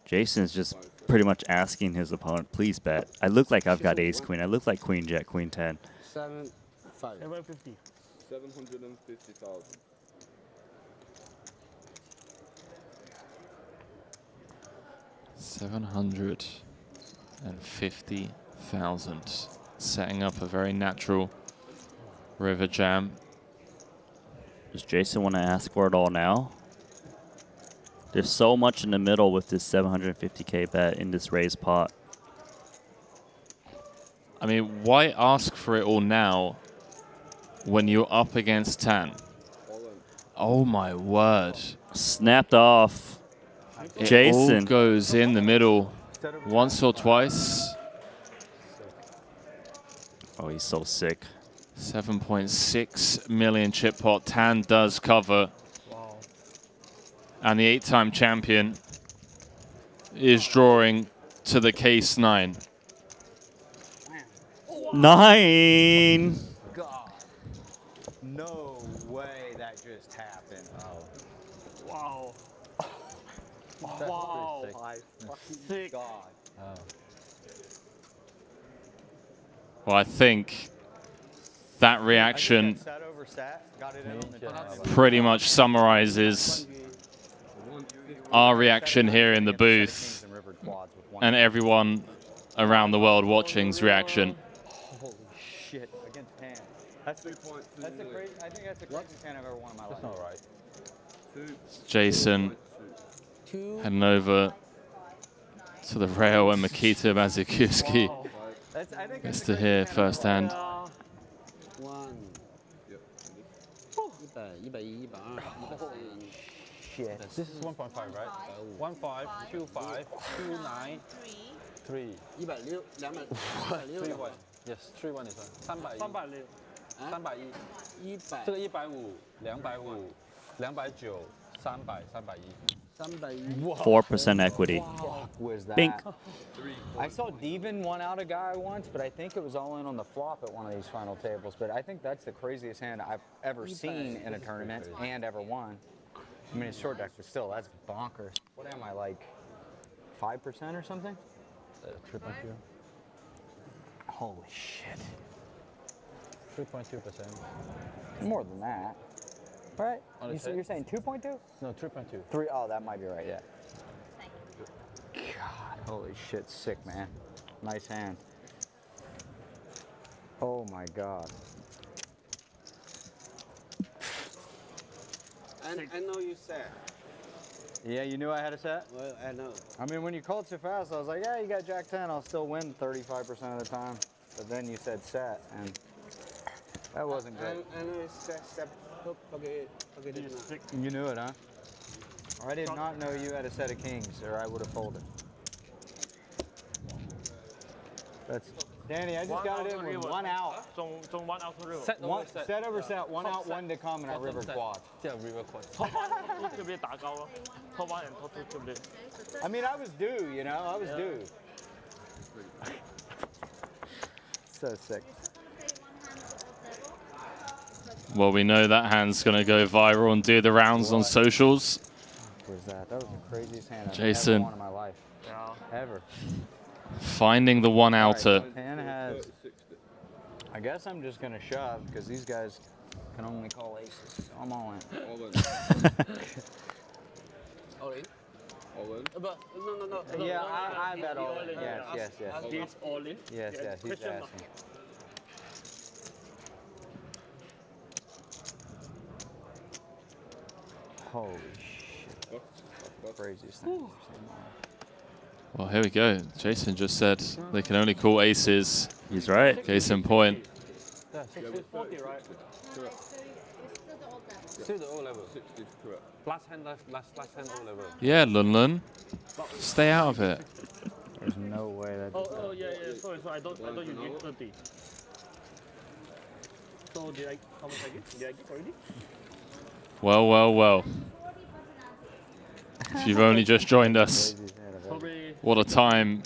Jason's just pretty much asking his opponent, please bet. I look like I've got ace queen. I look like queen jack, queen 10. 7-5. 750. 750,000. $750,000. Setting up a very natural river jam. Does Jason want to ask for it all now? There's so much in the middle with this 750K bet in this raised pot. I mean, why ask for it all now when you're up against Tan? Oh my word. Snapped off. It Jason all goes in the middle once or twice. Oh, he's so sick. 7.6 million chip pot. Tan does cover. Wow. And the 8-time champion is drawing to the case 9. 9. God. No way that just happened. Oh. Wow. That's Wow. pretty sick. My fucking God. Oh. Well, I think that reaction pretty much summarizes our reaction here in the booth and everyone around the world watching's reaction. Holy shit. Against Pan. That's the crazy, I think that's the craziest hand I've ever won in my life. That's not right. Jason heading over to the rail and Makita Mazikuski gets to hear firsthand. Shit. This is 1.5, right? 1.5, 2.5, 2.9, 3. 160, 200. 3.1. Yes, 3.1 is fine. 310. 310. 这个150 250 290 300 310 4% equity. Was that? Bink. I saw Devin one out a guy once, but I think it was all in on the flop at one of these final tables. But I think that's the craziest hand I've ever seen in a tournament and ever won. I mean, it's short deck, but still, that's bonkers. What am I, like 5% or something? 3.2. Holy shit. 3.2%. More than that. Right? You're saying 2.2? No, 3.2. 3, oh, that might be right, yeah. God, holy shit, sick, man. Nice hand. Oh my God. I know you set. Yeah, you knew I had a set? Well, I know. I mean, when you called so fast, I was like, yeah, you got Jack 10, I'll still win 35% of the time. But then you said set, and that wasn't good. I know it's set. Okay. You knew it, huh? I did not know you had a set of kings, or I would have folded. That's Danny. I just got it in with 1 out. Set over set. 1 out, 1 to come, and I river quad. Yeah, river quad. I mean, I was due, you know. I was due. So sick. Well, we know that hand's going to go viral and do the rounds on socials. Was that? That was the craziest hand I've Jason. ever won in my life. Ever. Finding the one outer. Tan has. I guess I'm just gonna shove because these guys can only call aces. So I'm all in. All in? All in? But no. Yeah, I bet all in. Yes. He's all in? Yes, he's asking. Holy shit. Craziest thing. Well, here we go. Jason just said they can only call aces. He's right. Case in point. 40, right? Still the O level. 60 is correct. Last hand O level. Yeah, Lun Lun. Stay out of it. There's no way that. Oh, yeah. Sorry. I thought you did 30. So did I? How much I get? Did I get already? Well. If you've only just joined us, what a time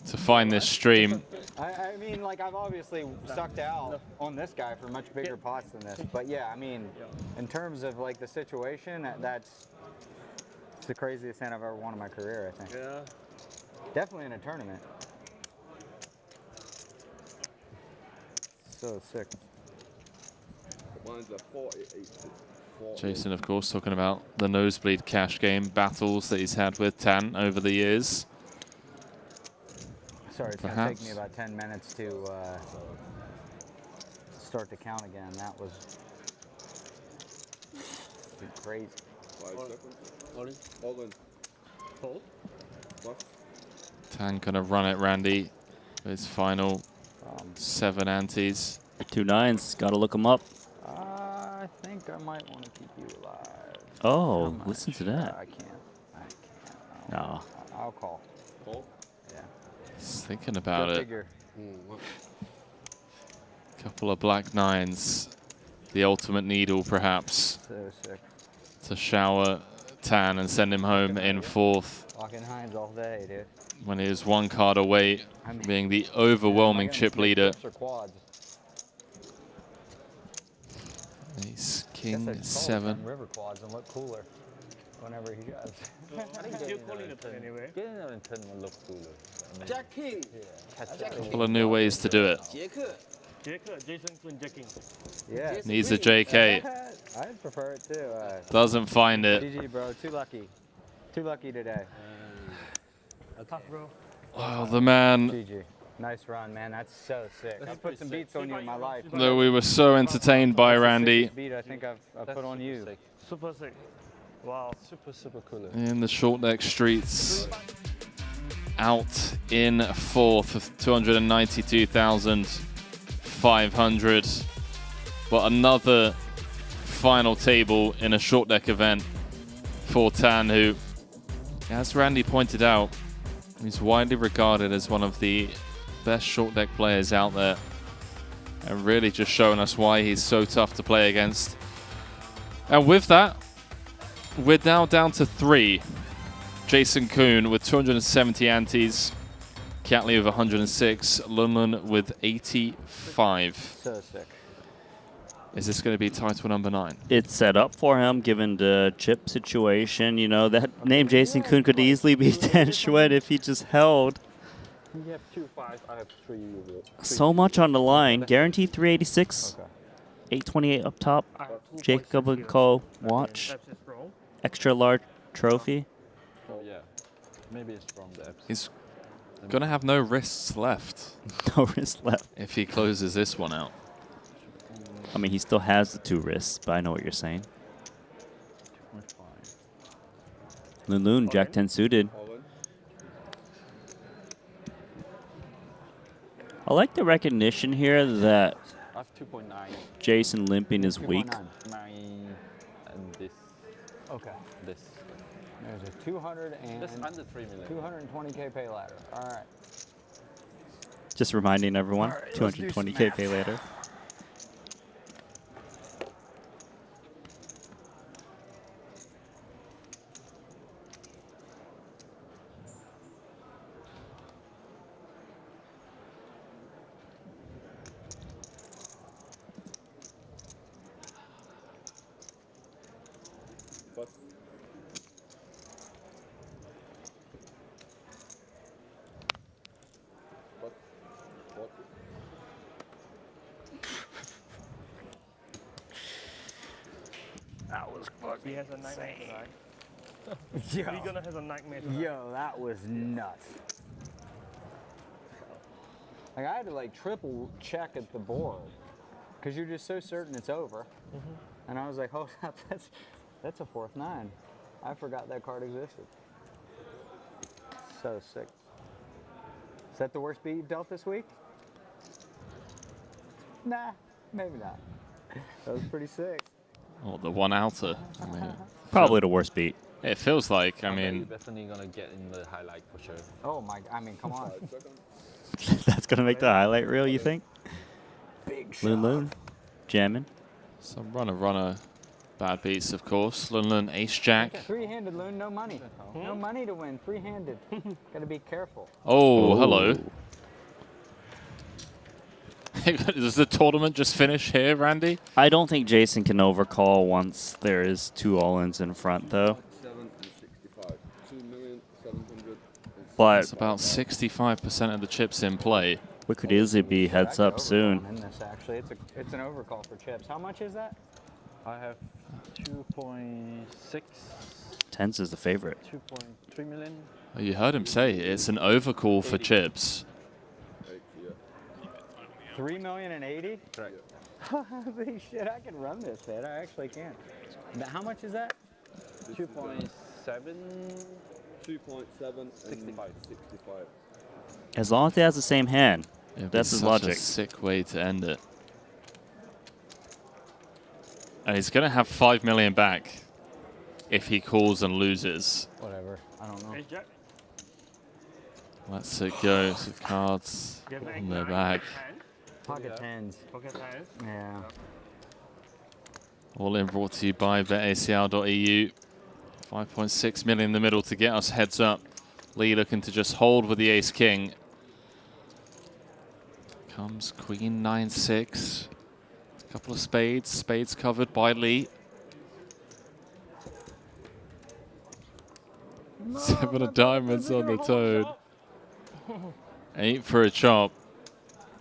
to find this stream. I mean, like, I've obviously stuck out on this guy for much bigger pots than this. But yeah, I mean, in terms of like the situation, that's the craziest hand I've ever won in my career, I think. Yeah. Definitely in a tournament. So sick. Mine's a 48. Jason, of course, talking about the nosebleed cash game battles that he's had with Tan over the years. Sorry, it's going to take me about 10 minutes to start to count again. That was crazy. 5 seconds. All in. Hold. Tan going to run it, Randy, for his final 7 antes. 2 9s, got to look them up. I think I might want to keep you alive. Oh, listen to that. I can't. No. I'll call. Call? Yeah. He's thinking about it. Figure. Couple of black 9s. The ultimate needle, perhaps. So sick. To shower Tan and send him home in 4th. Walking hinds all day, dude. When he is 1 card away from being the overwhelming chip leader. Ace, King, 7. River quads and look cooler whenever he does. I think you're calling it anyway. Getting out in 10 will look cooler. Jack King. A couple of new ways to do it. Jason Quinn jacking. Yeah. Needs a JK. I'd prefer it too. Doesn't find it. GG, bro. Too lucky. Too lucky today. Tough, bro. Wow, the man. GG. Nice run, man. That's so sick. I put some beats on you in my life. Though we were so entertained by Randy. Beat I think I've put on you. Super sick. Wow. Super cool. In the short deck streets. Out in 4th of 292,500. But another final table in a short deck event for Tan, who, as Randy pointed out, he's widely regarded as one of the best short deck players out there, and really just showing us why he's so tough to play against. And with that, we're now down to 3. Jason Kuhn with 270 antes, Catley with 106, Lunlun with 85. So sick. Is this going to be title number 9? It's set up for him, given the chip situation. You know, that name Jason Kuhn could easily be Tan Xuan if he just held. You have 2 5, I have 3. So much on the line. Guaranteed 386. 828 up top. Jacob & Co. watch. Extra large trophy. Oh yeah, maybe it's from the episode. He's going to have no wrists left. No wrists left. If he closes this one out. I mean, he still has the 2 wrists, but I know what you're saying. Lunlun, Jack 10 suited. I like the recognition here that I have 2.9. Jason limping is weak. 9 and this. Okay. This. There's a 200 and This under 3 million. 220K pay ladder. All right. Just reminding everyone, All right, let's do some 220K math. pay later. That was fucking He has a nightmare tonight. Yo. He's gonna have a nightmare tonight. Yo, that was nuts. Like I had to like triple check at the board because you're just so certain it's over. And I was like, hold up, that's a 4th 9. I forgot that card existed. So sick. Is that the worst beat you've dealt this week? Nah, maybe not. That was pretty sick. Oh, the 1 outer. I mean, Probably the worst beat. It feels like, I You're mean, definitely gonna get in the highlight for sure. Oh my, I mean, come on. That's going to make the highlight reel, you think? Big Lunlun, jamming. some runner bad beats, of course. Lunlun, ace jack. Three-handed loon, no money. No money to win, three-handed. Gotta be careful. Oh, hello. Does the tournament just finish here, Randy? I don't think Jason can overcall once there is 2 all-ins in front, though. But it's about 65% of the chips in play. We could easily be heads up soon. In this, actually, it's an overcall for chips. How much is that? I have 2.6. Tens is the favorite. 2.3 million. You heard him say it's an overcall for chips. 3,080,000? Correct. Holy shit, I can run this, man. I actually can. How much is that? 2.7. 2.7. 65. As long as he has the same hand. It'd That's be his such logic. a sick way to end it. And he's going to have 5 million back if he calls and loses. Whatever. I don't know. Let's it go. Some cards on their bag. Pocket tens. Pocket tens? Yeah. All in brought to you by betacr.eu. 5.6 million in the middle to get us heads up. Lee looking to just hold with the ace-king. Comes queen 9-6. A couple of spades. Spades covered by Lee. 7 of diamonds on the toad. 8 for a chop.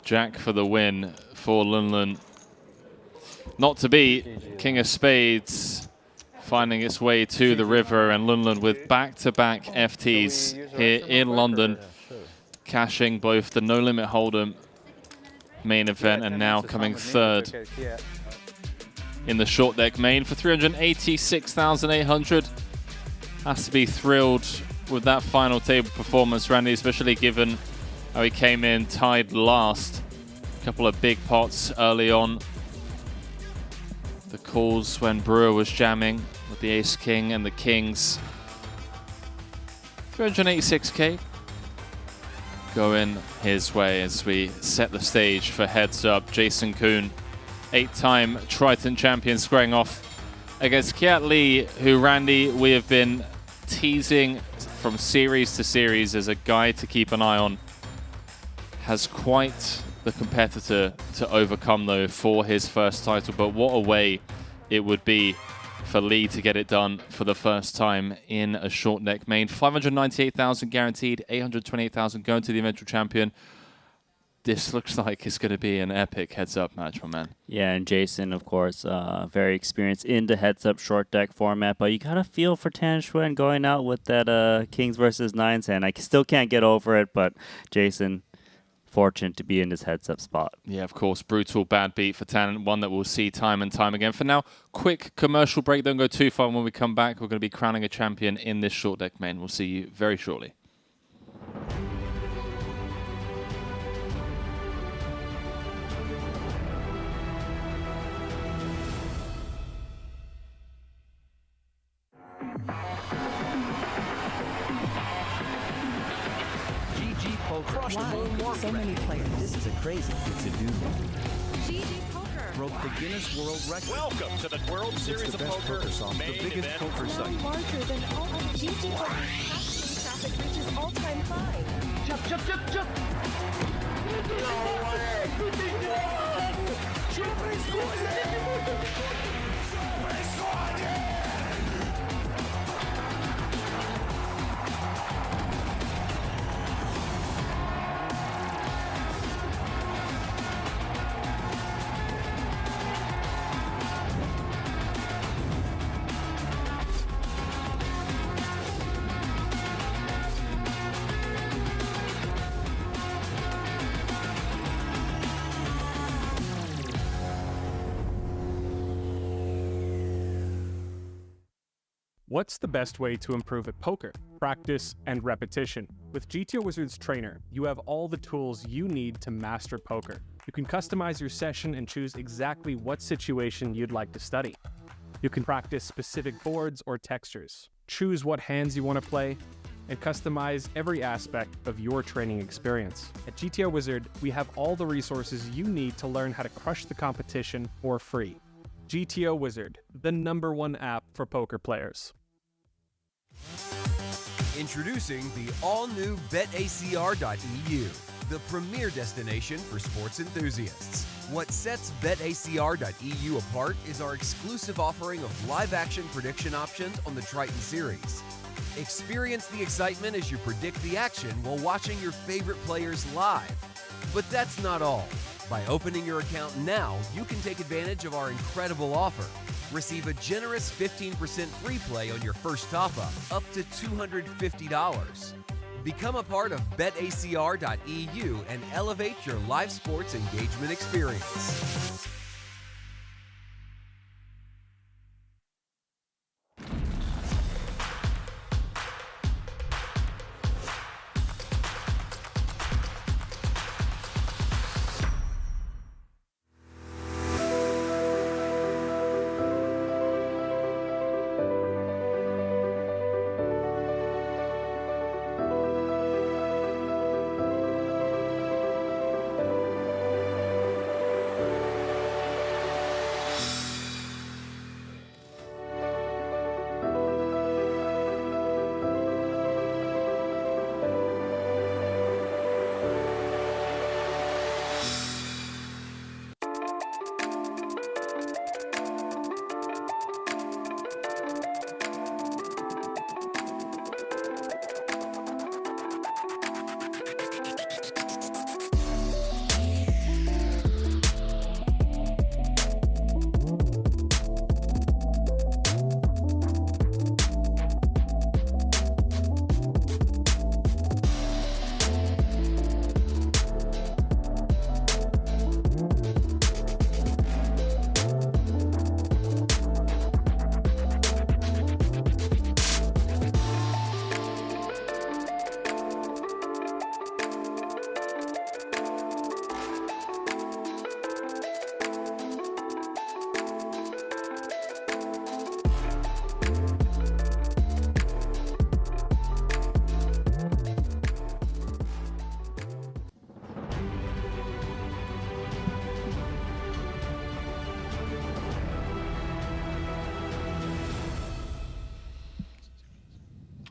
Jack for the win for Lunlun. Not to beat. King of spades finding its way to the river, and Lunlun with back-to-back FTs here in London, cashing both the No Limit Hold'em main event and now coming third in the short deck main for 386,800. Has to be thrilled with that final table performance, Randy, especially given how he came in tied last. A couple of big pots early on. the calls when Brewer was jamming with the ace-king and the kings. 386k going his way as we set the stage for Heads Up. Jason Kuhn, 8-time Triton champion, squaring off against Kiat Lee, who, Randy, we have been teasing from series to series as a guy to keep an eye on. Has quite the competitor to overcome, though, for his first title. But what a way it would be for Lee to get it done for the first time in a short deck main. 598,000 guaranteed, 828,000 going to the eventual champion. This looks like it's going to be an epic heads-up match, my man. Yeah, and Jason, of course, very experienced in the heads-up short deck format, but you got to feel for Tan Xuan going out with that Kings versus Nines hand. I still can't get over it, but Jason, fortunate to be in this heads-up spot. Yeah, of course, brutal bad beat for Tan, one that we'll see time and time again. For now, quick commercial break, don't go too far. When we come back, we're going to be crowning a champion in this short deck main. We'll see you very shortly. Why so many players? This is a crazy thing to do. GG Poker. Broke the Guinness World Record. Welcome to the World Series of Poker, the biggest poker site. Larger than all of GG Poker's casting traffic reaches all-time high. Jump, jump, jump, jump! No What's the best way to improve at poker? Practice and repetition. With GTO Wizard's trainer, you have all the tools you need to master poker. You can customize your session and choose exactly what situation you'd like to study. You can practice specific boards or textures, choose what hands you want to play, and customize every aspect of your training experience. At GTO Wizard, we have all the resources you need to learn how to crush the competition for free. GTO Wizard, the #1 app for poker players. Introducing the all-new BetACR.eu, the premier destination for sports enthusiasts. What sets BetACR.eu apart is our exclusive offering of live-action prediction options on the Triton series. Experience the excitement as you predict the action while watching your favorite players live. But that's not all. By opening your account now, you can take advantage of our incredible offer. Receive a generous 15% free play on your first top-up, up to $250. Become a part of BetACR.eu and elevate your live sports engagement experience.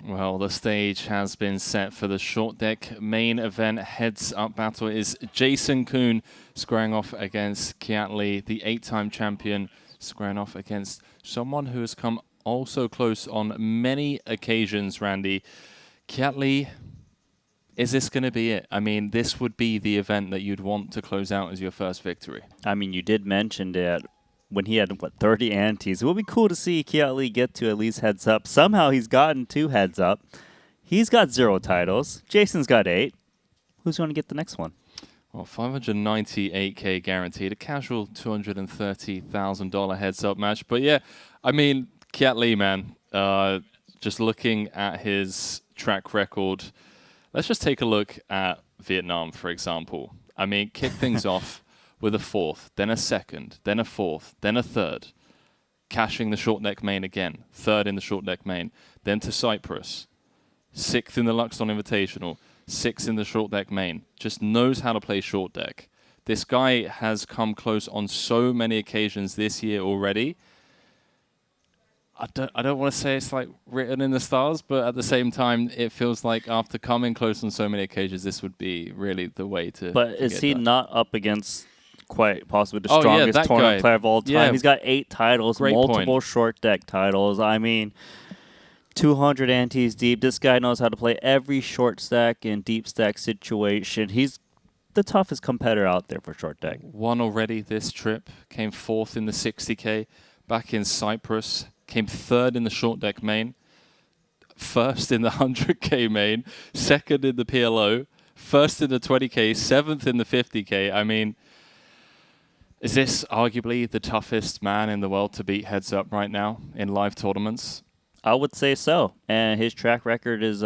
Well, the stage has been set for the short deck main event. Heads up battle is Jason Kuhn squaring off against Kiat Lee, the 8-time champion, squaring off against someone who has come also close on many occasions, Randy. Kiat Lee, is this going to be it? I mean, this would be the event that you'd want to close out as your first victory. I mean, you did mention that when he had, what, 30 antes. It would be cool to see Kiat Lee get to at least heads up. Somehow he's gotten 2 heads up. He's got 0 titles. Jason's got 8. Who's going to get the next one? Well, $598K guaranteed, a casual $230,000 heads up match. But yeah, I mean, Kiat Lee, man, just looking at his track record, let's just take a look at Vietnam, for example. I mean, kick things off with a 4th, then a 2nd, then a 4th, then a 3rd, cashing the short deck main again, 3rd in the short deck main, then to Cyprus, 6th in the Luxon Invitational, 6th in the short deck main. Just knows how to play short deck. This guy has come close on so many occasions this year already. I don't want to say it's like written in the stars, but at the same time, it feels like after coming close on so many occasions, this would be really the way to. But is he not up against quite possibly the Oh, yeah, strongest that tournament guy. player of all time? Yeah. He's got 8 titles, Great multiple point. short deck titles. I mean, 200 antes deep. This guy knows how to play every short stack and deep stack situation. He's the toughest competitor out there for short deck. Won already this trip, came 4th in the 60K, back in Cyprus, came 3rd in the short deck main, 1st in the 100K main, 2nd in the PLO, 1st in the 20K, 7th in the 50K. I mean, is this arguably the toughest man in the world to beat heads up right now in live tournaments? I would say so. And his track record is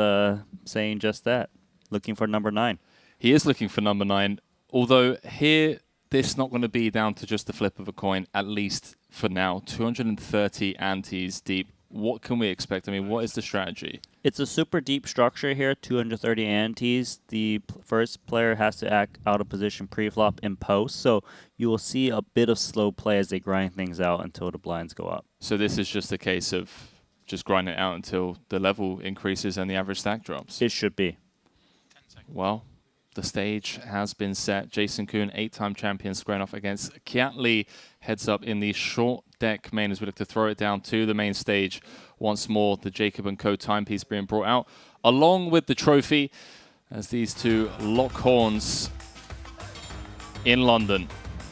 saying just that, looking for number 9. He is looking for number 9, although here, this is not going to be down to just the flip of a coin, at least for now. 230 antes deep. What can we expect? I mean, what is the strategy? It's a super deep structure here, 230 antes. The first player has to act out of position pre-flop in post, so you will see a bit of slow play as they grind things out until the blinds go up. So this is just a case of just grinding it out until the level increases and the average stack drops? It should be. Well, the stage has been set. Jason Kuhn, 8-time champion, squaring off against Kiat Lee, heads up in the short deck main as we look to throw it down to the main stage. Once more, the Jacob & Co. timepiece being brought out, along with the trophy, as these two lock horns in London.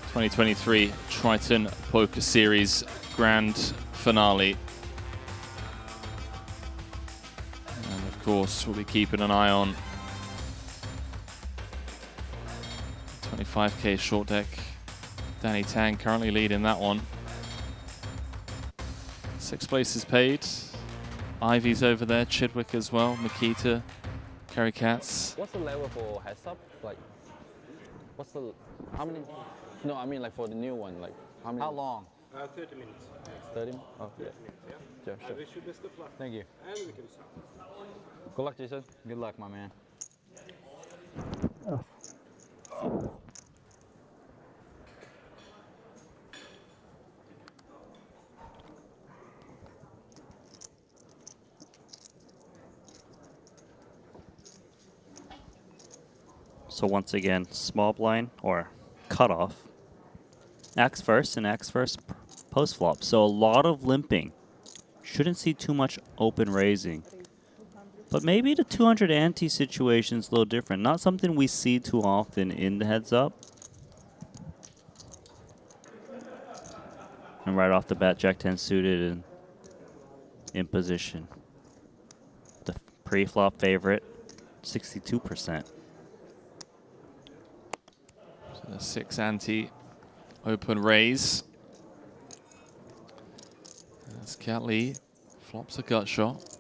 2023 Triton Poker Series Grand Finale. And of course, we'll be keeping an eye on 25K short deck. Danny Tang currently leading that one. 6 places paid. Ivy's over there, Chidwick as well, Makita, Kerry Katz. What's the level for heads up? Like, what's the, how many? No, I mean like for the new one, like how many? How long? 30 minutes. 30? Oh, yeah. Yeah. Sure. I wish you best of luck. Thank you. And we can start. Good luck, Jason. Good luck, my man. So once again, small blind or cutoff. Axe first and axe first post flop. So a lot of limping. Shouldn't see too much open raising. But maybe the 200 ante situation is a little different. Not something we see too often in the heads up. And right off the bat, Jack 10 suited and in position. The pre-flop favorite, 62%. So 6 ante, open raise. That's Kiat Lee, flops a gut shot.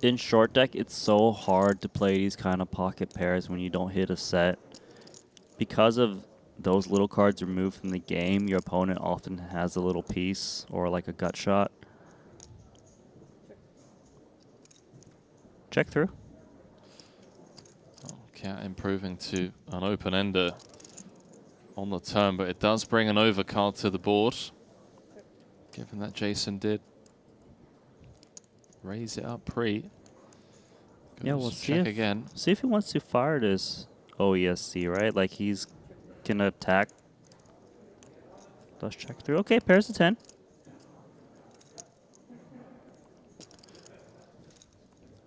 In short deck, it's so hard to play these kind of pocket pairs when you don't hit a set. Because of those little cards removed from the game, your opponent often has a little piece or like a gut shot. Check through. Oh, Kiat improving to an open-ender on the turn, but it does bring an overcard to the board, given that Jason did raise it up pre. Yeah, we'll Just see check if, again. see if he wants to fire this OESC, right? Like he's gonna attack. Let's check through. Okay, pairs of 10.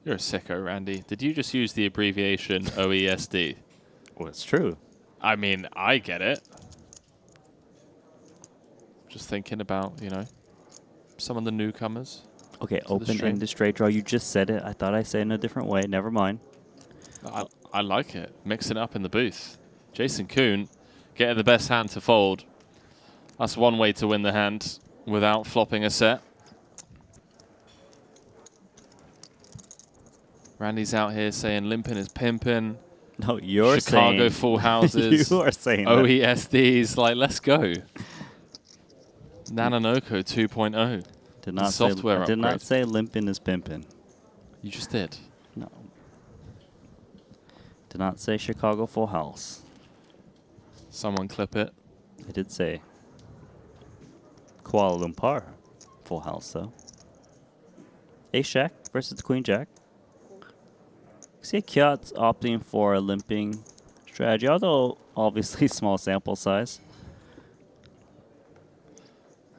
You're a sicko, Randy. Did you just use the abbreviation OESD? Well, it's true. I mean, I get it. Just thinking about, you know, some of the newcomers. Okay, to the open stream. ended straight draw. You just said it. I thought I said it in a different way. Never mind. I like it. Mix it up in the booth. Jason Kuhn getting the best hand to fold. That's one way to win the hand without flopping a set. Randy's out here saying limping is pimping. No, you're Chicago saying. full houses. You are saying that. OESDs. Like, let's go. Nanonoko 2.0. Did not software say, I did not upgrade. say limping is pimping. You just did. No. Did not say Chicago full house. Someone clip it. I did say Kuala Lumpur full house, though. Ace Jack versus the Queen Jack. See, Kiat's opting for a limping strategy, although obviously small sample size.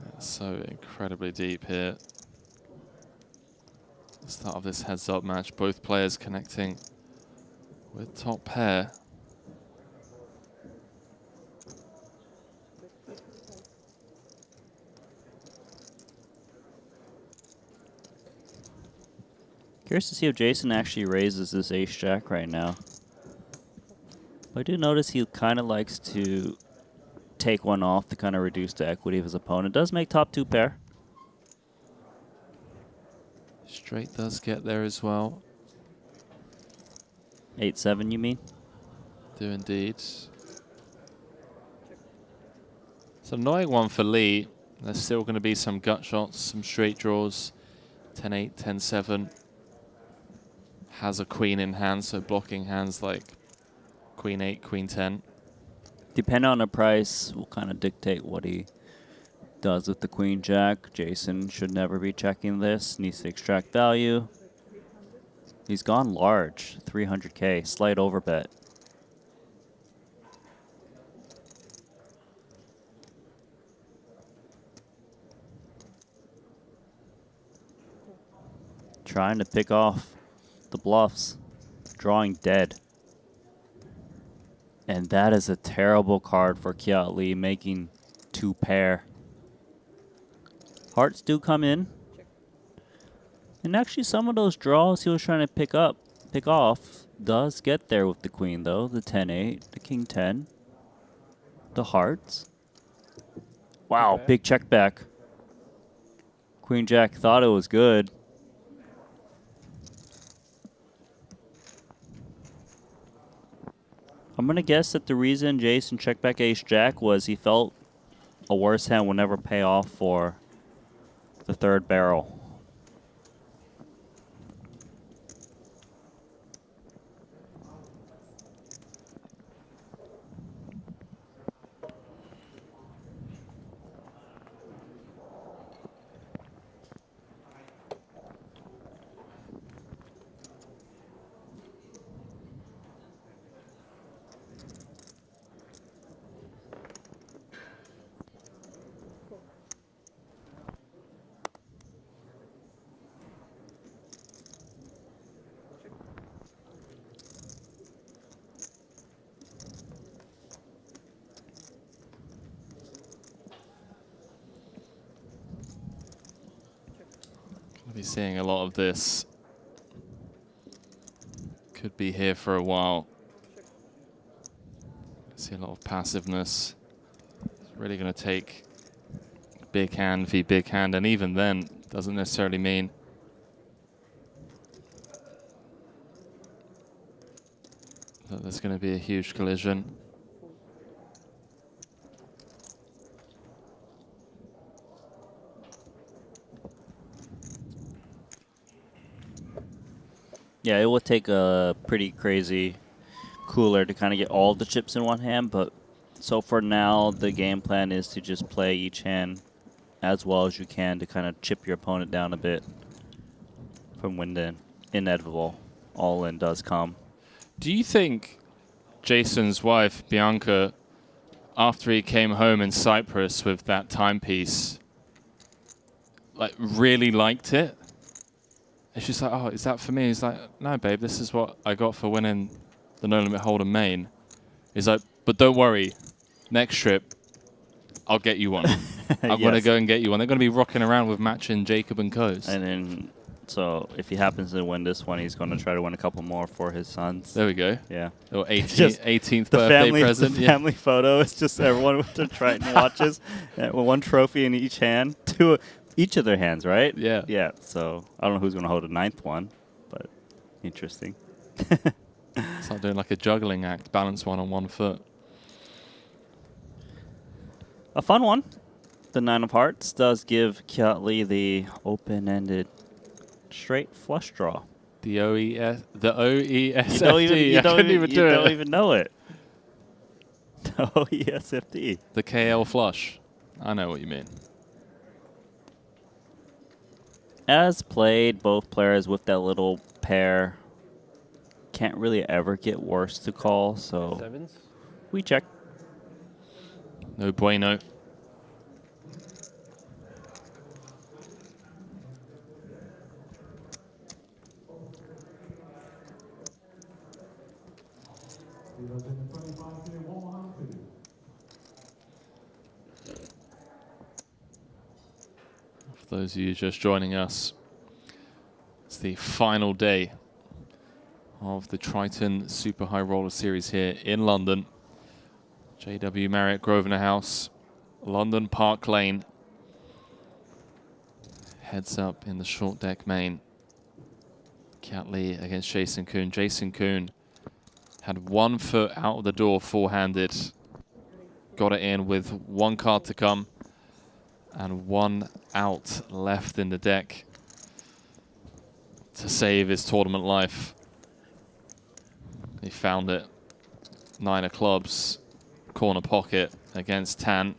That's so incredibly deep here. Start of this heads-up match, both players connecting with top pair. Curious to see if Jason actually raises this ace jack right now. I do notice he kind of likes to take one off to kind of reduce the equity of his opponent. Does make top 2 pair. Straight does get there as well. 8-7, you mean? Do indeed. It's an annoying one for Lee. There's still going to be some gut shots, some straight draws. 10-8, 10-7. Has a queen in hand, so blocking hands like queen 8, queen 10. Depending on the price, will kind of dictate what he does with the queen jack. Jason should never be checking this. Needs to extract value. He's gone large, 300K, slight overbet. Trying to pick off the bluffs, drawing dead. And that is a terrible card for Kiat Lee, making 2 pair. Hearts do come in. And actually some of those draws he was trying to pick off, does get there with the queen though. The 10-8, the king 10, the hearts. Wow, Okay. big check back. Queen Jack thought it was good. I'm going to guess that the reason Jason checked back ace jack was he felt a worse hand would never pay off for the 3rd barrel. We'll be seeing a lot of this. Could be here for a while. See a lot of passiveness. It's really going to take big hand v big hand, and even then, doesn't necessarily mean that there's going to be a huge collision. Yeah, it would take a pretty crazy cooler to kind of get all the chips in one hand, but so for now, the game plan is to just play each hand as well as you can to kind of chip your opponent down a bit from when the inevitable all-in does come. Do you think Jason's wife, Bianca, after he came home in Cyprus with that timepiece, like really liked it? And she's like, oh, is that for me? He's like, no, babe, this is what I got for winning the No Limit Hold'em main. He's like, but don't worry, next trip, I'll get you one. I'm going to go and get you one. They're going to be rocking around with matching Jacob and Coase. And then, so if he happens to win this one, he's going to try to win a couple more for his sons. There we go. Yeah. Or 18th birthday family, present. The family photo is just everyone with their Triton watches, with one trophy in each hand, each of their hands, right? Yeah. Yeah. So I don't know who's going to hold a 9th one, but interesting. It's like doing like a juggling act, balance one on one foot. A fun one. The 9 of Hearts does give Kiat-Lee the open-ended straight flush draw. The OES, the OESFD. You don't do even know it. The OESFD. The KL flush. I know what you mean. As played, both players with that little pair can't really ever get worse to call, so we check. No bueno. For those of you just joining us, it's the final day of the Triton Super High Roller Series here in London. JW Marriott Grosvenor House, London Park Lane. Heads up in the short deck main. Kiat-Lee against Jason Koon. Jason Koon had 1 foot out of the door four-handed. Got it in with 1 card to come and 1 out left in the deck to save his tournament life. He found it. 9 of clubs, corner pocket against Tan.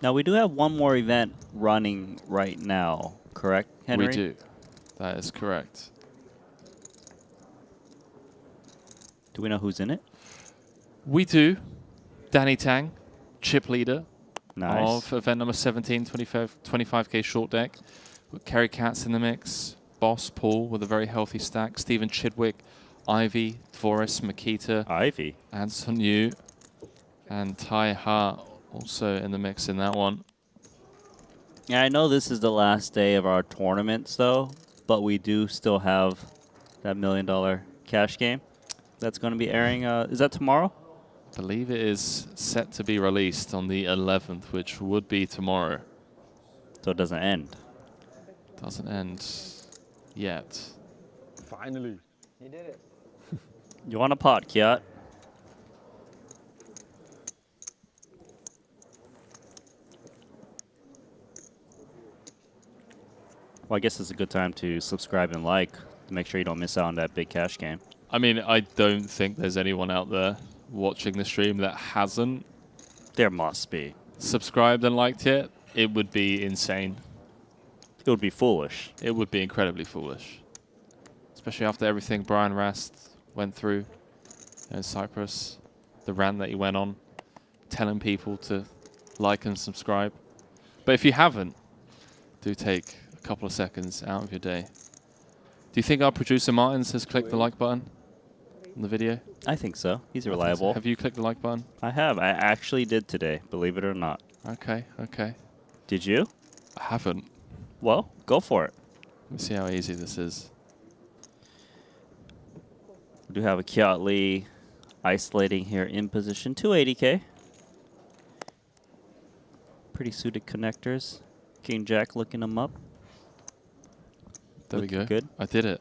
Now, we do have one more event running right now, correct, Henry? We do. That is correct. Do we know who's in it? We do. Danny Tang, chip leader Nice. of event number 17, 25K short deck. With Kerry Katz in the mix. Boss Paul with a very healthy stack. Stephen Chidwick, Ivy, Dvoris, Makita. Ivy. Anson Yu. And Tai Ha also in the mix in that one. Yeah, I know this is the last day of our tournaments, though, but we do still have that $1 million cash game that's going to be airing. Is that tomorrow? I believe it is set to be released on the 11th, which would be tomorrow. So it doesn't end. Doesn't end yet. Finally. You did it. You want a pot, Kiat? Well, I guess it's a good time to subscribe and like to make sure you don't miss out on that big cash game. I mean, I don't think there's anyone out there watching the stream that hasn't. There must be. Subscribed and liked it. It would be insane. It would be foolish. It would be incredibly foolish. Especially after everything Brian Rast went through in Cyprus. The rant that he went on. Telling people to like and subscribe. But if you haven't, do take a couple of seconds out of your day. Do you think our producer Martins has clicked the like button on the video? I think so. He's reliable. Have you clicked the like button? I have. I actually did today, believe it or not. Okay, okay. Did you? I haven't. Well, go for it. Let me see how easy this is. We do have a Kiat-Lee isolating here in position 280K. Pretty suited connectors. King Jack looking them up. There we go. Good. I did it.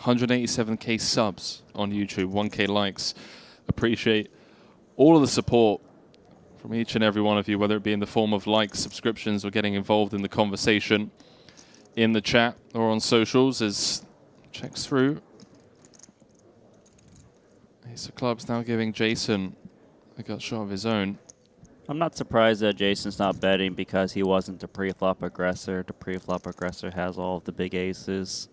187K subs on YouTube, 1K likes. Appreciate all of the support from each and every one of you, whether it be in the form of likes, subscriptions, or getting involved in the conversation in the chat or on socials as checks through. Ace of Clubs now giving Jason a gut shot of his own. I'm not surprised that Jason's not betting because he wasn't the pre-flop aggressor. The pre-flop aggressor has all of the big aces.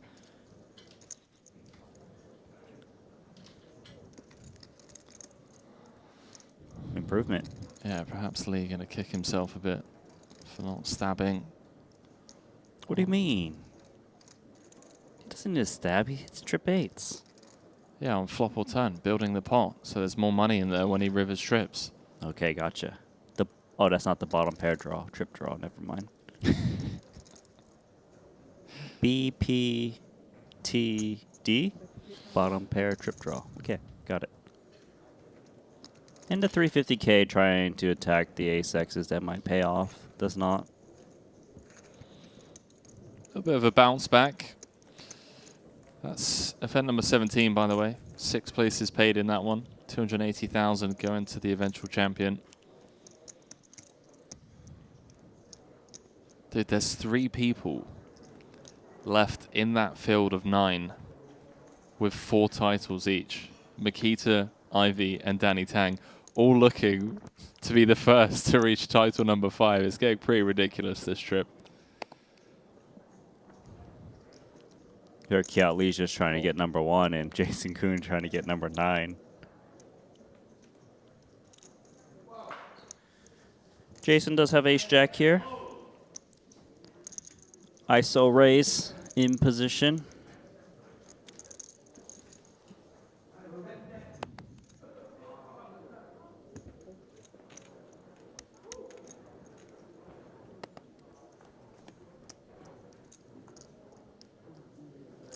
improvement. Yeah, perhaps Lee going to kick himself a bit for not stabbing. What do you mean? He doesn't need to stab. He hits trip 8s. Yeah, on flop or turn, building the pot, so there's more money in there when he rivers trips. Okay, gotcha. Oh, that's not the bottom pair draw. Trip draw, never mind. BPTD? Bottom pair trip draw. Okay, got it. And the 350k trying to attack the ace-X's that might pay off. Does not. A bit of a bounce back. That's event number 17, by the way. 6 places paid in that one. 280,000 going to the eventual champion. Dude, there's 3 people left in that field of 9 with 4 titles each. Makita, Ivy, and Danny Tang, all looking to be the first to reach title number 5. It's getting pretty ridiculous this trip. Here, Kiat Lee's just trying to get number 1, and Jason Koon trying to get number 9. Jason does have ace-jack here. ISO raise in position.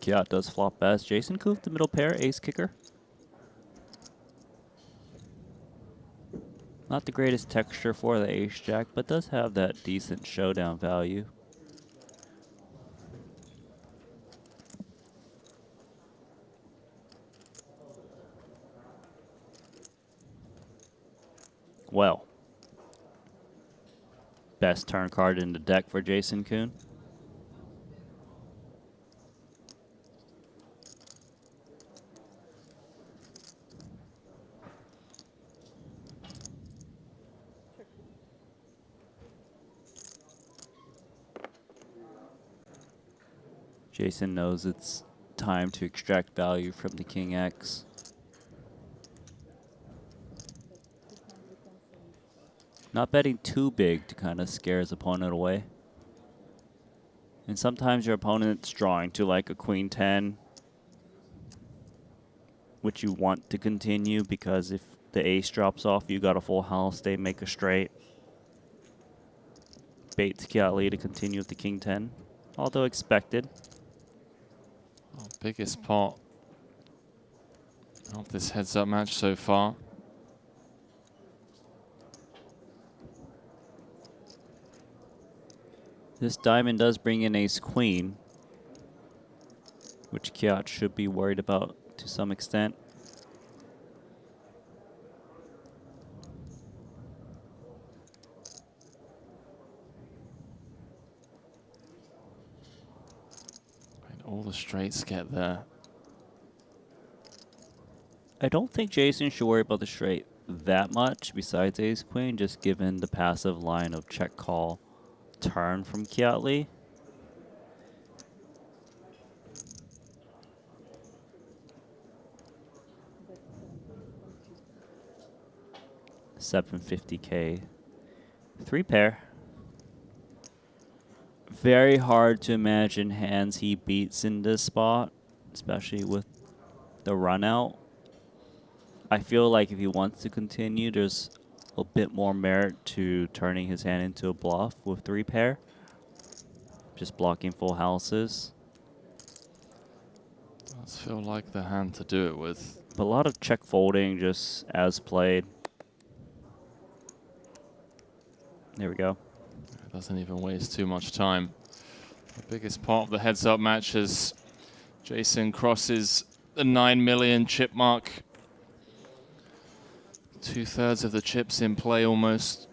Kiat does flop best. Jason Koon, the middle pair, ace kicker. Not the greatest texture for the ace-jack, but does have that decent showdown value. Well, best turn card in the deck for Jason Koon. Jason knows it's time to extract value from the King X. Not betting too big to kind of scare his opponent away. And sometimes your opponent's drawing to like a Queen 10, which you want to continue because if the ace drops off, you got a full house, they make a straight. Baits Kiat Lee to continue with the King 10, although expected. Oh, biggest pot of this heads-up match so far. This diamond does bring in ace-queen, which Kiat should be worried about to some extent. And all the straights get there. I don't think Jason should worry about the straight that much besides ace-queen, just given the passive line of check call turn from Kiat Lee. $750K. 3 pair. Very hard to imagine hands he beats in this spot, especially with the run out. I feel like if he wants to continue, there's a bit more merit to turning his hand into a bluff with 3 pair. Just blocking full houses. Does feel like the hand to do it with. But a lot of check folding just as played. There we go. It doesn't even waste too much time. The biggest part of the heads-up match as Jason crosses the 9 million chip mark. 2/3 of the chips in play almost.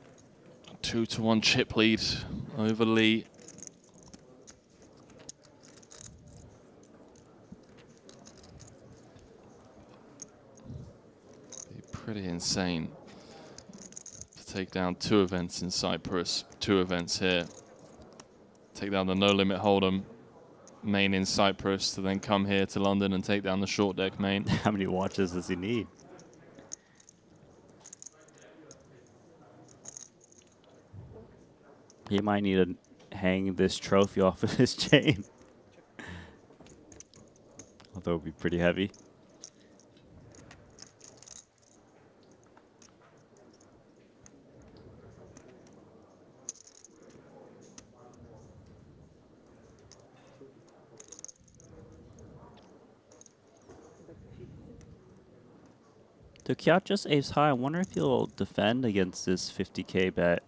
2-1 chip lead over Lee. Be pretty insane to take down 2 events in Cyprus, 2 events here. Take down the No Limit Hold'em main in Cyprus to then come here to London and take down the short deck main. How many watches does he need? He might need to hang this trophy off of his chain. Although it would be pretty heavy. So Kiat just ace high. I wonder if he'll defend against this 50k bet.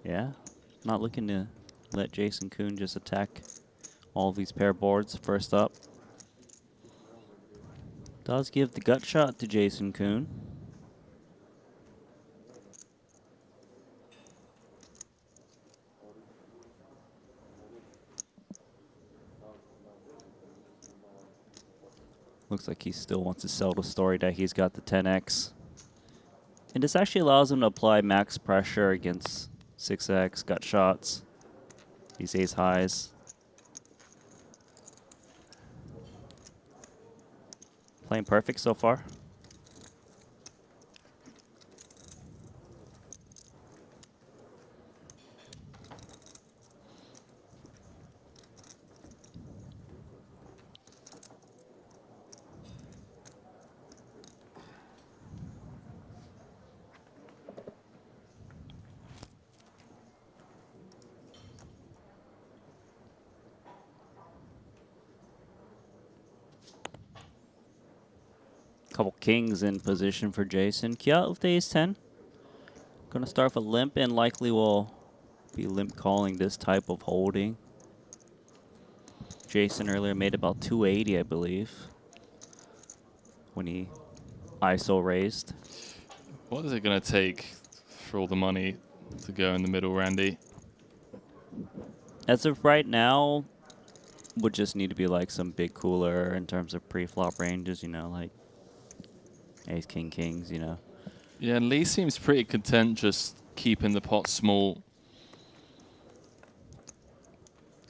Yeah, not looking to let Jason Koon just attack all these pair boards first up. Does give the gut shot to Jason Koon. Looks like he still wants to sell the story that he's got the 10x. And this actually allows him to apply max pressure against 6x, gut shots, these ace highs. Playing perfect so far. Couple kings in position for Jason. Kiat with the ace 10. Gonna start with a limp and likely will be limp calling this type of holding. Jason earlier made about 280, I believe, when he ISO raised. What is it gonna take for all the money to go in the middle, Randy? As of right now, would just need to be like some big cooler in terms of pre-flop ranges, you know, like ace, king, kings, you know. Yeah, and Lee seems pretty content just keeping the pot small.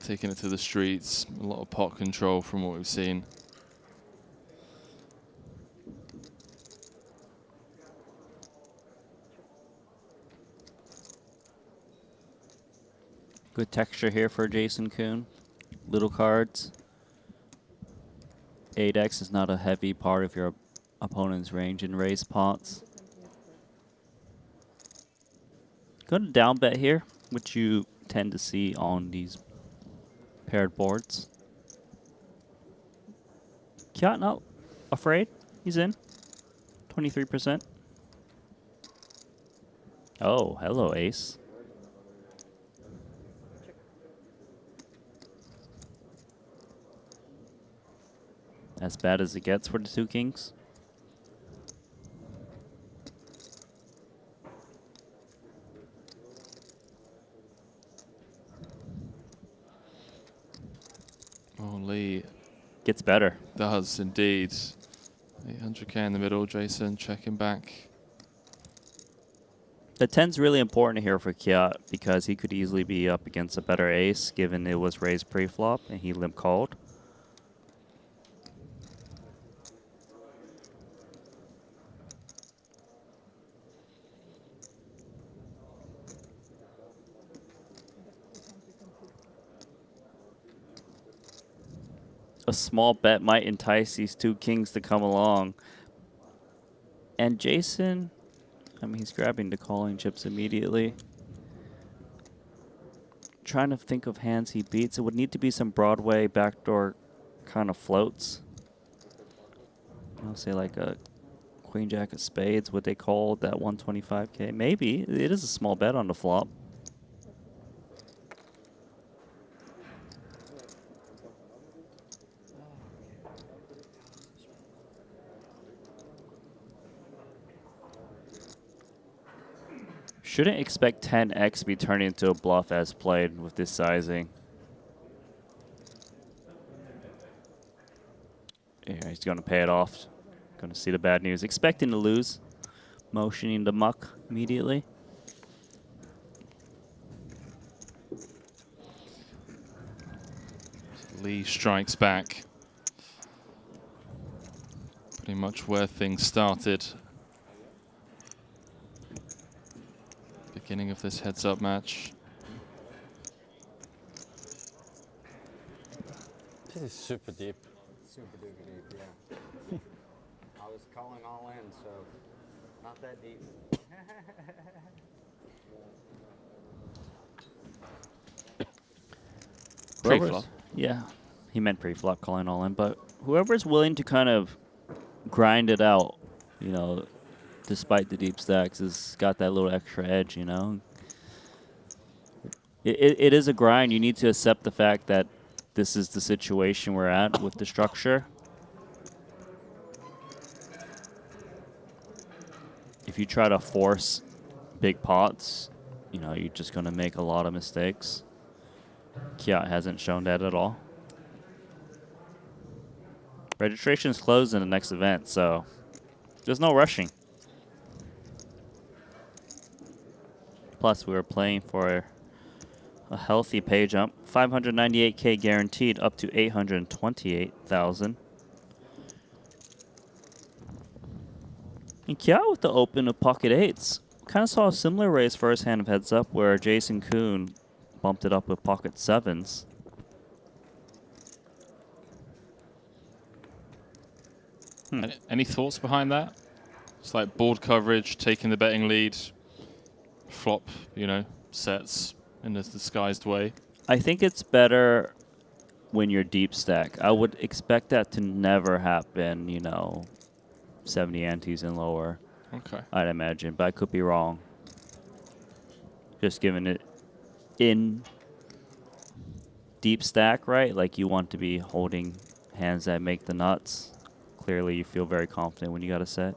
Taking it to the streets. A lot of pot control from what we've seen. Good texture here for Jason Koon. Little cards. 8x is not a heavy part of your opponent's range in raised pots. Go to down bet here, which you tend to see on these paired boards. Kiat not afraid. He's in. 23%. Oh, hello, ace. As bad as it gets for the two kings. Oh, Lee. Gets better. Does indeed. 800k in the middle, Jason checking back. The 10's really important here for Kiat because he could easily be up against a better ace given it was raised pre-flop and he limp called. A small bet might entice these two kings to come along. And Jason, I mean, he's grabbing the calling chips immediately. Trying to think of hands he beats. It would need to be some Broadway backdoor kind of floats. I'll say like a queen jack of spades. Would they call that 125k? Maybe. It is a small bet on the flop. Shouldn't expect 10x to be turning into a bluff as played with this sizing. Yeah, he's going to pay it off. Going to see the bad news. Expecting to lose. Motioning the muck immediately. Lee strikes back. Pretty much where things started. beginning of this heads-up match. This is super deep. Super duper deep, yeah. I was calling all in, so not that deep. Pre-flop. Yeah, he meant pre-flop, calling all in. But whoever's willing to kind of grind it out, you know, despite the deep stacks, has got that little extra edge, you know. It is a grind. You need to accept the fact that this is the situation we're at with the structure. If you try to force big pots, you know, you're just going to make a lot of mistakes. Kiat hasn't shown that at all. Registration's closed in the next event, so there's no rushing. Plus, we were playing for a healthy pay jump. 598K guaranteed up to 828,000. And Kiat with the open of pocket eights. Kind of saw a similar raise first hand of heads up where Jason Kuhn bumped it up with pocket sevens. Any thoughts behind that? It's like board coverage, taking the betting lead, flop, you know, sets in a disguised way. I think it's better when you're deep stack. I would expect that to never happen, you know, 70 antes and lower. Okay. I'd imagine, but I could be wrong. Just given it in deep stack, right? Like you want to be holding hands that make the nuts. Clearly you feel very confident when you got a set.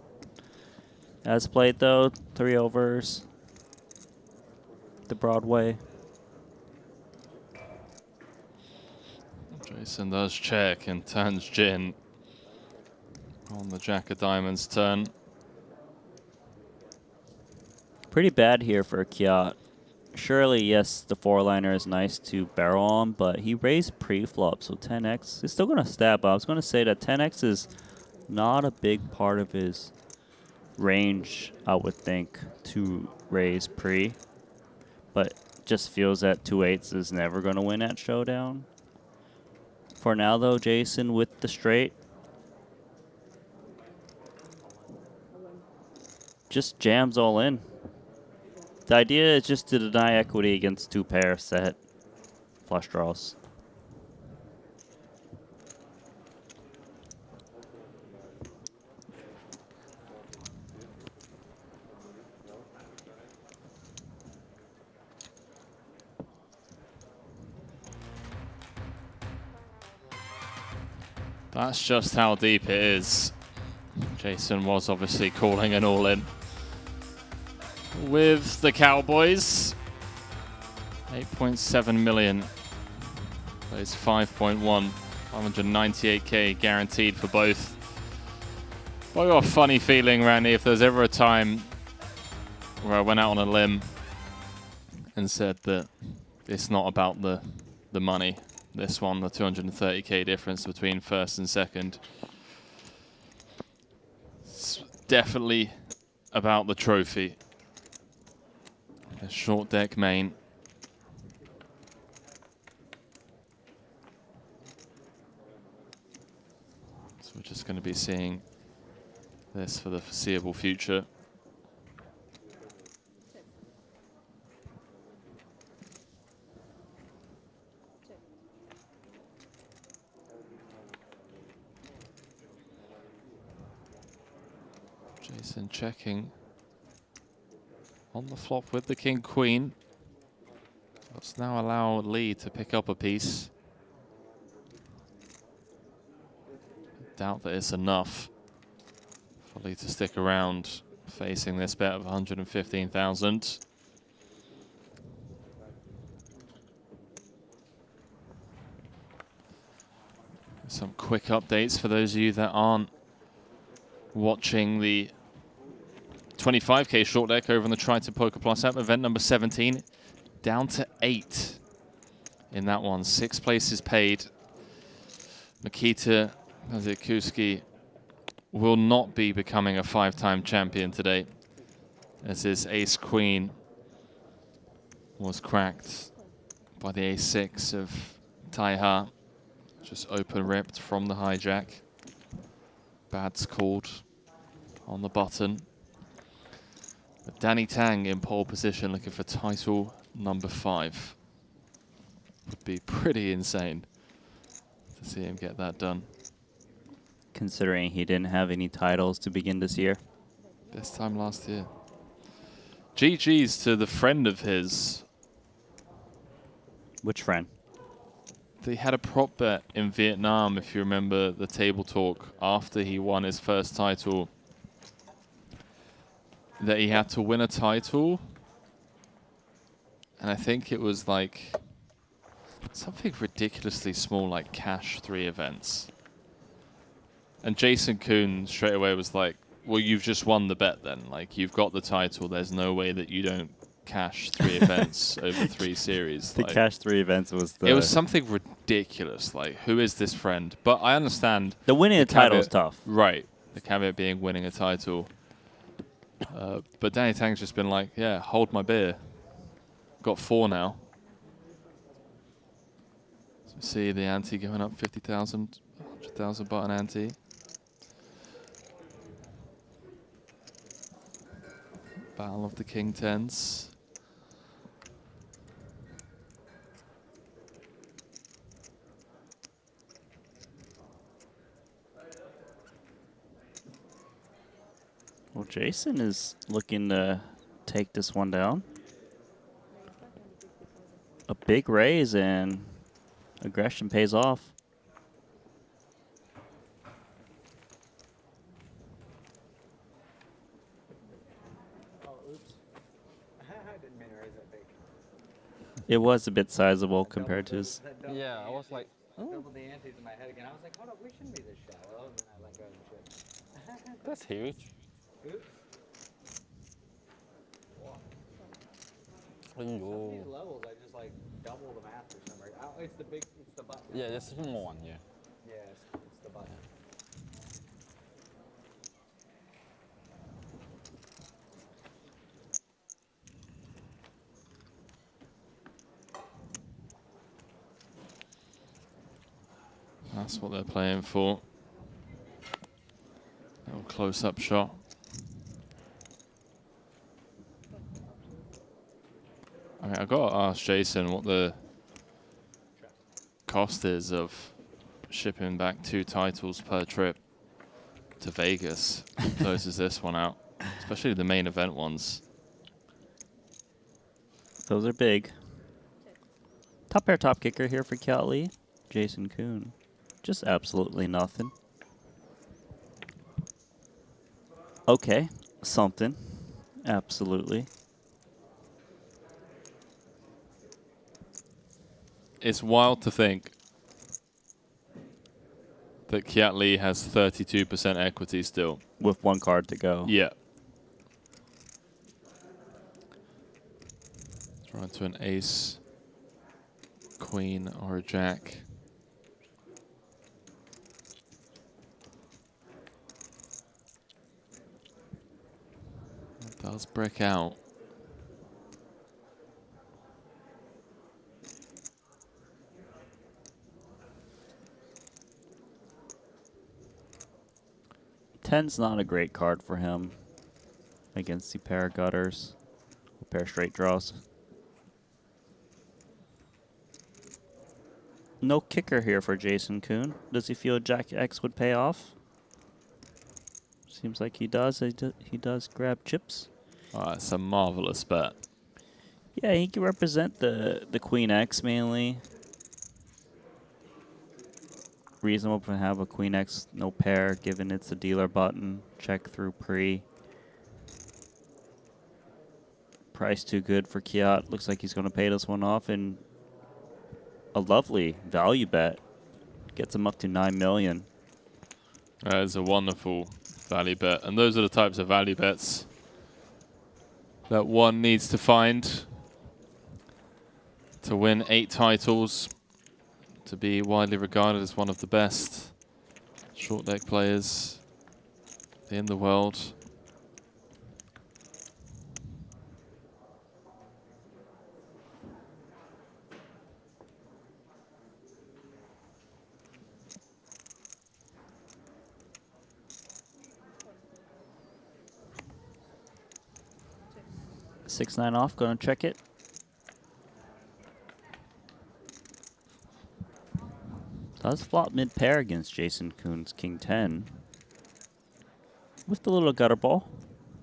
As played though, 3 overs. The Broadway. Jason does check and turns gin on the Jack of Diamonds turn. Pretty bad here for Kiat. Surely, yes, the 4-liner is nice to barrel on, but he raised pre-flop, so 10x is still going to stab. I was going to say that 10x is not a big part of his range, I would think, to raise pre. But just feels that 2-8s is never going to win at Showdown. For now, though, Jason with the straight. Just jams all in. The idea is just to deny equity against 2 pair set flush draws. That's just how deep it is. Jason was obviously calling an all-in. With the Cowboys, 8.7 million. Plays 5.1, 598K guaranteed for both. Well, I got a funny feeling, Randy, if there's ever a time where I went out on a limb and said that it's not about the money. This one, the 230K difference between first and second. It's definitely about the trophy. A short deck main. So we're just going to be seeing this for the foreseeable future. Jason checking on the flop with the king queen. Let's now allow Lee to pick up a piece. Doubt that it's enough for Lee to stick around facing this bet of 115,000. Some quick updates for those of you that aren't watching the 25K short deck over on the Triton Poker Plus app. Event number 17, down to 8 in that one. 6 places paid. Nikita Kazikuski will not be becoming a 5-time champion today, as his ace-queen was cracked by the a6 of Taiha. Just open ripped from the hijack. Bad's called on the button. But Danny Tang in pole position looking for title number 5. Would be pretty insane to see him get that done. Considering he didn't have any titles to begin this year. Best time last year. GG's to the friend of his. Which friend? They had a prop bet in Vietnam, if you remember the table talk, after he won his first title, that he had to win a title. And I think it was like something ridiculously small, like cash 3 events. And Jason Kuhn straight away was like, well, you've just won the bet then. Like, you've got the title. There's no way that you don't cash 3 events over 3 series. The like, cash 3 events was the... It was something ridiculous. Like, who is this friend? But I understand... The winning a title is tough. Right. The caveat being winning a title. But Danny Tang's just been like, yeah, hold my beer. Got 4 now. So we see the ante going up 50,000, 100,000 baht an ante. Battle of the King Tens. Well, Jason is looking to take this one down. A big raise and aggression pays off. It was a bit sizable compared to his... Yeah, I was like... Double the antes in my head again. I was like, hold up, we shouldn't be this shallow. And then I let go of the chip. That's huge. Oops. Some of these levels, I just like double the math for some reason. Oh, it's the button. Yeah, it's a small one, yeah. Yeah, it's the button. That's what they're playing for. Little close-up shot. I mean, I got to ask Jason what the cost is of shipping back 2 titles per trip to Vegas. Closes this one out, especially the main event ones. Those are big. Top pair, top kicker here for Kiat Lee. Jason Kuhn. Just absolutely nothing. Okay, something. Absolutely. It's wild to think that Kiat Lee has 32% equity still. With 1 card to go. Yeah. Throw into an ace, queen, or a jack. It does break out. Ten's not a great card for him against the pair of gutters, or pair of straight draws. No kicker here for Jason Kuhn. Does he feel Jack X would pay off? Seems like he does. He does grab chips. Oh, it's a marvelous bet. Yeah, he can represent the Queen X mainly. Reasonable to have a Queen X no pair, given it's a dealer button. Check through pre. Price too good for Kiat. Looks like he's going to pay this one off, and a lovely value bet gets him up to 9 million. That is a wonderful value bet, and those are the types of value bets that one needs to find to win 8 titles, to be widely regarded as one of the best short deck players in the world. 6-9 off, gonna check it. Does flop mid-pair against Jason Kuhn's King 10. With the little gutter ball,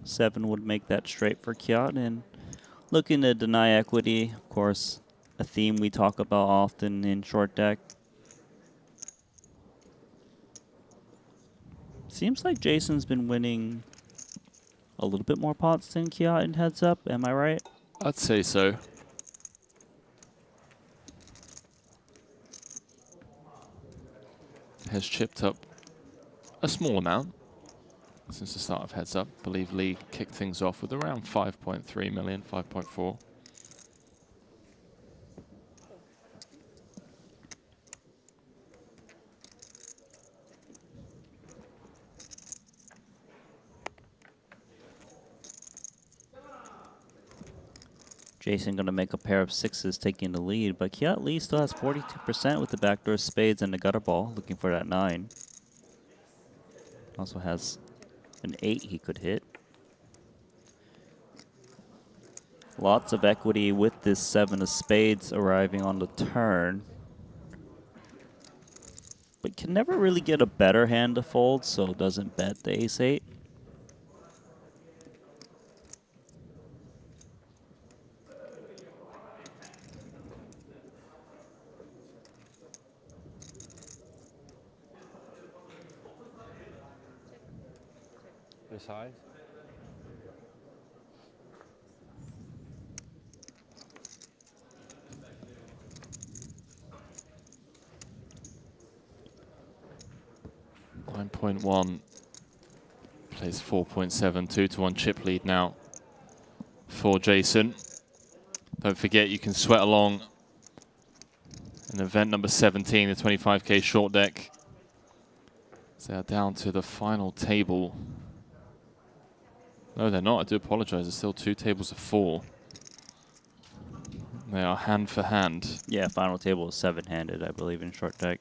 7 would make that straight for Kiat, and looking to deny equity, of course, a theme we talk about often in short deck. Seems like Jason's been winning a little bit more pots than Kiat in heads up, am I right? I'd say so. Has chipped up a small amount since the start of heads up. I believe Lee kicked things off with around 5.3 million, 5.4. Jason going to make a pair of 6s taking the lead, but Kiat Lee still has 42% with the backdoor spades and the gutter ball, looking for that 9. Also has an 8 he could hit. Lots of equity with this 7 of spades arriving on the turn. But can never really get a better hand to fold, so doesn't bet the ace-8. This high? .1 plays 4.7, 2-1 chip lead now for Jason. Don't forget you can sweat along in event number 17, the 25k short deck. So they're down to the final table. No, they're not. I do apologize. There's still 2 tables of 4. They are hand for hand. Yeah, final table is 7-handed, I believe, in short deck.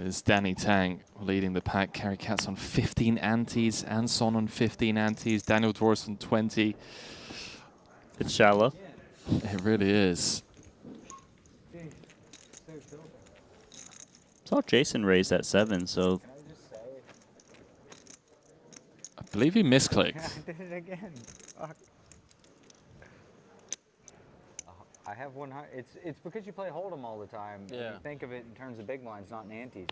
It's Danny Tang leading the pack. Carry Cats on 15 antes. Anson on 15 antes. Daniel Doris on 20. It's shallow. It really is. Saw Jason raise that 7, so... I believe he misclicked. I did it again. Fuck. I have 100. It's because you play Hold'em all the time. Yeah. You think of it in terms of big blinds, not in antes.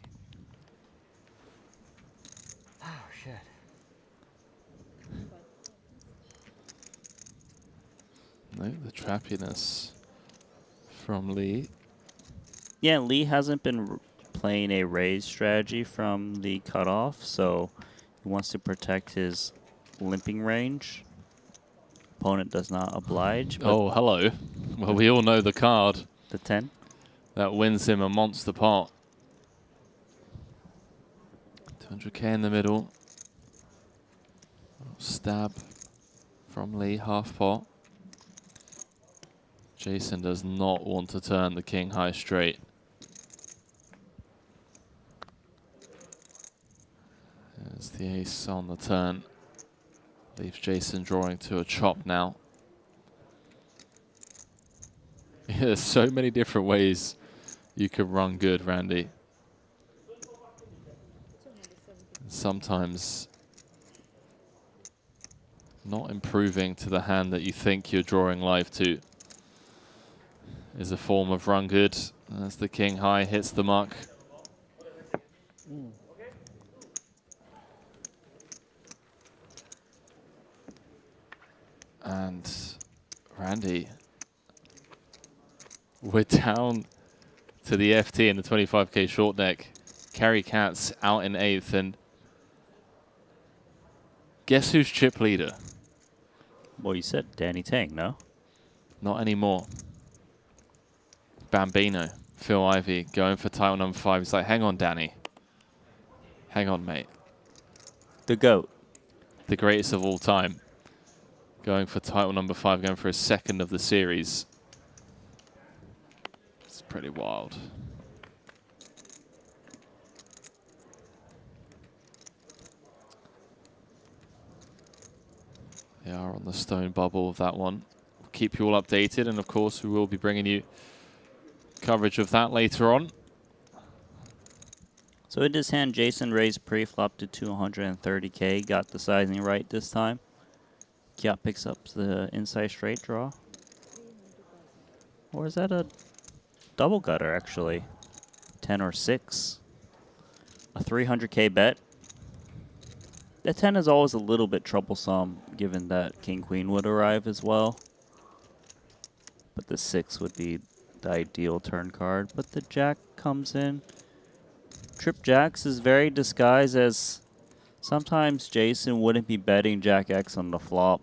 Oh shit. No, the trappiness from Lee. Yeah, Lee hasn't been playing a raise strategy from the cutoff, so he wants to protect his limping range. Opponent does not oblige. Oh, hello. Well, we all know the card. The 10? That wins him a monster pot. 200k in the middle. Stab from Lee, half pot. Jason does not want to turn the king high straight. There's the ace on the turn. Leaves Jason drawing to a chop now. Yeah, there's so many different ways you could run good, Randy. Sometimes not improving to the hand that you think you're drawing live to is a form of run good. As the king high hits the mark. And Randy, we're down to the FT in the 25k short deck. Carry Cats out in 8th, and guess who's chip leader? Well, you said Danny Tang, no? Not anymore. Bambino, Phil Ivey, going for title number 5. He's like, hang on, Danny. Hang on, mate. The GOAT. The greatest of all time. Going for title number 5, going for his 2nd of the series. It's pretty wild. They are on the stone bubble of that one. We'll keep you all updated. And of course, we will be bringing you coverage of that later on. So in this hand, Jason raised pre-flop to 230K, got the sizing right this time. Kiat picks up the inside straight draw. Or is that a double gutter, actually? 10 or 6. A 300K bet. The 10 is always a little bit troublesome, given that King-Queen would arrive as well. But the 6 would be the ideal turn card. But the Jack comes in. Trip Jacks is very disguised as sometimes Jason wouldn't be betting Jack X on the flop.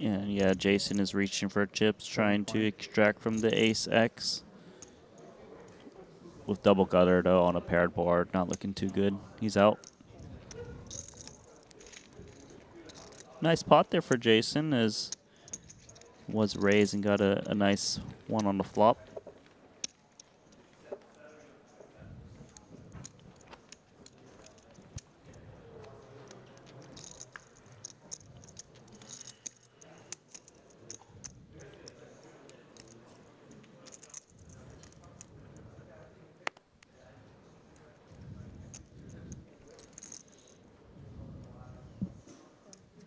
And yeah, Jason is reaching for chips, trying to extract from the Ace X. With double gutter though on a paired board, not looking too good. He's out. Nice pot there for Jason, as was raised and got a nice one on the flop.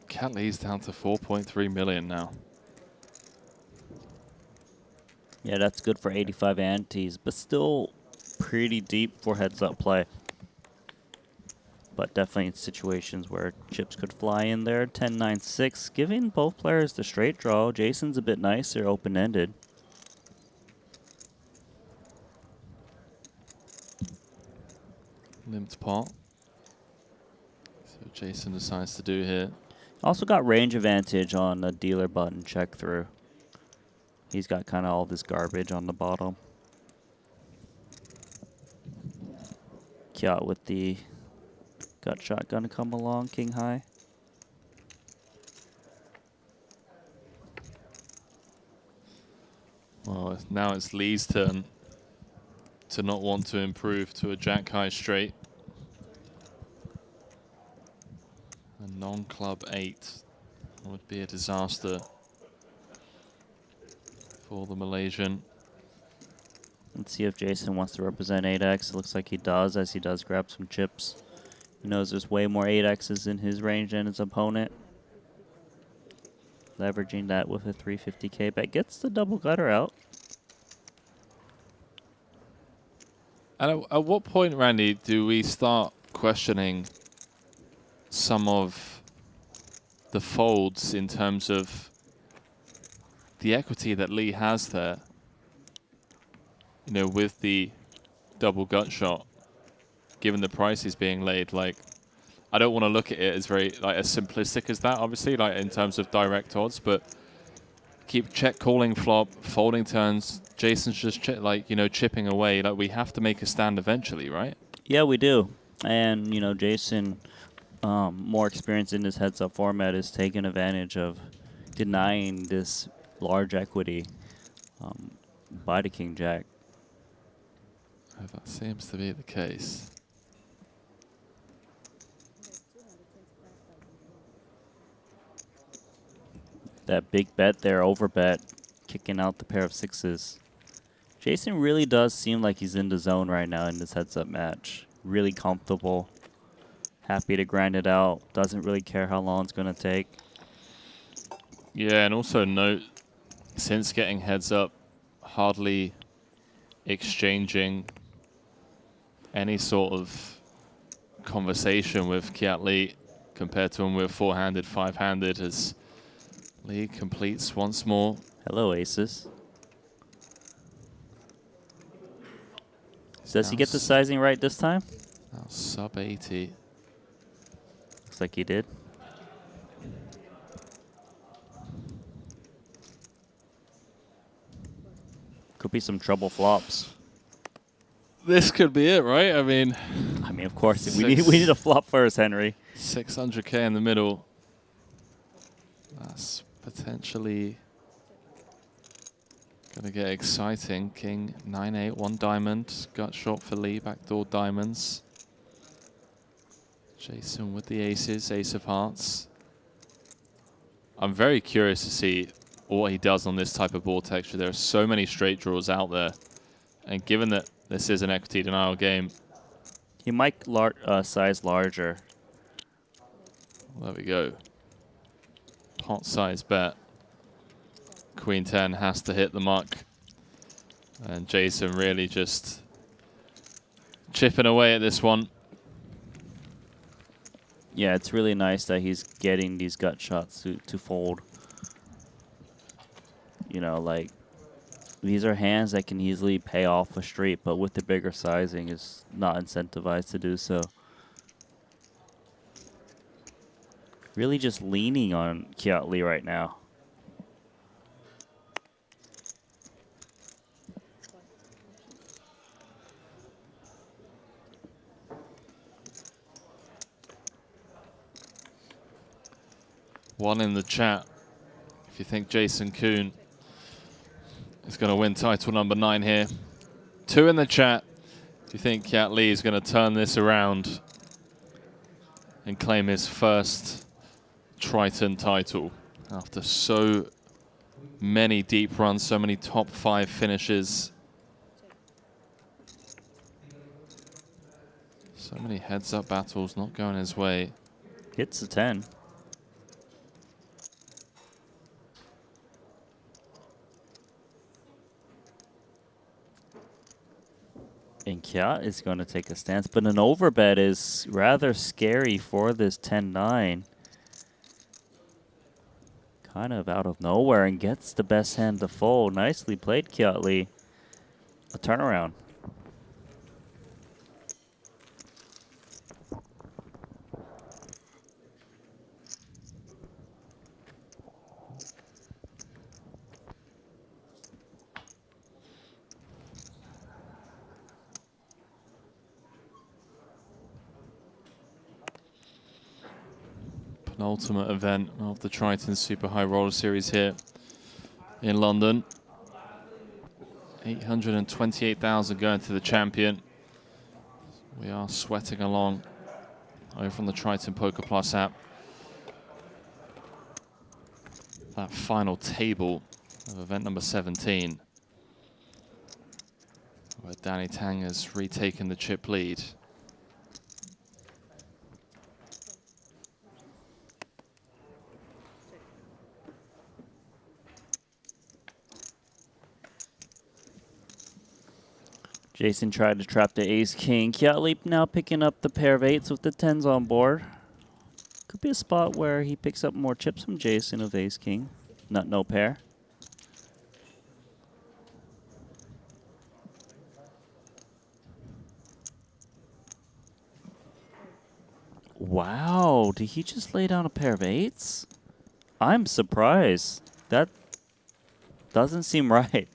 Cat Lee's down to 4.3 million now. Yeah, that's good for 85 antes, but still pretty deep for heads-up play. But definitely in situations where chips could fly in there. 10-9-6, giving both players the straight draw. Jason's a bit nicer, open-ended. Limped pot. So Jason decides to do here. Also got range advantage on the dealer button check through. He's got kind of all this garbage on the bottom. Kiat with the gut shot gonna come along, king high. Well, now it's Lee's turn to not want to improve to a jack high straight. A non-club 8 would be a disaster for the Malaysian. Let's see if Jason wants to represent 8x. It looks like he does, as he does grab some chips. He knows there's way more 8x's in his range than his opponent. Leveraging that with a 350K bet. Gets the double gutter out. And at what point, Randy, do we start questioning some of the folds in terms of the equity that Lee has there? You know, with the double gut shot, given the price is being laid, like, I don't want to look at it as very, like, as simplistic as that, obviously, like, in terms of direct odds, but keep check calling flop, folding turns, Jason's just, like, you know, chipping away. Like, we have to make a stand eventually, right? Yeah, we do. And, you know, Jason, more experience in this heads-up format, is taking advantage of denying this large equity by the King Jack. That seems to be the case. That big bet there, overbet, kicking out the pair of sixes. Jason really does seem like he's in the zone right now in this heads-up match. Really comfortable. Happy to grind it out. Doesn't really care how long it's going to take. Yeah, and also note, since getting heads up, hardly exchanging any sort of conversation with Kiat Lee compared to when we were four-handed, five-handed, as Lee completes once more. Hello, aces. Does he get the sizing right this time? Now sub 80. Looks like he did. Could be some trouble flops. This could be it, right? I mean, of course we need a flop first, Henry. 600K in the middle. That's potentially going to get exciting. King 9-8, 1 diamond. Gut shot for Lee, backdoor diamonds. Jason with the aces, ace of hearts. I'm very curious to see what he does on this type of board texture. There are so many straight draws out there. And given that this is an equity denial game, he might size larger. There we go. Pot size bet. Queen 10 has to hit the muck. And Jason really just chipping away at this one. Yeah, it's really nice that he's getting these gut shots to fold. You know, like, these are hands that can easily pay off a street, but with the bigger sizing is not incentivized to do so. Really just leaning on Kiat Lee right now. One in the chat. If you think Jason Kuhn is going to win title number 9 here. 2 in the chat. If you think Kiat Lee is going to turn this around and claim his first Triton title after so many deep runs, so many top 5 finishes. So many heads-up battles not going his way. Hits a 10. And Kiat is going to take a stance, but an overbet is rather scary for this 10-9. Kind of out of nowhere and gets the best hand to fold. Nicely played, Kiat Lee. A turnaround. Penultimate event of the Triton Super High Roller Series here in London. 828,000 going to the champion. We are sweating along over from the Triton Poker Plus app. That final table of event number 17, where Danny Tang has retaken the chip lead. Jason tried to trap the ace-king. Kiat Lee now picking up the pair of 8s with the 10s on board. Could be a spot where he picks up more chips from Jason of ace-king. No pair. Wow, did he just lay down a pair of 8s? I'm surprised. That doesn't seem right.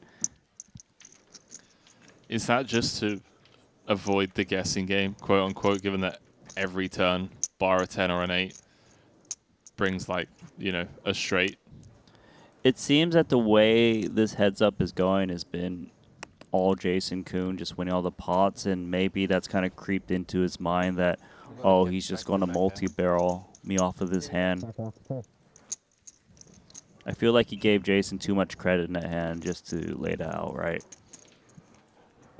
Is that just to avoid the guessing game, quote unquote, given that every turn, bar a 10 or an 8, brings, like, you know, a straight? It seems that the way this heads up is going has been all Jason Kuhn just winning all the pots, and maybe that's kind of creeped into his mind that, oh, he's just going to multi-barrel me off of this hand. I feel like he gave Jason too much credit in that hand just to lay it out, right?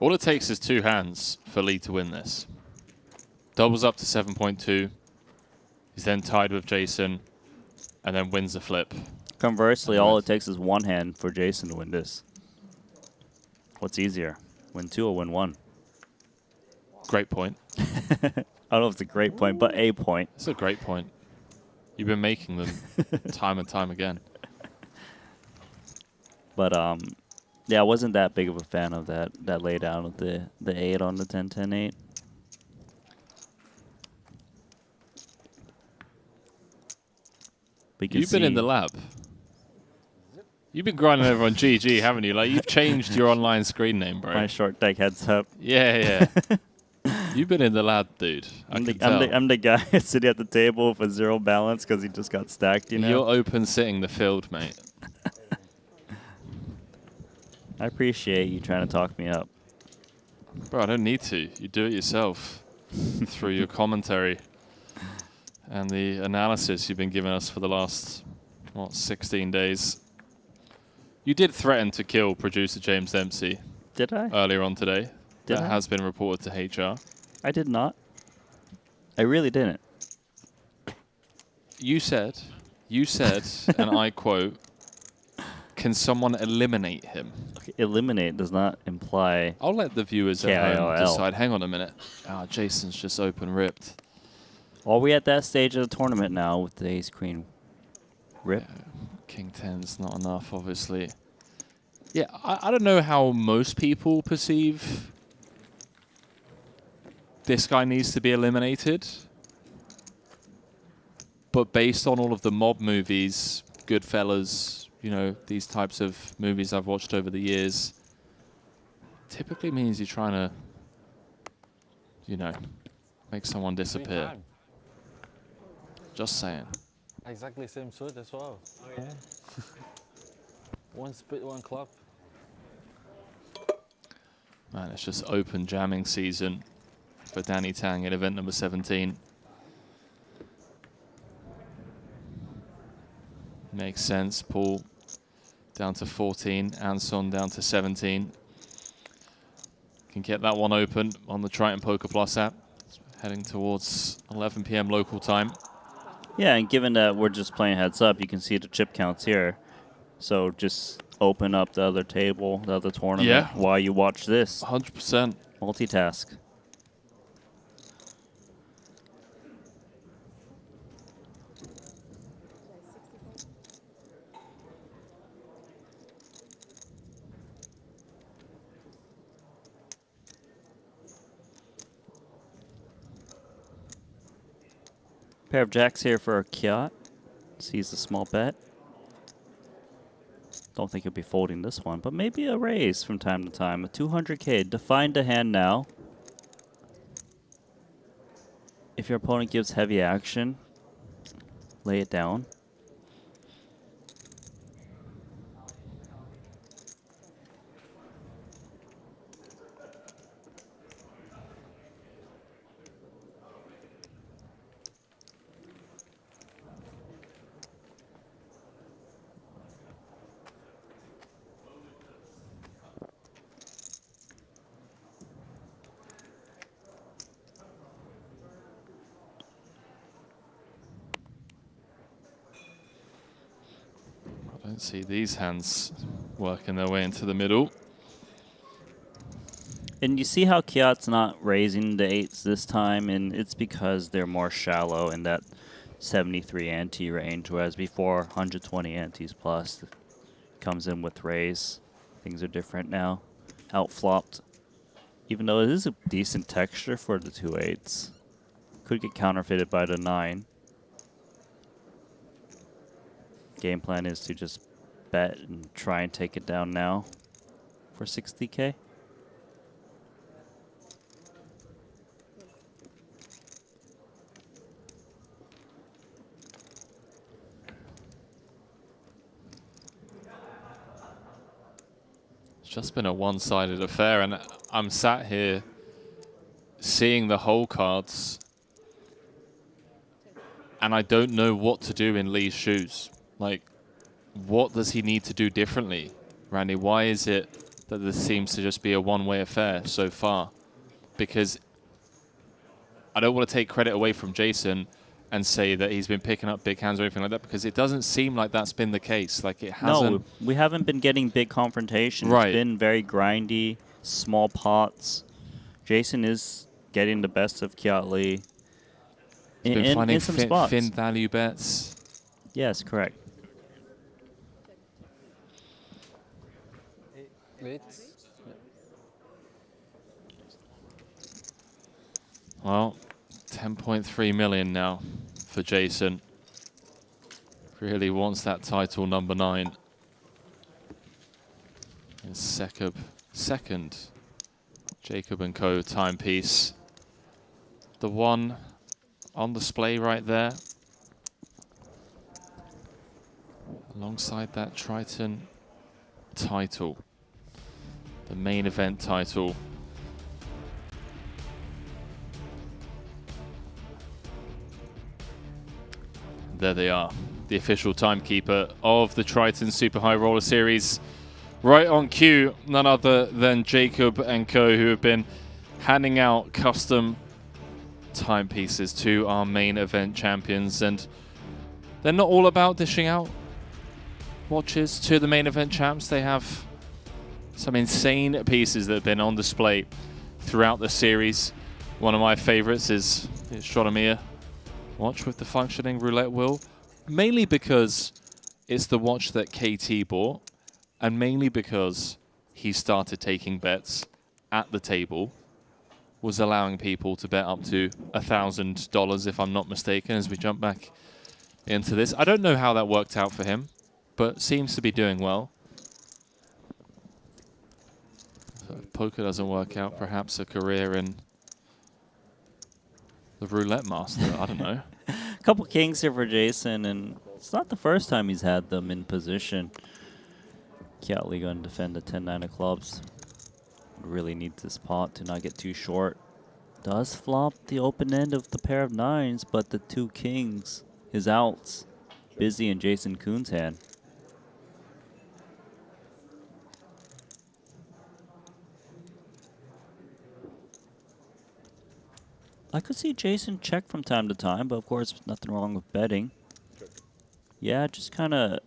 All it takes is 2 hands for Lee to win this. Doubles up to 7.2. He's then tied with Jason and then wins the flip. Conversely, all it takes is 1 hand for Jason to win this. What's easier, win 2 or win 1? Great point. I don't know if it's a great point, but a point. It's a great point. You've been making them time and time again. But yeah, I wasn't that big of a fan of that laydown of the 8 on the 10-10-8. You've been in the lab. You've been grinding over on GG, haven't you? Like, you've changed your online screen name, bro. My short deck heads up. Yeah, yeah. You've been in the lab, dude. I'm the guy sitting at the table with 0 balance because he just got stacked, you know? You're open sitting the field, mate. I appreciate you trying to talk me up. Bro, I don't need to. You do it yourself through your commentary and the analysis you've been giving us for the last, what, 16 days. You did threaten to kill producer James Dempsey. Did I? Earlier on today. Did that I? has been reported to HR. I did not. I really didn't. You said, and I quote, "Can someone eliminate him?" Okay, eliminate does not imply. I'll let the viewers at home KILL. decide. Hang on a minute. Ah, Jason's just open ripped. Are we at that stage of the tournament now with the ace queen rip? Yeah, King 10's not enough, obviously. Yeah, I don't know how most people perceive this guy needs to be eliminated. But based on all of the mob movies, Goodfellas, you know, these types of movies I've watched over the years, typically means you're trying to, you know, make someone disappear. Just saying. Exactly same suit as well. Oh, yeah. One split, one club. Man, it's just open jamming season for Danny Tang in event number 17. Makes sense. Paul down to 14, Anson down to 17. Can get that one open on the Triton Poker Plus app. Heading towards 11 p.m. local time. Yeah, and given that we're just playing heads up, you can see the chip counts here. So just open up the other table, the other tournament, while you watch this. 100%. Multitask. Pair of jacks here for Kiat. Sees the small bet. Don't think he'll be folding this one, but maybe a raise from time to time. A 200K. Define the hand now. If your opponent gives heavy action, lay it down. I don't see these hands working their way into the middle. And you see how Kiat's not raising the 8s this time, and it's because they're more shallow in that 73 ante range, whereas before 120 antes plus comes in with raise. Things are different now. Outflopped. Even though it is a decent texture for the 2 8s. Could get counterfeited by the 9. Game plan is to just bet and try and take it down now for 60K. It's just been a one-sided affair, and I'm sat here seeing the hole cards, and I don't know what to do in Lee's shoes. Like, what does he need to do differently? Randy, why is it that this seems to just be a one-way affair so far? Because I don't want to take credit away from Jason and say that he's been picking up big hands or anything like that, because it doesn't seem like that's been the case. Like, it hasn't. No, we haven't been getting big confrontations. Right. It's been very grindy, small pots. Jason is getting the best of Kiat Lee. He's been finding in some spots. thin value bets. Yes, correct. Well, 10.3 million now for Jason. Really wants that title number 9. His second Jacob & Co. timepiece. the one on display right there. Alongside that Triton title, the main event title. There they are, the official timekeeper of the Triton Super High Roller Series. Right on cue, none other than Jacob and co, who have been handing out custom timepieces to our main event champions. And they're not all about dishing out watches to the main event champs. They have some insane pieces that have been on display throughout the series. One of my favorites is the Astronomia watch with the functioning roulette wheel, mainly because it's the watch that KT bought, and mainly because he started taking bets at the table, was allowing people to bet up to $1,000, if I'm not mistaken, as we jump back into this. I don't know how that worked out for him, but seems to be doing well. So if poker doesn't work out, perhaps a career in the roulette master, I don't know. A couple kings here for Jason, and it's not the first time he's had them in position. Kiatley going to defend the 10-9 of clubs. Really needs this pot to not get too short. Does flop the open end of the pair of nines, but the two kings, his outs, busy in Jason Kuhn's hand. I could see Jason check from time to time, but of course, nothing wrong with betting. Yeah, just kind of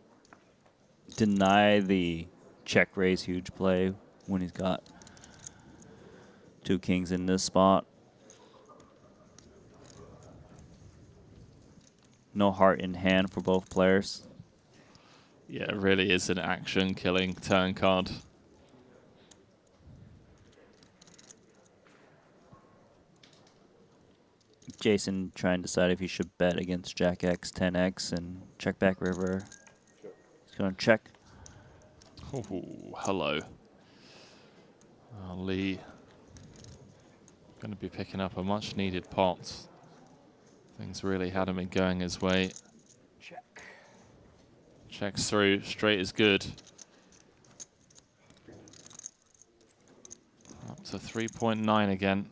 deny the check raise huge play when he's got two kings in this spot. No heart in hand for both players. Yeah, it really is an action-killing turn card. Jason trying to decide if he should bet against Jack X, 10X, and check back river. He's going to check. Oh, hello. Lee going to be picking up a much-needed pot. Things really hadn't been going his way. Check. Checks through. Straight is good. Up to 3.9 again.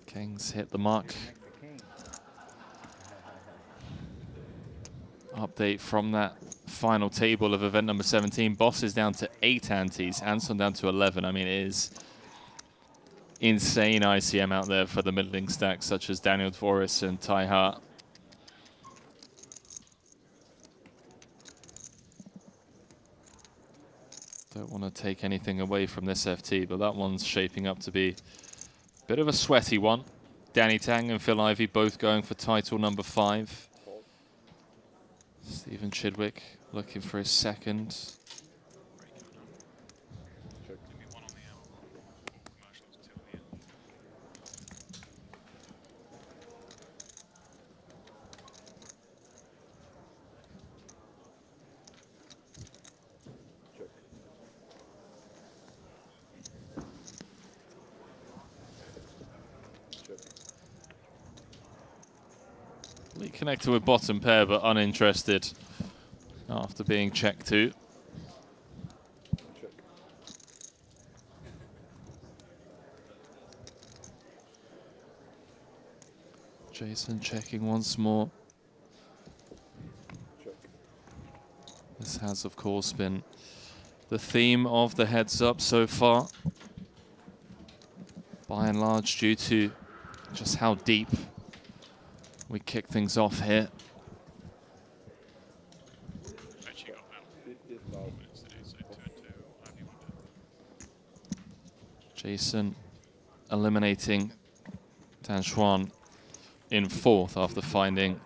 Kings hit the mark. Update from that final table of event number 17. Boss is down to 8 antes. Anson down to 11. I mean, it is insane ICM out there for the middling stacks, such as Daniel Dvoris and Ty Hart. Don't want to take anything away from this FT, but that one's shaping up to be a bit of a sweaty one. Danny Tang and Phil Ivey both going for title number 5. Stephen Chidwick looking for his second. Lee connected with bottom pair, but uninterested after being checked to. Jason checking once more. This has, of course, been the theme of the heads up so far. By and large, due to just how deep we kick things off here. Jason eliminating Dan Xuan in 4th after finding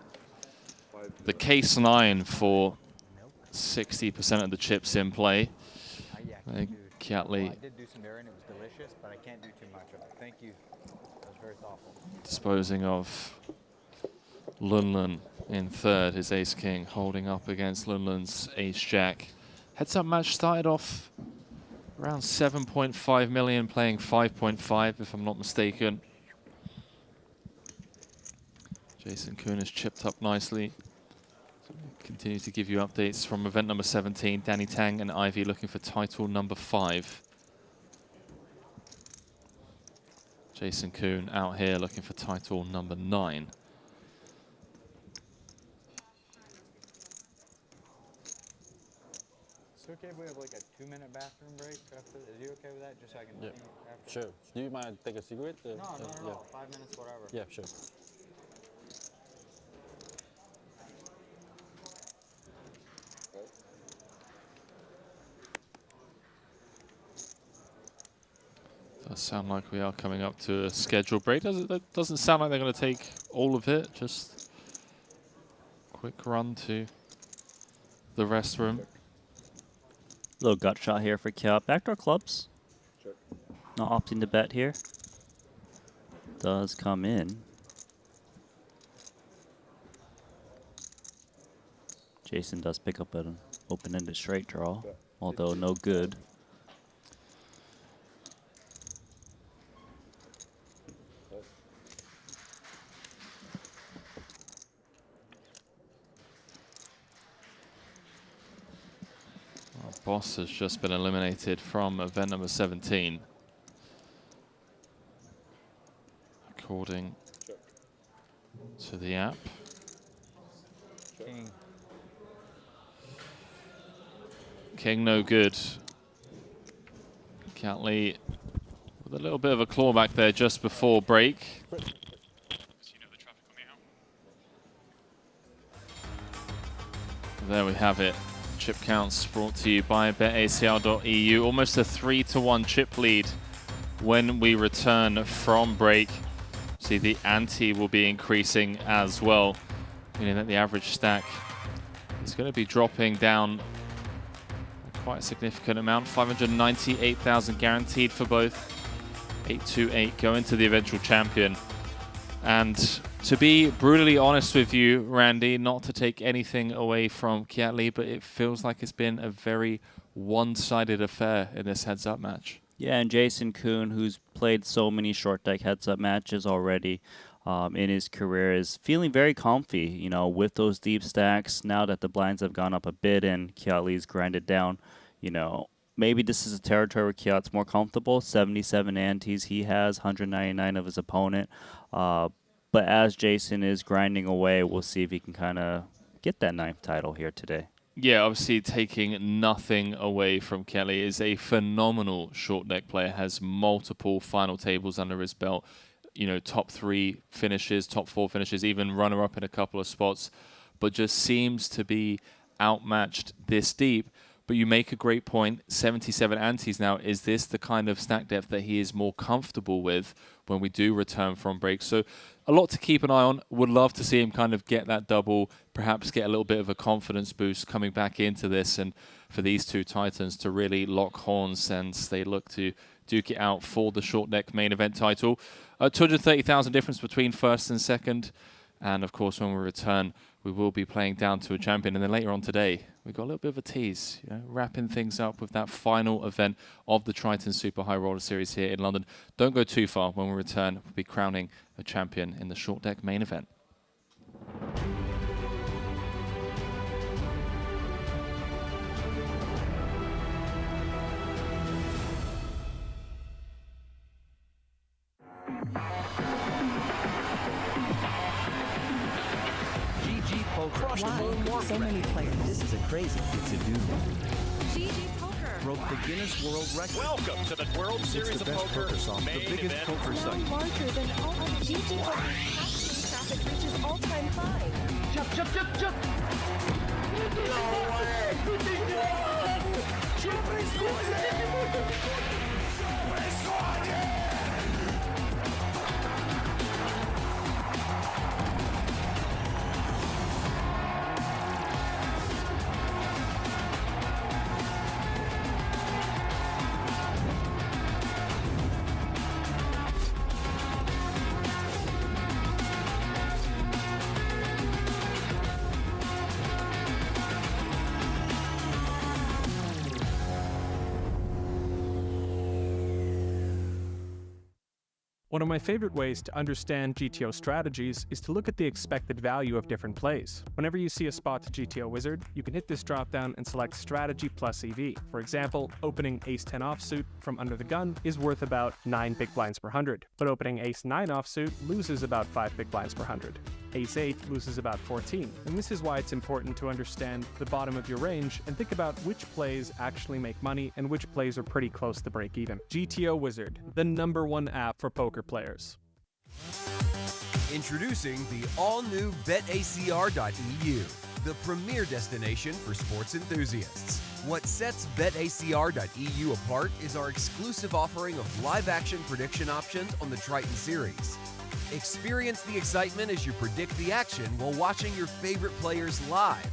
the case 9 for 60% of the chips in play. Kiatley I did do some dairy and it was delicious, but I can't do too much of it. Thank you. That was very thoughtful. disposing of Lunlun in 3rd, his ace-king, holding up against Lunlun's ace-jack. Heads-up match started off around 7.5 million, playing 5.5, if I'm not mistaken. Jason Kuhn has chipped up nicely. Continue to give you updates from event number 17. Danny Tang and Ivy looking for title number 5. Jason Kuhn out here looking for title number 9. It's okay if we have like a 2-minute bathroom break after. Is you okay with that? Just so I can Yeah. eat after? Sure. Do you mind take a cigarette? No, not at all. 5 minutes, whatever. Yeah, sure. Does sound like we are coming up to a scheduled break. That doesn't sound like they're going to take all of it. Just quick run to the restroom. Little gut shot here for Kiat. Backdoor clubs. Sure. Not opting to bet here. Does come in. Jason does pick up an open-ended straight draw, although no good. Boss has just been eliminated from event number 17. According to the app. King no good. Catley with a little bit of a clawback there just before break. There we have it. Chip counts brought to you by betacr.eu. Almost a 3-to-1 chip lead when we return from break. See, the ante will be increasing as well, meaning that the average stack is going to be dropping down quite a significant amount. 598,000 guaranteed for both. 828 going to the eventual champion. And to be brutally honest with you, Randy, not to take anything away from Kiat, but it feels like it's been a very one-sided affair in this heads-up match. Yeah, and Jason Kuhn, who's played so many short deck heads-up matches already in his career, is feeling very comfy, you know, with those deep stacks. Now that the blinds have gone up a bit and Kiat's grinded down, you know, maybe this is a territory where Kiat's more comfortable. 77 antes he has, 199 of his opponent. But as Jason is grinding away, we'll see if he can kind of get that 9th title here today. Yeah, obviously taking nothing away from Kelly, is a phenomenal short deck player, has multiple final tables under his belt, you know, top 3 finishes, top 4 finishes, even runner-up in a couple of spots, but just seems to be outmatched this deep. But you make a great point, 77 antes now. Is this the kind of stack depth that he is more comfortable with when we do return from break? So a lot to keep an eye on. Would love to see him kind of get that double, perhaps get a little bit of a confidence boost coming back into this, and for these two Titans to really lock horns and they look to duke it out for the short deck main event title. 230,000 difference between first and second. And of course, when we return, we will be playing down to a champion. And then later on today, we've got a little bit of a tease, you know, wrapping things up with that final event of the Triton Super High Roller Series here in London. Don't go too far. When we return, we'll be crowning a champion in the short deck main event. Why? So many players. This is a crazy. It's a dude. GG Poker Broke the Guinness World Record. Welcome to the World Series of Poker main biggest event. poker now site. larger than all of GTO. Passenger traffic reaches all-time high. Jump, jump, jump, jump! One of my favorite ways to understand GTO strategies is to look at the expected value of different plays. Whenever you see a spot to GTO Wizard, you can hit this dropdown and select Strategy plus EV. For example, opening Ace-10 offsuit from under the gun is worth about 9 big blinds per 100, but opening Ace-9 offsuit loses about 5 big blinds per 100. Ace-8 loses about 14, and this is why it's important to understand the bottom of your range and think about which plays actually make money and which plays are pretty close to break even. GTO Wizard, the #1 app for poker players. Introducing the all-new BetACR.eu, the premier destination for sports enthusiasts. What sets BetACR.eu apart is our exclusive offering of live-action prediction options on the Triton series. Experience the excitement as you predict the action while watching your favorite players live.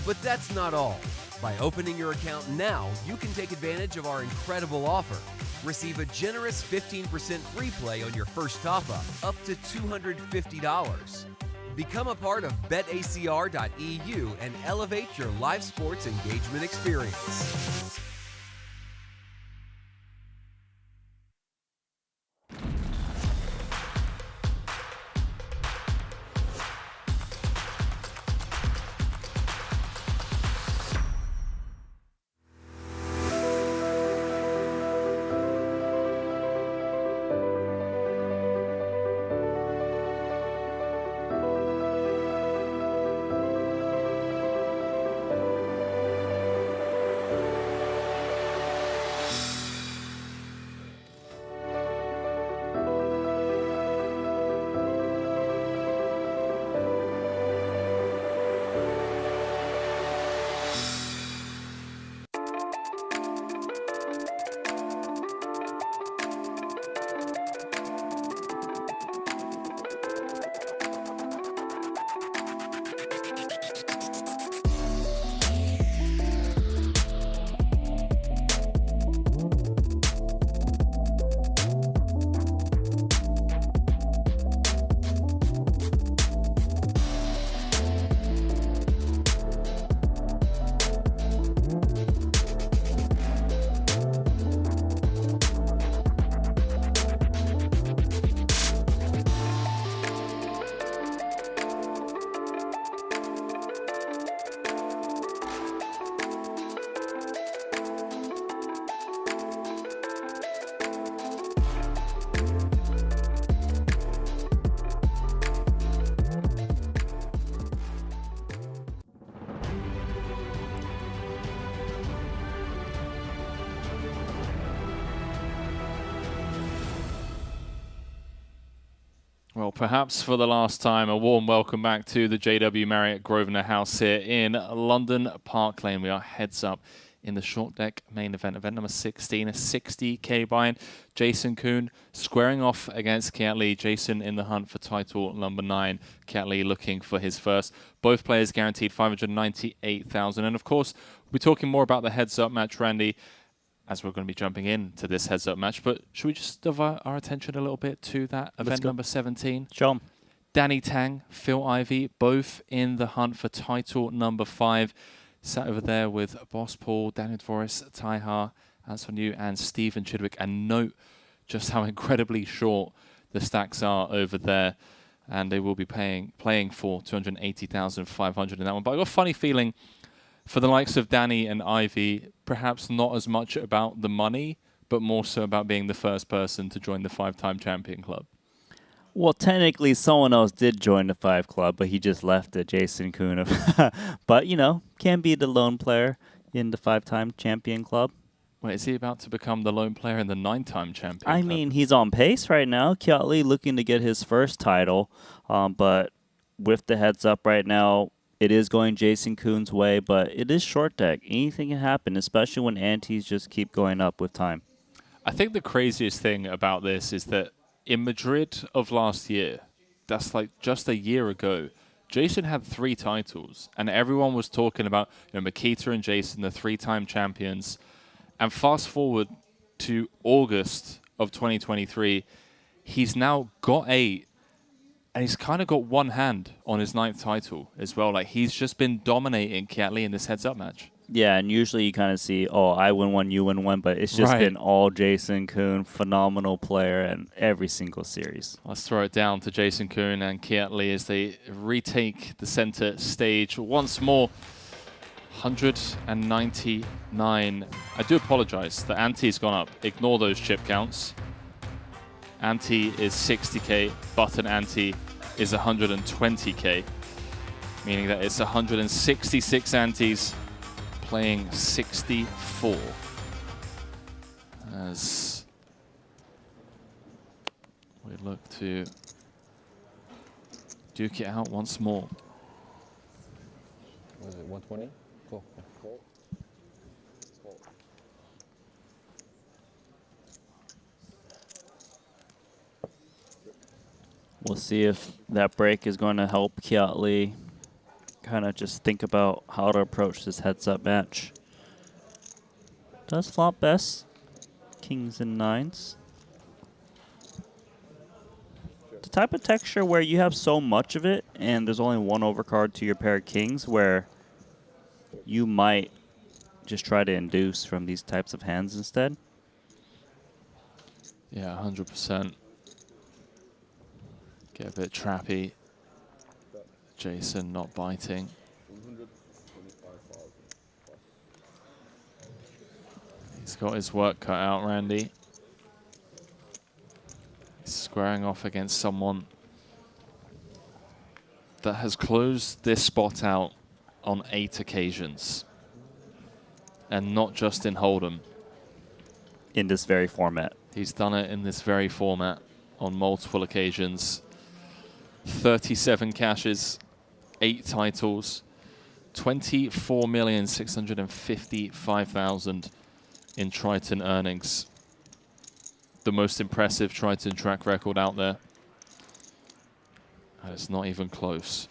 But that's not all. By opening your account now, you can take advantage of our incredible offer. Receive a generous 15% free play on your first top-up, up to $250. Become a part of BetACR.eu and elevate your live sports engagement experience. Well, perhaps for the last time, a warm welcome back to the JW Marriott Grosvenor House here in London Park Lane. We are heads up in the short deck main event, event number 16, a 60k buy-in. Jason Kuhn squaring off against Kiat Lee. Jason in the hunt for title number 9. Kiat Lee looking for his first. Both players guaranteed 598,000. And of course, we're talking more about the heads-up match, Randy, as we're going to be jumping into this heads-up match. But should we just divert our attention a little bit to that event number 17? Sure. Danny Tang, Phil Ivey, both in the hunt for title number 5. Sat over there with Boss Paul, Daniel Dvoris, Taihar, Anson Yu, and Stephen Chidwick. And note just how incredibly short the stacks are over there. And they will be playing for 280,500 in that one. But I got a funny feeling for the likes of Danny and Ivy, perhaps not as much about the money, but more so about being the first person to join the 5-time champion club. Well, technically, someone else did join the 5 club, but he just left it, Jason Kuhn. But, you know, can be the lone player in the 5-time champion club. Wait, is he about to become the lone player in the 9-time champion I club? mean, he's on pace right now. Kiat Lee looking to get his first title, but with the heads up right now, it is going Jason Kuhn's way, but it is short deck. Anything can happen, especially when antes just keep going up with time. I think the craziest thing about this is that in Madrid of last year, that's like just a year ago, Jason had 3 titles, and everyone was talking about, you know, Makita and Jason, the 3-time champions. And fast forward to August of 2023, he's now got 8. And he's kind of got one hand on his 9th title as well. Like, he's just been dominating Kiat Lee in this heads-up match. Yeah, and usually you kind of see, oh, I win one, you win one, but it's just been all Jason Kuhn, phenomenal player in every single series. Let's throw it down to Jason Kuhn and Kiat Lee as they retake the center stage once more. 199. I do apologize. The ante's gone up. Ignore those chip counts. Ante is 60k. Button ante is 120k. Meaning that it's 166 antes playing 64. As we look to duke it out once more. Was it 120? Cool. We'll see if that break is going to help Kiat Lee kind of just think about how to approach this heads-up match. Does flop best. Kings and nines. The type of texture where you have so much of it and there's only one overcard to your pair of kings where you might just try to induce from these types of hands instead. Yeah, 100%. Get a bit trappy. Jason not biting. He's got his work cut out, Randy. He's squaring off against someone that has closed this spot out on 8 occasions. And not just in Hold'em. In this very format. He's done it in this very format on multiple occasions. 37 cashes, 8 titles, 24,655,000 in Triton earnings. The most impressive Triton track record out there. And it's not even close.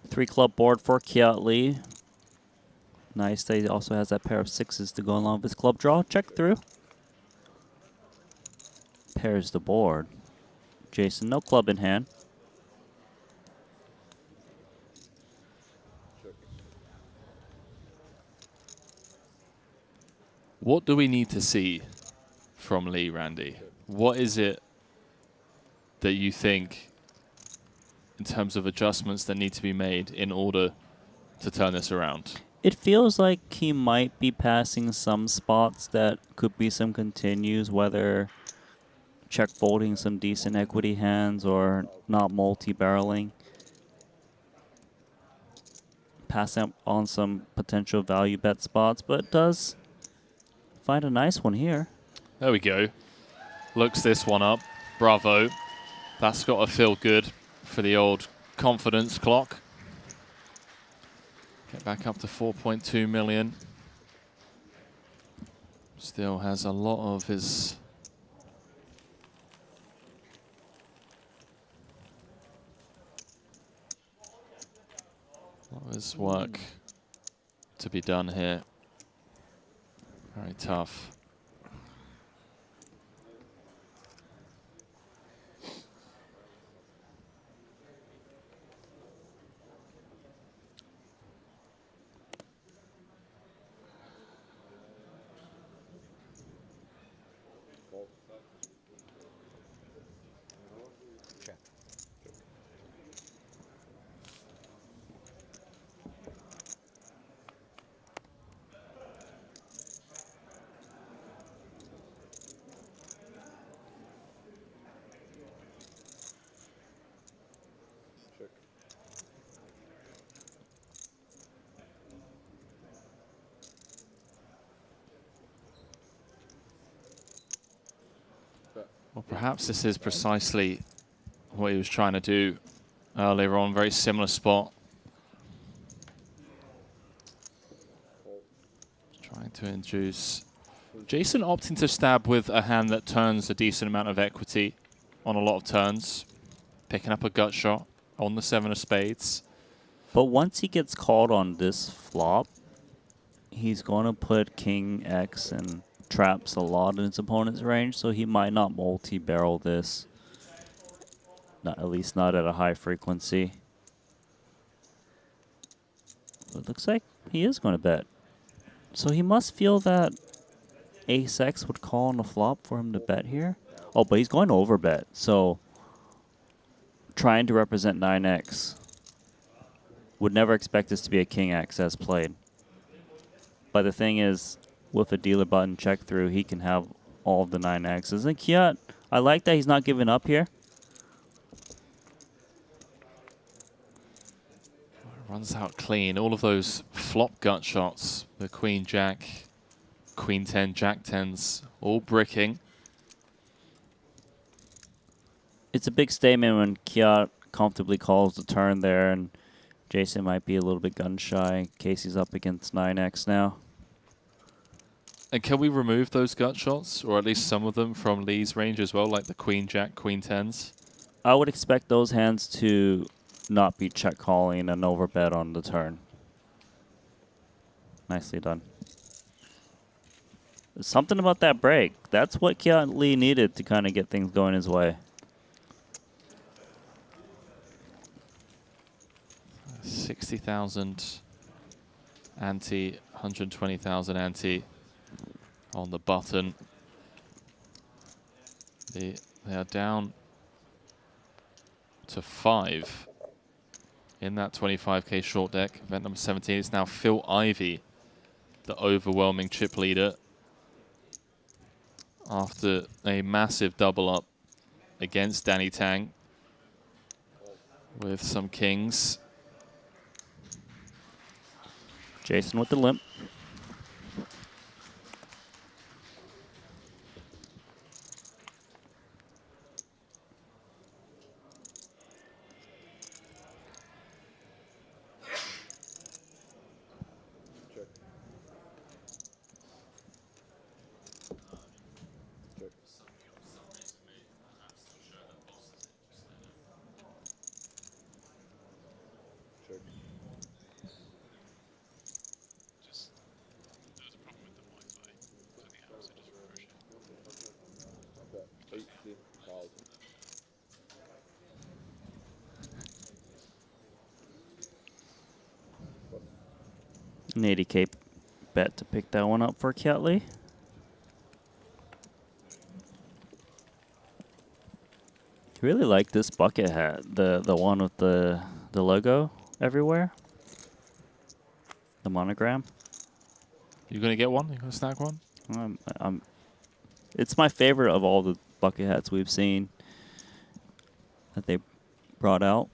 Three club board for Kiat Lee. Nice that he also has that pair of sixes to go along with his club draw. Check through. Pairs the board. Jason, no club in hand. What do we need to see from Lee, Randy? What is it that you think in terms of adjustments that need to be made in order to turn this around? It feels like he might be passing some spots that could be some continues, whether check folding some decent equity hands or not multi-barreling. Passing up on some potential value bet spots, but does find a nice one here. There we go. Looks this one up. Bravo. That's got to feel good for the old confidence clock. Get back up to 4.2 million. Still has a lot of his work to be done here. Very tough. Well, perhaps this is precisely what he was trying to do earlier on. Very similar spot. Trying to induce. Jason opting to stab with a hand that turns a decent amount of equity on a lot of turns. Picking up a gut shot on the 7 of spades. But once he gets called on this flop, he's going to put King X and traps a lot in his opponent's range, so he might not multi-barrel this. Not, at least not at a high frequency. But it looks like he is going to bet. So he must feel that ace-x would call on the flop for him to bet here. Oh, but he's going to overbet, so trying to represent 9x. Would never expect this to be a king-x as played. But the thing is, with a dealer button check through, he can have all of the 9x's. And Kiat, I like that he's not giving up here. Runs out clean. All of those flop gut shots, the queen jack, queen 10, jack 10s, all bricking. It's a big statement when Kiat comfortably calls the turn there, and Jason might be a little bit gun shy in case he's up against 9x now. And can we remove those gut shots, or at least some of them, from Lee's range as well, like the queen jack, queen 10s? I would expect those hands to not be check calling and overbet on the turn. Nicely done. Something about that break. That's what Kiat Lee needed to kind of get things going his way. 60,000 ante, 120,000 ante on the button. They are down to 5 in that 25k short deck. Event number 17 is now Phil Ivey, the overwhelming chip leader, after a massive double up against Danny Tang with some kings. Jason with the limp. An 80k bet to pick that one up for Kiat. Really like this bucket hat, the one with the logo everywhere, the monogram. You gonna get one? You gonna snag one? It's my favorite of all the bucket hats we've seen that they brought out.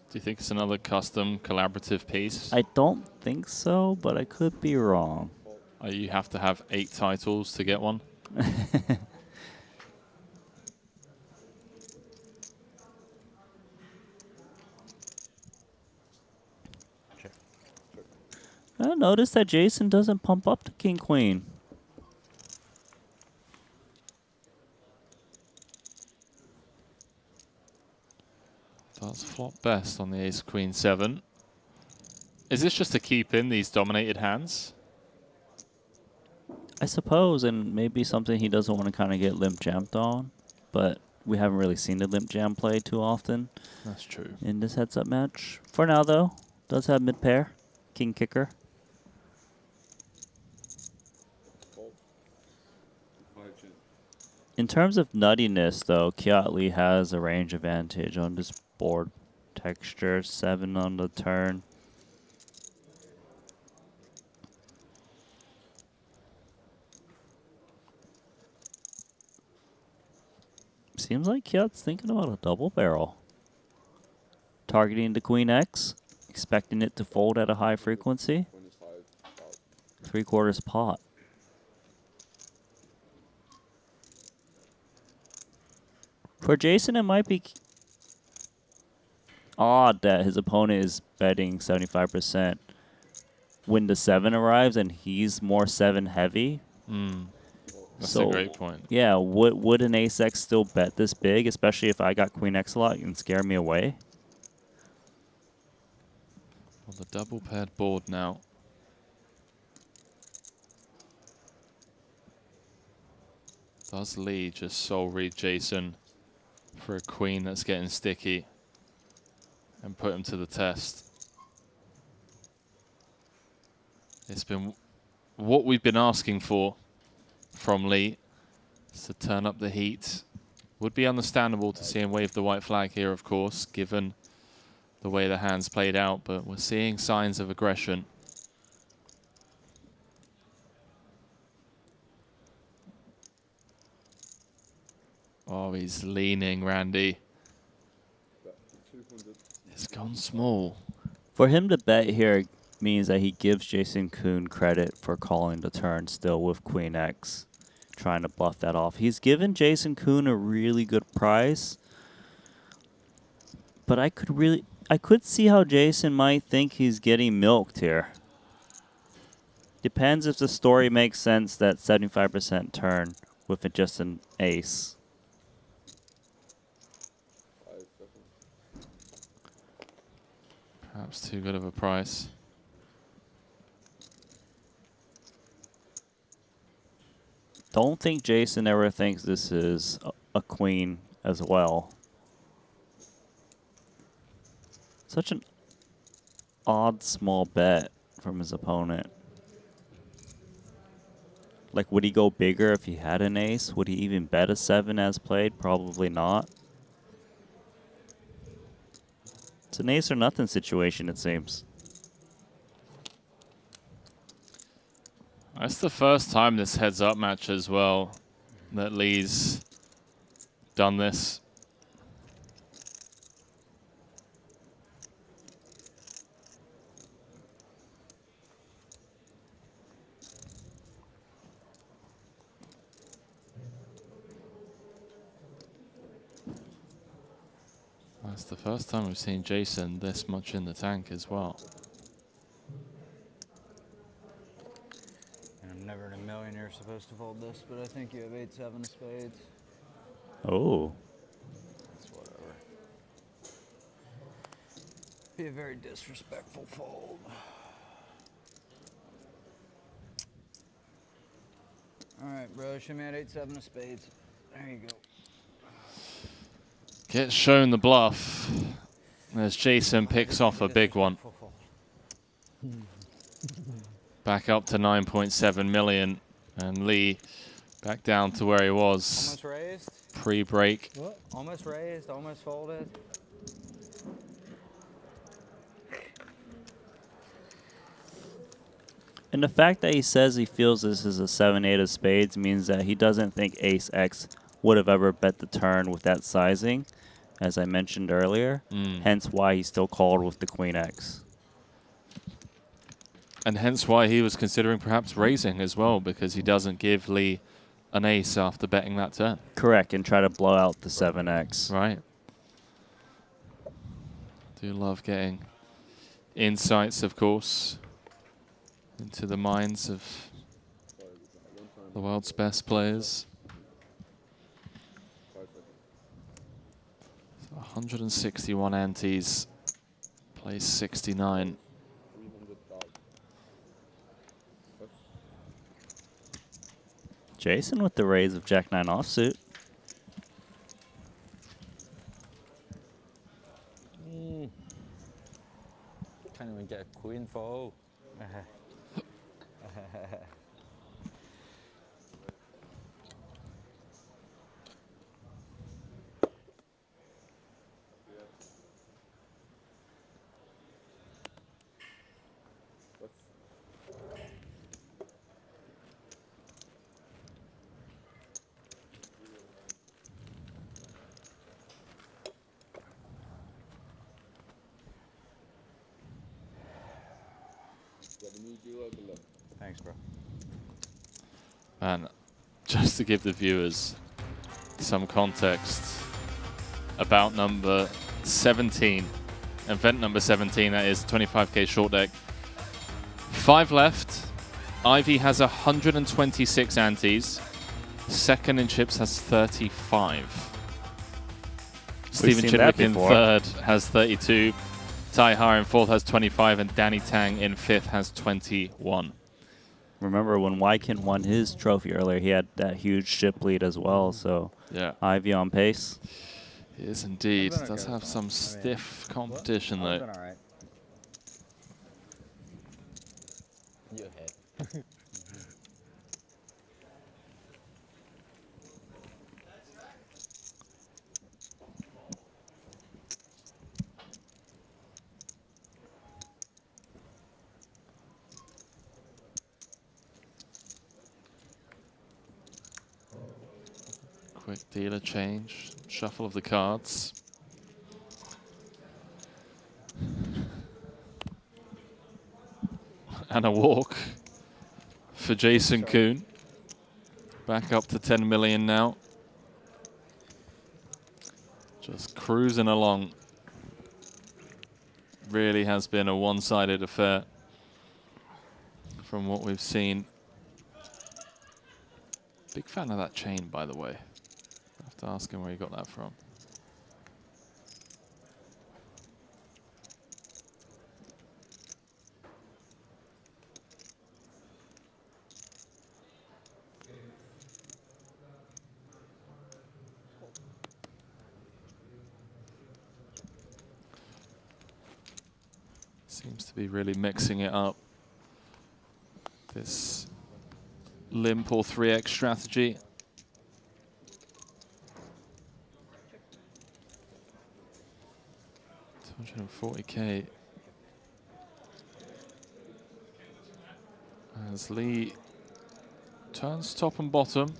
Do you think it's another custom collaborative piece? I don't think so, but I could be wrong. You have to have 8 titles to get one? I noticed that Jason doesn't pump up the king queen. Does flop best on the ace queen 7. Is this just to keep in these dominated hands? I suppose, and maybe something he doesn't want to kind of get limp jammed on, but we haven't really seen the limp jam play too often. That's true. In this heads-up match. For now, though, does have mid-pair, king kicker. In terms of nuttiness, though, Kiat Lee has a range advantage on this board. Texture, 7 on the turn. Seems like Kiat's thinking about a double barrel. Targeting the queen X, expecting it to fold at a high frequency. 3/4 pot. For Jason, it might be odd that his opponent is betting 75% when the 7 arrives and he's more 7 heavy. That's a great point. Yeah, would an ace-x still bet this big, especially if I got queen x a lot and scare me away? On the double paired board now. Does Lee just soul read Jason for a queen that's getting sticky and put him to the test? It's been what we've been asking for from Lee, is to turn up the heat. Would be understandable to see him wave the white flag here, of course, given the way the hands played out, but we're seeing signs of aggression. Oh, he's leaning, Randy. It's gone small. For him to bet here means that he gives Jason Koon credit for calling the turn still with Queen X, trying to bluff that off. He's given Jason Koon a really good price, but I could see how Jason might think he's getting milked here. Depends if the story makes sense, that 75% turn with it just an ace. Perhaps too good of a price. Don't think Jason ever thinks this is a queen as well. Such an odd small bet from his opponent. Like, would he go bigger if he had an ace? Would he even bet a 7 as played? Probably not. It's an ace or nothing situation, it seems. That's the first time this heads-up match as well that Lee's done this. That's the first time we've seen Jason this much in the tank as well. I'm never in a million you're supposed to fold this, but I think you have 8-7 of spades. Oh. That's whatever. Be a very disrespectful fold. All right, bro, show me at 8-7 of spades. There you go. Gets shown the bluff as Jason picks off a big one. Back up to 9.7 million, and Lee back down to where he was. Almost raised. Pre-break. What? Almost raised, almost folded. And the fact that he says he feels this is a 7-8 of spades means that he doesn't think Ace X would have ever bet the turn with that sizing, as I mentioned earlier. Hence why he still called with the Queen X. And hence why he was considering perhaps raising as well, because he doesn't give Lee an ace after betting that turn. Correct, and try to blow out the 7X. Right. Do love getting insights, of course, into the minds of the world's best players. 161 antes, plays 69. Jason with the raise of Jack-9 offsuit. Can't even get a queen fold. Thanks, bro. And just to give the viewers some context about number 17, event number 17, that is 25k short deck. 5 left. Ivy has 126 antes. Second in chips has 35. Steven Chidwick in third has 32. Tai Ha in fourth has 25, and Danny Tang in fifth has 21. Remember when Wykin won his trophy earlier, he had that huge ship lead as well. So yeah, Ivy on pace. He is indeed. Does have some stiff competition though. All right. You're ahead. Quick dealer change, shuffle of the cards. And a walk for Jason Kuhn. Back up to 10 million now. Just cruising along. Really has been a one-sided affair from what we've seen. Big fan of that chain, by the way. I have to ask him where he got that from. Seems to be really mixing it up. This limp or 3x strategy. $240K. As Lee turns top and bottom.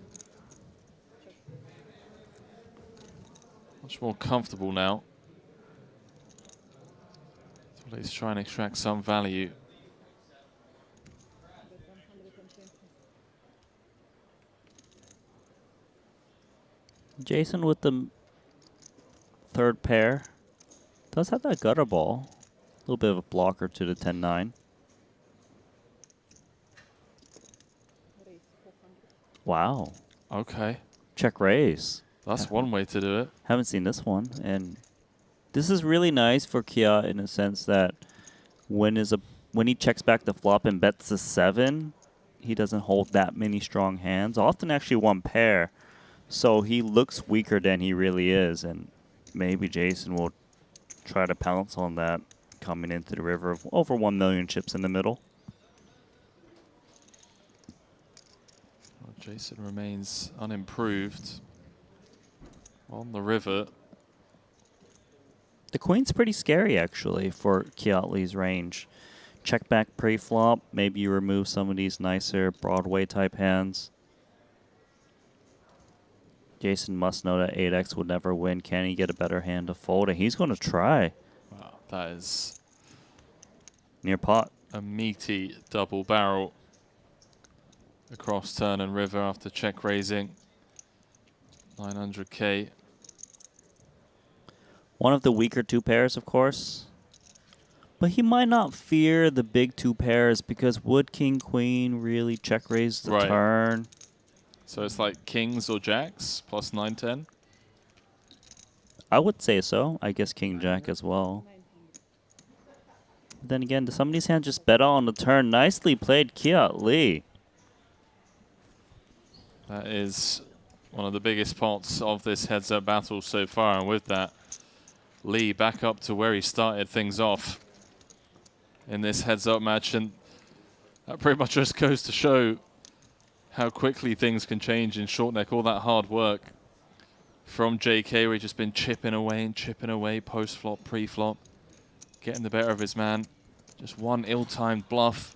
Much more comfortable now. He's trying to extract some value. Jason with the third pair does have that gutter ball. A little bit of a blocker to the 10-9. Wow. Okay. Check raise. That's one way to do it. Haven't seen this one. And this is really nice for Kia in a sense that when he checks back the flop and bets a 7, he doesn't hold that many strong hands. Often actually one pair. So he looks weaker than he really is. And maybe Jason will try to pounce on that coming into the river of over 1 million chips in the middle. Well, Jason remains unimproved on the river. The queen's pretty scary, actually, for Kiatli's range. Check back pre-flop. Maybe you remove some of these nicer Broadway-type hands. Jason must know that 8x would never win. Can he get a better hand to fold? And he's going to try. Wow, that is near pot. A meaty double barrel across turn and river after check raising. 900K. One of the weaker two pairs, of course. But he might not fear the big two pairs because would King Queen really check raise the turn? So it's like kings or jacks plus 910? I would say so. I guess King Jack as well. Then again, some of these hands just bet on the turn. Nicely played, Kiatli. That is one of the biggest pots of this heads-up battle so far. And with that, Lee back up to where he started things off in this heads-up match. And that pretty much just goes to show how quickly things can change in short neck. All that hard work from JK, where he's just been chipping away, post-flop, pre-flop, getting the better of his man. Just one ill-timed bluff.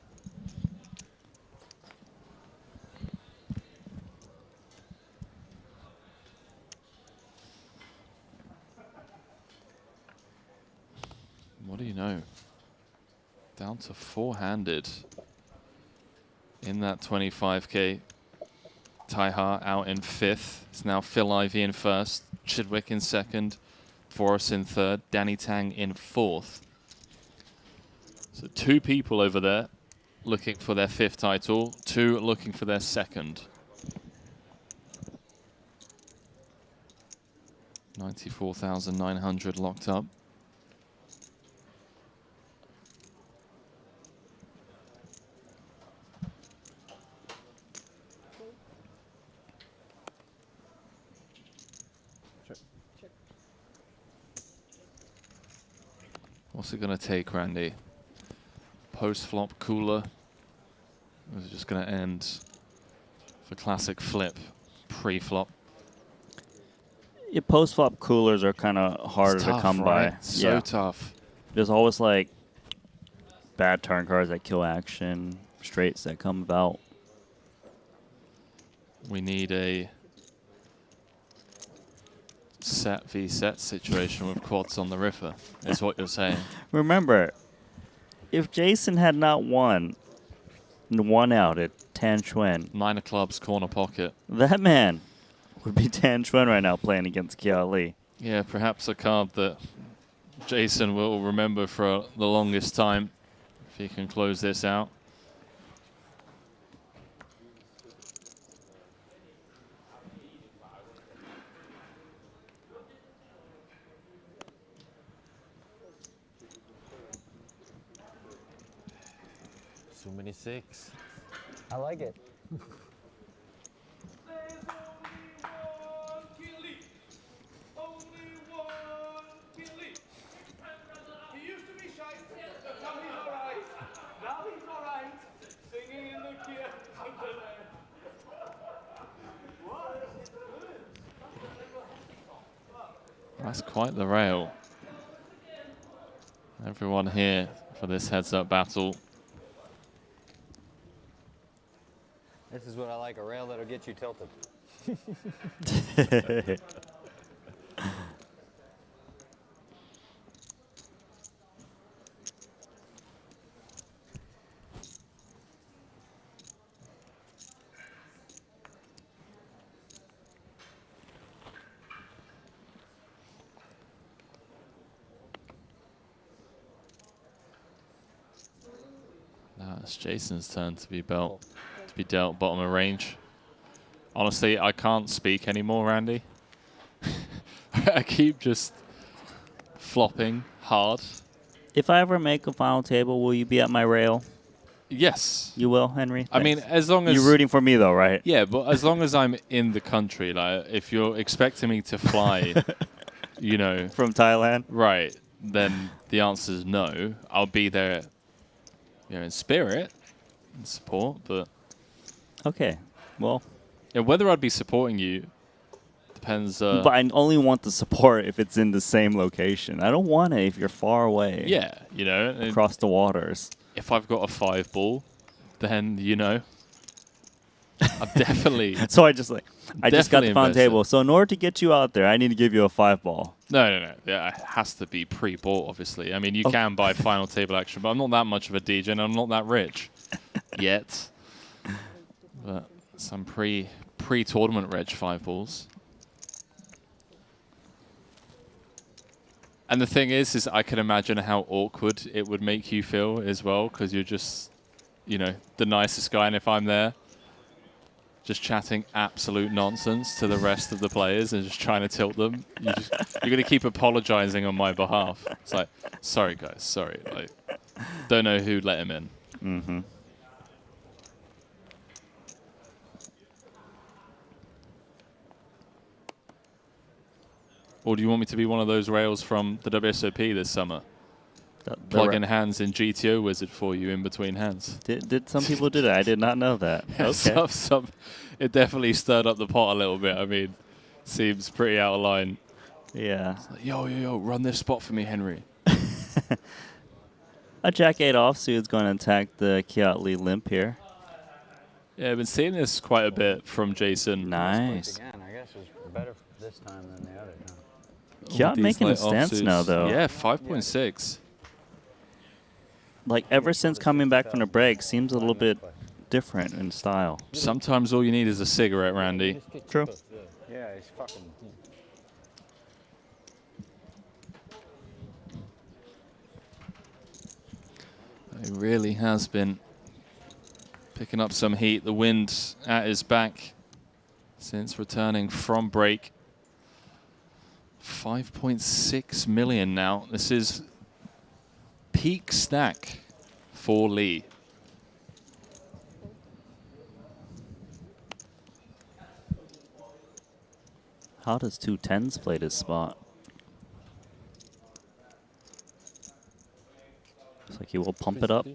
What do you know? Down to four-handed in that 25K. Taiha out in 5th. It's now Phil Ivey in 1st, Chidwick in 2nd, Forrest in 3rd, Danny Tang in 4th. So 2 people over there looking for their 5th title, 2 looking for their 2nd. 94,900 locked up. What's it going to take, Randy? Post-flop cooler? Or is it just going to end for classic flip pre-flop? Yeah, post-flop coolers are kind of harder tough, to come right? by. So tough. There's always like bad turn cards that kill action, straights that come about. We need a set v set situation with quads on the river, is what you're saying. Remember, if Jason had not won out at Tan Chuan, 9 of clubs, corner pocket, that man would be Tan Chuan right now playing against Kia Lee. Yeah, perhaps a card that Jason will remember for the longest time if he can close this out. So many 6. I like it. That's quite the rail. Everyone here for this heads-up battle. This is what I like, a rail that'll get you tilted. Now it's Jason's turn to be dealt bottom of range. Honestly, I can't speak anymore, Randy. I keep just flopping hard. If I ever make a final table, will you be at my rail? Yes. You will, Henry? I mean, Thanks. as long as... You're rooting for me, though, right? Yeah, but as long as I'm in the country, like, if you're expecting me to fly, you know... From Thailand? Right, then the answer is no. I'll be there, you know, in spirit and support, but... Okay, well... Yeah, whether I'd be supporting you depends... but I only want the support if it's in the same location. I don't want it if you're far away. Yeah, you know... Across the waters. If I've got a 5 ball, then, you know... I'm definitely... So I just got the final table. So in order to get you out there, I need to give you a 5 ball. No. Yeah, it has to be pre-bought, obviously. I mean, you can buy final table action, but I'm not that much of a DJ, and I'm not that rich yet. But some pre-tournament reg 5 balls. And the thing is I can imagine how awkward it would make you feel as well, because you're just, you know, the nicest guy, and if I'm there, just chatting absolute nonsense to the rest of the players and just trying to tilt them. You're going to keep apologizing on my behalf. It's like, sorry, guys, sorry. Like, don't know who let him in. Mm-hmm. Or do you want me to be one of those rails from the WSOP this summer? Plug in hands in GTO Wizard for you in between hands. Did some people do that? I did not know that. Yeah, Okay. It definitely stirred up the pot a little bit. I mean, seems pretty out of line. Yeah. It's like, yo, run this spot for me, Henry. A Jack 8 offsuit is going to attack the Kiat Lee limp here. Yeah, I've been seeing this quite a bit from Jason. Nice. Again, I guess it's better this time than the other time. Kiat making a stance now, though. Yeah, 5.6. Like, ever since coming back from the break, seems a little bit different in style. Sometimes all you need is a cigarette, Randy. True. Yeah, it's fucking... It really has been picking up some heat. The wind at his back since returning from break. 5.6 million now. This is peak stack for Lee. How does 2 10s play this spot? Looks like he will pump it up.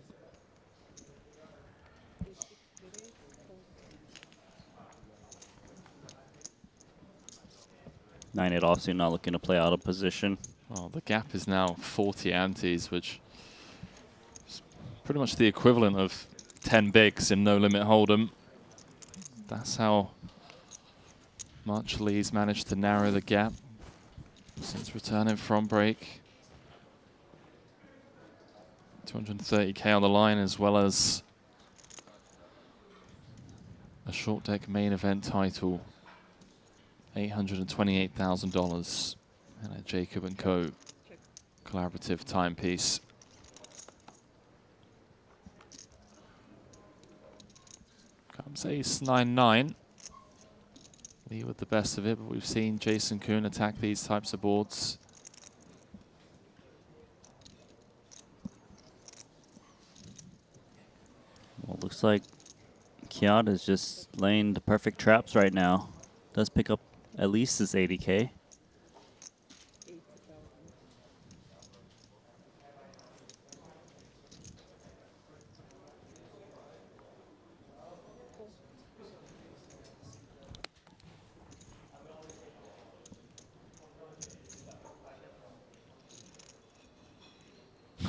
Nine-8 offsuit, not looking to play out of position. Well, the gap is now 40 antes, which is pretty much the equivalent of 10 bigs in No Limit Hold'em. That's how much Lee's managed to narrow the gap since returning from break. 230k on the line, as well as a short deck main event title, $828,000, and a Jacob & Co. collaborative timepiece. Comes ace 9-9. Lee with the best of it, but we've seen Jason Kuhn attack these types of boards. Well, looks like Kiat is just laying the perfect traps right now. Does pick up at least his 80k.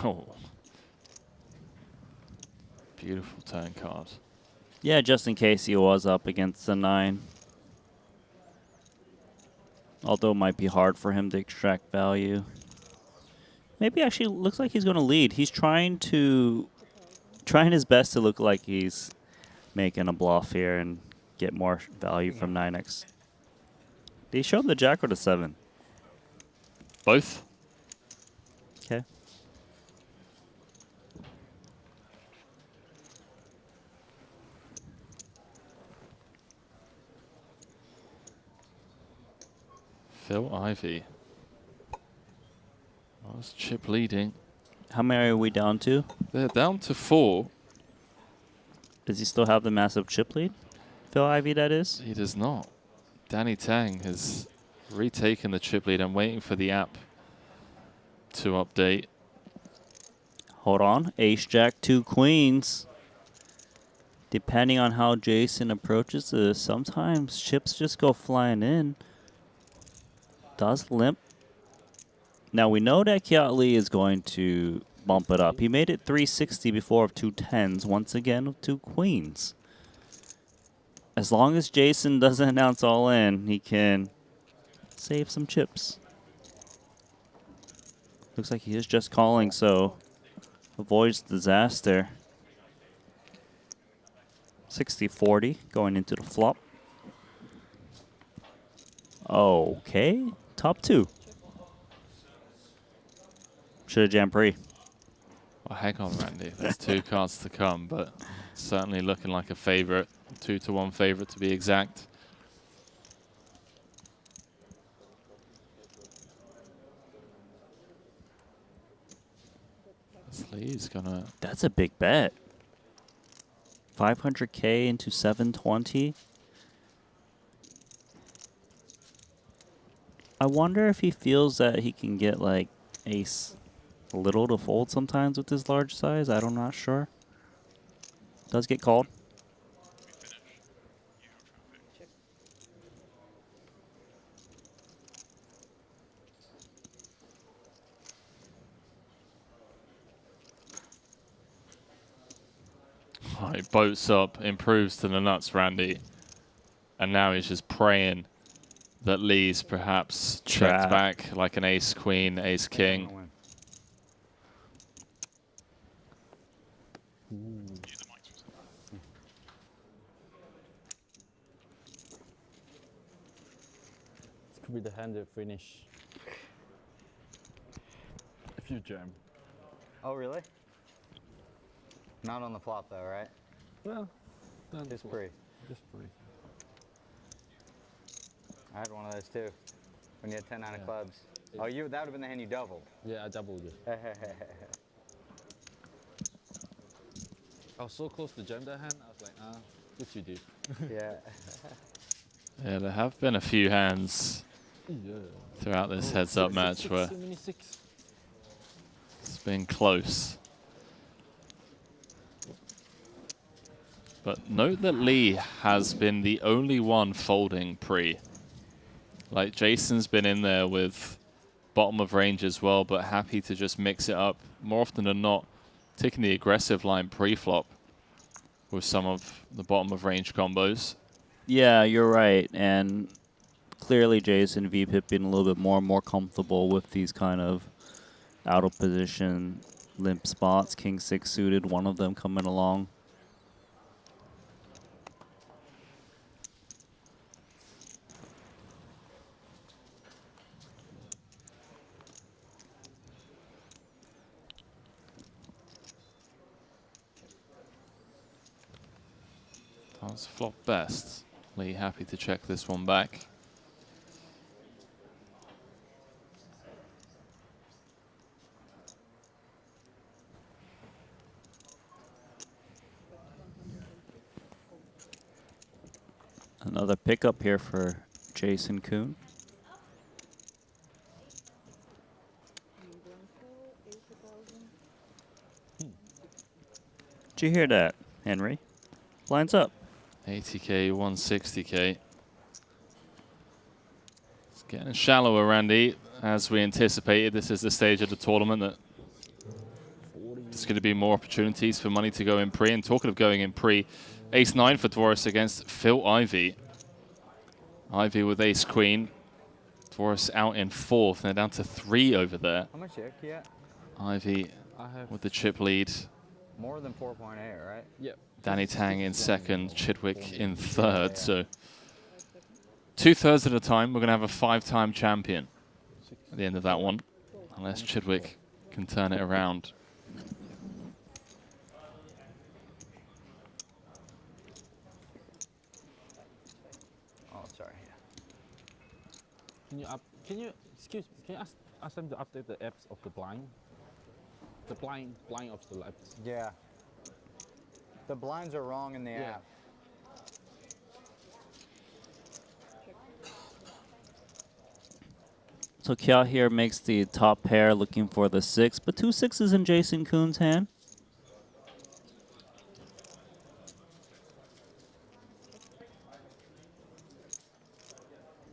Oh. Beautiful turn card. Yeah, just in case he was up against the 9. Although it might be hard for him to extract value. Maybe actually looks like he's going to lead. He's trying his best to look like he's making a bluff here and get more value from 9x. Did he show him the jack or the 7? Both. Okay. Phil Ivey. Oh, it's chip leading. How many are we down to? They're down to 4. Does he still have the massive chip lead? Phil Ivey, that is? He does not. Danny Tang has retaken the chip lead. I'm waiting for the app to update. Hold on. Ace, Jack, 2 queens. Depending on how Jason approaches this, sometimes chips just go flying in. Does limp. Now we know that Kiat Lee is going to bump it up. He made it 360 before of 2 10s, once again with 2 queens. As long as Jason doesn't announce all in, he can save some chips. Looks like he is just calling, so avoids disaster. 60-40 going into the flop. Okay. Top 2. Should have jammed pre. Well, hang on, Randy. There's 2 cards to come, but certainly looking like a favorite. 2-to-1 favorite to be exact. Lee's gonna. That's a big bet. 500k into 720. I wonder if he feels that he can get like ace little to fold sometimes with his large size. I'm not sure. Does get called. He boats up, improves to the nuts, Randy. And now he's just praying that Lee's perhaps checked back like an ace queen, ace king. This could be the hand that finish. If you jam. Oh, really? Not on the flop, though, right? Well, just pre. Just pre. I had one of those too. When you had 10-9 of clubs. Oh, that would have been the hand you doubled. Yeah, I doubled it. I was so close to jam that hand. I was like, good you did. Yeah. Yeah, there have been a few hands throughout this heads-up match where it's been close. But note that Lee has been the only one folding pre. Like, Jason's been in there with bottom of range as well, but happy to just mix it up more often than not, taking the aggressive line pre-flop with some of the bottom of range combos. Yeah, you're right. And clearly Jason VPIP being a little bit more and more comfortable with these kind of out of position limp spots. King 6 suited, one of them coming along. That's flop best. Lee happy to check this one back. Another pickup here for Jason Kuhn. Did you hear that, Henry? Lines up. 80K, 160K. It's getting shallower, Randy. As we anticipated, this is the stage of the tournament that there's going to be more opportunities for money to go in pre. And talking of going in pre, Ace-9 for Dvoris against Phil Ivey. Ivey with Ace-Queen. Dvoris out in fourth. They're down to 3 over there. How much check yet? Ivey with the chip lead. More than 4.8, right? Yep. Danny Tang in second, Chidwick in third. So 2/3 of the time, we're going to have a 5-time champion at the end of that one, unless Chidwick can turn it around. Oh, sorry. Can you ask them to update the apps of the blind? The blind of the left. Yeah. The blinds are wrong in the app. So Kya here makes the top pair looking for the 6, but 2 6s in Jason Kuhn's hand.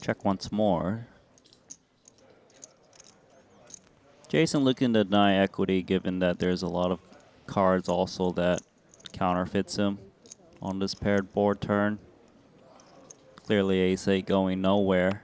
Check once more. Jason looking to deny equity given that there's a lot of cards also that counterfeits him on this paired board turn. Clearly Ace-8 going nowhere.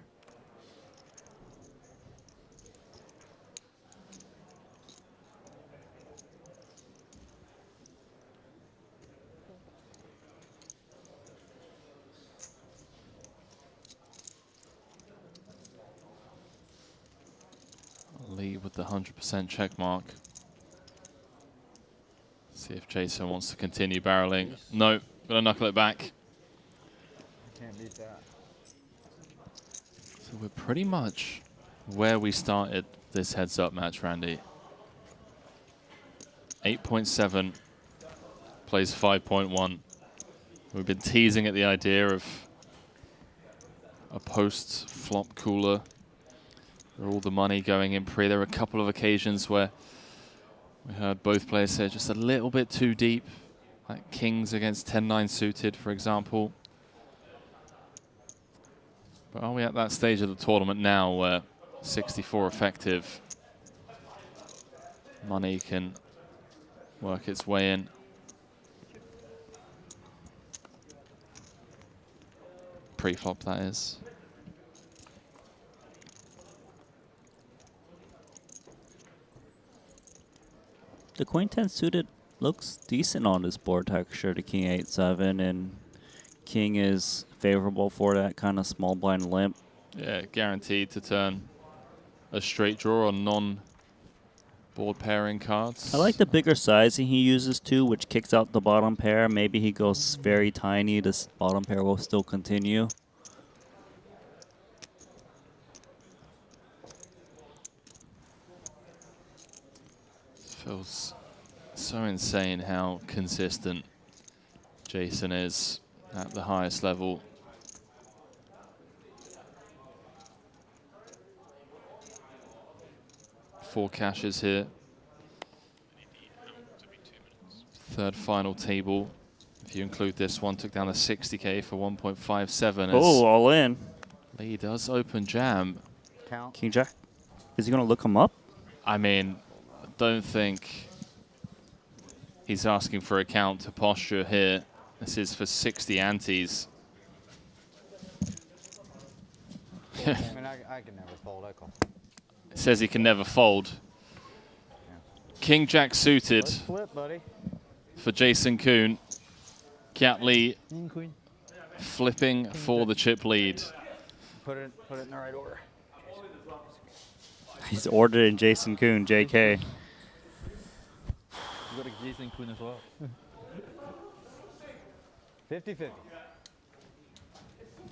Lee with the 100% check mark. See if Jason wants to continue barreling. No, gonna knuckle it back. Can't beat that. So we're pretty much where we started this heads-up match, Randy. 8.7 plays 5.1. We've been teasing at the idea of a post-flop cooler. All the money going in pre. There were a couple of occasions where we heard both players say just a little bit too deep, like kings against 10-9 suited, for example. But are we at that stage of the tournament now where 64 effective money can work its way in? Pre-flop, that is. The Queen 10 suited looks decent on this board texture to King 8-7, and King is favorable for that kind of small blind limp. Yeah, guaranteed to turn a straight draw on non-board pairing cards. I like the bigger sizing he uses too, which kicks out the bottom pair. Maybe he goes very tiny, this bottom pair will still continue. Feels so insane how consistent Jason is at the highest level. Four cashes here. Third final table. If If you include this one, took down a 60K for 1.57. Oh, all in. Lee does open jam. Count. King Jack. Is he going to look him up? I mean, I don't think he's asking for a count to posture here. This is for 60 antes. I mean, I can never fold. I call. It says he can never fold. King Jack suited Flip, buddy. for Jason Kuhn. Kiat Lee flipping for the chip lead. Put it in the right order. He's ordered in Jason Kuhn, JK. You got a Jason Kuhn as well. 50-50.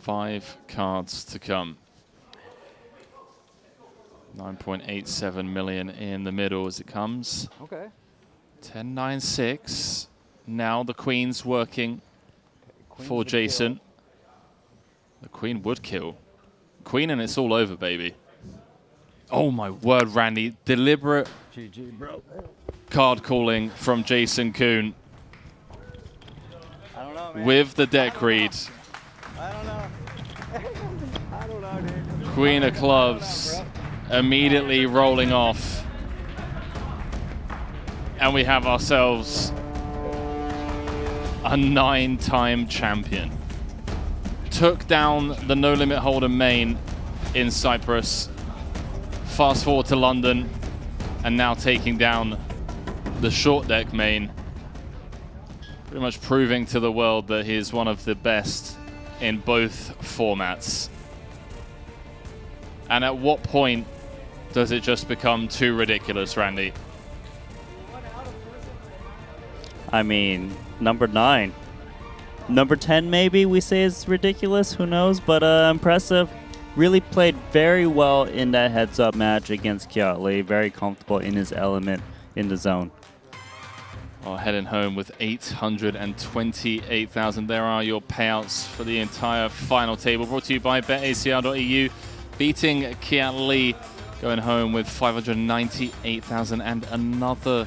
5 cards to come. 9.87 million in the middle as it comes. Okay. 10-9-6. Now the queen's working for Jason. The queen would kill. Queen and it's all over, baby. Oh my word, Randy. Deliberate GG, bro. card calling from Jason Kuhn. I don't know, man. With the deck read. I don't know. I don't know, dude. Queen of clubs immediately rolling off. And we have ourselves a 9-time champion. Took down the No Limit Hold'em main in Cyprus. Fast forward to London, and now taking down the short deck main. Pretty much proving to the world that he is one of the best in both formats. And at what point does it just become too ridiculous, Randy? I mean, number 9. Number 10 maybe we say is ridiculous, who knows, but impressive. Really played very well in that heads-up match against Kiat Lee. Very comfortable in his element in the zone. Well, heading home with 828,000. There are your payouts for the entire final table. Brought to you by betacr.eu. Beating Kiat Lee, going home with 598,000 and another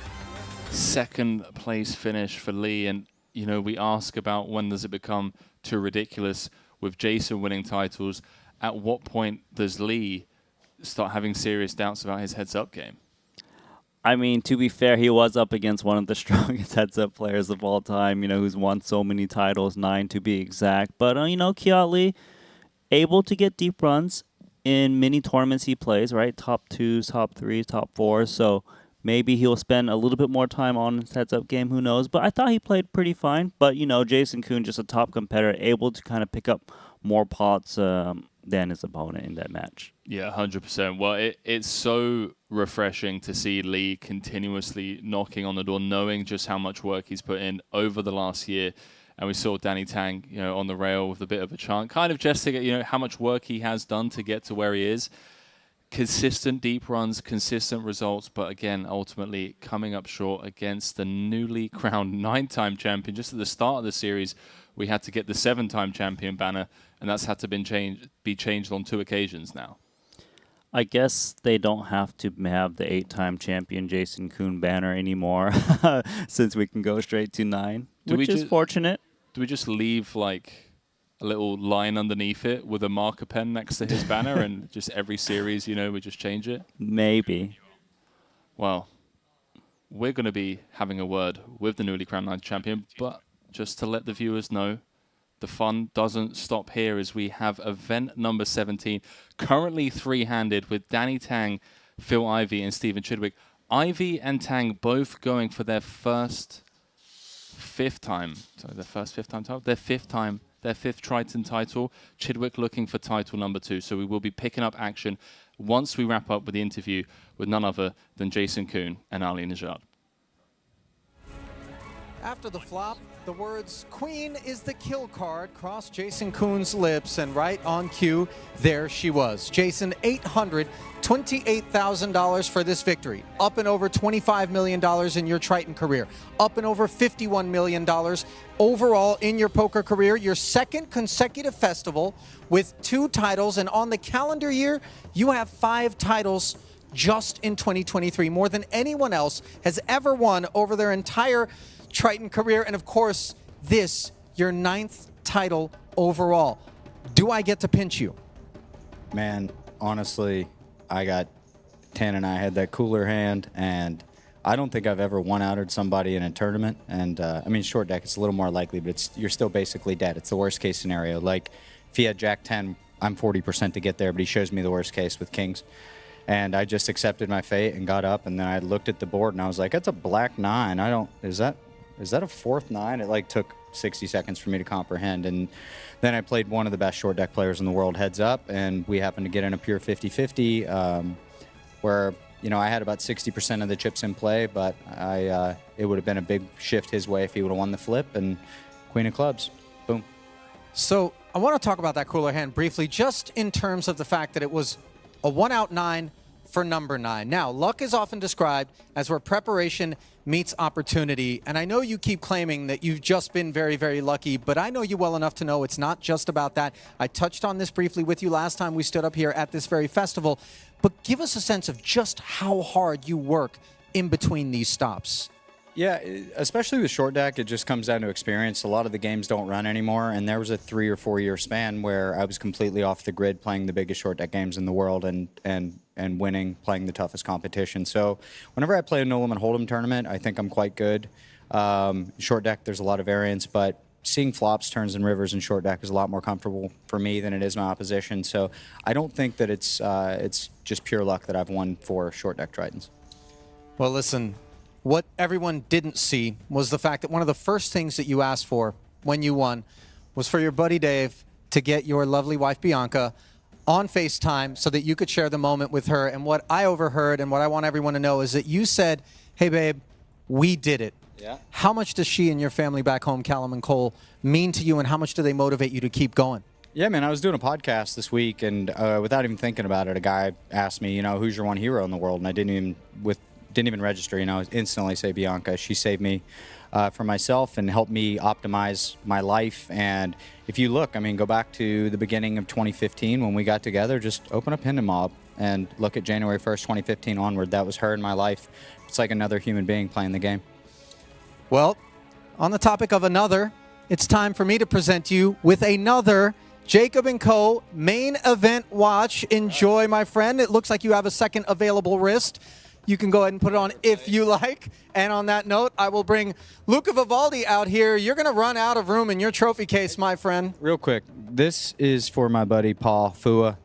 second place finish for Lee. And, you know, we ask about when does it become too ridiculous with Jason winning titles. At what point does Lee start having serious doubts about his heads-up game? I mean, to be fair, he was up against one of the strongest heads-up players of all time, you know, who's won so many titles, 9 to be exact. But, you know, Kiat Lee, able to get deep runs in many tournaments he plays, right? Top 2s, top 3s, top 4s. So maybe he'll spend a little bit more time on his heads-up game, who knows. But I thought he played pretty fine. But, you know, Jason Kuhn, just a top competitor, able to kind of pick up more pots than his opponent in that match. Yeah, 100%. Well, it's so refreshing to see Lee continuously knocking on the door, knowing just how much work he's put in over the last year. And we saw Danny Tang, you know, on the rail with a bit of a chant, kind of just to get, you know, how much work he has done to get to where he is. Consistent deep runs, consistent results, but again, ultimately coming up short against the newly crowned 9-time champion. Just at the start of the series, we had to get the 7-time champion banner, and that's had to be changed on 2 occasions now. I guess they don't have to have the 8-time champion Jason Kuhn banner anymore, since we can go straight to 9, which is fortunate. Do we just leave like a little line underneath it with a marker pen next to his banner, and just every series, you know, we just change it? Maybe. Well, we're going to be having a word with the newly crowned 9th champion, but just to let the viewers know, the fun doesn't stop here as we have event number 17, currently 3-handed with Danny Tang, Phil Ivey, and Stephen Chidwick. Ivey and Tang both going for their first 5th time. Sorry, their first 5th time title? Their 5th time. Their 5th Triton title. Chidwick looking for title number 2. So we will be picking up action once we wrap up with the interview with none other than Jason Kuhn and Ali Najad. After the flop, the words "Queen is the kill card" crossed Jason Kuhn's lips, and right on cue, there she was. Jason, $828,000 for this victory. Up and over $25 million in your Triton career. Up and over $51 million overall in your poker career. Your 2nd consecutive festival with 2 titles, and on the calendar year, you have 5 titles just in 2023. More than anyone else has ever won over their entire Triton career. And of course, this your 9th title overall. Do I get to pinch you? Man, honestly, I got 10 and I had that cooler hand, and I don't think I've ever one-outed somebody in a tournament. And I mean, short deck, it's a little more likely, but you're still basically dead. It's the worst case scenario. Like, if he had Jack 10, I'm 40% to get there, but he shows me the worst case with kings. And I just accepted my fate and got up, and then I looked at the board and I was like, that's a black 9. Is that a fourth 9? It like took 60 seconds for me to comprehend. And then I played one of the best short deck players in the world heads up, and we happened to get in a pure 50-50 where, you know, I had about 60% of the chips in play, but it would have been a big shift his way if he would have won the flip, and queen of clubs, boom. So I want to talk about that cooler hand briefly, just in terms of the fact that it was a 1-out 9 for number 9. Now, luck is often described as where preparation meets opportunity, and I know you keep claiming that you've just been very, very lucky, but I know you well enough to know it's not just about that. I touched on this briefly with you last time we stood up here at this very festival, but give us a sense of just how hard you work in between these stops. Yeah, especially with short deck, it just comes down to experience. A lot of the games don't run anymore, and there was a 3 or 4 year span where I was completely off the grid playing the biggest short deck games in the world and winning, playing the toughest competition. So whenever I play a no limit hold'em tournament, I think I'm quite good. Short deck, there's a lot of variance, but seeing flops, turns, and rivers in short deck is a lot more comfortable for me than it is my opposition. So I don't think that it's just pure luck that I've won 4 short deck Tritons. Well, listen, what everyone didn't see was the fact that one of the first things that you asked for when you won was for your buddy Dave to get your lovely wife Bianca on FaceTime so that you could share the moment with her. And what I overheard and what I want everyone to know is that you said, hey, babe, we did it. Yeah. How much does she and your family back home, Callum and Cole, mean to you, and how much do they motivate you to keep going? Yeah, man, I was doing a podcast this week, and without even thinking about it, a guy asked me, you know, who's your one hero in the world? And I didn't even register, you know, instantly say Bianca. She saved me from myself and helped me optimize my life. And if you look, I mean, go back to the beginning of 2015 when we got together, just open up Hendon Mob and look at January 1st, 2015 onward. That was her in my life. It's like another human being playing the game. Well, on the topic of another, it's time for me to present you with another Jacob & Co. main event watch. Enjoy, my friend. It looks like you have a second available wrist. You can go ahead and put it on if you like. And on that note, I will bring Luca Vivaldi out here. You're going to run out of room in your trophy case, my friend. Real quick, this is for my buddy Paul Fua.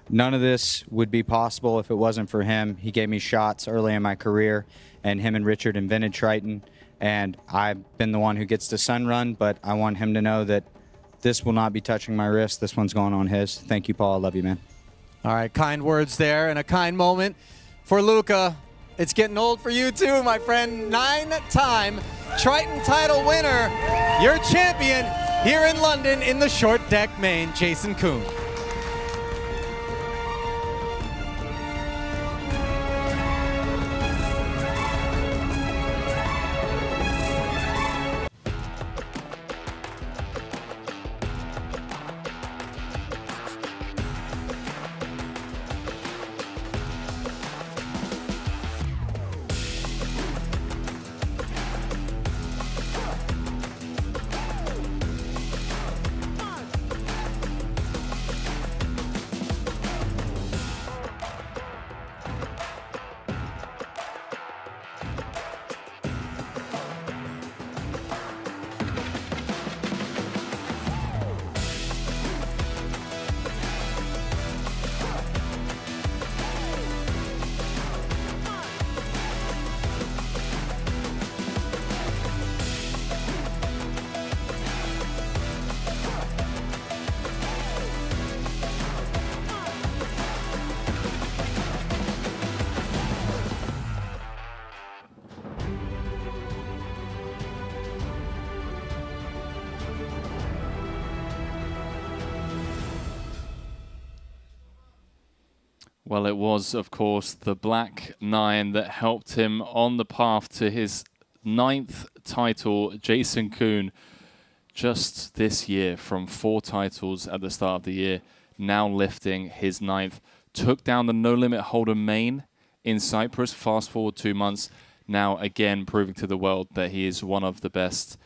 None of this would be possible if it wasn't for him. He gave me shots early in my career, and him and Richard invented Triton. And I've been the one who gets the sun run, but I want him to know that this will not be touching my wrist. This one's going on his. Thank you, Paul. I love you, man. All right, kind words there and a kind moment for Luca. It's getting old for you too, my friend. 9-time Triton title winner, your champion here in London in the short deck main, Jason Koon. Well, it was, of course, the Black 9 that helped him on the path to his 9th title. Jason Koon, just this year, from 4 titles at the start of the year, now lifting his 9th. Took down the No Limit Hold'em main in Cyprus. Fast forward 2 months. Now, again, proving to the world that he is one of the best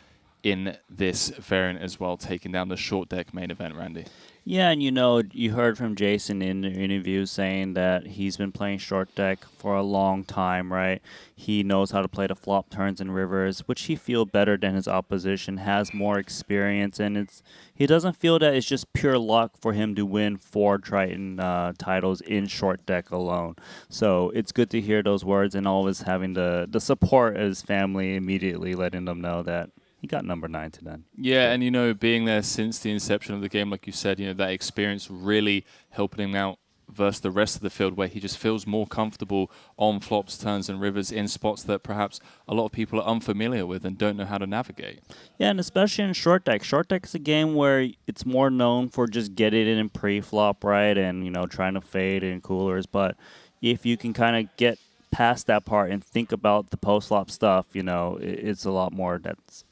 in this variant as well, taking down the short deck main event, Randy. Yeah, and you heard from Jason in the interview saying that he's been playing short deck for a long time, right? He knows how to play the flop turns and rivers, which he feels better than his opposition, has more experience, and he doesn't feel that it's just pure luck for him to win 4 Triton titles in short deck alone. So it's good to hear those words and always having the support of his family immediately letting them know that he got number 9 today. Yeah, and being there since the inception of the game, like you said, that experience really helping him out versus the rest of the field, where he just feels more comfortable on flops, turns, and rivers in spots that perhaps a lot of people are unfamiliar with and don't know how to navigate. Yeah, and especially in short deck. Short deck is a game where it's more known for just getting it in pre-flop, right, and trying to fade in coolers. But if you can kind of get past that part and think about the post-flop stuff, it's a lot more that's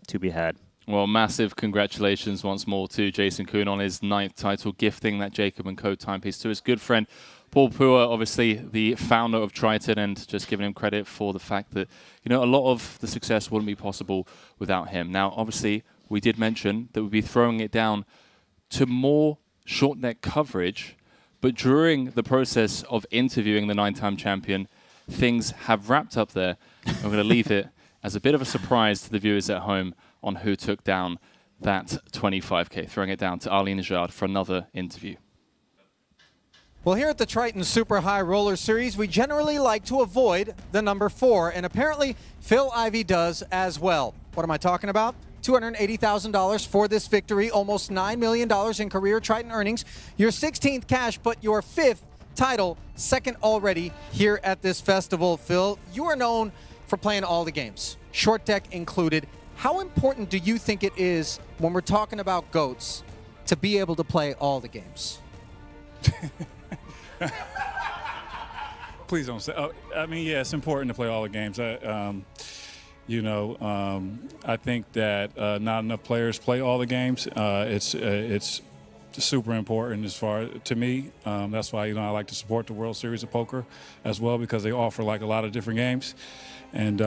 to be had. Well, massive congratulations once more to Jason Kuhn on his 9th title, gifting that Jacob & Co. timepiece to his good friend Paul Pua, obviously the founder of Triton, and just giving him credit for the fact that, a lot of the success wouldn't be possible without him. Now, obviously, we did mention that we'd be throwing it down to more short deck coverage, but during the process of interviewing the 9-time champion, things have wrapped up there. I'm going to leave it as a bit of a surprise to the viewers at home on who took down that 25K, throwing it down to Ali Najad for another interview. Well, here at the Triton Super High Roller Series, we generally like to avoid the number 4, and apparently Phil Ivey does as well. What am I talking about? $280,000 for this victory, almost $9 million in career Triton earnings, your 16th cash, but your 5th title, second already here at this festival. Phil, you are known for playing all the games, short deck included. How important do you think it is when we're talking about GOATs to be able to play all the games? Please don't say. Yeah, it's important to play all the games. I think that not enough players play all the games. It's super important as far to me. That's why I like to support the World Series of Poker as well, because they offer like a lot of different games, and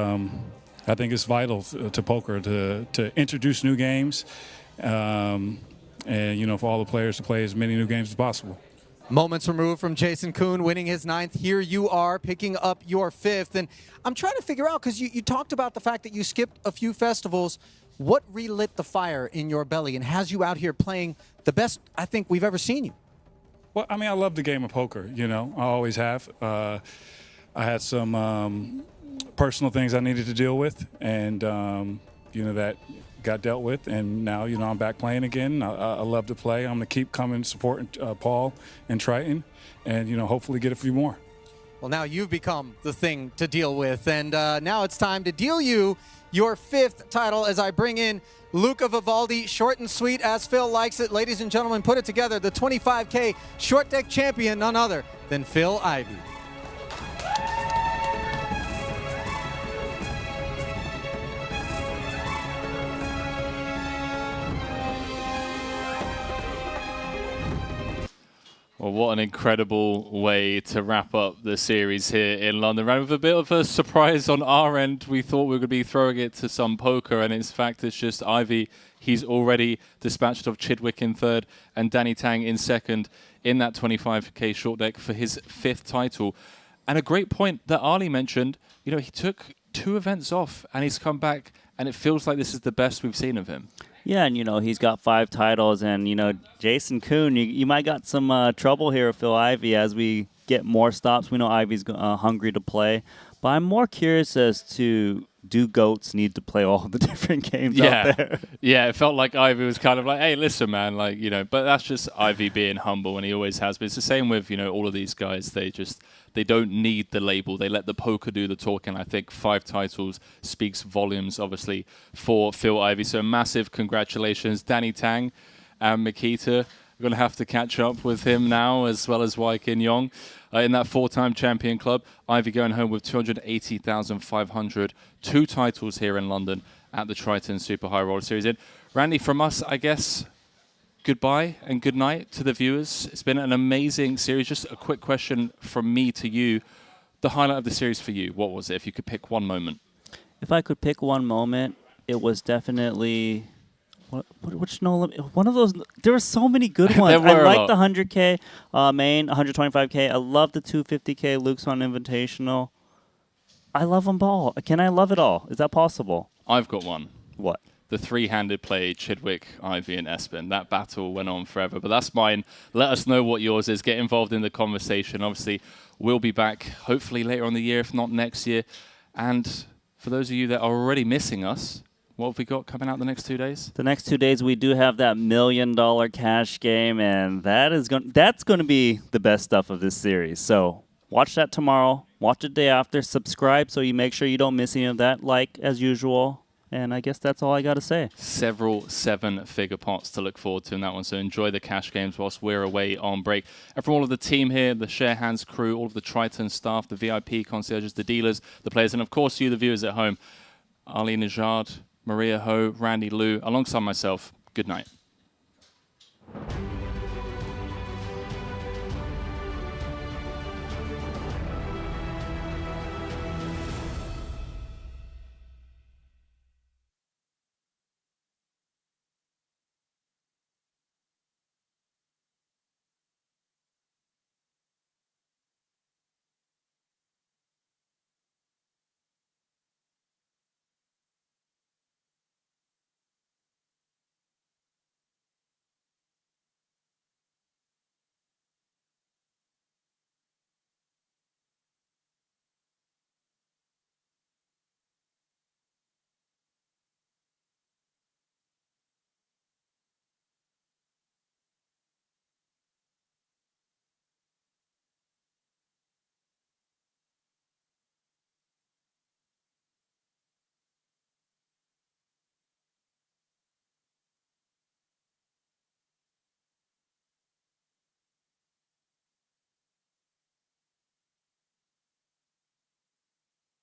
I think it's vital to poker to introduce new games, and for all the players to play as many new games as possible. Moments removed from Jason Kuhn winning his 9th. Here you are picking up your 5th. And I'm trying to figure out, because you talked about the fact that you skipped a few festivals. What relit the fire in your belly and has you out here playing the best I think we've ever seen you? Well, I love the game of poker. I always have. I had some personal things I needed to deal with, and that got dealt with, and now I'm back playing again. I love to play. I'm gonna keep coming, supporting Paul and Triton, and hopefully get a few more. Well, now you've become the thing to deal with, and now it's time to deal you your 5th title as I bring in Luca Vivaldi, short and sweet as Phil likes it. Ladies and gentlemen, put it together, the 25K short deck champion, none other than Phil Ivey. Well, what an incredible way to wrap up the series here in London. Ran with a bit of a surprise on our end. We thought we were going to be throwing it to some poker, and in fact, it's just Ivey. He's already dispatched of Chidwick in 3rd and Danny Tang in 2nd in that 25K short deck for his 5th title. And a great point that Ali mentioned, he took 2 events off, and he's come back, and it feels like this is the best we've seen of him. Yeah, and he's got 5 titles, and Jason Kuhn, you might got some trouble here with Phil Ivey as we get more stops. We know Ivey's hungry to play, but I'm more curious as to, do GOATs need to play all the different games out there? Yeah, it felt like Ivey was kind of like, hey, listen, man, but that's just Ivey being humble, and he always has been. It's the same with, all of these guys. They don't need the label. They let the poker do the talking. I think 5 titles speaks volumes, obviously, for Phil Ivey. So massive congratulations. Danny Tang and Makita. We're going to have to catch up with him now, as well as Wai Kin Yong. In that 4-time champion club, Ivey going home with $280,500. 2 titles here in London at the Triton Super High Roller Series. And Randy, from us, I guess, goodbye and good night to the viewers. It's been an amazing series. Just a quick question from me to you. The highlight of the series for you, what was it, if you could pick one moment? If I could pick one moment, it was definitely which no limit, one of those. There were so many good ones. There I were a like lot. the 100K main, 125K. I love the 250K Luke's on Invitational. I love them all. Can I love it all? Is that possible? I've got one. What? The three-handed play, Chidwick, Ivy, and Espen. That battle went on forever, but that's mine. Let us know what yours is. Get involved in the conversation. Obviously, we'll be back hopefully later on the year, if not next year. And for those of you that are already missing us, what have we got coming out the next 2 days? The next 2 days, we do have that $1 million cash game, and that's going to be the best stuff of this series. So watch that tomorrow. Watch it day after. Subscribe so you make sure you don't miss any of that, like as usual. And I guess that's all I got to say. Several seven-figure pots to look forward to in that one. So enjoy the cash games whilst we're away on break. And from all of the team here, the Share Hands crew, all of the Triton staff, the VIP concierges, the dealers, the players, and of course you, the viewers at home, Ali Najad, Maria Ho, Randy Liu, alongside myself, good night.